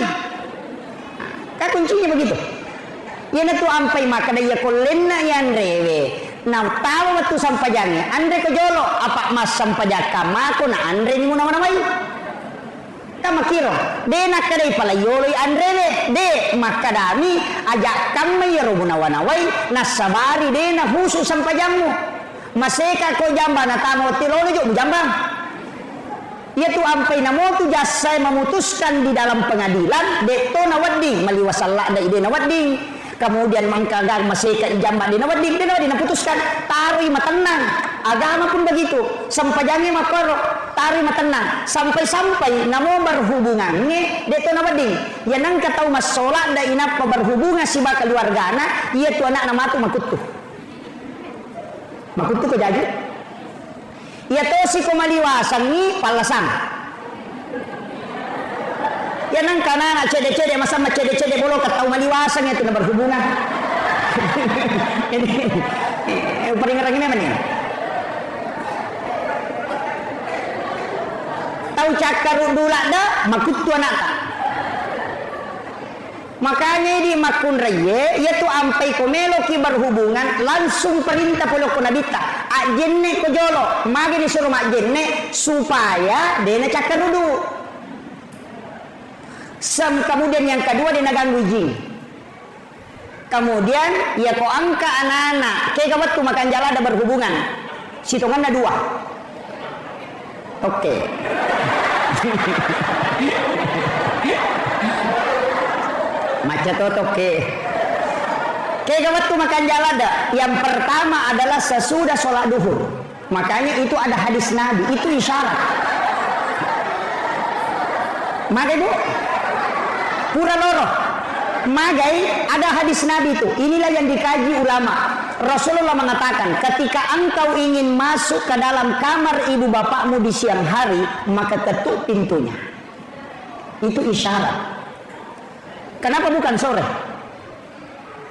ka kuncinya begitu yan tu ampai maka daya kolenna yan rewe na tawa matu sampajangnya andre kejolo apa mas sampajaka mako na andre ni muna manamay tama kiro de nakadai pala yoloi andrele de makadami ajak kami yaro munawanawai nasabari de na husu sampajamu maseka ko jamba na tamo tirono jo jambang yaitu ampai namo tu jasa memutuskan di dalam pengadilan de to nawading maliwasalla da ide nawading kemudian mangkagar maseka jamba di nawading putuskan tari matenang agama pun begitu sampajangnya makoro tari matenang sampai namo berhubungannya deto nawading yang nang katau masola da inapa berhubungan si bakal keluargana iya tu anak nama tu makutu ke jadi iya to si kumaliwasan ni palasan ya nang kana anak cede-cede masa cede-cede bolo katau maliwasan itu na berhubungan paling ngerang ini apa nih tahu cakar dulak dah makut tu anak tak makanya di makun raya yaitu ampai komelo ki berhubungan langsung perintah polo ko nabita ajenne ko jolo magi disuruh mak jenne supaya dena cakar dulu kemudian yang kedua dena ganggu jin kemudian ya ko angka anak-anak kayak kabat tu makan jala ada berhubungan situngan ada dua oke. Macam tu oke. Kayak waktu makan jalada, yang pertama adalah sesudah sholat duhur. Makanya itu ada hadis Nabi, itu isyarat. Magai bu, pura loro. Magai ada hadis Nabi itu. Inilah yang dikaji ulama. Rasulullah mengatakan, ketika engkau ingin masuk ke dalam kamar ibu bapakmu di siang hari, maka ketuk pintunya. Itu isyarat. Kenapa bukan sore?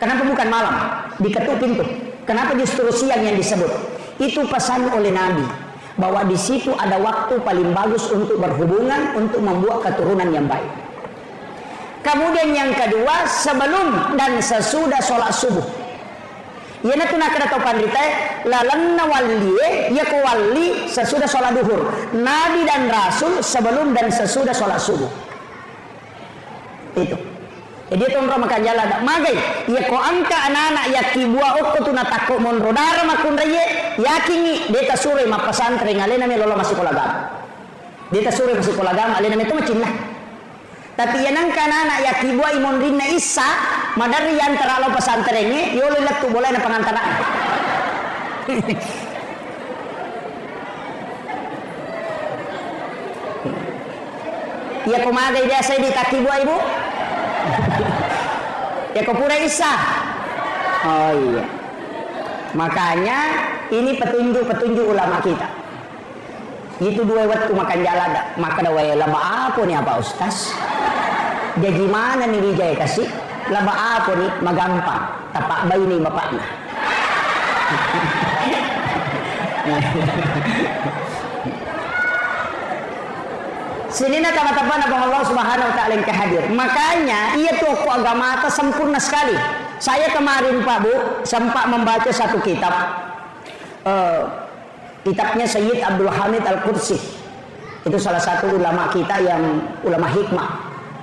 Kenapa bukan malam? Diketuk pintu. Kenapa justru siang yang disebut? Itu pesan oleh Nabi. Bahwa di situ ada waktu paling bagus untuk berhubungan, untuk membuat keturunan yang baik. Kemudian yang kedua, sebelum dan sesudah sholat subuh. Yana tu nak kena tahu pandita, lalanna waliye, ya kawali sesudah sholat duhur. Nabi dan Rasul sebelum dan sesudah sholat subuh. Itu. Jadi tonro makan jalan dak magai. Ya ko angka anak-anak ya kibua okko tu natako monro dara makun raye yakingi deta sure ma pesantren alena me lolo masih kolagam. Deta sure masih kolagam alena me tu macin lah. Tapi yang angka anak-anak ya kibua imon rinna isa madari yang teralo pesantrennya yo lelet tu boleh na pengantaran. Ya ko magai dia saya di takibua ibu. Ya kau pura isa. Oh iya. Makanya ini petunjuk ulama kita. Itu dua waktu makan jalan dak. Maka dah wae laba apa nih apa ustaz? Dia gimana nih Wijaya kasih? Laba apa nih? Magampang. Tapak bayi nih bapaknya. Sini nak teman-teman abang Allah Subhanahu Wa Taala yang kehadir. Makanya ia tokoh agama itu sempurna sekali. Saya kemarin Pak Bu sempat membaca satu kitab, kitabnya Sayyid Abdul Hamid Al-Qudsi. Itu salah satu ulama kita yang ulama hikmah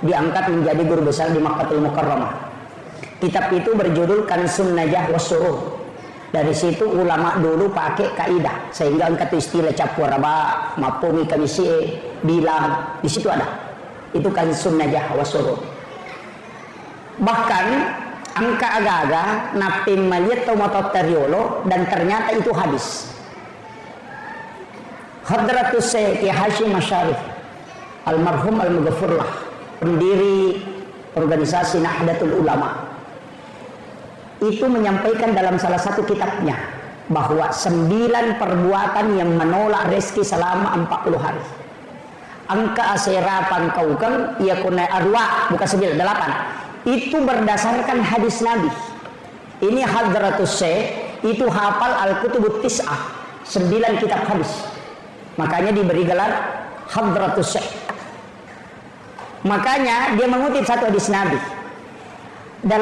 diangkat menjadi guru besar di Makkatul Mukarramah. Kitab itu berjudul Kansun Najah Wassuruh. Dari situ ulama dulu pakai kaidah sehingga angkat istilah capwaraba, mapumi kamisi bilang di situ ada. Itu kan sunnah wasuru. Bahkan angka agak-agak napim melihat tomatot teriolo dan ternyata itu hadis. Hadratus Syekh Hashim Asyarif almarhum al-Mughfirlah, pendiri organisasi Nahdlatul Ulama, itu menyampaikan dalam salah satu kitabnya bahwa 9 perbuatan yang menolak rezeki selama 40 hari. Angka aserapan kaukang ia kunai arwah bukan 9, 8. Itu berdasarkan hadis Nabi. Ini Hadratus Syekh itu hafal Al-Kutubut Tis'ah, 9 kitab hadis. Makanya diberi gelar Hadratus Syekh. Makanya dia mengutip satu hadis Nabi. 8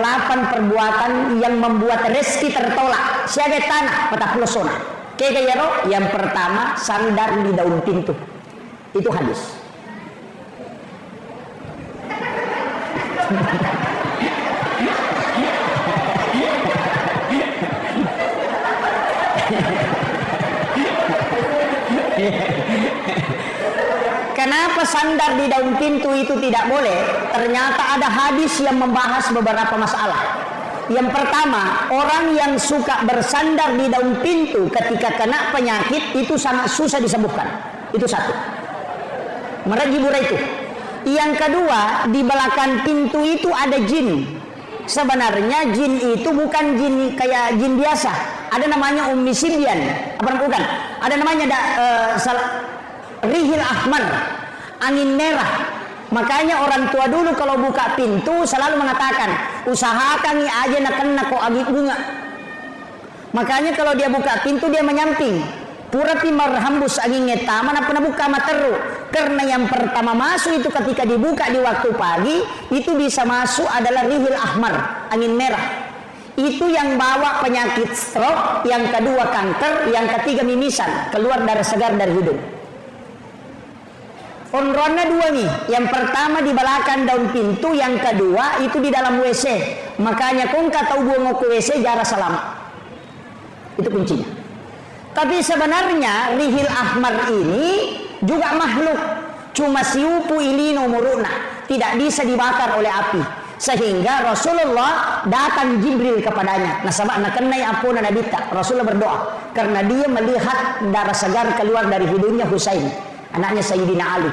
perbuatan yang membuat rezeki tertolak. Siaga tanah patah pelosona. Kegayaro yang pertama sandar di daun pintu. Itu hadis. Kenapa sandar di daun pintu itu tidak boleh? Ternyata ada hadis yang membahas beberapa masalah. Yang pertama, orang yang suka bersandar di daun pintu ketika kena penyakit itu sangat susah disembuhkan. Itu satu. Merajibura itu. Yang kedua, di belakang pintu itu ada jin. Sebenarnya jin itu bukan jin kayak jin biasa. Ada namanya Ummi Sibyan. Apa bukan? Ada namanya Rihil Ahmar, angin merah. Makanya orang tua dulu kalau buka pintu selalu mengatakan, usahakan aja nak kena kok agi bunga. Makanya kalau dia buka pintu dia menyamping. Pura timar hambus angin ngeta mana pernah buka materu. Karena yang pertama masuk itu ketika dibuka di waktu pagi itu bisa masuk adalah Rihil Ahmar, angin merah. Itu yang bawa penyakit stroke, yang kedua kanker, yang ketiga mimisan, keluar darah segar dari hidung. Onrona 2 nih, yang pertama di belakang daun pintu, yang kedua itu di dalam WC. Makanya kong kata buang ke WC jarak selama. Itu kuncinya. Tapi sebenarnya Rihil Ahmar ini juga makhluk, cuma siupu ilino muruna, tidak bisa dibakar oleh api. Sehingga Rasulullah datang Jibril kepadanya. Nasabak nak kenai apuna nabita. Rasulullah berdoa karena dia melihat darah segar keluar dari hidungnya Husain, anaknya Sayyidina Ali.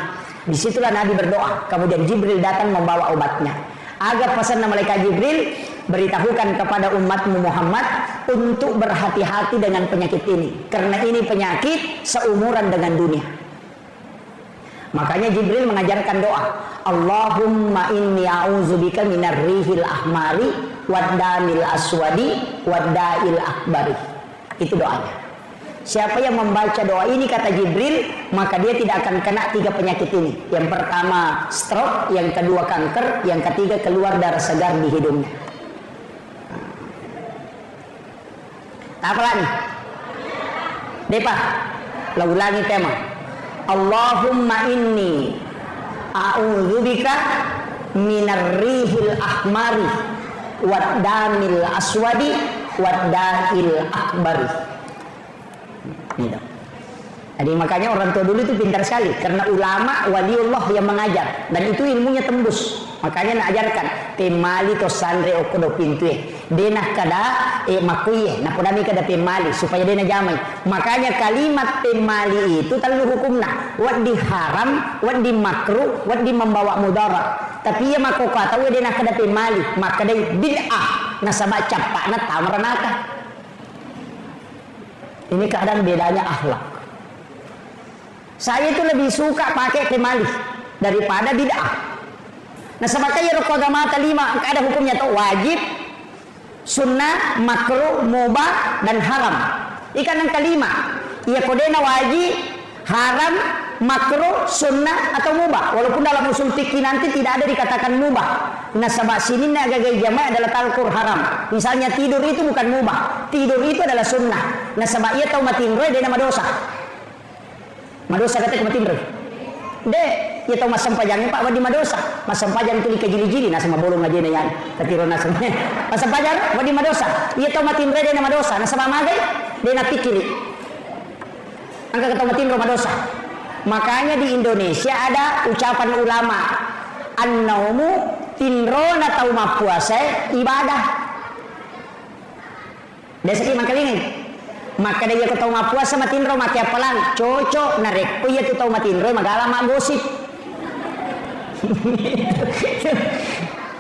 Disitulah Nabi berdoa. Kemudian Jibril datang membawa obatnya. Agar pesan malaikat Jibril, beritahukan kepada umatmu Muhammad untuk berhati-hati dengan penyakit ini. Karena ini penyakit seumuran dengan dunia. Makanya Jibril mengajarkan doa. Allahumma inni a'udzubika minar rihil ahmari waddamil aswadi wadda'il akbari. Itu doanya. Siapa yang membaca doa ini kata Jibril, maka dia tidak akan kena 3 penyakit ini. Yang pertama stroke, yang kedua kanker, yang ketiga keluar darah segar di hidungnya. Apa lagi? Depa, lah ulangi tema. Allahumma inni a'udzubika minarrihil ahmari waddamil aswadi wadda'il akbari. Gitu. Jadi makanya orang tua dulu itu pintar sekali, karena ulama waliullah yang mengajar, dan itu ilmunya tembus. Makanya naajarkan temali to sandre okodo pintue denah kada makuye na podami kada temali supaya dena jamai. Makanya kalimat temali itu terlalu hukumna wat di haram, wat di makruh, wat di membawa mudarat. Tapi ya mako kata we dena kada temali maka dai bid'ah nasaba capakna tamranaka. Ini kadang bedanya akhlak. Saya itu lebih suka pakai temali daripada bid'ah. Nah sebabnya rukun agama lima ada hukumnya tuh wajib, sunnah, makruh, mubah dan haram. Ikan yang kelima, ia kodena wajib, haram, makruh, sunnah atau mubah. Walaupun dalam usul fikih nanti tidak ada dikatakan mubah. Nah sebab sini agak jamaah adalah talkur haram. Misalnya tidur itu bukan mubah, tidur itu adalah sunnah. Nah sebab ia tahu matinroy dia nama dosa. Madosa kata matinroy. Dek, ya tahu mas sempajangnya Pak wadi madosa. Mas sempajang itu dikejili-jili nah sama bolong aja nih yan. Katiro nasanya. Mas sempajang wadi madosa. Ya tahu matin re dia nama dosa. Nah sama magai dia na pikiri. Angka kata matin ro madosa. Makanya di Indonesia ada ucapan ulama, an-naumu tinro na tahu mapuasa ibadah. Desa mangkalingin. Maka dia kau tahu mapuasa matinro makia pelang cocok narek oh iya tu tahu matinro magala mak gosip.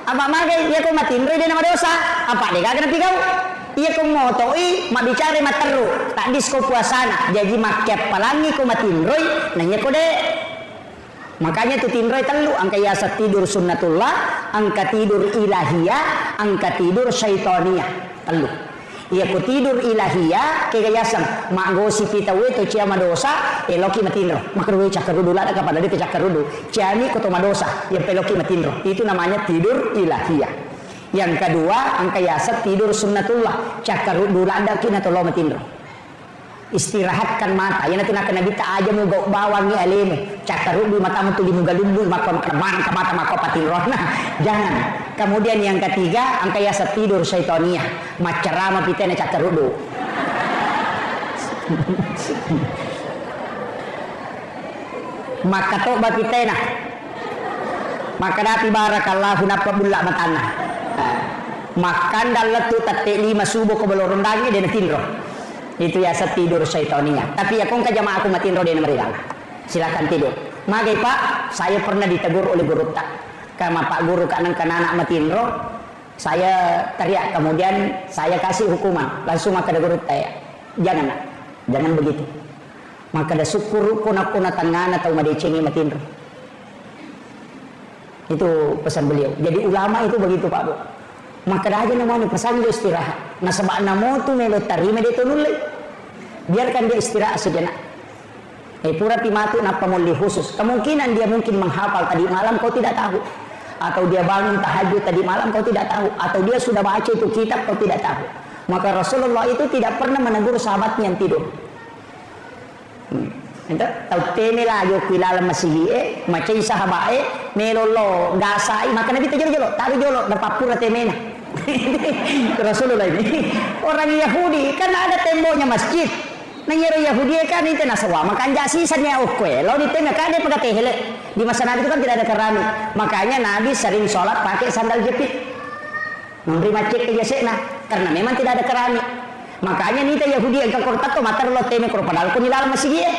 Apa magai dia kau matinro dia nama dosa apa dia kagak napi kau iya kau motoi mak bicara mak teru tak disko puasana jadi makia pelangi kau matinro nanya kau deh. Makanya tu tinroy telu angka yasa tidur sunnatullah, angka tidur ilahiyah, angka tidur syaitania telu. Ia ku tidur ilahiyah kegayasan mak gosi pita we to cia madosa eloki matinro makruh cakar rudu lah kepada dia cakar rudu ciani koto madosa yang peloki matinro itu namanya tidur ilahiyah. Yang kedua angka yasa tidur sunnatullah cakar rudu lah ada kina to lo matinro istirahatkan mata yang nanti nak nabi ta aja mau bawang ni alemu cakar rudu mata mu tu dimugalundu maka mana ke mata maka patinro nah jangan. Kemudian yang ketiga angka yasa tidur syaitania macerama pitena cakar rudu. Maka toba pitena maka dati barakallahu napa bulla matana makan daletu tate 5 subuh ke belorong dagi dan tinro itu yasa tidur syaitania. Tapi ya kong kajama aku matinro dan merirang silakan tidur. Magai Pak saya pernah ditegur oleh guru tak kama Pak Guru kanang anak matinro saya teriak kemudian saya kasih hukuman langsung maka ada guru saya jangan begitu maka ada syukur kuna tangan atau madecengi matinro itu pesan beliau. Jadi ulama itu begitu Pak Bu maka dah aja namanya pesan dia istirahat nah sebab namo tu melo tarima dia tunulai biarkan dia istirahat sejenak pura timatu napa muli khusus kemungkinan dia mungkin menghafal tadi malam kau tidak tahu atau dia bangun tahajud tadi malam kau tidak tahu atau dia sudah baca itu kitab kau tidak tahu. Maka Rasulullah itu tidak pernah menegur sahabatnya yang tidur. Entah tahu tene lah yo kilala masihi macai sahabat melolo gasai maka Nabi jolo taruh jolo dapat pura temena. Rasulullah ini orang Yahudi kan ada temboknya masjid. Nanyero Yahudi kan itu nasawa makan jasi sanya okwe lo di tembok kan dia pakai tehele di masa Nabi itu kan tidak ada keramik makanya Nabi sering sholat pakai sandal jepit memberi macet ke jasekna karena memang tidak ada keramik makanya nita Yahudi yang kortat to matar lo teme kor padahal kun ilal masih dia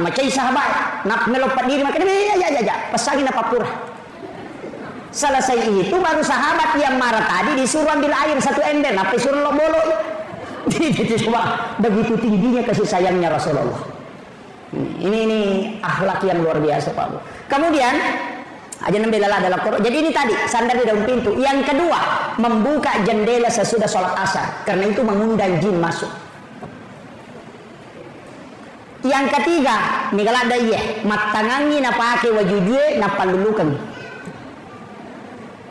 macai sahabat nak melopat diri makanya ya pasangin apa pura selesai itu baru sahabat yang marah tadi disuruh ambil air 1 ember apa suruh lo bolo begitu tingginya kasih sayangnya Rasulullah. Ini akhlak yang luar biasa Pak Bu. Kemudian aja nembelalah dalam Quran. Jadi ini tadi sandar di dalam pintu. Yang kedua membuka jendela sesudah sholat asar karena itu mengundang jin masuk. Yang ketiga nigala ada iya matangangi napake wajujue napalulukan.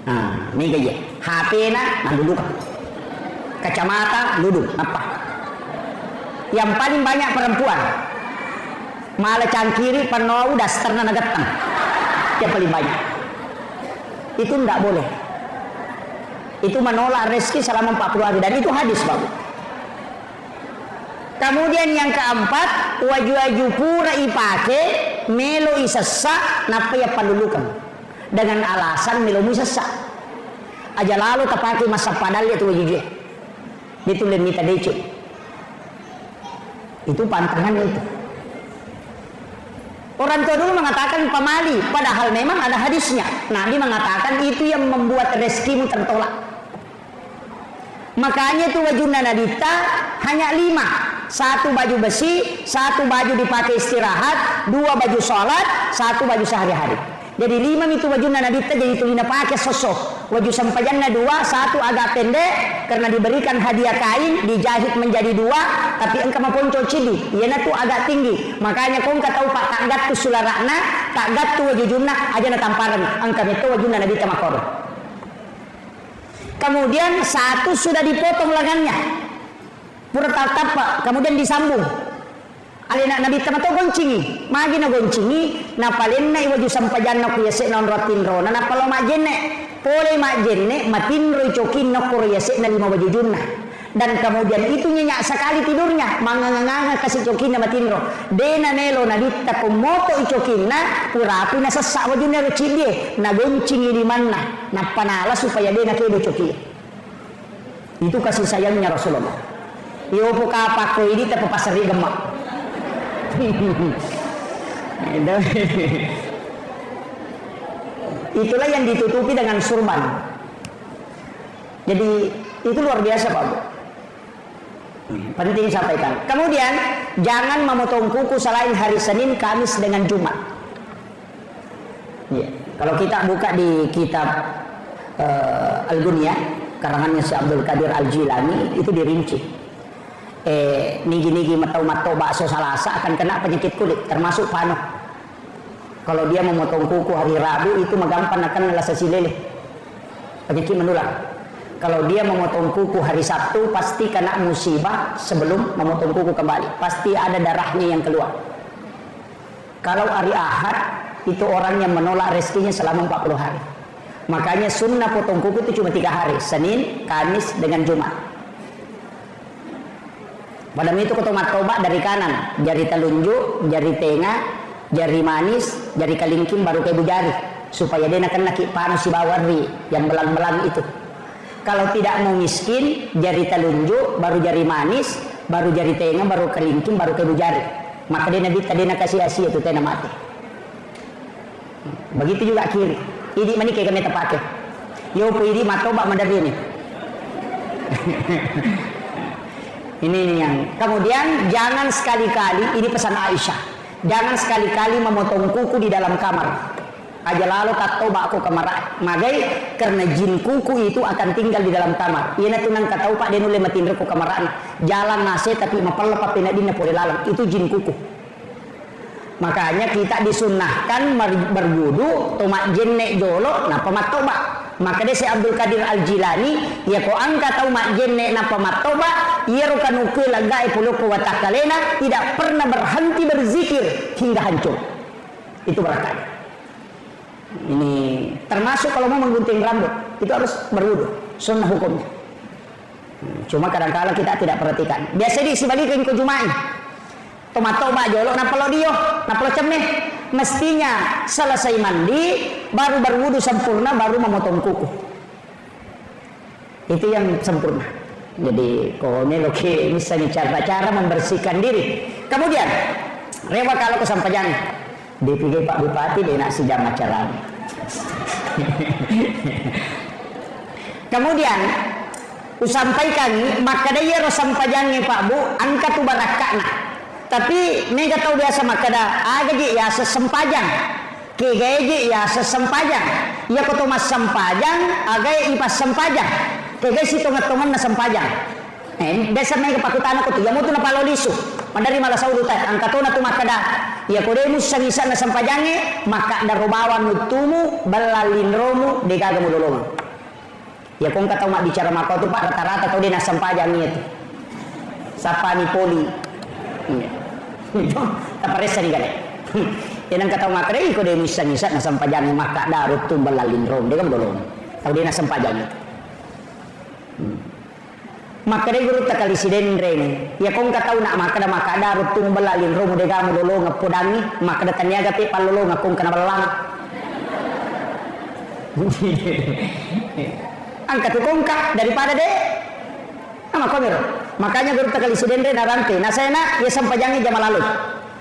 Nah ini gaya HP na nalulukan. Kacamata duduk apa yang paling banyak perempuan malah cangkiri penuh dasterna nagetang yang paling banyak Itu tidak boleh. Itu menolak rezeki selama 40 hari dan itu hadis, Pak. Kemudian yang keempat, waju-waju pura ipake melo isesa napa ya pandulukan dengan alasan melo isesa. Aja lalu tapaki masa padal itu waju. Itu lemita dece. Itu pantangan itu. Orang tua dulu mengatakan pamali, padahal memang ada hadisnya. Nabi mengatakan itu yang membuat rezekimu tertolak. Makanya itu wajuna nadita hanya 5. 1 baju besi, 1 baju dipakai istirahat, 2 baju sholat, 1 baju sehari-hari. Jadi 5 itu wajuna nadita jadi tulina pakai sosok. Waju sampajanna 2, 1 agak pendek karena diberikan hadiah kain dijahit menjadi 2, tapi engkau maponco cidi, iana tuh agak tinggi. Makanya kau engkau tahu pak tak gat tu sularakna, tak gat tu wajujuna aja na tamparan, engkau itu wajuna nadita makor. Kemudian 1 sudah dipotong lengannya, pura tatap pak, kemudian disambung. Alina nabi tamato goncingi, magi na goncingi, na palinna iwaju sampajanna ku yase non rotinro, na palo majenne, pole majenne, matinro cokin no ku yase na 5 wajujunna. Dan kemudian itu nyenyak sekali tidurnya, manganganga kasih cokin na matinro. Dena nelo na ditta kumoto icokinna, purapi na sesak wajunna rocindie, na goncingi di mana, na panala supaya dena kedo cokin. Itu kasih sayangnya Rasulullah. Yo puka apa ko ini te papasari gemak. Itulah yang ditutupi dengan surban. Jadi itu luar biasa Pak Bu. Penting sampaikan. Kemudian jangan memotong kuku selain hari Senin, Kamis dengan Jumat. Ya. Kalau kita buka di kitab Al-Ghunyah karangannya si Abdul Qadir Al-Jilani itu dirinci. Nigi-nigi matau-matau bakso salasa akan kena penyakit kulit termasuk panu. Kalau dia memotong kuku hari Rabu itu magampang akan lasa silele, penyakit menular. Kalau dia memotong kuku hari Sabtu pasti kena musibah sebelum memotong kuku kembali, pasti ada darahnya yang keluar. Kalau hari Ahad itu orang yang menolak rezekinya selama 40 hari. Makanya sunnah potong kuku itu cuma 3 hari, Senin, Kamis dengan Jumat. Padahal itu ketumat tobat dari kanan, jari telunjuk, jari tengah, jari manis, jari kalingking baru ke ibu jari, supaya dia nak kena panu si bawari yang belang-belang itu. Kalau tidak mau miskin, jari telunjuk, baru jari manis, baru jari tengah, baru kalingking, baru ke ibu jari. Maka dia nabi tadi nak kasih asia itu tena mati. Begitu juga kiri. Ini mana kayak kami terpakai. Yo ini matoba mandari ini. Ini yang kemudian jangan sekali-kali, ini pesan Aisyah, jangan sekali-kali memotong kuku di dalam kamar. Aja lalu tak tahu aku kamar magai karena jin kuku itu akan tinggal di dalam kamar. Ia tunang kata pak dia nule matin reku kamaran jalan nase tapi mapal papina dina pore lalang itu jin kuku. Makanya kita disunnahkan berwudu tomat jenne jolo napa matoba. Maka dia si Abdul Qadir Al-Jilani ya ko angka tau mak jenne napa matoba ia rukanuku lagai puluku watakalena tidak pernah berhenti berzikir hingga hancur. Itu beratanya. Ini termasuk kalau mau menggunting rambut itu harus berwudu, sunnah hukumnya. Cuma kadang-kadang kita tidak perhatikan. Biasa di sebalikin ke Jumain. Tomat-tomat jolok napalo dio, napalo cemeh. Mestinya selesai mandi baru berwudu sempurna baru memotong kuku. Itu yang sempurna. Jadi kalau ini loki misalnya cara-cara membersihkan diri. Kemudian rewa kalau kesampaian dipikir Pak Bupati dia nak sejam acara. Kemudian usampaikan maka dia sampaiannya Pak Bu angkat tu barakakna. Tapi mereka tahu biasa maka dah agaji ya sesempajang kegeji ya sesempajang ya koto mas sempajang agai ipas sempajang kegej si tongat-tongan na sempajang biasa mereka pakutan aku tu yang mutu na palolisu mandari malah saudutan angkato na tu maka dah ya kode mus sangisan na sempajange maka darobawan mutumu balalin romu dekaga mulolong ya kong kata mak bicara maka tu Pak rata-rata tau dia na sempajang itu sapa ni poli itu tak paresa nih kan Yan ang kataw nga kare ko de misa-misa na sampajan maka darut tumbal lalin rom de kan bolong. Tahu dia na sampajan itu. Maka de guru takali siden ren. Ya kong kataw na maka darut tumbal lalin rom de gamu lolo ngapodangi maka da taniaga pe palolo ngakong kana balang. Angkat tukongkah daripada deh sama komir. Makanya guru takali siden ren narante. Nah saya nak ya sampajangi jama lalu.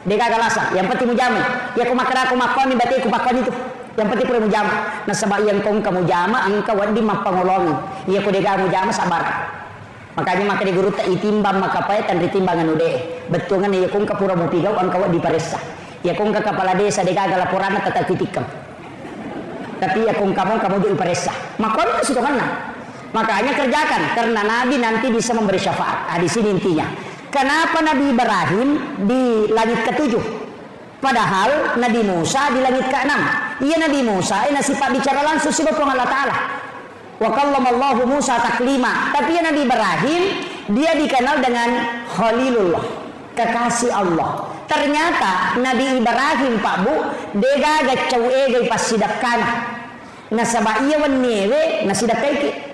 Deka galasa, yang penting mujama. Ya aku makara aku makoni berarti aku makoni itu. Yang penting aku mujama. Nah sebab yang kong kamu jama, angka wadi mapangolongi. Ya aku deka mujama sabar. Makanya maka di guru tak itimbang maka payah tan ditimbangan ude. Betul kan ya kong kapura mau pigau angka wadi paresa. Ya kong ke kepala desa deka laporan tetap titikam. Tapi ya kong kamu di paresa. Makoni itu sudah mana? Makanya kerjakan karena Nabi nanti bisa memberi syafaat. Di sini intinya. Kenapa Nabi Ibrahim di langit ke-7? Padahal Nabi Musa di langit ke-6. Iya Nabi Musa sifat bicara langsung sibuk dengan Allah Ta'ala. Wa kallamallahu Musa taklima. Tapi ya Nabi Ibrahim dia dikenal dengan Khalilullah, kekasih Allah. Ternyata Nabi Ibrahim Pak Bu dega gacau ege pasidakana. Nasaba iya wannewe nasidakaiki.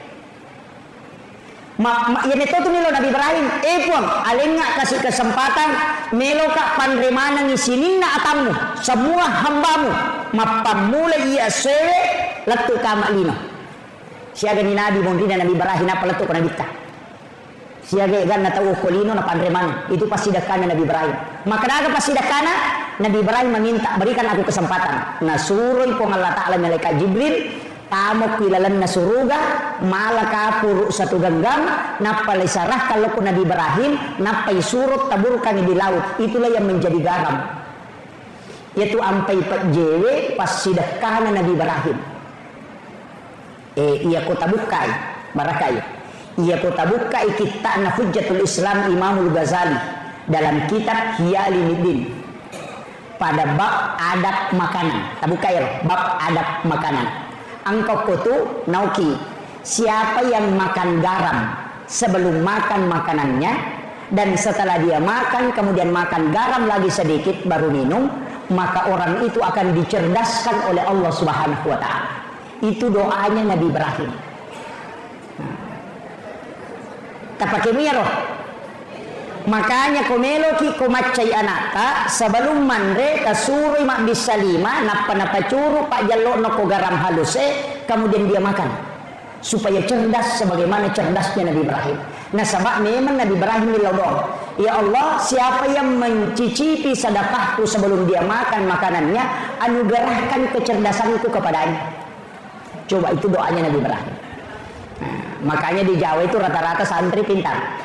Yan itu tuh milo Nabi Ibrahim pun alenga kasih kesempatan melo ka panremana ngisinin na atamu semua hambamu mapamula iya sewe letu kama lino siaga ni Nabi mungkin Nabi Ibrahim apa letu kana dikta siaga gan na tahu kolino na panremana itu pasti dakana Nabi Ibrahim maka naga pasti dakana Nabi Ibrahim meminta berikan aku kesempatan nasuruh ko Allah Ta'ala malaikat Jibril tamu kilalan na suruga malaka puru satu genggam napalay sarah kalau ku Nabi Ibrahim napay surut taburkan di laut itulah yang menjadi garam yaitu ampai jewe pas sidakana Nabi Ibrahim iya ko tabukai barakai iya ko tabukai kita na Hujjatul Islam Imamul Ghazali dalam kitab Ihya Ulumuddin pada bab adab makanan tabukai bab adab makanan. Engkau kutu nauki siapa yang makan garam sebelum makan makanannya dan setelah dia makan kemudian makan garam lagi sedikit baru minum maka orang itu akan dicerdaskan oleh Allah Subhanahu wa Ta'ala. Itu doanya Nabi Ibrahim. Tapake roh. Makanya komelo ki komacay anata sebelum manre kasuri mak bisa lima napa curu pak jalo noko garam halus kemudian dia makan supaya cerdas sebagaimana cerdasnya Nabi Ibrahim. Nah sebab memang Nabi Ibrahim dilodong. Ya Allah siapa yang mencicipi sedekahku sebelum dia makan makanannya anugerahkan kecerdasanku kepadanya. Coba itu doanya Nabi Ibrahim. Nah, makanya di Jawa itu rata-rata santri pintar.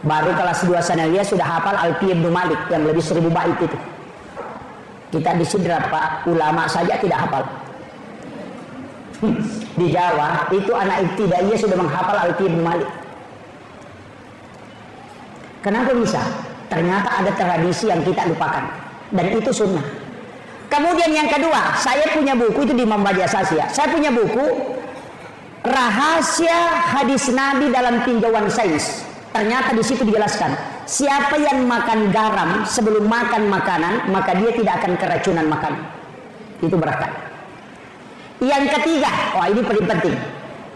Baru kelas 2 sanawiyah sudah hafal Alfiya Ibnu Malik yang lebih 1000 bait itu. Kita di Sidra Pak ulama saja tidak hafal. Di Jawa itu anak ibtidaiyah sudah menghafal Alfiya Ibnu Malik. Kenapa bisa? Ternyata ada tradisi yang kita lupakan dan itu sunnah. Kemudian yang kedua, saya punya buku itu di Imam Bajasasya. Saya punya buku Rahasia Hadis Nabi dalam Tinjauan Sains. Ternyata di situ dijelaskan siapa yang makan garam sebelum makan makanan maka dia tidak akan keracunan makan. Itu berkat. Yang ketiga, ini paling penting.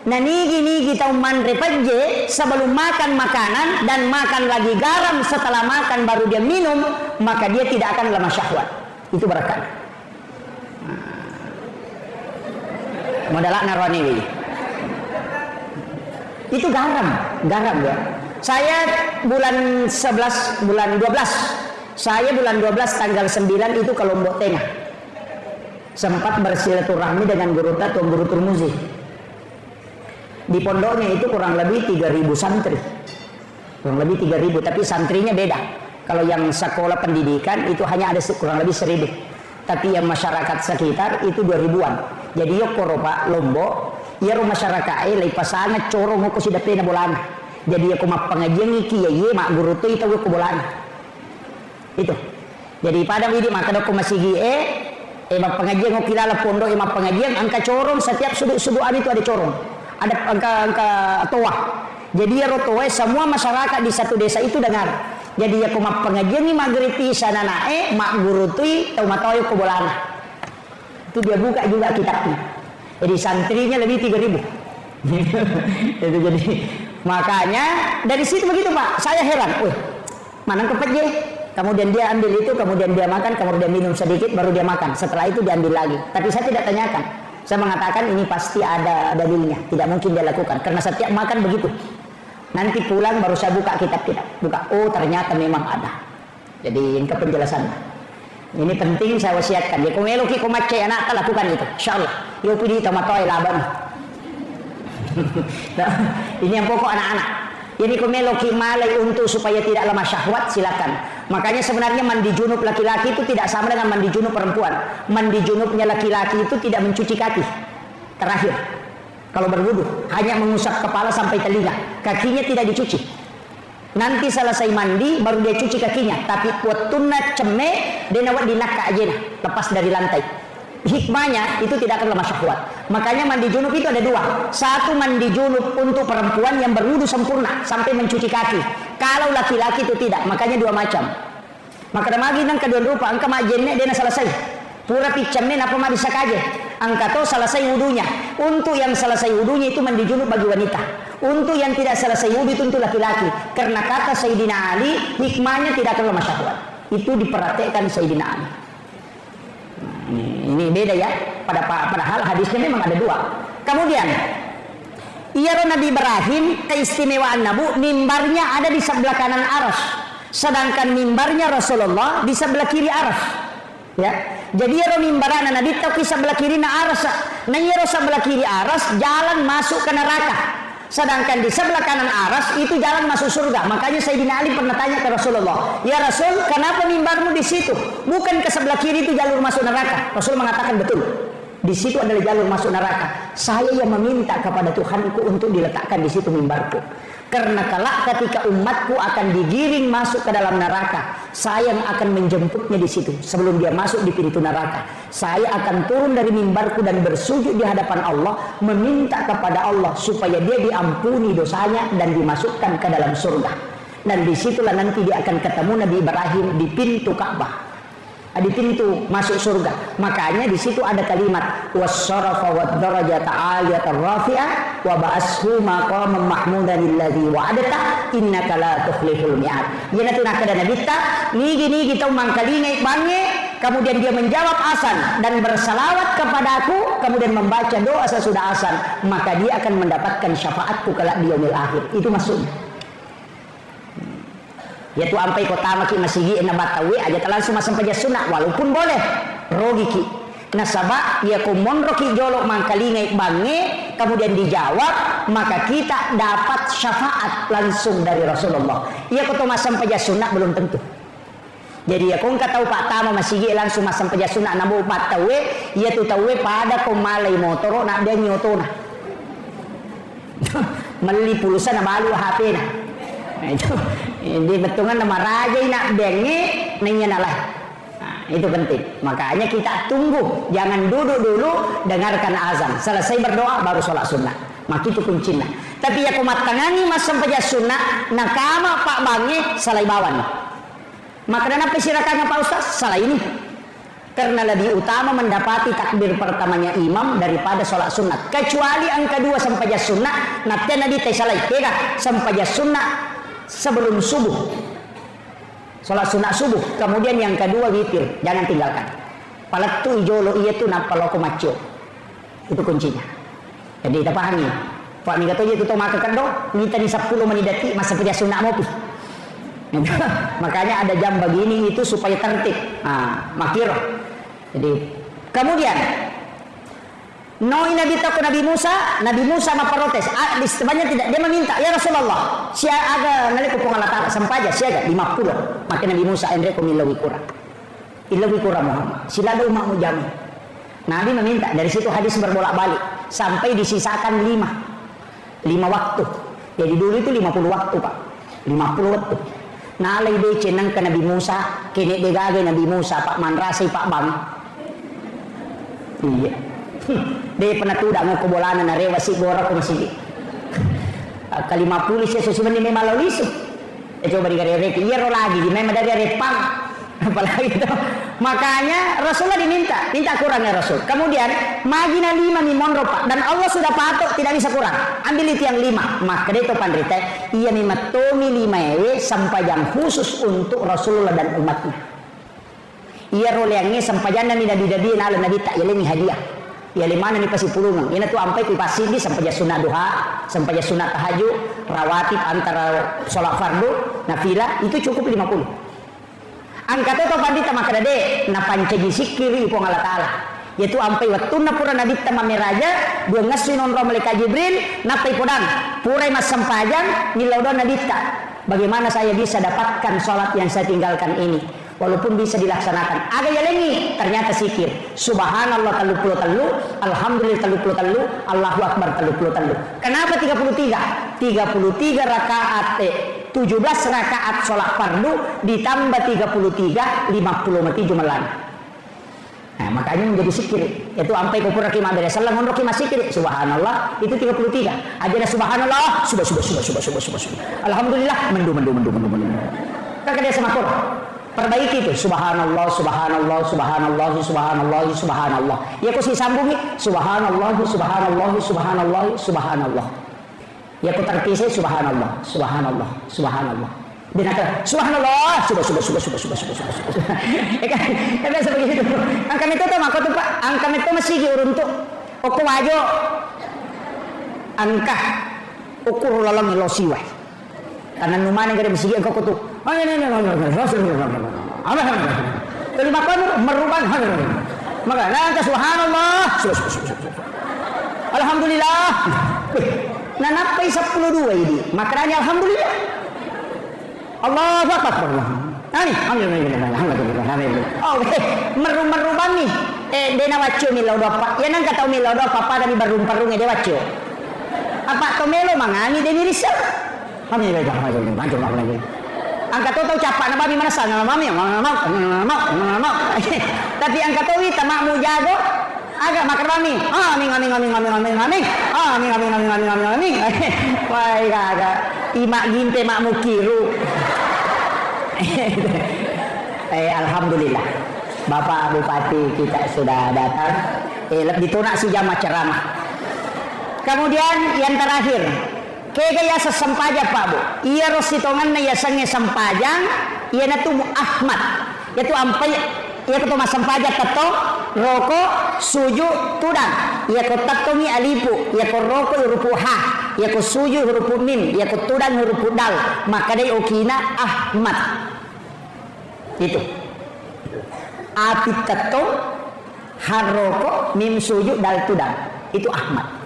Nah nigi kita manrepaje sebelum makan makanan dan makan lagi garam setelah makan baru dia minum maka dia tidak akan lemah syahwat. Itu berkat. Modalak narwani. Itu garam ya. Saya bulan 11, bulan 12. Saya bulan 12 tanggal 9 itu ke Lombok Tengah. Sempat bersilaturahmi dengan guru Tuan Guru Turmuzi. Di pondoknya itu kurang lebih 3000 santri. Kurang lebih 3000, tapi santrinya beda. Kalau yang sekolah pendidikan itu hanya ada kurang lebih 1000. Tapi yang masyarakat sekitar itu 2000-an. Jadi yo koro Pak Lombok, ya rumah masyarakat lai pasana coro ngoko si dapena bolana. Jadi aku mah pengajian iki ya ye mak guru tu itu aku bolana. Itu. Jadi pada widi maka aku masih mak pengajian ngoki lala pondok mak pengajian angka corong setiap subuhan itu ada corong. Ada angka toa. Jadi ya rotoe semua masyarakat di satu desa itu dengar. Jadi ya kuma pengajian ni magriti sana nae mak guru tui tau matoy ko bolana. Itu dia buka juga kitabnya. Jadi santrinya lebih 3.000. Itu jadi makanya dari situ begitu Pak. Saya heran. Wih, mana kepet je? Kemudian dia ambil itu, kemudian dia makan, kemudian minum sedikit, baru dia makan. Setelah itu diambil lagi. Tapi saya tidak tanyakan. Saya mengatakan ini pasti ada dalilnya. Tidak mungkin dia lakukan. Karena setiap makan begitu. Nanti pulang baru saya buka kitab kita. Buka. Oh ternyata memang ada. Jadi ini penjelasan. Ini penting saya wasiatkan. Ya kumeloki kumace anak lakukan itu. Insyaallah. Yo pilih tomatoy laban. Nah, ini yang pokok anak-anak. Jadi kumeloki malai untuk supaya tidak lemah syahwat, silakan. Makanya sebenarnya mandi junub laki-laki itu tidak sama dengan mandi junub perempuan. Mandi junubnya laki-laki itu tidak mencuci kaki. Terakhir, kalau berwudu hanya mengusap kepala sampai telinga, kakinya tidak dicuci. Nanti selesai mandi baru dia cuci kakinya. Tapi watunna ceme denawat dinaka aja, lepas dari lantai. Hikmahnya itu tidak akan lemah syahwat. Makanya mandi junub itu ada dua. Satu mandi junub untuk perempuan yang berwudu sempurna sampai mencuci kaki. Kalau laki-laki itu tidak, makanya dua macam. Maka lagi nang kedua rupa angka majennya dia selesai. Pura picamnya apa mah bisa kaje. Angka to selesai wudunya. Untuk yang selesai wudunya itu mandi junub bagi wanita. Untuk yang tidak selesai wudu itu untuk laki-laki. Karena kata Sayyidina Ali, hikmahnya tidak akan lemah syahwat. Itu diperhatikan Sayyidina Ali. Ini beda ya. Padahal hadisnya memang ada dua. Kemudian Nabi Ibrahim, keistimewaan Nabi, mimbarnya ada di sebelah kanan aras, sedangkan mimbarnya Rasulullah di sebelah kiri aras. Ya, jadi mimbarana Nabi tahu di sebelah kiri na aras, nah sebelah kiri aras jalan masuk ke neraka. Sedangkan di sebelah kanan aras itu jalan masuk surga. Makanya Sayyidina Ali pernah tanya ke Rasulullah, ya Rasul, kenapa mimbarmu di situ? Bukan ke sebelah kiri itu jalur masuk neraka? Rasul mengatakan betul. Di situ adalah jalur masuk neraka. Saya yang meminta kepada Tuhanku untuk diletakkan di situ mimbarku. Karena kelak ketika umatku akan digiring masuk ke dalam neraka, saya yang akan menjemputnya di situ. Sebelum dia masuk di pintu neraka, saya akan turun dari mimbarku dan bersujud di hadapan Allah, meminta kepada Allah supaya dia diampuni dosanya dan dimasukkan ke dalam surga. Dan disitulah nanti dia akan ketemu Nabi Ibrahim di pintu Ka'bah, di pintu masuk surga. Makanya di situ ada kalimat wassarafa wad-darajata 'aliyatan rafi'ah wa ba'ashu maqaman mahmudan alladzi wa'adta innaka la tukhliful mi'ad. Yana tunaka dan nabita nigi kita mangkalingai bange, kemudian dia menjawab azan dan bersalawat kepadaku, kemudian membaca doa sesudah azan, maka dia akan mendapatkan syafaatku kelak di yaumil akhir. Itu maksudnya. Yaitu ampai kota maki masigi na batawi aja langsung masam paja sunat walaupun boleh rogi ki nasaba ya kumon roki jolok mangkalingai bange, kemudian dijawab, maka kita dapat syafaat langsung dari Rasulullah. Ya kota masam paja sunat belum tentu. Jadi ya kung katau pak tama masigi langsung masam paja sunat nabu batawi ya tu tawe pada kumalai motoro na dia nyotona meli pulsa na balu HP na. Nah, itu di betungan nama raja nak bengi nanya nalah. Nah, itu penting. Makanya kita tunggu, jangan duduk dulu dengarkan azan. Selesai berdoa baru sholat sunnah. Maka itu kuncinya. Tapi ya kumat tangani mas sampai sunnah, nakama pak bangi salai bawan. Maka kenapa silakan Pak Ustaz? Salah ini. Karena lebih utama mendapati takbir pertamanya imam daripada sholat sunnah. Kecuali yang kedua sampai sunnah, nanti nadi tesalai kira sampai sunnah sebelum subuh, sholat sunat subuh. Kemudian yang kedua witir, jangan tinggalkan. Palatu ijolo iya tu napalo kumacio, itu kuncinya. Jadi kita pahami. Pak Migato itu tuh maka kado, minta di 10 menit detik masa punya sunat mopi. Makanya ada jam begini itu supaya tertib. Nah, makiro. Jadi kemudian Noi Nabi takut Nabi Musa memprotes. Sebenarnya tidak, dia meminta, ya Rasulullah, sia aga naleko pengalatara sampaja siaga 50. Maka Nabi Musa andre ko milawi kurang. Ilawi kurang Muhammad. Sila do mau jamu. Nabi meminta, dari situ hadis berbolak-balik sampai disisakan 5 waktu. Jadi dulu itu 50 waktu, Pak. 50 waktu. Nalai de cenang ke Nabi Musa, kene de gage Nabi Musa, Pak Manrasi, Pak Bang. Iya. Dia pernah tudak mau kebolanan na rewa si gora ko masigi. Kalima pulis ya susi mani may malawis. Coba digarek iya ro lagi di memang dari repang apalagi itu. Makanya Rasulullah minta kurang ya Rasul. Kemudian magina 5 mimon ropa dan Allah sudah patok tidak bisa kurang. Ambil itu yang 5. Maka itu pandrita ia mimatomi 5 ewe sampajang khusus untuk Rasulullah dan umatnya. Ia rolengnya sampajana nabi ala nabi tak yeleni hadiah. Ya limana ni pasti pulungan. Ini tuh sampai pasti di sampai sunat duha, sampai sunat tahajud, rawatib antara sholat fardu, nafilah itu cukup 50. Angkat itu pandita maka dade na pancaji sikiri ipong Allah Taala. Yaitu sampai waktu na pura nabi tamam raja dua ngasih non malaikat Jibril napai podang purai mas sampajang nilaudo nabi tak. Bagaimana saya bisa dapatkan sholat yang saya tinggalkan ini? Walaupun bisa dilaksanakan agak yalengi ternyata sikir subhanallah talu, alhamdulillah talu, Allahu akbar talu. Kenapa 33 rakaat 17 rakaat sholat fardu ditambah 33 50 mati jumalan. Nah, makanya menjadi sikir itu sampai ke pura kimah dari salam mondok kimah sikir subhanallah itu 33 aja subhanallah sudah alhamdulillah mendu kakak dia sama Quran perbaiki itu subhanallah ya kau sambungi subhanallah ya kau terpisah subhanallah binatang subhanallah sudah ya kan seperti itu angka itu tuh maka tuh Pak angka itu masih diuruntuk oku wajo angka ukur lalang losiwa karena numane gede mesti engkau tuh terima kasih merubah maka nanti subhanallah alhamdulillah nah napai 12 ini makanya alhamdulillah Allahu akbar alhamdulillah merubah nih dena wacu milau dopa ya nang kata milau dopa pada di barung-barung dia wacu apa tomelo mangani deni risau angkat tahu capak nama mana sana mami tapi angkat tahu kita makmu jago agak makan mami amin baik agak imak ginte makmu kiru alhamdulillah Bapak Bupati kita sudah datang ditunak si jamaah ceramah. Kemudian yang terakhir kaya ya sesampaja Pak Bu. Iya rositongan na yasangnya sampajang, iya na tu Ahmad. Yaitu ampai iya ketu masampaja tato roko suju tudang. Iya ko tatongi alipu, iya ko roko huruf ha, iya ko suju huruf mim, iya ko tudang huruf dal. Maka dai okina Ahmad. Itu. Api tato haroko mim suju dal tudang. Itu Ahmad.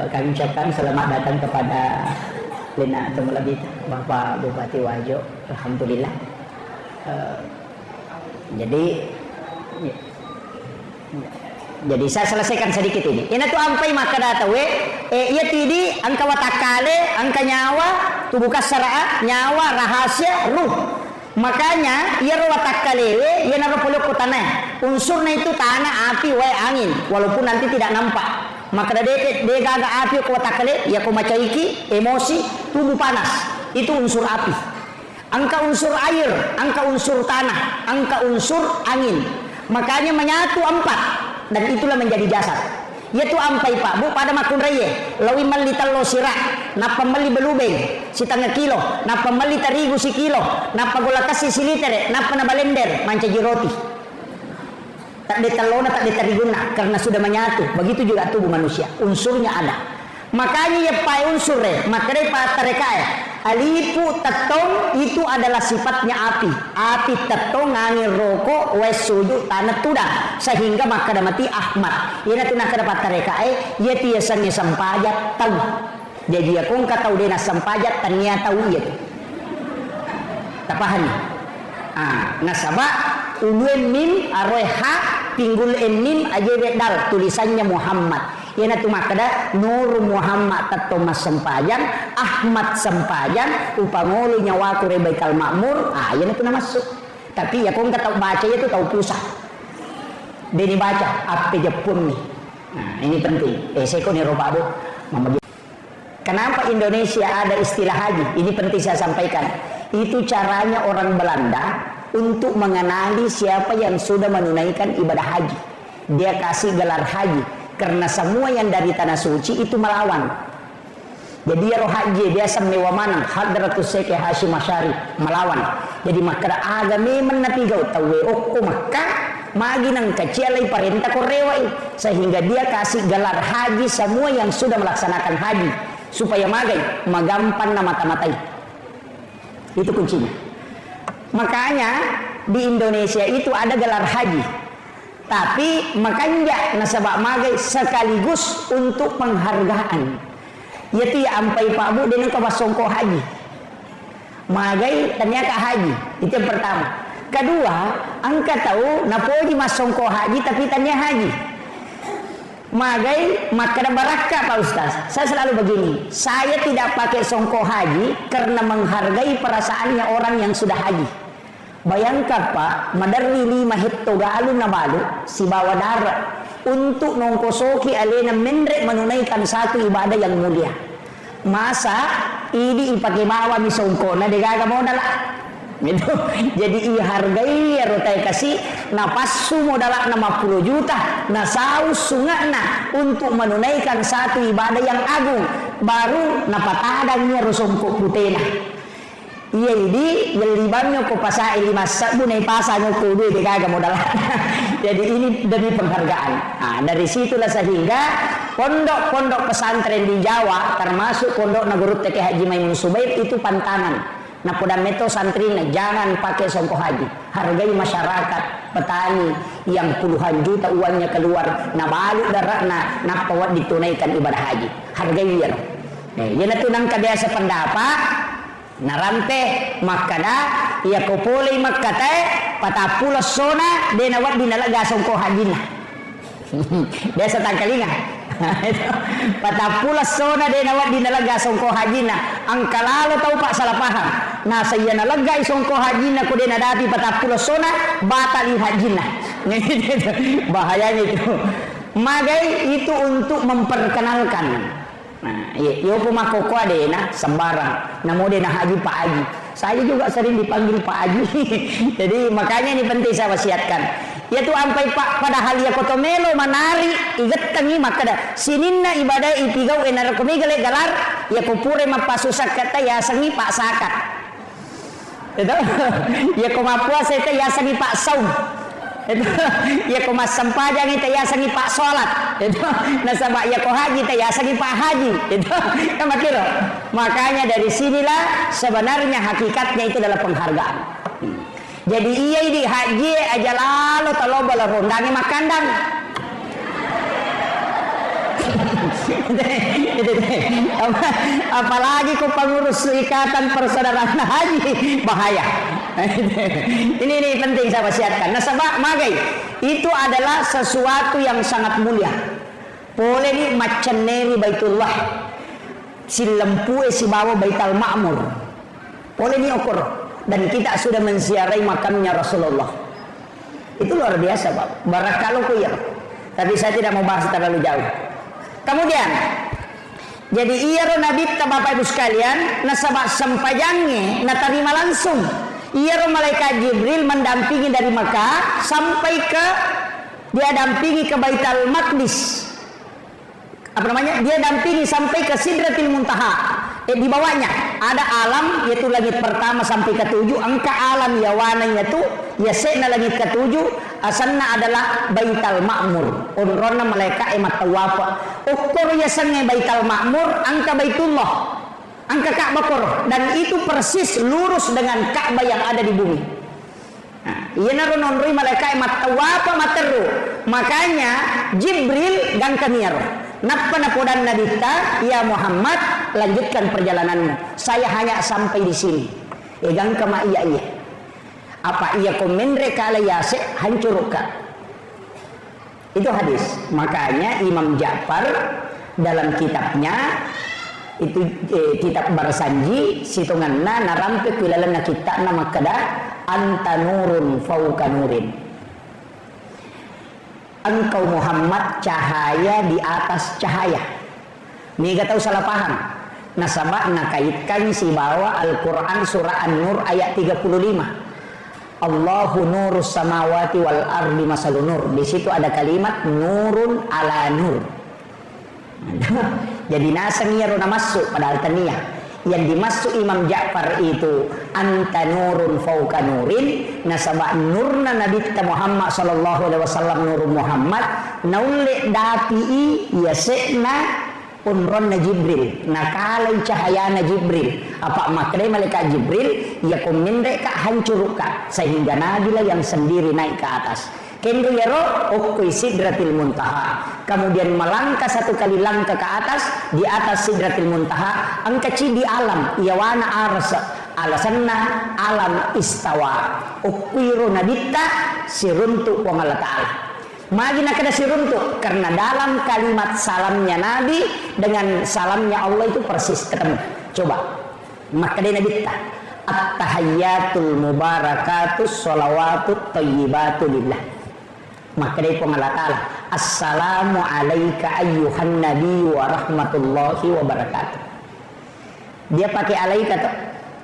Kami ucapkan selamat datang kepada Lina Temulabit Bapak Bupati Wajo. Alhamdulillah. Jadi saya selesaikan sedikit ini. Ini tuh ampai maka data iya tidi angka watakale, angka nyawa, tubuh kasara, nyawa, rahasia, ruh. Makanya ia watakale, ia naruh polok tanah. Unsurnya itu tanah, api, angin. Walaupun nanti tidak nampak. Maka dia agak api ke watakale, ia ko macaiki, emosi, tubuh panas. Itu unsur api. Angka unsur air, angka unsur tanah, angka unsur angin. Makanya menyatu 4 dan itulah menjadi jasad. Yaitu ampai Pak Bu pada makun reye lawi mali talo sirah napa mali belubeng si tangga kilo napa mali terigu si kilo napa gula kasih si liter napa na balender mancaji roti tak ditalona tak diteriguna karena sudah menyatu. Begitu juga tubuh manusia unsurnya ada. Makanya ya pai unsur makanya pak tarekai alipu tetong itu adalah sifatnya api. Api tetong ngangin rokok wes suju tanah tudang sehingga maka mati Ahmad. Ia tu nak dapat tarekai ia tiasanya sampajat tahu. Jadi aku engkau tahu dia nak sampajat ternyata tahu ia tu. Tak paham. Nasabah uluen mim aroha pinggul mim aja dal tulisannya Muhammad. Ia tu makada Nur Muhammad tato mas sempajang Ahmad sempajang upamulu nyawa ku rebaikal makmur. Ia tu nama masuk. Tapi ya kau enggak tahu baca itu tahu pusat. Dia baca apa Jepun nih. Nah ini penting. Saya kau ni roba bu. Kenapa Indonesia ada istilah haji? Ini penting saya sampaikan. Itu caranya orang Belanda untuk mengenali siapa yang sudah menunaikan ibadah haji. Dia kasih gelar haji karena semua yang dari tanah suci itu melawan. Jadi ya roh haji dia semewa mana Hadratus Syekh Hashim Asy'ari melawan. Jadi maka agama menapigau tawe okko maka magi nang kecilai perintah korewai sehingga dia kasih gelar haji semua yang sudah melaksanakan haji supaya magampan na mata-matai. Itu kuncinya. Makanya di Indonesia itu ada gelar haji. Tapi makanya nasabak magai sekaligus untuk penghargaan. Yaitu ya ampai Pak Bu dengan kabasongko haji. Magai ternyata haji. Itu yang pertama. Kedua, angka tahu napoji masongko haji tapi tanya haji. Magai makna barakah Pak Ustaz. Saya selalu begini, saya tidak pakai songko haji karena menghargai perasaannya orang yang sudah haji. Bayangkan Pak, madarri 5 hekto galu na balu si bawa darat untuk nongkosoki alena mendrek menunaikan satu ibadah yang mulia. Masa ini ipakai bawa mi songko na degaga modal gitu. Jadi hargai ya rotai kasih napasu modal 50 juta na saus sungakna untuk menunaikan satu ibadah yang agung baru napatadangnya rusongko putena. Iya ini libannya ko pasai 5 sabu nai pasanya ko duit degaga modal. Jadi ini demi penghargaan. Nah, dari situlah sehingga pondok-pondok pesantren di Jawa termasuk pondok Nagurut TK Haji Maimun Subair itu pantangan. Nah pada meto santrinya jangan pakai songko haji. Hargai masyarakat petani yang puluhan juta uangnya keluar. Nah balik daratna nak pawat ditunaikan ibadah haji. Hargai ya. Ya natunang kabiasa pendapat. Narante makada ya kopole makate patapulos sona denawat dinalaga songko hajina. Biasa tangkalinga. Patapulos sona denawat dinalaga songko hajina. Angkalalo tahu Pak salah paham. Nah saya nalaga songko hajina ko denadati patapulos sona batali hajina. Bahayanya itu. Magai itu untuk memperkenalkan. Nah, yo pemakoko adena sembarang. Namo dena haji Pak Haji. Saya juga sering dipanggil Pak Haji. Jadi makanya ini penting saya wasiatkan. Yaitu ampai Pak padahal ya kotomelo manari iget tangi makada sininna ibadah ipigau enar komigale galar ya kupure mapasusak kata ya sangi Pak sakat. Itu ya komapuasa itu ya sangi Pak saum. Itu ya ko mas sampajang itu ya sangi Pak salat. Itu nasaba ya ko haji itu ya sangi Pak haji. Itu kan makiro. Makanya dari sinilah sebenarnya hakikatnya itu adalah penghargaan. Jadi iya di haji aja lalu talo bala rondangi makandang. Apalagi kok pengurus ikatan persaudaraan haji bahaya. Ini penting saya wasiatkan. Nasabah magai itu adalah sesuatu yang sangat mulia. Boleh di macaneri Baitullah, si lempu si bawa Baitul Ma'mur. Boleh di ukur dan kita sudah menziarahi makamnya Rasulullah. Itu luar biasa Pak. Barakalau ya. Tapi saya tidak mau bahas terlalu jauh. Kemudian jadi iya Nabi Bapak Ibu sekalian nasabah sempajangnya natarima langsung iya malaikat Jibril mendampingi dari Mekah sampai ke dia dampingi ke Baitul Maqdis. Apa namanya? Dia dampingi sampai ke Sidratil Muntaha. Di bawahnya ada alam yaitu langit pertama sampai ke 7. Angka alam ya warnanya itu ya sena langit ke 7. Asalnya adalah Baitul Ma'mur. Unrona malaikat emat tawafa. Ukur ya sange Baitul Ma'mur angka Baitullah. Angka Ka'bah kor dan itu persis lurus dengan Ka'bah yang ada di bumi. Iya naron onrui malaikat emat tawafa materu. Makanya Jibril gangkaniar. Napa napodan nabita ya Muhammad lanjutkan perjalananmu. Saya hanya sampai di sini. Egang kama iya. Apa iya komendre kala yase hancurka. Itu hadis. Makanya Imam Ja'far dalam kitabnya itu kitab Barsanji situnganna narampe kuilalanna kita nama kada anta nurun fauka nurin. Engkau Muhammad cahaya di atas cahaya. Ini gak tahu salah paham. Nasabah nakaitkan si bawa Al-Quran surah An-Nur ayat 35. Allahu nurus samawati wal ardi masalun nur. Di situ ada kalimat nurun ala nur. Jadi nasangnya rona masuk padahal taniyah. Yang dimasuk Imam Ja'far itu anta nurun fauka nurin. Nasabah nurna Nabi kita Muhammad sallallahu alaihi wasallam nurun Muhammad naule dapi yasekna unron na Jibril, nakalay cahaya na Jibril. Apa maknanya malaikat Jibril ya kumindre ka hancur ka sehingga Nabi lah yang sendiri naik ke atas. Kendo yaro ukui sidratil muntaha. Kemudian melangkah satu kali langkah ke atas, di atas sidratil muntaha angkaci di alam yawana arsa alasanna alam istawa. Ukui ronadita siruntuk wa Allah Ta'ala. Magi nak ada siruntuk karena dalam kalimat salamnya Nabi dengan salamnya Allah itu persis ketemu. Coba maka dia Nabi ta at-tahiyyatul mubarakatus sholawatut thayyibatu lillah. Maka dia pun Allah Ta'ala assalamu alayka ayyuhan nabi wa rahmatullahi wa barakatuh. Dia pakai alaika tuh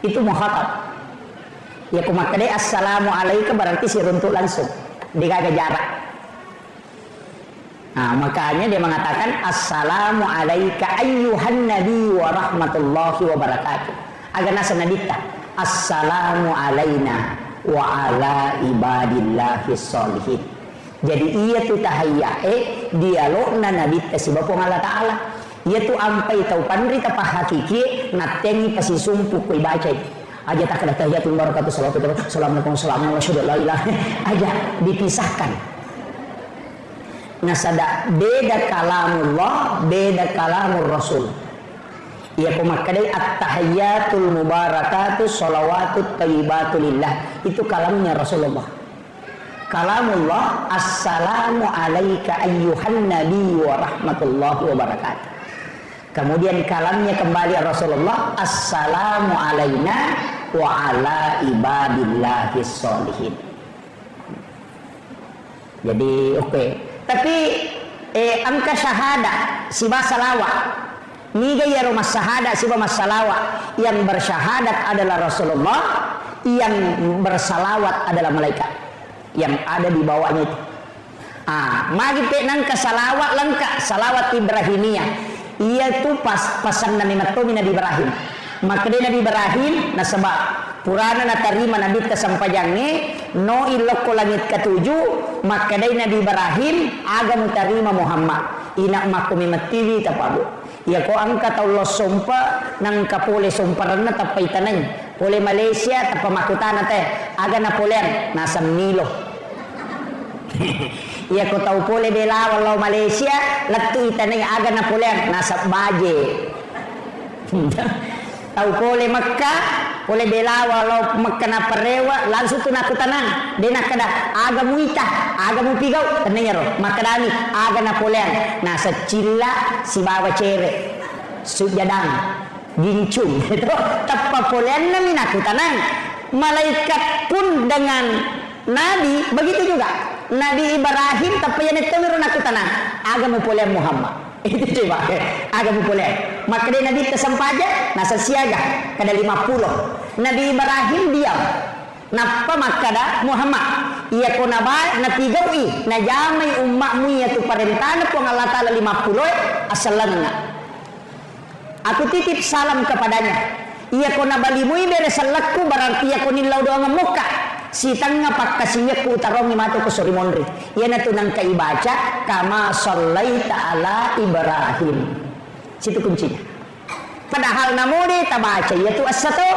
itu mukhatab. Ya maka dia assalamu alayka berarti siruntuk langsung dikagak jarak. Nah, makanya dia mengatakan assalamu alayka ayyuhan nabi wa rahmatullahi wa barakatuh. Agar nasa nabita assalamu alayna wa ala ibadillahi sholihin. Jadi ia tu tahayyae dialog na nabita si bapong Allah Ta'ala. Ia tu ampai tau pandri tapah hakiki natengi pasi sumpu kuy bacay. Aja tak ada tahiyyatul barakatuh assalamualaikum warahmatullahi wabarakatuh. Aja dipisahkan. Nasada beda kalamullah, beda kalamur rasul. Ia pemakadai at-tahiyyatul mubarakatuh sholawatut thayyibatu lillah. Itu kalamnya Rasulullah. Kalamullah assalamu alayka ayyuhan nabi wa rahmatullahi wa barakatuh. Kemudian kalamnya kembali Rasulullah assalamu alayna wa ala ibadillahi sholihin. Jadi oke. Tapi angka syahada si salawat niga ya rumah syahada si salawat yang bersyahadat adalah Rasulullah, yang bersalawat adalah malaikat yang ada di bawahnya itu. Magi nangka salawat lengkap salawat Ibrahimiyah. Ia tu pasan Nabi Nabi Ibrahim. Maka dia Nabi Ibrahim nasabak purana na tarima Nabi kesampajangnya no iloko langit ketujuh. Maka dia Nabi Ibrahim agam tarima Muhammad ina makumi matiwi tapabu. Ya ko angka Allah sompa nang kapole somparana tapai tanay pole Malaysia tapa makutana teh aga na polen nasa Milo. Ya ko tau pole bela walau Malaysia latu itanay aga na polen nasa Baje. Tahu pole Makkah, pole bela walau Makkah na parewa langsung tu nakutanan. Dia nak kada agamu itah, agamu pigau tenanya roh. Makadani aga na polean. Nah secila si bawa cere, sujadang, gincung. Itu tapa polean na minakutanan. Malaikat pun dengan Nabi begitu juga. Nabi Ibrahim tapi yang itu nakutanan. Agamu polean Muhammad. Itu coba agak boleh. Maka dia Nabi tersempaja nasa siaga kada 50. Nabi Ibrahim diam. Napa maka dah Muhammad ia ko naba na tigawi na jamai ummakmu ya tu parentana po Allah Taala 50 asalanna. Aku titip salam kepadanya. Ia ko nabalimui beres salakku berarti ia ko nilau doang muka. Si tanga pakkasinya ku tarong ni mato ko sori monri. Ia na tunang kaibaca kama sallaita ala Ibrahim. Situ kuncinya. Padahal namune tabaca yaitu as-satu.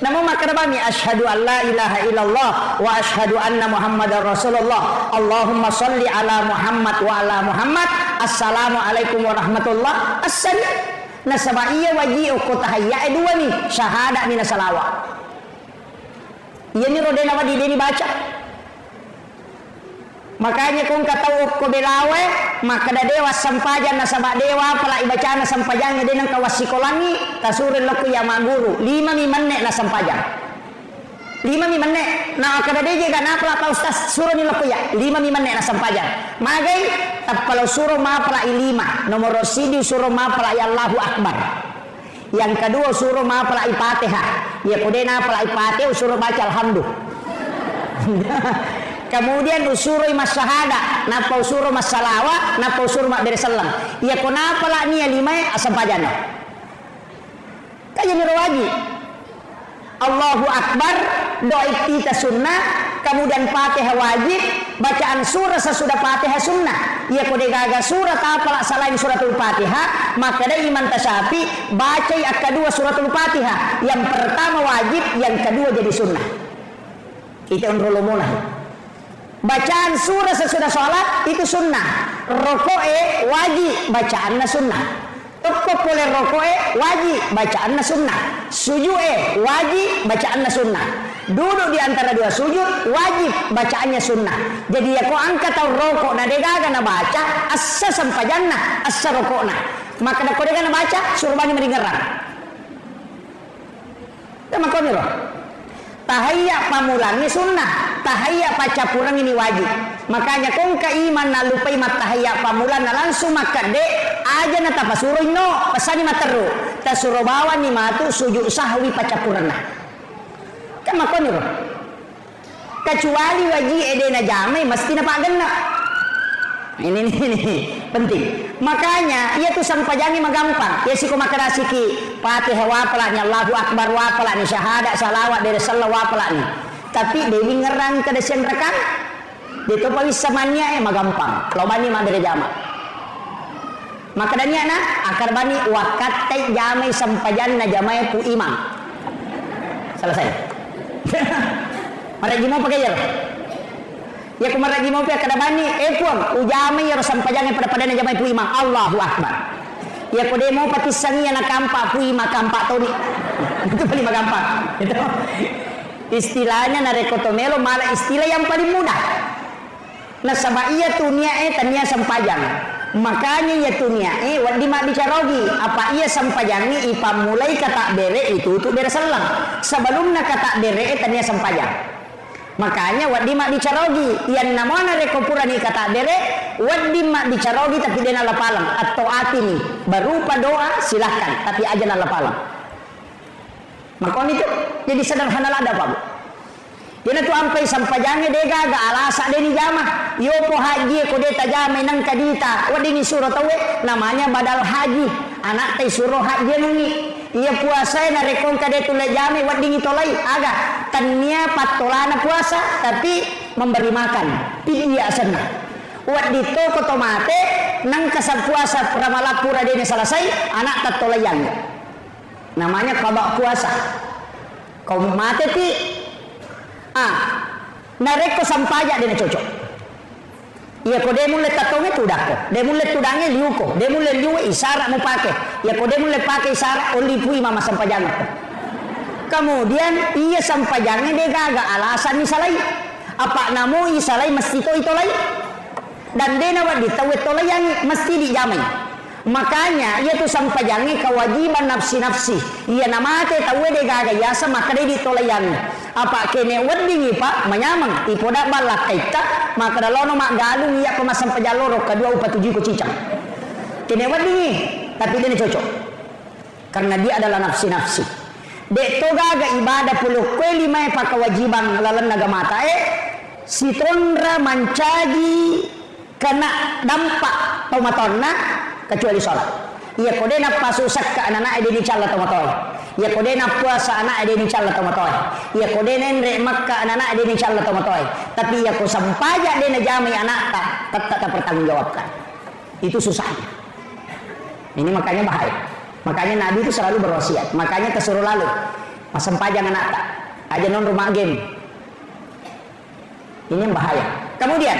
Namun makarabami asyhadu an la ilaha illallah wa asyhadu anna Muhammadar Rasulullah. Allahumma shalli ala Muhammad wa ala Muhammad. Assalamualaikum warahmatullah. Assalam. Nasaba iya waji ko tahayya dua nih syahada mina salawat. Ia ni roda nama dia dibaca. Makanya kung katau ko belawe maka da dewa sampajan nasabak dewa pala ibacana sampajang dia nang kawasikolangi tasurin laku ya maguru 5 menit na sampajang 5 menit na kada deje gana pala pa ustaz suruh ni laku ya 5 menit na sampajang magai tapalo suruh ma pala 5 nomor sidi suruh ma pala ya Allahu akbar Yang kedua suruh mapala Fatihah. Ya kode napala Fatihah suruh baca alhamdulillah. Kemudian usuruh mas syahada, napa usuruh mas salawat, napa usuruh mak beresalam. Ya kenapa lah ni lima asam pajana. Kajian wajib. Allahu Akbar, doa iftitah sunnah, kemudian Fatihah wajib, bacaan surah sesudah Fatihah sunnah. Ya kode gaga surah apalah selain suratul Fatihah, maka ada iman tasyafi baca yang kedua suratul Fatihah. Yang pertama wajib, yang kedua jadi sunnah. Itu ulumullah. Bacaan surah sesudah sholat itu sunnah. Rokoe wajib, bacaannya sunnah. Tepuk oleh rokoe wajib, bacaannya sunnah. Sujud wajib, bacaannya sunnah. Duduk di antara dua sujud wajib, bacaannya sunnah. Jadi ya kau angkat tau rokok na degaga na baca assa sampai jannah assa rokok na. Maka na kau degaga na baca suruh bani meringeran. Sama kau nih loh. Tahayya pamulangi sunnah, tahayya pacapurang ini wajib. Makanya kong kaiman na lupai mat tahayya pamulan na langsung maka de aja na tapasuroy no pasani materu tasuro bawa ni matu sujud sahwi pacapurang na. Kan makon ro. Kecuali wajib ede na jamai mesti na pagana. Ini penting. Makanya ia tuh sampajangi magampang. Ya si kumakarasi ki Fatihah wapalanya Allahu Akbar wapalanya syahadat salawat dari sallallahu wapalanya. Tapi dewi ngerang ke desen rekan. Itu pawis samanya magampang. Kalau bani mah dari jama. Maka dania na akar bani wakat tai jamai sampajan na jamai pu imam. Selesai. Mari mau pakai ya. Ya kemarin mau pihak kadabani puang ujame ya sampajangan pada jamai pu imam Allahu Akbar. Ya kode mau patisangi anak kampak pu imam kampak toni. Itu paling gampang. Itu istilahnya na rekotomelo malah istilah yang paling mudah. Nah sama iya tunia tania sampajang. Makanya ya tunia wadi mak bicarogi apa iya sampajangi ipa mulai kata bere itu bere selang. Sebelumnya kata bere tania sampajang. Makanya wadi mak dicarogi yang namanya rekopura ni kata dere wadi mak dicarogi tapi dia nala palang atau atini berupa doa silahkan tapi aja nala palang. Makanya itu jadi sederhana ada Pak Bu. Dia tu ampai sampajangnya dega ga alasa deni jama yo po haji ko deta jama nang kadita wadi ni suruh tawe namanya badal haji anak teh suruh haji nungi. Ia puasa na rekong kade tule jame wading itolai aga tania patolana puasa tapi memberi makan pilih asana wadi to tomate nang kasab puasa pramalapura dene selesai anak tatolayan namanya kabak puasa kau mate ti nareko sampaja dene cocok. Ya ko demu le tatonge tudako, demu le tudange liuko, demu le liu isara mo pake. Ya ko demu le pake isara oli pui mama sampajangan. Kemudian iya sampajangan de gaga alasan ni salai. Apa namo isalai mesti to itolai. Dan dena wa ditawe tolayan mesti dijamai. Makanya ia tu sampajangan kewajiban nafsi-nafsi. Ia namate tawe de gaga yasa maka de ditolayan. Apa kene wadingi Pak menyamang ipoda balak kaita maka dalono mak galung iya pemasang pejaloro kedua upat tujuh ko cicang kene wadingi tapi dia cocok karena dia adalah nafsi-nafsi dek to gaga ibadah puluh kue lima pa kewajiban lalan naga mata si tondra mancagi kena dampak tomatonna kecuali sholat iya kode na pasusak ka anak ede ni calla tomatoy iya kode na puasa anak ede ni calla tomatoy iya kode nenre makka anak ede ni calla tomatoy tapi iya ko sampaja de na jamai anak tak pertanggungjawabkan itu susahnya ini makanya bahaya makanya Nabi itu selalu berwasiat makanya kesuruh lalu pas sampajang anak tak aja non rumah game ini yang bahaya kemudian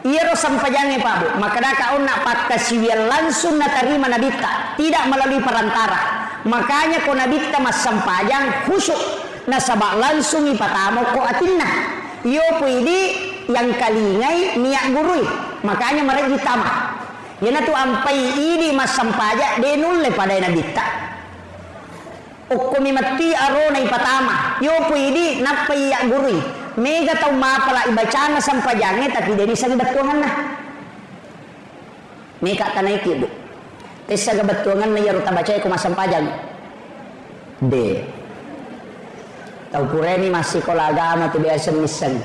iya ro sampajangnya Pak Bu maka kau nak pat kasiwian langsung na terima nabita tidak melalui perantara makanya ko nabita mas sampajang khusyuk nasabak langsung ipatamo ko atinna iyo pwede yang kalingai niat gurui makanya mereka ditama yana tu ampai ini mas sampaja denulle pada nabita ukumi mati arona ipatama iyo pwede napai yang gurui mega tau mapala ibacana sampajangnya tapi dari sang batuhan nah mega tanai kibu Esa gabetungan na yaruta baca ko masampajang. D. Tahu kureni masih kola agama tu biasa misan.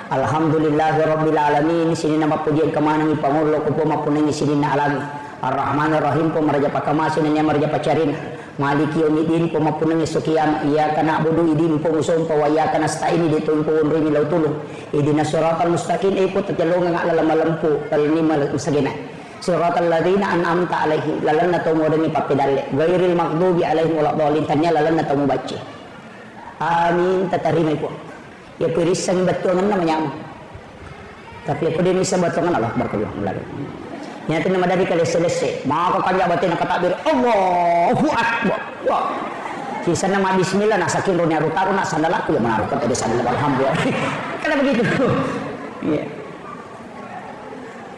Alhamdulillahirabbil alamin. Sini nama pujian kemana ni pangulo ko po mapunang sini na alami. Ar-Rahmanir Rahim po maraja pakamasin na niya maraja pacarin. Maliki yaumiddin po mapunang isukiyam. Iyyaka na'budu idin po musum po wa iyyaka nasta'in idin po unri milaw tulong. Ihdinas siratal mustaqim ay po tatalungan nga alamalampu talini masagina. Siratal ladzina an'amta alaihim lalan na to mo rin ipapidalle. Ghairil maghdubi alaihim waladdallin tanya lalan na to mo baca. Amin tatarimay po. Ya pirisang batungan namanya. Tapi ako din isa batungan Allah berkeluang lalu. Yan natin naman dari kali selesai. Mga kakanya batin na katabir. Allahu Akbar. Sisa nama bismillah nasa kinro niya rutaro na sandalaku yang menaruh kata desa dalam alhamdulillah. Karena begitu. Yeah.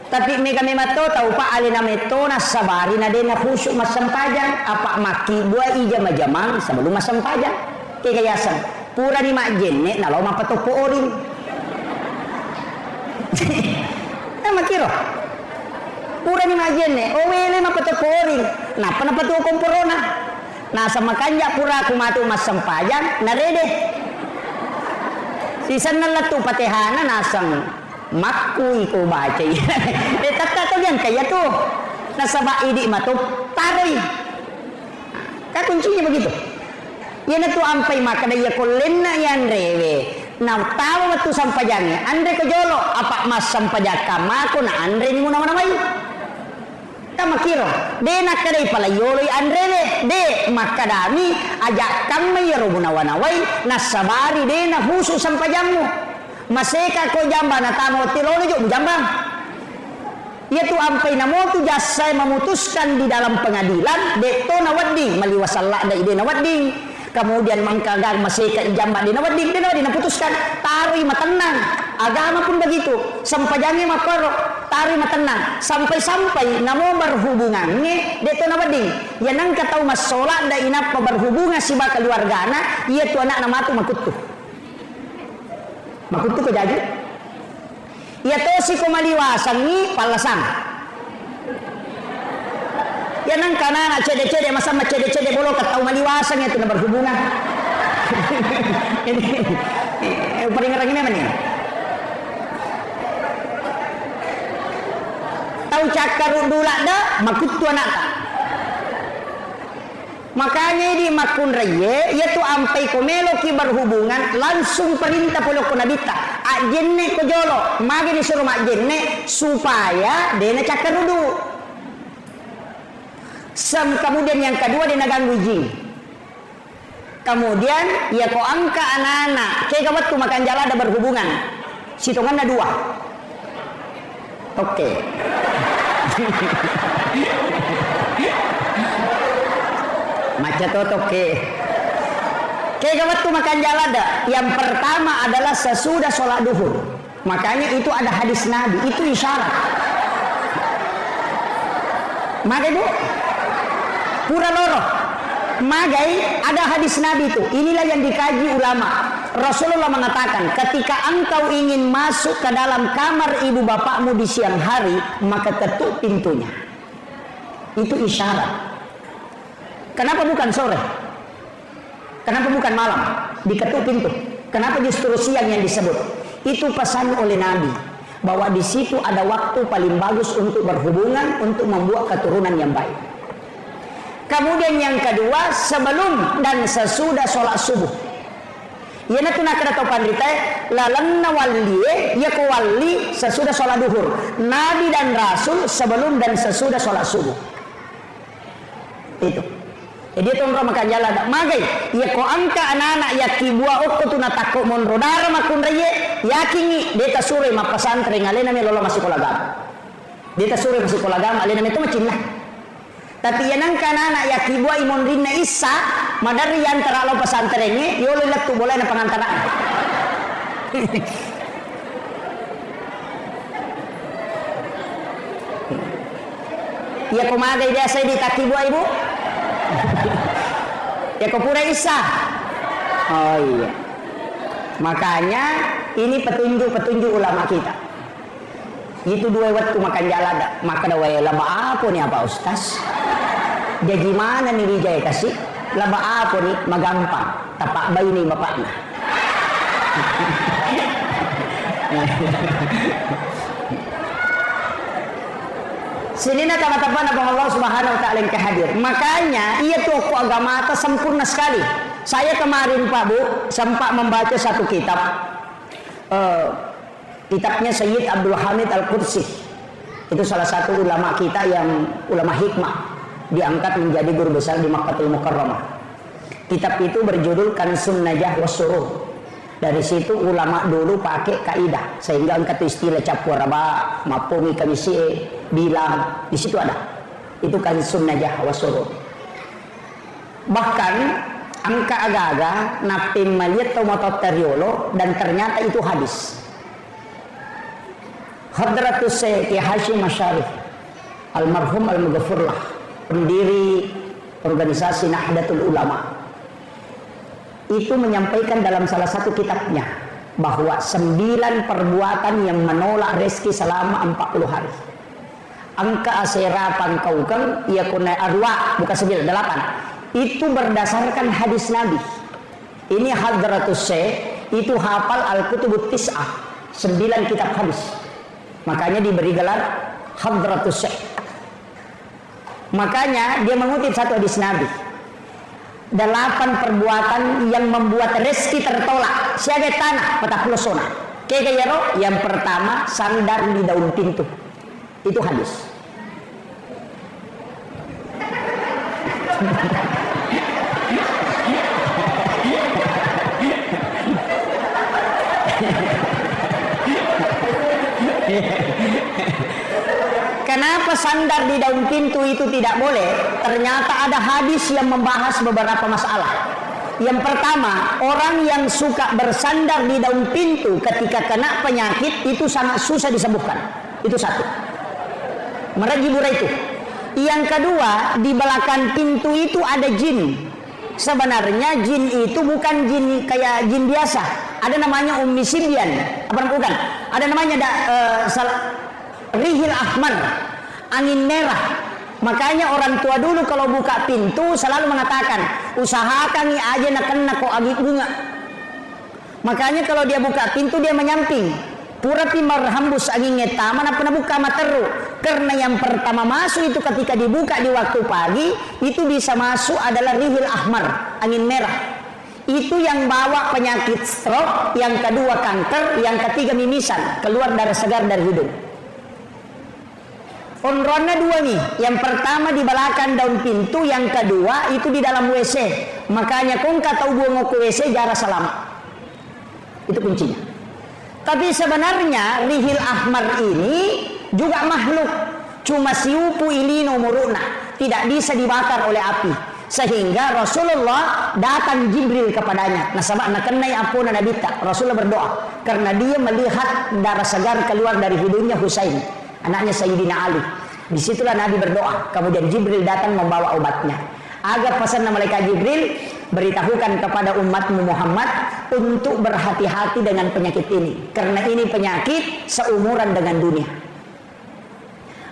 Tapi kami mato tahu pak alina meto na sabari na din na khusyuk masampajang apa maki dua ija majamang sebelum masampajang kekayasan pura ni mak jenne na law mapatopo orin. Na makiro. Pura ni mak jenne o wele mapatopo orin. Napa napatu komporona. Nasa makanya pura kumatu masampajang na rede. Sisan na latu patehana nasang makui ko baca. Tata yan kaya to. Nasa baidi matup taroy. Kuncinya begitu. Yan na to ampay makadaya ko lena yan rewe. Na tawa tu sampajangnya. Andre ko jolo apa mas sampajaka mako na andre ni mo naman. Tama kiro, de nakadai pala yoloy andre de makadami ajak kang mayro bunawanaway nasabari de na husu sampajangmu maseka ko jamba na tamo tirolo jo jambang yaitu ampai namo tu jasa memutuskan di dalam pengadilan de to nawading maliwasalla da ide nawading kemudian mangkagar maseka jamba di nawading putuskan tari matenang agama pun begitu sampajangnya maparo tari matenang sampai-sampai namo berhubungannya deto nawading yan ang kataw masola da inap berhubungan si ba keluargana iya tu anak nama tu makutu ko jadi iya to si kumaliwasan ni palasan yan ang kanana cede-cede masa cede-cede bolo kataw maliwasan itu na berhubungan paling ngerang ini mana tahu cakar dulak dah makutu anak tak makanya di makun raya yaitu ampai komelo ki berhubungan langsung perintah polo ko nabita ajenne ko jolo magi disuruh ajenne supaya dena cakar dulu kemudian yang kedua dena ganggu jin kemudian ya ko angka anak-anak kayak waktu makan jala ada berhubungan situngan ada dua. Oke. Macam tu oke. Kayak waktu makan jalada, yang pertama adalah sesudah sholat duhur. Makanya itu ada hadis Nabi, itu isyarat. Magai bu, pura loro. Magai ada hadis Nabi itu. Inilah yang dikaji ulama. Rasulullah mengatakan, ketika engkau ingin masuk ke dalam kamar ibu bapakmu di siang hari, maka ketuk pintunya. Itu isyarat. Kenapa bukan sore? Kenapa bukan malam? Diketuk pintu. Kenapa justru siang yang disebut? Itu pesan oleh Nabi. Bahwa di situ ada waktu paling bagus untuk berhubungan, untuk membuat keturunan yang baik. Kemudian yang kedua, sebelum dan sesudah sholat subuh. Yana tu nak kena tahu pandita lalanna wali ya kawali sesudah sholat duhur. Nabi dan Rasul sebelum dan sesudah sholat subuh. Itu. Jadi itu orang makan jalan tak magai. Ya ko angka anak-anak ya kibua okko tu nak takut monrodara makun reye yakingi deta sure ma pesantren alena me lolo masih kolagam. Deta sure masih kolagam alena me tu macin lah. Tapi yang angka anak-anak ya kibua imon rinna isa madari yang terlalu pesantrennya yolo letu boleh na pengantaran. Ya kumagai biasa di takibua ibu. Ya kepura isa. Oh iya. Makanya ini petunjuk ulama kita. Itu dua waktu makan jalada. Maka ada waya laba apa nih apa ustaz? Jadi mana nih Wijaya kasih? Laba apa nih? Magampang. Tapak bayi nih bapaknya. Sini na teman-teman abang Allah Subhanahu wa taala yang kehadir. Makanya ia tokoh agama atas sempurna sekali. Saya kemarin Pak Bu sempat membaca satu kitab. Kitabnya Sayyid Abdul Hamid Al-Qudsi. Itu salah satu ulama kita yang ulama hikmah, diangkat menjadi guru besar di Makkatul Mukarramah. Kitab itu berjudul Kansun Najah Wassuruh. Dari situ ulama dulu pakai kaidah sehingga angkat istilah capwaraba, mapumi kamisi, bilang di situ ada. Itu Kansun Najah Wassuruh. Bahkan angka aga-aga napim maliat tomatot teriolo dan ternyata itu hadis. Hadratus Syekh Hashim Asy'ari almarhum al-Mughfirlah, pendiri organisasi Nahdlatul Ulama, itu menyampaikan dalam salah satu kitabnya bahwa 9 perbuatan yang menolak rezeki selama 40 hari. Angka asera pangkaukang ia kunai arwa bukan 9, 8. Itu berdasarkan hadis Nabi. Ini Hadratus Syekh itu hafal Al-Kutubut Tis'ah, 9 kitab hadis. Makanya diberi gelar Hadratus Syekh. Makanya dia mengutip satu hadis Nabi. 8 perbuatan yang membuat rezeki tertolak. Siaga tanah patah pelosona. Kekayaro yang pertama sandar di daun pintu. Itu hadis. Kenapa sandar di daun pintu itu tidak boleh? Ternyata ada hadis yang membahas beberapa masalah. Yang pertama, orang yang suka bersandar di daun pintu ketika kena penyakit itu sangat susah disembuhkan. Itu satu. Merajibura itu. Yang kedua, di belakang pintu itu ada jin. Sebenarnya jin itu bukan jin kayak jin biasa. Ada namanya Ummi Sibyan. Apa bukan? Ada namanya Rihil Ahmar, angin merah. Makanya orang tua dulu kalau buka pintu selalu mengatakan, usahakan aja nak kok agi bunga. Makanya kalau dia buka pintu dia menyamping. Pura timar hambus angin ngeta mana pernah buka materu. Karena yang pertama masuk itu ketika dibuka di waktu pagi itu bisa masuk adalah Rihil Ahmar, angin merah. Itu yang bawa penyakit stroke, yang kedua kanker, yang ketiga mimisan, keluar darah segar dari hidung. Onronnya 2 nih. Yang pertama di belakang daun pintu, yang kedua itu di dalam WC. Makanya kong kata buang ke WC jarak selama. Itu kuncinya. Tapi sebenarnya Rihil Ahmar ini juga makhluk. Cuma siupu ilino muruna. Tidak bisa dibakar oleh api. Sehingga Rasulullah datang Jibril kepadanya. Nasabak nakenai apuna nabita. Rasulullah berdoa. Karena dia melihat darah segar keluar dari hidungnya Husain, anaknya Sayyidina Ali. Disitulah Nabi berdoa. Kemudian Jibril datang membawa obatnya. Agar pesan malaikat Jibril, beritahukan kepada umatmu Muhammad untuk berhati-hati dengan penyakit ini. Karena ini penyakit seumuran dengan dunia.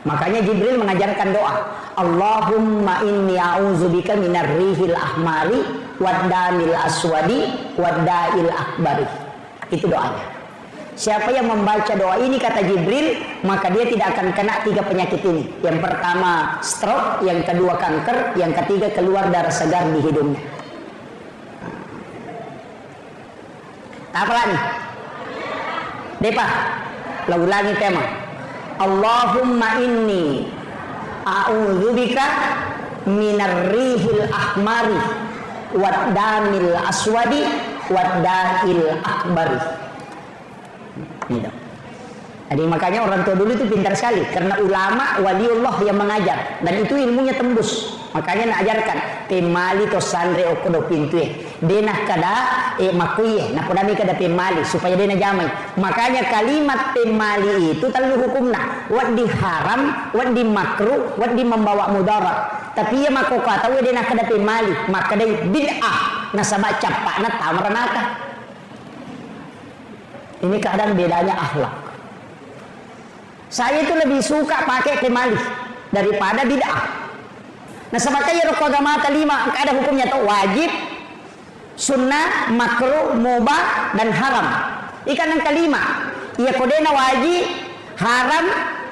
Makanya Jibril mengajarkan doa. Allahumma inni a'udzubika minar rihil ahmari waddamil aswadi wadda'il akbari. Itu doanya. Siapa yang membaca doa ini kata Jibril, maka dia tidak akan kena 3 penyakit ini. Yang pertama stroke, yang kedua kanker, yang ketiga keluar darah segar di hidungnya. Apa lagi? Depa, lah ulangi tema. Allahumma inni a'udzubika minar rihil ahmari waddamil aswadi wadda'il akbari. Jadi makanya orang tua dulu itu pintar sekali karena ulama waliullah yang mengajar dan itu ilmunya tembus. Makanya nak ajarkan pemali to sandre okodo pintu denah kada makuye na podami kada pemali supaya denah jamai. Makanya kalimat pemali itu terlalu hukumna wat diharam, wat di makruh, wat di membawa mudarat. Tapi ya mako kata we denah kada pemali maka dai bid'ah nasaba capakna tamranaka. Ini kadang bedanya akhlak. Saya itu lebih suka pakai pemali daripada bid'ah. Nah sebabnya rukun agama lima ada hukumnya tuh wajib, sunnah, makruh, mubah dan haram. Ikan yang kelima, ia kodena wajib, haram,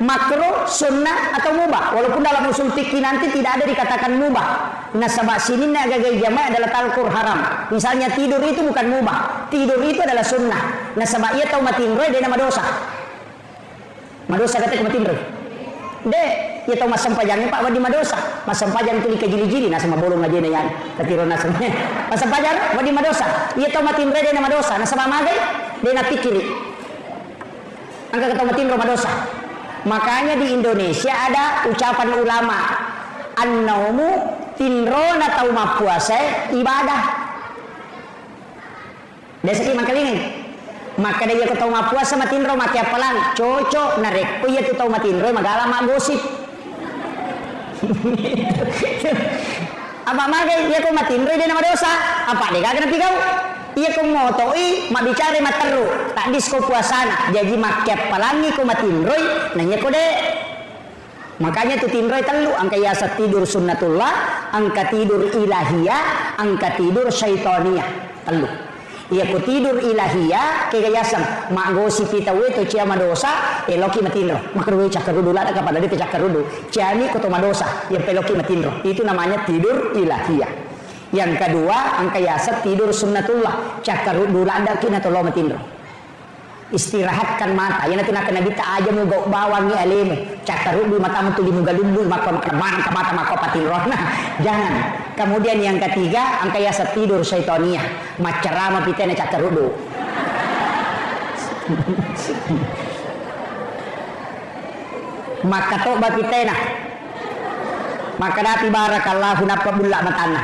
makruh, sunnah atau mubah. Walaupun dalam usul fikih nanti tidak ada dikatakan mubah. Nah sebab sini agak jamaah adalah talkur haram. Misalnya tidur itu bukan mubah, tidur itu adalah sunnah. Nah sebab ia tahu matinroy dia nama dosa. Madosa kata ke matinroy. Dek, ia tahu masam pajangnya Pak wadi madosa. Masam pajang itu dikejili-jili nah sama bolong aja nih yang ketiro nasamnya. Masam pajang wadi madosa. Ia tahu matinroy dia nama dosa. Nah sama magai dia nak pikiri. Angka kata matinroy madosa. Makanya di Indonesia ada ucapan ulama an-naumu tinro na tau mapuasa ibadah. Desa ki mangkalingan. Maka dia ko tau mapuasa matinro mati apalan cocok narek. Oh iya tu tau matinro magala mak gosip. Apa magai dia ko matinro dia nama dosa. Apa dia kagak napi kau? Iya ko motoi mak bicara materu tak disko puasana. Jadi mak apalangi ko matinro nanya ko de. Makanya tu tinroy telu angka yasa tidur sunnatullah, angka tidur ilahiyah, angka tidur syaitania telu. Ia ku tidur ilahiyah kegayasan mak gosip pitawe to cia madosa eloki matinro. Makruh cakarudu lada kepada dia cakarudu. Ciani ko to madosa yang peloki matinro. Itu namanya tidur ilahiyah. Yang kedua angka yasa tidur sunnatullah, cakarudu lada kina to lo matinro. Istirahatkan mata. Yang nanti nak nabi tak aja mau bawang ni aleme. Cakaru di mata tu di muka lumbu maka mana ke mata maka patirona. Jangan. Kemudian yang ketiga angka yasa tidur syaitania. Macerama pitena cakaru du. Maka toba pitena. Maka dati barakallahu napa bulla matana.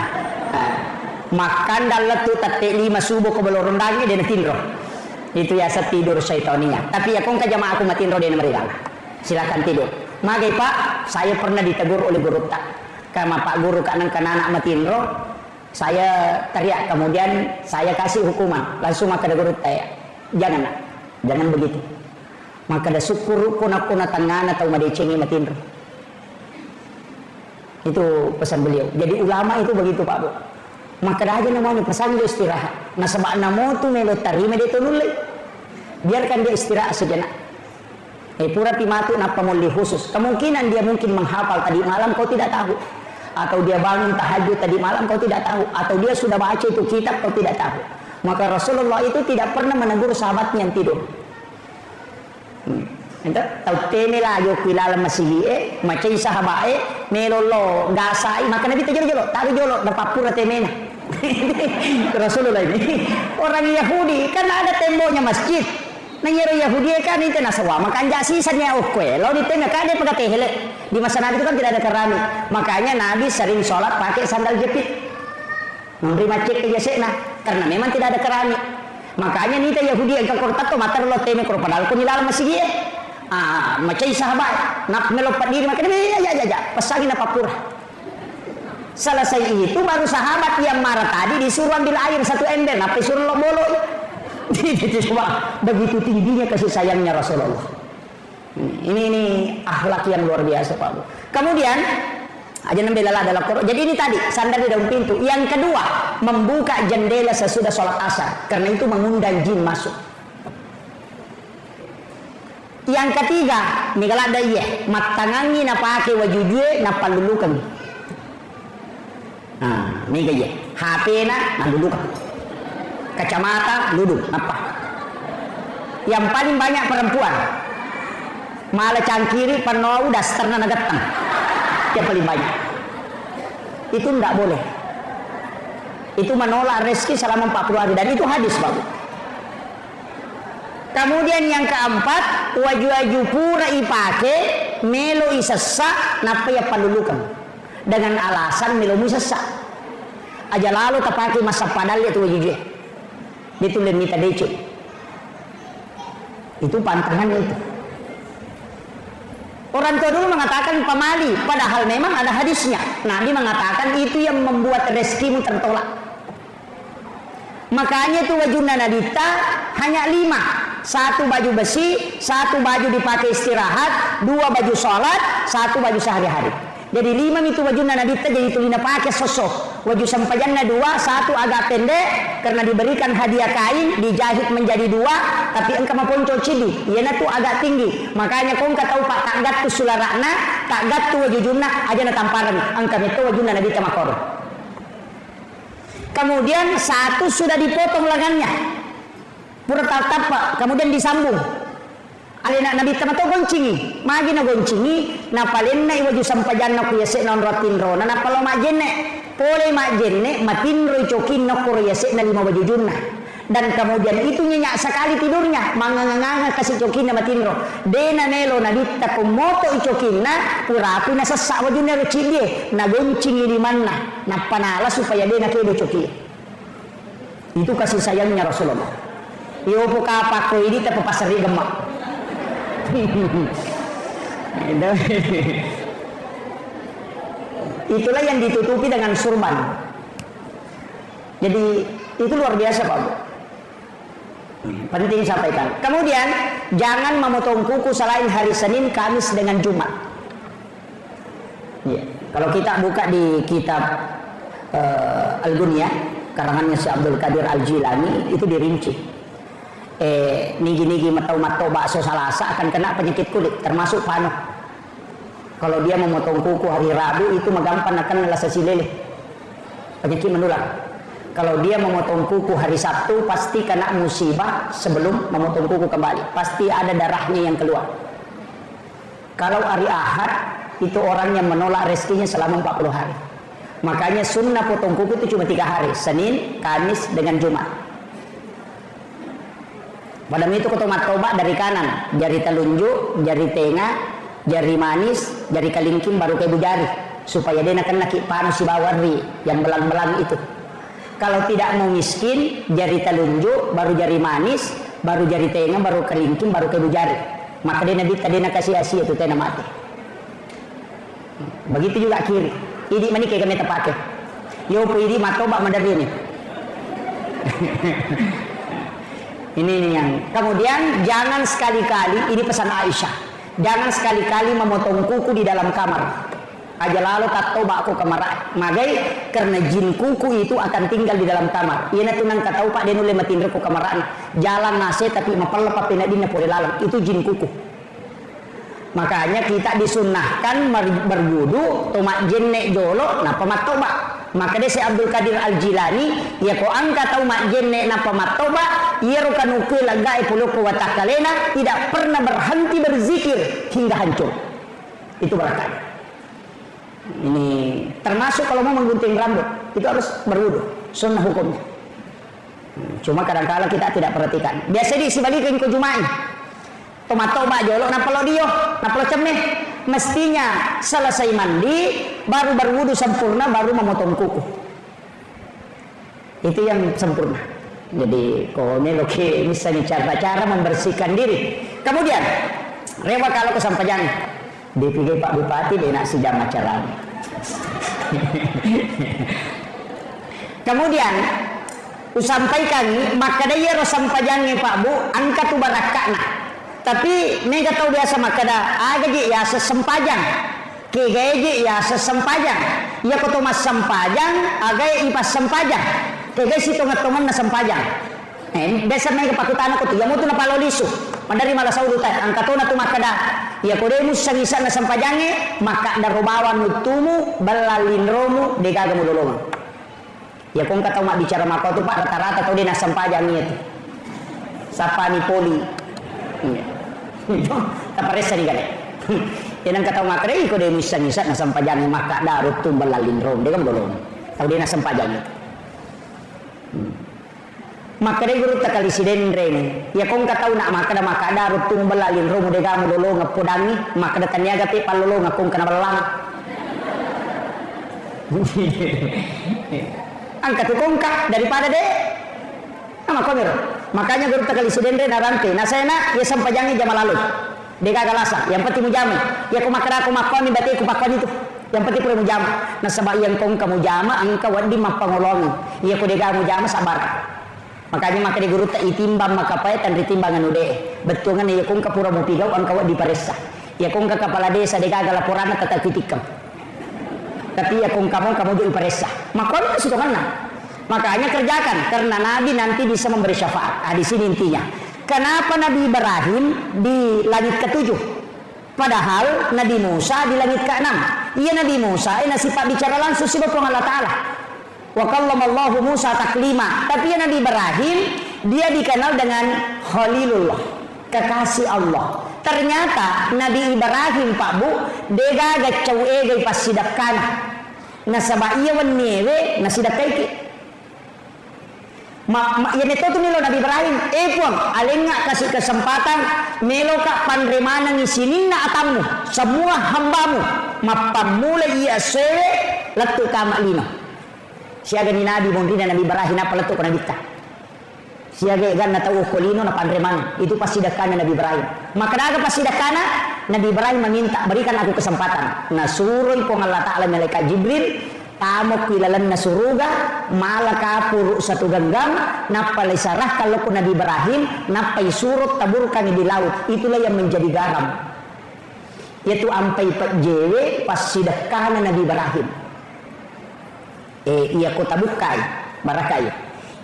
Makan daletu tatte 5 subuh ke belorong dagi dan tinro. Itu ya tidur syaitania. Tapi ya kong jamaah aku matinro dia mereka. Silakan tidur. Magai Pak, saya pernah ditegur oleh guru tak. Karena Pak guru kanan anak matinro, saya teriak kemudian saya kasih hukuman. Langsung maka ada guru saya, jangan nak, jangan begitu. Maka ada syukur kuna tangan atau madecengi matinro. Itu pesan beliau. Jadi ulama itu begitu Pak Bu. Maka aja namanya pesan dia istirahat. Nah sebab namo tu melo tarima dia tunulai. Biarkan dia istirahat sejenak. Pura timatu napa muli khusus. Kemungkinan dia mungkin menghafal tadi malam kau tidak tahu. Atau dia bangun tahajud tadi malam kau tidak tahu. Atau dia sudah baca itu kitab kau tidak tahu. Maka Rasulullah itu tidak pernah menegur sahabatnya yang tidur. Tahu tene lah yo kilala masihi macam sahabat melolo gasai maka Nabi jolo tahu jolo dapat pura temena. Rasulullah ini orang Yahudi kan ada temboknya masjid. Nanya Yahudi kan itu nasawa maka anja sisanya okwe lo di tengah kan dia pakai hele di masa Nabi itu kan tidak ada keramik. Makanya Nabi sering sholat pakai sandal jepit. Memberi macet ke jasena karena memang tidak ada keramik. Makanya nita Yahudi yang kekortat to matar lo teme kor padahal kun ilal masjid. Macam sahabat nak melopat diri maka ya pesangin apa pura. Selesai itu baru sahabat yang marah tadi disuruh ambil air 1 ember apa suruh lo bolo. Coba begitu tingginya kasih sayangnya Rasulullah. Ini akhlak yang luar biasa Pak Bu. Kemudian aja nambah dalam Quran. Jadi ini tadi sandal di dalam pintu. Yang kedua membuka jendela sesudah sholat asar karena itu mengundang jin masuk. Yang ketiga, migala ada iya, matangangi na pake wajujue na palulukan. Nah, miga iya, HP na lulukan. Kacamata duduk, apa? Yang paling banyak perempuan. Malah cangkiri penuh daster na nagatang. Yang paling banyak. Itu enggak boleh. Itu menolak rezeki selama 40 hari dan itu hadis bagus. Kemudian yang keempat, waju-waju pura ipake melo isesa napa ya palulukan dengan alasan melo isesa. Aja lalu tapake masa padal itu waju itu lemita dece. Itu pantangannya itu. Orang tua dulu mengatakan pamali, padahal memang ada hadisnya. Nabi mengatakan itu yang membuat rezekimu tertolak. Makanya itu wajuna nadita hanya 5. 1 baju besi, 1 baju dipakai istirahat, 2 baju sholat, 1 baju sehari-hari. Jadi 5 itu wajuna nabita, jadi itu lina pakai sosok. Waju sampajanna 2, 1 agak pendek karena diberikan hadiah kain, dijahit menjadi 2, tapi engka maponco cidi, iana tuh agak tinggi. Makanya kau engka tahu Pak tak gattu sularakna, tak gattu wajujunna aja na tamparan, engka meto wajuna nabita makor. Kemudian 1 sudah dipotong lengannya. Pura tatap Pak, kemudian disambung. Alina nabi tamato goncingi, magi na goncingi, na palenna iwaju sampajanna ku yase non rotinro, na napalo majenne, pole majenne, matinro icokin no kuro yase na 5 wajujunna. Dan kemudian itu nyenyak sekali tidurnya, manganganga kasih cokinna matinro. Dena nelo nabi takumoto icokinna, pura aku na sesak wajunna recide, na goncingi di mana, na panala supaya dena kedo coki. Itu kasih sayangnya Rasulullah. Iopo kapako ini tapi pasari gemak. Itulah yang ditutupi dengan surban. Jadi itu luar biasa Pak Bu. Penting sampaikan. Kemudian jangan memotong kuku selain hari Senin, Kamis dengan Jumat. Ya. Kalau kita buka di kitab Al-Ghunyah karangannya si Abdul Qadir Al-Jilani itu dirinci. Nigi-nigi matau-matau bakso salasa akan kena penyakit kulit termasuk panu. Kalau dia memotong kuku hari Rabu itu magampang akan lasa silele, penyakit menular. Kalau dia memotong kuku hari Sabtu pasti kena musibah sebelum memotong kuku kembali, pasti ada darahnya yang keluar. Kalau hari Ahad itu orang yang menolak rezekinya selama 40 hari. Makanya sunnah potong kuku itu cuma 3 hari, Senin, Kamis dengan Jumat. Padahal itu tobat dari kanan, jari telunjuk, jari tengah, jari manis, jari kalingking baru ke jari, supaya dia nak laki panas si bawari yang belang-belang itu. Kalau tidak mau miskin, jari telunjuk, baru jari manis, baru jari tengah, baru kalingking, baru ke jari. Maka dia nabi tadi nak kasih asia itu tena mati. Begitu juga kiri. Ini mana kayak kami terpakai. Yo ini matoba mandari ini. Ini yang kemudian jangan sekali-kali, ini pesan Aisyah, jangan sekali-kali memotong kuku di dalam kamar. Aja lalu tak toba aku kamar magai karena jin kuku itu akan tinggal di dalam kamar. Ia tunang katau Pak dia nule matin ku kamaran jalan nase tapi mapal papina dina pore lalang itu jin kuku. Makanya kita disunnahkan berwudu tomak jenne jolo napa matoba. Maka dia si Abdul Qadir Al-Jilani ya ko angka tau mak jenne napa matoba ia rukanuku lagai puluku watakalena tidak pernah berhenti berzikir hingga hancur. Itu beratanya. Ini termasuk kalau mau menggunting rambut itu harus berwudu, sunnah hukumnya. Cuma kadang-kadang kita tidak perhatikan. Biasa diisi bagikan ke Jumat. Tomat-tomat jolok napalo dio, napalo cemeh. Mestinya selesai mandi baru berwudu sempurna baru memotong kuku. Itu yang sempurna. Jadi kalau ini misalnya cara-cara membersihkan diri. Kemudian rewa kalau kesampaian dipikir Pak Bupati dia nak sejam acara. Kemudian usampaikan maka dia sampaiannya Pak Bu angkat tu barakakna. Tapi mereka tahu biasa maka dah agaji ya sesempajang kegeji ya sesempajang ya koto mas sempajang agai ipas sempajang kege si tongat-tongan na sempajang biasa mereka pakutana ko tiga mo tu na palolisu mandari malah saudutan ang katona tu maka dah ya kode mus sangisan na sempajange maka darobawan mutumu balalin romu degaga mo dolongan ya kung kataw mak bicara maka tu Pak rata-rata tau dia na sempajang itu sapani poli itu taparesa di gale yan ang kataw mak kare ko de mus sangisan na sempajange maka darut tu balalin rom degam dolongan tau dia na sempajang itu maka dia guru takali sidendreng ya kong katau nak maka darut tung balalin romu de gamu dolo ngapodangi maka da taniaga te palolo ngakong kana balang angkat kongka daripada de ama komir makanya guru takali sidendre narante nasena ya sampajangi jama lalu de gagalasa yang penting mujama ya ko makara ko makoni bati ko pakoni itu yang penting pura mujama na sabay yang kong kamu jama angka wadi mapangolongi ya ko de gamu jama sabar. Makanya maka di guru tak itimbang maka payah tan ditimbangan ude betul kan ya kung kapura mau pigau ang kawat di paresa ya kung ka kepala desa de gagal laporan tetap titikam tapi ya kamu juga iparesa. Makanya situ kan. Makanya kerjakan karena Nabi nanti bisa memberi syafaat. Di sini intinya. Kenapa Nabi Ibrahim di langit ke-7? Padahal Nabi Musa di langit ke-6. Iya Nabi Musa sifat bicara langsung sifat Allah Ta'ala. Wa kallamallahu Musa taklima. Tapi ya Nabi Ibrahim dia dikenal dengan Khalilullah, kekasih Allah. Ternyata Nabi Ibrahim Pak Bu dega gacau egai pas sidak kana. Nasaba iya wennewe nasidak kaiki. Ya itu nilo Nabi Ibrahim pun alenga kasih kesempatan meloka panremana ngisinin na atamu semua hambamu mapamula iya sewe letu kama lino siaga ni Nabi mondina Nabi Ibrahim apa letu kana dikta siaga gan na tahu kolino na panremana itu pasti dakana Nabi Ibrahim maka daga pasti dakana Nabi Ibrahim meminta berikan aku kesempatan nasuruy pong Allah Ta'ala malaikat Jibril tamok kilalan na suruga malaka puro satu genggam napalay sarah kalau ko Nabi Ibrahim napay surut taburkan di laut itulah yang menjadi garam yaitu ampai jewe pas sidakana Nabi Ibrahim iya ko tabukai barakai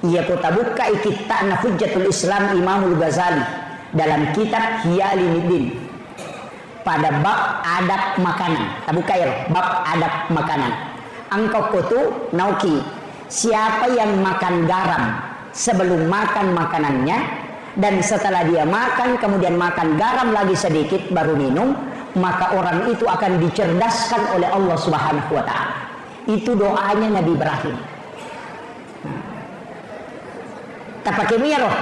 iya ko tabukai kita na Hujjatul Islam Imamul Ghazali dalam kitab Ihya Ulumuddin pada bab adab makanan tabukai bab adab makanan. Angkau kutu nauki siapa yang makan garam sebelum makan makanannya dan setelah dia makan kemudian makan garam lagi sedikit baru minum maka orang itu akan dicerdaskan oleh Allah Subhanahu wa Ta'ala. Itu doanya Nabi Ibrahim. Tak pakai roh.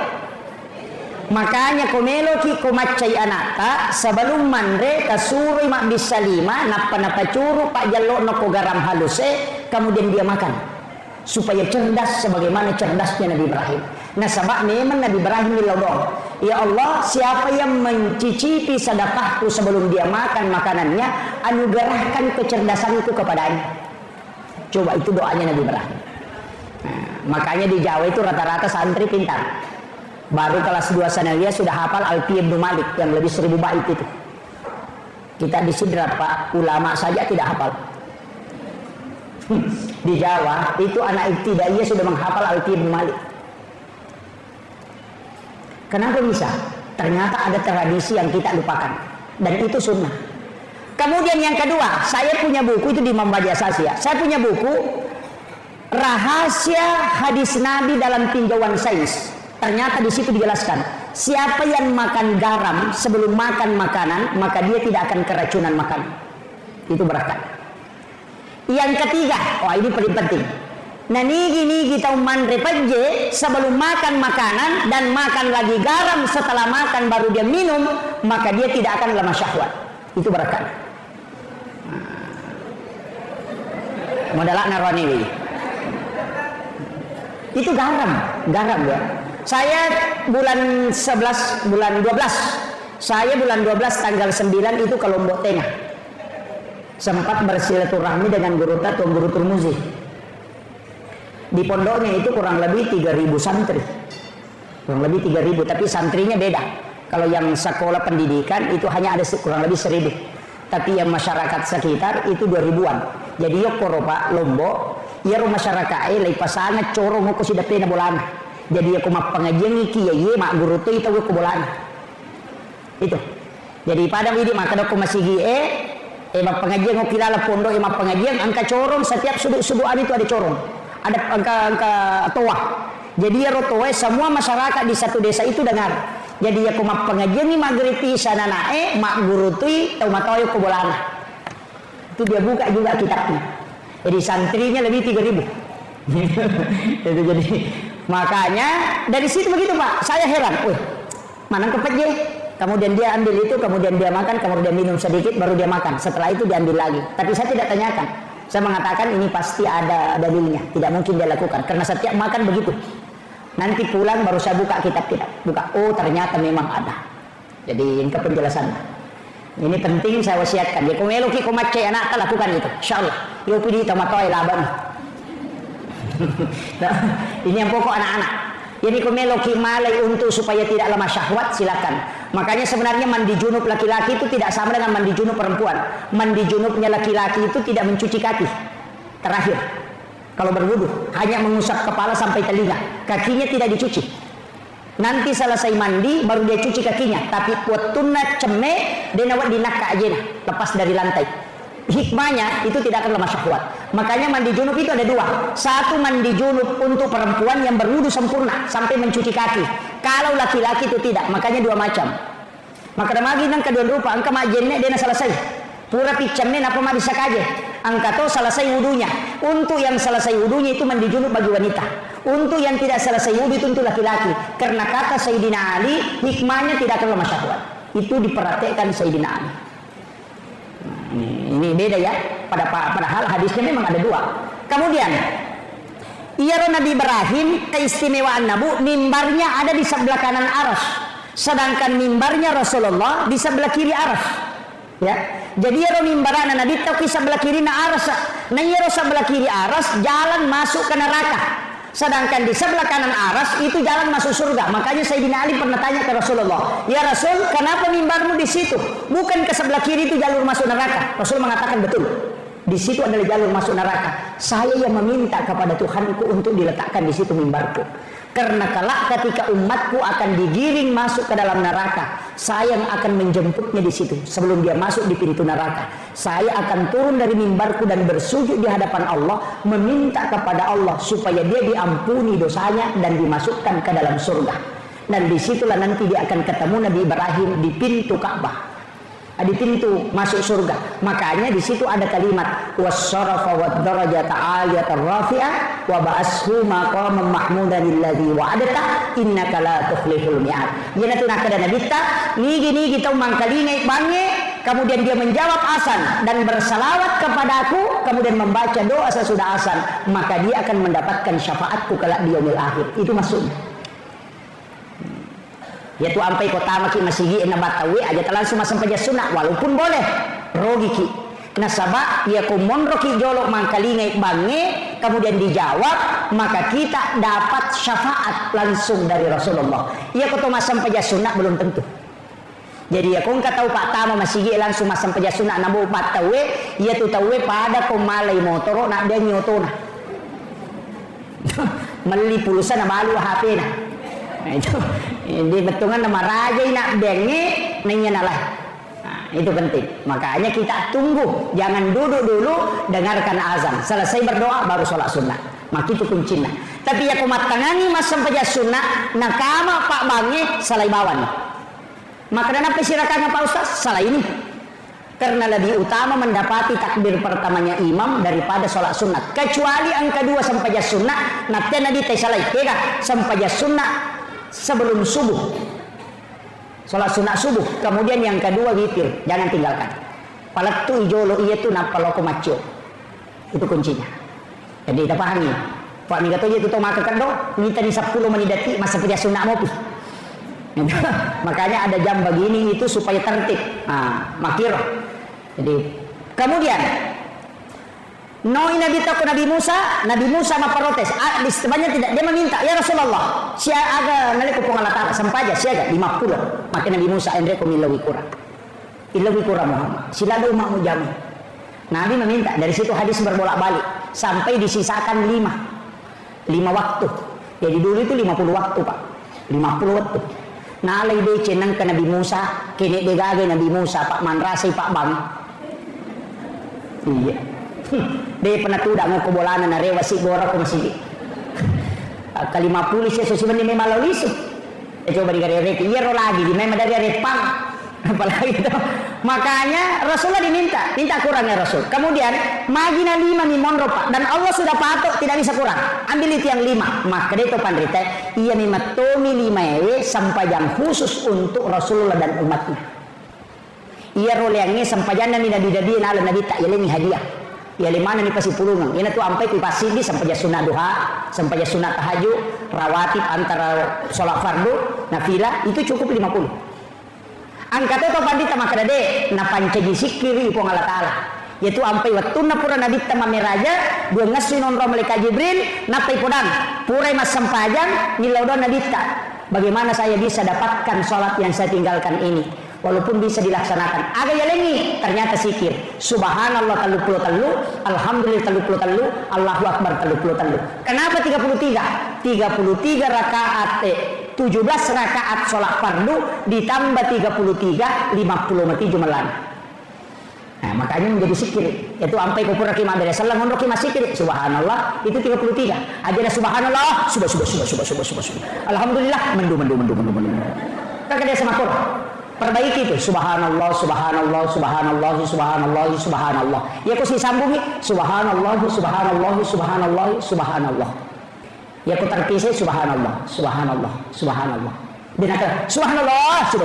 Makanya komeloki komacay anata sebelum manre kasuri mak bisa lima napa curu pak jalo no ko garam haluse kemudian dia makan supaya cerdas sebagaimana cerdasnya Nabi Ibrahim. Nah sebab memang Nabi Ibrahim dilodong ya Allah siapa yang mencicipi sedekahku sebelum dia makan makanannya anugerahkan kecerdasanku kepadanya. Coba itu doanya Nabi Ibrahim. Nah, makanya di Jawa itu rata-rata santri pintar. Baru kelas 2 sanawiyah sudah hafal Alfiyah Ibnu Malik yang lebih 1000 bait itu. Kita di sini berapa ulama saja tidak hafal. Di Jawa itu anak ibtidaiyah sudah menghafal Alfiyah Ibnu Malik. Kenapa bisa? Ternyata ada tradisi yang kita lupakan dan itu sunnah. Kemudian yang kedua, saya punya buku itu di Membaca Sasia. Saya punya buku Rahasia Hadis Nabi dalam Tinjauan Sains. Ternyata di situ dijelaskan siapa yang makan garam sebelum makan makanan maka dia tidak akan keracunan makan. Itu berkat. Yang ketiga, ini paling penting. Nah nigi kita manrepaje sebelum makan makanan dan makan lagi garam setelah makan baru dia minum maka dia tidak akan lemah syahwat. Itu berkat. Modalak naroni. Itu garam ya. Saya bulan 11, bulan 12. Saya bulan 12 tanggal 9 itu ke Lombok Tengah. Sempat bersilaturahmi dengan guru Tuan Guru Turmuzi. Di pondoknya itu kurang lebih 3.000 santri. Kurang lebih 3.000, tapi santrinya beda. Kalau yang sekolah pendidikan itu hanya ada kurang lebih 1.000. Tapi yang masyarakat sekitar itu 2.000-an. Jadi yo koropa Lombok, ya rumah masyarakat lai pasana corong ko sida pena bolana. Jadi aku mak pengajian iki ya mak guru tu itu aku bolana. Itu. Jadi pada ini maka aku masih mak pengajian aku kilala pondok mak pengajian angka corong setiap sudut-sudutan itu ada corong. Ada angka toa. Jadi ya rotoe semua masyarakat di satu desa itu dengar. Jadi aku mak pengajian ni magriti sana nae mak guru tu tau matoy aku bolana. Itu dia buka juga kitabnya. Jadi santrinya lebih 3.000. Itu jadi makanya dari situ begitu Pak. Saya heran. Mana kepet je? Kemudian dia ambil itu, kemudian dia makan, kemudian dia minum sedikit, baru dia makan. Setelah itu diambil lagi. Tapi saya tidak tanyakan. Saya mengatakan ini pasti ada dalilnya. Tidak mungkin dia lakukan. Karena setiap makan begitu. Nanti pulang baru saya buka kitab. Buka. Oh ternyata memang ada. Jadi ini penjelasannya. Ini penting saya wasiatkan. Ya kumeloki kumacay anak lakukan itu. Insyaallah. Yo pidi tamatoy laban. Nah, ini yang pokok anak-anak. Jadi kumeloki malai untuk supaya tidak lemah syahwat silakan. Makanya sebenarnya mandi junub laki-laki itu tidak sama dengan mandi junub perempuan. Mandi junubnya laki-laki itu tidak mencuci kaki. terakhir. Kalau berwudu hanya mengusap kepala sampai telinga, kakinya tidak dicuci. Nanti selesai mandi baru dia cuci kakinya. Tapi watuna ceme denawat dinaka aja, lepas dari lantai. Hikmahnya itu tidak akan lemah syahwat. Makanya mandi junub itu ada dua. Satu, mandi junub untuk perempuan yang berwudu sempurna sampai mencuci kaki. Kalau laki-laki itu tidak, makanya dua macam. Maka magi nang kedua rupa angka majenne dena selesai. Pura picamne apa ma bisa kaje. Angka to selesai wudunya. Untuk yang selesai wudunya itu mandi junub bagi wanita. Untuk yang tidak selesai wudu itu untuk laki-laki. Karena kata Sayyidina Ali, hikmahnya tidak akan lemah syahwat. Itu diperhatikan Sayyidina Ali. Ini beda ya. Padahal hadisnya memang ada dua. Kemudian Nabi Ibrahim, keistimewaan Nabi, mimbarnya ada di sebelah kanan aras. Sedangkan mimbarnya Rasulullah di sebelah kiri aras. Ya. Jadi mimbarana Nabi tahu sebelah kiri na aras. Nah sebelah kiri aras jalan masuk ke neraka. Sedangkan di sebelah kanan aras itu jalan masuk surga. Makanya Sayyidina Ali pernah tanya ke Rasulullah, "Ya Rasul, kenapa mimbarmu di situ? Bukan ke sebelah kiri itu jalur masuk neraka?" Rasul mengatakan, "Betul. Di situ adalah jalur masuk neraka. Saya yang meminta kepada Tuhanku untuk diletakkan di situ mimbarku. Karena kelak ketika umatku akan digiring masuk ke dalam neraka, saya yang akan menjemputnya di situ. Sebelum dia masuk di pintu neraka, saya akan turun dari mimbarku dan bersujud di hadapan Allah, meminta kepada Allah supaya dia diampuni dosanya dan dimasukkan ke dalam surga. Dan disitulah nanti dia akan ketemu Nabi Ibrahim di pintu Ka'bah, di pintu masuk surga. Makanya di situ ada kalimat wassarafa wad-darajata 'aliyatar rafi'ah wa ba'ashu maqaman mahmudan alladzi wa'adta innaka la tukhliful mi'ad. Yana tunaka dan nabita nigi tau mangkalingai bange, kemudian dia menjawab azan dan bersalawat kepadaku, kemudian membaca doa sesudah azan, maka dia akan mendapatkan syafaatku kelak di yaumil akhir. Itu maksudnya. Yaitu ampai kota maki masigi na batawi aja langsung masam paja sunat walaupun boleh rogiki nasaba ya kumon roki jolok mangkalingai bange, kemudian dijawab, maka kita dapat syafaat langsung dari Rasulullah. Ya kota masam paja sunat belum tentu. Jadi ya kung katau pak tama masigi langsung masam paja sunat nabu batawi, ya tu tawe pada kumalai motoro na dia nyotona meli pulusan na malu HP na. Nah, itu di betungan nama raja nak bengi nanya nalah. Nah, itu penting. Makanya kita tunggu, jangan duduk dulu dengarkan azan. Selesai berdoa baru sholat sunnah. Maka itu kuncinya. Tapi ya kumat tangani mas sampai sunnah, nakama pak bangi salai bawan. Maka dan apa sirakannya Pak Ustaz? Salah ini. Karena lebih utama mendapati takbir pertamanya imam daripada sholat sunnah. Kecuali yang kedua sampai sunnah, nanti nanti salai kira sampai sunnah sebelum subuh, sholat sunat subuh. Kemudian yang kedua witir, jangan tinggalkan. Palatu ijolo iya tu napaloko macio, itu kuncinya. Jadi kita pahami. Pak Migato itu tahu maka kado, minta di 10 menit detik masa kerja sunat mopi. Makanya ada jam begini itu supaya tertib. Nah, makir. Jadi kemudian Nabi takut Nabi Musa memprotes. Sebenarnya tidak, dia meminta, ya Rasulullah, siaga nalik kupung Allah Ta'ala sampaja siaga 50. Maka Nabi Musa endre kumilawi kurang. Ilawi kurang Muhammad. Sila do mau jamin. Nabi meminta, dari situ hadis berbolak-balik sampai disisakan 5 waktu. Jadi dulu itu 50 waktu, Pak. 50 waktu. Nalai de cenang ke Nabi Musa, kene de gage Nabi Musa, Pak Manrasi, Pak Bang. Iya. Dia pernah tuh dak ngoko bolana na rewa si gora ko masigi. Kalima pulis ya susi meni memalolis. Coba di gare iya ro lagi di memang dari repang. Apalagi itu. Makanya Rasulullah minta kurangnya Rasul. Kemudian magina 5 mimon Pak, dan Allah sudah patok tidak bisa kurang. Ambil itu yang 5. Maka itu pandrite iya mimatomi 5 ewe sampai yang khusus untuk Rasulullah dan umatnya. Iya ro leangnya sampai jana nabi ala nabi tak yelemi hadiah. Ya limana nih pasti pulungan. Ini tuh sampai pasti di sampai sunat duha, sampai sunat tahajud, rawatib antara sholat fardu, nafilah itu cukup 50. Angkat itu pandita maka deh, na pancaji sikiri ipong Allah Ta'ala. Yaitu sampai waktu na pura nabi tamame raja, dua ngasi nonro malaikat Jibril, napai podang, purai mas sampajang, nilaudo nabita. Bagaimana saya bisa dapatkan sholat yang saya tinggalkan ini? walaupun bisa dilaksanakan. Aga yalengi ternyata zikir. Subhanallah 33, alhamdulillah 33, Allahu akbar 33. Kenapa 33? 33 rakaat 17 rakaat sholat fardu ditambah 33 50 jumalan. Nah, makanya menjadi zikir. Itu sampai kupur Rasul Muhammad sallallahu alaihi wasallam zikir. Subhanallah itu 33. Aja subhanallah, subah. Alhamdulillah mendu. Maka dia sama Quran. Perbaiki itu subhanallah. Ya kau sambungi subhanallah. Ya kau terpisah subhanallah. Dia kata subhanallah subah.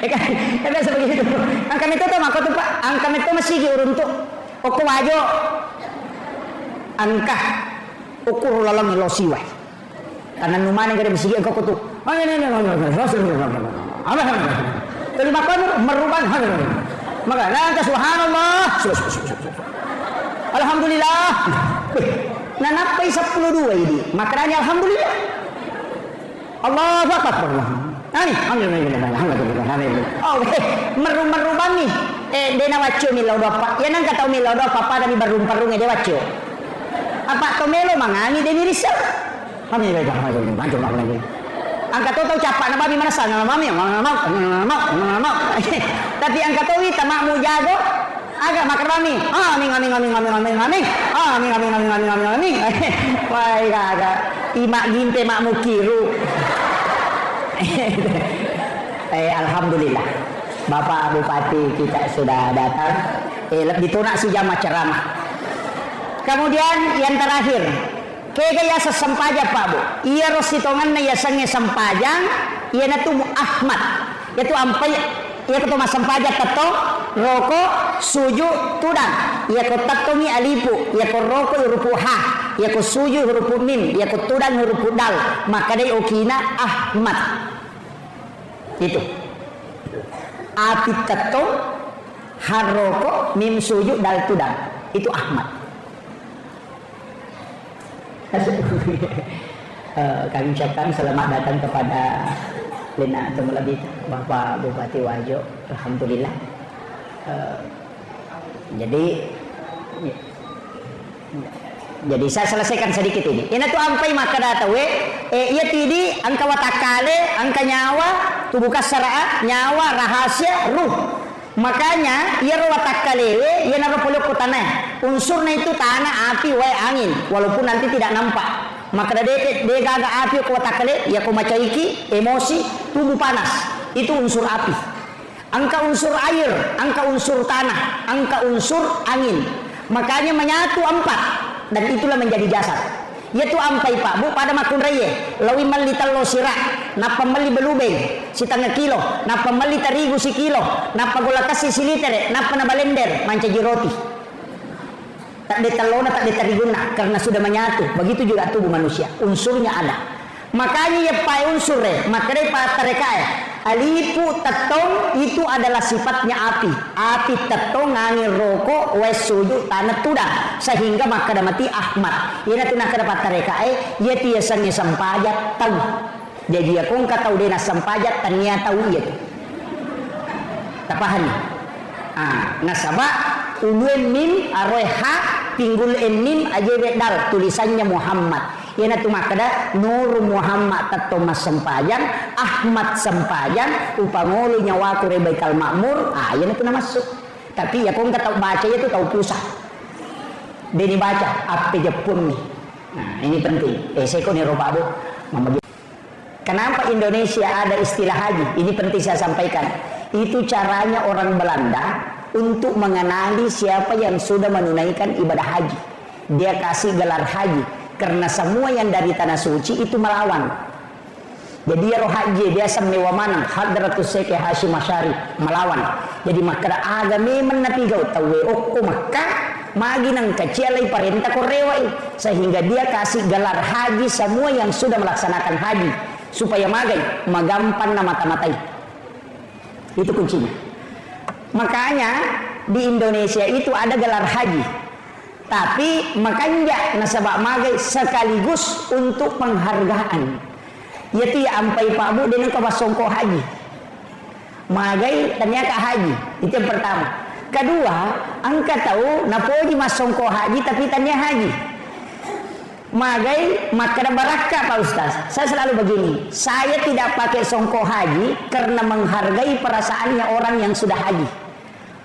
Kan biasa begitu. Angka itu tuh maka tuh Pak, angka itu masih uruntuk. Oku wajo angka ukur lalang losiwa. Karena numane gede bisigi engkau tuh. Jadi makan merubah maka angka subhanallah alhamdulillah. Nah napai 12 ini maknanya alhamdulillah. Allahu akbar. Oh, merubah nih. Dena wacio milau dopa. Ya nang kata milau dopa pada mi barum-barung dia wacio. Apa to melo mangani de mirisa. Kami beda macam lagi. Angka to tahu capak na babi mana sana mami. Tapi angka to wi tamak mu jago agak makan mami. Amin. Wah, agak imak ginte mak mukiru. Alhamdulillah Bapak Bupati kita sudah datang. Ditunak si jamaah ceramah. Kemudian yang terakhir kaya sesampaja Pak Bu. Ia rositongan na yasangnya sampajang. Ia natu Ahmad. Yaitu ampai ia ketemu sampaja tato roko suju tudang. Ia ko tatomi alipu. Ia ko roko hurufu ha. Ia ko suju hurufu mim. Ia ko tudang hurufu dal. Maka dari okina Ahmad. Itu api tato haroko mim suju dal tudang. Itu Ahmad. Kami ucapkan selamat datang kepada Lina Tumulabit Bapak Bupati Wajo. Alhamdulillah. Jadi saya selesaikan sedikit ini. Ini tuh ampai maka data we. Ia tidi angka watakale, angka nyawa, tubuh kasara, nyawa, rahasia, ruh. Makanya ia watakale we, ia naruh polok tanah. Unsurnya itu tanah, api, we, angin. Walaupun nanti tidak nampak. Maka dia gaga api ko watakale, ia ko macaiki, emosi, tubuh panas. Itu unsur api. Angka unsur air, angka unsur tanah, angka unsur angin. Makanya menyatu 4 dan itulah menjadi jasad. Yaitu ampai Pak Bu pada makun reye, lawi mali talo sira, napa mali belubeng, si tangga kilo, napa mali terigu si kilo, napa gula kasih si liter, napa na balender, mancaji roti. Tak ditalona, tak diteriguna karena sudah menyatu. Begitu juga tubuh manusia, unsurnya ada. Makanya ya pai unsur makanya pada terekae alipu tetong itu adalah sifatnya api. Api tetong ngangin rokok wes suju tanah tudang sehingga maka mati Ahmad. Ia tu nak dapat terekae ia tiasanya sampajat tahu. Jadi aku engkau tahu dia sampajat ternyata tahu ia tu. Tak paham ni. Nasabah uluen mim aroha pinggul mim aja dal tulisannya Muhammad. Ia tu makada Nur Muhammad tato mas sempajang Ahmad sempajang upangolo nyawa ku rebaikal makmur. Ia tu nama masuk. Tapi ya kau enggak tahu baca itu tahu pusat. Dia baca apa Jepun nih. Nah ini penting. Saya kau ni roba bu. Kenapa Indonesia ada istilah haji? Ini penting saya sampaikan. Itu caranya orang Belanda untuk mengenali siapa yang sudah menunaikan ibadah haji. Dia kasih gelar haji. Karena semua yang dari tanah suci itu melawan. Jadi ya roh haji dia semewa mana Hadratus Syekh Hashim Asy'ari melawan. Jadi maka agama menapi gau tawe okko maka magi nang kecialai perintah korewai sehingga dia kasih gelar haji semua yang sudah melaksanakan haji supaya magai magampan nama mata-matai. Itu kuncinya. Makanya di Indonesia itu ada gelar haji. Tapi makanya nasabak magai sekaligus untuk penghargaan. Yaitu ya ampai Pak Bu dengan kawasongko haji. magai ternyata haji. Itu yang pertama. Kedua, angka tahu napoji masongko haji tapi tanya haji. Magai maka baraka Pak Ustaz. Saya selalu begini, saya tidak pakai songko haji karena menghargai perasaannya orang yang sudah haji.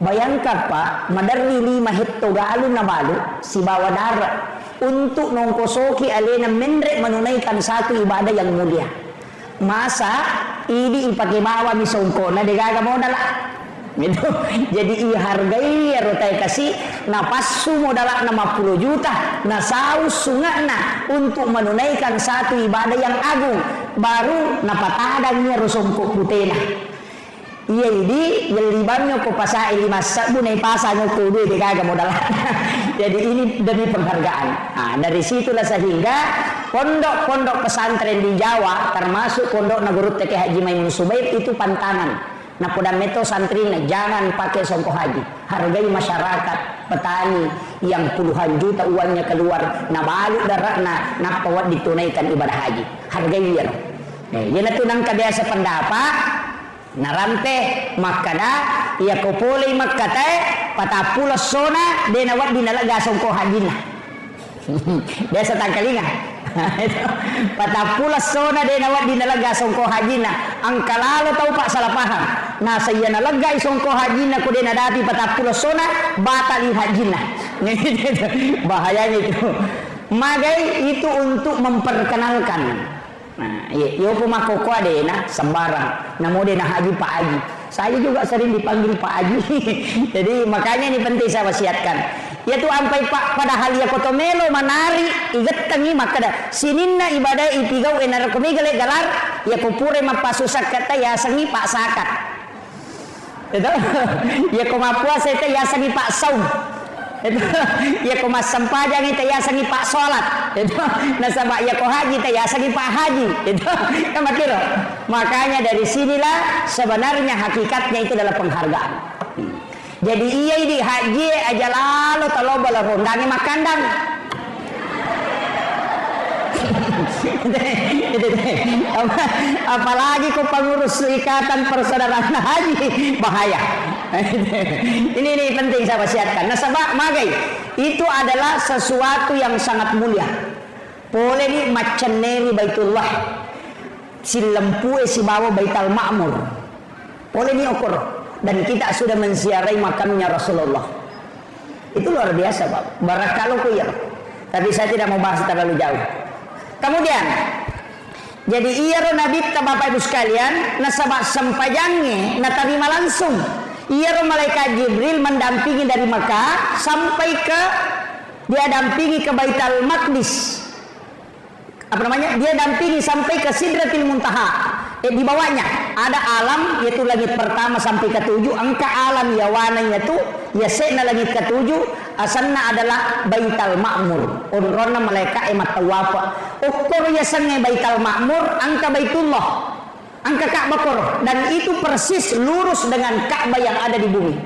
Bayangkan Pak, madarri 5 hekto galun na balu si bawa darat untuk nongkosoki alena menrek menunaikan satu ibadah yang mulia. Masa ini ipakai bawa mi songko na degaga modal gitu. Jadi hargai ya rotai kasih napasu modal 50 juta na saus sungakna untuk menunaikan satu ibadah yang agung baru napatadangnya rusongko putena. Iya ini jelibannya ko pasai 5 sabu nai pasanya ko duit degaga modal. Jadi ini demi penghargaan. Nah, dari situlah sehingga pondok-pondok pesantren di Jawa termasuk pondok Nagurut Teke Haji Maimun Subaib itu pantangan. Nah, pada meto santrina jangan pakai songko haji. Hargai masyarakat petani yang puluhan juta uangnya keluar na balu daratna na pawat ditunaikan ibadah haji. Hargai dia. Jadi tunang kabiasa pendapat narampe makada ia kopole makate patapula sona denawat dinalaga songko hajina. Biasa tangkalinga. Patapula sona denawat dinalaga songko hajina. Angkalalo tahu Pak salah paham. Nah saya nalaga songko hajina ko denadati patapula sona batali hajina. Bahayanya itu. Magai itu untuk memperkenalkan. Nah, yo pemako ade na sembarang. Namo dena haji Pak Haji. Saya juga sering dipanggil Pak Haji. Jadi makanya ini penting saya wasiatkan. Yaitu ampai Pak padahal ya kotomelo manari igat tangi makada. Sininna ibadah ipigau enar komigale galar ya kupure mapasusak kata ya sangi Pak sakat. Itu ya komapuasa itu ya sangi Pak saum. Itu ya ko masampajang itu ya sangi Pak salat. Itu nasaba ya ko haji itu ya sangi Pak haji. Itu kan makiro. Makanya dari sinilah sebenarnya hakikatnya itu adalah penghargaan. Jadi iya ini haji aja lalu taloba lah rondangi makandang. Apalagi kok pengurus ikatan persaudaraan haji bahaya. Ini penting saya wasiatkan. Nah sebab magai itu adalah sesuatu yang sangat mulia. Boleh ni macaneri Baitullah, si lempu si bawa Baitul Ma'mur. Boleh ni ukur. Dan kita sudah menziarahi makamnya Rasulullah. Itu luar biasa Pak. Barakalau ya. Tapi saya tidak mau bahas terlalu jauh. Kemudian, jadi iya Nabi Bapak Ibu sekalian, nasabah sempajangnya, natarima langsung. Iya malaikat Jibril mendampingi dari Makkah sampai ke dia dampingi ke Baitul Maqdis. Apa namanya? Dia dampingi sampai ke Sidratil Muntaha. Di bawahnya ada alam yaitu langit pertama sampai ke-7. Angka alam yawananya itu ya sena langit ke-7. Asalnya adalah Baitul Ma'mur. Unrona malaikat emat tawafa. Ukur ya sange Baitul Ma'mur angka Baitullah. Angka Ka'bah dan itu persis lurus dengan Ka'bah yang ada di bumi.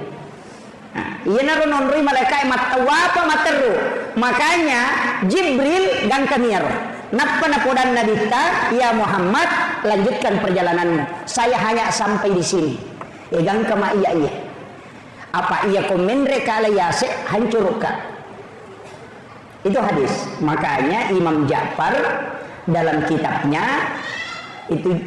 Nah, iya naron onrui malaikat emat tawafa materu. Makanya Jibril gang kamiar. Napa napodan nabita ya Muhammad lanjutkan perjalananmu. Saya hanya sampai di sini. Egang kama iya. Apa iya komendre kala yase hancurka. Itu hadis. Makanya Imam Ja'far dalam kitabnya itu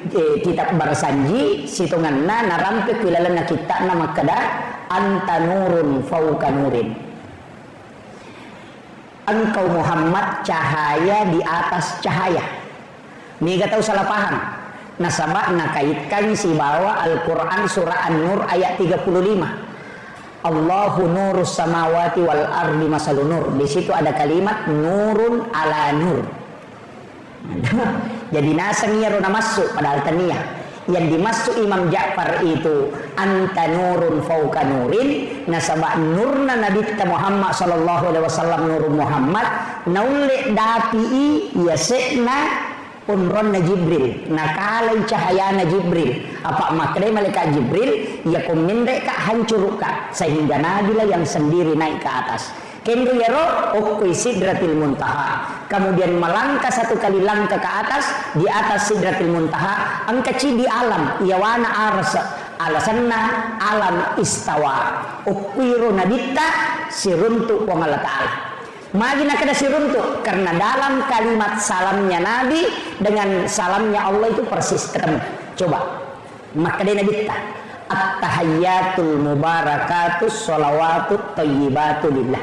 kitab Barsanji situnganna narampe kuilalana kita nama kada anta nurun fauka nurin. Engkau Muhammad cahaya di atas cahaya. Ini gak tahu salah paham. Nasabah nakaitkan si bawa Al-Quran surah An-Nur ayat 35. Allahu nurus samawati wal ardi masalun nur. Di situ ada kalimat nurun ala nur. Jadi nasangnya rona masuk padahal taniyah. Yang dimasuk Imam Ja'far itu anta nurun fauka nurin. Nasabah nurna Nabi kita Muhammad sallallahu alaihi wasallam nur Muhammad naule dapi yasekna unronna Jibril nakalai cahayana Jibril. Apa maknanya malaikat Jibril ya komende ka hancurka sehingga nabilah yang sendiri naik ke atas. Kendriero ukui Sidratil Muntaha. Kemudian melangkah satu kali langkah ke atas. Di atas Sidratil Muntaha angkaci di alam yawana arsa alasanna alam istawa ukwiru nabita siruntu wa Allah Ta'ala. Magina kada siruntu karena dalam kalimat salamnya Nabi dengan salamnya Allah itu persis ketemu. Coba maka dia nabita at-tahayyatul mubarakatus sholawatut thayyibatu lillah.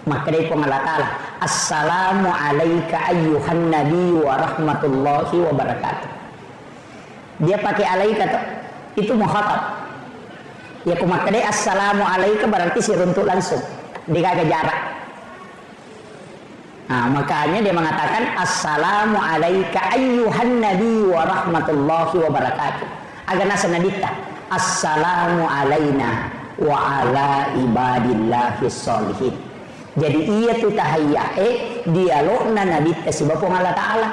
Maka dia pun Allah Ta'ala assalamu alayka ayyuhan nabi wa rahmatullahi wa barakatuh. Dia pakai alaika tuh, itu mukhatab. Ya maka dia assalamu alayka berarti siruntu langsung dijaga jarak. Nah, makanya dia mengatakan assalamu alayka ayyuhan nabi wa rahmatullahi wa barakatuh. Agar nasa nabita assalamu alayna wa ala ibadillahi sholihin. Jadi ia tu tahiyya dialog na nabita si bapong Allah Ta'ala.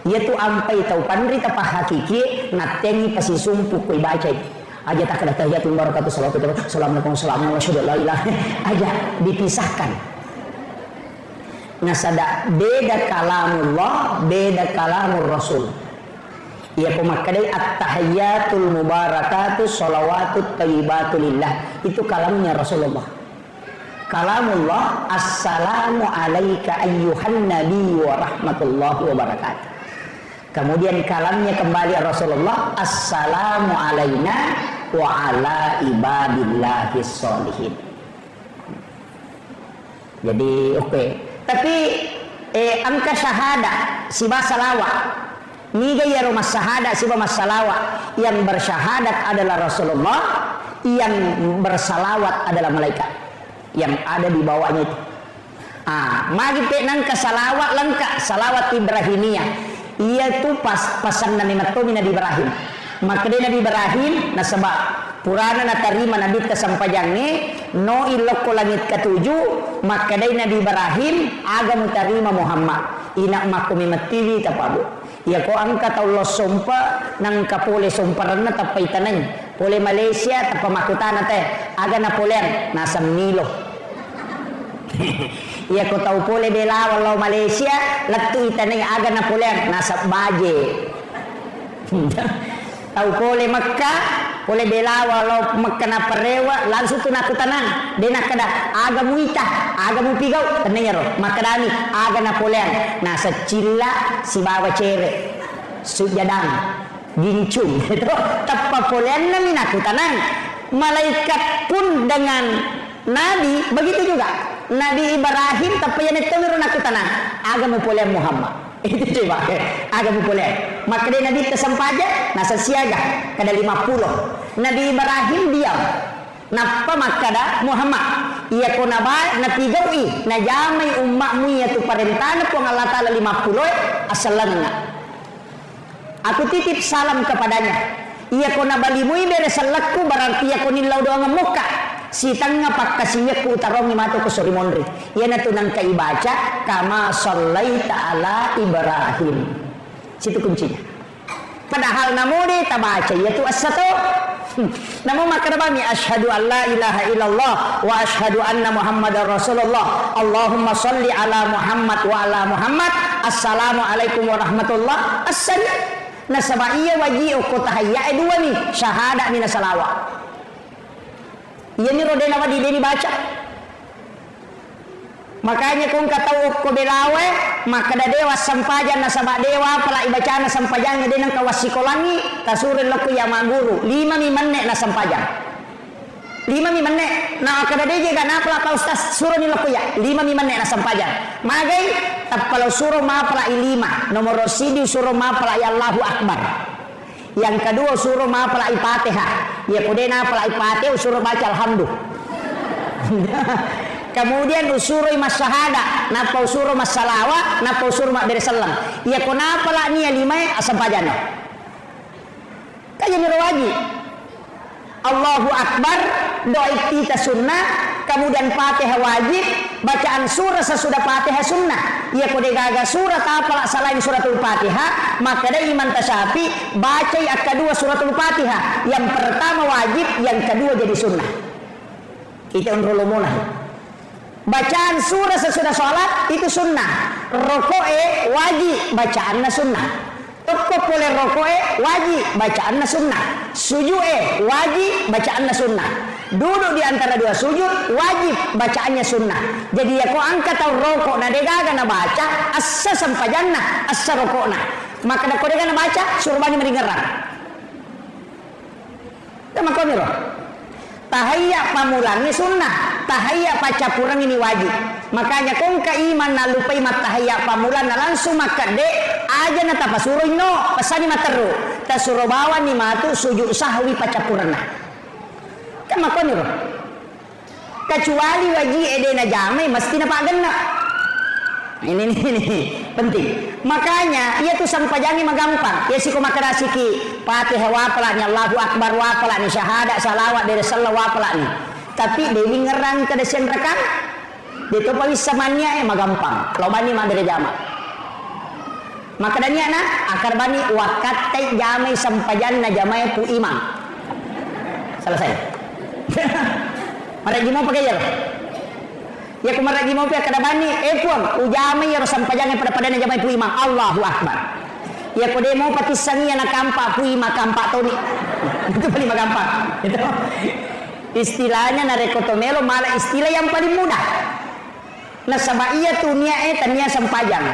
Ia tu ampai tau pandri tapa hakiki natengi pasi sumpu koi baca aja tak ada tahiyatul barakatuh salawatu assalamualaikum warahmatullahi wabarakatuh aja dipisahkan. Nasada beda kalamullah, beda kalamur rasul. Ia pemakadai at-tahiyyatul mubarakatuh sholawatut thayyibatu lillah. Itu kalamnya Rasulullah. Kalamullah assalamu alayka ayyuhan nabi wa rahmatullahi wa barakatuh. Kemudian kalamnya kembali Rasulullah assalamu alayna wa ala ibadillahi sholihin. Jadi oke. Tapi angka syahada siba salawat niga ya rumah syahada siba masalawat yang bersyahadat adalah Rasulullah, yang bersalawat adalah malaikat yang ada di bawahnya itu. Magi pe nangka salawat lengkap salawat Ibrahimiyah. Ia tu pasan Nabi Nabi Ibrahim. Maka dia Nabi Ibrahim na sebab purana na tarima Nabi kesampajannya no iloko langit ketujuh maka dia Nabi Ibrahim agam tarima Muhammad ina makumi matiwi tapabu. Ya ko angka Allah sompa nang kapole somparana tapai tanay pole Malaysia tapa makutana teh aga Napoleon nasa Milo. Ya ko tau pole bela walau Malaysia latu itanay aga Napoleon nasa Baje. Tau pole Makkah pole bela walau Makkah na parewa langsung tu nakutanan de nakada aga muita aga mu pigau tanay ro makadani aga Napoleon nasa cilla si bawa cere sujadang gincung itu tappa polean na minakutanan. Malaikat pun dengan Nabi begitu juga. Nabi Ibrahim tapi yang itu nakutanan aga mu polean Muhammad. Itu coba aga mu polean. Maka dia Nabi tersempaja nasa siaga kada 50. Nabi Ibrahim diam. Napa makada Muhammad ia ko naba na pigawi na jamay ummakmu ya tu parentana po Allah Ta'ala 50 asalangna. Aku titip salam kepadanya. Ia ko nabalimui bere salakku berarti ia ko nilaw doang muka. Si tanga pakkasinya ku tarong ni mato ko suri mondri. Ia na tunang kaibaca kama sallaita ala Ibrahim. Situ kuncinya. Padahal namudi tabaca yaitu as-satu. Namun makarabami asyhadu an la ilaha illallah wa asyhadu anna Muhammadar Rasulullah. Allahumma sholli ala Muhammad wa ala Muhammad. Assalamualaikum warahmatullah. Assalam. Nasaba iya waji ko tahayya dua nih syahada mina salawat. Iya ni rodena wadi dia dibaca. Makanya kung katau ko belawe maka da dewa sampajan nasaba dewa pala ibacana sampajan ngade nang kawasikolangi kasuren lako ya maguru 5 mimanne na sampajan 5 mimanne na kada deje gana pala pa ustaz suruh ni lako ya 5 mimanne na sampajan magai tapalo suruh ma pala 5 nomor sidi suruh ma pala ya Allahu Akbar. Yang kedua suruh ma pala Fatihah ya kodena pala Fatihah suruh baca alhamdulillah. Kemudian usuroi masyahada, napa usuro masalawa, napa usuro mak beresalam. Ia kenapa lah ni lima asam pajana. Kaji nirwaji. Allahu Akbar, doa kita sunnah, kemudian Fatihah wajib, bacaan surah sesudah Fatihah sunnah. Ia kode gaga surah apa selain suratul Fatihah, maka ada iman tasyafi baca yang kedua suratul Fatihah. Yang pertama wajib, yang kedua jadi sunnah. Kita unrulumuna. Bacaan surah sesudah sholat itu sunnah. Rokoe wajib bacaannya sunnah. Toko boleh rokoe wajib bacaannya sunnah. Sujud wajib, bacaannya sunnah. Duduk di antara dua sujud wajib, bacaannya sunnah. Jadi ya kau angkat atau rokok na degaga na baca assa sampajanna assa rokokna. Maka na kau degaga na baca suruh bani meringerang. Sama kau miro. Tahayya pamulangi sunnah, tahayya pacapurang ini wajib. Makanya kung kaiman na lupay matahayya pamulan na langsung makade aja na tapasuroy no pasani materu tasuro bawa ni matu sujud sahwi pacapurang na. Kama ko niro. Kecuali wajib edena jamai mesti na paganna. Ini penting. Makanya ia tuh sampajangi magampang. Ya siko makarasiki Fatihah wapalanya Allahu Akbar wapalanya syahadat salawat dari sallallahu wapalanya. Tapi dewi ngerang ke desen rekan. Dito pawis samanya magampang. Kalau bani madere jama. Maka dania na akar bani wakat tay jamai sampajan na jamai pu imam. Selesai. Maragi mo pakai ya. Ya kumaragi mo pia kada bani puang ujamai ya sampajan pada pada na jamai pu imam Allahu Akbar. Ya kode mau patisangi na kampa pu imam kampa toni. Itu paling magampang. Itu. Istilahnya na rekotomelo malah istilah yang paling mudah. Nah sama iya tunia tania sampajang.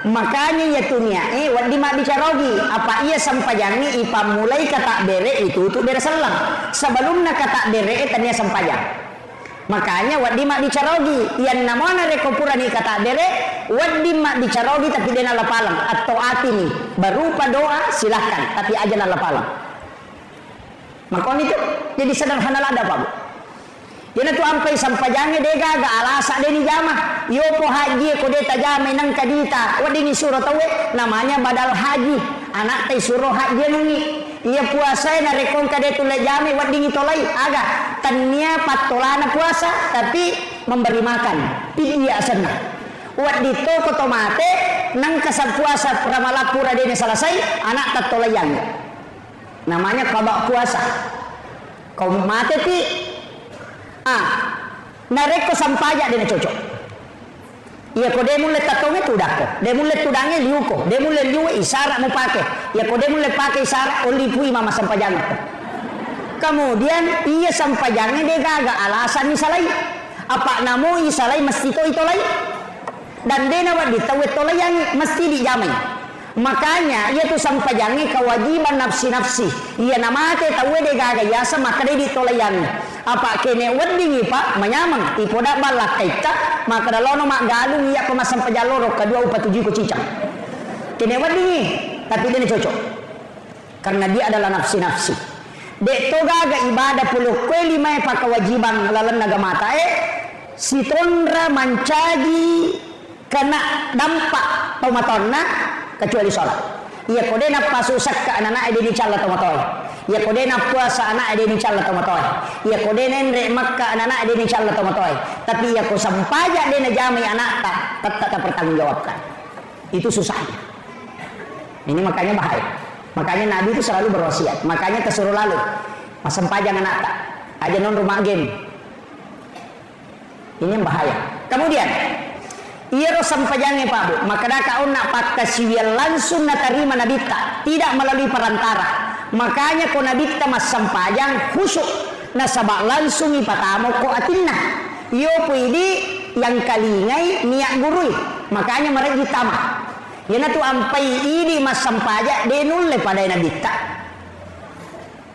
Makanya ya tunia wadi mak bicarogi apa iya sampajangi ipa mulai kata bere itu bere selang. Sebelumnya kata bere tania sampajang. Makanya wadi mak bicarogi yang namanya rekopurani kata bere wadi mak bicarogi tapi dia nalapalang atau atini berupa doa silahkan tapi aja nalapalang. Makanya itu jadi sederhana ada Pak Bu. Yana tu ampai sampajangnya dega ga alasa deni jama. Yo po haji ko deta jama nang kadita. Wadi ni suruh tawe namanya badal haji. Anak teh suruh haji nungi. Ia puasa na rekon kade tu le jama wadi ni tolai aga. Tania patolana puasa tapi memberi makan. Iya sana. Wadi to ko tomate nang kasab puasa pramalapura deni selesai anak tatolayan. Namanya kabak puasa. Kau mate ti nareko sampaja dena cocok. Iya ko demule tatonge tudako, demule tudange liuko, demule liu isyarat mau pakai. Ya ko demule pakai isyarat oli pui mama sampajang. Kemudian iya sampajangnya dia gaga alasan misalai. Apa namo isalai mesti to itolai. Dan dena wadi tawe tolai yang mesti dijamai. Makanya ia tu sampajangi kewajiban nafsi-nafsi. Ia nama ke tahu de gaga ya sama kade ditolayan. Apa kene wedding Pak menyamang ipoda balak kaita maka dalono mak galung ia pemasam pejaloro kedua upat tujuh ko cicang. Kene wedding tapi dia cocok. Karena dia adalah nafsi-nafsi. Dek to gaga ibadah puluh kue lima pa kewajiban lalan naga mata si tondra mancagi kena dampak tomatonna kecuali sholat. Ia kode na pasusak ke anak ade ni calla tomatoy. Ia kode na puasa anak ade ni calla tomatoy. Ia kode nendre makka anak ade ni calla tomatoy. Tapi ia ko sampaja de na jamai anak tak pertanggungjawabkan. Itu susahnya. Ini makanya bahaya. Makanya Nabi itu selalu berwasiat. Makanya kesuruh lalu sampajang anak tak aja non rumah game. Ini yang bahaya. Kemudian ia ro sampajangnya Pak Bu, maka dah kau nak pakai siwil langsung nak terima nabita, tidak melalui perantara. Makanya kau nabita mas sampajang khusyuk, nasabak langsung ipatamo ko atinna. Yo puidi yang kalingai niat gurui, makanya mereka ditama. Yana tu ampai ini mas sampaja denul le pada nabita.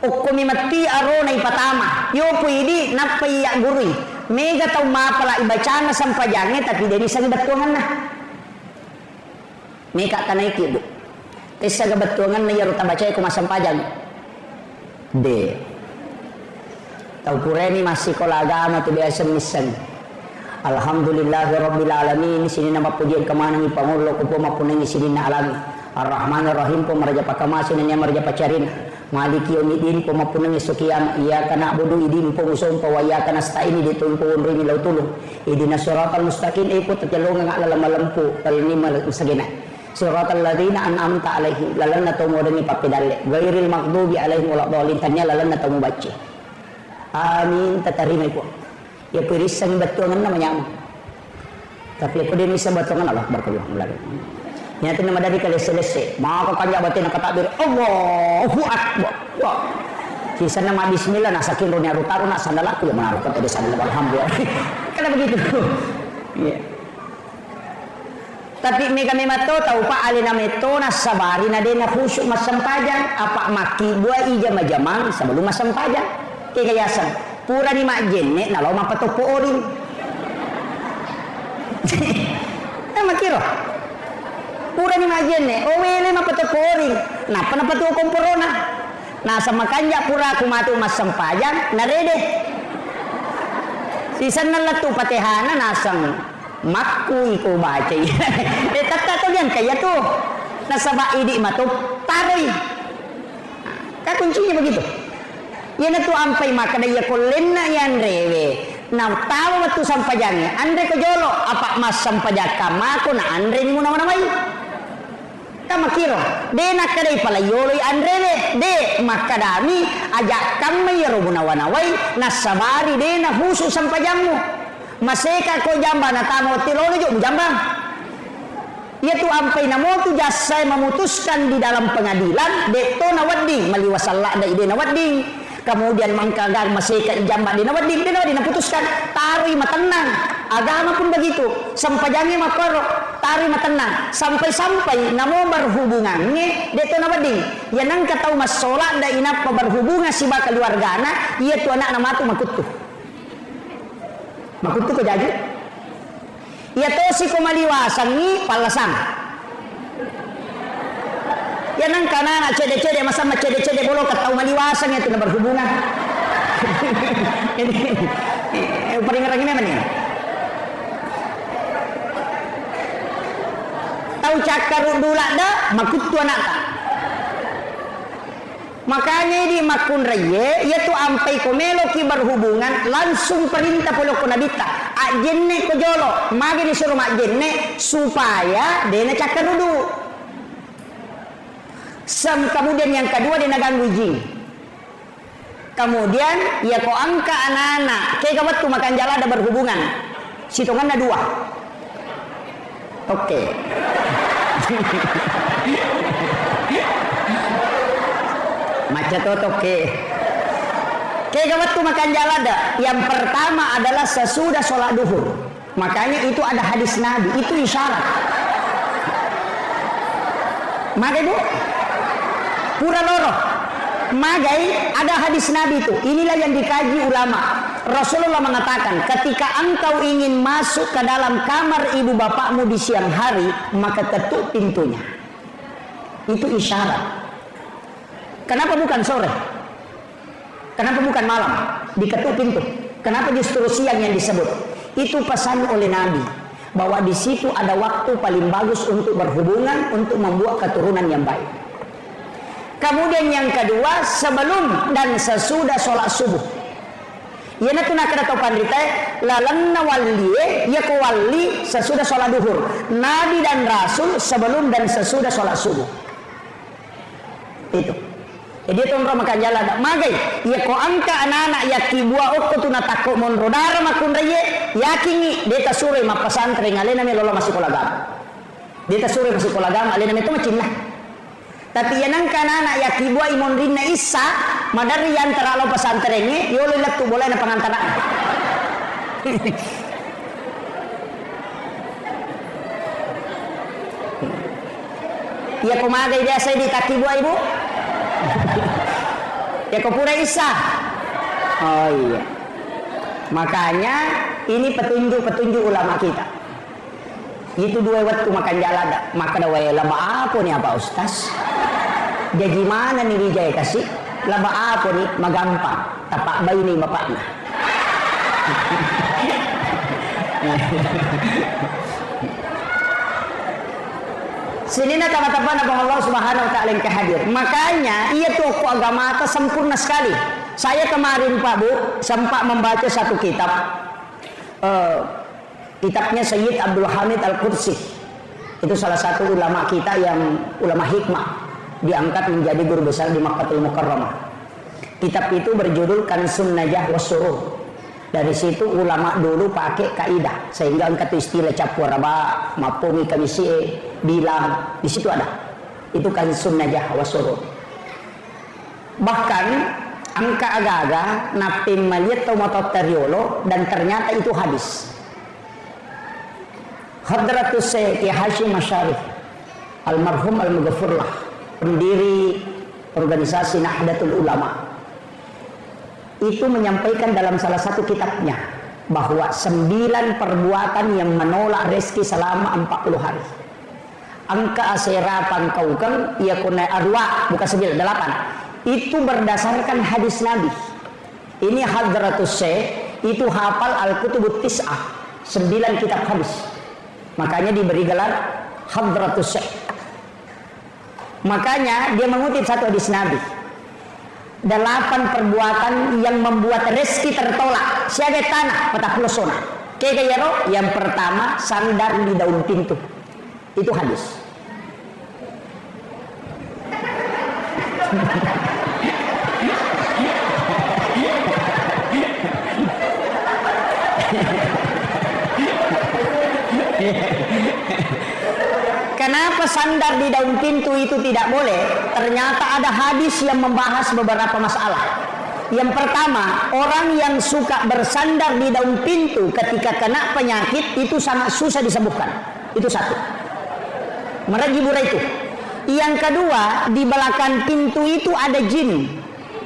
Ukumi mati arona ipatama, yo puidi napai yang gurui. Mega tau mapala ibacana sampajangnya tapi dari sa gabatuangan na. Mega tanay kibo. Tes sa gabatuangan na yaruta bacay ko masampajang. De. Tau pureni masih kola agama tu biasa misan. Alhamdulillahirabbil alamin sini nama pujian kemana ni pangulo ko po mapunengi sini na alami. Ar-Rahmanir Rahim po maraja pakamasin na maraja pacarin. Maliki yaumiddin po mapunang isukiyam iyyaka na'budu idin po musong po wa iyyaka nasta'in ditun po unri milaw tulong ihdinas siratal mustaqim po tatalong nga lalamalampu talni masagina siratal ladzina an'amta alaihim lalan na tumo ni papidalle ghairil maghdubi alaihim waladdallin tanya lalan na tumo baci amin tatarimay po ya piris sang batuangan namanya tapi ako din sa batuangan Allah barkallahu lagi. Nyata nama dari kali selesai, maka kanya batin nak takbir Allahu Akbar. Sisa nama bismillah nasakin ronya rutaru nak sandal aku ya menaruh kata sandal alhamdulillah. Karena begitu. Iya. Tapi mega memato tahu pak alina meto nasabari nadena khusyuk masam pajang apa maki dua ija majamang sebelum masam pajang kegayasan pura ni mak jenne nalo mapatopo orin. Makiro pura ni mak jenne owele mapatopo orin napa napatu komporona. Nah sama kanja pura kumatu masam pajang narede sisan nalatu patehana nasang maku iko baca tata to yan kaya to nasa baidi mato taroy ka kuncinya begitu yan na to ampay makadaya ko lenna yan rewe na tawa matu sampajangi andre ko jolo apa mas sampajaka mako na andre ni muna manamay kamakiro de nakaday pala yoloy andre de makadami ajak kamay ro munawanaway nasabari de na husu sampajanmu maseka ko jamba na tamo tilono jo jamba. Ia tu ampai namo tu jasa memutuskan di dalam pengadilan deto nawading maliwasalla da ide nawading. Kemudian mangkagang maseka jamba di nawading putuskan tarui matenang. Agama pun begitu. Sampajangi makoro tarui matenang sampai namo berhubungannya deto nawading. Ya nang katau masola da inap berhubungan si bakal keluargana ia tu anak nama tu makutu. Makutu ko jadi ya to si kumaliwasan ni palasan ya nang kana cede-cede masa cede-cede bolo katau maliwasan itu na berhubungan paling ngerang ini mana nih tahu cakar dula da makutu anak tak. Makanya di makun reye yaitu ampai komelo ki berhubungan langsung perintah polo ko nabita ajenne ko jolo magi disuruh mak jenne supaya dena cakar dulu. Kemudian yang kedua dena ganggu jin. Kemudian ya ko angka anak-anak kayak gawat tu makan jala ada berhubungan situngan ada dua. Oke. Maca totok ke gawat tuh makan jalada. Yang pertama adalah sesudah sholat duhur. Makanya itu ada hadis Nabi, itu isyarat. Magai bu, pura loro. Magai ada hadis Nabi itu. Inilah yang dikaji ulama. Rasulullah mengatakan, ketika engkau ingin masuk ke dalam kamar ibu bapakmu di siang hari, maka ketuk pintunya. Itu isyarat. Kenapa bukan sore? Kenapa bukan malam? Diketuk pintu. Kenapa justru siang yang disebut? Itu pesan oleh Nabi bahwa di situ ada waktu paling bagus untuk berhubungan, untuk membuat keturunan yang baik. Kemudian yang kedua, sebelum dan sesudah sholat subuh. Ya nanti nak kena tahu pandita, lalanna wali, ya kewali sesudah sholat duhur. Nabi dan Rasul sebelum dan sesudah sholat subuh. Itu. Jadi itu makan jalan magai ya ko angka anak-anak ya kibua okko tu natako mon rodara makun reye yakingi deta sure ma pesantren alena me lolo masih kolagam deta sure masih kolagam alena me tu macin lah tapi ya nangka anak-anak ya kibua imon rinna isa madari yang teralo pesantrennya yo lelat tu boleh na pangantara ya ko magai dia saya di takibua ibu ya kau pura isa. Oh iya. Makanya ini petunjuk ulama kita. Itu dua waktu makan jalada. Maka dawai laba apa nih apa ustaz? Dia gimana nih Wijaya kasih? Laba apa nih? Magampang. Tapak bayi nih bapaknya. Sini nak teman-teman Allah Subhanahu wa taala yang hadir. Makanya ia tokoh agama itu sempurna sekali. Saya kemarin Pak Bu sempat membaca satu kitab. Kitabnya Sayyid Abdul Hamid Al-Qudsi. Itu salah satu ulama kita yang ulama hikmah diangkat menjadi guru besar di Makkatul Mukarramah. Kitab itu berjudul Kansun Najah Wassuruh. Dari situ ulama dulu pakai kaidah sehingga angkat istilah capur raba mapumi kamisi bilang di situ ada itu kan sunnajah wasuruh. Bahkan angka aga-aga napim maliat atau mototeriolo dan ternyata itu hadis. Hadratus Syekh Hashim Asyarif almarhum al-Mughfirlah, pendiri organisasi Nahdlatul Ulama, itu menyampaikan dalam salah satu kitabnya bahwa 9 perbuatan yang menolak rezeki selama 40 hari. Angka aserapan kaukang ia kunai arwa bukan 9, 8. Itu berdasarkan hadis Nabi. Ini Hadratus Syekh itu hafal Al-Kutubut Tis'ah, 9 kitab hadis. Makanya diberi gelar Hadratus Syekh. Makanya dia mengutip satu hadis Nabi. 8 perbuatan yang membuat rezeki tertolak. Siaga tanah patah pelosona. Kegayaro yang pertama sandar di daun pintu. Itu hadis. Kenapa sandar di daun pintu itu tidak boleh? Ternyata ada hadis yang membahas beberapa masalah. Yang pertama, orang yang suka bersandar di daun pintu ketika kena penyakit itu sangat susah disembuhkan. Itu satu. Merajibura itu. Yang kedua, di belakang pintu itu ada jin.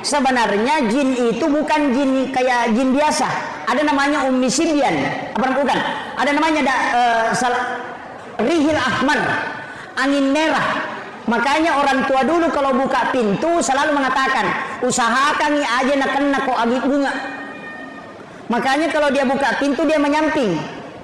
Sebenarnya jin itu bukan jin kayak jin biasa. Ada namanya Ummi Sibyan. Apa bukan? Ada namanya Rihil Ahmar, angin merah. Makanya orang tua dulu kalau buka pintu selalu mengatakan, usahakan aja nak kena kok agi bunga. Makanya kalau dia buka pintu dia menyamping.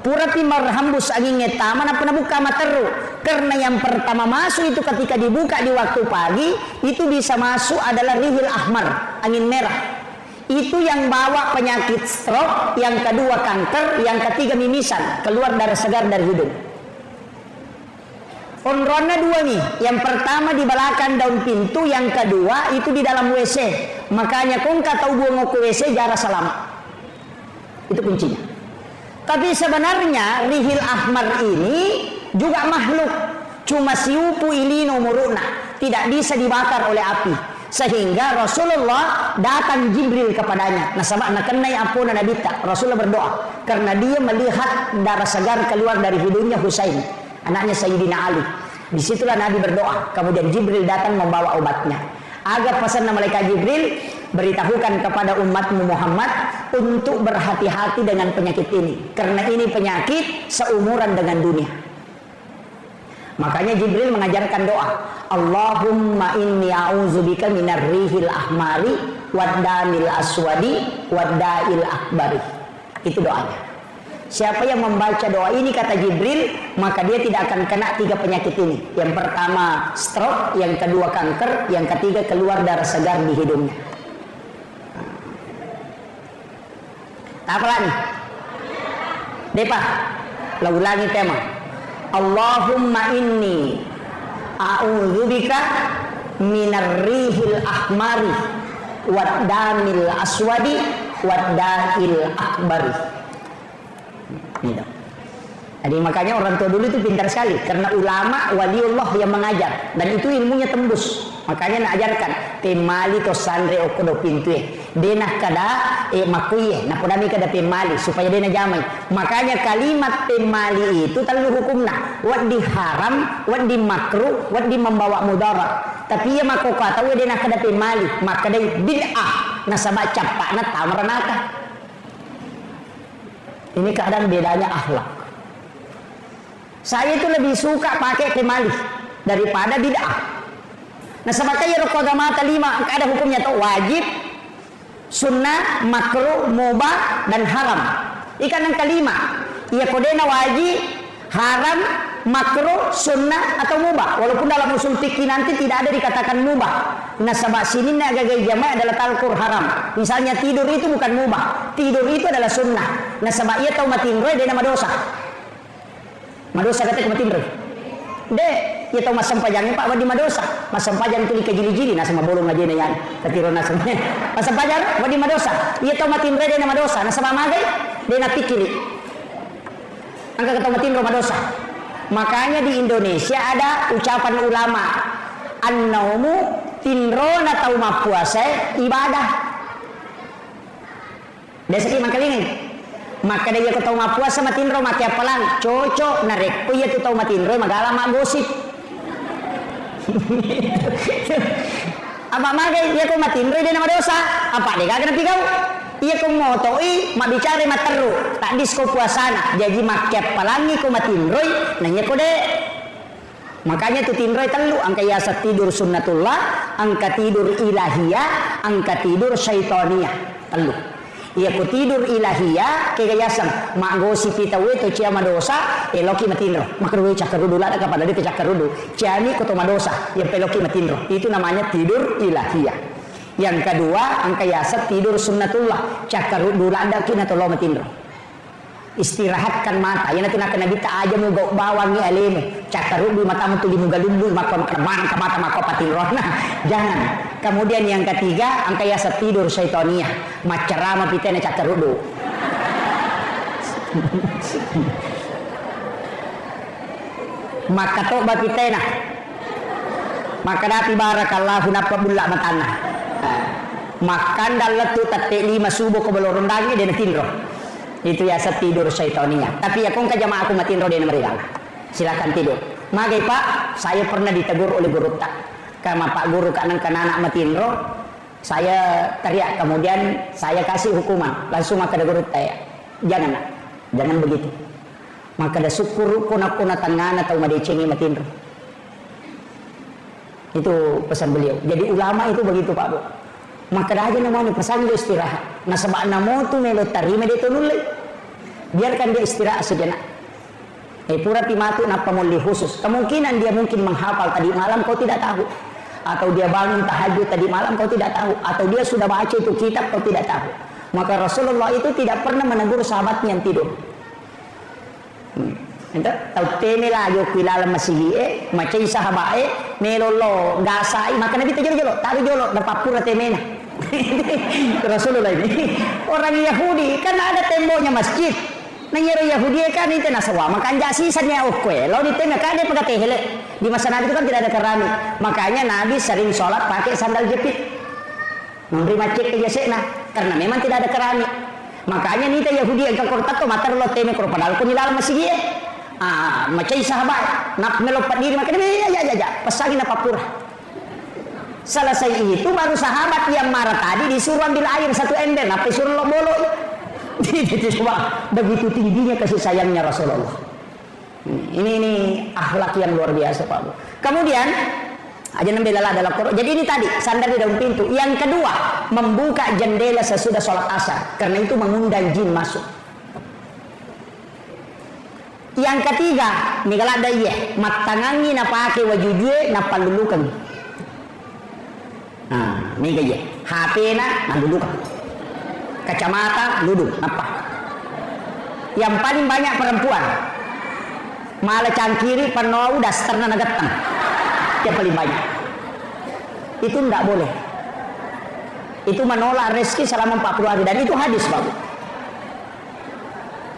Pura timar hambus angin ngeta mana pernah buka materu. Karena yang pertama masuk itu ketika dibuka di waktu pagi itu bisa masuk adalah Rihil Ahmar, angin merah. Itu yang bawa penyakit stroke, yang kedua kanker, yang ketiga mimisan, keluar darah segar dari hidung. Onrona 2 nih. Yang pertama di belakang daun pintu, yang kedua itu di dalam WC. Makanya kong kata buang ke WC jarak selama. Itu kuncinya. Tapi sebenarnya Rihil Ahmar ini juga makhluk. Cuma siupu ilino muruna, tidak bisa dibakar oleh api. Sehingga Rasulullah datang Jibril kepadanya. Nah sabak nak kenai apuna nabita. Rasulullah berdoa karena dia melihat darah segar keluar dari hidungnya Husain, anaknya Sayyidina Ali. Disitulah Nabi berdoa. Kemudian Jibril datang membawa obatnya. Agar pesan malaikat Jibril, beritahukan kepada umatmu Muhammad untuk berhati-hati dengan penyakit ini. Karena ini penyakit seumuran dengan dunia. Makanya Jibril mengajarkan doa. Allahumma inni a'udzubika minar rihil ahmari waddamil aswadi wadda'il akbari. Itu doanya. Siapa yang membaca doa ini kata Jibril, maka dia tidak akan kena 3 penyakit ini. Yang pertama stroke, yang kedua kanker, yang ketiga keluar darah segar di hidungnya. Apa lagi? Depa, ulangi tema. Allahumma inni a'udzubika minar rihil ahmari waddamil aswadi wadda'il akbari. Jadi makanya orang tua dulu itu pintar sekali karena ulama waliullah yang mengajar dan itu ilmunya tembus. Makanya nak ajarkan temali to sandre okodo pintu denah kada makuye na podami kada temali supaya dena jamai. Makanya kalimat temali itu terlalu hukumna wadi haram, wadi makruh, wadi membawa mudarat. Tapi ya mako kata we dena kada temali maka dai bid'ah nasaba capakna tamranaka. Ini kadang bedanya akhlak. Saya itu lebih suka pakai temali daripada bid'ah. Nah sebabnya rokok agama 5 ada hukumnya tuh wajib, sunnah, makruh, mubah dan haram. Ikan yang kelima, ia kodena wajib, haram, makruh, sunnah atau mubah. Walaupun dalam usul fikih nanti tidak ada dikatakan mubah. Nah sebab sini agak jamaah adalah talkur haram. Misalnya tidur itu bukan mubah, tidur itu adalah sunnah. Nah sebab ia tahu matinroy dia nama dosa. Madosa kata kematin bro. Dek, ia tahu mas sempajangnya Pak wadi madosa. Mas sempajang itu dikejili-jili nah sama bolong aja nih yang ketirona semuanya. Mas sempajang wadi madosa. Ia tahu matin dia nama dosa. Nah sama magai dia nak pikiri. Angka kata matin madosa. Makanya di Indonesia ada ucapan ulama. An-naumu tinrona tahu puasa ibadah. Desa ki mangkalingin. Maka dia ketau mapuasa matinro mati apalang cocok narek. Oh iya tu tahu matinro magala mak gosip. Apa magai dia ko matinro dia nama dosa. Apa dia kagak napi kau? Iya ko motoi mak bicara mak teru. Tak disko puasana. Jadi mak apalangi ko matinro nanya ko deh. Makanya tu tinroy telu angka yasa tidur sunnatullah, angka tidur ilahiyah, angka tidur syaitania telu. Ia ku tidur ilahiyah kegayasan mak gosip pitawe to cia madosa eloki matinro makruwe cakarudu la kapada dia cakarudu ciani ko to madosa yang peloki matinro itu namanya tidur ilahiyah. Yang kedua angka yasa tidur sunnatullah cakarudu la ada kina to lo matinro istirahatkan mata yang nanti nak nabi tak aja mau bawangi aleme cakarudu matamu tu limugalundu makon kerman ke mata mako patinro nah jangan. Kemudian yang ketiga angka yasa tidur syaitania macerama pitena cakarudu maka toba pitena maka dati barakallahu napa bulla matana makan daletu tate 5 subuh ke belorong dagi dan tinro itu yasa tidur syaitania. Tapi ya kong kajama aku matinro dan merilang silakan tidur magai pak saya pernah ditegur oleh guru tak kama pak guru kanan anak matinro saya teriak kemudian saya kasih hukuman langsung maka ada guru tanya jangan nak jangan begitu maka ada syukur kuna tangan atau madecengi matinro itu pesan beliau. Jadi ulama itu begitu pak bu maka dah aja namanya pesan dia istirahat nah sebab namo tu melo tarime dia tunulai biarkan dia istirahat sejenak pura timatu napa muli khusus kemungkinan dia mungkin menghafal tadi malam kau tidak tahu atau dia bangun tahajud tadi malam kau tidak tahu atau dia sudah baca itu kitab kau tidak tahu maka Rasulullah itu tidak pernah menegur sahabatnya yang tidur tahu tene lah yo kilala masihi macai sahabat melolo gasai maka nabi jolo tahu jolo dapat pura temena Rasulullah ini orang Yahudi kan ada temboknya masjid nanyero Yahudi kan itu nasawa maka jasisannya oke lo di tembok kan dia pakai hele di masa Nabi itu kan tidak ada keramik makanya Nabi sering sholat pakai sandal jepit memberi macet ke jasena karena memang tidak ada keramik makanya nita Yahudi yang kekortat to matar lo tembok kro padahal ko nilala masjid macam sahabat nak melopat diri maka ya pasangin apa pura selesai itu baru sahabat yang marah tadi disuruh ambil air 1 ember apa disuruh lo bolo begitu tingginya kasih sayangnya Rasulullah ini akhlak yang luar biasa Pak Bu. Kemudian aja nembelala dalam Quran jadi ini tadi sandar di dalam pintu yang kedua membuka jendela sesudah sholat asar karena itu mengundang jin masuk. Yang ketiga migala daya matangangi na pake wajujue na palulukan ini gaya HP na dulukan kacamata duduk apa yang paling banyak perempuan malah cangkiri penuh dasarnya nagatang yang paling banyak itu tidak boleh itu menolak rezeki selama 40 hari dan itu hadis bagus.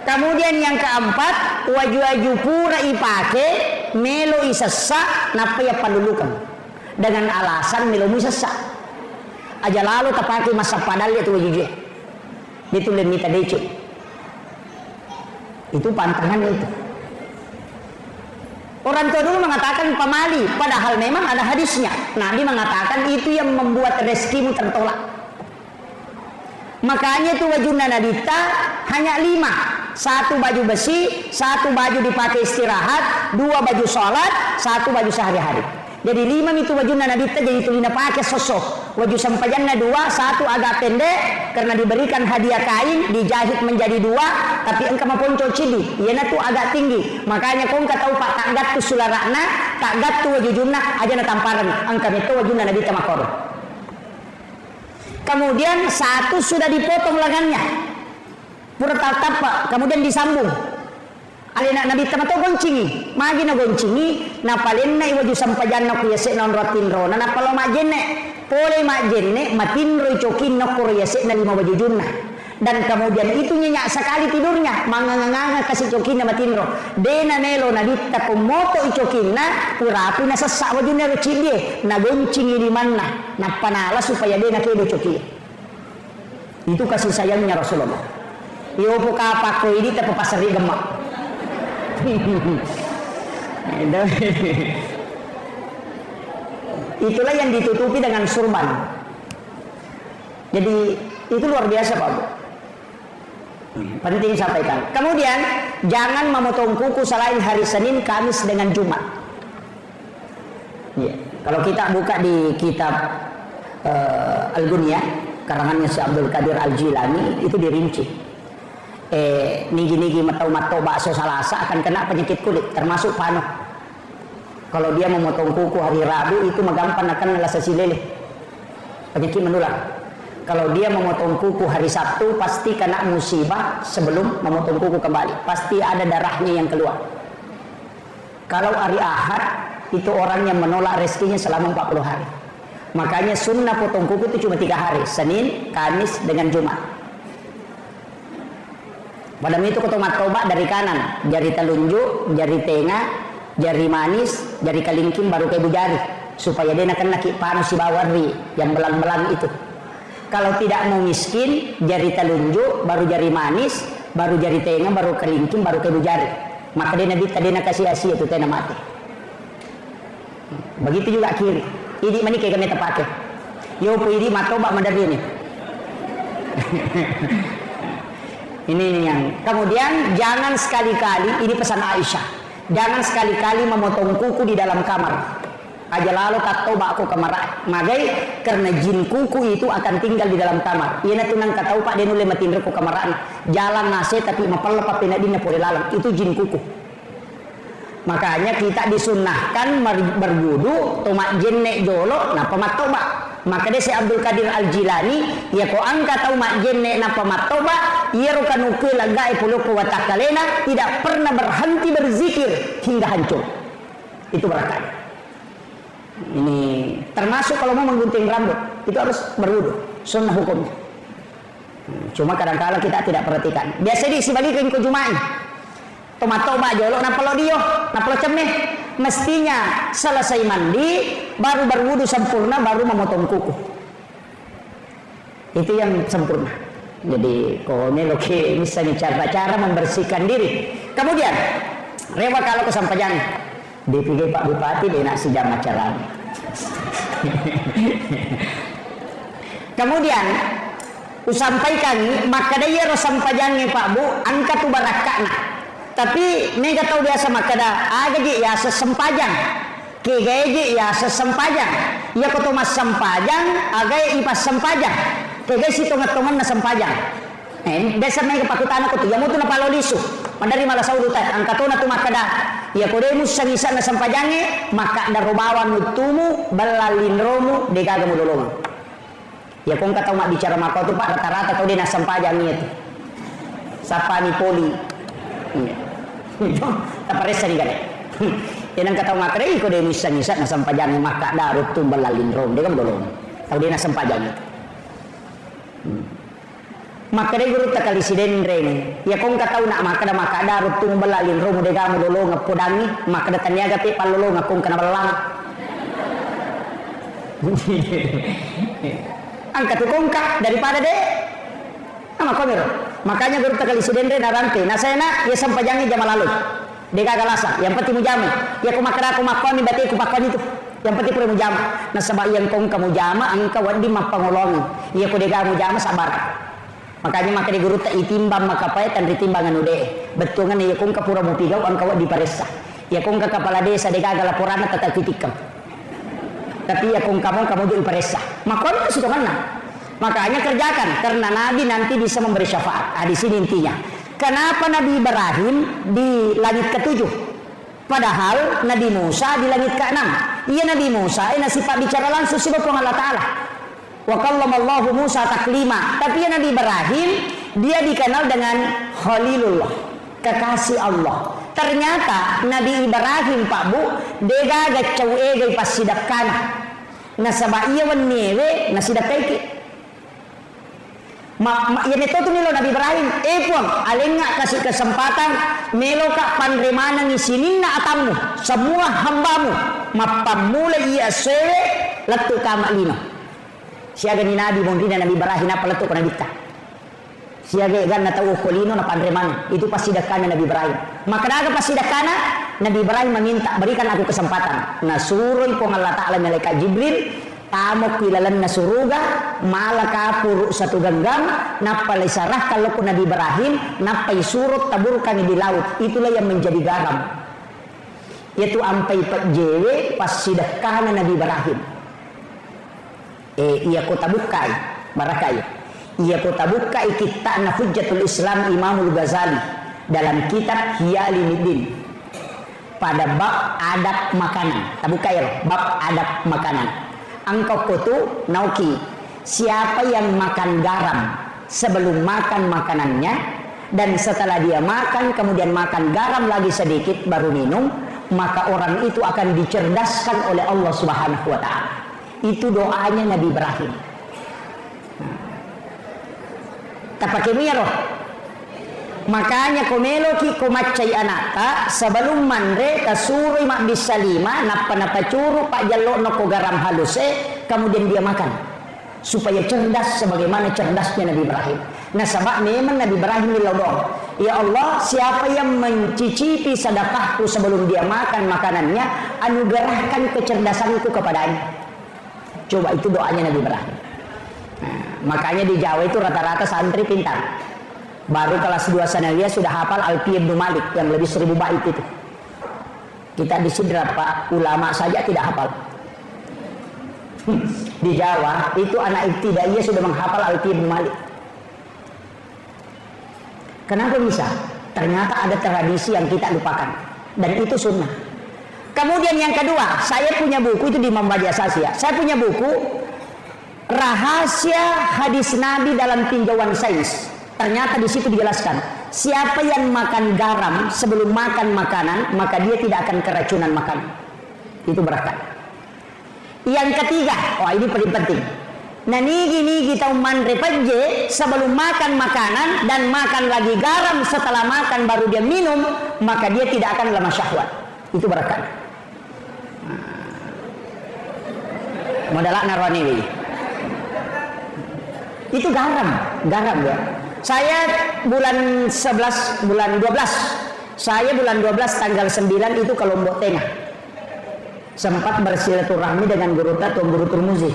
Kemudian yang keempat waju-waju pura ipake melo isesa napa ya palulukan dengan alasan melo isesa aja lalu tapaki masa padal itu wajuje itu lemita dece itu pantangan itu orang tua dulu mengatakan pamali padahal memang ada hadisnya Nabi mengatakan itu yang membuat rezekimu tertolak makanya itu wajuna nadita hanya 5 1 baju besi 1 baju dipakai istirahat 2 baju sholat 1 baju sehari-hari jadi 5 itu wajuna nadita jadi itu lina pakai sosok waju sampajanna 2 1 agak pendek karena diberikan hadiah kain dijahit menjadi 2 tapi engkau maponco cidi iana tuh agak tinggi makanya kau engkau tahu pak tak gat tu sularakna tak gat tu wajujuna aja na tamparan engkau itu wajuna nadita makor kemudian 1 sudah dipotong lengannya pura tatap pak kemudian disambung alina nabi tamato goncingi magi na goncingi na palenna iwaju sampajanna ku yase non ratinro na palo majenne pole majenne matinro cokin no kur yase na 5 wajujunna dan kemudian itu nyenyak sekali tidurnya manganganga kasih cokinna matinro dena melo nabi takumoto icokinna pura na sesak wajunna rocindie na goncingi di mana na panala supaya dena kedo coki Itu kasih sayangnya Rasulullah. Iyo buka apa ini tapi pasari gemak. Itulah yang ditutupi dengan surban. Jadi itu luar biasa Pak Bu. Penting sampaikan. Kemudian jangan memotong kuku selain hari Senin, Kamis dengan Jumat. Ya. Kalau kita buka di kitab Al-Ghunyah karangannya Syekh Abdul Qadir Al-Jilani itu dirinci. Nigi-nigi matau-matau bakso salasa akan kena penyakit kulit termasuk panu. Kalau dia memotong kuku hari Rabu itu gampang akan lasa silele. Penyakit menular. Kalau dia memotong kuku hari Sabtu pasti kena musibah sebelum memotong kuku kembali. Pasti ada darahnya yang keluar. Kalau hari Ahad itu orang yang menolak rezekinya selama 40 hari. Makanya sunnah potong kuku itu cuma 3 hari. Senin, Kamis dengan Jumat. Pada itu tobat dari kanan. Jari telunjuk, jari tengah, jari manis, jari kalingking baru ke jari. Supaya dia nak kena kipanu si bawari yang belang-belang itu. Kalau tidak mau miskin, jari telunjuk, baru jari manis, baru jari tengah, baru kalingking, baru ke jari. Maka dia nabi tadi nak kasih asia itu tena mati. Begitu juga kiri. Ini mana kayak kami terpakai. Yo ini matoba mandari ini. Ini yang. Kemudian jangan sekali-kali, ini pesan Aisyah. Jangan sekali-kali memotong kuku di dalam kamar. Aja lalu katoba aku kamar magai karena jin kuku itu akan tinggal di dalam kamar. Ia tunang katau Pak dia nule matin ku kamar jalan nase tapi mapal lepas pinadina pore lalang. Itu jin kuku. Makanya kita disunnahkan berwudu tomak jenne jolo na pamatoba. Maka dia si Abdul Qadir Al-Jilani ya ko angka tau mak jenne na pamatoba ia rukanuke lagai puluku watakalena tidak pernah berhenti berzikir hingga hancur. Itu berkah. Ini termasuk kalau mau menggunting rambut itu harus berwudu, sunnah hukumnya. Cuma kadang-kadang kita tidak perhatikan. Biasa diisi balikin ke Jumat. Tomat-tomat jolok napalo dio, napalo cemeh. Mestinya selesai mandi baru berwudu sempurna baru memotong kuku. Itu yang sempurna. Jadi kalau oke misalnya cara-cara membersihkan diri. Kemudian rewa kalau kesampaian dipikir Pak Bupati dia nak sejam acara. Kemudian usampaikan maka dia rosampajangnya Pak Bu angkat tu barakakna. Tapi nega tahu biasa maka dah agaji ya sesempajang. Kegaji ya sesempajang. Ya koto mas sempajang agai ipas sempajang. Kegai si tongat-tongan na sempajang. Desa nega pakutana ko tu ya mutu na palolisu. Mandari malah saudutan angkatona tu maka dah ya kode musangisa na sempajange maka darobawan nutumu balalin romu degagamu dolongan. Ya kong kata mak bicara maka tu Pak rata-rata kau dia na sempajangnya tu. Sapani poli. Itu tak peresa ni gade. Yang kata mak kade kau dia musangisa na sempajange maka darut tu balalin romu degagamu dolongan. Kau dia na sempajangnya. Maka dia guru tak kali siden reng. Ya kong kata nak maka darut tu balalin romu degamu dolo ngapodangi maka datanya gape palolo ngakong kana balang. Angkat kongkak daripada deh. Ama komero. Makanya guru tak kali siden reng narante. Nah saya nak ya sampajangi jam lalu. Dega galasa. Yang penting mujamu. Ya aku makoni berarti aku pakon itu. Yang penting pura mujamu. Nah sebab yang kong kamu jama angka wadi mapangolongi. Ya aku dega mujamu sabar. Makanya maka di guru tak itimbang maka payah ditimbangan udah betul kan ya kong kapura mau pigau angkawa di paresa ya kong ke kepala desa deka laporan tetap titikam tapi ya kong kamu di paresa maka itu kan makanya kerjakan karena Nabi nanti bisa memberi syafaat. Di sini intinya kenapa Nabi Ibrahim di langit ke-7 padahal Nabi Musa di langit ke-6. Iya Nabi Musa ini sifat bicara langsung sifat Allah Ta'ala. Wa kallamallahu Musa taklima. Tapi ya Nabi Ibrahim dia dikenal dengan Khalilullah, kekasih Allah. Ternyata Nabi Ibrahim Pak Bu dega gacau ege pas sidap kana. Nasaba iya wannewe nasidap kaiki. Ya metodo nilo Nabi Ibrahim pun alenga kasih kesempatan meloka panremana ngisininna atamu semua hambamu mapamula iya sewe letu kama lino. Siaga ni Nabi mungkin Nabi Ibrahim apa letuk kena dikta. Siaga gan na tahu kolino na pandreman. Itu pasidakana Nabi Ibrahim. Maka naga pasidakana Nabi Ibrahim meminta, berikan aku kesempatan. Nasuroy po ng Allah Ta'ala malaikat Jibril, tamok kilalan na suruga, malaka puro sa tuganggam, napalisarah kalau po Nabi Ibrahim, napaisurot tabur kami di laut. Itulah yang menjadi garam. Yaitu ampai pagjewe pasidakana Nabi Ibrahim. Iya ko tabukai, barakai. Ia kota buka kita na Hujjatul Islam Imamul Ghazali dalam kitab Hiyalinuddin pada bab adab makanan. Tabukai bab adab makanan. Angkau kutu nauki siapa yang makan garam sebelum makan makanannya dan setelah dia makan kemudian makan garam lagi sedikit baru minum, maka orang itu akan dicerdaskan oleh Allah Subhanahu wa taala. Itu doanya Nabi Ibrahim. Tapake roh. Makanya komelo ki komacay anata sebelum manre kasuri mak bisa lima napa curu pak jallo no ko garam halus kemudian dia makan supaya cerdas sebagaimana cerdasnya Nabi Ibrahim. Nah sebab memang Nabi Ibrahim dilodong. Ya Allah, siapa yang mencicipi sedekahku sebelum dia makan makanannya, anugerahkan kecerdasanku kepadanya. Coba itu doanya Nabi Ibrahim. Makanya di Jawa itu rata-rata santri pintar. Baru kelas 2 sanawiyah sudah hafal Alfiyah Ibnu Malik yang lebih 1000 bait itu. Kita di sini Pak ulama saja tidak hafal. Di Jawa itu anak ibtidaiyah sudah menghafal Alfiyah Ibnu Malik. Kenapa bisa? Ternyata ada tradisi yang kita lupakan dan itu sunnah. Kemudian yang kedua, saya punya buku itu di Imam Badi Asasiyah. Saya punya buku Rahasia Hadis Nabi dalam Tinjauan Sains. Ternyata di situ dijelaskan, siapa yang makan garam sebelum makan makanan, maka dia tidak akan keracunan makanan. Itu berkah. Yang ketiga, ini paling penting. Nah nigi kita manre paje sebelum makan makanan dan makan lagi garam setelah makan baru dia minum, maka dia tidak akan lemah syahwat. Itu berkah. Modalak narwani. Itu garam ya. Saya bulan 11, bulan 12. Saya bulan 12 tanggal 9 itu ke Lombok Tengah. Sempat bersilaturahmi dengan guru Tuan Guru Turmuzi.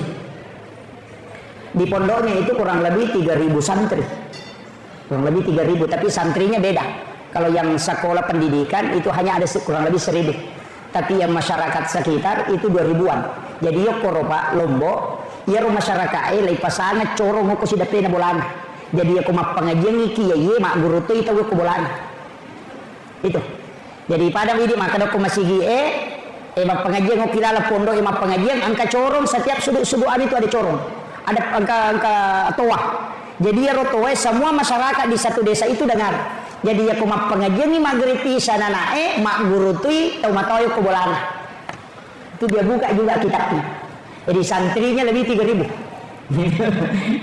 Di pondoknya itu kurang lebih 3000 santri. Kurang lebih 3000, tapi santrinya beda. Kalau yang sekolah pendidikan itu hanya ada kurang lebih 1000. Tapi yang masyarakat sekitar itu 2000-an. Jadi yo koropa Lombok, ya rumah masyarakat lai pasana corong ko si dapena bolana. Jadi aku mak pengajian iki ya mak guru tu itu ko bolana. Itu. Jadi pada widi maka aku masih mak pengajian ko kilala pondok mak pengajian angka corong setiap subuhan itu ada corong. Ada angka toa. Jadi ya rotoe semua masyarakat di satu desa itu dengar. Jadi aku mak pengajian ni magripi sana mak guru tu tau matoy ko bolana. Itu dia buka juga kitabnya. Jadi santrinya lebih 3000.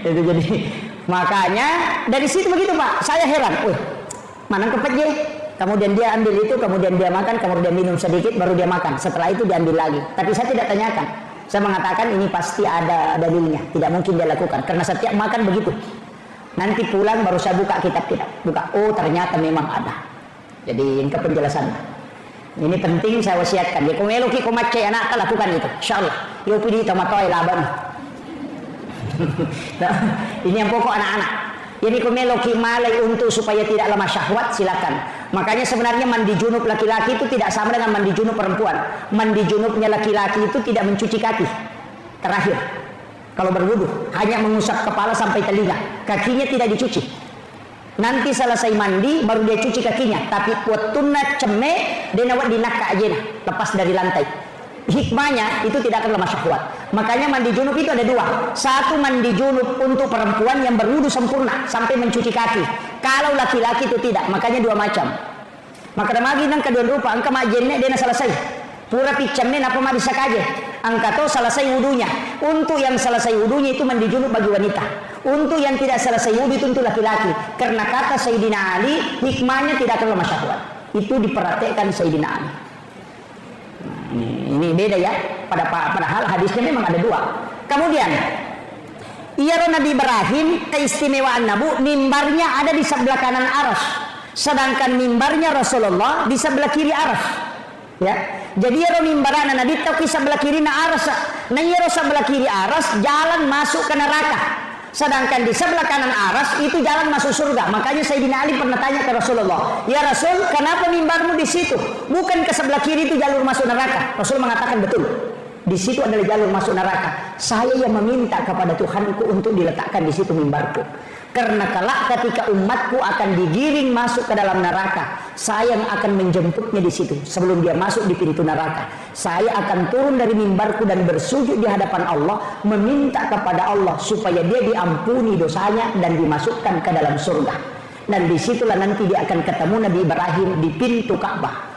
Itu jadi makanya dari situ begitu Pak. Saya heran. Mana kepet je? Kemudian dia ambil itu, kemudian dia makan, kemudian minum sedikit, baru dia makan. Setelah itu diambil lagi. Tapi saya tidak tanyakan. Saya mengatakan ini pasti ada dalilnya. Tidak mungkin dia lakukan. Karena setiap makan begitu. Nanti pulang baru saya buka kitab-kitab. Buka. Oh ternyata memang ada. Jadi ini penjelasannya. Ini penting saya wasiatkan. Ya kung eloki kumacay anak lakukan itu. Insyaallah. Yo pidi tamatoy laban. Ini yang pokok anak-anak. Ini kung eloki malay untuk supaya tidak lemah syahwat silakan. Makanya sebenarnya mandi junub laki-laki itu tidak sama dengan mandi junub perempuan. Mandi junubnya laki-laki itu tidak mencuci kaki. Terakhir. Kalau berwudu hanya mengusap kepala sampai telinga. Kakinya tidak dicuci. Nanti selesai mandi baru dia cuci kakinya, tapi watuna ceme denawat dinaka aja lepas dari lantai. Hikmahnya itu tidak akan lemah syahwat. Makanya mandi junub itu ada dua. Satu mandi junub untuk perempuan yang berwudu sempurna sampai mencuci kaki. Kalau laki-laki itu tidak, makanya dua macam. Maka magi nang kedua rupa angka majenne dena selesai. Pura picamne apa ma bisa kaje. Angka to selesai wudunya. Untuk yang selesai wudunya itu mandi junub bagi wanita. Untuk yang tidak selesai wudu itu untuk laki-laki. Karena kata Sayyidina Ali, hikmahnya tidak akan lemah syahwat. Itu diperhatikan Sayyidina Ali. Ini beda ya. Padahal hadisnya memang ada dua. Kemudian Iya Nabi Ibrahim keistimewaan Nabi, mimbarnya ada di sebelah kanan aras, sedangkan mimbarnya Rasulullah di sebelah kiri aras. Ya, jadi ya mimbarana Nabi tahu di sebelah kiri na aras, nah ya sebelah kiri aras jalan masuk ke neraka, sedangkan di sebelah kanan aras itu jalan masuk surga. Makanya Sayyidina Ali pernah tanya ke Rasulullah, ya Rasul, kenapa mimbarmu di situ? Bukan ke sebelah kiri itu jalur masuk neraka? Rasul mengatakan betul. Di situ adalah jalur masuk neraka. Saya yang meminta kepada Tuhanku untuk diletakkan di situ mimbarku. Karena kelak ketika umatku akan digiring masuk ke dalam neraka, saya yang akan menjemputnya di situ. Sebelum dia masuk di pintu neraka, saya akan turun dari mimbarku dan bersujud di hadapan Allah, meminta kepada Allah supaya dia diampuni dosanya dan dimasukkan ke dalam surga. Dan disitulah nanti dia akan ketemu Nabi Ibrahim di pintu Ka'bah,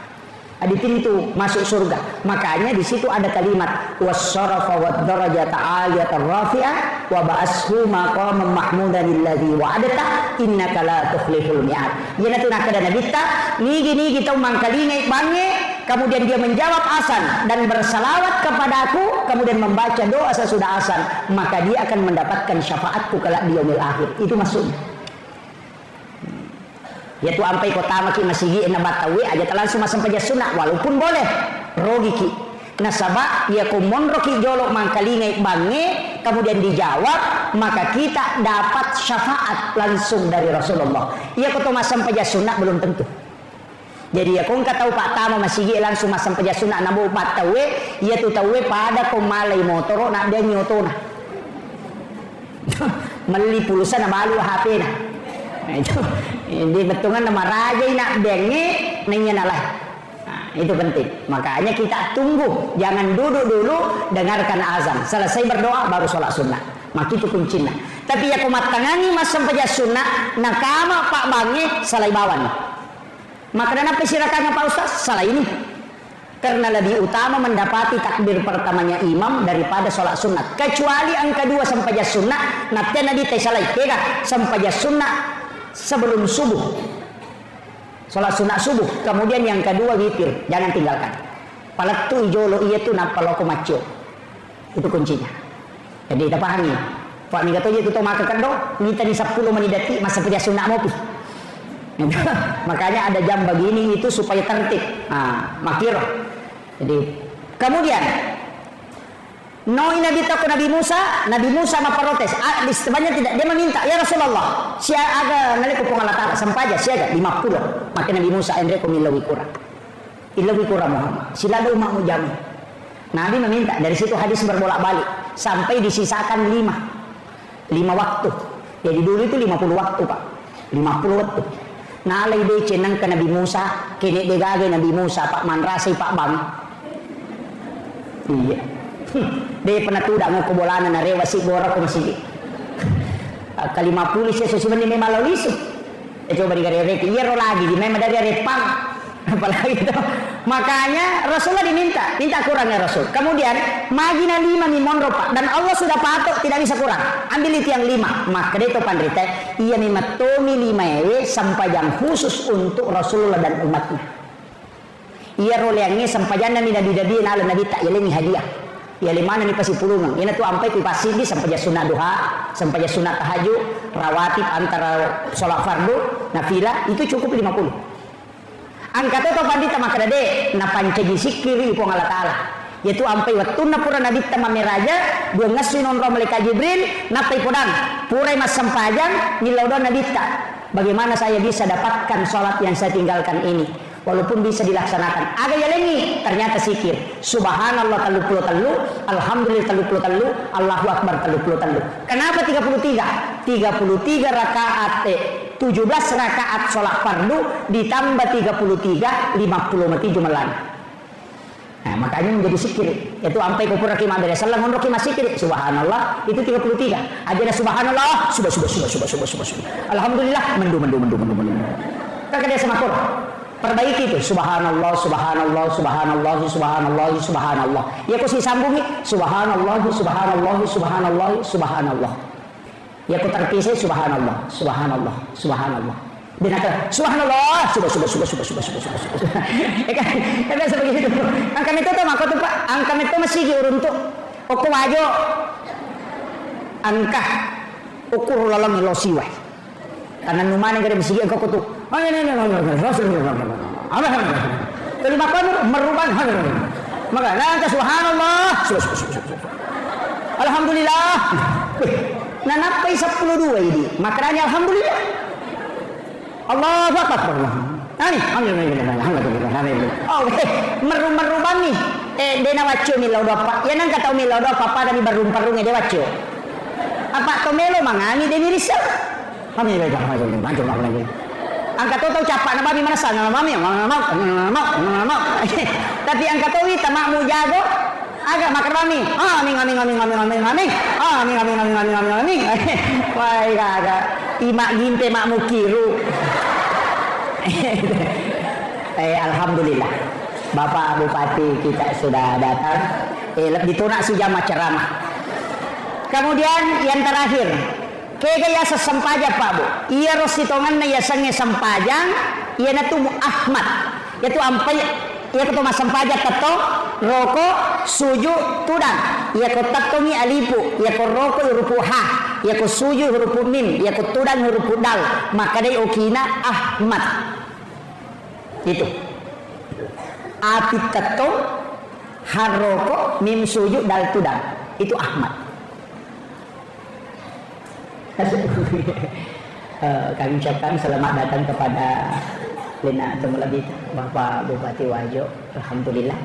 di pintu masuk surga. Makanya di situ ada kalimat wassarafa wad-darajata 'aliyatan rafi'ah wa ba'ashu maqaman mahmudan alladzi wa'adta innaka la tukhliful mi'ad. Yana tu nak ada nabi ta nigi tau mangkalingai bange, kemudian dia menjawab azan dan bersalawat kepadaku, kemudian membaca doa sesudah azan, maka dia akan mendapatkan syafaatku kelak di yaumil akhir. Itu maksudnya. Yaitu ampai kota maki masigi na batawi aja langsung masam paja sunat walaupun boleh rogi ki nasaba ya kumon roki jolok mangkalingai bange, kemudian dijawab, maka kita dapat syafaat langsung dari Rasulullah. Ya kota masam paja sunat belum tentu. Jadi ya kung katau pak tama masigi langsung masam paja sunat nabu batawi, ya tu tawe pada kumalai motor nak dia nyoto na meli pulsa na balu HP na. Nah, itu di betungan nama raja nak benge nanya nalah. Nah, itu penting. Makanya kita tunggu, jangan duduk dulu dengarkan azan, selesai berdoa baru sholat sunnah. Maka itu kuncinya. Tapi ya kumat tangani mas sampai sunnah nakama pak bange salai bawan. Maka dan apa sirakannya Pak Ustaz? Salah ini. Karena lebih utama mendapati takbir pertamanya imam daripada sholat sunat. Kecuali angka 2 sampai sunnah, nanti nadi tesalai kega sampai sunnah sebelum subuh, sholat sunat subuh. Kemudian yang kedua witir, jangan tinggalkan. Palatu ijolo iya tu napaloko macio, itu kuncinya. Jadi kita pahami. Pak ni kata je tu maka kendo, minta di 10 menit detik masa kerja sunat mopi. Makanya ada jam begini itu supaya tertib. Makiro. Jadi kemudian Nabi takut Nabi Musa memprotes. Sebenarnya tidak, dia meminta, ya Rasulullah, sia aga nali ko Allah Taala sampaja siaga 50. Maka Nabi Musa endre ko milawi kurang. Ilawi kurang Muhammad. Sila do mau jamin. Nabi meminta, dari situ hadis berbolak-balik sampai disisakan 5 waktu. Jadi dulu itu 50 waktu, Pak. 50 waktu. Nalai de cenang ke Nabi Musa, kene de gage Nabi Musa, Pak Manrasi Pak Bang. Iya. Dia pernah tuh dak mau kebolanan na rewa si gora ko masigi. Kalima pulis ya susi mani memang lalis. Coba di garek iya ro lagi di memang dari repang. Apalagi itu. Makanya Rasulullah minta kurangnya Rasul. Kemudian magina 5 ni monro Pak, dan Allah sudah patok tidak bisa kurang. Ambil itu yang 5. Maka itu pandrite iya ni matomi 5 ewe sampajang khusus untuk Rasulullah dan umatnya. Iya ro leangnya sampajana ni nabi ala nabi tak yelemi hadiah. Ya limana ni pasti pulungan. Ini tuh sampai ku pasti di sampai sunat duha, sampai sunat tahajud, rawatib antara sholat fardu, nafilah itu cukup 50. Angkat itu pandita maka dade na pancaji sikiri ipong Allah Taala. Yaitu sampai waktu na pura nabi tamame raja, dua ngasi non malaikat Jibril, napai podang, purai mas sampajang nilaudo nabi ta. Bagaimana saya bisa dapatkan sholat yang saya tinggalkan ini? Walaupun bisa dilaksanakan agak yalengi, ternyata sikir subhanallah 33, alhamdulillah 33, Allahu akbar 33. Kenapa 33 rakaat 17 rakaat sholat fardu ditambah 33 50 jumalan. Nah, makanya menjadi sikir. Itu sampai ke pura Imam dari sallallahu alaihi wasallam sikir subhanallah itu 33. Aja subhanallah sudah. Alhamdulillah mendu. Kakak dia sama Quran. Perbaiki itu subhanallah. Ya kau sih sambungi subhanallah. Ya kau terpisah subhanallah. Dan kata subhanallah sudah. Kan biasa begitu. Angka itu tuh maka tuh Pak, angka itu masih urun tuh. Pokok wajo angka ukur lalang losiwa. Karena numane kada bisigi engkau kutu. Terima kasih merubah. Maka nanti subhanallah. Alhamdulillah. Nah napai 12 ini. Maknanya alhamdulillah. Allahu akbar. Oh, merubah nih. Dena wacio milau dopa. Ya nang kata milau dopa pada di barung-barungnya dia wacio. Apa to melo mangani deni risau. Kami macam lagi. Angka tahu capak na babi manasa na mami mau. Tapi angka tahu tamak mu jago agak makan mami. Amin. Wah, agak imak ginte mak mu kiru. Alhamdulillah. Bapak Bupati kita sudah datang. Ditunak si jamaah ceramah. Kemudian yang terakhir, kaya sesempajang Pak Bu. Ia rositongan na ya sange sempajang, ia natu Ahmad. Yaitu ampai, ia ketoma sempajang tato, roko, suju, tudang. Ia ko tatomi alipu, ia ko roko hurupu ha, ia ko suju hurupu mim, ia ko tudang hurupu dal. Maka day okina Ahmad. Itu. Api tato, haroko, mim suju, dal tudang. Itu Ahmad. Kami ucapkan selamat datang kepada Lina Tumulabit Bapak Bupati Wajo. Alhamdulillah.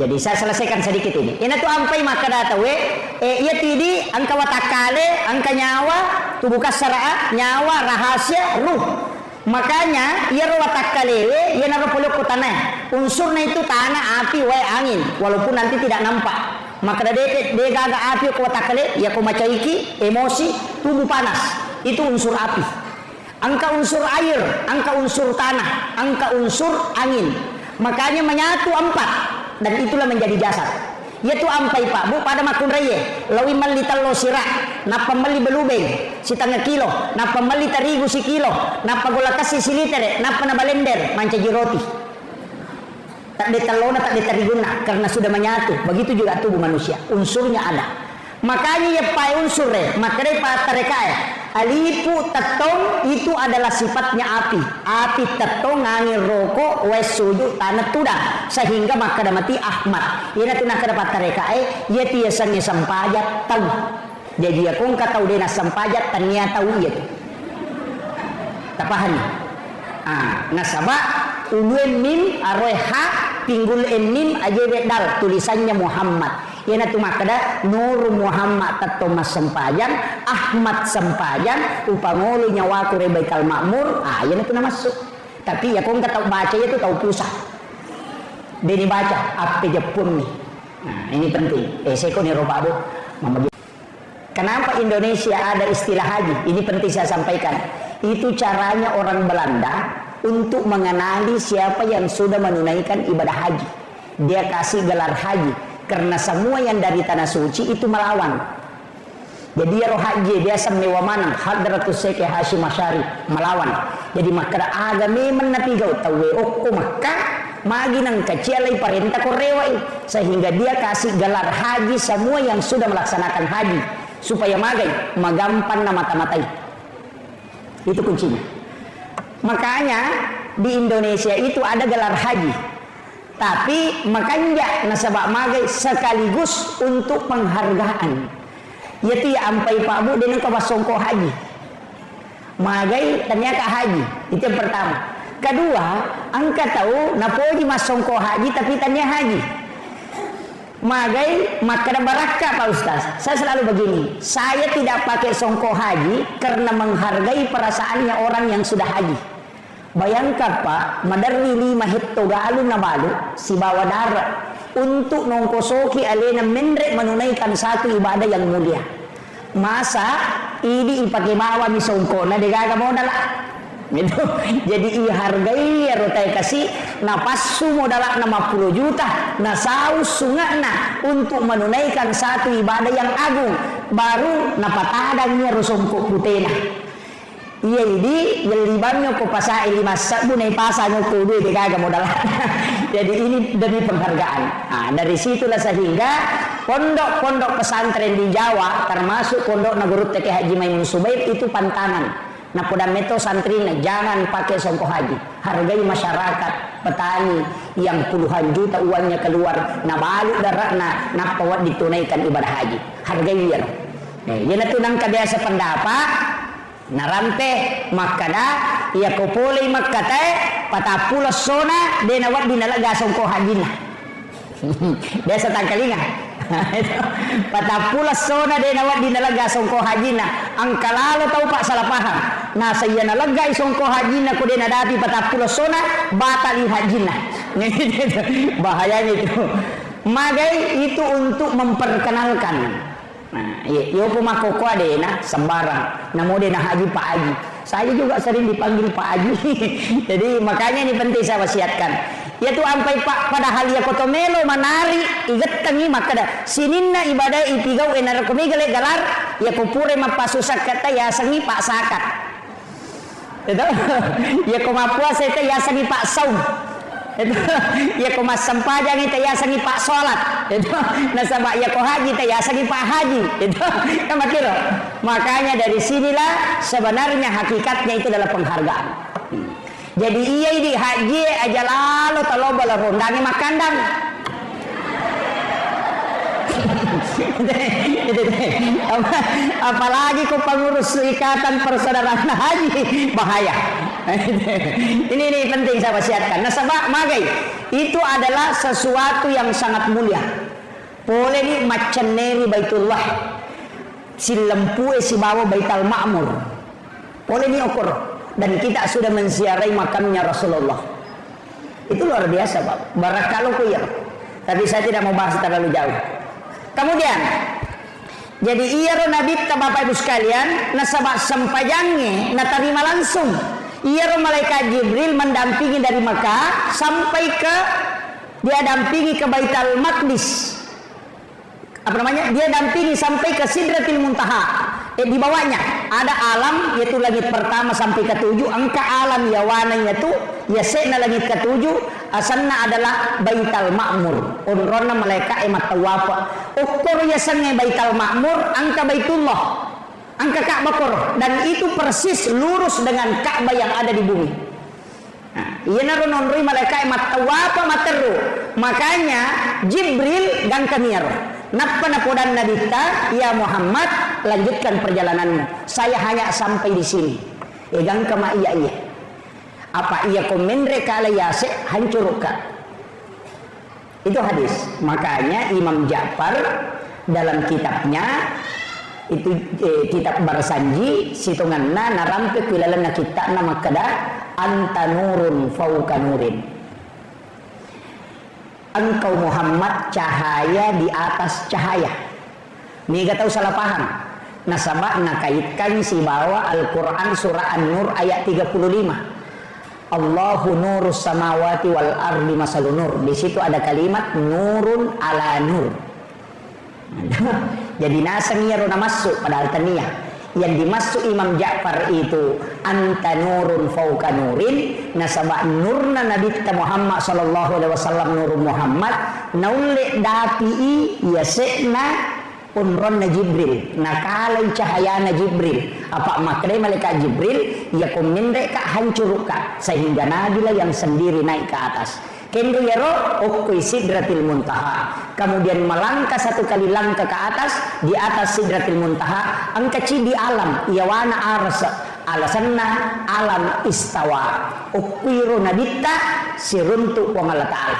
Jadi saya selesaikan sedikit ini. Ini tuh ampai maka data we. Ia tidi angka watakale, angka nyawa, tubuh kasara, nyawa, rahasia, ruh. Makanya ia watakale, ia naruh peluk ke tanah. Unsurnya itu tanah, api, angin. Walaupun nanti tidak nampak. Maka dia gaga api ke watakale, ia ko macaiki, emosi, tubuh panas. Itu unsur api. Angka unsur air, angka unsur tanah, angka unsur angin. Makanya menyatu 4 dan itulah menjadi jasad. Yaitu ampai Pak Bu pada makun reye lawi mali talo sira napa mali belubeng si tanga kilo napa mali terigu si kilo napa gola kasi si litere napa na balender manca jiroti tak detalona tak detariguna karena sudah menyatu. Begitu juga tubuh manusia unsurnya ada. Makanya ya pai unsur makanya pa tarekae alipu tetong itu adalah sifatnya api. Api tetong ngangin rokok wes suju tanah tudang sehingga maka mati Ahmad. Ina tu nak dapat tarekae ia tiasanya sampajat tahu. Jadi aku kata udah sampajat tania tahu ia tu. Tapahan. Nasabah uluen mim arwah ha pinggul mim aja dal tulisannya Muhammad. Yana tu makada Nur Muhammad tato mas sempajang Ahmad sempajang upangolo nyawa ku rebaikal makmur. Yana tu nama masuk. Tapi ya kau tahu baca itu tahu pusat. Dini baca apa Jepun nih. Nah ini penting. Seko nih roba bu. Kenapa Indonesia ada istilah haji? Ini penting saya sampaikan. Itu caranya orang Belanda untuk mengenali siapa yang sudah menunaikan ibadah haji. Dia kasih gelar haji. Karena semua yang dari tanah suci itu melawan. Jadi ya roh haji dia semewa mana Hadratus Syekh Hashim Asy'ari melawan. Jadi maka aga memang napigau tawe okko maka magi nang kecialai perintah korewai sehingga dia kasih gelar haji semua yang sudah melaksanakan haji supaya magai magampan na mata-matai. Itu kuncinya. Makanya di Indonesia itu ada gelar haji. Tapi makanya nasabak magai sekaligus untuk penghargaan. Yaitu ya ampai Pak Bu dengan kawasongko haji. Magai ternyata haji. Itu yang pertama. Kedua, angka tahu napoji masongko haji tapi tanya haji. Magai maka barakah Pak Ustaz. Saya selalu begini. Saya tidak pakai songko haji karena menghargai perasaannya orang yang sudah haji. Bayangkan Pak, madarni 5 hekto galun na balu si bawa darah untuk nongkosoki alena menrek menunaikan satu ibadah yang mulia. Masa ini ipakai bawa misongko na degaga modal. Gitu. Jadi hargai ya rotai kasih napasu modal 60 juta na saus sungana untuk menunaikan satu ibadah yang agung baru napatadangnya rusongko putena. Iya ini yang libannya ko pasai 5 sabu na ipasa nyo ko duit gaga modal. Jadi ini demi penghargaan. Nah, dari situlah sehingga pondok-pondok pesantren di Jawa, termasuk pondok Nagurut Teke Haji Maimun Subair, itu pantangan. Nah, pada meto santrina jangan pakai songkok haji. Hargai masyarakat petani yang puluhan juta uangnya keluar, nah balik darahna, nah pawat ditunaikan ibadah haji. Hargai dia. Dia tunang kebiasa pendapat, narampe makada, ia kopolei makate, patapula sona, dia nawat dinalaga songkok haji nah. Biasa tangkalinga. Patapula sona dia nawat dinalaga songkok haji nah. Angka lalu tahu pak salah paham. Nah saya nalaga songkok haji nah ko dia nadati patapula sona batalin haji nah. Bahayanya itu. Magai itu untuk memperkenalkan. Nah, yo pemako ko ade nah sembarang. Namo dia nah haji Pak Haji. Saya juga sering dipanggil Pak Haji. Jadi makanya ini penting saya wasiatkan. Yaitu ampai pak padahal ya kotomelo manari igat tangi makada sininna ibadah ipigau enar komigale galar ya kupure mapasusak kata ya sangi pak sakat itu ya komapuasa itu ya sangi pak saum itu ya komas sempajang itu ya sangi pak sholat itu nasabak ya ko haji itu ya sangi pak haji itu kan makiro. Makanya dari sinilah sebenarnya hakikatnya itu adalah penghargaan. Jadi iya di haji aja lalu taloba la rondangi makandang. Apalagi kau pengurus ikatan persaudaraan haji, bahaya. Ini penting saya wasiatkan. Nasabah magai itu adalah sesuatu yang sangat mulia. Boleh ni macaneri Baitullah, si lempu si bawa Baitul Ma'mur. Boleh ni ukur. Dan kita sudah menziarahi makamnya Rasulullah. Itu luar biasa Pak. Barakallahu ya. Tapi saya tidak mau bahas terlalu jauh. Kemudian jadi iya Nabi Bapak Ibu sekalian nasabak sempajangnya natarima langsung. Iya malaikat Jibril mendampingi dari Makkah sampai ke dia dampingi ke Baitul Maqdis. Apa namanya? Dia dampingi sampai ke Sidratil Muntaha. Di bawahnya ada alam yaitu langit pertama sampai ke-7. Angka alam yawananya itu ya sena langit ke-7. Asanna adalah Baitul Ma'mur. Unrona malaikat emat tawafa. Ukur ya sange Baitul Ma'mur angka Baitullah. Angka Ka'bah kor. Dan itu persis lurus dengan Ka'bah yang ada di bumi. Iya naron onrui malaikat emat tawafa materu. Makanya Jibril gangkaniaro. Napa napodan nabita ya Muhammad lanjutkan perjalananmu. Saya hanya sampai di sini. Egang kama iya. Apa iya komendre kala yase hancurkan. Itu hadis. Makanya Imam Ja'far dalam kitabnya itu kitab Barsanji situnganna narampe pilalana kita nama kada anta nurun fauka nurin. Engkau Muhammad cahaya di atas cahaya. Ini gak tahu salah paham. Nasabah nakaitkan si bawa Al-Quran surah An-Nur ayat 35. Allahu nurus samawati wal ardi masalun nur. Di situ ada kalimat nurun ala nur. Jadi nasangnya rona masuk padahal taniyah. Yang dimasuk Imam Ja'far itu anta nurun fauka nurin. Nasabah nurna Nabi Muhammad sallallahu alaihi wasallam nurun Muhammad naule dapi yasena unronna Jibril nakalai cahayana Jibril. Apa maknanya malaikat Jibril ya komende ka hancur ka sehingga nabilah yang sendiri naik ke atas. Kendo yaro ukui Sidratil Muntaha. Kemudian melangkah satu kali langkah ke atas. Di atas Sidratil Muntaha angkaci di alam yawana arsa alasanna alam istawa ukwiru nabita siruntuk wa Allah ta'ala.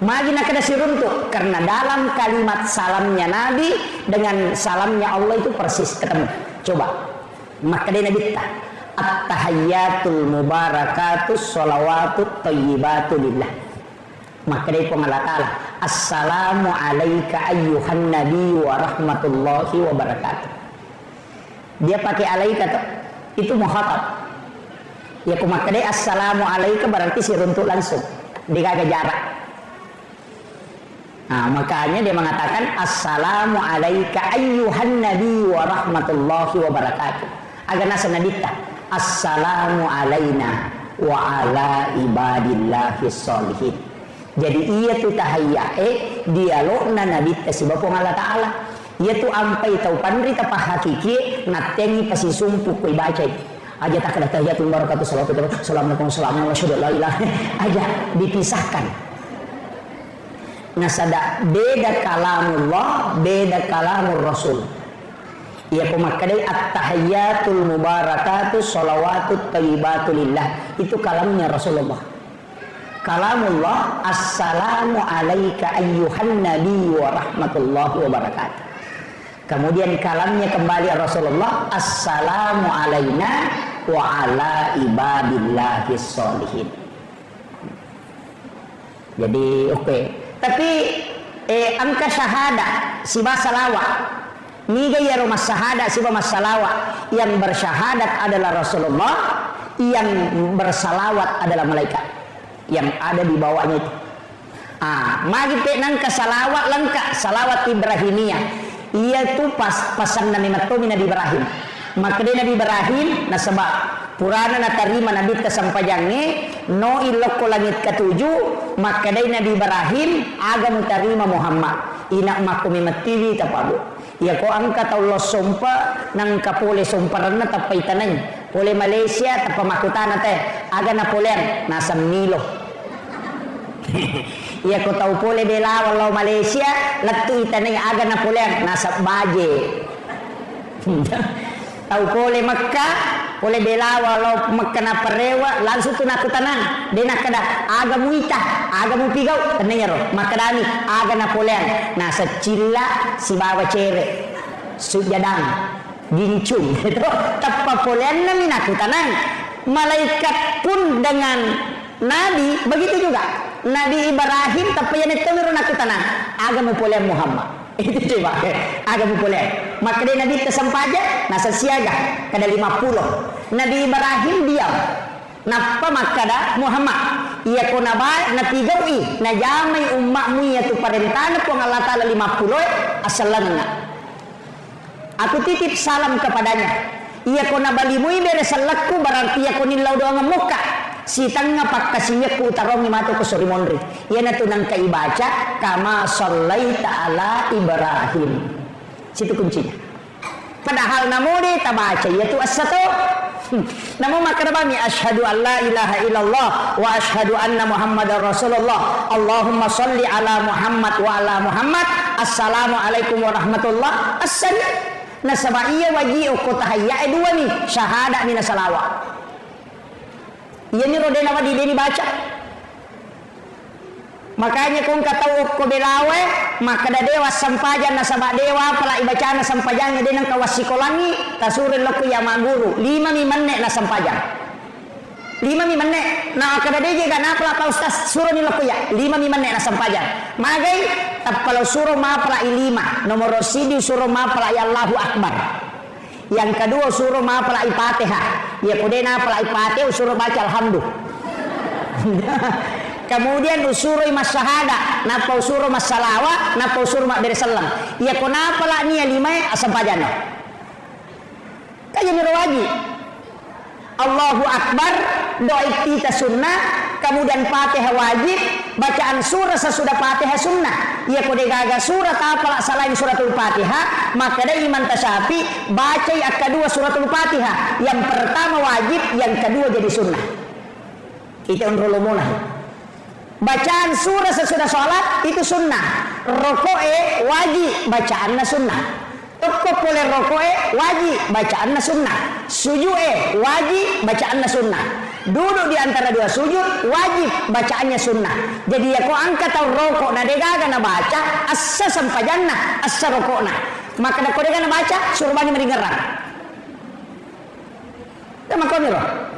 Magina kada siruntuk karena dalam kalimat salamnya Nabi dengan salamnya Allah itu persis ketemu. Coba maka dia nabita at-tahayyatul mubarakatus sholawatut thayyibatu lillah. Maka dari Allah Ta'ala assalamu alaika ayyuhan nabi wa rahmatullahi wa barakatuh. Dia pakai alaika tuh, itu muhatab ya maka dari assalamu alaika berarti siruntuk langsung dikagak jarak. Nah makanya dia mengatakan assalamu alaika ayyuhan nabi wa rahmatullahi wa barakatuh. Agar nasa nabita assalamu alaina wa ala ibadillahi sholihin. Jadi ia tu tahayya dialog na nabi tasibah pong Allah Ta'ala. Ia tu ampai tau pandri tapah hakiki natengi pasi sumpuk koi baca aja tak ada tahiyatul barakatuh salawatu assalamualaikum warahmatullahi wabarakatuh aja dipisahkan. Nasada beda kalamullah beda kalamur rasul. Ia pemakadai at-tahiyyatul mubarakatuh salawatut thayyibatulillah itu kalamnya Rasulullah. Kalamullah assalamu alayka ayyuhan nabi wa rahmatullahi wa barakatuh. Kemudian kalamnya kembali Rasulullah assalamu alayna wa ala ibadillahis sholihin. Jadi oke. Tapi angka syahada siba salawat niga ya rumah syahada siba masalawat yang bersyahadat adalah Rasulullah, yang bersalawat adalah malaikat yang ada di bawahnya itu. Magi penang ke salawat lengkap salawat Ibrahimiyah. Ia tu pasan Nabi Nabi Ibrahim. Maka dia Nabi Ibrahim nasabak purana na tarima Nabi kesampajangnya no iloko langit ketujuh. Maka dia Nabi Ibrahim agam tarima Muhammad. Inak makumi matiwi tapabu. Ya ko angka Allah sompa nang kapole somparana tapai tanay. Pole Malaysia tapa makutana teh aga Napoleon nasa Milo. Ya ko tau pole bela walau Malaysia latu itanay aga Napoleon nasa Baje. Tau pole Mekah pole bela walau Mekah na parewa langsung tu nakutanan dena kada aga muita aga mu pigau tanay ro makadani aga Napoleon nasa Cilla si bawa cere sujadang gincung itu tanpa polen namin nakutanan. Malaikat pun dengan Nabi begitu juga. Nabi Ibrahim tapi yang itu meron nakutanan agama polen Muhammad itu coba agama polen. Maka dia Nabi tersempaja nasa siaga kada 50. Nabi Ibrahim diam napa makada Muhammad ia ko naba napigawi na jamai umakmu ya tu parentana po Allah Ta'ala 50 asalanna. Aku titip salam kepadanya. Ia ko nabalimui beres salakku berarti ia ko nilaw doang muka. Si tanga pakkasinya ku utarongi mato ko suri monri. Ia na tunang kaibaca kama sallaita ala Ibrahim. Situ kuncinya. Padahal namudi tabaca yaitu as-satu. Namun maka nabami asyhadu an la ilaha illallah wa asyhadu anna Muhammadar Rasulullah. Allahumma shalli ala Muhammad wa ala Muhammad. Assalamualaikum warahmatullah. Assalam. Nasaba iya waji uko tahayya dua nih syahada mina salawat. Iya ni rodena wadi deni baca. Makanya kung katau uko belawe maka da dewa sampajan nasaba dewa pala ibacana sampajangnya denang kawasikolangi tasurin laku ya maguru 5 mimanne na sampajan. 5 mimanne na kada deje gana pala pa ustaz suruh ni laku ya 5 mimanne na sampajan. Magai tapalo suruh ma pala 5 nomor sidi suruh ma pala ya Allahu Akbar. Yang kedua suruh ma pala Fatihah. Ya kudena pala Fatihah suruh baca alhamdulillah. Kemudian usuruh mas syahada, napa usuruh mas salawat, napa usuruh mak bersalam. Ya kenapa lah ni 5 asampajan. Kayak wajib. Allahu Akbar, doa kita sunnah, kemudian Fatihah wajib, bacaan surah sesudah Fatihah sunnah. Ya kode gaga surat apa selain suratul Fatihah, maka ada iman tasyafi baca yang kedua suratul Fatihah. Yang pertama wajib, yang kedua jadi sunnah. Kita unrulumuna. Bacaan surah sesudah sholat itu sunnah. Rokoe wajib, bacaannya sunnah. Tokop boleh rokoe wajib, bacaannya sunnah. Sujue wajib, bacaannya sunnah. Duduk di antara dua sujud wajib, bacaannya sunnah. Jadi ya kau angkat tau rokok na degaga na baca assa sampajanna assa rokok na. Maka na kau degaga na baca suruh bani meringerang. Sama kau ni roh.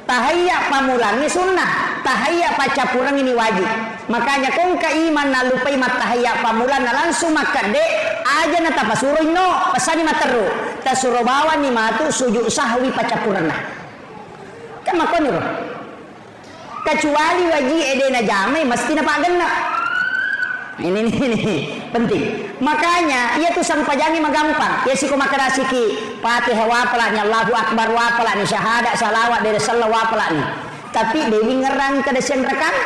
Tahayya pamulangi sunnah, tahayya pacapurang ini wajib. Makanya kung kaiman na lupai mat tahayya pamulan na langsung maka de aja na tapasuroy no pasani materu tasuro bawa ni matu sujud sahwi pacapurang na. Kama ko niro. Kecuali wajib ede na jamai mesti na paganna. Ini penting. Makanya ia tuh sampajani magampang. Ya si kumakarasiki Fatihah wapala ni Allahu Akbar wapala ni syahada salawat dari salawat wapala ni. Tapi dewi ngerang ke desen rekan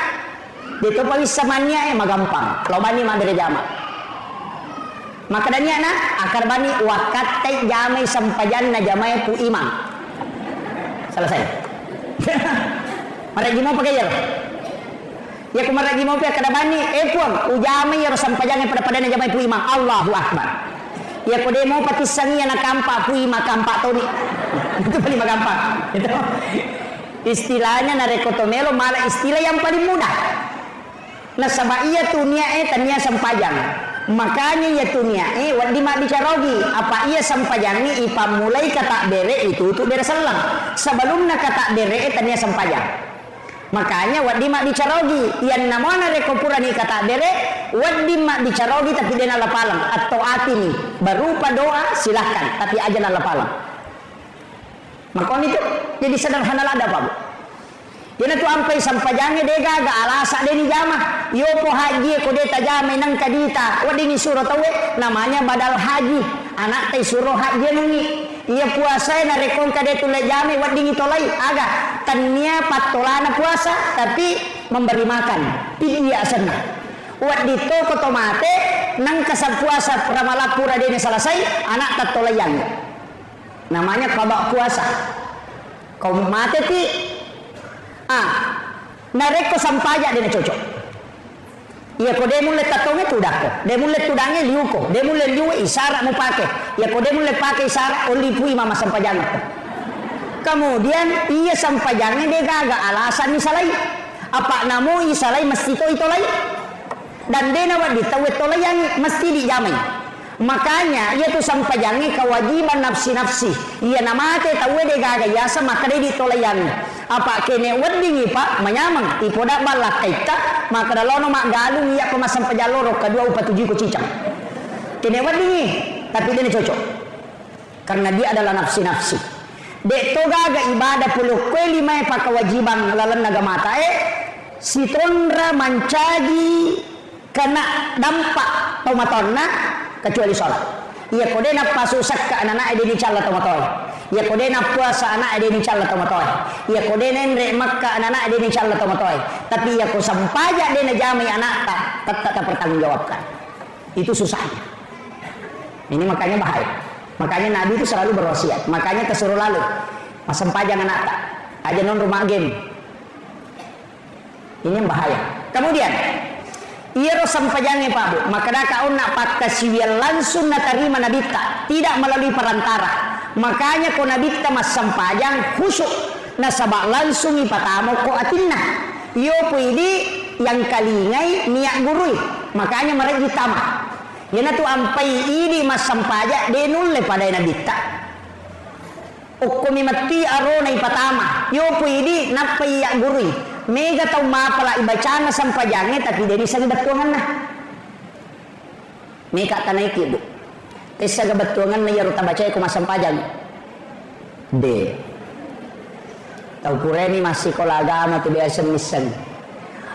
Dito pawis samanya magampang. Lo bani madre jama. Maka danya na akar bani wakat tay jamay sampajan na jamay pu imam. Selesai. Maragi mo pakai yelo. Ya kumaragi mo pa kada bani puang ujamay yero sampajan pada na jamay pu imam. Allahu akbar. Ya kode mo pati sangi na kampa pu imam kampa to ni. Itu paling magampang. Itu. Istilahnya na rekotomelo malah istilah yang paling mudah. Nah sama iya tunia tania sampajang. Makanya ya tunia wadi mak bicarogi apa iya sampajang ni ipa mulai kata bere itu bere selang. Sebelumnya kata bere tania sampajang. Makanya wadi mak bicarogi yang namanya rekopura ni kata bere wadi mak bicarogi tapi dia nalapalang atau ati ni berupa doa silahkan tapi aja nalapalang. Makanya itu jadi sederhana lah ada apa bu? Yana tu ampai sampajangnya dega ga alasa deni jama. Yo po haji ko deta jama nang kadita. Wadi ni suruh tawe namanya badal haji. Anak teh suruh haji nungi. Ia puasa na rekon ka detu le jama wadi ni tolai aga. Tania patolana puasa tapi memberi makan. Iya sana. Wadi to ko tomate nang kasab puasa pramalapura deni selesai anak tatolayan. Namanya qada puasa. Kau mate ti nareko sampaja dena cocok. Iya ko demule tatonge tudako, demule tudange liuko, demule liu isara mo pake. Iya ko demule pake isara olipu mama sampajang. Kemudian iya sampajangnya dia gaga alasan misalai. Apa namo isalai mesti to itolai. Dan dena wadi tawe tolai yang mesti dijamai. Makanya ia tu sampajangnya kewajiban nafsi-nafsi. Ia namate tawe de gaga yasa maka de ditolayan. Apa kene wadingi pak menyamang ipoda balak kaita maka dalono mak galung ia pemas sampajaloro kedua upat tujuh ko cicang. Kene wadingi tapi dia cocok. Karena dia adalah nafsi-nafsi. Dek to gaga ibadah puluh kue lima pa kewajiban lalan naga mata si tondra mancaji kena dampak tomatonna kecuali sholat. Ia kode na pasusak ke anak-anak dia dicala tomatoy. Ia kode na puasa anak dia dicala tomatoy. Ia kode nendre makka anak-anak dia dicala tomatoy. Tapi ia ko sampaja dia na jami anak tak pertanggungjawabkan. Itu susahnya. Ini makanya bahaya. Makanya Nabi itu selalu berwasiat. Makanya kesuruh lalu mas sampajang anak tak aja non rumah game. Ini yang bahaya. Kemudian iya sampajangnya Pak Bu, maka dah kau nak pakai siwil langsung nak terima nabita, tidak melalui perantara. Makanya kau nabita mas sampajang khusyuk, nasabak langsung ipatamo ko atinna. Yo pwede yang kalingai niat gurui, makanya mereka ditama. Yana tu ampai ini mas sampaja denulle pada nabita. Ukumi mati arona ipatama, yo pwede napai yang gurui. Mega tau mapala ibacana sampajangnya tapi dari sa gabatuangan na. Mega tanay ki bu. Sa gabatuangan na yaro tabacay ko masampajang. De. Tau kureni masih kolagama tu biasa misan.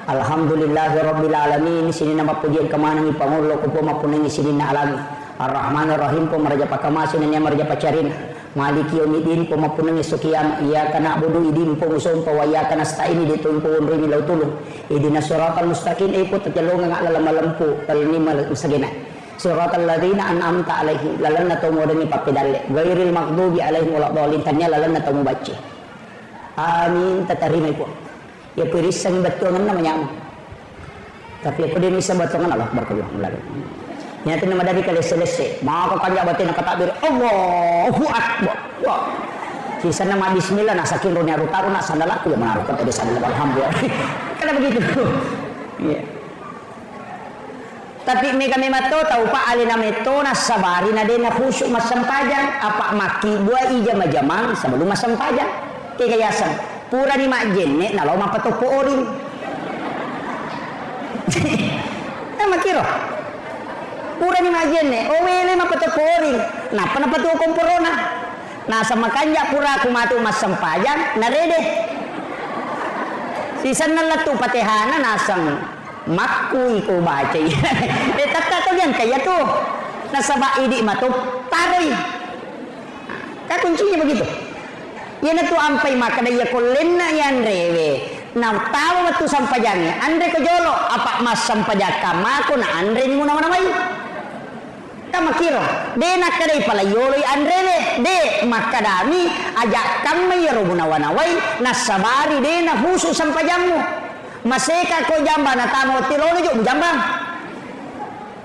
Alhamdulillahirabbil alamin sini nama pujian kemana ni pangulo ko po mapunengi sini na alam. Ar-Rahmanir Rahim po maraja pakamasin na maraja pacarin. Maliki yaumiddin po mapunang isukiyam iyyaka na'budu idin po musom po wa iyyaka nasta'in ditun po unri bilaw tulong ihdinas siratal mustaqim po tatalong nga lalalampu talni masagina siratal ladzina an'amta alaihim lalan na tumo demi papidalle ghairil maghdubi alaihim waladdallin tanya lalan na tumo baci amin tatarima po ya pirisang batuangan namanya tapi ako din isa batuangan Allah berkabung lagi. Yang itu nama dari kali selesai. Maka kanya batin nak takbir Allahu Akbar. Wah. Sisa nama bismillah nasakin ronya rutaru nak sandalaku ya menaruh kata di sandal alhamdulillah. Karena begitu. Iya. Tapi mega memato tahu pak alina meto nasabari na dena khusyuk masampajang apa maki dua ija majamang sebelum masampajang. Kekayasan. Pura di makjenne na lo mapatopo oring. Makiro. Pura ni majenne, owele mapatoporing, napa napatu komporona. Nasa makanya pura kumatu mas sampajang, narede. Sisan na latu patehana nasang makku iko baca. Tata to yan kaya to. Nasa baidi matu taroy. Kuncinya begitu. Yan tu ampai makana ya kolenna yan rewe. Nah, tahu waktu sampajangnya, andre ko jolo, apa mas sampajaka mako na andre ni muna manamay. Kama kiro, de nakadai pala yolo andre de makadami ajak kami yaro munawanaway nasabari de na husu sampajangmu. Maseka ko jamba na tamo tirolo jo jambang.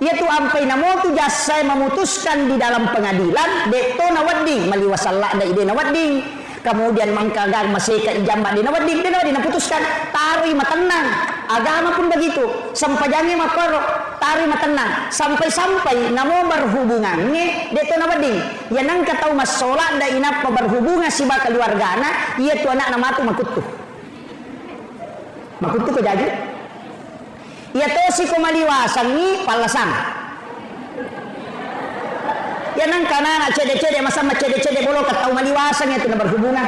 Yaitu ampai namo tu jasa memutuskan di dalam pengadilan deto nawading maliwasalla da ide nawading kemudian mangkagang masih ke jamba di nawading putuskan tari matenang agama pun begitu sampajangnya makoro tari matenang sampai namo berhubungannya deto nawading ya nang katau masola da inap berhubungan si bakal keluargana iya tu anak nama tu makutu ke jadi ya to si kumaliwasan ni palasan. Ya nang kana nak cede-cede masa cede-cede bolo katau maliwasan itu na berhubungan.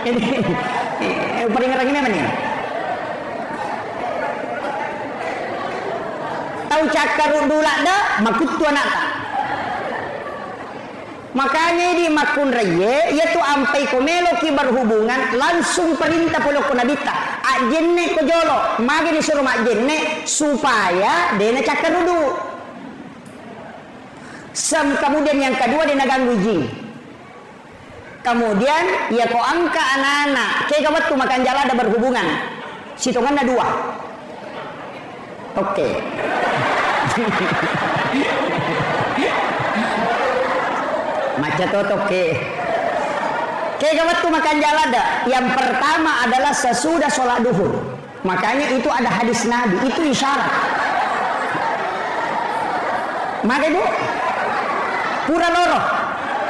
Ini paling ngerang ini mana ni? Tahu cakar dulak dah makutu anak tak. Makanya di makun raya yaitu ampai komelo ki berhubungan langsung perintah polo ko nabita ajenne ko jolo magi disuruh mak jenne supaya dena cakar duduk kemudian yang kedua dena ganggu jing kemudian ya ko angka anak-anak kayak gawat tu makan jala ada berhubungan sitongan ada dua oke. Macam tu ke gawat tu makan jalada. Yang pertama adalah sesudah sholat duhur. Makanya itu ada hadis Nabi. Itu isyarat. Magai bu, pura loro.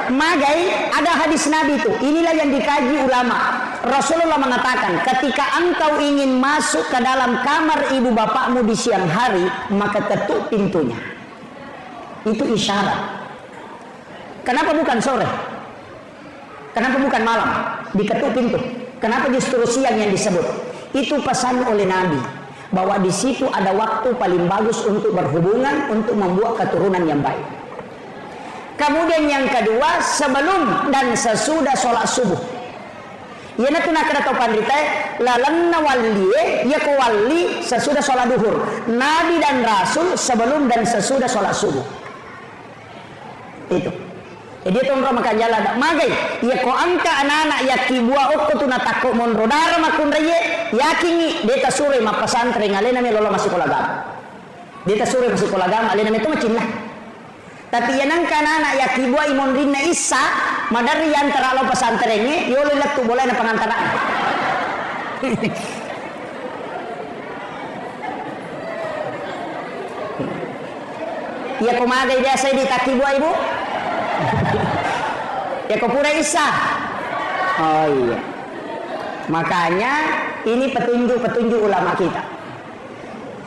Magai ada hadis Nabi itu. Inilah yang dikaji ulama. Rasulullah mengatakan, ketika engkau ingin masuk ke dalam kamar ibu bapakmu di siang hari, maka ketuk pintunya. Itu isyarat. Kenapa bukan sore? Kenapa bukan malam? Diketuk pintu. Kenapa justru siang yang disebut? Itu pesan oleh Nabi bahwa di situ ada waktu paling bagus untuk berhubungan, untuk membuat keturunan yang baik. Kemudian yang kedua, sebelum dan sesudah sholat subuh. Ya nak kada tahu pandita, lalanna wali ya ko wali sesudah sholat duhur. Nabi dan Rasul sebelum dan sesudah sholat subuh. Itu. Jadi tongkro makan jalan dak magai ya ko angka anak-anak ya kibua okko tu natako mon rodara makun reye yakingi deta sure ma pesantren alena me lolo masuk kolagam deta sure masuk kolagam alena me tu macin lah tapi ya nang anak-anak ya kibua imon rinna isa madari yang teralo pesantrennya yo lelat tu boleh na pengantaran ya ko magai biasa di takibua ibu ya kau pura isa. Oh iya. Makanya ini petunjuk ulama kita.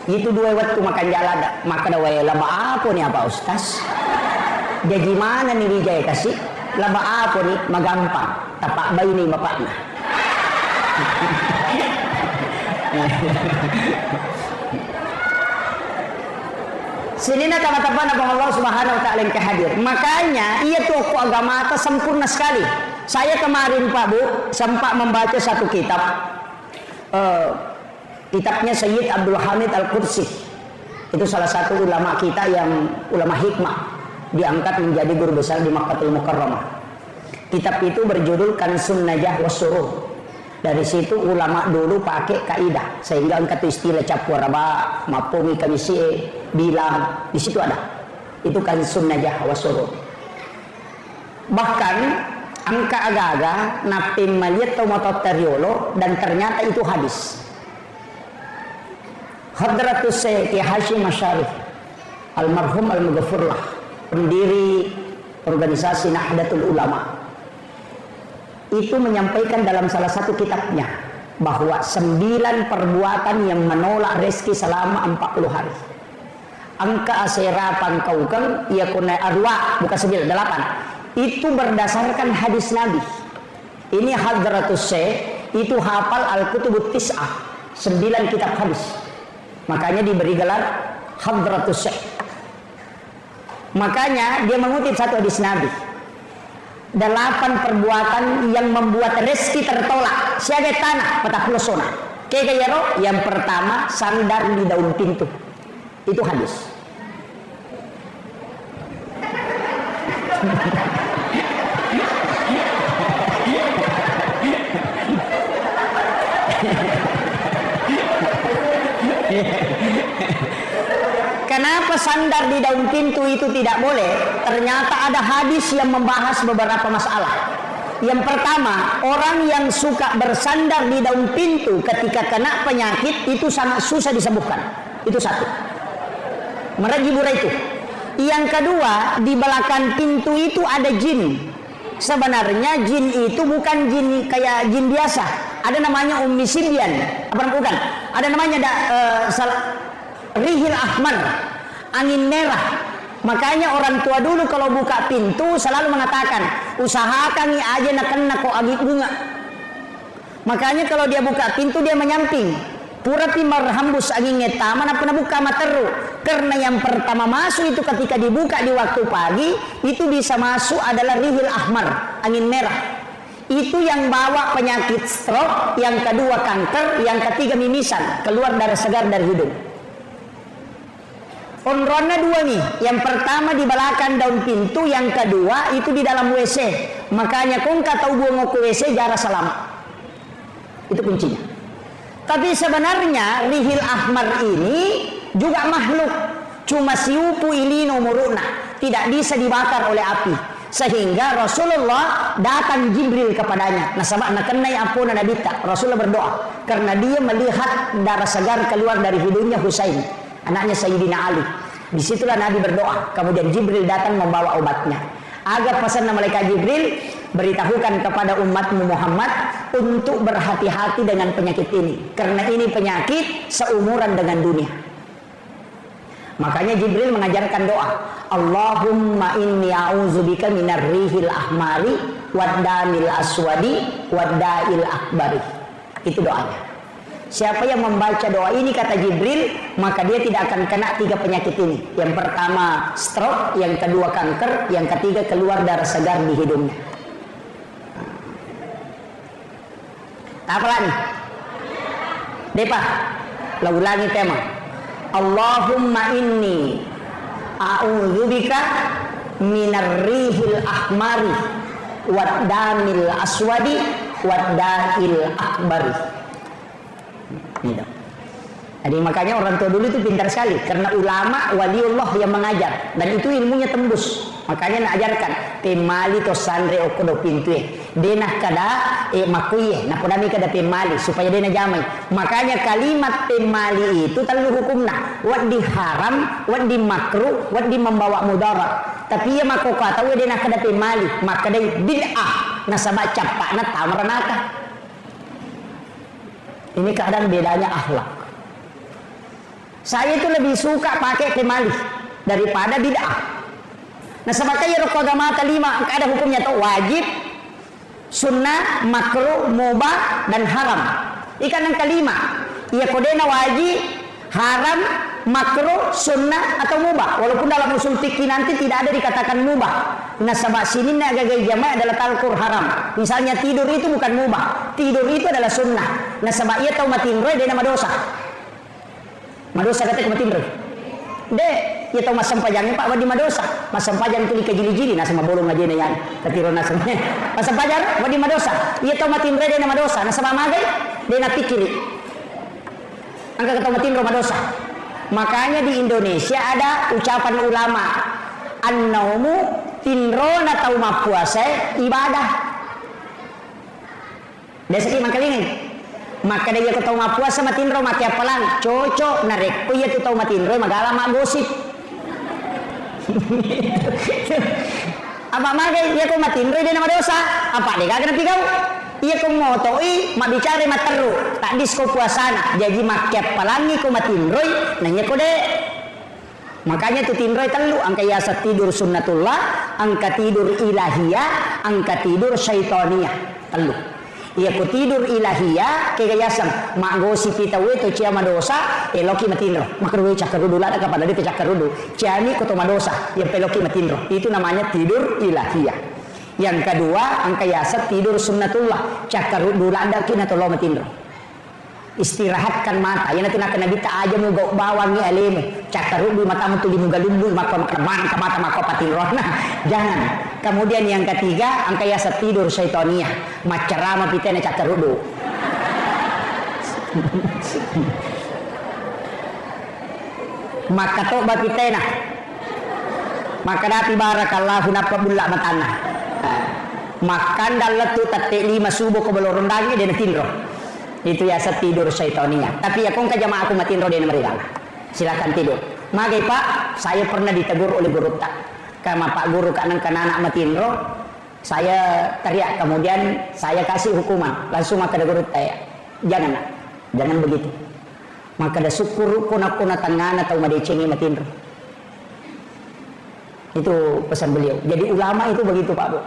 Itu dua waktu makan jalan maka dawai laba apa nih apa ustaz? Dia gimana nih Wijaya kasih? Laba apa nih? Magampang. Tapak bayi nih bapaknya. Sini nak kata-kata Allah Subhanahu wa taala yang kehadir. Makanya ia tokoh agama atas sempurna sekali. Saya kemarin Pak Bu sempat membaca satu kitab. Kitabnya Sayyid Abdul Hamid Al-Qudsi. Itu salah satu ulama kita yang ulama hikmah diangkat menjadi guru besar di Makkahul Mukarramah. Kitab itu berjudul Kansun Najah Wassuruh. Dari situ ulama dulu pakai kaidah sehingga angkat istilah capwaraba, mapomi kamisi bilang di situ ada. Itu Kansun Najah Wassuruh. Bahkan angka aga-aga napim maliat atau mototeriolo dan ternyata itu hadis. Hadratus Syekh Hashim Asy'ari almarhum al-Mughfirlah, pendiri organisasi Nahdlatul Ulama, itu menyampaikan dalam salah satu kitabnya bahwa 9 perbuatan yang menolak rezeki selama 40 hari. Angka asera pangkaukang ia kunai arwa bukan 9, 8. Itu berdasarkan hadis Nabi. Ini Hadratus Syekh itu hafal Al-Kutubut Tis'ah, 9 kitab hadis. Makanya diberi gelar Hadratus Syekh. Makanya dia mengutip satu hadis Nabi. 8 perbuatan yang membuat rezeki tertolak. Siaga tanah patah pelosona. Kegayaro yang pertama sandar di daun pintu. Itu hadis. Kenapa sandar di daun pintu itu tidak boleh? Ternyata ada hadis yang membahas beberapa masalah. Yang pertama, orang yang suka bersandar di daun pintu ketika kena penyakit itu sangat susah disembuhkan. Itu satu. Merajibura itu. Yang kedua, di belakang pintu itu ada jin. Sebenarnya jin itu bukan jin kayak jin biasa. Ada namanya Ummi Sibyan. Apa bukan? Ada namanya Rihil Ahmar, angin merah. Makanya orang tua dulu kalau buka pintu selalu mengatakan, usahakan aja nak kena kok agi bunga. Makanya kalau dia buka pintu dia menyamping. Pura pi marhambus angin ngeta mana pernah buka materu. Karena yang pertama masuk itu ketika dibuka di waktu pagi itu bisa masuk adalah Rihil Ahmar, angin merah. Itu yang bawa penyakit stroke, yang kedua kanker, yang ketiga mimisan, keluar darah segar dari hidung. Onrona dua nih, yang pertama di belakang daun pintu, yang kedua itu di dalam WC. Makanya kau tahu buang ke WC jarak selamat. Itu kuncinya. Tapi sebenarnya Rihil Ahmar ini juga makhluk, cuma siupu ilino muruna, tidak bisa dibakar oleh api. Sehingga Rasulullah datang Jibril kepadanya. Nasabak nakenai ampun nabita. Rasulullah berdoa karena dia melihat darah segar keluar dari hidungnya Husain, anaknya Sayyidina Ali. Disitulah Nabi berdoa. Kemudian Jibril datang membawa obatnya. Agar pesan malaikat Jibril, beritahukan kepada umatmu Muhammad untuk berhati-hati dengan penyakit ini. Karena ini penyakit seumuran dengan dunia. Makanya Jibril mengajarkan doa. Allahumma inni a'udzubika minar rihil ahmari waddamil aswadi wadda'il akbari. Itu doanya. Siapa yang membaca doa ini kata Jibril, maka dia tidak akan kena 3 penyakit ini. Yang pertama stroke, yang kedua kanker, yang ketiga keluar darah segar di hidungnya. Apa lagi? Depa, ulangi tema. Allahumma inni a'udzubika minar rihil ahmari waddamil aswadi wadda'il akbari. Jadi makanya orang tua dulu itu pintar sekali karena ulama waliullah yang mengajar dan itu ilmunya tembus. Makanya nak ajarkan pemali to sandre okodo pintu denah kada makuye na podami kada pemali supaya dena jamai. Makanya kalimat pemali itu terlalu hukumna wadi haram, wadi makruh, wadi membawa mudarat. Tapi ya mako kata we dena kada pemali maka dai bid'ah nasabak capakna tamranaka. Ini kadang bedanya akhlak. Saya itu lebih suka pakai pemali daripada bid'ah. Nah sebabnya rokok agama 5 ada hukumnya tuh wajib, sunnah, makruh, mubah dan haram. Ikan yang kelima, ia kodena wajib, haram, makruh, sunnah atau mubah. Walaupun dalam usul fikih nanti tidak ada dikatakan mubah. Nah sebab sini agak jamaah adalah talkur haram. Misalnya tidur itu bukan mubah, tidur itu adalah sunnah. Nah sebab ia tahu matinroy dia nama dosa. Madosa kata matinroy. Dek, ia tahu masam pajangnya Pak wadi madosa. Masam pajang itu dikejili-jili nah sama bolong aja nih yan. Ketirona semuanya. Masam pajang wadi madosa. Ia tahu matinroy dia nama dosa. Nah sama magai dia nak pikiri. Angka kata matinroy madosa. Makanya di Indonesia ada ucapan ulama an-naumu tinrona tau mapuasa ibadah. Desa ki mangkalingin. Maka dia ketau mapuasa matinro mati apalan cocok narek. Oh iya tu tau matinro magala mak gosip. Apa magai dia ko matinro dia nama dosa. Apa dia kagak napi kau? Iya ko motoi mak bicara mak teru. Tak disko puasana. Jadi mak apalan ko matinro nanya ko dek. Makanya tu tinroy telu angka yasa tidur sunnatullah, angka tidur ilahiyah, angka tidur syaitania telu. Ia ku tidur ilahiyah kegayasan mak gosi pita we to cia madosa eloki matinro makruh cakarudu la kapada dia cakarudu ciani ko to madosa yang peloki matinro itu namanya tidur ilahiyah. Yang kedua, angka yasat tidur sunnatullah. Cakar dulu anda kina tolong matindro. Istirahatkan mata. Yang nanti nak nabi tak aja mau bawangi aleme. Cakar dulu mata mutu di muga lumbu maka mata maka patindro. Nah, jangan. Kemudian yang ketiga, angka yasat tidur syaitoniah. Macerama pitena cakar dulu. Maka toba pitena. Maka dati barakallahu napa bulla matana. Makan daletu tatte 5 subuh ke belorong dagi dia tindro. Itu ya tidur syaitoninya. Tapi ya kong ka jamaah aku matindro dia mereka. Silakan tidur. Magai Pak, saya pernah ditegur oleh guru tak. Kama Pak guru kanan anak matindro, saya teriak kemudian saya kasih hukuman. Langsung maka ada guru tanya, jangan begitu. Maka ada syukur kuna tangan atau madecengi matindro. Itu pesan beliau. Jadi ulama itu begitu Pak Bu.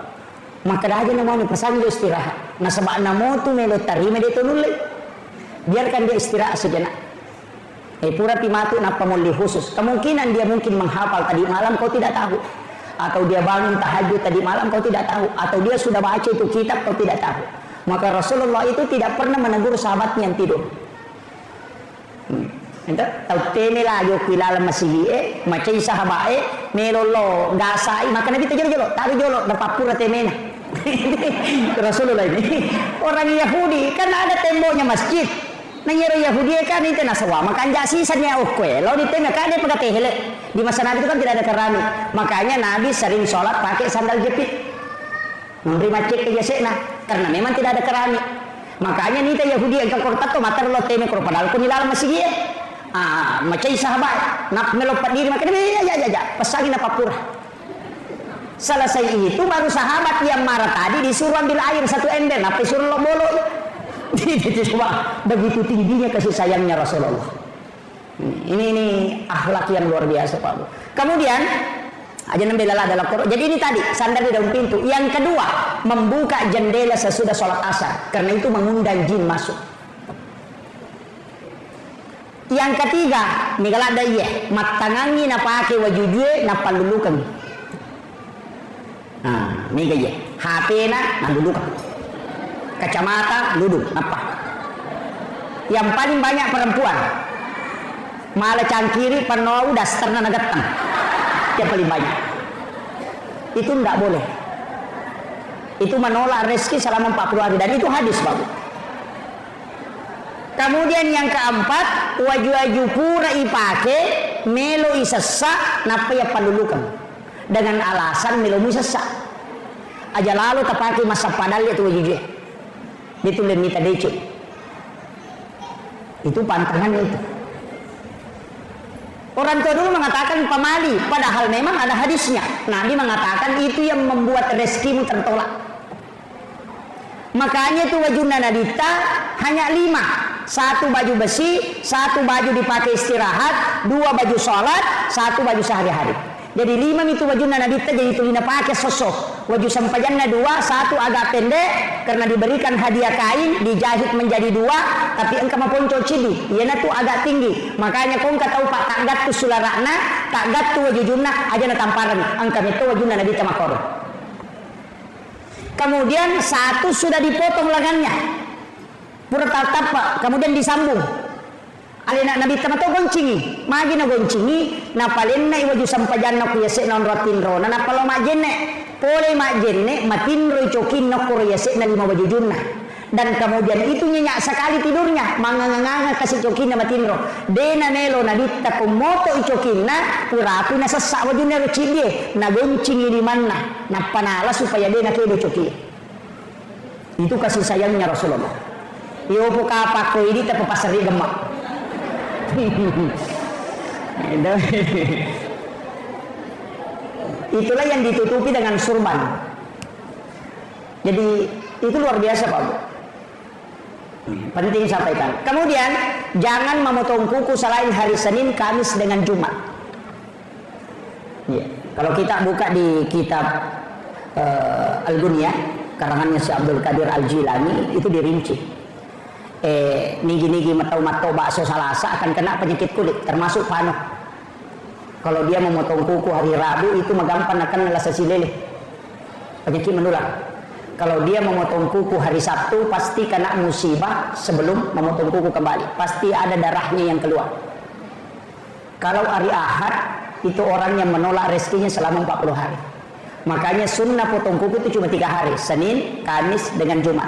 Maka dah aja namanya pesan dia istirahat. Nah sebab namo tu melo tarime dia tunulai. Biarkan dia istirahat sejenak. Pura timatu napa muli khusus. Kemungkinan dia mungkin menghafal tadi malam kau tidak tahu. Atau dia bangun tahajud tadi malam kau tidak tahu. Atau dia sudah baca itu kitab kau tidak tahu. Maka Rasulullah itu tidak pernah menegur sahabatnya yang tidur. Entah tahu tene lah yo kilala masih macam sahabat melolo gasai maka nabi terjolo tapi jolo dapat pura temena. Rasulullah ini orang Yahudi kan ada temboknya masjid. Nanyero Yahudi kan itu nasawa maka anja sisanya okwe. Lalu di tengah kan dia pakai hele. Di masa Nabi itu kan tidak ada keramik. Makanya Nabi sering sholat pakai sandal jepit. Memberi macet ke jasena karena memang tidak ada keramik. Makanya nita Yahudi yang kortat to matar lo teme kro padahal ko nilala masjid. Macam sahabat nak melopat diri maka dia ya pasangin apa pura. Selesai itu baru sahabat yang marah tadi disuruh ambil air 1 ember, apa disuruh lo bolo. Begitu tingginya kasih sayangnya Rasulullah. Ini akhlak yang luar biasa Pak Bu. Kemudian aja nembela dalam Quran. Jadi ini tadi sandar di dalam pintu. Yang kedua, membuka jendela sesudah sholat asar karena itu mengundang jin masuk. Yang ketiga, migala ada iya, matangangi na pakai wajujue na palulukan. Miga iya, HP na lulukan. Kacamata duduk, apa? Yang paling banyak perempuan. Malah cangkiri penuh daster na nagatang. Yang paling banyak. Itu tidak boleh. Itu menolak rezeki selama 40 hari dan itu hadis Bapak. Kemudian yang keempat, waju-waju pura ipake melo isesa napa ya palulukan dengan alasan melo isesa. Aja lalu tapake masa padal itu waju-waju. Itu lemita decu. Itu pantangan itu. Orang tua dulu mengatakan pamali, padahal memang ada hadisnya. Nabi mengatakan itu yang membuat rezekimu tertolak. Makanya itu wajuna nadita hanya 5. 1 baju besi, 1 baju dipakai istirahat, 2 baju sholat, 1 baju sehari-hari. Jadi 5 itu wajuna nadita jadi itu lina pakai sosok. Waju sampajannya 2, 1 agak pendek karena diberikan hadiah kain dijahit menjadi 2, tapi engkau mau ponco cidi, iana tuh agak tinggi. Makanya kau engkau tahu Pak tagat tu sularakna, tagat tu wajujuna aja na tamparan. Engkau itu wajuna nadita makor. Kemudian 1 sudah dipotong lengannya. Pura tatap Pak, kemudian disambung. Alina Nabi tamato goncingi, magi na goncingi, na palin na iwaju sampajan na kuyase non rotinro, na napalo majenne, pole majenne, matinro icokin na kuryase na 5 wajujun na. Dan kemudian itu nyenyak sekali tidurnya, manganganga kasih cokin na matinro. Dena nelo Nabi takumoto icokin na, purapi na sesak wajun na rocindie, na goncingi di mana, na panala supaya dena kedo cokin. Itu kasih sayangnya Rasulullah. Iyo po kapako ini tapi pasari gemak. Itulah yang ditutupi dengan surban. Jadi itu luar biasa Pak Bu. Penting sampaikan. Kemudian jangan memotong kuku selain hari Senin, Kamis dengan Jumat. Ya. Kalau kita buka di kitab Al-Gunya karangannya si Abdul Qadir Al-Jilani itu dirinci. Nigi-nigi matau-matau bakso salasa akan kena penyakit kulit termasuk panu. Kalau dia memotong kuku hari Rabu itu magampang akan ngelasa silele. penyakit menular. Kalau dia memotong kuku hari Sabtu, pasti kena musibah sebelum memotong kuku kembali. Pasti ada darahnya yang keluar. Kalau hari Ahad, itu orang yang menolak rezekinya selama 40 hari. Makanya sunnah potong kuku itu cuma 3 hari. Senin, Kamis, dengan Jumat.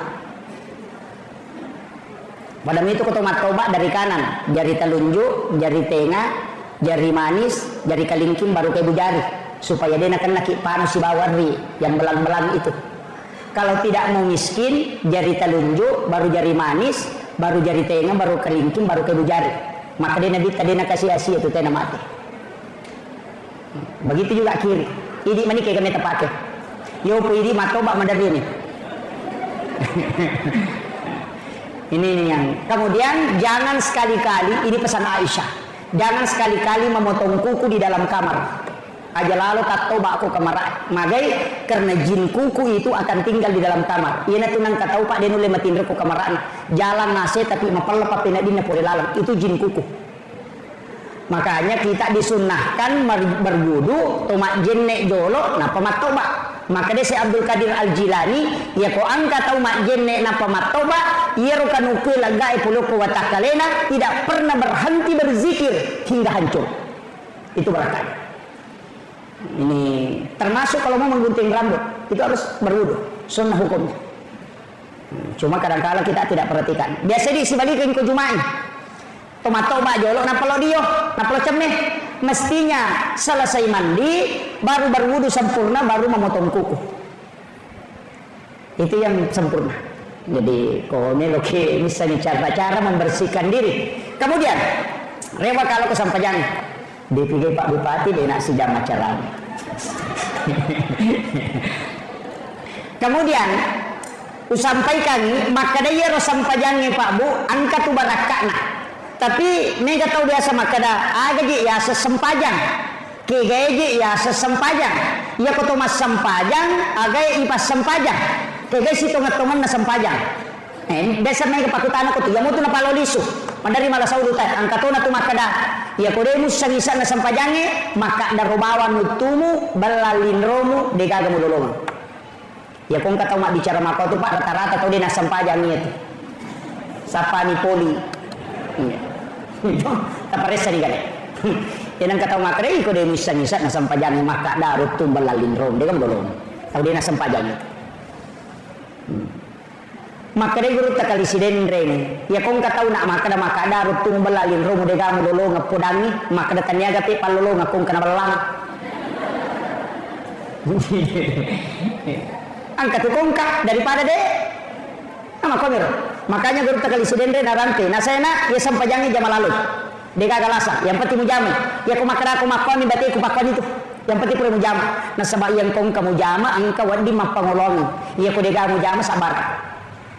Padahal itu kotomat tobat dari kanan. Jari telunjuk, jari tengah, jari manis, jari kalingking, baru ke ibu jari. Supaya dia nak kena panas si bawah yang belang-belang itu. Kalau tidak mau miskin, jari telunjuk, baru jari manis, baru jari tengah, baru kelingking, baru ke jari. Maka dia nabi tadi nak kasih asia itu tena mati. Begitu juga kiri. Ini mana kayak kami terpakai. Yo ini matoba madari ini. ini yang. Kemudian jangan sekali-kali, ini pesan Aisyah. Jangan sekali-kali memotong kuku di dalam kamar. Aja lalu katoba aku kamar magai karena jin kuku itu akan tinggal di dalam kamar. Ia tunang katau pak dia nule matin ku kamaran jalan nase tapi mapalapa pinadina pore lalang itu jin kuku. Makanya kita disunnahkan berwudu tomak jenne jolo na pamatoba. Maka dia si Abdul Qadir Al-Jilani ya ko angka tau mak jenne na pamatoba ia rukan ukul lagai puluku watakalena tidak pernah berhenti berzikir hingga hancur. Itu barakah. Ini termasuk kalau mau menggunting rambut itu harus berwudu, sunnah hukumnya. Cuma kadang-kadang kita tidak perhatikan. Biasa diisi balikin ke Jumat. Tomat-tomat jolok napalo dio, napalo cemeh. Mestinya selesai mandi baru berwudu sempurna baru memotong kuku. Itu yang sempurna. Jadi kalau ini misalnya cara-cara membersihkan diri. Kemudian rewa kalau kesampaian dipikir Pak Bupati dia nak sidang acara. Kemudian usampaikan maka dia ro sampajangnya Pak Bu angkat tu barakana. Tapi nega tahu biasa maka dah aga je ya sesempajang. Kegeje ya sesempajang. Ya ko mas sempajang aga ipas sempajang. Kege si tongat-tongan na sempajang. Biasa nega pakutan ko tiga mo tu na palolisu. Mandari malah saudutan angkatona tu maka dah ya kodemus sangisan na sampajange maka darobawan nutumu balalin romu degaga mulolongan. Ya kong kata mak bicara maka tu Pak rata-rata tau dia na sampajangnya itu. Sapani poli. Itu taparesa di gade. Yan ang kata mak rei kodemus sangisan na sampajange maka darut tu balalin romu degaga mulolongan. Tau dia na sampajangnya. Maka dia guru tak kali siden reng. Ya kong katau nak maka dah rutung belalin romo de gamu lolo ngapodangi maka dah taniaga te palolo ngakong kena belang. Angkat tu kongka daripada de. Nama komer. Makanya guru tak kali siden reng narante. Nah saya nak ya sampajangi jama lalu. De gagalasa. Yang penting mujama. Ya kumakara kumakoni bati kupakoni itu. Yang penting pura mujama. Nah sebab yang kong kamu jama angka wadi mapangolong. Ya ku de gamu jama sabar.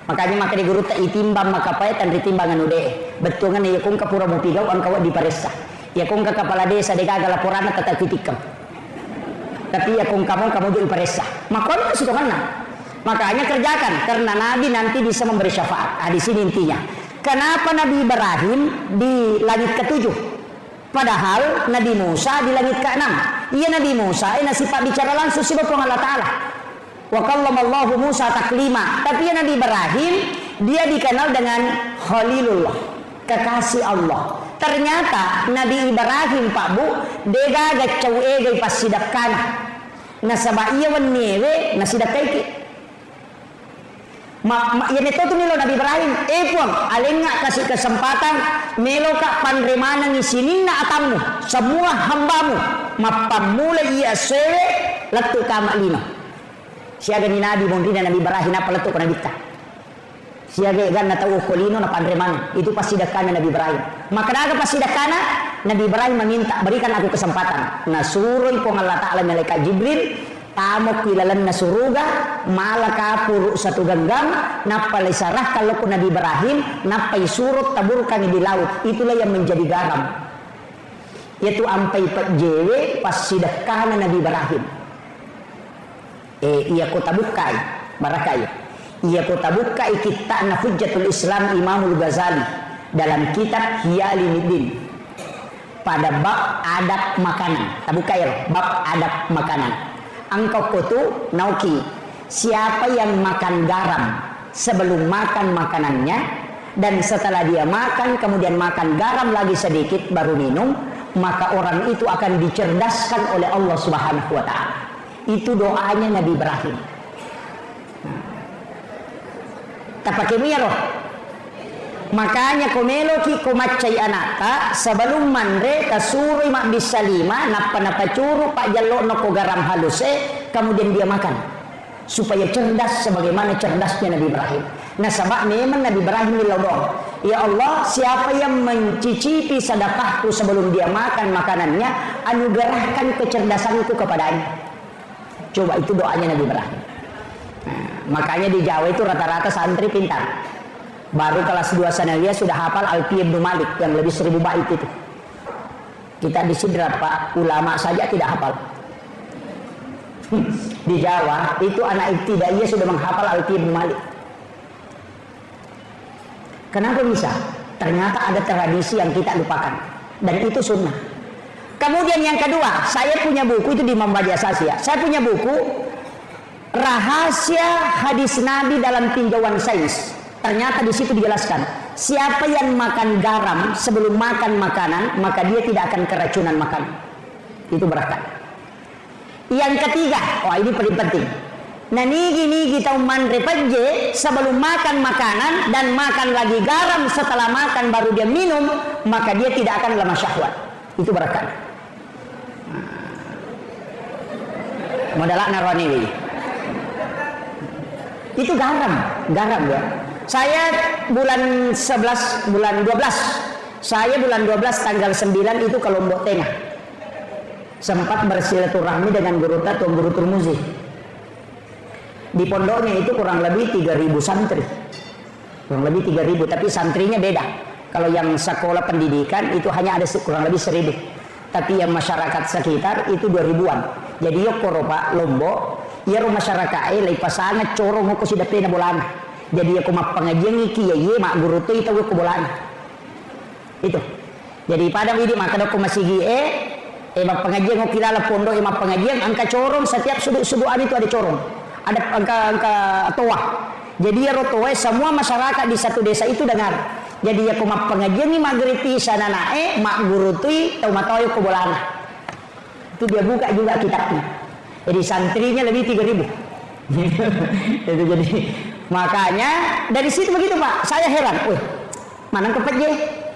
Makanya maka di guru tak itimbang maka pay tan ditimbangan ude betul kan ya kung kapura mo pigaw ang kawat di paresa ya kung ka kepala desa de gagal laporan tata kitikam tapi ya kung kamu di paresa maka lu situ kan makanya kerjakan karena Nabi nanti bisa memberi syafaat. Di sini intinya kenapa Nabi Ibrahim di langit ke-7 padahal Nabi Musa di langit ke-6. Iya Nabi Musa sifat bicara langsung si Bapak Allah Ta'ala. Wa kallamallahu Musa taklima. Tapi Nabi Ibrahim dia dikenal dengan Khalilullah, kekasih Allah. Ternyata Nabi Ibrahim Pak Bu dega gacau ege pasidakkan. Nasaba iya wennewe nasidakai. Ya neto tu nilo Nabi Ibrahim. Puang alenga kasih kesempatan meloka panremana ngisinin na atamu semua hambamu mapamula iya sewe letu kama lino. Siaga ni Nabi mondina Nabi Ibrahim apa letuk Nabi ta. Siaga gan na tahu kolino na pandreman itu pasti dakana Nabi Ibrahim. Maka daga pasti dakana Nabi Ibrahim meminta berikan aku kesempatan. Nasuruh ipong Allah Ta'ala malaikat Jibril tamok kilalan na suruga malaka puru satu genggam napalay sarah kalau ku Nabi Ibrahim napay surut taburkan di laut. Itulah yang menjadi garam. Yaitu ampai jewe pasti dakana Nabi Ibrahim. Iya kota bukai barakai. Iya kota bukai kita na Hujjatul Islam Imamul Ghazali dalam kitab Hiyaliddin pada bab adab makanan. Tabukai bab adab makanan. Angkau kutu nauki siapa yang makan garam sebelum makan makanannya, dan setelah dia makan kemudian makan garam lagi sedikit baru minum, maka orang itu akan dicerdaskan oleh Allah Subhanahu wa ta'ala. Itu doanya Nabi Ibrahim. Tapake ya roh. Makanya komelo ki komacai anata sebelum manre kasuri mak bisa lima napa curu pak jalok noko garam haluse, kemudian dia makan supaya cerdas sebagaimana cerdasnya Nabi Ibrahim. Nah sebab memang Nabi Ibrahim dilodong, ya Allah, siapa yang mencicipi sedekahku sebelum dia makan makanannya, anugerahkan kecerdasanku kepadanya. Coba itu doanya Nabi Ibrahim. Nah, makanya di Jawa itu rata-rata santri pintar. Baru kelas 2 sanawiyah sudah hafal Alfiyah Ibnu Malik yang lebih 1000 bait itu. Kita di sini Pak ulama saja tidak hafal. Di Jawa itu anak ibtidaiyah sudah menghafal Alfiyah Ibnu Malik. Kenapa bisa? Ternyata ada tradisi yang kita lupakan, dan itu sunnah. Kemudian yang kedua, saya punya buku itu di Mamba Jasa ya. Saya punya buku Rahasia Hadis Nabi dalam Tinjauan Sains. Ternyata di situ dijelaskan, siapa yang makan garam sebelum makan makanan, maka dia tidak akan keracunan makan. Itu berkah. Yang ketiga, ini paling penting. Nah nigi kita manre paje sebelum makan makanan dan makan lagi garam setelah makan baru dia minum, maka dia tidak akan lemah syahwat. Itu berkah. Modalak narwani. Itu garam ya. Saya bulan 11, bulan 12. Saya bulan 12 tanggal 9 itu ke Lombok Tengah. Sempat bersilaturahmi dengan guru Tuan Guru Turmuzi. Di pondoknya itu kurang lebih 3000 santri. Kurang lebih 3000, tapi santrinya beda. Kalau yang sekolah pendidikan itu hanya ada kurang lebih 1000. Tapi yang masyarakat sekitar itu 2000-an. Jadi ya koropa Lombok, ya rumah masyarakat lai pasana coro ngoko sudah pena bolana. Jadi aku mak pengajian iki ya mak guru tu itu aku bolan. Itu. Jadi pada widi mak aku masih mak pengajian aku kilala pondok mak pengajian angka corong setiap sudut-sudutan itu ada corong. Ada angka toa. Jadi ya rotoe semua masyarakat di satu desa itu dengar. Jadi aku mak pengajian ni magriti sana nae mak guru tu tau matoy aku bolan. Itu dia buka juga kitabnya. Jadi santrinya lebih 3000. Itu jadi makanya dari situ begitu Pak, saya heran, mana kepet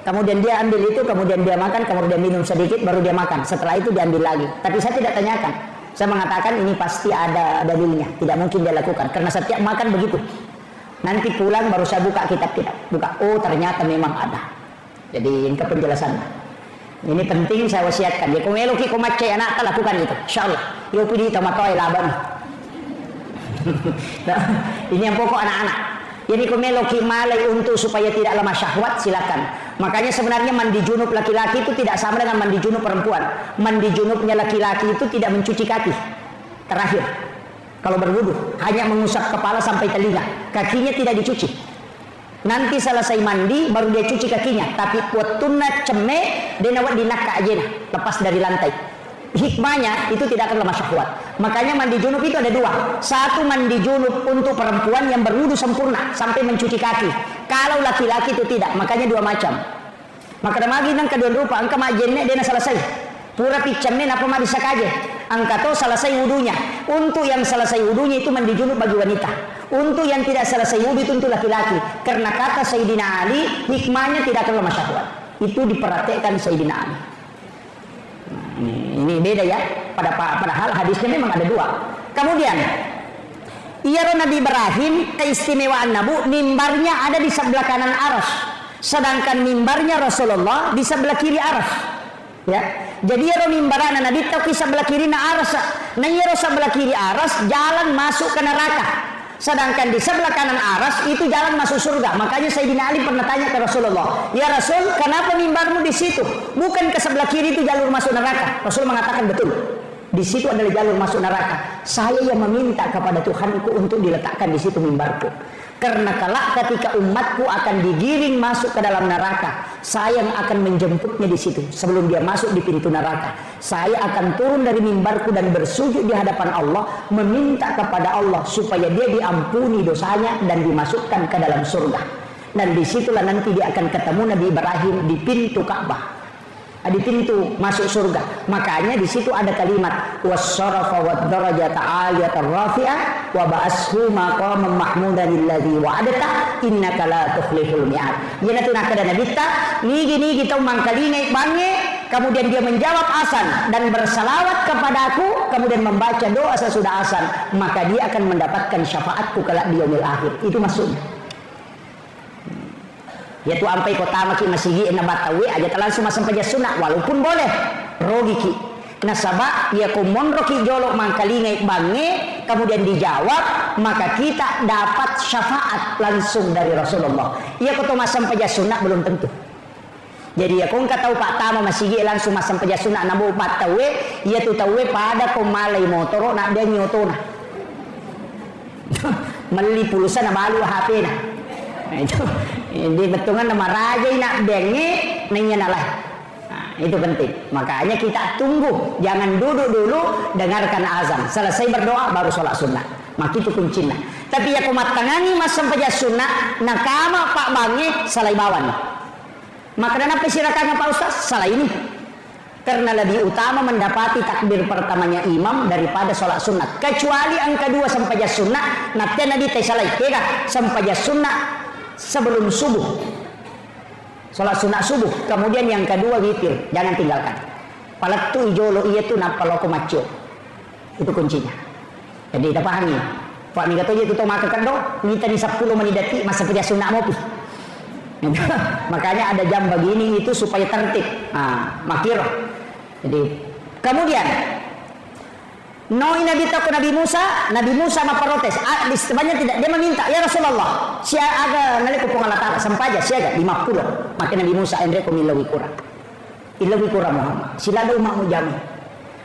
kemudian dia ambil itu, kemudian dia makan, kemudian minum sedikit, baru dia makan, setelah itu diambil lagi. Tapi saya tidak tanyakan, saya mengatakan ini pasti ada dalilnya, tidak mungkin dia lakukan, karena setiap makan begitu. Nanti pulang baru saya buka kitab-kitab, buka, oh ternyata memang ada. Jadi ini penjelasannya. Ini penting saya wasiatkan, ya kumeloki kumacai anak lakukan itu, insyaallah. Yo pilih tamatoi laban. Nah, ini yang pokok anak-anak. Jadi kumeloki malai untuk supaya tidak lemah syahwat, silakan. Makanya sebenarnya mandi junub laki-laki itu tidak sama dengan mandi junub perempuan. Mandi junubnya laki-laki itu tidak mencuci kaki. Terakhir, kalau berwudu hanya mengusap kepala sampai telinga, kakinya tidak dicuci. Nanti selesai mandi baru dia cuci kakinya. Tapi watuna ceme denawat dinaka aja lepas dari lantai. Hikmahnya itu tidak akan lemah syahwat. Makanya mandi junub itu ada dua. Satu mandi junub untuk perempuan yang berwudu sempurna sampai mencuci kaki. Kalau laki-laki itu tidak, makanya dua macam. Maka magi nang kedua rupa angka majenne dena selesai. Pura picamne apa mari sakaje. Angka to selesai wudunya. Untuk yang selesai wudunya itu mandi junub bagi wanita. Untuk yang tidak selesai wudu itu untuk laki-laki. Karena kata Sayyidina Ali, hikmahnya tidak akan lemah syahwat. Itu diperhatikan Sayyidina Ali. Ini beda ya, padahal hadisnya memang ada dua. Kemudian Nabi Ibrahim, keistimewaan Nabi, mimbarnya ada di sebelah kanan aras, sedangkan mimbarnya Rasulullah di sebelah kiri aras. Ya, jadi mimbarana Nabi tahu di sebelah kiri na aras, nah sebelah kiri aras jalan masuk ke neraka. Sedangkan di sebelah kanan aras itu jalan masuk surga. Makanya Sayyidina Ali pernah tanya ke Rasulullah, ya Rasul, kenapa mimbarmu di situ? Bukan ke sebelah kiri itu jalur masuk neraka? Rasul mengatakan betul. Di situ adalah jalur masuk neraka. Saya yang meminta kepada Tuhanku untuk diletakkan di situ mimbarku. Karena kelak ketika umatku akan digiring masuk ke dalam neraka, saya yang akan menjemputnya di situ. Sebelum dia masuk di pintu neraka, saya akan turun dari mimbarku dan bersujud di hadapan Allah, meminta kepada Allah supaya dia diampuni dosanya dan dimasukkan ke dalam surga. Dan disitulah nanti dia akan ketemu Nabi Ibrahim di pintu Ka'bah, di pintu masuk surga. Makanya di situ ada kalimat wassarafa wad-darajata 'aliyatan rafi'ah wa ba'ashu maqaman mahmudan alladzi wa'adta innaka la tukhliful mi'ad. Yana tu nak ada nabi ta nigi tau mangkalingai bange, kemudian dia menjawab azan dan bersalawat kepadaku, kemudian membaca doa sesudah azan, maka dia akan mendapatkan syafaatku kelak di yaumil akhir. Itu maksudnya. Yaitu ampai kota maki masigi na batawi aja langsung masam paja sunat walaupun boleh rogi ki nasaba ya kumon roki jolok mangkalingai bange, kemudian dijawab, maka kita dapat syafaat langsung dari Rasulullah. Ya kota masam paja sunat belum tentu. Jadi ya kung tahu pak tama masigi langsung masam paja sunat nabu batawi ya tu tawe pada komalai motor nak dia nyotona meli pulsa na balu HP na. Itu di betungan nama raja nak benge nanya nalah. Nah, itu penting. Makanya kita tunggu, jangan duduk dulu dengarkan azan. Selesai berdoa baru sholat sunnah. Maka itu kuncinya. Tapi ya kumat tangani mas sampai sunnah nakama pak bange salai bawan. Maka kenapa sirakannya Pak Ustaz? Salah ini. Karena lebih utama mendapati takbir pertamanya imam daripada sholat sunat. Kecuali yang kedua sampai sunnah, nanti nadi tesalai kega sampai sunnah sebelum subuh, sholat sunat subuh. Kemudian yang kedua witir, jangan tinggalkan. Palatu ijolo iya tu napaloko macio, itu kuncinya. Jadi kita pahami. Pak ni kata itu maka kendo, minta ni 10 menit dati masa kerja sunat mopi. Makanya ada jam begini itu supaya tertib. Makiro. Jadi kemudian Nabi takut Nabi Musa maprotes. Sebenarnya tidak, dia meminta, ya Rasulullah, sia aga naleko pengalatan sampaja siaga 50. Maka Nabi Musa endre ko milawi kurang. Ilawi kurang Muhammad. Silado umakmu jamin.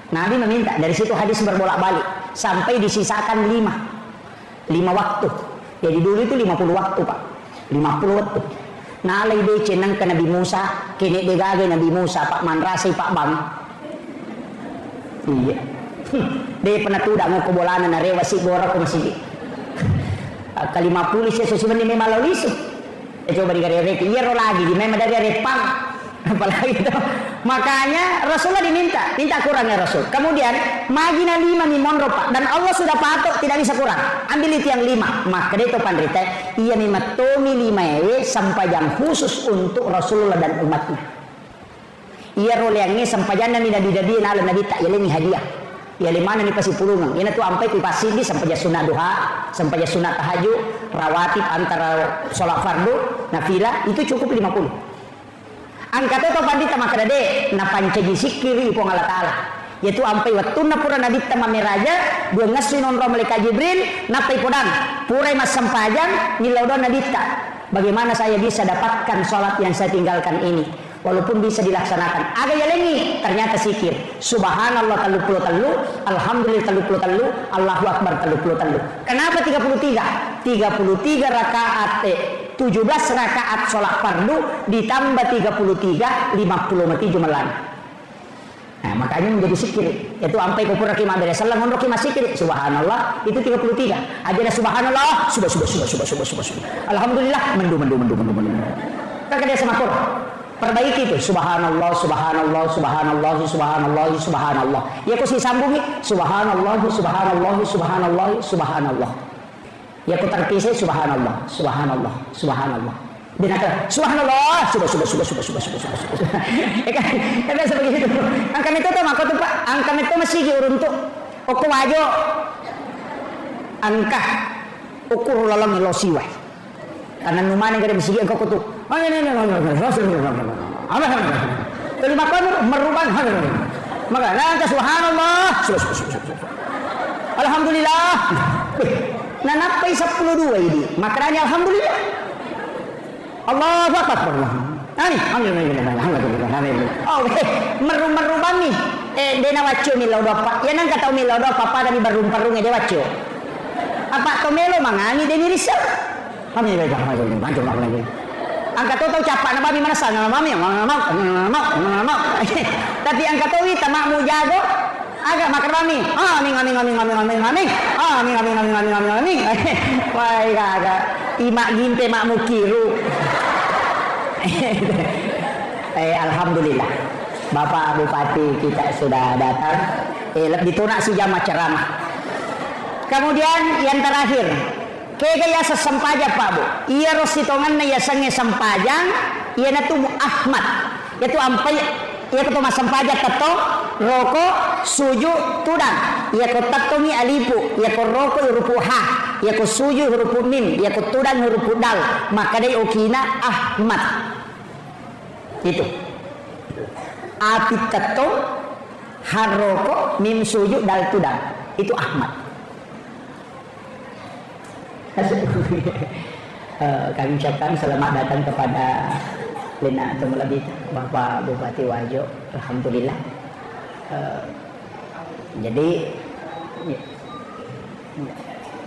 Nabi meminta, dari situ hadis berbolak-balik sampai disisakan 5 waktu. Jadi dulu itu 50 waktu, Pak. 50 waktu. Nalai de cenang ke Nabi Musa, kene de gage Nabi Musa, Pak Manrasai Pak Bang. Iya. Dia pernah tudak mau kebolanan na rewa si gora ko masigi. Kalima pulis ya susuman ni memang lalis. Coba di reki iya ro lagi di memang dari repang. Apalagi itu. Makanya Rasulullah minta kurangnya Rasul. Kemudian magina 5 ni monro Pak, dan Allah sudah patok tidak bisa kurang. Ambil itu yang 5. Maka itu pandrita iya ni matomi 5 ewe sampai yang khusus untuk Rasulullah dan umatnya. Iya ro yang ni sampai jana ni dadi ala nabi tak yale ni hadiah. Ya limana nih pasti pulungan. Ini tuh sampai ku pasti di sampai sunat duha, sampai sunat tahajud, rawatib antara sholat fardu, nafilah itu cukup 50. Angkat itu pandita maka deh, na pancaji sikiri pun Allah Taala. Yaitu sampai waktu na pura nabi tamame raja, dua ngasih nonro malaikat Jibril, napai podang, purai mas sampajan, nilaudo nabita. Bagaimana saya bisa dapatkan sholat yang saya tinggalkan ini? Walaupun bisa dilaksanakan agak yalengi, ternyata sikir subhanallah 33, alhamdulillah 33, Allahu akbar 33. Kenapa 33? 33 rakaat 17 rakaat sholat fardu ditambah 33 50 jumalan. Nah, makanya menjadi sikir. Itu sampai kupur Rakim Abdul Salam untuk masih sikir subhanallah itu 33. Aja subhanallah sudah. Alhamdulillah mendu. Tak ada semakur. Perbaiki itu subhanallah. Ya aku sih sambungi subhanallah. Ya aku terpisah subhanallah. Dan ada subhanallah sudah. Ya kan seperti itu. Angka itu tuh maka tuh Pak, angka itu masih uruntuk. Oku wajo angka ukur lalang losiwa. Karena numane kada mesti engkau kutu. Kelima kali merubah. Maka nanti subhanallah. Alhamdulillah. Nah napai 12 ini. Maknanya alhamdulillah. Allahu akbar. Alhamdulillah. Oh, merubah nih. dena wacho milodo apa ya nang kata milodo apa dari barung-barung dia wacho apa to melo mangani deni risau kami beda bantu lagi angka to capak na mami mana sana mami mau tapi angka to wi tamak mu jago agak makan mami amin wah agak imak ginte mak mukiru alhamdulillah Bapak Bupati kita sudah datang lebih tunak si jamaah ceramah. Kemudian yang terakhir kaya sesempaja Pak Bu iya rositongan na ya sange sempajang iya na tu Ahmad yaitu ampai iya ketu masempaja teto roko suju tudang iya ko tatomi alipu iya ko roko huruf ha iya ko suju huruf mim iya ko tudang huruf dal maka dai okina Ahmad itu api teto haroko mim suju dal tudang itu Ahmad. Kami ucapkan selamat datang kepada Lena Tumulabit Bapak Bupati Wajo. Alhamdulillah.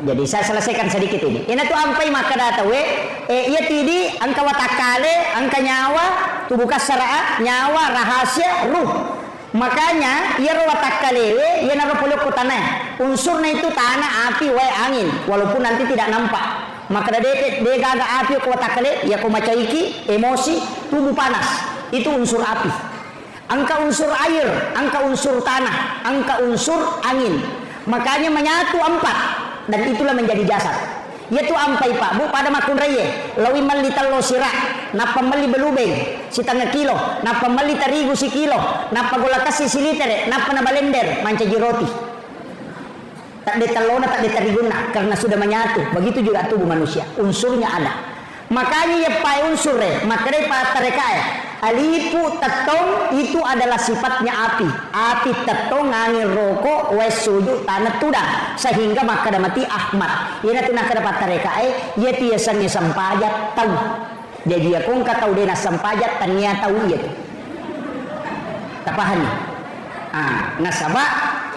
Jadi saya selesaikan sedikit ini. Ini tuh ampai maka data we iya tidi angka watakale angka nyawa tubuh kasara nyawa rahasia ruh. Makanya ia watakale ia naruh peluk ke tanah. Unsurnya itu tanah, api, wae angin. Walaupun nanti tidak nampak. Maka dia gaga api ke watakale ia ko macaiki emosi tubuh panas. Itu unsur api. Angka unsur air, angka unsur tanah, angka unsur angin. Makanya menyatu empat dan itulah menjadi jasad. Yaitu ampai Pak Bu pada makun reye lawi mali talo sirah napa mali belubeng setengah kilo napa mali terigu si kilo napa gula kasih silitere napa na balender mancaji roti tak detalona tak detariguna karena sudah menyatu begitu juga tubuh manusia unsurnya ada makanya ya pai unsure makanya pada terekae alipu tetong itu adalah sifatnya api tetong ngangin rokok wes suju tanah tudang sehingga maka damati Ahmad ia nanti nak dapat terekae ia tiasannya sempajat tahu jadi aku nggak tahu dia sempajat ternyata tahu itu tak paham nasabah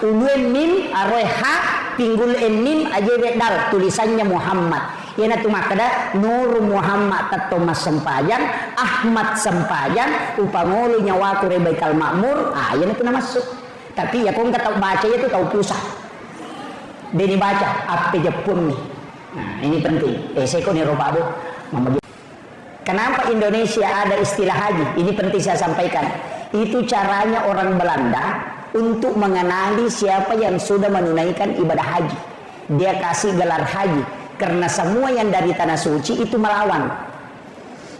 uluen mim aroha pinggul mim aja dal tulisannya Muhammad yana tu makada Nur Muhammad tato mas sempajang Ahmad sempajang upangolo nyawa ku Baikal Makmur yana tu masuk tapi ya kau nggak tahu baca itu tahu pusat dia dibaca apa Jepun nih ini penting saya kau nih roba bu kenapa Indonesia ada istilah haji ini penting saya sampaikan itu caranya orang Belanda untuk mengenali siapa yang sudah menunaikan ibadah haji dia kasih gelar haji karena semua yang dari tanah suci itu melawan.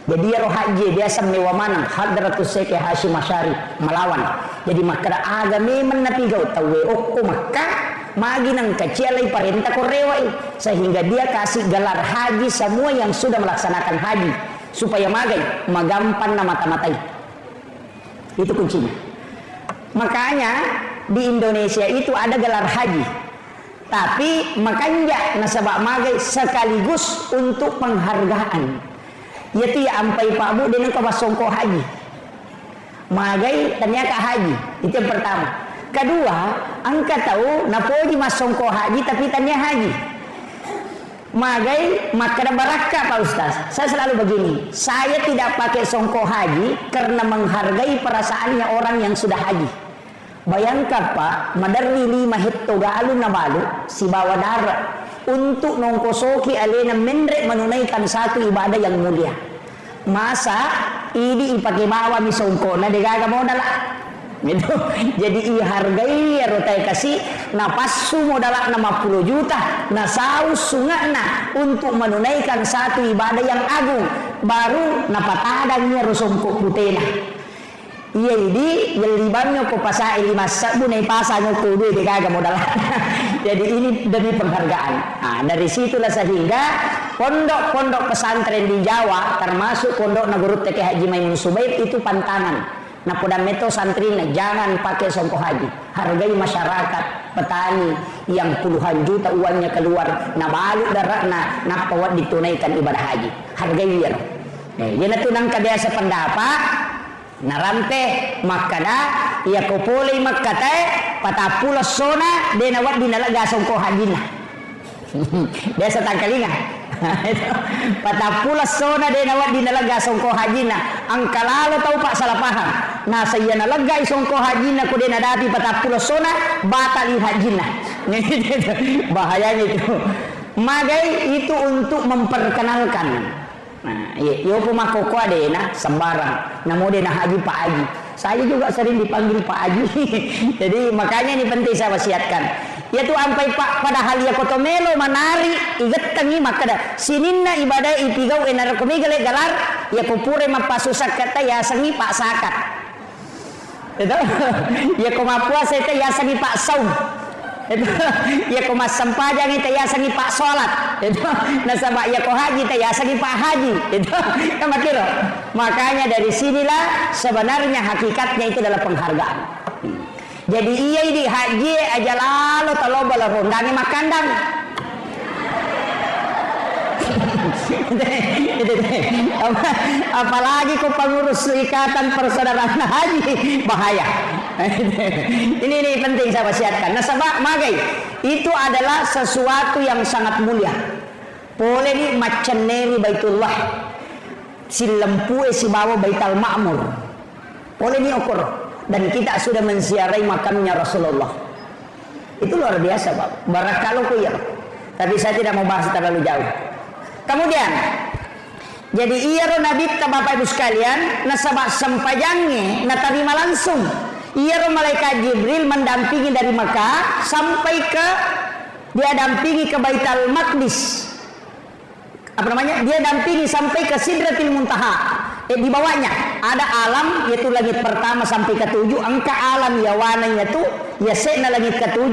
Jadi ya roh haji biasa mewaman Hadratus Syekh Hashim Asy'ari melawan. Jadi maka agame menapigau tawe okko maka magi nang kecilai perintah korewai sehingga dia kasih gelar haji semua yang sudah melaksanakan haji supaya magai magampan na mata-matai. Itu kuncinya. Makanya di Indonesia itu ada gelar haji. Tapi makanya nasabak magai sekaligus untuk penghargaan. Yaitu ya ampai Pak Bu dengan kawasongko haji. Magai ternyata haji. Itu yang pertama. Kedua, angka tahu napoji masongko haji tapi tanya haji. Magai maka barakah Pak Ustaz. Saya selalu begini. Saya tidak pakai songko haji karena menghargai perasaannya orang yang sudah haji. Bayangkan Pak, madarri lima hetto galun na balu si bawa darat untuk nongkosoki alena mendrek menunaikan satu ibadah yang mulia. Masa ini ipakai bawa misongko na degaga modal gitu. Jadi hargai ya rotai kasih napasu modal 50 juta na saus sungana untuk menunaikan satu ibadah yang agung baru napatadangnya rusongko putena. Iya ini yelibannya ko pasai lima sabu nai pasanya ko duit kagak modal. Jadi ini demi penghargaan. Nah, dari situlah sehingga pondok-pondok pesantren di Jawa termasuk pondok Nagurut Teke Haji Maimun Subair itu pantangan. Nah pada meto santrina jangan pakai songko haji. Hargai masyarakat petani yang puluhan juta uangnya keluar. Nah balik daratna nah pawat ditunaikan ibadah haji. Hargai dia. Nah, jadi tunang kadea sependapat. Narante makada ia ko pole makkate patapulas sona de nawat dinalaga songko hajina. Desa tangkalinga. Patapulas sona de nawat dinalaga songko hajina. Ang kalalo tau pak salah paham. Nah saya nalaga songko hajina ko de nadati patapulas sona batal hajina. Bahayanya itu. Magai itu untuk memperkenalkan. Nah, yo pumakoko ade na sembarang. Namo de na haji Pak Haji. Saya juga sering dipanggil Pak Haji. Jadi makanya ini penting saya wasiatkan. Yaitu ampai Pak padahal ya kotomelo manari iget tangi makada sininna ibadah ipigau enar komigale galar ya kupure mapasusak kata ya sangi Pak sakat. Itu ya komapuasa itu ya sangi Pak saum. Itu ya ko mas sampajang itu ya sangi Pak salat. Itu nasaba ya ko haji itu ya sangi Pak haji. Itu kan makiro. Makanya dari sinilah sebenarnya hakikatnya itu adalah penghargaan. Jadi iya di haji aja lalu taloba la rondangi makandang. Apalagi kau pengurus ikatan persaudaraan haji bahaya. Ini penting saya wasiatkan. Nasabah magai itu adalah sesuatu yang sangat mulia. Boleh ni macam neri Baitullah, si lempu si bawa Baitul Ma'mur. Boleh ni ukur dan kita sudah menziarahi makamnya Rasulullah. Itu luar biasa Pak. Barakallahu ku ya. Tapi saya tidak mau bahas terlalu jauh. Kemudian jadi iya ro nabi ta Bapak Ibu sekalian nasabah sampajangnya natarima langsung iya ro malaikat Jibril mendampingi dari Makkah sampai ke dia dampingi ke Baitul Maqdis. Apa namanya? Dia dampingi sampai ke Sidratil Muntaha. Di bawahnya ada alam yaitu langit pertama sampai ke 7. Angka alam ya warnanya tu ya sekna langit ke 7.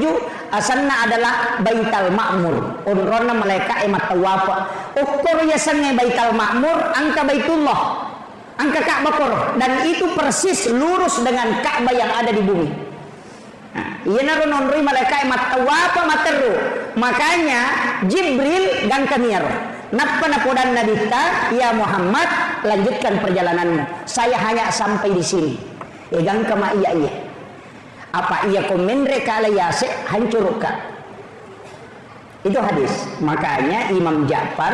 Asalnya adalah Baitul Ma'mur. Urrona malaikat emat tawafa. Ukur ya sange Baitul Ma'mur angka Baitullah. Angka Ka'bah kor dan itu persis lurus dengan Ka'bah yang ada di bumi. Iya naron nonroi malaikat emat tawafa materu. Makanya Jibril gang kaniar. Napa napodan nadita ya Muhammad lanjutkan perjalananmu. Saya hanya sampai di sini. Egang kama iya. Apa iya komendre kala yase hancurka. Itu hadis. Makanya Imam Ja'far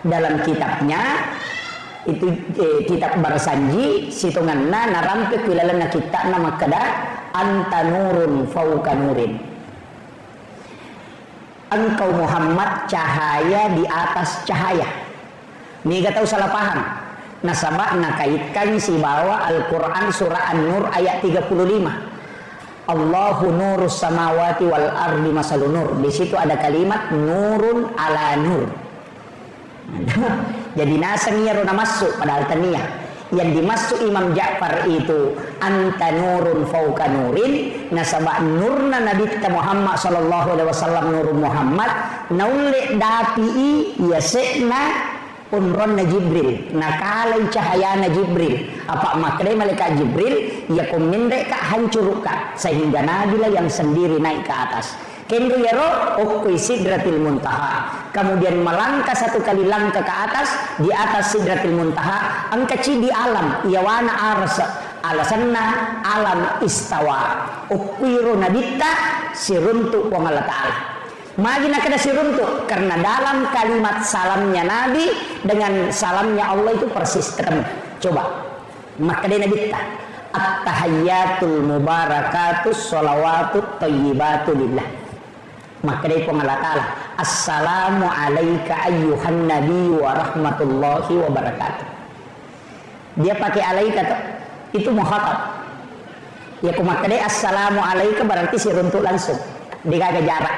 dalam kitabnya itu kitab Barsanji situnganna narampe pilalana kita nama kada anta nurun fauka nurin. Engkau Muhammad cahaya di atas cahaya. Ini gak tahu salah paham. Nasabah nakaitkan si bawa Al-Quran surah An-Nur ayat 35. Allahu nurus samawati wal ardi masalun nur. Di situ ada kalimat nurun ala nur. Jadi nasangnya rona masuk padahal taniyah. Yang dimasuk Imam Ja'far itu anta nurun fauka nurin. Nasabah nurna Nabi kita Muhammad sallallahu alaihi wasallam nur Muhammad naule dapi yasekna unronna Jibril nakalai cahayana Jibril apa makre malaikat Jibril ya komende ka hancurka sehingga Nabi lah yang sendiri naik ke atas. Kendro yaro ukui Sidratil Muntaha. Kemudian melangkah satu kali langkah ke atas di atas Sidratil Muntaha angkaci di alam yawana arsa alasanna alam istawa ukiru nabita siruntuk wong Allah Ta'ala. Magina kada siruntuk karena dalam kalimat salamnya Nabi dengan salamnya Allah itu persis ketemu. Coba maka dia nabita at-tahayyatul mubarakatus sholawatut thayyibatu lillah. Maka dari Allah Ta'ala assalamu alaika ayyuhan nabi wa rahmatullahi wa barakatuh. Dia pakai alaika tuh, itu muhatab ya maka dari assalamu alaika berarti siruntuk langsung dikagak jarak.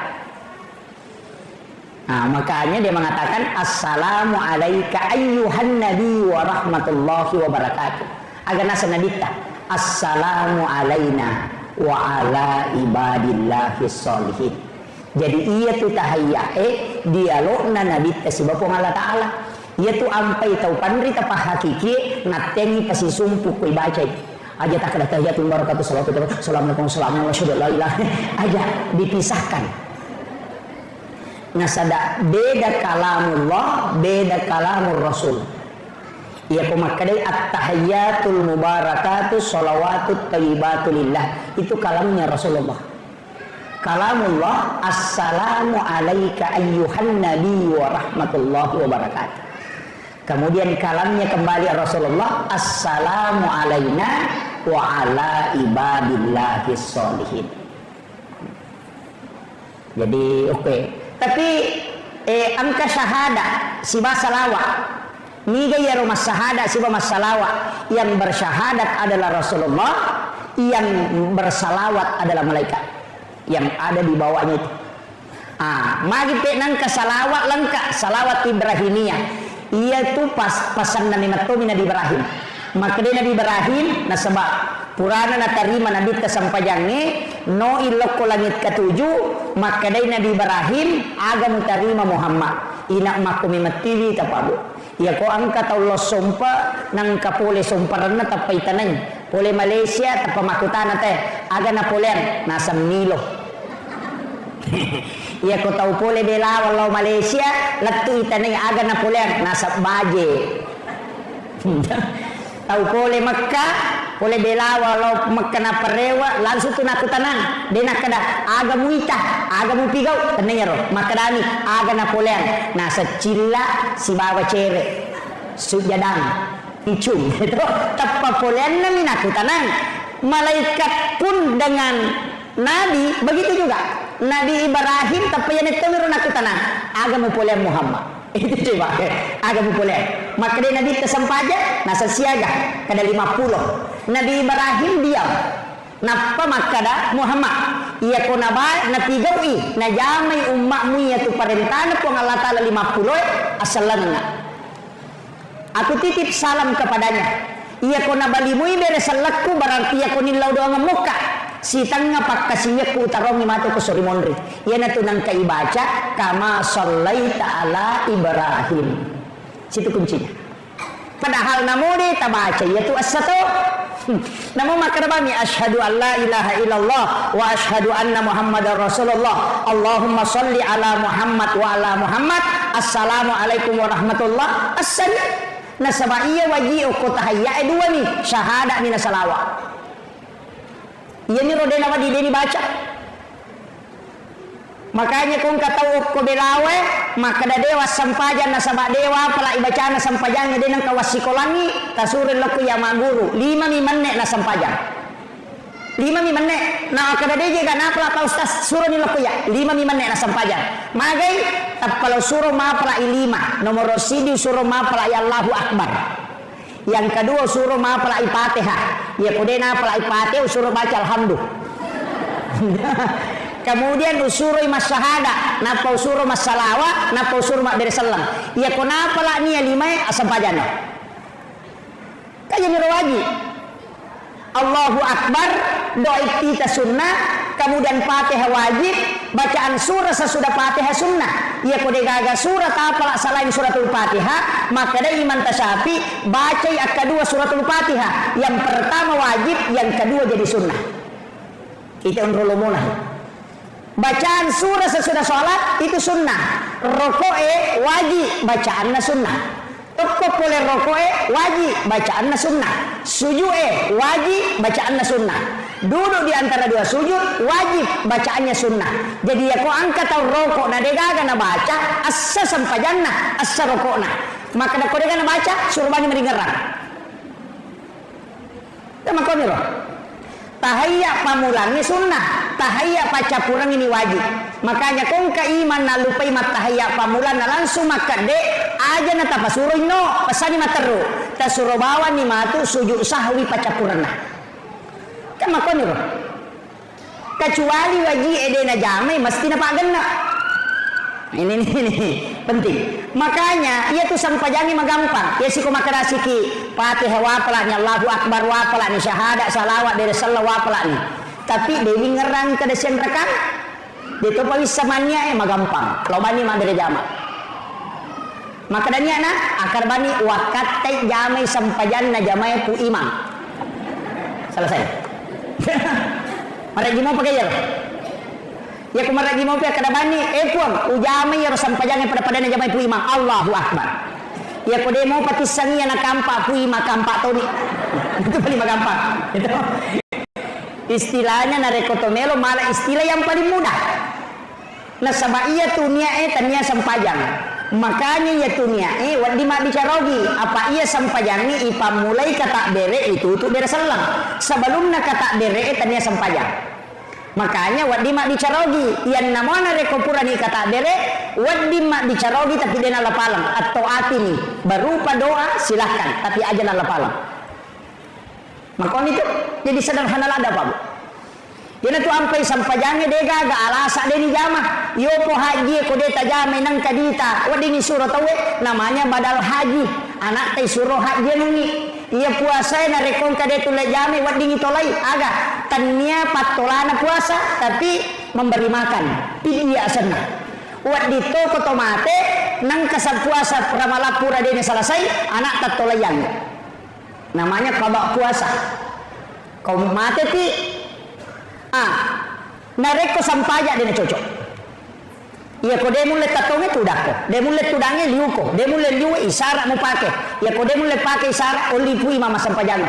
Nah makanya dia mengatakan assalamu alaika ayyuhan nabi wa rahmatullahi wa barakatuh. Agar nasa nabita assalamu alaina wa ala ibadillahi sholihin. Jadi iya tu tahayya dialogna nabi tasibapong Allah Ta'ala. Iya tu ampai tau panri tapah hakiki natengi pasi sumpu koi baca aja tak ada tahiyatul barakatuh salatu assalamualaikum warahmatullahi wabarakatuh aja dipisahkan. Nasada beda kalamullah beda kalamur rasul. Ia pemakadai at-tahiyyatul mubarakatuh sholawatut thayyibatulillah. Itu kalamnya Rasulullah. Kalamullah, assalamu alaika ayyuhan nabi wa rahmatullahi wa barakatuh. Kemudian kalamnya kembali Rasulullah, assalamu alaina wa ala ibadillahis sholihin. Jadi oke. Tapi angka syahada siba salawat. Niga ya rumah syahadat siba masalawat, yang bersyahadat adalah Rasulullah, yang bersalawat adalah malaikat yang ada di bawahnya itu. Magi penang ke salawat lengkap, salawat Ibrahimiyah. Ia tu pasan Nabi Nabi Ibrahim. Maka dia Nabi Ibrahim nasabak purana na tarima nabi tasampajange no iloko langit ketujuh, maka dia Nabi Ibrahim agam tarima Muhammad. Ina makumi matiwi tapabu. Ya ko angka Allah sumpah nang kapole sumparan na tapay tanan pole Malaysia tapamakutan teh aga na polen nasa Milo. Ya ko tau pole bela walau Malaysia latu itanay aga na polen nasa Baje. Tau pole Makkah pole bela walau Makkah na parewa langsung tu nakutanan dena kada aga muita aga mu pigaw tanayaro makadani aga na polen nasa Cilla si bawa cere sujadang icung itu tapa polen na minakutanan. Malaikat pun dengan Nabi begitu juga. Nabi Ibrahim tapayan itu nakutanan aga mu polen Muhammad. Itu coba aga mu polen. Maka dia Nabi tersampaja nasa siaga kada 50. Nabi Ibrahim diam. Napa makada Muhammad ia ko naba na pigawi na jamay ummakmu ya tu parentana po Allah taala 50 asalana. Aku titip salam kepadanya. Ia ko nabalimui beres salakku berarti ia ko nilaw doang muka. Si tanga pakkasinya ku tarong ni mato ko suri monri. Ia na tunang kaibaca kama sallaita ala Ibrahim. Situ kuncinya. Padahal namudi tabaca yaitu as-satu. Namun makarabami asyhadu an la ilaha illallah wa asyhadu anna Muhammadar Rasulullah. Allahumma sholli ala Muhammad wa ala Muhammad. Assalamualaikum warahmatullah. Assalam. Nasaba iya wajib ko tahayya dua nih syahadat mina salawat. Iya ni rodena wadi dia dibaca. Makanya kung katau ko belawe maka da dewa sampajan nasaba dewa pala ibacana sampajan dia nang kawasikolangi tasurin laku ya maguru 5 mimanne na sampajan. 5 mimanne na kada deje kana pala pa ustaz suruh ni laku ya 5 mimanne na sampajan. Magai tapalo suruh ma pala 5 nomor sidi suruh ma pala ya Allahu Akbar. Yang kedua suruh ma pala Fatihah. Ya kudena pala Fatihah suruh baca alhamdulillah. Kemudian usurui masyahada, napa usuru masalawa, napa usuru mak beresalam. Ya kenapa lah ni 5 asam pajana. Kaji wajib. Allahu Akbar, doa kita sunnah, kemudian Fatihah wajib, bacaan surah sesudah Fatihah sunnah. Ya kode gaga surah apa selain suratul Fatihah, maka ada iman tasyafi baca yang kedua suratul Fatihah. Yang pertama wajib, yang kedua jadi sunnah. Kita unrulumuna. Bacaan surah sesudah sholat itu sunnah. Rokoe wajib, bacaannya sunnah. Toko boleh rokoe wajib, bacaannya sunnah. Sujue wajib, bacaannya sunnah. Duduk di antara dua sujud wajib, bacaannya sunnah. Jadi ya kau angkat tau rokok na degaga na baca asa sampajanna asa rokok na. Maka na kau degaga na baca suruh bani meringerang. Sama kau ni roh. Tahayya pamulangi sunnah, tahayya pacapurang ini wajib. Makanya kung kaiman na lupay matahayya pamulan na langsung makade aja na tapasuroy no pasani materu tasuro bawa ni matu sujud sahwi pacapurang na. Kama ko niro. Kecuali wajib edena jamai mesti na paganna. Ini penting. Makanya ia tuh sampajangi magampang. Ya si kumakarasiki Fatihah wapalanya Allahu Akbar wapalanya syahadat salawat dari salawat wapalanya. Tapi dewi ngerang ke desen rekan. Dia pawis samanya magampang. Kalau bani mah dari jama. Maka dania na akar bani wakat tay jamai sampajan na jamai pu imam. Selesai. Mari mau pakai ya. Ya kemarin mau pihak kada bani puang ujamai ya sampajangan pada jamai pu imam Allahu Akbar. Ya kode mau patisangi anak kampak pui makampak toni. Itu paling magampang. Gitu. Istilahnya narekotomelo malah istilah yang paling mudah. Nah sama iya tunia tania sampajang. Makanya ya tunia wadi mak bicarogi apa iya sampajangi ipa mulai kata bere itu bere selang. Sebelumnya kata bere tania sampajang. Makanya wadi mak bicarogi yang namanya rekopura nih kata bere wadi mak bicarogi tapi dia nala palang atau ati nih berupa doa silahkan tapi aja nala palang. Makanya itu jadi sederhana ada Pak Bu. Yana tu ampai sampajangnya dega ga alasa deni jama. Yo po haji ko deta jama nang kadita. Wadi ni suruh tawe namanya badal haji. Anak teh suruh haji nungi. Iya puasa na rekon kade tule jama wadi ni tolai aga. Tania patolana puasa tapi memberi makan. Pidia sana. Wadi to ko tomate nang kasab puasa pramalapura deni selesai anak tatolayan. Namanya kabak puasa. Kau mate ti nareko sampaja dene cocok. Iya ko dia mulai tatonge tudako, dia mulai tudange liuko, dia mulai liu isara mau pakai. Iya ko dia mulai pakai isara oli pui mama sampajang.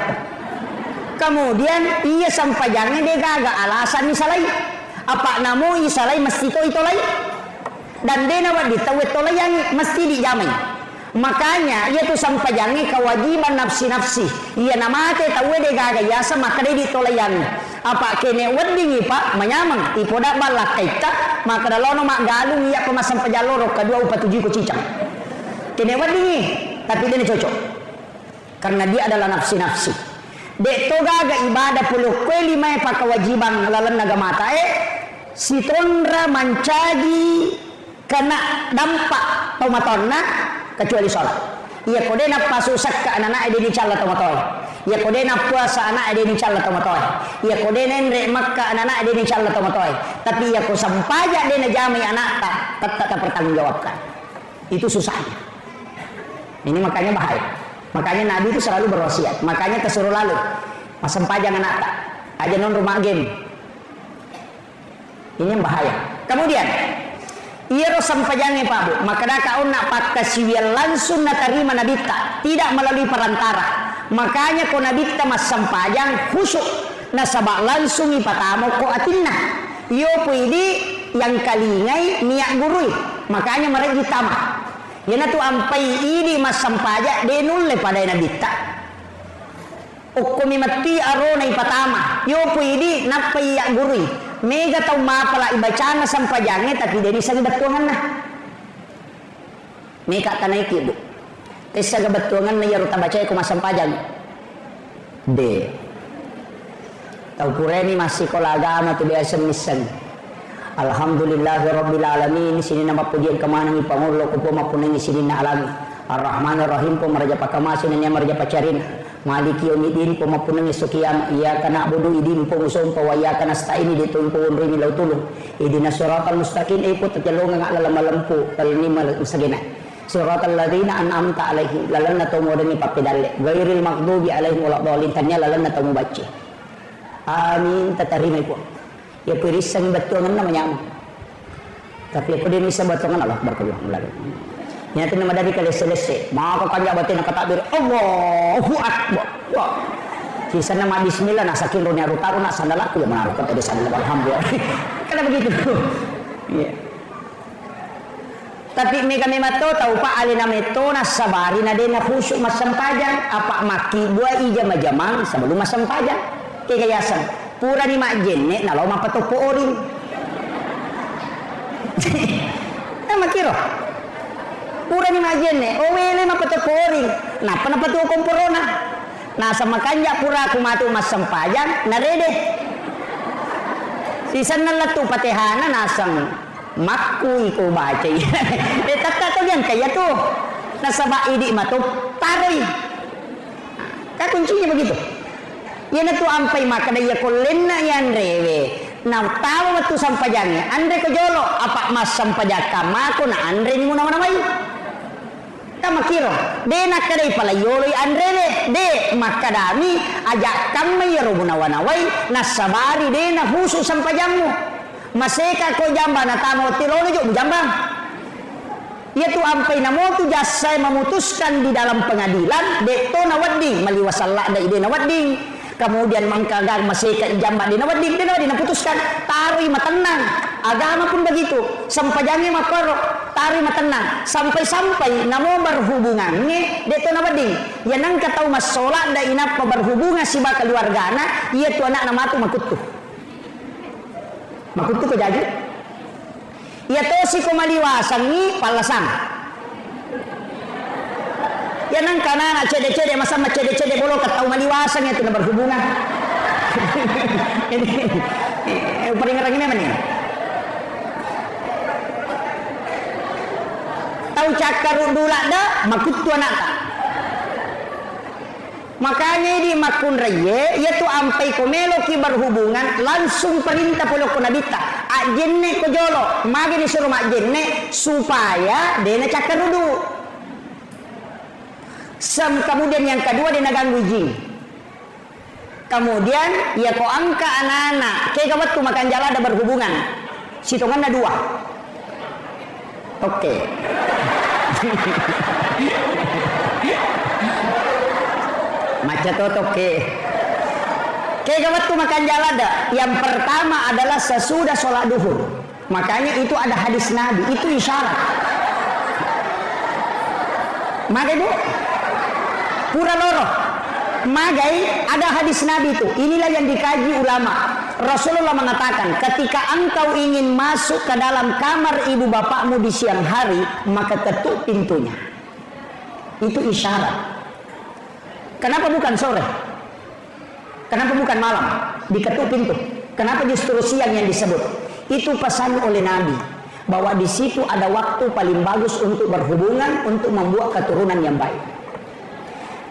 Kemudian iya sampajangnya dia gaga alasan misalai apa namo isalai mesti to itolai dan dia nawat ditawe tolai yang mesti dijamai. Makanya ia tu sampajangi kewajiban nafsi-nafsi. Ia nama te tahu de gaga yasa maka de ditolayan. Apa kene wedding Pak menyamang ipoda balak kaita maka dalono mak galung ia pemasam pejaloro kedua upat tujuh ko cicang. Kene wedding tapi dia cocok. Karena dia adalah nafsi-nafsi. Dek to gaga ibadah puluh kue lima pa kewajiban lalan naga mata si tondra mancaji kena dampak tomatonna kecuali sholat. Ia kode nak pasusak ke anak ada di cala tomatoy. Ia kode nak puasa anak ada di cala tomatoy. Ia kode nenrek makka anak ada di cala tomatoy. Tapi ia ko sampaja dia najami anak tak pertanggungjawabkan. Itu susahnya. Ini makanya bahaya. Makanya Nabi itu selalu berwasiat. Makanya kesuruh lalu mas sampajang anak tak aja non rumah game. Ini yang bahaya. Kemudian iya sampajangnya Pak Bu, maka kau nak pakai siwil langsung nak terima nabita, tidak melalui perantara. Makanya kau nabita mas sampajang khusyuk, nasabak langsung ipatamo ko atinna. Yo puidi yang kalingai niat gurui, makanya mereka ditama. Yana tu ampai ini mas sampaja denulle pada nabita. Ukumi mati arona ipatama. Yo puidi napai ya gurui. Mega tau mapala ibacana sampajangnya tapi dari saga betuangan nah. Mega tanai ki Bu. Tes saga betuangan na yaruta baca ko masampajang. D. Tau pureni masih kola agama tu biasa misan. Alhamdulillahirabbil alamin sini nama pujian kemana ni pangulo ko mapunengi sini na alami. Ar-Rahmanir Rahim po maraja pakamasin na maraja pacarin. Maliki yaumiddin po mapunengi sukiyama iyyaka na'budu idin po musom po wa iyyaka nasta'in ditun po unri milaw tulong idinas siratal mustaqim po tajalong nga alamalampu talnimal sagina siratal ladzina an'amta alaihim lalan na tumodani papidalle ghairil maghdubi alaihim waladdallin tanya lalan na tumubaci. Amin tatarima po. Ya pirisang batuangan namanya. Tapi ako din isa batuangan Allah berkabung lagi. Nyata nama dari kali selesai, maka kanya batin nak takbir Allahu Akbar. Sisa nama Bismillah nak sakin ronya rutaru nak sandalaku yang menaruh kata di sandal alhamdulillah. Karena begitu. Yeah. Tapi mega memato tahu Pak alina meto nas sabari na dena khusyuk mas sampajang apa maki dua ija majamang sebelum mas sampajang kekayasan pura ni mak jenne nalau mapatopo oring. Nama kiro. Pura ni majenne, owele mapatoporing. Napa napatu komporona. Nah sama kanja pura kumatu mas sampajang narede. Sisan nalatu patehana nasang makku iko baca. Tata to yan kaya to. Nasaba idi matu taroy. Ka kuncinya begitu. Yan tu ampai maka daya kolenna yan rewe. Nah tahu matu sampajangnya. Andre kejolo apa mas sampajaka mako na andre ni muna namai. Kama kiro de nakadai pala yolo andrele de makadami ajak kami yaro gunawanawai nasabari de na husu sampajangmu maseka ko jamba na tamo tilono jo jambang Yaitu ampai namo tu jasa memutuskan di dalam pengadilan dekto nawadding maliwasalla da ide nawadding. Kemudian mangkagang masih ke ijamba di nawadding putuskan taruh matenang. Agama pun begitu. Sampajangnya makoro taruh matenang sampai namo berhubungannya dekto nawadding. Ya nang katau masola da ina berhubungan si bakal keluargana ieu tu anak nama tu makutu. Makutu ko jadi. Ya to si kumaliwasan ni palasan. Ya nang kana cede-cede masa cede-cede bolo katau maliwasan itu na berhubungan. Ini paling ngerang ini mana? Tahu cakar dula da makutu anak ta. Makanya di makun reye yaitu ampai komelo ki berhubungan langsung perintah polo ko nabita ajenne ko jolo magi disuruh mak jenne supaya dena cakar dulu. Kemudian yang kedua dena ganggu jin. Kemudian ya ko angka anak-anak kayak gawat tuh makan jala ada berhubungan sitongan ada dua. Oke. Macet oke. Kayak gawat tuh makan jalada. Yang pertama adalah sesudah sholat duhur. Makanya itu ada hadis Nabi. Itu isyarat. Magai bu, pura loro. Magai ada hadis Nabi itu. Inilah yang dikaji ulama. Rasulullah mengatakan, ketika engkau ingin masuk ke dalam kamar ibu bapakmu di siang hari, maka ketuk pintunya. Itu isyarat. Kenapa bukan sore? Kenapa bukan malam? Diketuk pintu. Kenapa justru siang yang disebut? Itu pesan oleh Nabi bahwa di situ ada waktu paling bagus untuk berhubungan, untuk membuat keturunan yang baik.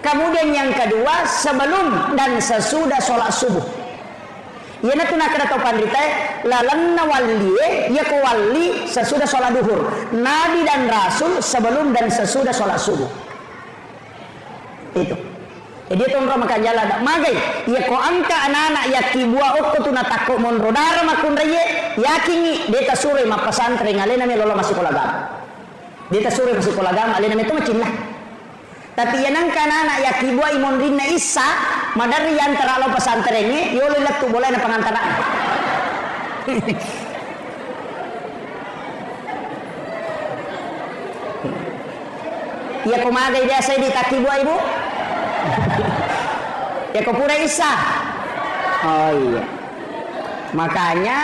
Kemudian yang kedua, sebelum dan sesudah sholat subuh. Yana tu nak kata pandita, lalanna wali ya kawali sesudah sholat duhur. Nabi dan Rasul sebelum dan sesudah sholat subuh. Itu. Jadi tongro makan jala dak magai ya ko angka anak-anak ya kibua okko tu natakko mon rodara makun reye yakingi deta sure ma pesantren alena me lola masih kolagam. Deta sure masih kolagam alena me tu macin lah. Tapi ya nang anak-anak ya kibua imon rinna isa madari yang teralo pesantrennya yo lihat tu boleh na pengantaran. Ya ko magai dia saya di takibua ibu. Ya kau pura isa. Oh iya. Makanya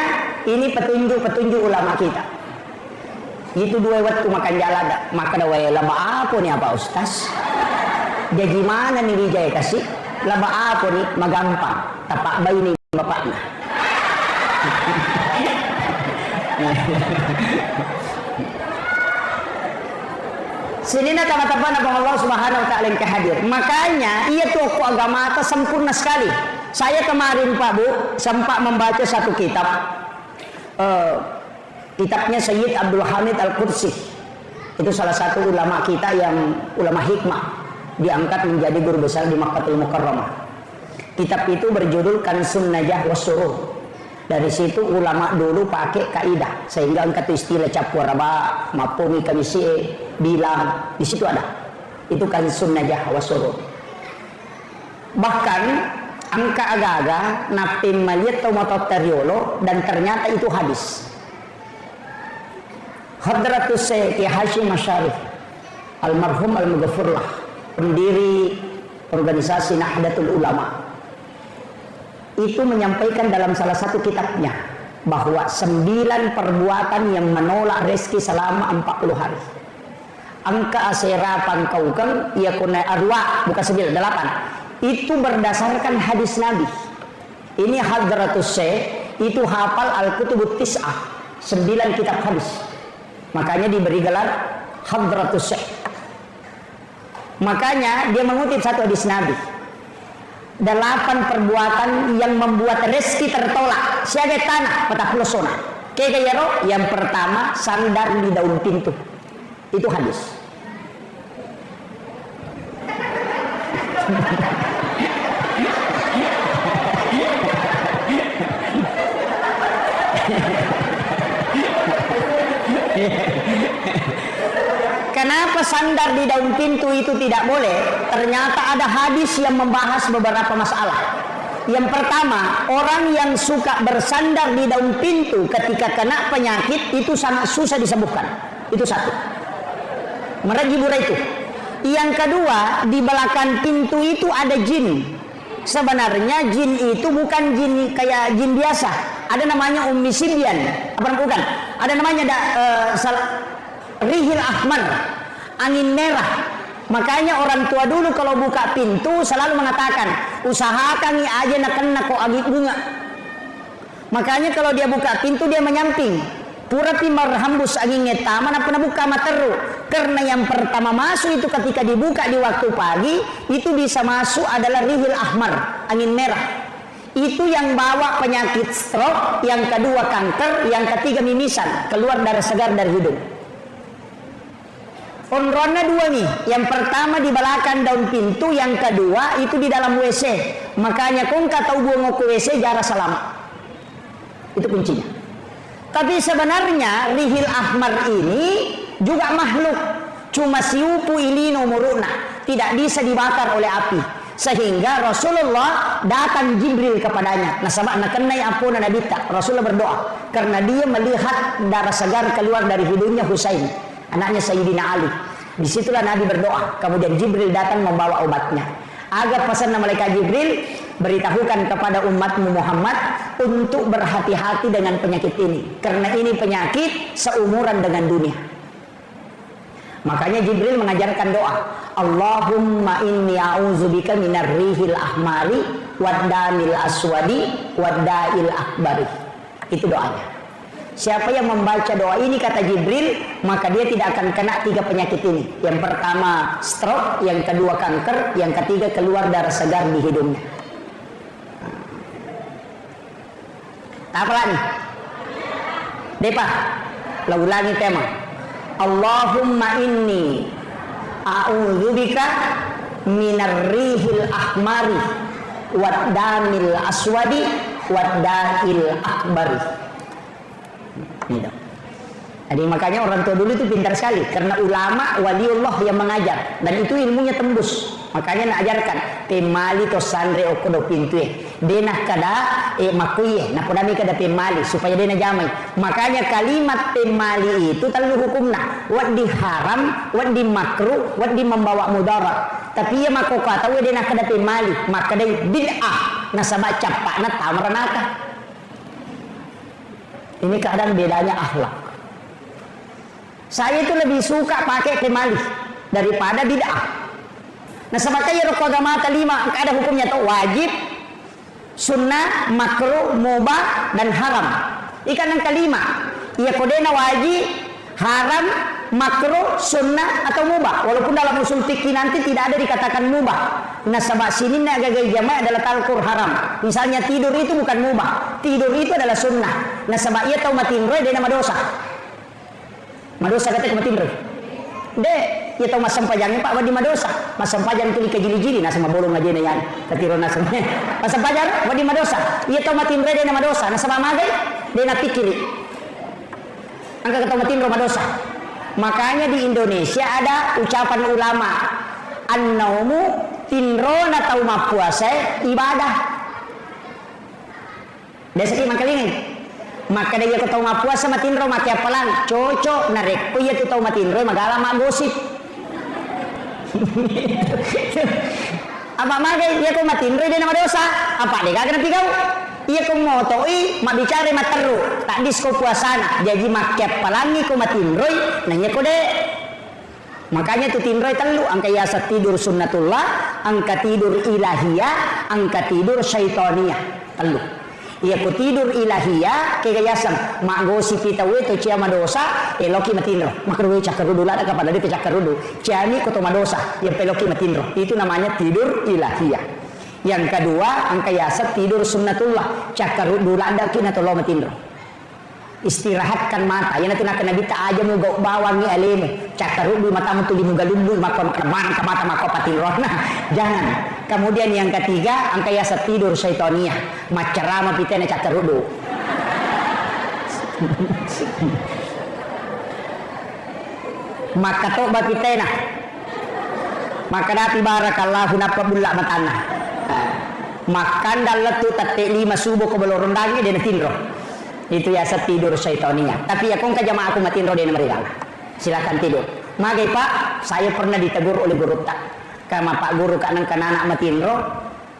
ini petunjuk ulama kita. Itu dua waktu makan jalada. Maka dah waya laba apa nih apa ustaz? Dia gimana nih Wijaya kasih? Laba apa nih? Magampang. Tapak bayi nih bapaknya. Sini nak kata-kata Allah Subhanahu wa taala yang kehadir. Makanya ia tokoh agama atas sempurna sekali. Saya kemarin Pak Bu sempat membaca satu kitab. Kitabnya Sayyid Abdul Hamid Al-Qudsi. Itu salah satu ulama kita yang ulama hikmah, diangkat menjadi guru besar di Makkatul Mukarramah. Kitab itu berjudul Kansun Najah Wassuruh. Dari situ ulama dulu pakai kaidah sehingga angkat istilah capur raba mapumi kamisi bilang di situ ada. Itu kan sunnajah wasurud. Bahkan angka aga-aga napim maliat atau mototeriolo dan ternyata itu hadis. Hadratus Syekh Hashim Asyarif almarhum al-Mughfirlah, pendiri organisasi Nahdlatul Ulama, itu menyampaikan dalam salah satu kitabnya bahwa 9 perbuatan yang menolak rezeki selama 40 hari. Angka aserapan kaukang ia kuna arwa bukan 9, 8. Itu berdasarkan hadis Nabi. Ini Hadratus Syekh itu hafal Al-Kutubut Tis'ah, 9 kitab hadis. Makanya diberi gelar Hadratus Syekh. Makanya dia mengutip satu hadis Nabi. 8 perbuatan yang membuat rezeki tertolak sebagai tanah petak pelosona. Kayak yang pertama sandar di daun pintu. Itu hadis. Kenapa sandar di daun pintu itu tidak boleh? Ternyata ada hadis yang membahas beberapa masalah. Yang pertama, orang yang suka bersandar di daun pintu ketika kena penyakit itu sangat susah disembuhkan. Itu satu. Merajibura itu. Yang kedua, di belakang pintu itu ada jin. Sebenarnya jin itu bukan jin kayak jin biasa. Ada namanya Ummi Sibyan. Apa bukan? Ada namanya Rihil Ahmar, angin merah. Makanya orang tua dulu kalau buka pintu selalu mengatakan, usahakan aja nak kena kok agi bunga. Makanya kalau dia buka pintu dia menyamping. Pura timar hambus angin ngeta mana pernah buka materu. Karena yang pertama masuk itu ketika dibuka di waktu pagi itu bisa masuk adalah Rihil Ahmar, angin merah. Itu yang bawa penyakit stroke, yang kedua kanker, yang ketiga mimisan, keluar darah segar dari hidung. Onronnya dua nih, yang pertama di belakang daun pintu, yang kedua itu di dalam WC. Makanya kau nggak tahu buang ke WC jarak selama. Itu kuncinya. Tapi sebenarnya Rihil Ahmar ini juga makhluk, cuma siupu ilino muruna, tidak bisa dibakar oleh api. Sehingga Rasulullah datang Jibril kepadanya. Nah sama nak kenai ampun nabita. Rasulullah berdoa karena dia melihat darah segar keluar dari hidungnya Husain, anaknya Sayyidina Ali. Disitulah Nabi berdoa. Kemudian Jibril datang membawa obatnya. Agar pesan malaikat Jibril, beritahukan kepada umatmu Muhammad untuk berhati-hati dengan penyakit ini. Karena ini penyakit seumuran dengan dunia. Makanya Jibril mengajarkan doa. Allahumma inni a'udzubika minar rihil ahmari waddamil aswadi waddail akbari. Itu doanya. Siapa yang membaca doa ini kata Jibril, maka dia tidak akan kena tiga penyakit ini. Yang pertama stroke, yang kedua kanker, yang ketiga keluar darah segar di hidungnya. Apa lagi? Depa, ulangi tema. Allahumma inni a'udzubika minar rihil ahmari waddamil aswadi waddail akbari. Jadi makanya orang tua dulu itu pintar sekali karena ulama waliullah yang mengajar dan itu ilmunya tembus. Makanya nak ajarkan pemali to sandre okodo pintu denah kada makuye na podami kada pemali supaya dena jamai. Makanya kalimat pemali itu terlalu hukumna wadi haram, wadi makruh, wadi membawa mudarat. Tapi ya mako kata we dena kada pemali maka dai bid'ah nasaba capakna tamranaka. Ini kadang bedanya akhlak. Saya itu lebih suka pakai pemali daripada bid'ah. Nah sebabnya rokok agama lima ada hukumnya tuh wajib, sunnah, makruh, mubah dan haram. Ikan yang kelima, ia kodena wajib, haram, makruh, sunnah atau mubah. Walaupun dalam usul fikih nanti tidak ada dikatakan mubah. Nah sebab sini nak gagal jamaah adalah talkur haram. Misalnya tidur itu bukan mubah, tidur itu adalah sunnah. Nah sebab ia tahu matimroy dia nama dosa. Madosa kata kematin roy. Dek, ia tahu masam pajangnya Pak wadi madosa. Masam pajang tu dikejili-jili nah sama bolong aja yan. Katirona sebenarnya. Masam pajang wadi madosa. Ia tahu matin roy dia nama dosa. Nah sama magai dia nak pikiri. Angka kata matin roy madosa. Makanya di Indonesia ada ucapan ulama an-naumu tinrona tahu mapuasa ibadah. Desa ini makal ini. Maka dia kau tahu mapuasa matinro mati apalan cocok narek oh iya tu tahu matinro magala mak gosip. Apa magai dia kau matinro dia nama dosa apa dia kagak napi kau iya kau motoi mak bicara mak teru tak disko puasana jadi mak apalan kau matinro nanya kau deh. Makanya tu tinroy telu angka yasa tidur sunnatullah, angka tidur ilahiyah, angka tidur syaitania telu. Ia ku tidur ilahiyah kegayasan mak gosip kita we to cia madosa eloki matinro makruh cakarudu lah kepada dia cakarudu ciani ko to madosa yang peloki matinro itu namanya tidur ilahiyah. Yang kedua angka yasa tidur sunnatullah cakarudu lada kina to lo matinro istirahatkan mata yang nanti nak nabi tak aja mau bawangi alemu cakarudu matamu tu dimugalundul maka mata mako patinro nah jangan. Kemudian yang ketiga angka yasa tidur syaitoniah macerama pitena cakarudu. maka to bakitena maka dati barakallahu napa bulla matana makan daletu tate 5 subuh ke belorong dagi dia tinro itu ya tidur syaitaninya tapi ya kong ka jamaah aku matinro dia mereka silakan tidur magai pak saya pernah ditegur oleh guru tak kama pak guru kanan anak matinro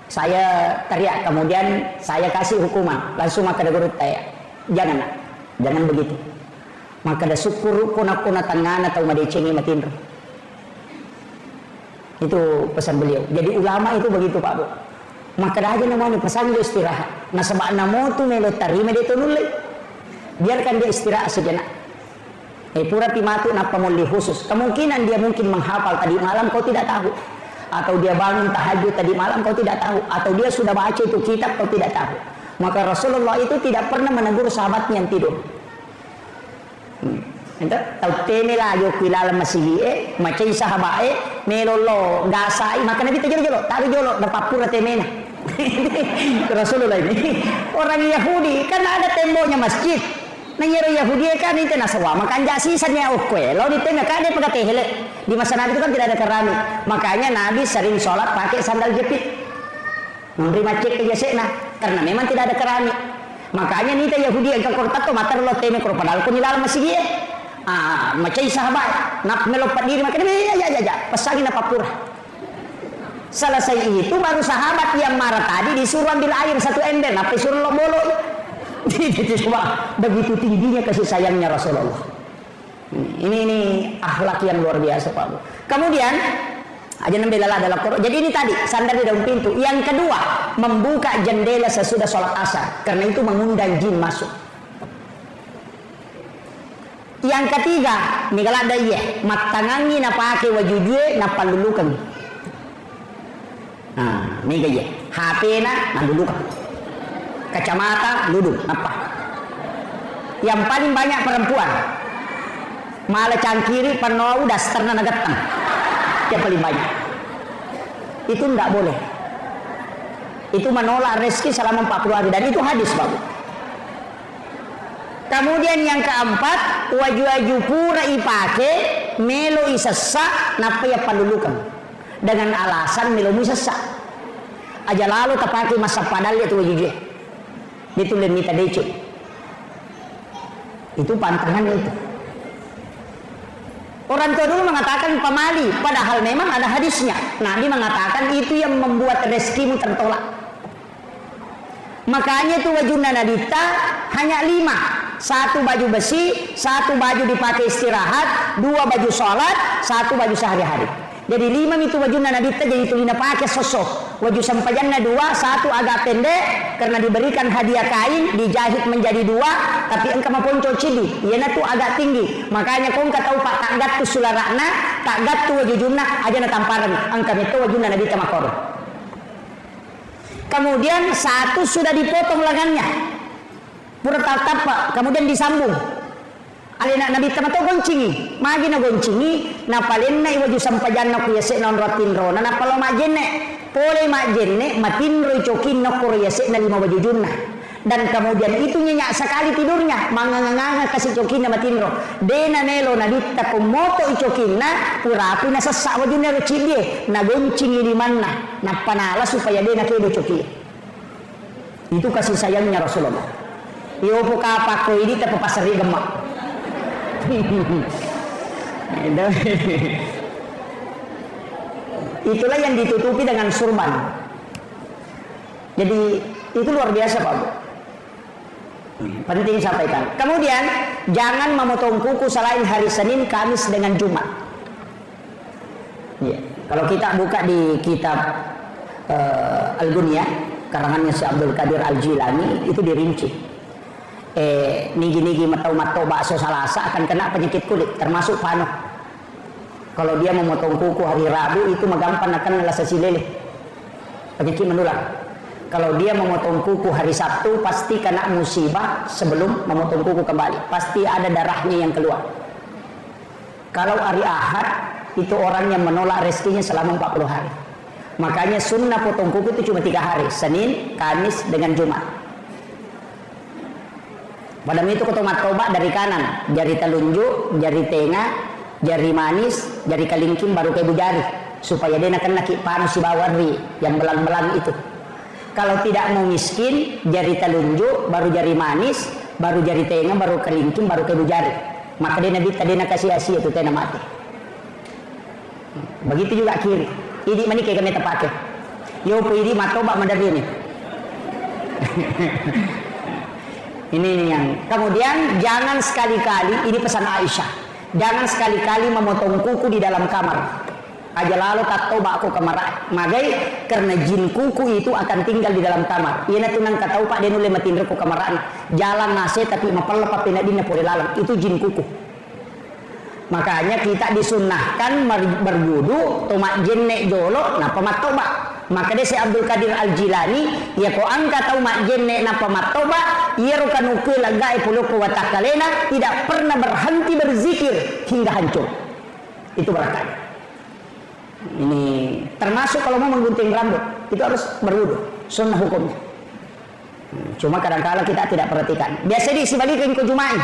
saya teriak kemudian saya kasih hukuman langsung maka ada guru tak jangan begitu maka ada syukur kuna tangana atau madecengi matinro itu pesan beliau jadi ulama itu begitu pak bu maka dah aja namanya pesan dia istirahat nah sebab namo tu melo tarima dia tunulai biarkan dia istirahat sejenak pura timatu napa muli khusus kemungkinan dia mungkin menghafal tadi malam kau tidak tahu atau dia bangun tahajud tadi malam kau tidak tahu atau dia sudah baca itu kitab kau tidak tahu maka Rasulullah itu tidak pernah menegur sahabatnya yang tidur entah tahu tene lah yo kilala masihi macam sahabat melolo gasai maka nabi jolo tahu jolo dapat pura temena Rasulullah ini orang Yahudi kan ada temboknya masjid nanyero Yahudi kan itu nasawa maka anja sisanya okwe lalu di tengah kan dia pakai hele di masa Nabi itu kan tidak ada keramik makanya Nabi sering sholat pakai sandal jepit memberi macet ke jasekna karena memang tidak ada keramik makanya nita Yahudi yang kortat to matar lo teme kor padahal ko nilal masjid macam sahabat nak melopat diri maka ya pasangin apa pura selesai itu baru sahabat yang marah tadi disuruh ambil air 1 ember apa disuruh lo bolo begitu tingginya kasih sayangnya Rasulullah ini akhlak yang luar biasa Pak Bu kemudian aja nembelala adalah Quran jadi ini tadi sandar di dalam pintu yang kedua membuka jendela sesudah sholat asar karena itu mengundang jin masuk yang ketiga migala daya matangangi na pakai wajujue na palulukan mega ya HP na dulukan kacamata duduk apa yang paling banyak perempuan malah cangkiri penuh dasterna nagatang yang paling banyak itu enggak boleh itu menolak rezeki selama 40 hari dan itu hadis bagus. Kemudian yang keempat waju-waju pura ipake melo isesa napa ya palulukan dengan alasan melo isesa aja lalu tapake masa padal itu wajuje itu lemita decu itu pantangan itu orang tua dulu mengatakan pamali padahal memang ada hadisnya Nabi mengatakan itu yang membuat rezekimu tertolak makanya itu wajuna nadita hanya 5 1 baju besi 1 baju dipakai istirahat 2 baju sholat 1 baju sehari-hari jadi 5 itu wajuna nadita jadi itu lina pakai sosok waju sampajanna 2 1 agak pendek karena diberikan hadiah kain dijahit menjadi 2 tapi engkau maponco cidi iana tuh agak tinggi makanya kau engkau tahu pak takgat tu sularakna takgat tu wajujuna aja na tamparan engkau itu wajuna nadita makor kemudian 1 sudah dipotong lengannya pura tatap pak kemudian disambung alina nabi tamato goncingi magi na goncingi na palin na iwaju sampajanna ku yase non ratinro na napalo majenne pole majenne matinro cokin na kur yase na 5 baju junna dan kemudian itu nyenyak sekali tidurnya manganganga kasih cokin na matinro dena nelo na ditta kumoto icokinna pura na sesak wajunna recili na goncingi di mana na panala supaya dena kedo cokin itu kasih sayangnya Rasulullah yo buka apa ini tapi pasari gemak itulah yang ditutupi dengan surban jadi itu luar biasa Pak Bu penting sampaikan kemudian jangan memotong kuku selain hari Senin Kamis dengan Jumat ya. Kalau kita buka di kitab Al-Gunyah karangannya si Abdul Qadir Al-Jilani itu dirinci nigi-nigi matau-matau bakso salasa akan kena penyakit kulit termasuk panu kalau dia memotong kuku hari Rabu itu magampang akan lasa silele penyakit menular kalau dia memotong kuku hari Sabtu pasti kena musibah sebelum memotong kuku kembali pasti ada darahnya yang keluar kalau hari Ahad itu orang yang menolak rezekinya selama 40 hari makanya sunnah potong kuku itu cuma 3 hari Senin, Kamis dengan Jumat Padahal itu tomat tobat dari kanan, jari telunjuk, jari tengah, jari manis, jari kalingking baru ke ibu jari, supaya dia nak kena panas si bawah yang belang-belang itu. Kalau tidak mau miskin, jari telunjuk, baru jari manis, baru jari tengah, baru kelingking, baru ke ibu jari. Maka dia nabi tadi nak kasih asia itu tena mati. Begitu juga kiri. Ini mana kayak kami terpakai. Yo ini matoba mandari ini. Ini yang. Kemudian jangan sekali-kali, ini pesan Aisyah. Jangan sekali-kali memotong kuku di dalam kamar. Aja lalu tak toba aku kamar magai karena jin kuku itu akan tinggal di dalam kamar. Ia nanti nang katau pak dia nule matinre ku kamaran jalan nase tapi mapal lepas pinadina pore lalang itu jin kuku. Makanya kita disunnahkan berwudu tomak jin nek jolo napa matoba. Maka dia si Abdul Qadir Al Jilani ya ko angka tau mak jin nek napa matoba ia rukan ukul lagai puluku watakalena tidak pernah berhenti berzikir hingga hancur. Itu barakah. Ini termasuk kalau mau menggunting rambut itu harus berwudu, sunnah hukumnya. Cuma kadang-kadang kita tidak perhatikan. Biasa di sebalikin ke Jumat.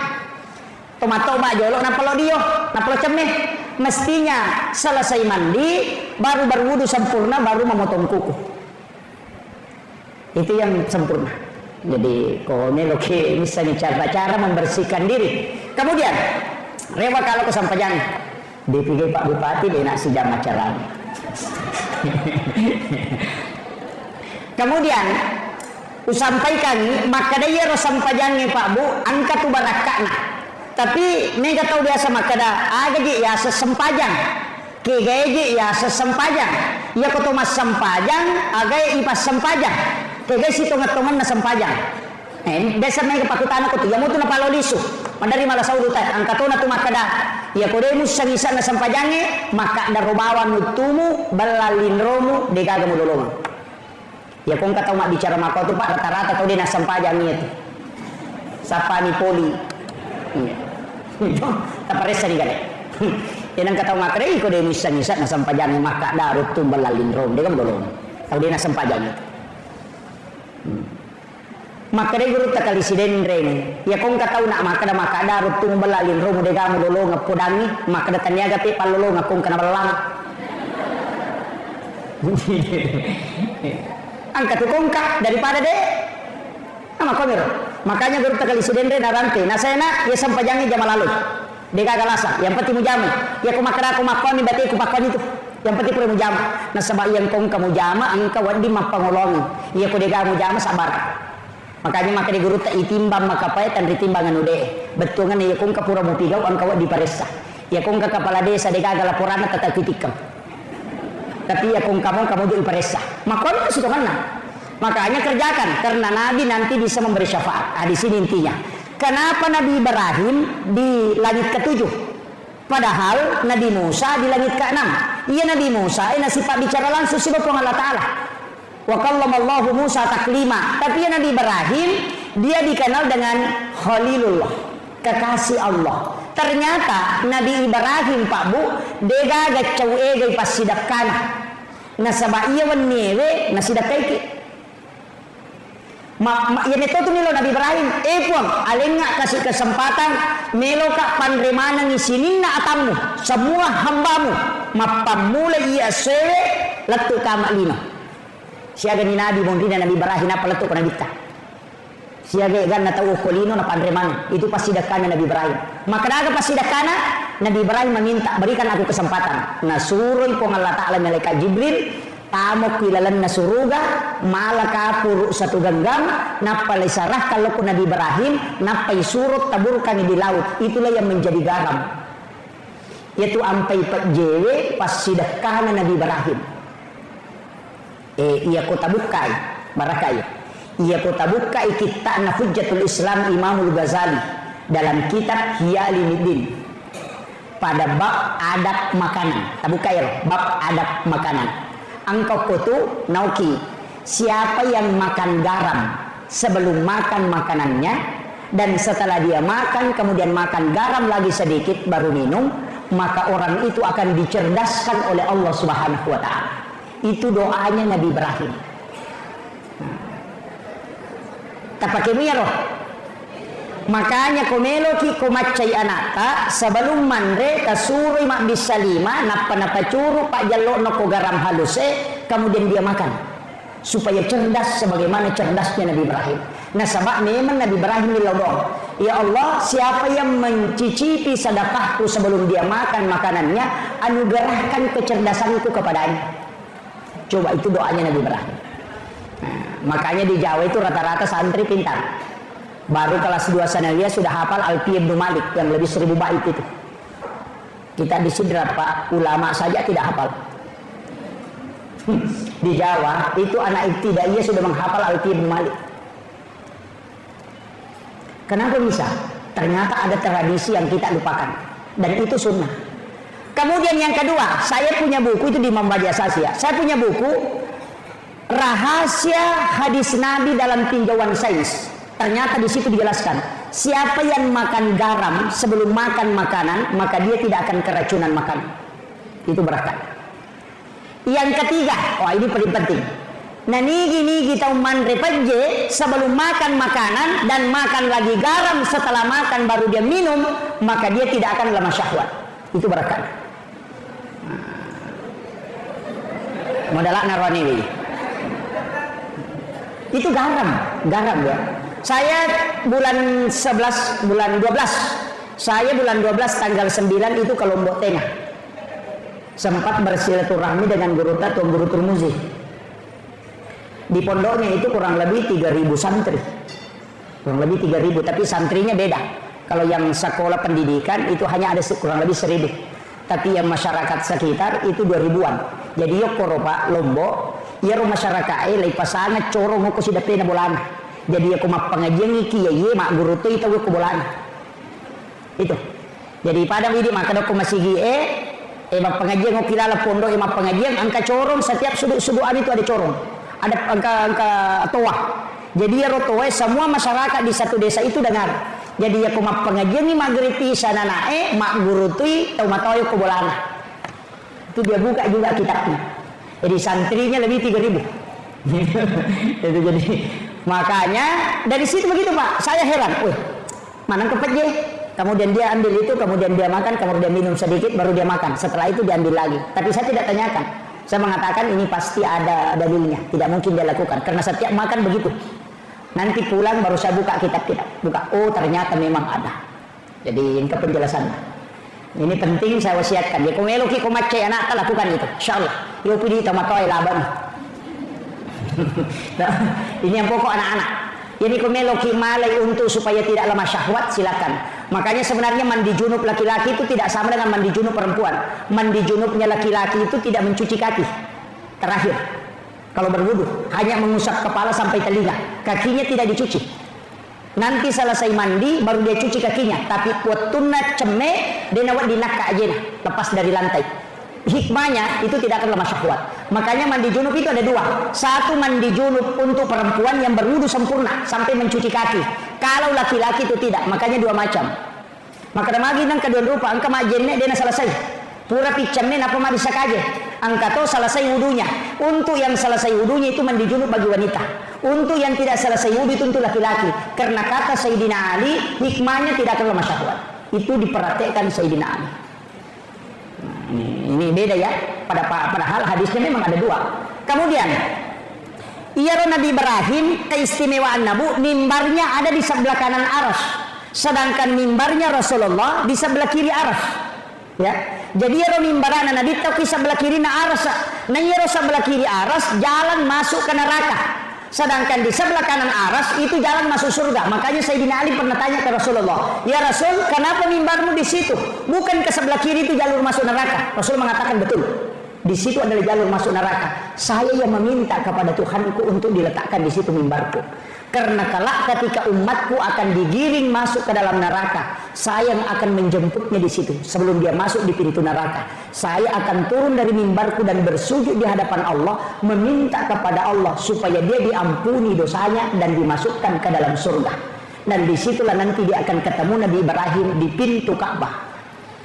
Tomat-tomat jolok napalo dio, napalo cemeh. Mestinya selesai mandi baru berwudu sempurna baru memotong kuku. Itu yang sempurna. Jadi kalau ini misalnya cara-cara membersihkan diri. Kemudian rewa kalau kesampaian dipikir Pak Bupati dia nak sidang acara. Kemudian usampaikan maka dia ro sampaiannya Pak Bu angkat tu barakana. Tapi nega tahu biasa maka dah agaji ya sesempajang. Kegeji ya sesempajang. Ya ko mas sempajang agai ipas sempajang. Kege si tongat-tongan na sempajang. Biasa nega pakutan aku tu ya mutu na palolisu. Mandari malah saudu tay angkatona tu maka dah ya kodemu sangisan na sampajange maka darobawan mutumu balalin romu degaga mudolongan. Ya kong kata mak bicara maka tu Pak rata-rata kau dia na sampajangnya tu. Sapani poli. Tak paresa ni gale. Ya nang kata mak rei kodemu sangisan na sampajange maka darut tu balalin romu degaga mudolongan. Kau dia na sampajangnya. Maka dia guru tak kali siden reng. Ya kong katau nak maka ada rutung belalin romo de gamu lolo ngapodangi maka da taniaga pe palolo ngakong kana belang. Angkat kongka daripada de. Nama komero. Makanya guru tak kali siden reng narante. Nah saya nak ya sampajangi jama lalu. De gagalasa. Yang penting mujamu. Ya kumakara kumakoni bati kupakon itu. Yang penting pura mujamu. Nah sebab yang kong kamu jama angka wadi mapangolongi. Ya ko de gamu jama sabar. Makanya maka di guru tak itimbang maka pay tan ditimbangan ude betul kan ya kong kapura mo pigaw ang kawat di paresa ya kong ka kepala desa de gagal laporan tata titikam tapi ya kong kamu di paresa maka itu mana makanya kerjakan karena Nabi nanti bisa memberi syafaat. Di sini intinya kenapa Nabi Ibrahim di langit ke-7 padahal Nabi Musa di langit ke-6. Iya Nabi Musa sifat bicara langsung si Bapak Allah Ta'ala. Wa kallamallahu Musa taklima. Tapi Nabi Ibrahim dia dikenal dengan Khalilullah, kekasih Allah. Ternyata Nabi Ibrahim Pak Bu dega gacau ege pasidap kana. Nasaba iya wannewe nasidap kaiki. Ya neto tu nilo Nabi Ibrahim puang alenga kasih kesempatan melo ka panremana ngisinin na atamu semua hambamu mapamula iya sewe latu kama lino. Siaga ni Nabi mondina Nabi Ibrahim apa letuk Nabi ta. Siaga gan na tahu kolino na panreman itu pasti dakana Nabi Ibrahim. Maka daga pasti dakana Nabi Ibrahim meminta berikan aku kesempatan. Nasuruh pun Allah Ta'ala malaikat Jibril tamok kilalan nasuruga malaka puru satu genggam napalay sarah kalau pun Nabi Ibrahim napay surut taburkan di laut. Itulah yang menjadi garam. Yaitu ampai jewe pasti dakana Nabi Ibrahim. Ia kota bukai barakai ia kota bukai kita na Hujjatul Islam Imamul Ghazali dalam kitab Ihya Ulumuddin pada bab adab makanan tabukai bab adab makanan angkau kutu nauki siapa yang makan garam sebelum makan makanannya dan setelah dia makan kemudian makan garam lagi sedikit baru minum maka orang itu akan dicerdaskan oleh Allah Subhanahu wa Ta'ala. Itu doanya Nabi Ibrahim. Tak pakai mie loh. Makanya komelo ki komacai anata sebelum manre kasuri mak bisa lima napa curu pak jalok noko garam haluse kemudian dia makan supaya cerdas sebagaimana cerdasnya Nabi Ibrahim. Nah sebab memang Nabi Ibrahim dilodong. Ya Allah, siapa yang mencicipi sedekahku sebelum dia makan makanannya, anugerahkan kecerdasanku kepadanya. Coba itu doanya Nabi Ibrahim. Nah, makanya di Jawa itu rata-rata santri pintar. Baru kelas 2 sanawiya sudah hafal Alfiya Ibnu Malik yang lebih 1000 bait itu. Kita di sini Pak ulama saja tidak hafal. Di Jawa itu anak ibtidaiyah sudah menghafal Alfiya Ibnu Malik. Kenapa bisa? Ternyata ada tradisi yang kita lupakan dan itu sunnah. Kemudian yang kedua, saya punya buku itu di Imam Badi Asasiyah. Saya punya buku Rahasia Hadis Nabi dalam Tinjauan Sains. Ternyata di situ dijelaskan, siapa yang makan garam sebelum makan makanan, maka dia tidak akan keracunan makan. Itu berkat. Yang ketiga, ini paling penting. Nah nigi kita manre paje sebelum makan makanan dan makan lagi garam setelah makan baru dia minum, maka dia tidak akan lemah syahwat. Itu berkat. Modalak narwani. Itu garam ya. Saya bulan 11, bulan 12. Saya bulan 12 tanggal 9 itu ke Lombok Tengah. Sempat bersilaturahmi dengan guru Tuan Guru Turmuzi. Di pondoknya itu kurang lebih 3000 santri. Kurang lebih 3000, tapi santrinya beda. Kalau yang sekolah pendidikan itu hanya ada kurang lebih 1000. Tapi yang masyarakat sekitar itu 2000-an. Jadi yo koropa Lombok, ya masyarakat lai pasana coro ngoko sudah pena bolana. Jadi aku mak pengajian iki ya mak guru tu itu aku bolana. Itu. Jadi pada widi maka aku masih mak pengajian aku kilala pondok mak pengajian angka corong setiap sudut-sudutan itu ada corong. Ada angka toa. Jadi ya rotoe semua masyarakat di satu desa itu dengar. Jadi aku mak pengajian ni magriti sana nae mak guru tu tau matau aku bolana. Itu dia buka juga kitabnya. Jadi santrinya lebih 3000. Itu jadi makanya dari situ begitu Pak, saya heran, mana kepet kemudian dia ambil itu, kemudian dia makan, kemudian minum sedikit, baru dia makan, setelah itu diambil lagi. Tapi saya tidak tanyakan, saya mengatakan ini pasti ada dalilnya, tidak mungkin dia lakukan, karena setiap makan begitu. Nanti pulang baru saya buka kitab-kitab, buka, ternyata memang ada. Jadi ini penjelasannya. Ini penting saya wasiatkan, ya kumeluki kumacai anak lakukan itu, insyaallah. Yo pilih tamatoi laban. Nah, ini yang pokok anak-anak. Jadi kumeloki malai untuk supaya tidak lemah syahwat silakan. Makanya sebenarnya mandi junub laki-laki itu tidak sama dengan mandi junub perempuan. Mandi junubnya laki-laki itu tidak mencuci kaki. Terakhir, kalau berwudu hanya mengusap kepala sampai telinga, kakinya tidak dicuci. Nanti selesai mandi baru dia cuci kakinya. Tapi kuatuna ceme denawat dinaka aja lepas dari lantai. Hikmahnya itu tidak akan lemah syahwat. Makanya mandi junub itu ada dua. Satu mandi junub untuk perempuan yang berwudu sempurna sampai mencuci kaki. Kalau laki-laki itu tidak, makanya dua macam. Maka magi nang kedua rupa angka majenne dena selesai. Pura picamne apa ma bisa kaje. Angka to selesai wudunya. Untuk yang selesai wudunya itu mandi junub bagi wanita. Untuk yang tidak selesai wudu itu untuk laki-laki. Karena kata Sayyidina Ali, hikmahnya tidak akan lemah syahwat. Itu diperhatikan Sayyidina Ali. Ini beda ya, padahal hadisnya memang ada dua. Kemudian Nabi Ibrahim keistimewaan Nabi, mimbarnya ada di sebelah kanan aras, sedangkan mimbarnya Rasulullah di sebelah kiri aras. Ya, jadi mimbarana Nabi tapi sebelah kiri na aras, nah sebelah kiri aras jalan masuk ke neraka. Sedangkan di sebelah kanan aras itu jalan masuk surga. Makanya Sayyidina Ali pernah tanya ke Rasulullah, ya Rasul, kenapa mimbarmu di situ? Bukan ke sebelah kiri itu jalur masuk neraka? Rasul mengatakan betul. Di situ adalah jalur masuk neraka. Saya yang meminta kepada Tuhanku untuk diletakkan di situ mimbarku. Karena kelak ketika umatku akan digiring masuk ke dalam neraka, saya yang akan menjemputnya di situ. Sebelum dia masuk di pintu neraka, saya akan turun dari mimbarku dan bersujud di hadapan Allah, meminta kepada Allah supaya dia diampuni dosanya dan dimasukkan ke dalam surga. Dan disitulah nanti dia akan ketemu Nabi Ibrahim di pintu Ka'bah.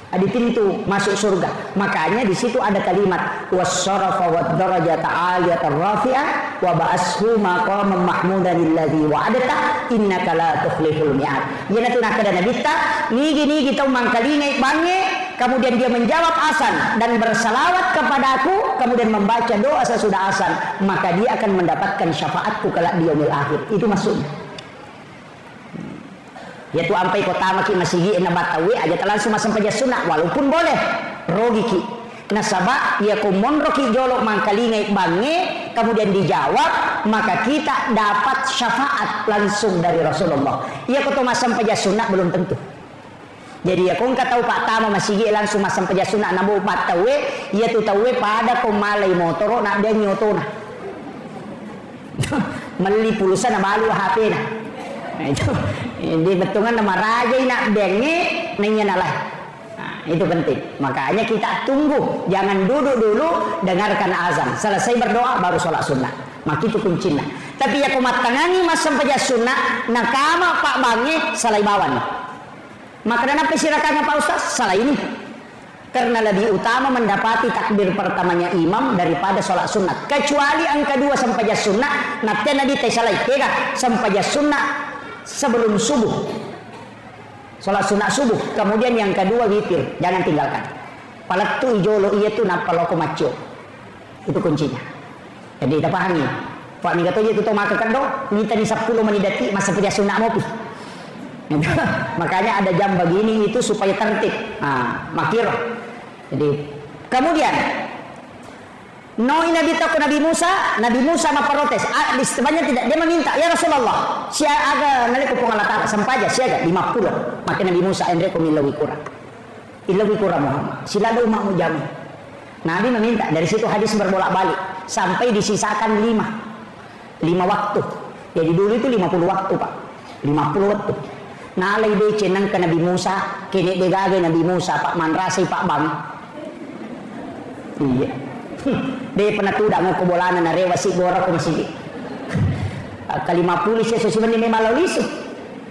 di pintu masuk surga. Makanya di situ ada kalimat wassarafa wad-darajata 'aliyatan rafi'ah wa ba'ashu maqaman mahmudan alladzi wa'adta innaka la tukhliful mi'ad. Yana tu nak ada nabi ta nigi tau mangkalingai bange, kemudian dia menjawab azan dan bersalawat kepadaku, kemudian membaca doa sesudah azan, maka dia akan mendapatkan syafaatku kelak di yaumil akhir. Itu maksudnya. Yaitu ampai kota maki masigi na batawi aja langsung masam paja sunat walaupun boleh rogi ki nasaba ya kumon roki jolok mangkalingai bange, kemudian dijawab, maka kita dapat syafaat langsung dari Rasulullah. Ya kota masam paja sunat belum tentu. Jadi ya kung tahu pak tama masigi langsung masam paja sunat nabu batawi ya tu tawe pada komalai motor nak dia nyotona meli pulsa na balu HP na. Nah, itu di betungan nama raja nak denge nanya nalah. Nah, itu penting. Makanya kita tunggu, jangan duduk dulu dengarkan azan. Selesai berdoa baru sholat sunnah. Maka itu kuncinya. Tapi ya kumat tangani mas sampai sunnah nakama pak bange salai bawan. Maka kenapa sirakannya Pak Ustaz? Salah ini. Karena lebih utama mendapati takbir pertamanya imam daripada sholat sunat. Kecuali angka 2 sampai sunnah, nanti nadi teh salai kega sampai sunnah sebelum subuh, sholat sunat subuh. Kemudian yang kedua witir, jangan tinggalkan. Palatu ijolo iya tu napaloko macio, itu kuncinya. Jadi kita pahami. Pak ni kata itu maka kado, minta di 10 menit dati masa kerja sunat mopi. Makanya ada jam begini itu supaya tertib. Makiro. Jadi kemudian Noi Nabi takut Nabi Musa memprotes. Sebenarnya tidak, dia meminta, ya Rasulullah, sia aga nali ko pengalata sampaja sia 50. Maka Nabi Musa endre ko milawi kurang. Ilawi kurang Muhammad. Sila do mak jamu. Nabi meminta, dari situ hadis berbolak-balik sampai disisakan 5 waktu. Jadi dulu itu 50 waktu, Pak. 50 waktu. Nalai de cenang ke Nabi Musa, kene de gage Nabi Musa, Pak Manrasi Pak Bang. Iya. Dia pernah tudak mau kebolanan na rewa si gora ko masigi. Kalima pulis ya susuban ni memang lalis.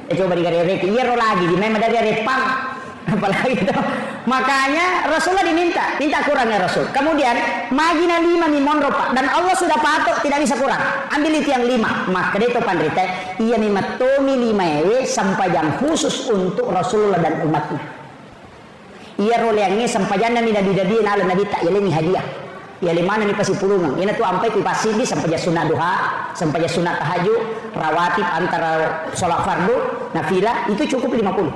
Coba di rek iya ro lagi di memang dari repang. Apalagi itu. Makanya Rasulullah minta kurang ya Rasul. Kemudian magina 5 mi monro Pak, dan Allah sudah patok tidak bisa kurang. Ambil itu yang 5. Maka dia itu pandrita iya mi matomi 5 ewe sampai yang khusus untuk Rasulullah dan umatnya. Iya ro yang ni sampai jana ni dadi ala nabi tak yelemi hadiah. Ya limana ni pasti pulungan. Ini tuh sampai ku pasti di sampai sunat duha, sampai sunat tahajud, rawatib antara sholat fardu, nafilah itu cukup 50.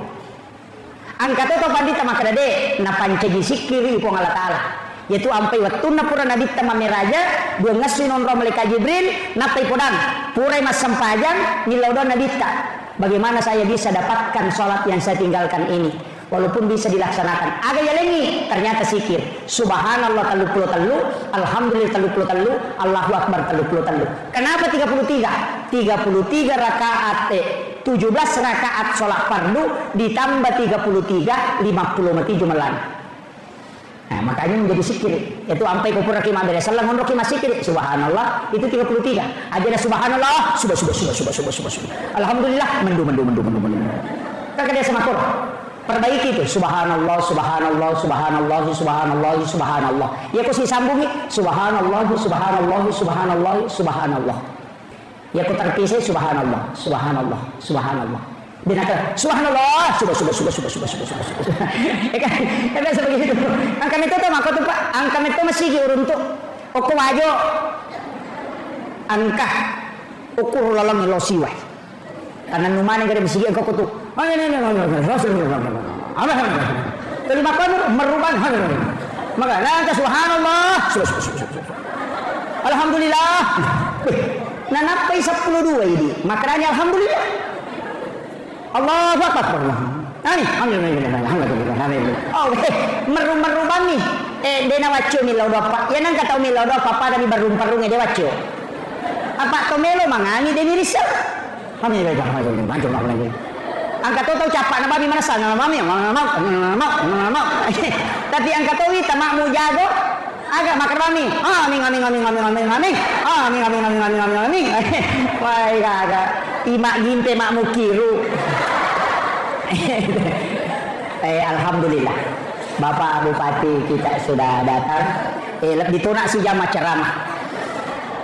Angkat itu pandita maka dade na pancegi sikiri pong Allah Taala. Yaitu sampai waktu na pura nabi tamame raja, dua ngasih nonro malaikat Jibril, napai podang, purai mas sampajan, nilaudo nabita. Bagaimana saya bisa dapatkan sholat yang saya tinggalkan ini? Walaupun bisa dilaksanakan agak yalengi, ternyata sikir subhanallah 33, alhamdulillah 33, Allahu akbar 33. Kenapa 33? 33 rakaat 17 rakaat sholat fardu ditambah 33 50 mati jumalan. Nah, makanya menjadi sikir. Itu sampai kupur rakimah dari salam honroki sikir subhanallah itu 33. Aja subhanallah sudah. Alhamdulillah mendu. Kakak dia semakur. Perbaiki itu subhanallah. Ya kau si sambungi subhanallah. Ya kau terpisah subhanallah. Dia kata subhanallah sudah. Ya kan seperti itu. Angka itu tuh maka tuh Pak, angka itu masih uruntuk. Oku wajo angka ukur lalang losiwa. Karena numane gede masih angka tuh. Kelima kali merubah maka nanti subhanallah alhamdulillah nah napai 12 ini makanya alhamdulillah Allahu akbar merubah nih dena wacu milau dopa ya nang kata milau dopa pada di barum-barung dia wacu apa tomelo mangani deni risau kami bantu lagi angkat tahu capak nama mana sana nama mau tapi angkat tahu kita makmu jago agak makan mami amin wah agak imak ginte makmu kiru alhamdulillah Bapak Bupati kita sudah datang. Ditunak si jama ceramah.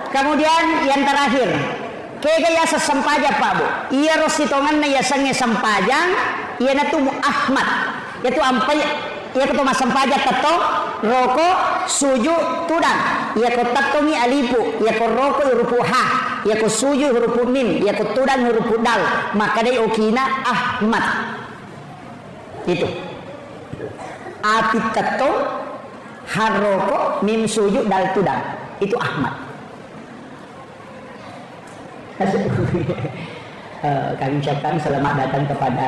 Kemudian yang terakhir, kegaya sesampaja Pak Bu. Ia rositongan na ya sange sampajang, ia natu Ahmad. Yaitu ampai, ia ketoma sampaja tato, roko, suju, tudang. Ia ko tatomi alipu, ia ko roko hurupu ha, ia ko suju hurupu min, ia ko tudang hurupu dal. Maka dai okina Ahmad. Itu. Api tato, haroko, mim suju, dal tudang. Itu Ahmad. Kami ucapkan selamat datang kepada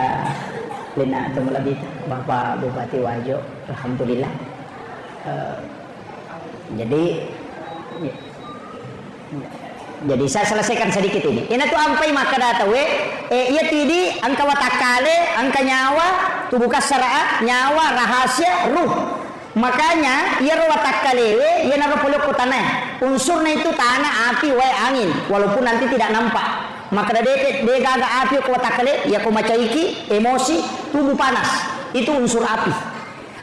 Lina Tumulabit Bapak Bupati Wajo. Alhamdulillah. Jadi saya selesaikan sedikit ini. Ini tuh ampai maka data we. Ia tidi angka watakale, angka nyawa, tubuh kasara, nyawa, rahasia, ruh. Makanya ia watakale, ia naruh peluk ke tanah. Unsurnya itu tanah, api, angin. Walaupun nanti tidak nampak. Maka dia gaga api ke watakale, ia kumacaiki, emosi, tubuh panas. Itu unsur api.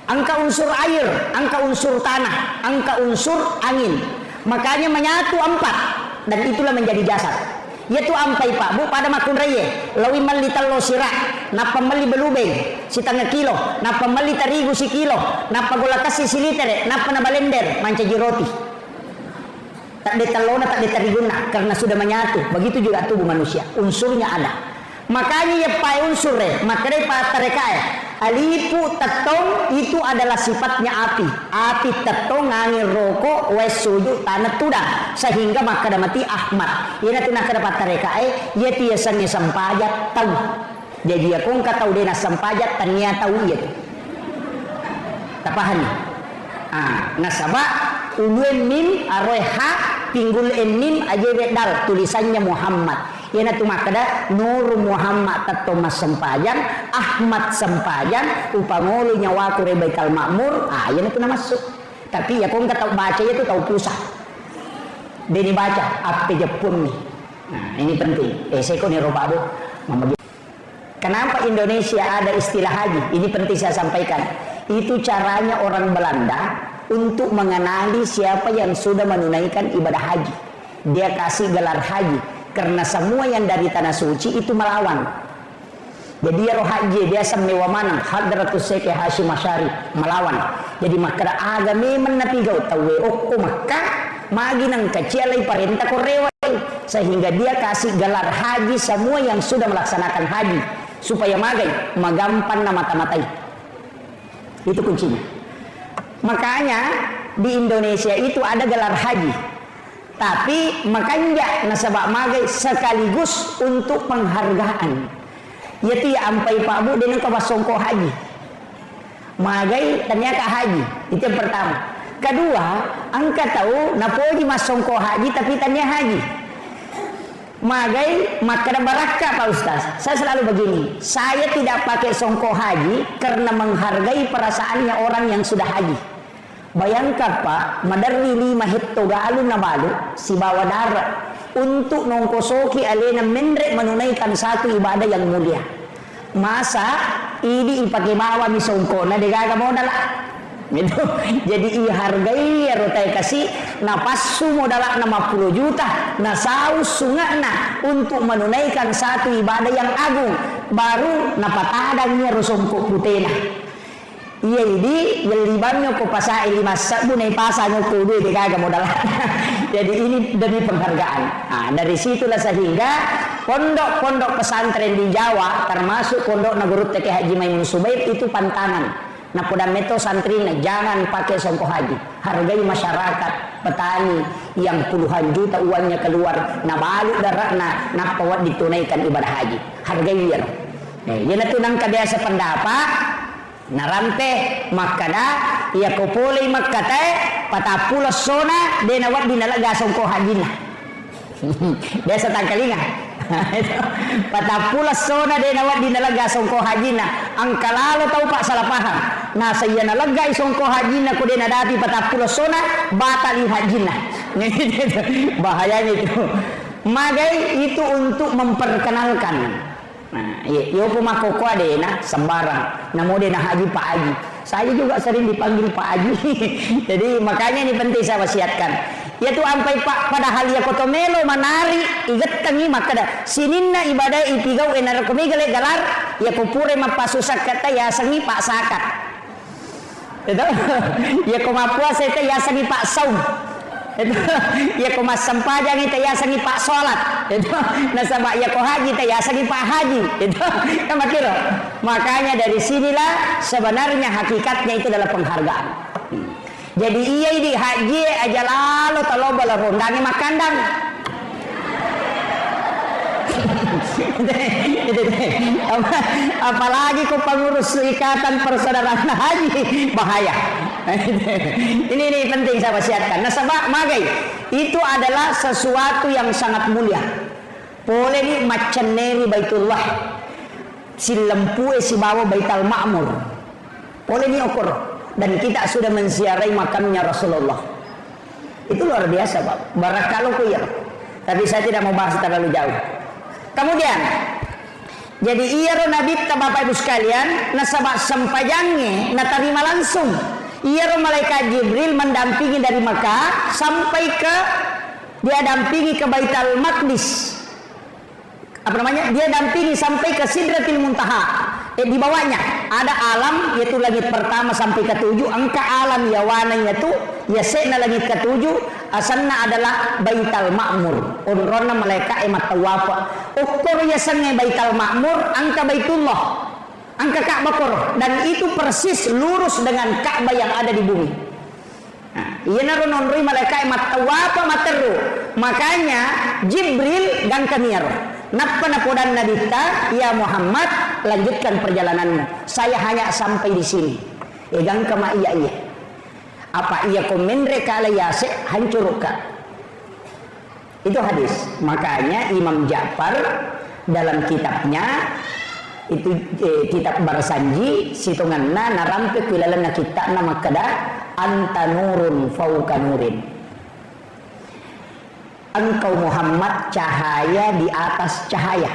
Angka unsur air, angka unsur tanah, angka unsur angin. Makanya menyatu 4 dan itulah menjadi jasad. Yaitu ampai Pak Bu pada makun reye lawi mali talo sirah napa mali belubeng si tanga kilo napa mali tarigu si kilo napa gula kasi si litere napa na balender mancaji roti tak detalona tak detariguna karena sudah menyatu. Begitu juga tubuh manusia unsurnya ada. Makanya ya pai unsur makanya pa tarekae alipu tetong itu adalah sifatnya api. Api tetong ngangin rokok wes suju tanah tudang sehingga maka damati Ahmad. Ia nanti nak dapat tarekae ia tiasannya sampajat tahu. Jadi dia kong katau dena sampajat tania tahu ia tu. Tak paham ni. Nasaba uluen mim aroha pinggul mim ajewe dal tulisannya Muhammad. Yana tu makada Nur Muhammad tato mas sempajang Ahmad sempajang upamolu nyawa ku rebaikal makmur. Yana tu nama masuk. Tapi ya kau tahu baca itu tahu pusat. Dia baca apa Jepun nih. Nah ini penting. Saya kau nih roba bu. Kenapa Indonesia ada istilah haji? Ini penting saya sampaikan. Itu caranya orang Belanda untuk mengenali siapa yang sudah menunaikan ibadah haji. Dia kasih gelar haji. Karena semua yang dari tanah suci itu melawan. Jadi ya roh haji biasa mewaman Hadratus Syekh Hashim Asy'ari melawan. Jadi maka agame menapigau tawe okko maka magi nang kecilai perintah korewai sehingga dia kasih gelar haji semua yang sudah melaksanakan haji supaya magai magampan na mata-matai. Itu kuncinya. Makanya di Indonesia itu ada gelar haji. Tapi makanya nasabak magai sekaligus untuk penghargaan. Yaitu ya ampai Pak Bu dengan kabasongko haji. Magai ternyata haji. Itu yang pertama. Kedua, angka tahu napoji masongko haji tapi tanya haji. Magai makna barakah Pak Ustaz. Saya selalu begini. Saya tidak pakai songko haji karena menghargai perasaannya orang yang sudah haji. Bayangkan Pak, madarri 5 hekto galun na balu si bawa darah untuk nongkosoki alena mendrek menunaikan satu ibadah yang mulia. Masa ini ipakai bawa misongko na degaga modal gitu. Jadi hargai ya rotai kasih napasu modal 60 juta na saus sungakna untuk menunaikan satu ibadah yang agung baru napatadangnya rusongko putena. Iya ini libannya ko pasai 5 sabu nai pasanya ko duit kagak modal. Jadi ini demi penghargaan. Nah, dari situlah sehingga pondok-pondok pesantren di Jawa termasuk pondok Nagurut Teke Haji Maimun Subaib itu pantangan. Nah, pada meto santrinya jangan pakai songko haji. Hargai masyarakat petani yang puluhan juta uangnya keluar. Nah, balik darahna nak pawat ditunaikan ibadah haji. Hargai dia. Nih, yana tunang kabiasa pendapat narampe makada ia kopole makate patapula sona denawat dinalaga songko hajina. Biasa tangkalinga. Patapula sona denawat dinalaga songko hajina. Angkalalo tahu Pak salah paham. Nah saya nalaga songko hajina ko denadati patapula sona batali hajina. Bahayanya itu. Magai itu untuk memperkenalkan. Nah, yo pumakoko adena sembarang. Namo dena haji Pak Haji. Saya juga sering dipanggil Pak Haji. Jadi makanya ini penting saya wasiatkan. Yaitu ampai Pak padahal ya kotomelo manari igat kami makada sininna ibadah ipigau enar komigale galar ya kupure mapasusak kata ya sangi Pak sakat. Itu ya kumapuasa itu ya sangi Pak saum. Itu ya kumasampajang itu ya sangi Pak salat. Itu nasabak ya ko haji itu ya sangi Pak haji. Itu kan makiro. Makanya dari sinilah sebenarnya hakikatnya itu adalah penghargaan. Jadi iya ini haji aja lalu kalau bala rondangi makandang. Apalagi kau pengurus ikatan persaudaraan haji bahaya. Ini penting saya wasiatkan. Nah sebab magai itu adalah sesuatu yang sangat mulia. Boleh ni macam neri Baitullah, si lempu si bawa Baitul Ma'mur. Boleh ni ukur. Dan kita sudah menziarahi makamnya Rasulullah. Itu luar biasa Pak. Barakalu kuyar. Tapi saya tidak mau bahas terlalu jauh. Kemudian, jadi iya Nabi Bapak Ibu sekalian, nasabak sempajangnya, natarima langsung. Iya malaikat Jibril mendampingi dari Makkah sampai ke dia dampingi ke Baitul Maqdis. Apa namanya? Dia dampingi sampai ke Sidratil Muntaha. Di bawahnya ada alam yaitu langit pertama sampai ke-7, angka alam yawananya itu ya sena langit ke-7, asanna adalah Baitul Ma'mur. Unrona malaikat emat tawafa. Ukur ya sange Baitul Ma'mur angka Baitullah. Angka Ka'bah koro dan itu persis lurus dengan Ka'bah yang ada di bumi. Nah, iya naron onrui malaikat emat tawafa materu. Makanya Jibril gang kaniar. Napa napodan nabita ya Muhammad lanjutkan perjalananmu. Saya hanya sampai di sini. Egang kama iya. Apa iya komendre kala yase hancurka. Itu hadis. Makanya Imam Ja'far dalam kitabnya itu kitab Barsanji situnganna narampe kuilalana kita nama kada anta nurun fauka nurin. Engkau Muhammad cahaya di atas cahaya.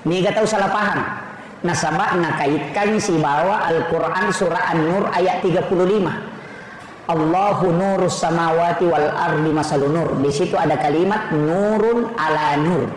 Ini gak tahu salah paham. Nasabak nakaitkan si bawa Al-Quran surah An-Nur ayat 35. Allahu nurus samawati wal ardi masalun nur. Di situ ada kalimat nurun ala nur.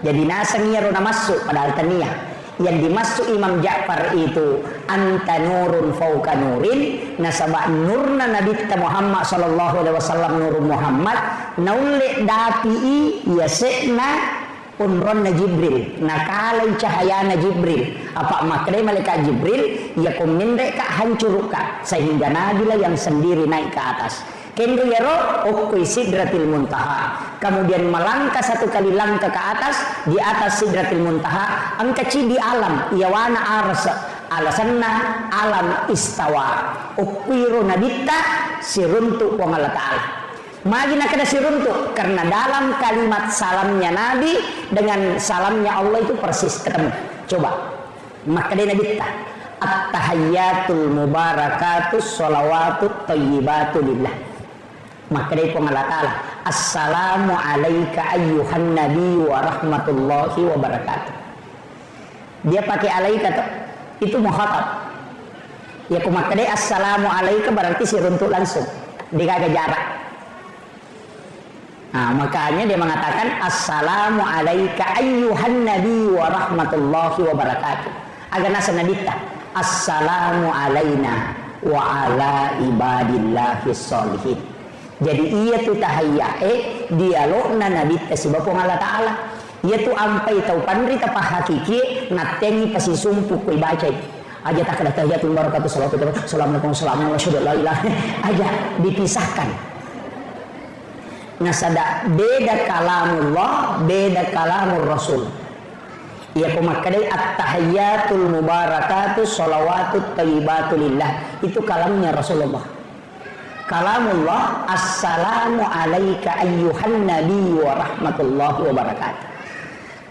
Jadi nasangnya rona masuk padahal taniyah. Yang dimasuk Imam Ja'far itu anta nurun fauka nurin. Nasabak nurna Nabi Muhammad sallallahu alaihi wasallam nur Muhammad naule dapi yasekna unronna Jibril nakalai cahayana Jibril apa makre malaikat Jibril ya komende ka hancurka sehingga Nabi lah yang sendiri naik ke atas. Kendo yaro ukui Sidratil Muntaha. Kemudian melangkah satu kali langkah ke atas, di atas Sidratil Muntaha angka di alam yawana arsa alasanna alam istawa ukwiru nabita siruntuk wa Allah ta'ala. Magi nak ada siruntuk karena dalam kalimat salamnya Nabi dengan salamnya Allah itu persis ketemu. Coba maka dia nabita at-tahayyatul mubarakatus sholawatut thayyibatu lillah. Maka dia pun Allah Ta'ala assalamu alaika ayyuhan nabi wa rahmatullahi wa barakatuh. Dia pakai alaika tuh itu muhatab ya maka dia assalamu alaika berarti siruntuk langsung dikagak jarak. Nah makanya dia mengatakan assalamu alaika ayyuhan nabi wa rahmatullahi wa barakatuh. Agar nasa nabita assalamu alaina wa ala ibadillahi sholihin. Jadi iya tu tahayyae dialogna Nabi tasibapong Allah Ta'ala. Iya tu ampai tau pandri tapah hakiki natengi pasi sumpu koi baca aja tak ada tahiyatul barakatuh assalamualaikum warahmatullahi wabarakatuh aja dipisahkan. Nasada beda kalamullah beda kalamur rasul. Iya pemakadai at-tahiyyatul mubarakatuh sholawatut thayyibatu lillah itu kalamnya Rasulullah. Kalamullah assalamu alaika ayyuhan nabi wa rahmatullahi wa barakatuh.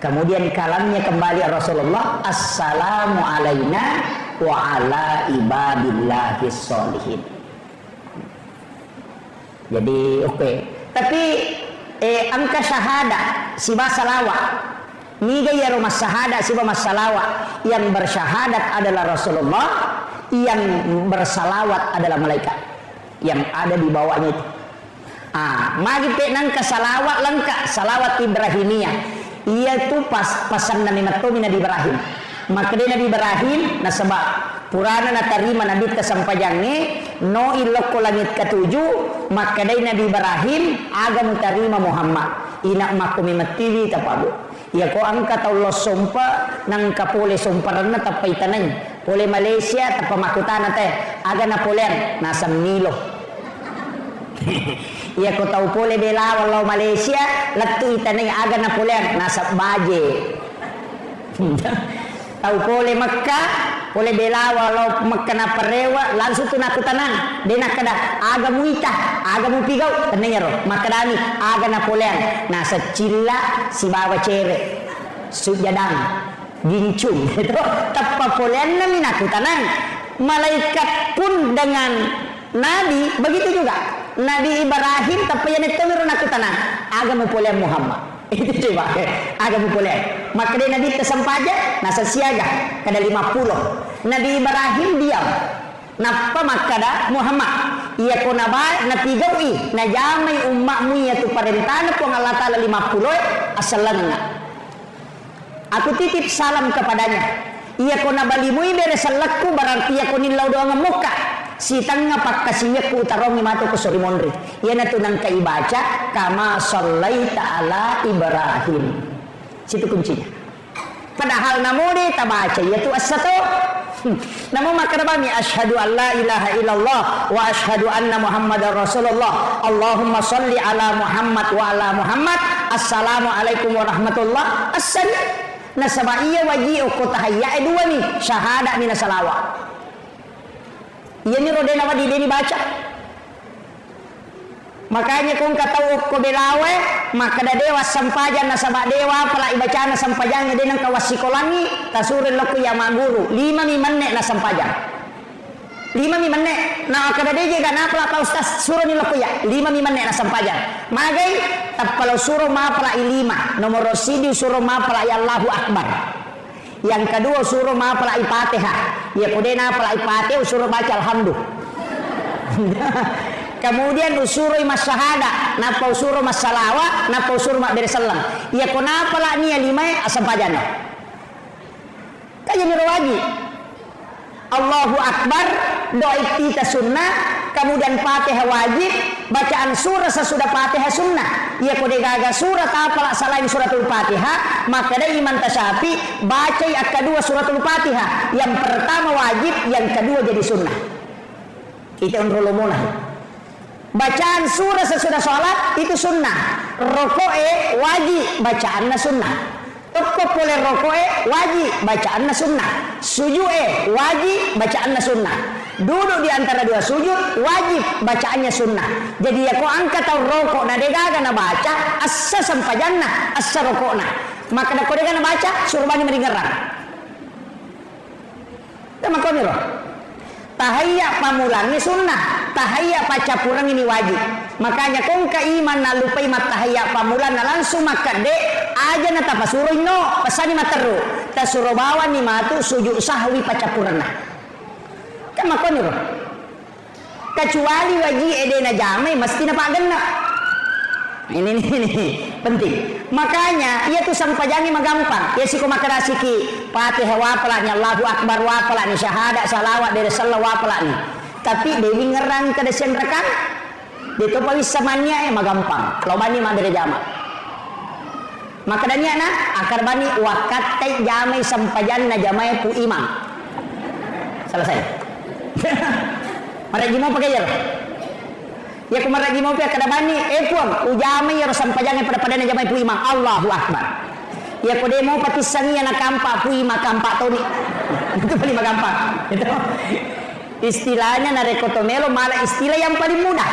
Kemudian kalamnya kembali Rasulullah assalamu alaina wa ala ibadillahi sholihin. Jadi oke. Tapi angka syahada si salawat Ni gaya rumah syahadat si salawat. Yang bersyahadat adalah Rasulullah, yang bersalawat adalah malaikat yang ada di bawahnya itu. Magi penang ke salawat lengkap, salawat Ibrahimiyah. Ia tu pasan Nabi Nabi Ibrahim. Maka dia Nabi Ibrahim na sebab purana na tarima Nabi kesampaiannya no ilok ko langit ketujuh, maka dia Nabi Ibrahim agam tarima Muhammad. Inak makumi matiwi tapabu. Ya ko angkat Allah sumpah nang kapole sumparan na tapay tanan. Pole Malaysia tapamakutan teh aga na polen nasam Nilo. Ya ko tahu pole bela walau Malaysia latu itanay aga na polen nasab Baje. Tahu pole Makkah pole bela walau Makkah na parewa langsung tu nakutanan de nakada aga muita aga mu pigau tanay ro makadani aga na polen nasa cilla si bawa cere sujadang gincung itu tepat polen na minakutanan. Malaikat pun dengan Nabi begitu juga. Nabi Ibrahim tapayan itu nakutanan aga mu polen Muhammad. Itu coba agak populer. Maka dia Nabi tersempaja nasa siaga kada 50. Nabi Ibrahim diam. Napa makada Muhammad ia ko naba natigawi na jamai ummakmu ya tu parentana po Allah taala 50 asalanna. Aku titip salam kepadanya. Ia ko nabalimui beresalakku berarti ia ko nilau doang muka. Si tanga pakkasinya ku tarongi matu ku sori mondri. Ia na tunang kaibaca kama sallaita ala Ibrahim. Situ kuncinya. Padahal namune tabaca yaitu as-satu. Namun makarabami asyhadu an la ilaha illallah wa asyhadu anna Muhammadar Rasulullah. Allahumma shalli ala Muhammad wa ala Muhammad. Assalamualaikum warahmatullah. Assalam. Nasabaiya waji ko tahayya dua nih syahadat mina salawat. Ia ni rode nama di baca. Makanya kung kataw ko belawe maka da dewa sampajan na sabak dewa pala ibacana sampajan dia nang kawasikolangi tasurin laku ya maguru 5 manne na sampajan 5 manne na kada deje gana pala ka ustaz suruh ni laku ya 5 manne na sampajan magai tapalo suruh ma pala 5 nomor sidi suruh ma pala ya Allahu akbar. Yang kedua suruh ma pala Fatihah. Ya kudena pala Fatihah suruh baca alhamdulillah. Kemudian usuruh mas syahada, napa usuruh mas salawat, napa usuruh mak bersalam. Ya kenapa lah ni 5 asampajan. Kajian wajib. Allahu akbar, doa kita sunnah, kemudian Fatihah wajib, bacaan surah sesudah Fatihah sunnah. Ya kode gaga surat apalah selain suratul Fatihah, maka ada iman tasyafi baca yang kedua suratul Fatihah. Yang pertama wajib, yang kedua jadi sunnah. Itu ulumuna. Bacaan surah sesudah sholat itu sunnah. Rokoe wajib, bacaannya sunnah. Toko boleh rokoe wajib, bacaannya sunnah. Sujue wajib, bacaannya sunnah. Duduk di antara dua sujud wajib, bacaannya sunnah. Jadi ya kau angkat atau rokok na dega na baca asa sampajanna asa rokokna. Maka na kau dega na baca suruh bani meringerang. Sama kau ni loh. Tahayya pamulangi sunnah, tahayya pacapurang ini wajib. Makanya kung kaiman na lupai mat tahayya pamulan na langsung maka de aja na tapasuroy no pasani materu tasuro bawa ni matu sujud sahwi pacapurang na. Kama ko ni ro. Kecuali wajib ede na jamai mesti na pagana. Ini penting. Makanya ia tu sampajani magampang. Ya siku makarasi ki Fatihah wapala ni Allahu akbar wapala ni syahadat salawat dari salawat wapala ni. Tapi dewi ngerang ke desen rekan. Itu pawis samanya magampang. Kalau bani mak dari jama. Maka dania na akar bani wakat tai jamai sampajan na jamai pu imam. Selesai. Mari gimana pakai ya? Ya kemarin mau pihak kada bani puang ujame ya sampajangan pada jamai pu imam Allahu akbar. Ya kode mau patisani anak kampak pu imam kampak toni. Itu paling gampang. Itu istilahnya na rekotomelo malah istilah yang paling mudah.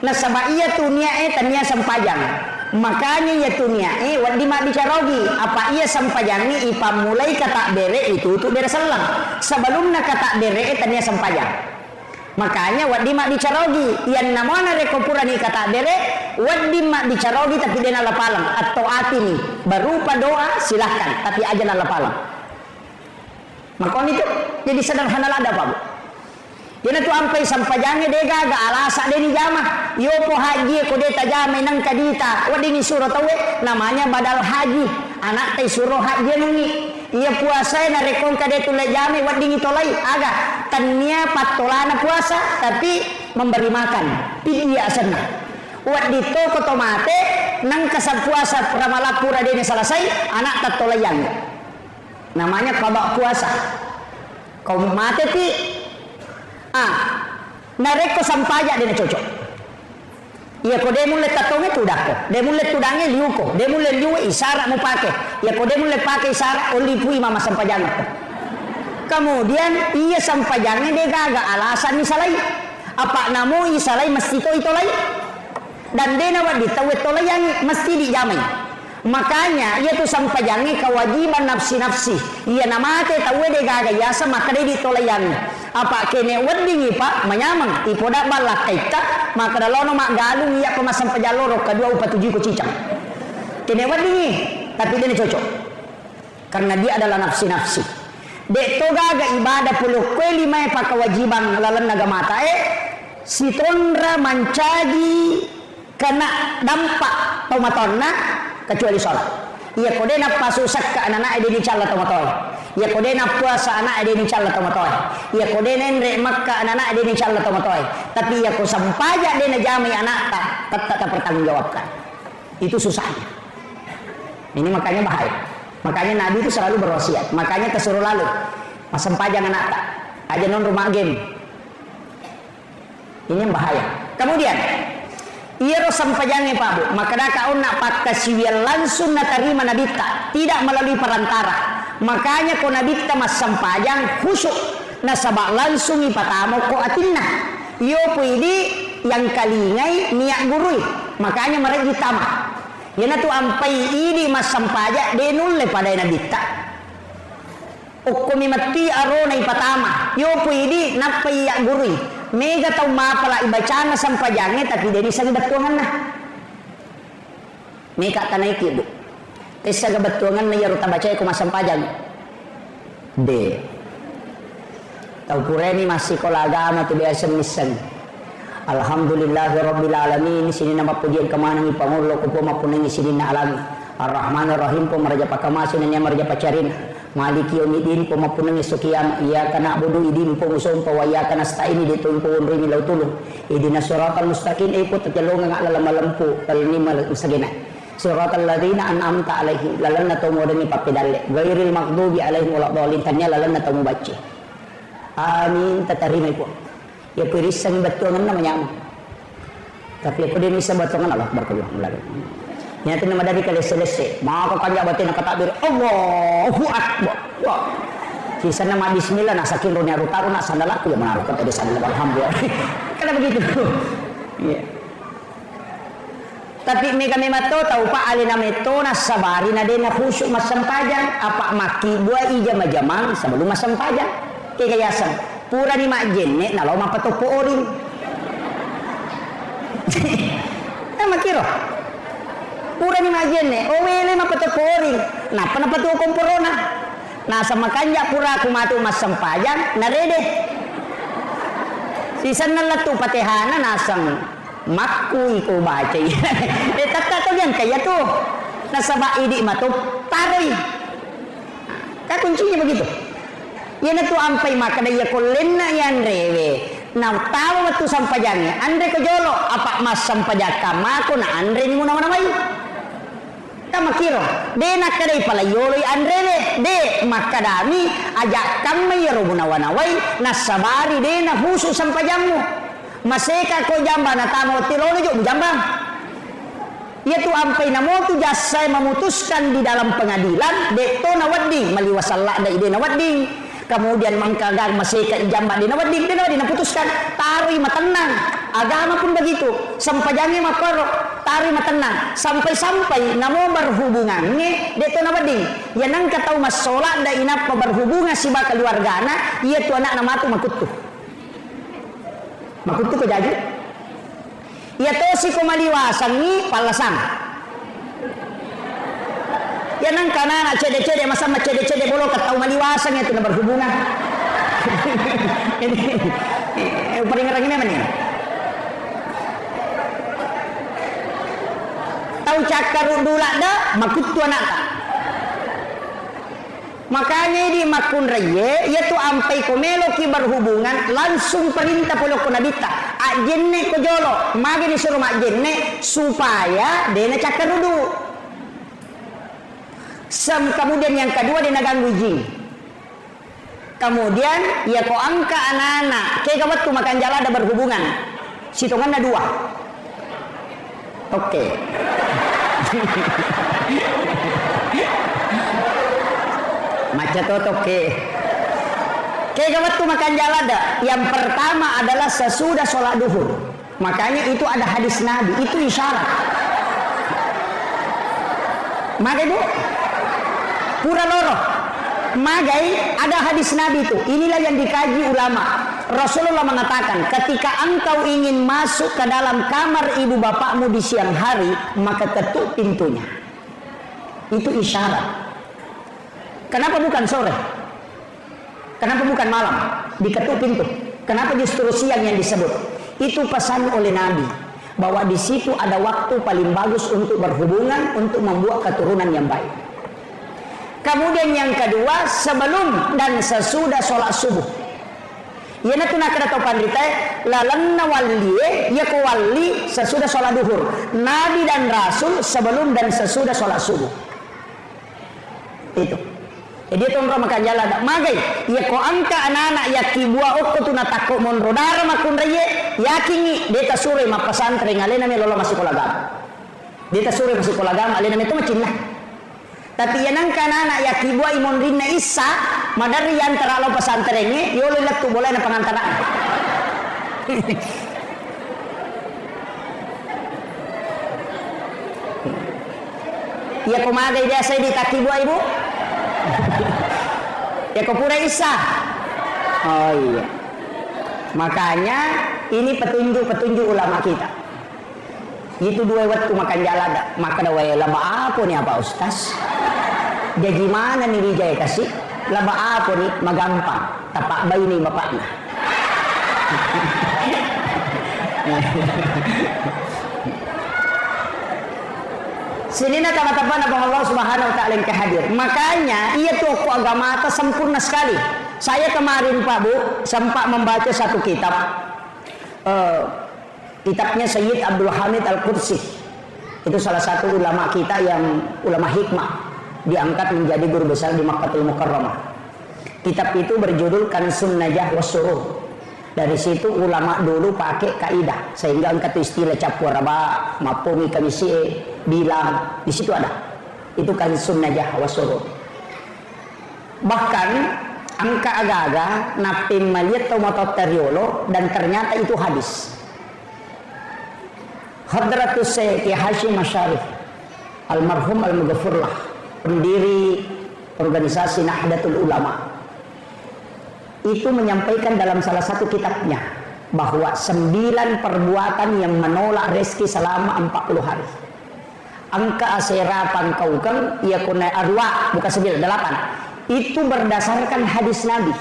Nah sabaiya tunia tania sampajang. Makanya ya tunia wadi mak bicarogi apa ia sampajang ni ipa mulai kata bere itu bere salam. Sebelumnya kata bere tania sampajang. Makanya wadi mak dicarogi, yang namanya rekopura ni kata dere, wadi mak dicarogi tapi dia nala palang atau atini berupa doa silahkan, tapi aja nala palang. Makanya itu jadi sederhana ada Pak Bu. Yana tu ampai sampajangnya dega ga alasa deni jama. Yo po haji ko deta jama nang kadita. Wadi ni suruh tawe namanya badal haji. Anak teh suruh haji nungi. Ia puasa na rekong kade tu jama wadi ni tolai aga. Tania patolana puasa tapi memberi makan. Pidia sana. Wadi to ko tomate nang kasab puasa pramalapura deni selesai anak tatolayan. Namanya qada puasa. Kau mate ti nareko sampaja dia cocok. Iya ko dia mulai tatonge tudako, dia mulai tudange liuko, dia mulai liu isyarat mau pakai. Iya ko dia mulai pakai isyarat olipui mama sampajang. Kemudian iya sampajangnya dia gaga alasan misalai. Apa namo isalai mesti to itolai. Dan dia nawat ditawet tolai yang mesti dijamai. Makanya ia tu sampajangnya kewajiban nafsi-nafsi. Ia nama te tawe de gaga yasa maka de ditolayan. Apa kene wedding Pak menyamang ipoda balak kaita maka dalono mak galung ia pemasan pejaloro kedua upa tujuh ko cicang. Kene wedding tapi dia cocok. Karena dia adalah nafsi-nafsi. Dek to gaga ibadah puluh kue lima pa kewajiban lalan nagamata si tondra mancagi kena dampak tomatonna kecuali sholat. Ia kodena pasusak ke anak-anak dia dicala tomatoy. Ia kodena puasa anak dia dicala tomatoy. Ia kodena nrek makka anak-anak dia dicala tomatoy. Tapi ia ko sampaja dia najami anak tak pertanggungjawabkan. Itu susahnya. Ini makanya bahaya. Makanya Nabi itu selalu berwasiat. Makanya kesuruh lalu masampajang anak tak aja non rumah game. Ini yang bahaya. Kemudian ia sampajangnya Pak Bu, maka kau nak pakai siwil langsung nak terima nabita, tidak melalui perantara. Makanya kau nabita mas sampajang khusyuk, nasabak langsung ipatamo ko atinna. Yo puidi yang kalingai niat gurui, makanya mereka ditama. Yana tu ampai ini mas sampajak denulle pada nabita. Okumi mati arona ipatama. Yo puidi napai yang gurui. Mega tau mapala ibacana sampajangnya tapi dia bisa ngebetuangan nah. Mega tanah itu. Tesa ngebetuangan na yaruta baca ko masampajang. D. Tau kureni masih kola agama tu biasa misan. Alhamdulillahirabbil alamin sini nama pujian kemana ni pangulo ko po mapunangi sini na alami. Ar-Rahmanir Rahim po maraja pakamasin nya maraja pacarin. Maliki yaumiddin po mapunangi sukiyam iya kana budu idin po musum po waya kana sta'ini ditun po unri milaw tulong idinas siratal mustaqim po tajalong nga lalalampu kalni masagina siratal ladzina an'amta alaihi lalan na to mo dani papidalle ghairil maghdubi alaihim waladdallin tanya lalan na to mo baca amin tatarimay po ya pirisang batuangan namanya tapi ako din isa batuangan Allah berkabung lagi. Nyata nama dari kali selesai, maka kanja batin takbir Allahu Akbar. Wah. Sisa nama bismillah nak sakin ronya rutaru nak sandal aku yang menaruh kata di sandal alhamdulillah. Karena begitu. Iya. Tapi mega memato tahu Pak alina meto nasabari na dena khusyuk masam pajang apa maki dua ija majamang sebelum masam pajang. Kekayasan pura ni mak jenne na lo mapatopo orin. Makiro. Pura ni majenne, wele mapatoporing. Napa napatu komporona? Nasa makanya pura kumatu mas sampajang narede. Sisan na latu patehana nasang makku iko baca. Tata yan kaya tu. Nasa baidi matu taroy. Kuncinya begitu. Yan tu ampai maka daya kolena yan rewe. Nah tahu matu sampajangnya. Andre kejolo apa mas sampajaka mako na andre ni muna namai. Tama kiro, de nakadai pala yoloi andrele, de makadami ajak kami yarubunawanawai nasabari de na husu sampajamu. Maseka ko jamba na tamo tirono jo jambang. Yaitu ampai namo tu jasa memutuskan di dalam pengadilan de to nawading maliwasalla da ide nawading. Kemudian mangkagar maseka jamba di nawading putuskan tari matenang. Agama pun begitu, sampajangnya makoro tari matenang sampai-sampai namo berhubungannya deto nawading yang nang katau masola da inap berhubungan si bakal keluargana ia tu anak nama tu makutu Makutu ko jadi. Ya tosi ko maliwasan ni palasan. Ya nang kana cede-cede masa cede-cede bolo ketau maliwasan itu na berhubungan. Ini paling ngerang ini mana? Tahu cakar dulak dah makutu anak tak. Makanya di makun raya yaitu ampai komelo ki berhubungan langsung perintah polo ko nabita ajenne ko jolo magi disuruh mak jenne supaya dena cakar dulu. Kemudian yang kedua dena ganggu jin. Kemudian ya ko angka anak-anak kayak kawat tu makan jala ada berhubungan situngan ada 2. Oke. Macam tu oke. Kayak kawat tu makan jala ada. Yang pertama adalah sesudah sholat duhur. Makanya itu ada hadis Nabi, itu isyarat. Maka itu pura loro. Magai ada hadis Nabi itu. Inilah yang dikaji ulama. Rasulullah mengatakan, ketika engkau ingin masuk ke dalam kamar ibu bapakmu di siang hari, maka ketuk pintunya. Itu isyarat. Kenapa bukan sore? Kenapa bukan malam? Diketuk pintu. Kenapa justru siang yang disebut? Itu pesan oleh Nabi. Bahwa di situ ada waktu paling bagus untuk berhubungan, untuk membuat keturunan yang baik. Kemudian yang kedua, sebelum dan sesudah sholat subuh. Ya natuna kada tau pandita lalanna waliye ya kawali sesudah sholat duhur. Nabi dan Rasul sebelum dan sesudah sholat subuh. Itu. Jadi tongro makan jalan dak magai ya ko angka anak-anak ya kibua okko tuna takko mon rodara makun reye yakingi deta sure ma pesantren alena me lolo masih kolagam. Deta sure masih kolagam alena me itu macin lah. Tapi yang anak-anak ya kibua imon rinna isa madari yang terlalu pesantrennya yo lelet tu boleh na pengantaran. Ya kumagai biasa di takibua ibu. Ya kau pura isa. Oh iya. Makanya ini petunjuk ulama kita. Itu 2 waktu makan jalan dak. Maka da wae laba apa nih apa ustaz? Dia gimana nih Wijaya kasih? Laba apa nih? Magampang. Tapak bayi nih bapaknya. Sini na teman-teman abang Allah Subhanahu wa taala yang kehadir. Makanya ia tokoh agama atas sempurna sekali. Saya kemarin Pak Bu sempat membaca satu kitab. Kitabnya Sayyid Abdul Hamid Al-Qudsi. Itu salah satu ulama kita yang ulama hikmah diangkat menjadi guru besar di Makkatul Mukarramah. Kitab itu berjudul Kansun Najah Wassurur. Dari situ ulama dulu pakai kaidah sehingga angkat istilah capwaraba, mapumi kamisi bilang di situ ada. Itu kan sunnah wasurur. Bahkan angka agak-agak napim maliat tomato teriolo dan ternyata itu hadis. Hadratus Syekh Hashim Asyarif almarhum al-Mughfirlah, pendiri organisasi Nahdlatul Ulama, itu menyampaikan dalam salah satu kitabnya bahwa 9 perbuatan yang menolak rezeki selama 40 hari. Angka aserapan kaukang ia kunai arwa bukan 9, 8. Itu berdasarkan hadis Nabi.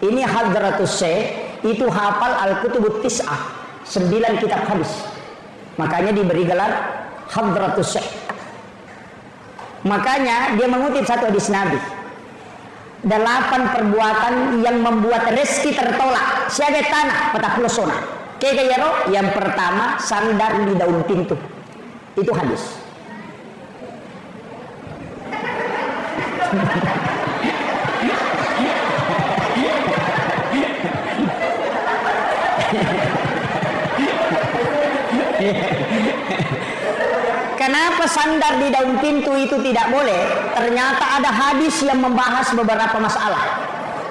Ini Hadratus Syekh itu hafal Al-Kutubut Tis'ah, 9 kitab hadis. Makanya diberi gelar Hadratus Syekh. Makanya dia mengutip satu hadis Nabi. 8 perbuatan yang membuat rezeki tertolak. Siaga tanah patah pelosona. Kegayaro yang pertama sandar di daun pintu. Itu hadis. Kenapa sandar di daun pintu itu tidak boleh? Ternyata ada hadis yang membahas beberapa masalah.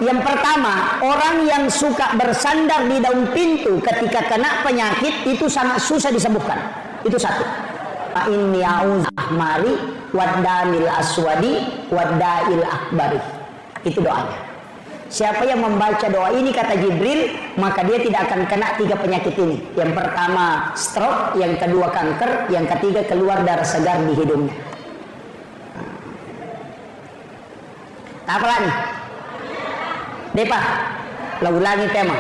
Yang pertama, orang yang suka bersandar di daun pintu ketika kena penyakit itu sangat susah disembuhkan. Itu satu. Inni a'udzahmari waddamil aswadi waddail akbari. Itu doanya. Siapa yang membaca doa ini kata Jibril, maka dia tidak akan kena 3 penyakit ini. Yang pertama stroke, yang kedua kanker, yang ketiga keluar darah segar di hidungnya. Tak apa lagi? Depa, lah ulangi tema.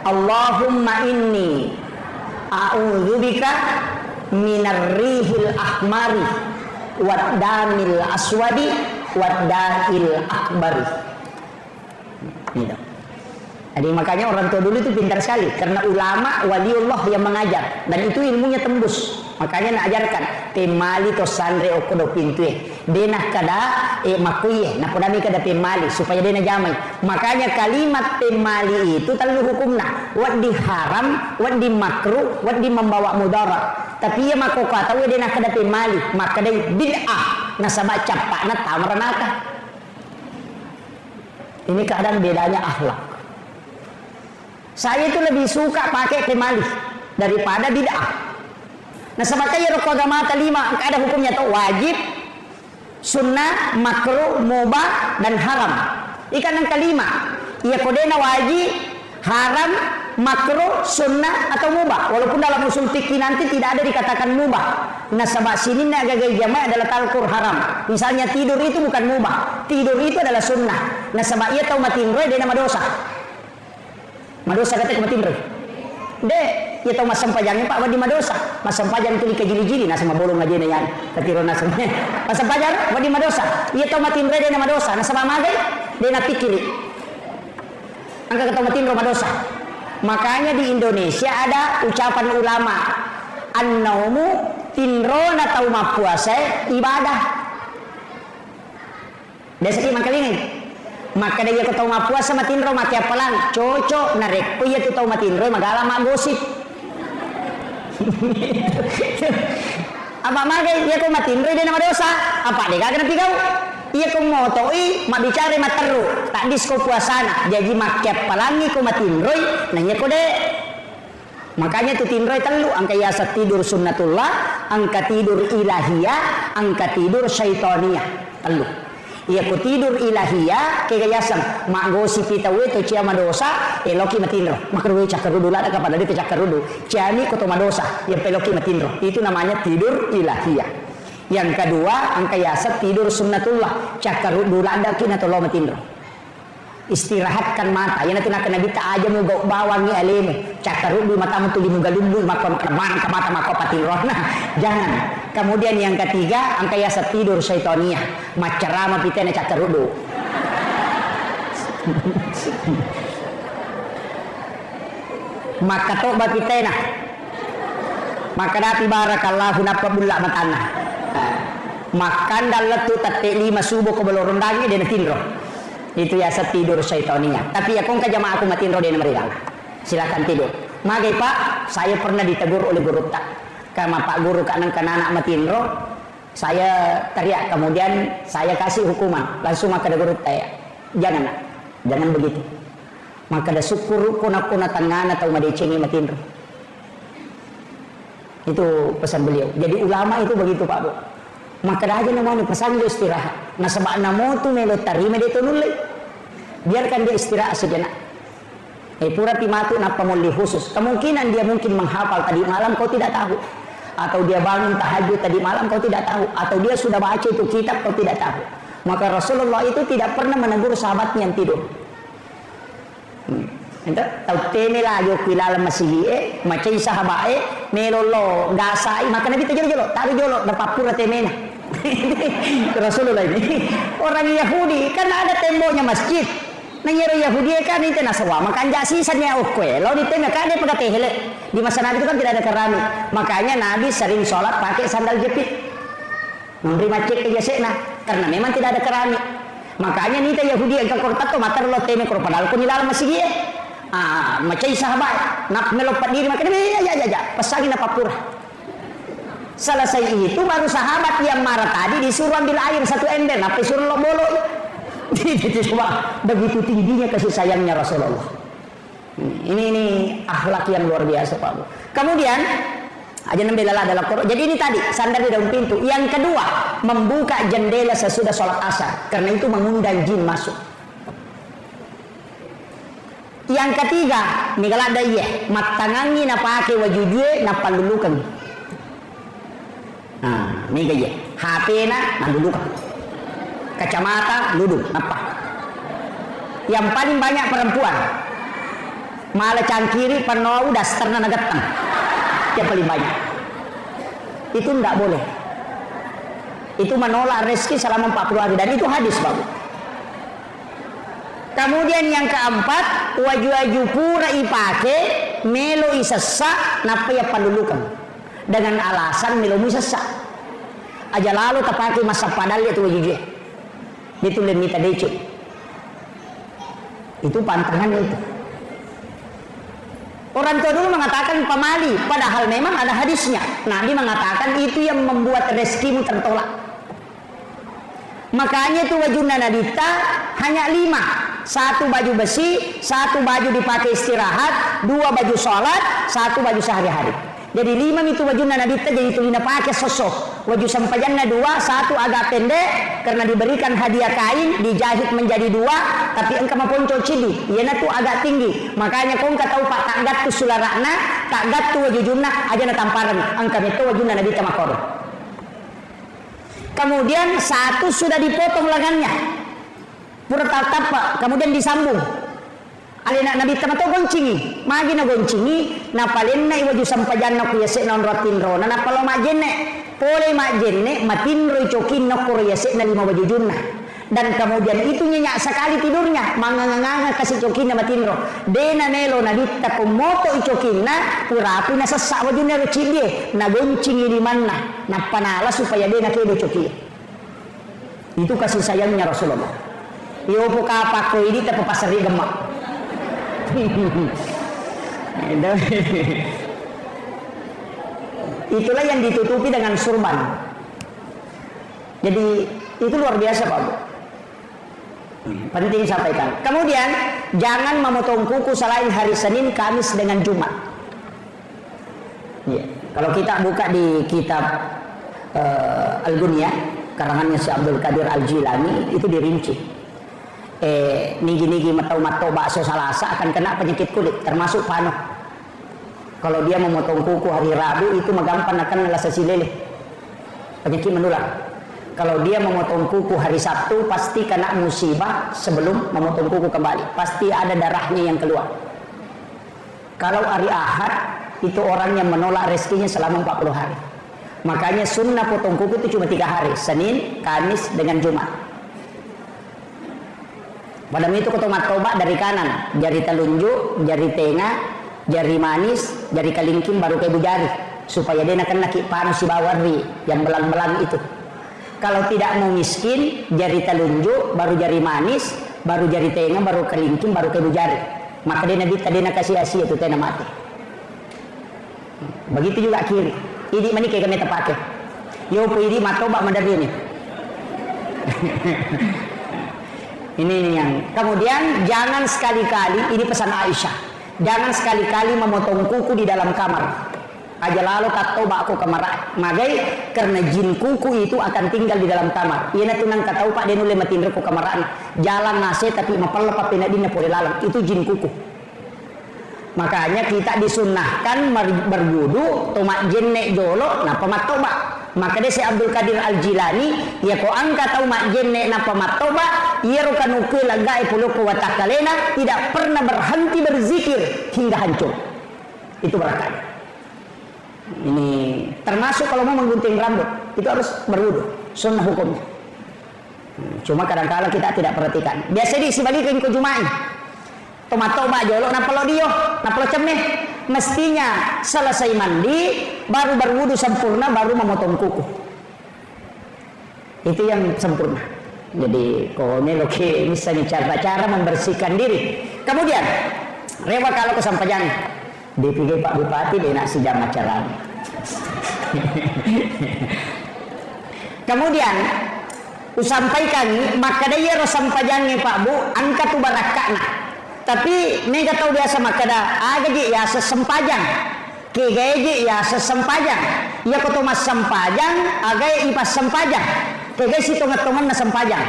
Allahumma inni a'udzubika minar rihil ahmari wad damil aswadi wad da'il akbari. Jadi makanya orang tua dulu itu pintar sekali, karena ulama waliullah yang mengajar dan itu ilmunya tembus. Makanya nak ajarkan temali to sandre okodo pintue denah kada makuye na podami kada temali supaya dena jamai. Makanya kalimat temali itu terlalu hukumna wat di haram, wat di makruh, wat di membawa mudarat. Tapi ya mako kata we dena kada temali maka dai bid'ah na sabab capakna tamranaka. Ini keadaan bedanya akhlak. Saya itu lebih suka pakai temali daripada bid'ah. Nah sebabnya rukun agama 5 ada hukumnya tuh wajib, sunnah, makruh, mubah dan haram. Ikan yang kelima, ia kodena wajib, haram, makruh, sunnah atau mubah. Walaupun dalam usul fikih nanti tidak ada dikatakan mubah. Nah sebab sini nak gagal jamaah adalah talkur haram. Misalnya tidur itu bukan mubah, tidur itu adalah sunnah. Nah sebab ia tahu matinroy dia nama dosa. Madosa kata ke matinroy. Dek, ia tahu masam pajangnya Pak wadi madosa. Masam pajang itu dikejili-jili nah sama bolong aja nih yan. Ketiro nasamnya. Masam pajang wadi madosa. Ia tahu matinroy dia nama dosa. Nah sama magai dia na pikiri. Angka kata matinroy madosa. Makanya di Indonesia ada ucapan ulama, an-naumu tinrona tau mapuasa ibadah. Desa makan ini. Maka dia kau tahu mapuasa matinro mati apalan cocok narek po iya tu tahu matinro magala magosip. Apa magai dia kau matinro dia nama dosa. Apa dia kagak napi kau? Iya kau motoi mak bicara materu tak disko puasana jadi makiap palangi kau matinroi nanya kau deh. Makanya tu tinroi telu angka yasa tidur sunnatullah, angka tidur ilahiyah, angka tidur syaitania telu. Iya ku tidur ilahiyah kegayasam mak gosip kita we to cia madosa eloki matinro makruh cakarudu lada kepada dia cakarudu ciani koto madosa yang peloki matinro itu namanya tidur ilahiyah. Yang kedua angka yasa tidur sunnatullah cakarudu lada kina to lo matinro istirahatkan mata ya nanti nak nabi ta aja mau bawang ni alemu cakarudu matamu tu dimugalumbu maka mata maka patinro nah jangan. Kemudian yang ketiga angka yasa tidur syaitania macerama pitena cakarudu. Maka toba pitena maka dati barakallahu napa bulla matana makan daletu tate 5 subuh ke belorong dagi dia tinro itu yasa tidur syaitania. Tapi ya kong kajama aku matinro dia mereka silakan tidur magai Pak saya pernah ditegur oleh guru tak kama Pak Guru kanan anak matinro saya teriak kemudian saya kasih hukuman langsung maka ada guru saya jangan nak jangan begitu maka ada syukur kuna tangana atau madecengi matinro itu pesan beliau. Jadi ulama itu begitu Pak Bu maka dah aja namanya pesan dia istirahat nah sebab namo tu melo tarima dia tunulai biarkan dia istirahat sejenak pura timatu napa muli khusus kemungkinan dia mungkin menghafal tadi malam kau tidak tahu atau dia bangun tahajud tadi malam kau tidak tahu atau dia sudah baca itu kitab kau tidak tahu maka Rasulullah itu tidak pernah menegur sahabatnya yang tidur tau tene lah yo kilala masihi macai sahabae melolo gasai maka nabi jolo tahu jolo dapat pura temena Rasulullah ini orang Yahudi kan ada temboknya masjid nanyero Yahudi kan itu nasawa maka anja sisanya okwe lo di tengah kan dia pakai tehele di masa Nabi itu kan tidak ada keramik makanya Nabi sering sholat pakai sandal jepit memberi macet ke jasena karena memang tidak ada keramik makanya nita Yahudi yang kekortat to matar lo teme kor padahal kun dalam masih dia macam sahabat nak melopat diri makanya ya pasangin apa pura selesai itu baru sahabat yang marah tadi disuruh ambil air 1 ember apa suruh lo bolo coba begitu tingginya kasih sayangnya Rasulullah ini akhlak yang luar biasa Pak Bu. Kemudian aja nembelala dalam Quran. Jadi ini tadi sandar di dalam pintu. Yang kedua membuka jendela sesudah sholat asar karena itu mengundang jin masuk. Yang ketiga, migala da iya, matangangi na pake wajujue na palulukan. Nah, miga iya, HP na lulukan. Kacamata duduk apa? Yang paling banyak perempuan malah cangkiri penuh daster na nagatang. Yang paling banyak. Itu tidak boleh. Itu menolak rezeki selama 40 hari dan itu hadis, Bapak. Kemudian yang keempat, waju-waju pura ipake melo isesa napa ya palulukan dengan alasan melo isesa. Aja lalu tapake masa padal itu waju. Itu lemita decuk. Itu pantangan itu. Orang tua dulu mengatakan pamali, padahal memang ada hadisnya. Nabi mengatakan itu yang membuat rezekimu tertolak. Makanya itu wajuna nadita hanya 5. 1 baju besi, 1 baju dipakai istirahat, 2 baju sholat, 1 baju sehari-hari. Jadi 5 itu wajuna nadita, jadi itu lina pakai sosok. Waju sampajanna 2, 1 agak pendek karena diberikan hadiah kain, dijahit menjadi 2, tapi engkau maponco cidi, iana tuh agak tinggi. Makanya kau engkau tahu pak tak gat tu sularakna, tak gat tu wajujuna aja na tamparan, engkau itu wajuna nadita makor. Kemudian 1 sudah dipotong lengannya, pura tapa, kemudian disambung. Alina nabi tamato goncingi, magi na goncingi, na palenna iwaju sampajanna ku yase non ratinro, na palo majenne, pole majenne, matinro icokin no kuro yase na 5 wajujunna. Dan kemudian itu nyenyak sekali tidurnya, manganganga kasih cokinna matinro. Dena nelo nabi takumoto icokinna, purapu na sesak wajunna rocide, na goncingi di mana, na panala supaya dena kedo coki. Itu kasih sayangnya Rasulullah. Yopo kapako ini tapapasari gemak. Itulah yang ditutupi dengan surban. Jadi itu luar biasa, Pak Bu. Penting sampaikan. Kemudian jangan memotong kuku selain hari Senin, Kamis dengan Jumat. Ya. Kalau kita buka di kitab Al-Ghunyah karangannya si Abdul Qadir Al-Jilani itu dirinci. Nigi-nigi matau-matau bakso salasa akan kena penyakit kulit termasuk panu. Kalau dia memotong kuku hari Rabu itu magampang akan nalasa silele, penyakit menular. Kalau dia memotong kuku hari Sabtu pasti kena musibah sebelum memotong kuku kembali, pasti ada darahnya yang keluar. Kalau hari Ahad itu orang yang menolak rezekinya selama 40 hari. Makanya sunnah potong kuku itu cuma 3 hari, Senin, Kamis dengan Jumat. Pada itu tobat dari kanan, jari telunjuk, jari tengah, jari manis, jari kalingking baru ke ibu jari, supaya dia nak laki panas si bawari yang belang-belang itu. Kalau tidak mau miskin, jari telunjuk, baru jari manis, baru jari tengah, baru kalingking, baru ke ibu jari. Maka dia nabi tadi nak kasih asia itu tena mati. Begitu juga kiri. Ini mana kayak kami terpakai. Yo ini matoba mandari ini. Ini yang kemudian jangan sekali-kali, ini pesan Aisyah, jangan sekali-kali memotong kuku di dalam kamar. Aja lalu tak tahu aku kamar magai karena jin kuku itu akan tinggal di dalam kamar. Ia tunang tak tahu pak dia nule matin ku kamaran jalan nase tapi mapal lepas pinadina pole lalang itu jin kuku. Makanya kita disunnahkan berwudu tomak jenne jolo napa matoba. Maka dia si Abdul Qadir Al-Jilani ya ko angka tahu mak jenne napa matoba ia rukanuku lagai puluku watakalena tidak pernah berhenti berzikir hingga hancur. Itu berakanya. Ini termasuk kalau mau menggunting rambut itu harus berwudu, sunnah hukumnya. Cuma kadang-kadang kita tidak perhatikan. Biasa diisi balikin ke Jumai. Tomat-tomat jolok napalo dio, napalo cemeh. Mestinya selesai mandi baru berwudu sempurna baru memotong kuku. Itu yang sempurna. Jadi kalau ini misalnya cara-cara membersihkan diri. Kemudian rewa kalau kesampaian dipikir Pak Bupati dia nak sejam acara. Kemudian usampaikan maka dia sampaiannya Pak Bu angkat tu barakakna. Tapi mereka tahu biasa maka dah agaji ya sesempajang kegeji ya sesempajang ya koto mas sempajang agai ipas sempajang kegej si tongat-tongan na sempajang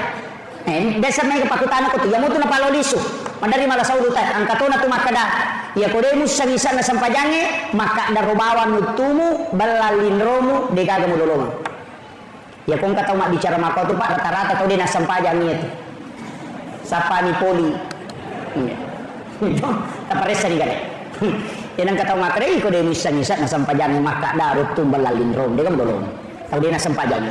desa mereka pakutana ko tu yang mutu na palolisu Mandari malah saudutan angkatona tu makada ya kodemus sangisan na sampajange maka darobawan nutumu balalin romu degaga mulolonga ya kong kata mak bicara maka tu pak rata-rata kau dia na sampajange itu sapani poli itu taparesa ni gale yan ang kata mak kare kodemus sangisan na sampajange maka darutum balalin romu degaga mulolonga kau dia na sampajange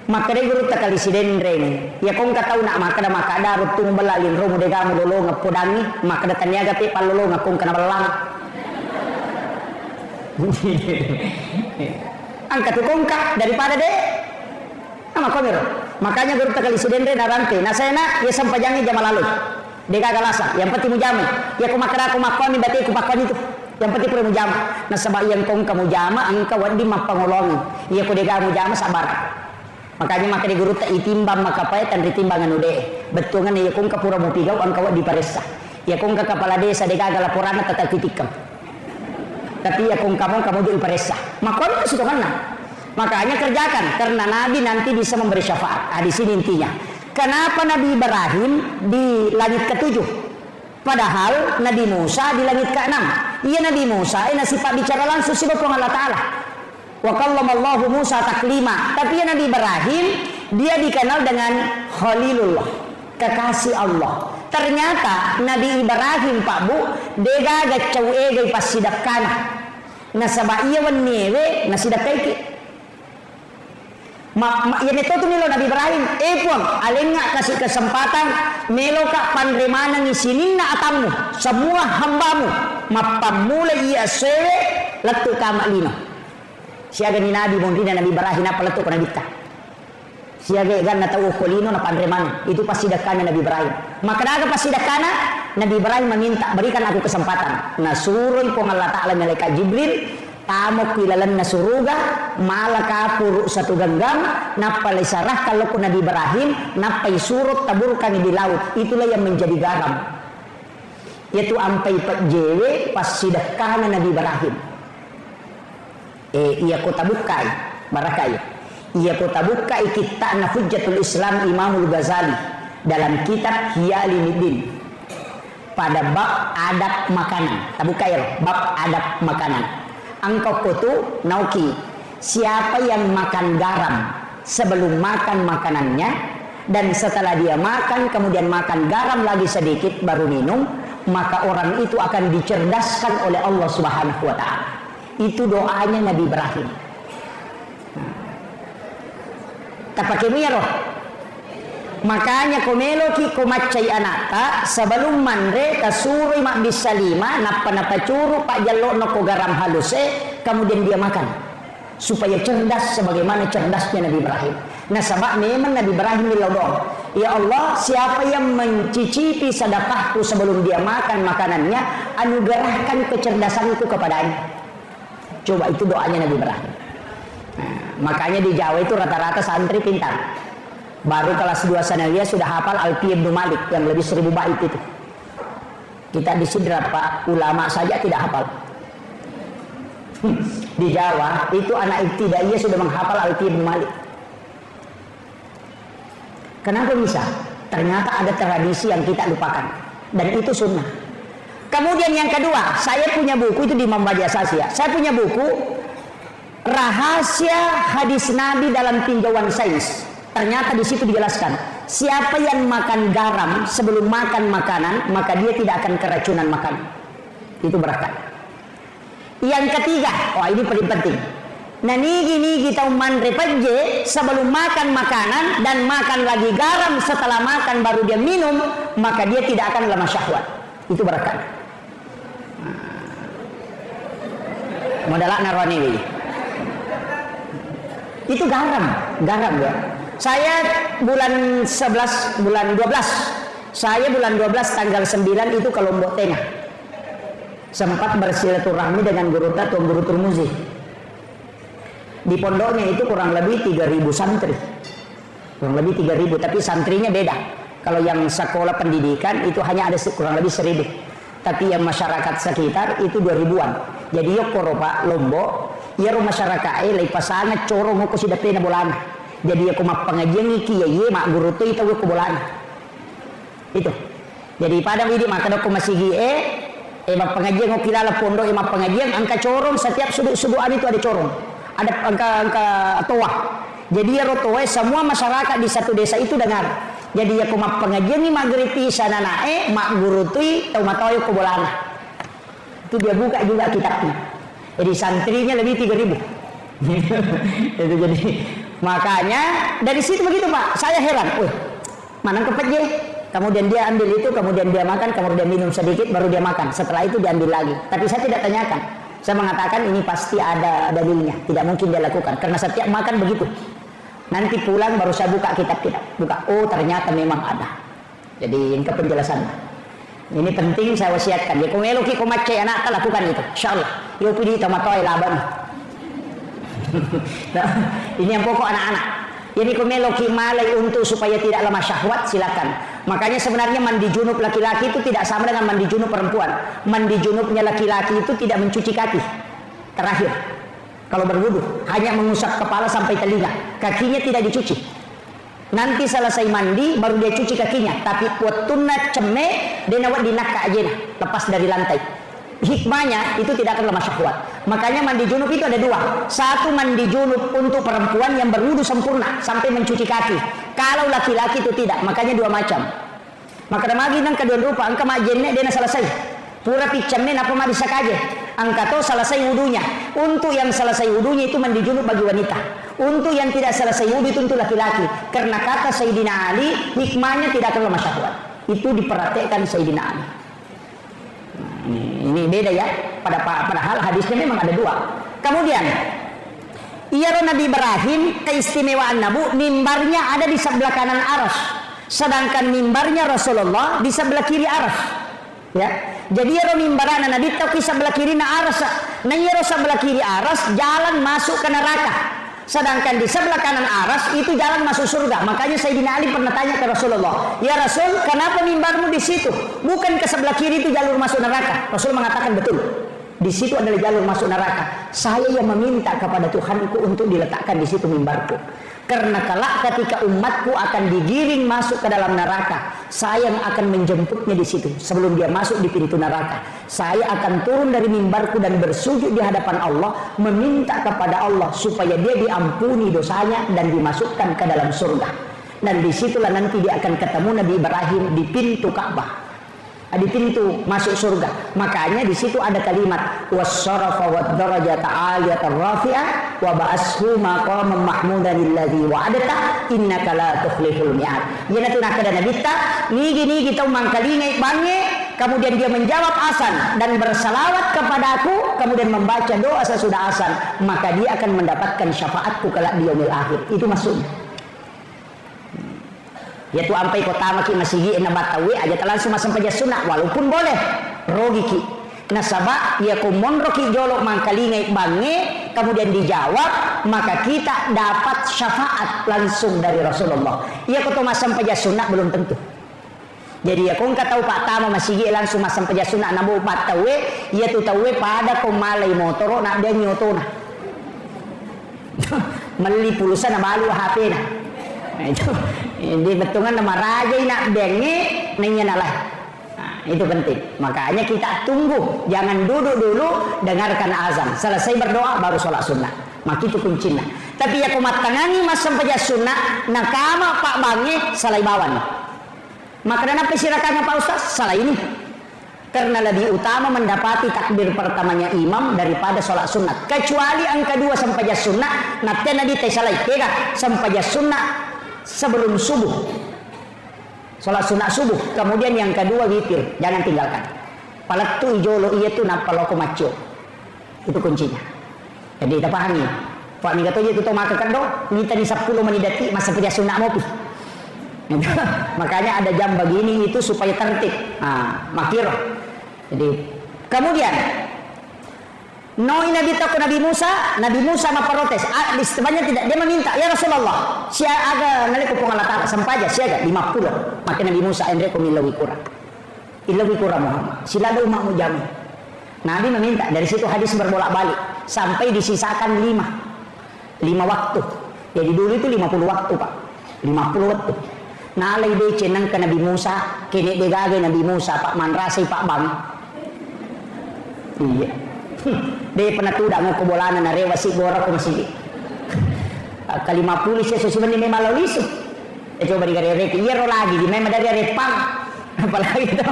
maka dia guru takali siden rene ya kong katau nak maka darut tung belalin romu de gamu lolo ngapodangi maka da taniaga pe palolo ngakong kana belang angkat kongka daripada de ama komiro makanya guru takali siden rene narante nasena ya sampajangi jama lalu de gagalasa yang penting mujama ya ko makara ko makoni bati ko pakoni itu yang penting pura mujama nasaba yang kong kamu jama angka wadi mapangolongi ya ko de gamu jama sabar makanya maka di guru tak itimbang maka payah tan ditimbangan ude betungan ya kong kapura mau pigau ang kawat di paresa ya kong ke kepala desa de gagal laporan tetap titikam tapi ya kong kamu di paresa maka itu sudah kena makanya kerjakan karena Nabi nanti bisa memberi syafaat di sini intinya kenapa Nabi Ibrahim di langit ke-7 padahal Nabi Musa di langit ke-6 iya Nabi Musa sifat bicara langsung sibuk Allah Ta'ala wa kallamallahu Musa taklima tapi ya Nabi Ibrahim dia dikenal dengan Khalilullah kekasih Allah ternyata Nabi Ibrahim Pak Bu dega gacau ege pasidap kana nasaba iya wannewe nasidap kaiki ya metodu nilo Nabi Ibrahim pun alenga kasih kesempatan melo ka panremana ngisinin na atamu semua hambamu mapamula iya sewe letu kama lino siaga ni Nabi mondina Nabi Ibrahim apa letuk Nabi ta siaga gan na tahu kolino na pandreman itu pasti dakana Nabi Ibrahim maka daga pasti dakana Nabi Ibrahim meminta berikan aku kesempatan nasuruh ko Allah Ta'ala malaikat Jibril tamok kilalan nasuruga malaka puru satu genggam napalay sarah kalau ko Nabi Ibrahim napay surut taburkan di laut itulah yang menjadi garam yaitu ampai jewe pasti dakana Nabi Ibrahim iya kota bukai barakai iya kota bukai kita na Hujjatul Islam Imamul Ghazali dalam kitab Ihya Ulumuddin pada bab adab makanan tabukai bab adab makanan angkau kutu nauki siapa yang makan garam sebelum makan makanannya dan setelah dia makan kemudian makan garam lagi sedikit baru minum maka orang itu akan dicerdaskan oleh Allah Subhanahu wa Ta'ala. Itu doanya Nabi Ibrahim. Tapake roh. Makanya komelo ki komacay anata sebelum manre kasuri mak bisalima napa curu pak jallo no ko garam haluse kemudian dia makan supaya cerdas sebagaimana cerdasnya Nabi Ibrahim. Nah sebab memang Nabi Ibrahim dilodong. Ya Allah, siapa yang mencicipi sedekahku sebelum dia makan makanannya, anugerahkan kecerdasanku kepadanya. Coba itu doanya Nabi Ibrahim. Nah, makanya di Jawa itu rata-rata santri pintar. Baru kelas 2 sanawiyah sudah hafal Alfiyah Ibnu Malik yang lebih 1000 bait itu. Kita di sini berapa ulama saja tidak hafal. Di Jawa itu anak ibtidaiyah sudah menghafal Alfiyah Ibnu Malik. Kenapa bisa? Ternyata ada tradisi yang kita lupakan dan itu sunnah. Kemudian yang kedua, saya punya buku itu di Membaca Sasia. Saya punya buku Rahasia Hadis Nabi dalam Tinjauan Sains. Ternyata di situ dijelaskan, siapa yang makan garam sebelum makan makanan, maka dia tidak akan keracunan makan. Itu berkah. Yang ketiga, ini paling penting. Nah nigi tahu manre paje sebelum makan makanan dan makan lagi garam setelah makan baru dia minum, maka dia tidak akan lemah syahwat. Itu berkah. Modalak narwani itu garam ya. Saya bulan 11 bulan 12 saya bulan 12 tanggal 9 itu ke Lombok Tengah sempat bersilaturahmi dengan guru Tuan Guru Turmuzi di pondoknya itu kurang lebih 3000 santri kurang lebih 3000 tapi santrinya beda kalau yang sekolah pendidikan itu hanya ada kurang lebih 1000 tapi yang masyarakat sekitar itu 2000-an. Jadi yo koropa Lombok, ya rumah masyarakat lai pasana coro ngoko sidapena bolana. Jadi aku mah pengajian iki ya mak guru tu itu ko bolana. Itu. Jadi pada widi maka dok masih emang pengajian ngokilala pondok emang pengajian angka corong setiap sudut-sudutan itu ada corong. Ada angka toa. Jadi ya rotoe semua masyarakat di satu desa itu dengar. Jadi ya kumak pengajian ni magriti sana nae mak guru tui tau matoyo kubolana. Itu dia buka juga kitabnya. Jadi santrinya lebih 3.000. Itu jadi makanya dari situ begitu Pak. Saya heran. Wih, mana kepet je? Kemudian dia ambil itu, kemudian dia makan, kemudian minum sedikit, baru dia makan. Setelah itu diambil lagi. Tapi saya tidak tanyakan. Saya mengatakan ini pasti ada dalilnya. Tidak mungkin dia lakukan. Karena setiap makan begitu. Nanti pulang baru saya buka kitab kita. Buka, oh ternyata memang ada. Jadi ini penjelasan. Ini penting saya wasiatkan. Ya kumelo ki kumace anak lakukan itu. Insyaallah. Yo pidi tamatoi laban. Nah, ini yang pokok anak-anak. Jadi kumelo ki malai untuk supaya tidak lemah syahwat silakan. Makanya sebenarnya mandi junub laki-laki itu tidak sama dengan mandi junub perempuan. Mandi junubnya laki-laki itu tidak mencuci kaki. Terakhir. Kalau berwudu hanya mengusap kepala sampai telinga, kakinya tidak dicuci. Nanti selesai mandi baru dia cuci kakinya. Tapi watunna ceme denawat dinaka aja lepas dari lantai. Hikmahnya itu tidak akan lemah syahwat. Makanya mandi junub itu ada dua. Satu mandi junub untuk perempuan yang berwudu sempurna sampai mencuci kaki. Kalau laki-laki itu tidak, makanya dua macam. Maka magi nang kedua rupa angka majenne dena selesai. Pura picamne napa ma bisa kaje. Angka to selesai wudunya. Untuk yang selesai wudunya itu mandi junub bagi wanita. Untuk yang tidak selesai wudu itu untuk laki-laki. Karena kata Sayyidina Ali, hikmahnya tidak akan lemah syahwat. Itu diperhatikan Sayyidina Ali. Ini beda ya. Padahal hadisnya memang ada dua. Kemudian iya Nabi Ibrahim keistimewaan Nabi mimbarnya ada di sebelah kanan aras, sedangkan mimbarnya Rasulullah di sebelah kiri aras. Ya, jadi ya mimbarana Nabi tahu di sebelah kiri na aras, nah ya sebelah kiri aras jalan masuk ke neraka. Sedangkan di sebelah kanan aras itu jalan masuk surga. Makanya Sayyidina Ali pernah tanya ke Rasulullah, ya Rasul, kenapa mimbarmu di situ? Bukan ke sebelah kiri itu jalur masuk neraka? Rasul mengatakan betul. Di situ adalah jalur masuk neraka. Saya yang meminta kepada Tuhanku untuk diletakkan di situ mimbarku. Karena kelak ketika umatku akan digiring masuk ke dalam neraka, saya yang akan menjemputnya di situ. Sebelum dia masuk di pintu neraka, saya akan turun dari mimbarku dan bersujud di hadapan Allah, meminta kepada Allah supaya dia diampuni dosanya dan dimasukkan ke dalam surga. Dan disitulah nanti dia akan ketemu Nabi Ibrahim di pintu Ka'bah, di pintu masuk surga. Makanya di situ ada kalimat wassarafa wad-darajata 'aliyatar rafi'ah wa ba'ashu maqaman mahmudan alladzi wa'adta innaka la tukhliful mi'ad. Yana tunaka dan nabita nigi tau mangkalingai bange, kemudian dia menjawab azan dan bersalawat kepadaku, kemudian membaca doa sesudah azan, maka dia akan mendapatkan syafaatku kelak di yaumil akhir. Itu maksudnya. Yaitu ampai kota maki masigi na batawi aja langsung masam paja sunat walaupun boleh rogi ki nasaba ya kumon roki jolok mangkalingai bange kemudian dijawab maka kita dapat syafaat langsung dari Rasulullah. Ya kota masam paja sunat belum tentu. Jadi ya kung katau pak tama masigi langsung masam paja sunat nabu batawi ya tu tawe pada kumalai motoro na dia nyotona meli pulusan na balu HP na. Nah, itu di betungan nama raja nak denge nanya nalah. Nah, itu penting. Makanya kita tunggu, jangan duduk dulu dengarkan azan. Selesai berdoa baru sholat sunnah. Maka itu kuncinya. Tapi ya kumat tangani mas sampai sunnah, nakama pak bangi salai bawan. Maka kenapa sirakannya Pak Ustaz? Salah ini. Karena lebih utama mendapati takbir pertamanya imam daripada sholat sunat. Kecuali yang kedua sampai sunnah, nanti nanti tesalai kira sampai sunnah sebelum subuh, sholat sunat subuh. Kemudian yang kedua witir, jangan tinggalkan. Palatu ijolo iya tu napaloko macio, itu kuncinya. Jadi kita pahami. Pak Migato itu tuh maka kado, kita di 10 menit detik masa kerja sunat mopi. Makanya ada jam begini itu supaya tertib. Nah, makir. Jadi kemudian Noi Nabi tahu Nabi Musa memprotes. Sebenarnya tidak, dia meminta, ya Rasulullah, sia aga nalik ko pengalatan sampaja siaga 50. Maka Nabi Musa endre ko milawi kurang. Ilawi kurang Muhammad. Sila do mak jamu. Nabi meminta, dari situ hadis berbolak-balik sampai disisakan 5 waktu. Jadi dulu itu 50 waktu, Pak. 50 waktu. nalay de nang ka Nabi Musa, kini de gagay Nabi Musa, Pak Manrasay Pak Bang. Iya. De penatuda ng kubolanan na rewa siguro kung sige. Kalima pulis ya susiman ni may malalis. Coba digarek, iya lagi, di may madari repang. Apalagi itu.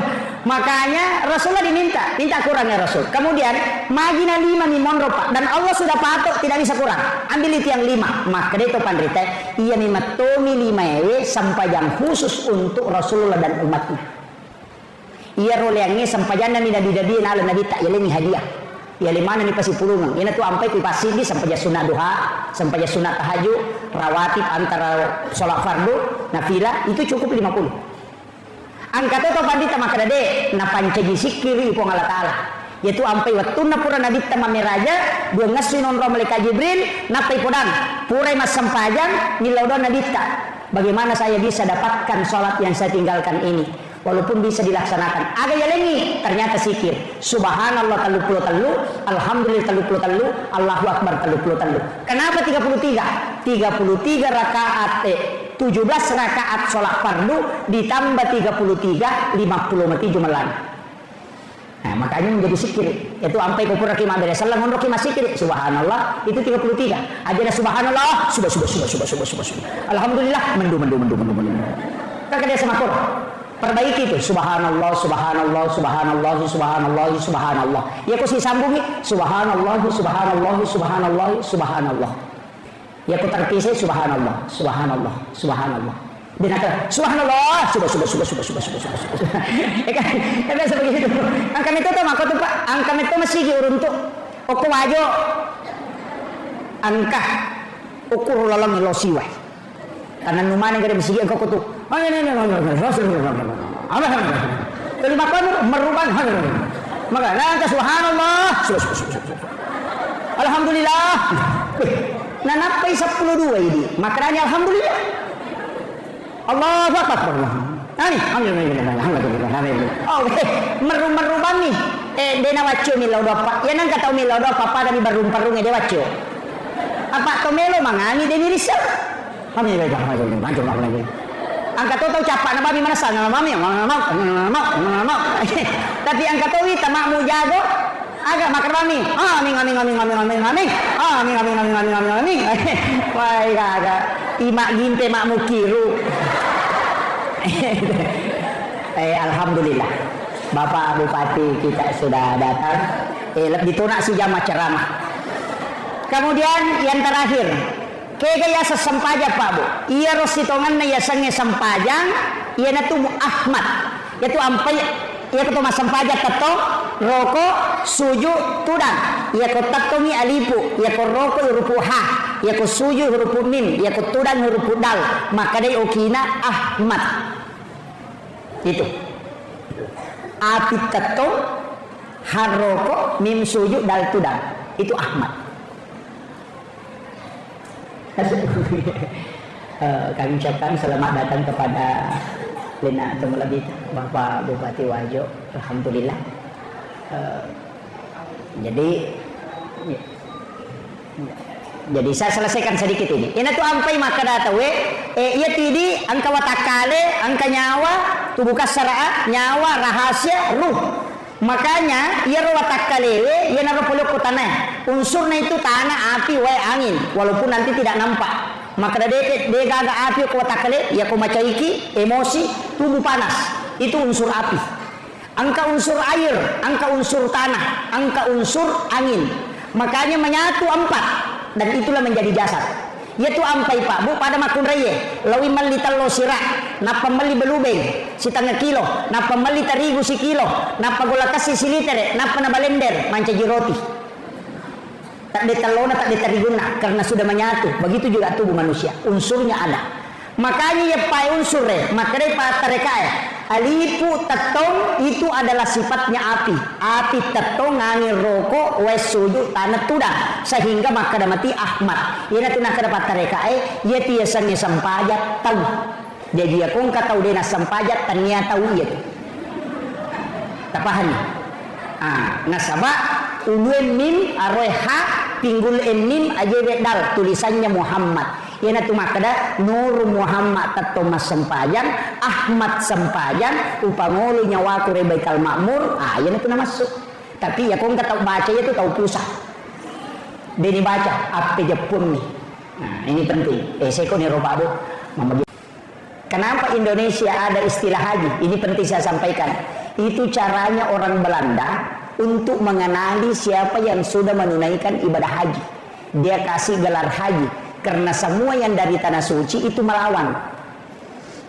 Makanya Rasulullah minta kurangnya Rasul. Kemudian magina 5 ni monro Pak, dan Allah sudah patok tidak bisa kurang. Ambil itu yang 5. Maka itu pandrita, iya ni matomi 5 ewe sampajang khusus untuk Rasulullah dan umatnya. Iya roleangnya sampajang nabi na ala nabi tak yeleni hadiah. Ya limana ni pasti pulungan. Ini tuh ampai pasti di sampai sunat duha, sampai sunat tahajud, rawatib antara sholat fardu, nafilah itu cukup 50. Angkat itu pandita maka dade na pancagi sikiri ipong Allah Taala. Yaitu ampai waktu na pura nabi tamame raja, dua ngasih nonro malaikat Jibril, napai podang, purai mas sampajang nilaudo nabi ta. Bagaimana saya bisa dapatkan sholat yang saya tinggalkan ini? Walaupun bisa dilaksanakan, agak yalengi ternyata sikir. Subhanallah talu, alhamdulillah talu, Allahu akbar talu. Kenapa 33? 33 rakaat 17 rakaat sholat fardu ditambah 33 50 jumalan. Nah, makanya menjadi sikir. Itu sampai ke pura kima dari salam honro kima sikir. Subhanallah itu 33. Aja subhanallah, sudah. Alhamdulillah mendu. Kakak dia sama Quran. Perbaiki itu subhanallah. Ya kau sambungi subhanallah. Ya kau terpisah subhanallah. Dia kata subhanallah. Sudah. Kan biasa begitu. Angka itu tuh maka tuh Pak, angka itu masih uruntuk. Oku wajo. Angka ukur lalang losiwa. Karena numane gede mesti engkau tuh. Terima kasih merubah maka langkah subhanallah. Alhamdulillah. Nah napai 12 ini. Makanya alhamdulillah. Allahu akbar. Alhamdulillah. Oh, merubah nih. Dena wacio milau dopa. Ya nang kata milau dopa pada di barung-barungnya dia wacio. Apa tomelo mangani deni risau. Angkat tahu capak nama mana sana mami mau. Tapi angkat tahu tamak mu jago agak makan mami. Amin. Wah, agak imak ginte mak mu kiru. Alhamdulillah. Bapak Bupati kita sudah datang. Ditunak si jamaah ceramah. Kemudian yang terakhir, kaya sa sampajang Pak Bu. Iya rositongan na yasangnya sampajang, iya na tumu Ahmad. Yaitu ampai, iya ko mas sampajang tato, roko, suju, tudang. Iya ko tatongi alipu, iya ko roko hurupu ha, iya ko suju hurupu mim, iya ko tudang hurupu dal. Maka day okina Ahmad. Itu. Api tato, haroko, mim suju, dal tudang. Itu Ahmad. Kami ucapkan selamat datang kepada Lina Tumulabit Bapak Bupati Wajo. Alhamdulillah. Jadi saya selesaikan sedikit ini. Ini tuh ampai maka datawe. Iya tidi angka watakale, angka nyawa, tubuh kasara, nyawa, rahasia, ruh. Makanya ia watak kalewe ia naruh peluk tanah. Unsurnya itu tanah, api, angin. Walaupun nanti tidak nampak. Maka dia agak api ke watak kale, ia macaiki, emosi, tubuh panas. Itu unsur api. Angka unsur air, angka unsur tanah, angka unsur angin. Makanya menyatu 4 dan itulah menjadi jasad. Yaitu ampai Pak Bu pada makun raya lawi mali talo sirak napa mali belubeng si tengah kilo napa mali terigu si kilo napa gula kasih si liter napa na balender manca jiroti tak ditalona tak diteriguna karena sudah menyatu. Begitu juga tubuh manusia unsurnya ada. Makanya ya pai unsure makanya pak tarekai alipu tetong itu adalah sifatnya api. Api tetong ngangin rokok wes sujud tanah tudang sehingga maka mati Ahmad. Ia tu nak dapat tarekai ia tiasanya sampajak tahu. Jadi aku engkau tahu dia sampajak ternyata tahu ia tu. Tapahan. Nasabah uluen mim aroha pinggul mim aja dal tulisannya Muhammad. Yana tu makada Nur Muhammad Thomas Sempajang, Ahmad Sempajang, upangolo nyawa ku Baitul Makmur. Yana tu nama masuk. Tapi ya kau nggak tahu baca itu tahu pusat. Dia baca apa Jepun nih. Nah, ini penting. Saya kau nih robabu. Kenapa Indonesia ada istilah haji? Ini penting saya sampaikan. Itu caranya orang Belanda untuk mengenali siapa yang sudah menunaikan ibadah haji. Dia kasih gelar haji karena semua yang dari tanah suci itu melawan.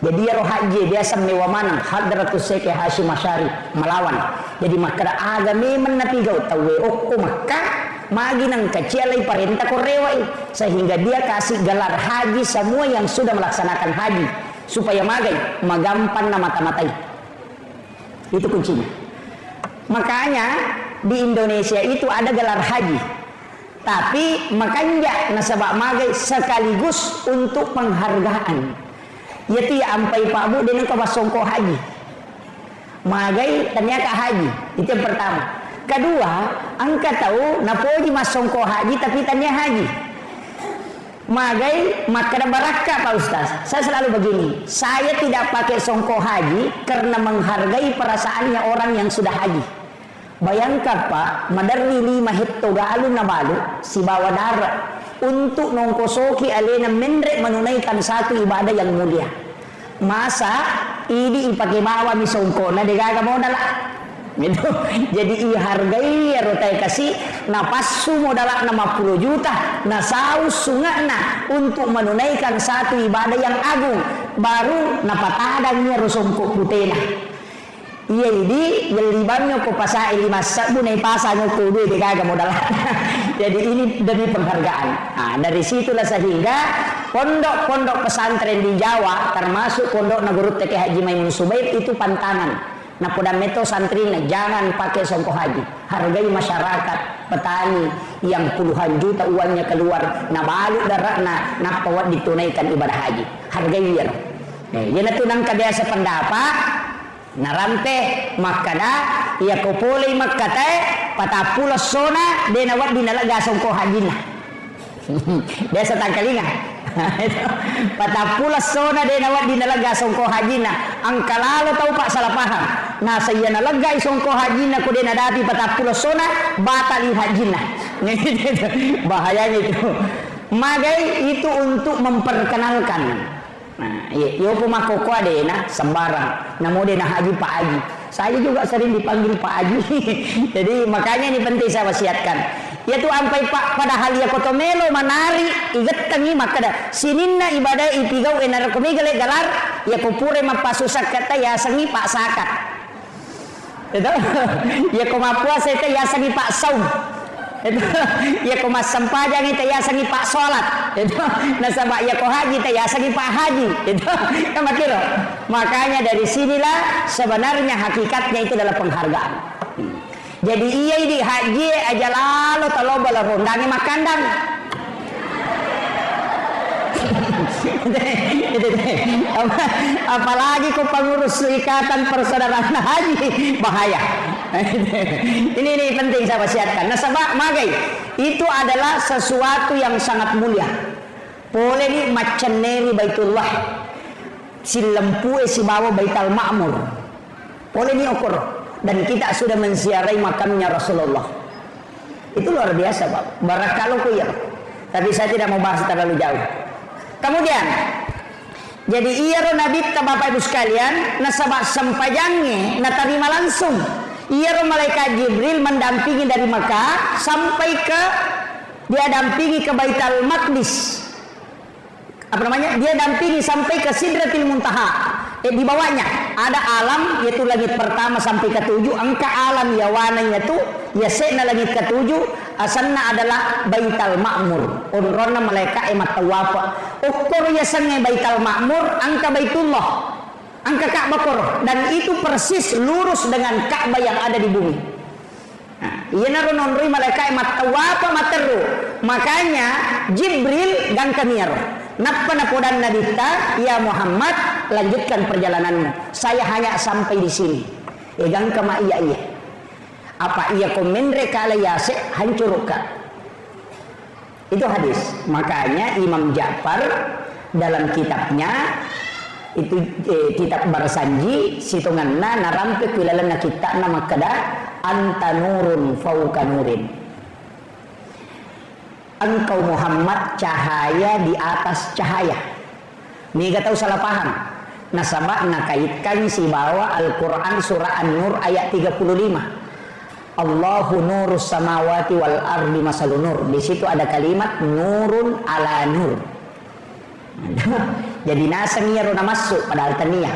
Jadi ya roh haji dia semewa mana Hadratus Syekh Hasyim Asy'ari melawan. Jadi maka aga memang napigau tawe okko maka magi nang kecilai perintah korewai sehingga dia kasih gelar haji semua yang sudah melaksanakan haji supaya magai magampan na mata-matai. Itu kuncinya. Makanya di Indonesia itu ada gelar haji. Tapi makanya nasabak magai sekaligus untuk penghargaan. Yaitu ya ampai Pak Bu dengan kawasongko haji. Magai ternyata haji. Itu yang pertama. Kedua, angka tahu napoji masongko haji tapi tanya haji. Magai maka barakah Pak Ustaz. Saya selalu begini. Saya tidak pakai songko haji karena menghargai perasaannya orang yang sudah haji. Bayangkan Pak, madarri 5 hekto galun na balu si bawa darat untuk nongkosoki alena menrek menunaikan satu ibadah yang mulia. Masa ini ipakai bawa misongko na degaga modal gitu. Jadi ihargai ya rotai kasih napasu modal 50 juta na saus sungana untuk menunaikan satu ibadah yang agung baru napatadangnya rusongko putena. Iya ini yelibannya ko pasai 5 sabu nai pasanya ko duit degaga modal. Jadi ini demi penghargaan. Nah, dari situlah sehingga pondok-pondok pesantren di Jawa termasuk pondok Nagurut TK Haji Maimun Subaib itu pantangan. Nah, pada meto santrina jangan pakai songko haji. Hargai masyarakat petani yang puluhan juta uangnya keluar na balik daratna na pawat ditunaikan ibadah haji. Hargai biar. Yana tunang kabiasa pendapat narampe makada ya kopole makate patapula sona denawat dinalaga songko hajina. Biasa tangkalinga. Patapula sona denawat dinalaga songko hajina. Angkalalo tahu Pak salah paham. Nah saya nalaga songko hajina ko denadati patapula sona batali hajina. Bahayanya itu. Magai itu untuk memperkenalkan. Nah, yo pemakoko adena sembarang. Namo dena haji Pak Haji. Saya juga sering dipanggil Pak Haji. Jadi makanya ini penting saya wasiatkan. Yaitu ampai Pak padahal ya kotomelo manari iget tangi makada sininna ibadah ipigau enar komigale galar ya kupure mapasusak kata ya sangi Pak sakat. Itu ya komapuasa itu ya sangi Pak saum. Itu ya ko mas sampajang itu ya sangi Pak salat. Itu nasabak ya ko haji itu ya sangi Pak haji. Itu kan makiro. Makanya dari sinilah sebenarnya hakikatnya itu adalah penghargaan. Jadi iya di haji aja lalu taloba la rondangi makandang. Apalagi kau pengurus ikatan persaudaraan haji bahaya. Ini penting saya wasiatkan. Nasabah magai itu adalah sesuatu yang sangat mulia. Boleh ni macaneri Baitullah, si lempu si bawa Baitul Makmur. Boleh ni ukur. Dan kita sudah menziarahi makamnya Rasulullah. Itu luar biasa Pak. Barakalau ya. Tapi saya tidak mau bahas terlalu jauh. Kemudian, jadi iya Nabi Bapak Ibu sekalian, nasabah sempajangnya, natarima langsung. Iya malaikat Jibril mendampingi dari Makkah sampai ke dia dampingi ke Baitul Maqdis. Apa namanya? Dia dampingi sampai ke Sidratil Muntaha. Di bawahnya ada alam yaitu langit pertama sampai ke-7. Angka alam ya warnanya itu ya sena langit ke-7. Asalnya adalah Baitul Makmur. Unrona malaikat emat tawafa. Ukur ya sange Baitul Makmur angka Baitullah. Angka Ka'bah kor dan itu persis lurus dengan Ka'bah yang ada di bumi. Nah, iya naron onroi malaikat emat tawafa materu. Makanya Jibril gang kamiaro. Napa napodan nabita ya Muhammad lanjutkan perjalananmu. Saya hanya sampai di sini. Egang kama iya. Apa iya komendre kala yase hancur ka. Itu hadis. Makanya Imam Ja'far dalam kitabnya itu kitab Barsanji situnganna narampe kuilalana kita nama kada anta nurun fauka nurin. Engkau Muhammad cahaya di atas cahaya. Ini gak tahu salah paham. Nasabah nakaitkan si bawa Al-Quran surah An-Nur ayat 35. Allahu nurus samawati wal ardi masalun nur. Di situ ada kalimat nurun ala nur. Jadi nasangnya rona masuk padahal tania.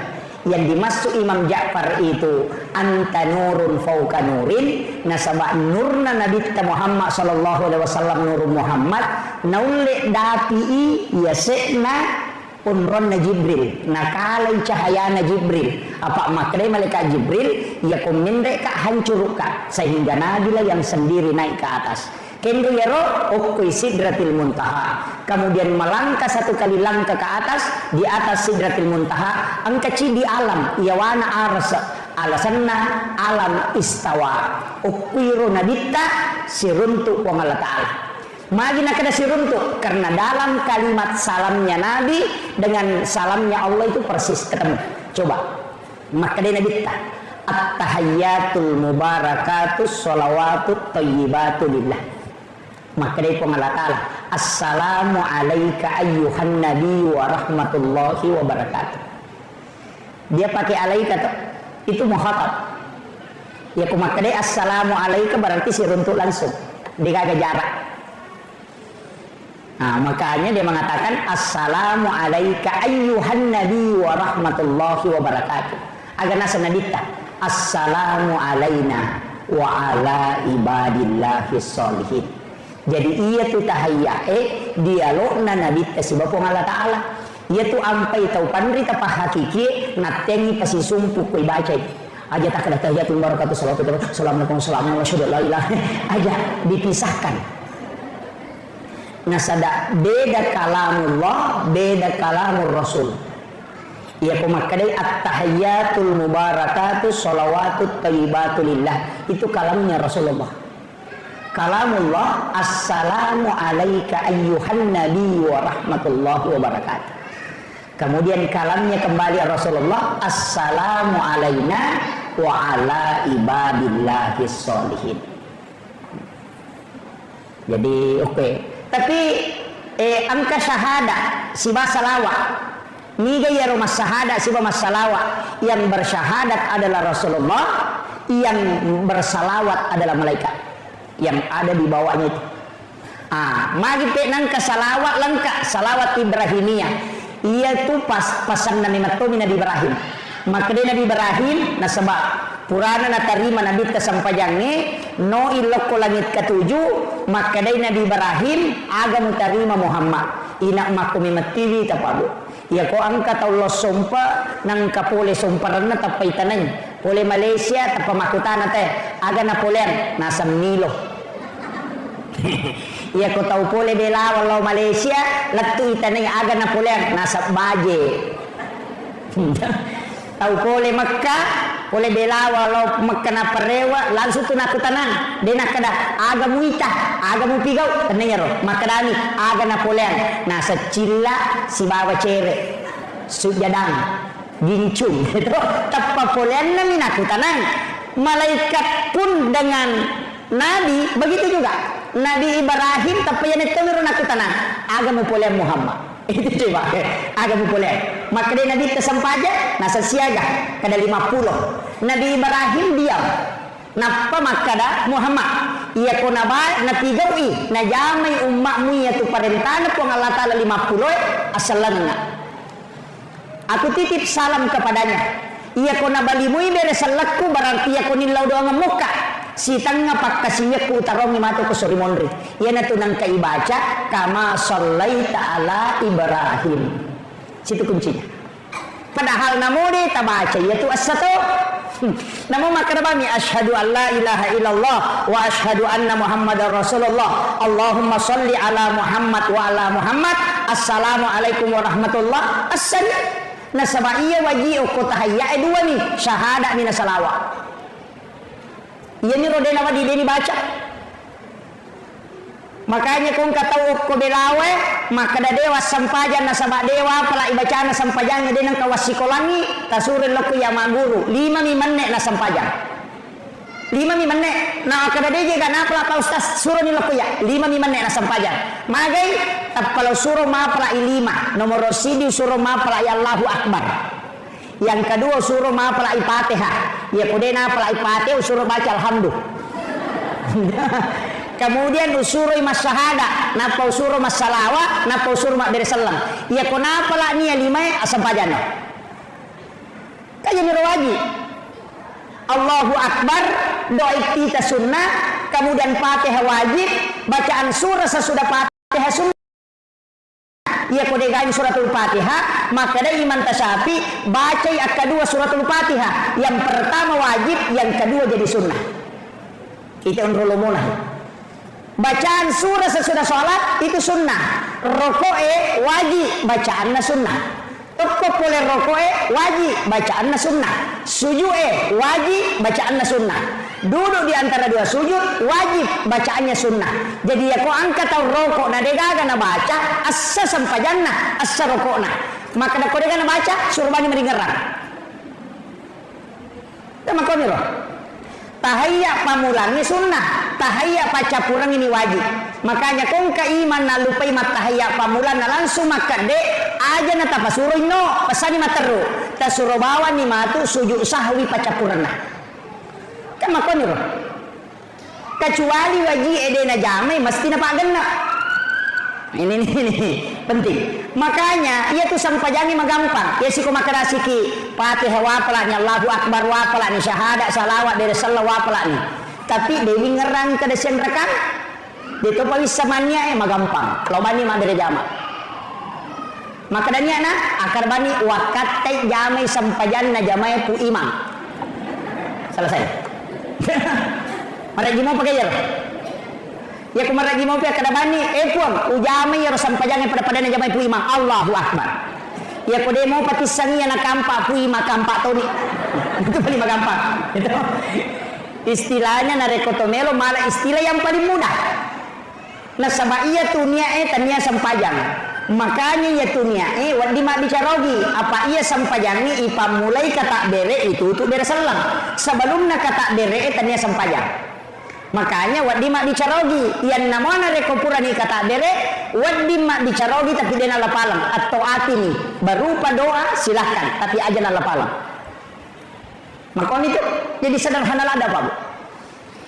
Yang dimasuk Imam Ja'far itu anta nurun fauka nurin. Nasabah nurna Nabi kita Muhammad sallallahu alaihi wasallam nurun Muhammad naule dapi yasena unron na Jibril nakalay cahaya na Jibril apa makre malaikat Jibril ya kumindre ka hancur ka sehingga nabilah yang sendiri naik ke atas kendo yaro ukui sidratil muntaha kemudian melangkah satu kali langkah ke atas di atas sidratil muntaha angkaci di alam yawana arsa alasanna alam istawa ukui ronadita siruntu wa Allah ta'ala Magina kada siruntuk karena dalam kalimat salamnya Nabi dengan salamnya Allah itu persis ketemu. Coba. Maka dia Nabi at-tahiyyatul mubarakatus sholawatut thayyibatu lillah. Maka dia Allah Ta'ala assalamu alayka ayyuhan nabi wa rahmatullahi wa barakatuh. Dia pakai alaika tuh. Itu muhatab. Ya maka dia assalamu alayka berarti siruntuk langsung. Dia kagak jarak. Nah, makanya dia mengatakan assalamu alayka ayyuhan nabi wa rahmatullahi wa barakatuh. Agar nasa nabita assalamu alayna wa ala ibadillahi sholihin. Jadi ia tu tahayyae dialog na nabita si bapong Allah Ta'ala. Ia tu ampai tau pandri tapah hakiki natengi pasi sumpu koi baca aja tak ada tahiyatul barakatuh assalamualaikum warahmatullahi wabarakatuh aja dipisahkan. Nasada beda kalamullah, beda kalamur Rasul. Ia pemakadai at-tahiyyatul mubarakatuh sholawatut thayyibatu lillah. Itu kalamnya Rasulullah. Kalamullah assalamu alayka ayyuhan nabi wa rahmatullahi wa barakatuh. Kemudian kalamnya kembali Rasulullah assalamu alayna wa ala ibadillahi sholihin. Jadi oke. Tapi angka syahada siba salawat niga ya rumah syahada siba masalawat yang bersyahadat adalah Rasulullah yang bersalawat adalah malaikat yang ada di bawahnya itu magi pe nangka salawat lengkap salawat Ibrahimiyah ia tu pasan Nabi Nabi Ibrahim maka dia Nabi Ibrahim nasabah purana na tarima Nabi tasampajange no iloko langit ketujuh maka dari Nabi Ibrahim agam tarima Muhammad ina makumi matiwi tapabu ya ko angka Allah sompa nang kapole somparana tapai tanay pole Malaysia tapamakutan teh aga Napoleon nasa Milo ya ko tau pole bela walau Malaysia latu itanay aga Napoleon nasa Baje tau pole Makkah oleh bela walau makna perewa langsung tu nak tanang dia nak kada agamu itah agamu pigau tenanya ro makadani aga Napoleon nah secila si bawa cere sujadang gincung itu tak Napoleon nami nak tanang malaikat pun dengan Nabi begitu juga Nabi Ibrahim tapi yang itu nak tanang agamu Napoleon Muhammad itu coba agak populer maka dia Nabi tersempaja nasa siaga kada 50 Nabi Ibrahim diam napa maka dah Muhammad ia ko naba na tigawi na jamai ummakmu ia tu parentana po Allah Ta'ala 50 asalanna aku titip salam kepadanya ia ko nabalimui beres salakku berarti ia ko nilau doang muka si tanga pakkasinya ku tarong ni mato ko sori monri ia na tunang kaibaca kama sallaita ala Ibrahim situ kuncinya padahal namudi tabaca yaitu as-satu namun makarabami asyhadu an la ilaha illallah wa asyhadu anna muhammadar rasulullah Allahumma salli ala Muhammad wa ala Muhammad assalamu alaikum warahmatullah assalam nasaba iya waji ko tahayya dua nih syahada mina salawat iya ni rodena wadi dia dibaca Makanya kung katawag ko bilawe, makada dewa sampajan na sabak dewa, pala ibaca na sampajan nga din ang kawasikolangi, tasurin lo ko yama guru, 5 manne na sampajan. 5 manne, na kada deje ka na pala pa ustaz, suro nilo ko ya, 5 manne na sampajan. Magay, tapalaw suro ma pala 5, nomor sidi suro ma pala Allahu Akbar. Yang kedua suro ma pala Fatihah, ya kude na pala Fatihah, suro baca Alhamdulillah. Kemudian usuroi masyahada, napa usuro masalawa, napa usuro mak beresalam. Ya kenapa lah ni 5 asam pajana. Kaji nirwaji. Allahu Akbar, doa iftitah sunnah, kemudian Fatihah wajib, bacaan surah sesudah Fatihah sunnah. Ya kodegain suratul Fatihah, maka ada iman tasyafi baca yang kedua suratul Fatihah. Yang pertama wajib, yang kedua jadi sunnah. Itu unrulumuna. Bacaan surah sesudah sholat itu sunnah. Rokoe wajib, bacaannya sunnah. Tukuk boleh rokoe wajib, bacaannya sunnah. Sujue wajib, bacaannya sunnah. Duduk di antara dua sujud wajib, bacaannya sunnah. Jadi ya kau angkat atau rokok na degaga na baca assa sampajanna assa rokokna. Maka na kau degaga na baca suruh bani meringerang. Sama kau nih loh. Tahayya pamulangi sunnah, tahayya pacapurang ini wajib. Makanya kung kaiman na lupai mat tahayya pamulan na langsung makade aja na tapasuroy no pasani materu tasuro bawa ni matu sujud sahwi pacapurang na. Kama ko niro. Kecuali wajib ede na jamai mesti na pagana. Ini penting. Makanya ia tuh sampajangi magampang. Ya siku makarasi ki Fatihah wapalanya Allahu Akbar wapalanya syahadat salawat dari sallallahu wapalanya. Tapi dewi ngerang ke desen rekan. Itu pawis samanya magampang. Lo bani mak dari jama. Maka danya na akar bani wakat teh jamai sampajan na jamai pu imam. Selesai. Mari gimana pakai ya? Ya kumaragi mau pia kada bani puang ujame ya sampajange pada na jamai pu imam Allahu Akbar. Ya kode mau pati sangi na kampa pu imam kampa toni. Itu paling gampang. Itu istilahnya na rekotomelo malah istilah yang paling mudah. Nah sabaiya tunia tania sampajang. Makanya ya tunia wadi mak bicarogi apa ia sampajangi ipa mulai kata bere itu bere salam. Sebelumnya kata bere tania sampajang. Makanya wadi mak dicarogi yang namanya rekopurani kata bere wadi mak dicarogi tapi dia nala palang atau atini berupa doa silahkan tapi aja nala palang. Makanya itu jadi sederhana ada Pak Bu.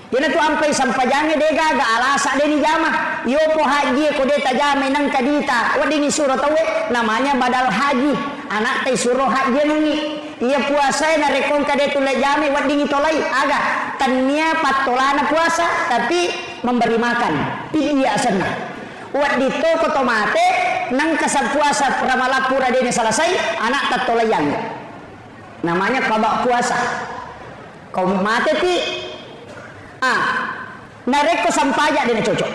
Dia tu ampai sampajangnya dega ga alasa deni jama yo po haji ko deta jama nang kadita wadi ni suruh tawe namanya badal haji anak teh suruh haji nungi ia puasa na rekon kade tu lejame wadi ni tolai aga tania patolana puasa tapi memberi makan pidia sana wadi to ko tomate nang kasab puasa pramalapura deni selesai anak tatolayang namanya kabak puasa kau mate ti nareko sampaja dene cocok.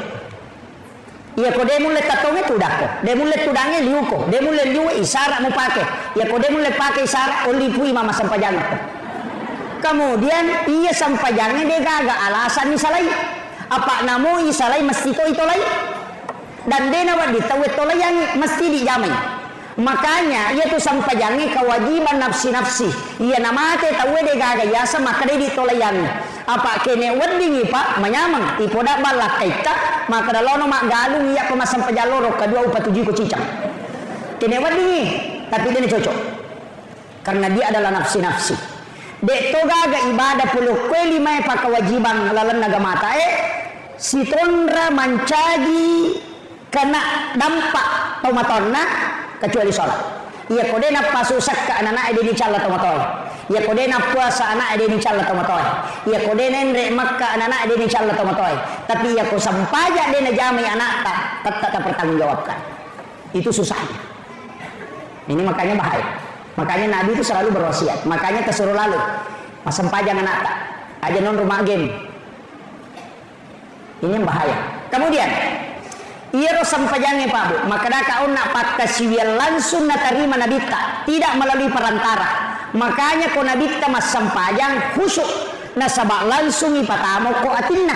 Iya ko de mulle tatonge tudako, de mulle tudange liuko, de mulle liu isara mu pake. Ya ko de mulle pake isara oli pui mama sampajang. Kemudian iya sampajange de gaga alasan ni salai. Apa namo isalai mesti to itolai. Dan dena wadi tawe tolayang mesti dijamai. Makanya ia tu sampajangi kewajiban nafsi-nafsi. Ia namate tawe de gaga yasa maka de ditolayang. Apa kene wedding Pak menyamang ipoda balak kaita maka dalono mak galung ia pemasan pejaloro kedua upa tujuh ko cicang. Kene wedding tapi dia cocok. Karena dia adalah nafsi-nafsi. Dek to gaga ibadah puluh kue lima pa kewajiban lalan naga mata si tondra mancagi kena dampak tomatonna kecuali sholat. Ia kode na pasusak ke anak ade di cala tomatoy. Ia kode na puasa anak ade di cala tomatoy. Ia kode nendre makka anak ade di cala tomatoy. Tapi ia ko sampaja de na jamai anak tak pertanggungjawabkan. Itu susahnya. Ini makanya bahaya. Makanya Nabi itu selalu berwasiat. Makanya kesuruh lalu sampajang anak tak aja non rumah game. Ini yang bahaya. Kemudian ia sampajangnya Pak Bu, maka kau nak pakai siwil langsung nak terima nabita, tidak melalui perantara. Makanya kau nabita mas sampajang khusyuk, nasabak langsung ipatamo ko atinna.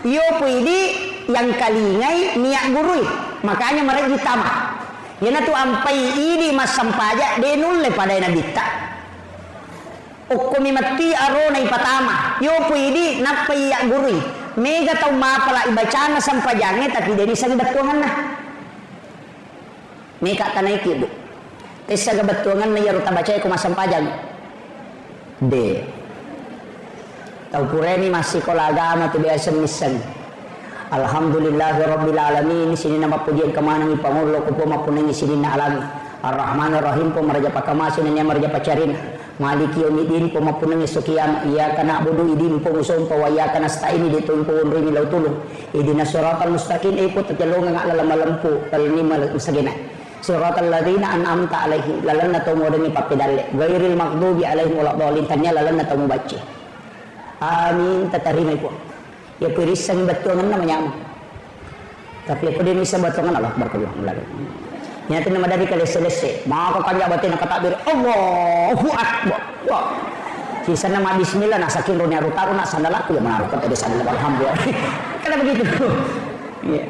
Yo puidi yang kalingai niat gurui, makanya mereka ditama. Yana tu ampai ini mas sampaja denulle pada nabi tak. Ukumi mati arona ipatama. Yo pu ini napai ya gurui. Mega tau mapala ibacana sampajangnya tapi dia bisa betuangan nah. Mega tanai kibu. Tesa betuangan na yaruta baca ko masampajang. De. Tau pureni masih kola agama tu biasa misan. Alhamdulillahirabbil alamin. Sini nama pujian kemana ni pangulo ko po mapunangi sini na alami. Ar-Rahmanir Rahim po maraja pakamasin na maraja pacarin. Maliki yaumiddin po mapunangi sukiyam. Iyyaka na'budu idin po musum po wa iyyaka nasta'in idin po unri milaw tulong. Ihdinas siratal mustaqim po tajalong nga lalalampu palini masagina. Siratal ladzina an'amta alaihim lalan na to mo ni papidalle. Ghairil maghdubi alaihim waladdallin tanya lalan na to mo baca. Amin tatarimay po. Ya pirisang batuangan namanya. Tapi aku dia bisa batuangan Allah berkebun lagi. Nyata nama dari kali selesai. Maka kanja batin kata bir Allahu Akbar. Wah. Sisa nama Bismillah nak saking ronya rutaru nak sandal aku yang menaruh kata sandal alhamdulillah. Karena begitu. Ya.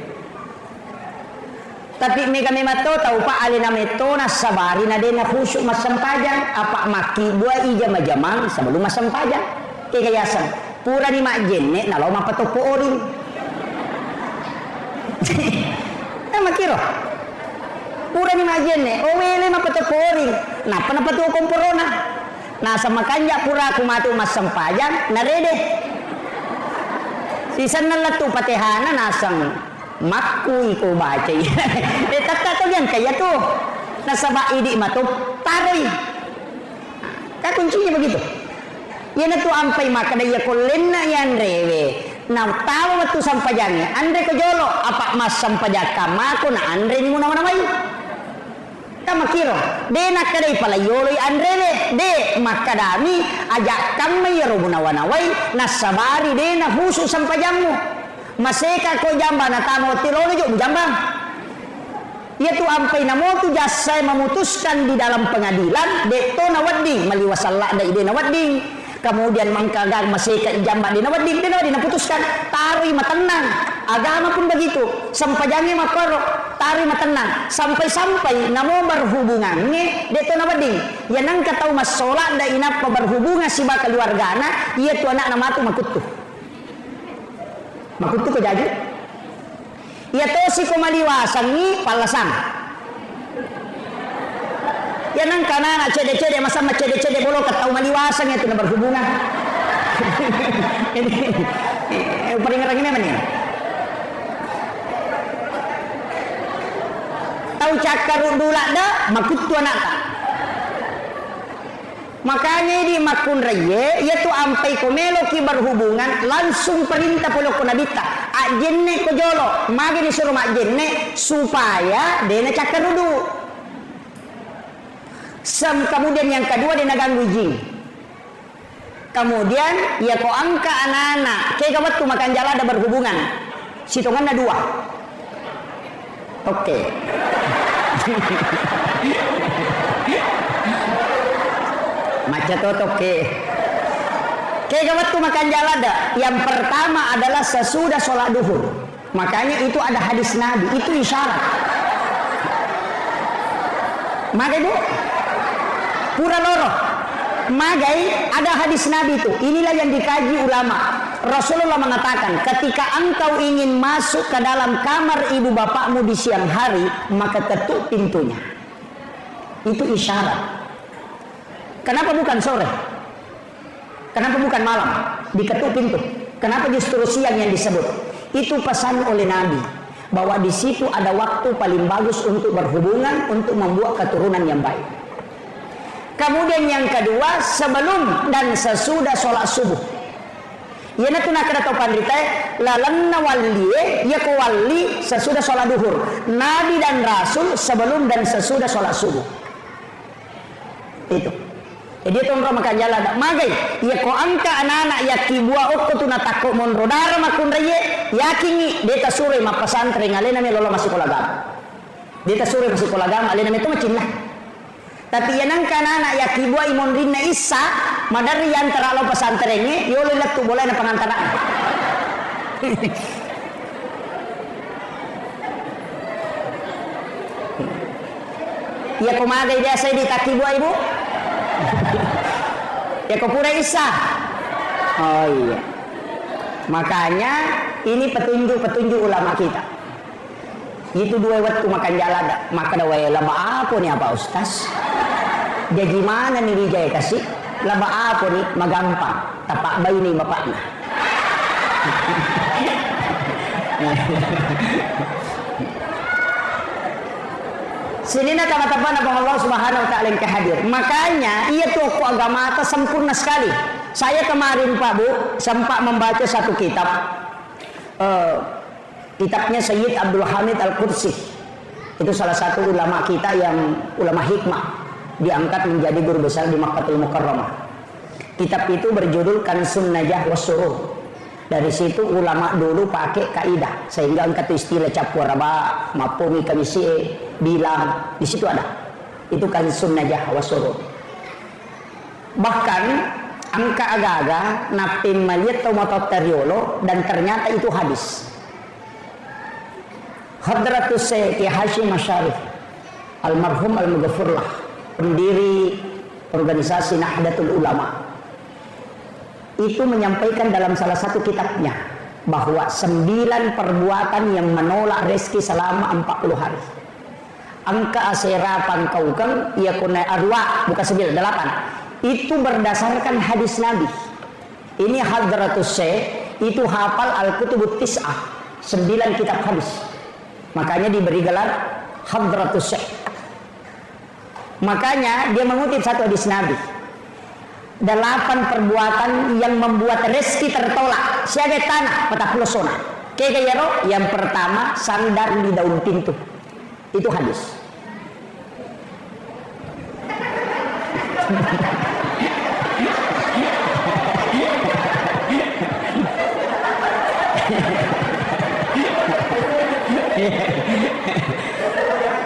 Tapi mega memato tahu pak alina meto nas sabari na dena khusyuk masam pajang apa maki dua ijam jamang sebelum masam pajang. Kekayasan. Pura ni mak jenne na lo mapatopo orin. Nama kiro. Pura ni mak jenne o wele mapatopo orin. Napa napatu komporona. Na sama kanja pura aku matu mas sampajang na rede. Sisan na latu patehana nasang makku iko baca. Tetap to yan kaya tu. Nasaba idi matu taroy. Ka kuncinya begitu. Yana tu ampai maka daya kolena yan rewe. Na tahu matu sampajangnya. Andre ko jolo apa mas sampajaka mako na andre ni muna manamay. Tama kiro. De nakadai pala yolo andre de makadami ajak kami yaro munawanaway nasabari de na husu sampajangmu. Maseka ko jamba na tamo tirolo jo jambang. Ia tu ampai namo tu jasa memutuskan di dalam pengadilan de to nawading maliwasalla da ide nawading. Kemudian mangkagang masika jamba di nawading putuskan tari matenang. Agama pun begitu. Sampajangnya makoro tari matenang sampai namo berhubungannya de to nawading. Ya nang katau masola da inapa berhubungan si ba keluargana ia tu anak nama tu makutu. Makutu ko jadi. Ya to si ko maliwasan ni palasan. Ya nang kana cede-cede masa cede-cede bolo katau maliwasan itu na berhubungan. Ini paling ngerang ini mana? Tahu cakar dulak dah makut tu anak tak. Makanya di makun raya ia tu ampai komelo ki berhubungan langsung perintah polo ko nabita. Ajenne ko jolo magi disuruh mak jenne supaya dena cakar duduk. Kemudian yang kedua dia ganggu jin. Kemudian ya kau angka anak-anak kayak kawan tu makan jala ada berhubungan. Sitongan ada dua. Oke. Macam tu oke. Kayak kawan tu makan jala ada. Yang pertama adalah sesudah sholat duhur. Makanya itu ada hadis Nabi. Itu isyarat. Maka itu pura loro magai ada hadis Nabi itu. Inilah yang dikaji ulama. Rasulullah mengatakan ketika engkau ingin masuk ke dalam kamar ibu bapakmu di siang hari maka ketuk pintunya. Itu isyarat. Kenapa bukan sore? Kenapa bukan malam? Diketuk pintu. Kenapa justru siang yang disebut? Itu pesan oleh Nabi bahwa di situ ada waktu paling bagus untuk berhubungan untuk membuat keturunan yang baik. Kemudian yang kedua sebelum dan sesudah sholat subuh. Ya nak kena tahu pandita lalanna wali ya kawali sesudah sholat duhur. Nabi dan Rasul sebelum dan sesudah sholat subuh. Itu. Jadi itu orang makan jalan dak magai. Ya ko angka anak-anak ya kibua okko tu natako mon rodara makun reye yakingi deta sure ma pesantren alena me lolo masih kolagam. Deta sure masih kolagam alena me tu macin lah. Tapi yang anak-anak ya kibua imon rinna isa madari yang terlalu pesantrennya yo lelet tu boleh na pengantaran. Ya kumagai biasa di taki buah ibu. Ya pura isa. Oh iya. Makanya ini petunjuk ulama kita. Itu dua waktu makan jalada. Maka da waya laba apa nih apa Ustaz? Dia gimana nih Wijaya kasih? Laba apa nih? Magampang. Tapak bayi nih bapaknya. Sini nak teman-teman abang Allah Subhanahu Wa Taala yang kehadir. Makanya ia tokoh agama atas sempurna sekali. Saya kemarin Pak Bu sempat membaca satu kitab, kitabnya Sayyid Abdul Hamid Al-Qudsi. Itu salah satu ulama kita yang ulama hikmah, diangkat menjadi guru besar di Makkatul Mukarramah. Kitab itu berjudul Kansun Najah Wassurur. Dari situ ulama dulu pakai kaidah sehingga angkat istilah capuraba, mapumi kamisi, bilang di situ ada. Itu kan sunnajah wasurur. Bahkan angka aga-aga napim maliat tomototeriolo dan ternyata itu hadis. Hadratus Syekh Hashim Asyarif almarhum al-Mughfirlah, pendiri organisasi Nahdlatul Ulama, itu menyampaikan dalam salah satu kitabnya bahwa 9 perbuatan yang menolak rezeki selama 40 hari. Angka aserapan kaukang ia kunai arwah bukan 9, 8. Itu berdasarkan hadis Nabi. Ini Hadratus Syekh itu hafal Al-Kutubut Tis'ah, 9 kitab hadis. Makanya diberi gelar Hadratus Syekh. Makanya dia mengutip satu hadis Nabi. 8 perbuatan yang membuat rezeki tertolak. Siaga tanah patah pelosona. Kegayaro yang pertama sandar di daun pintu. Itu hadis.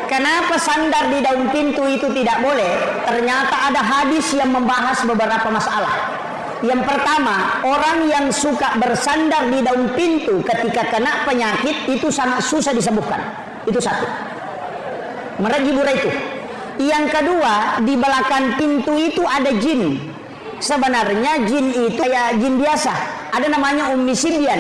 Kenapa sandar di daun pintu itu tidak boleh? Ternyata ada hadis yang membahas beberapa masalah. Yang pertama, orang yang suka bersandar di daun pintu ketika kena penyakit itu sangat susah disembuhkan. Itu satu. Merajibura itu. Yang kedua, di belakang pintu itu ada jin. Sebenarnya jin itu kayak jin biasa. Ada namanya Ummi Sibyan.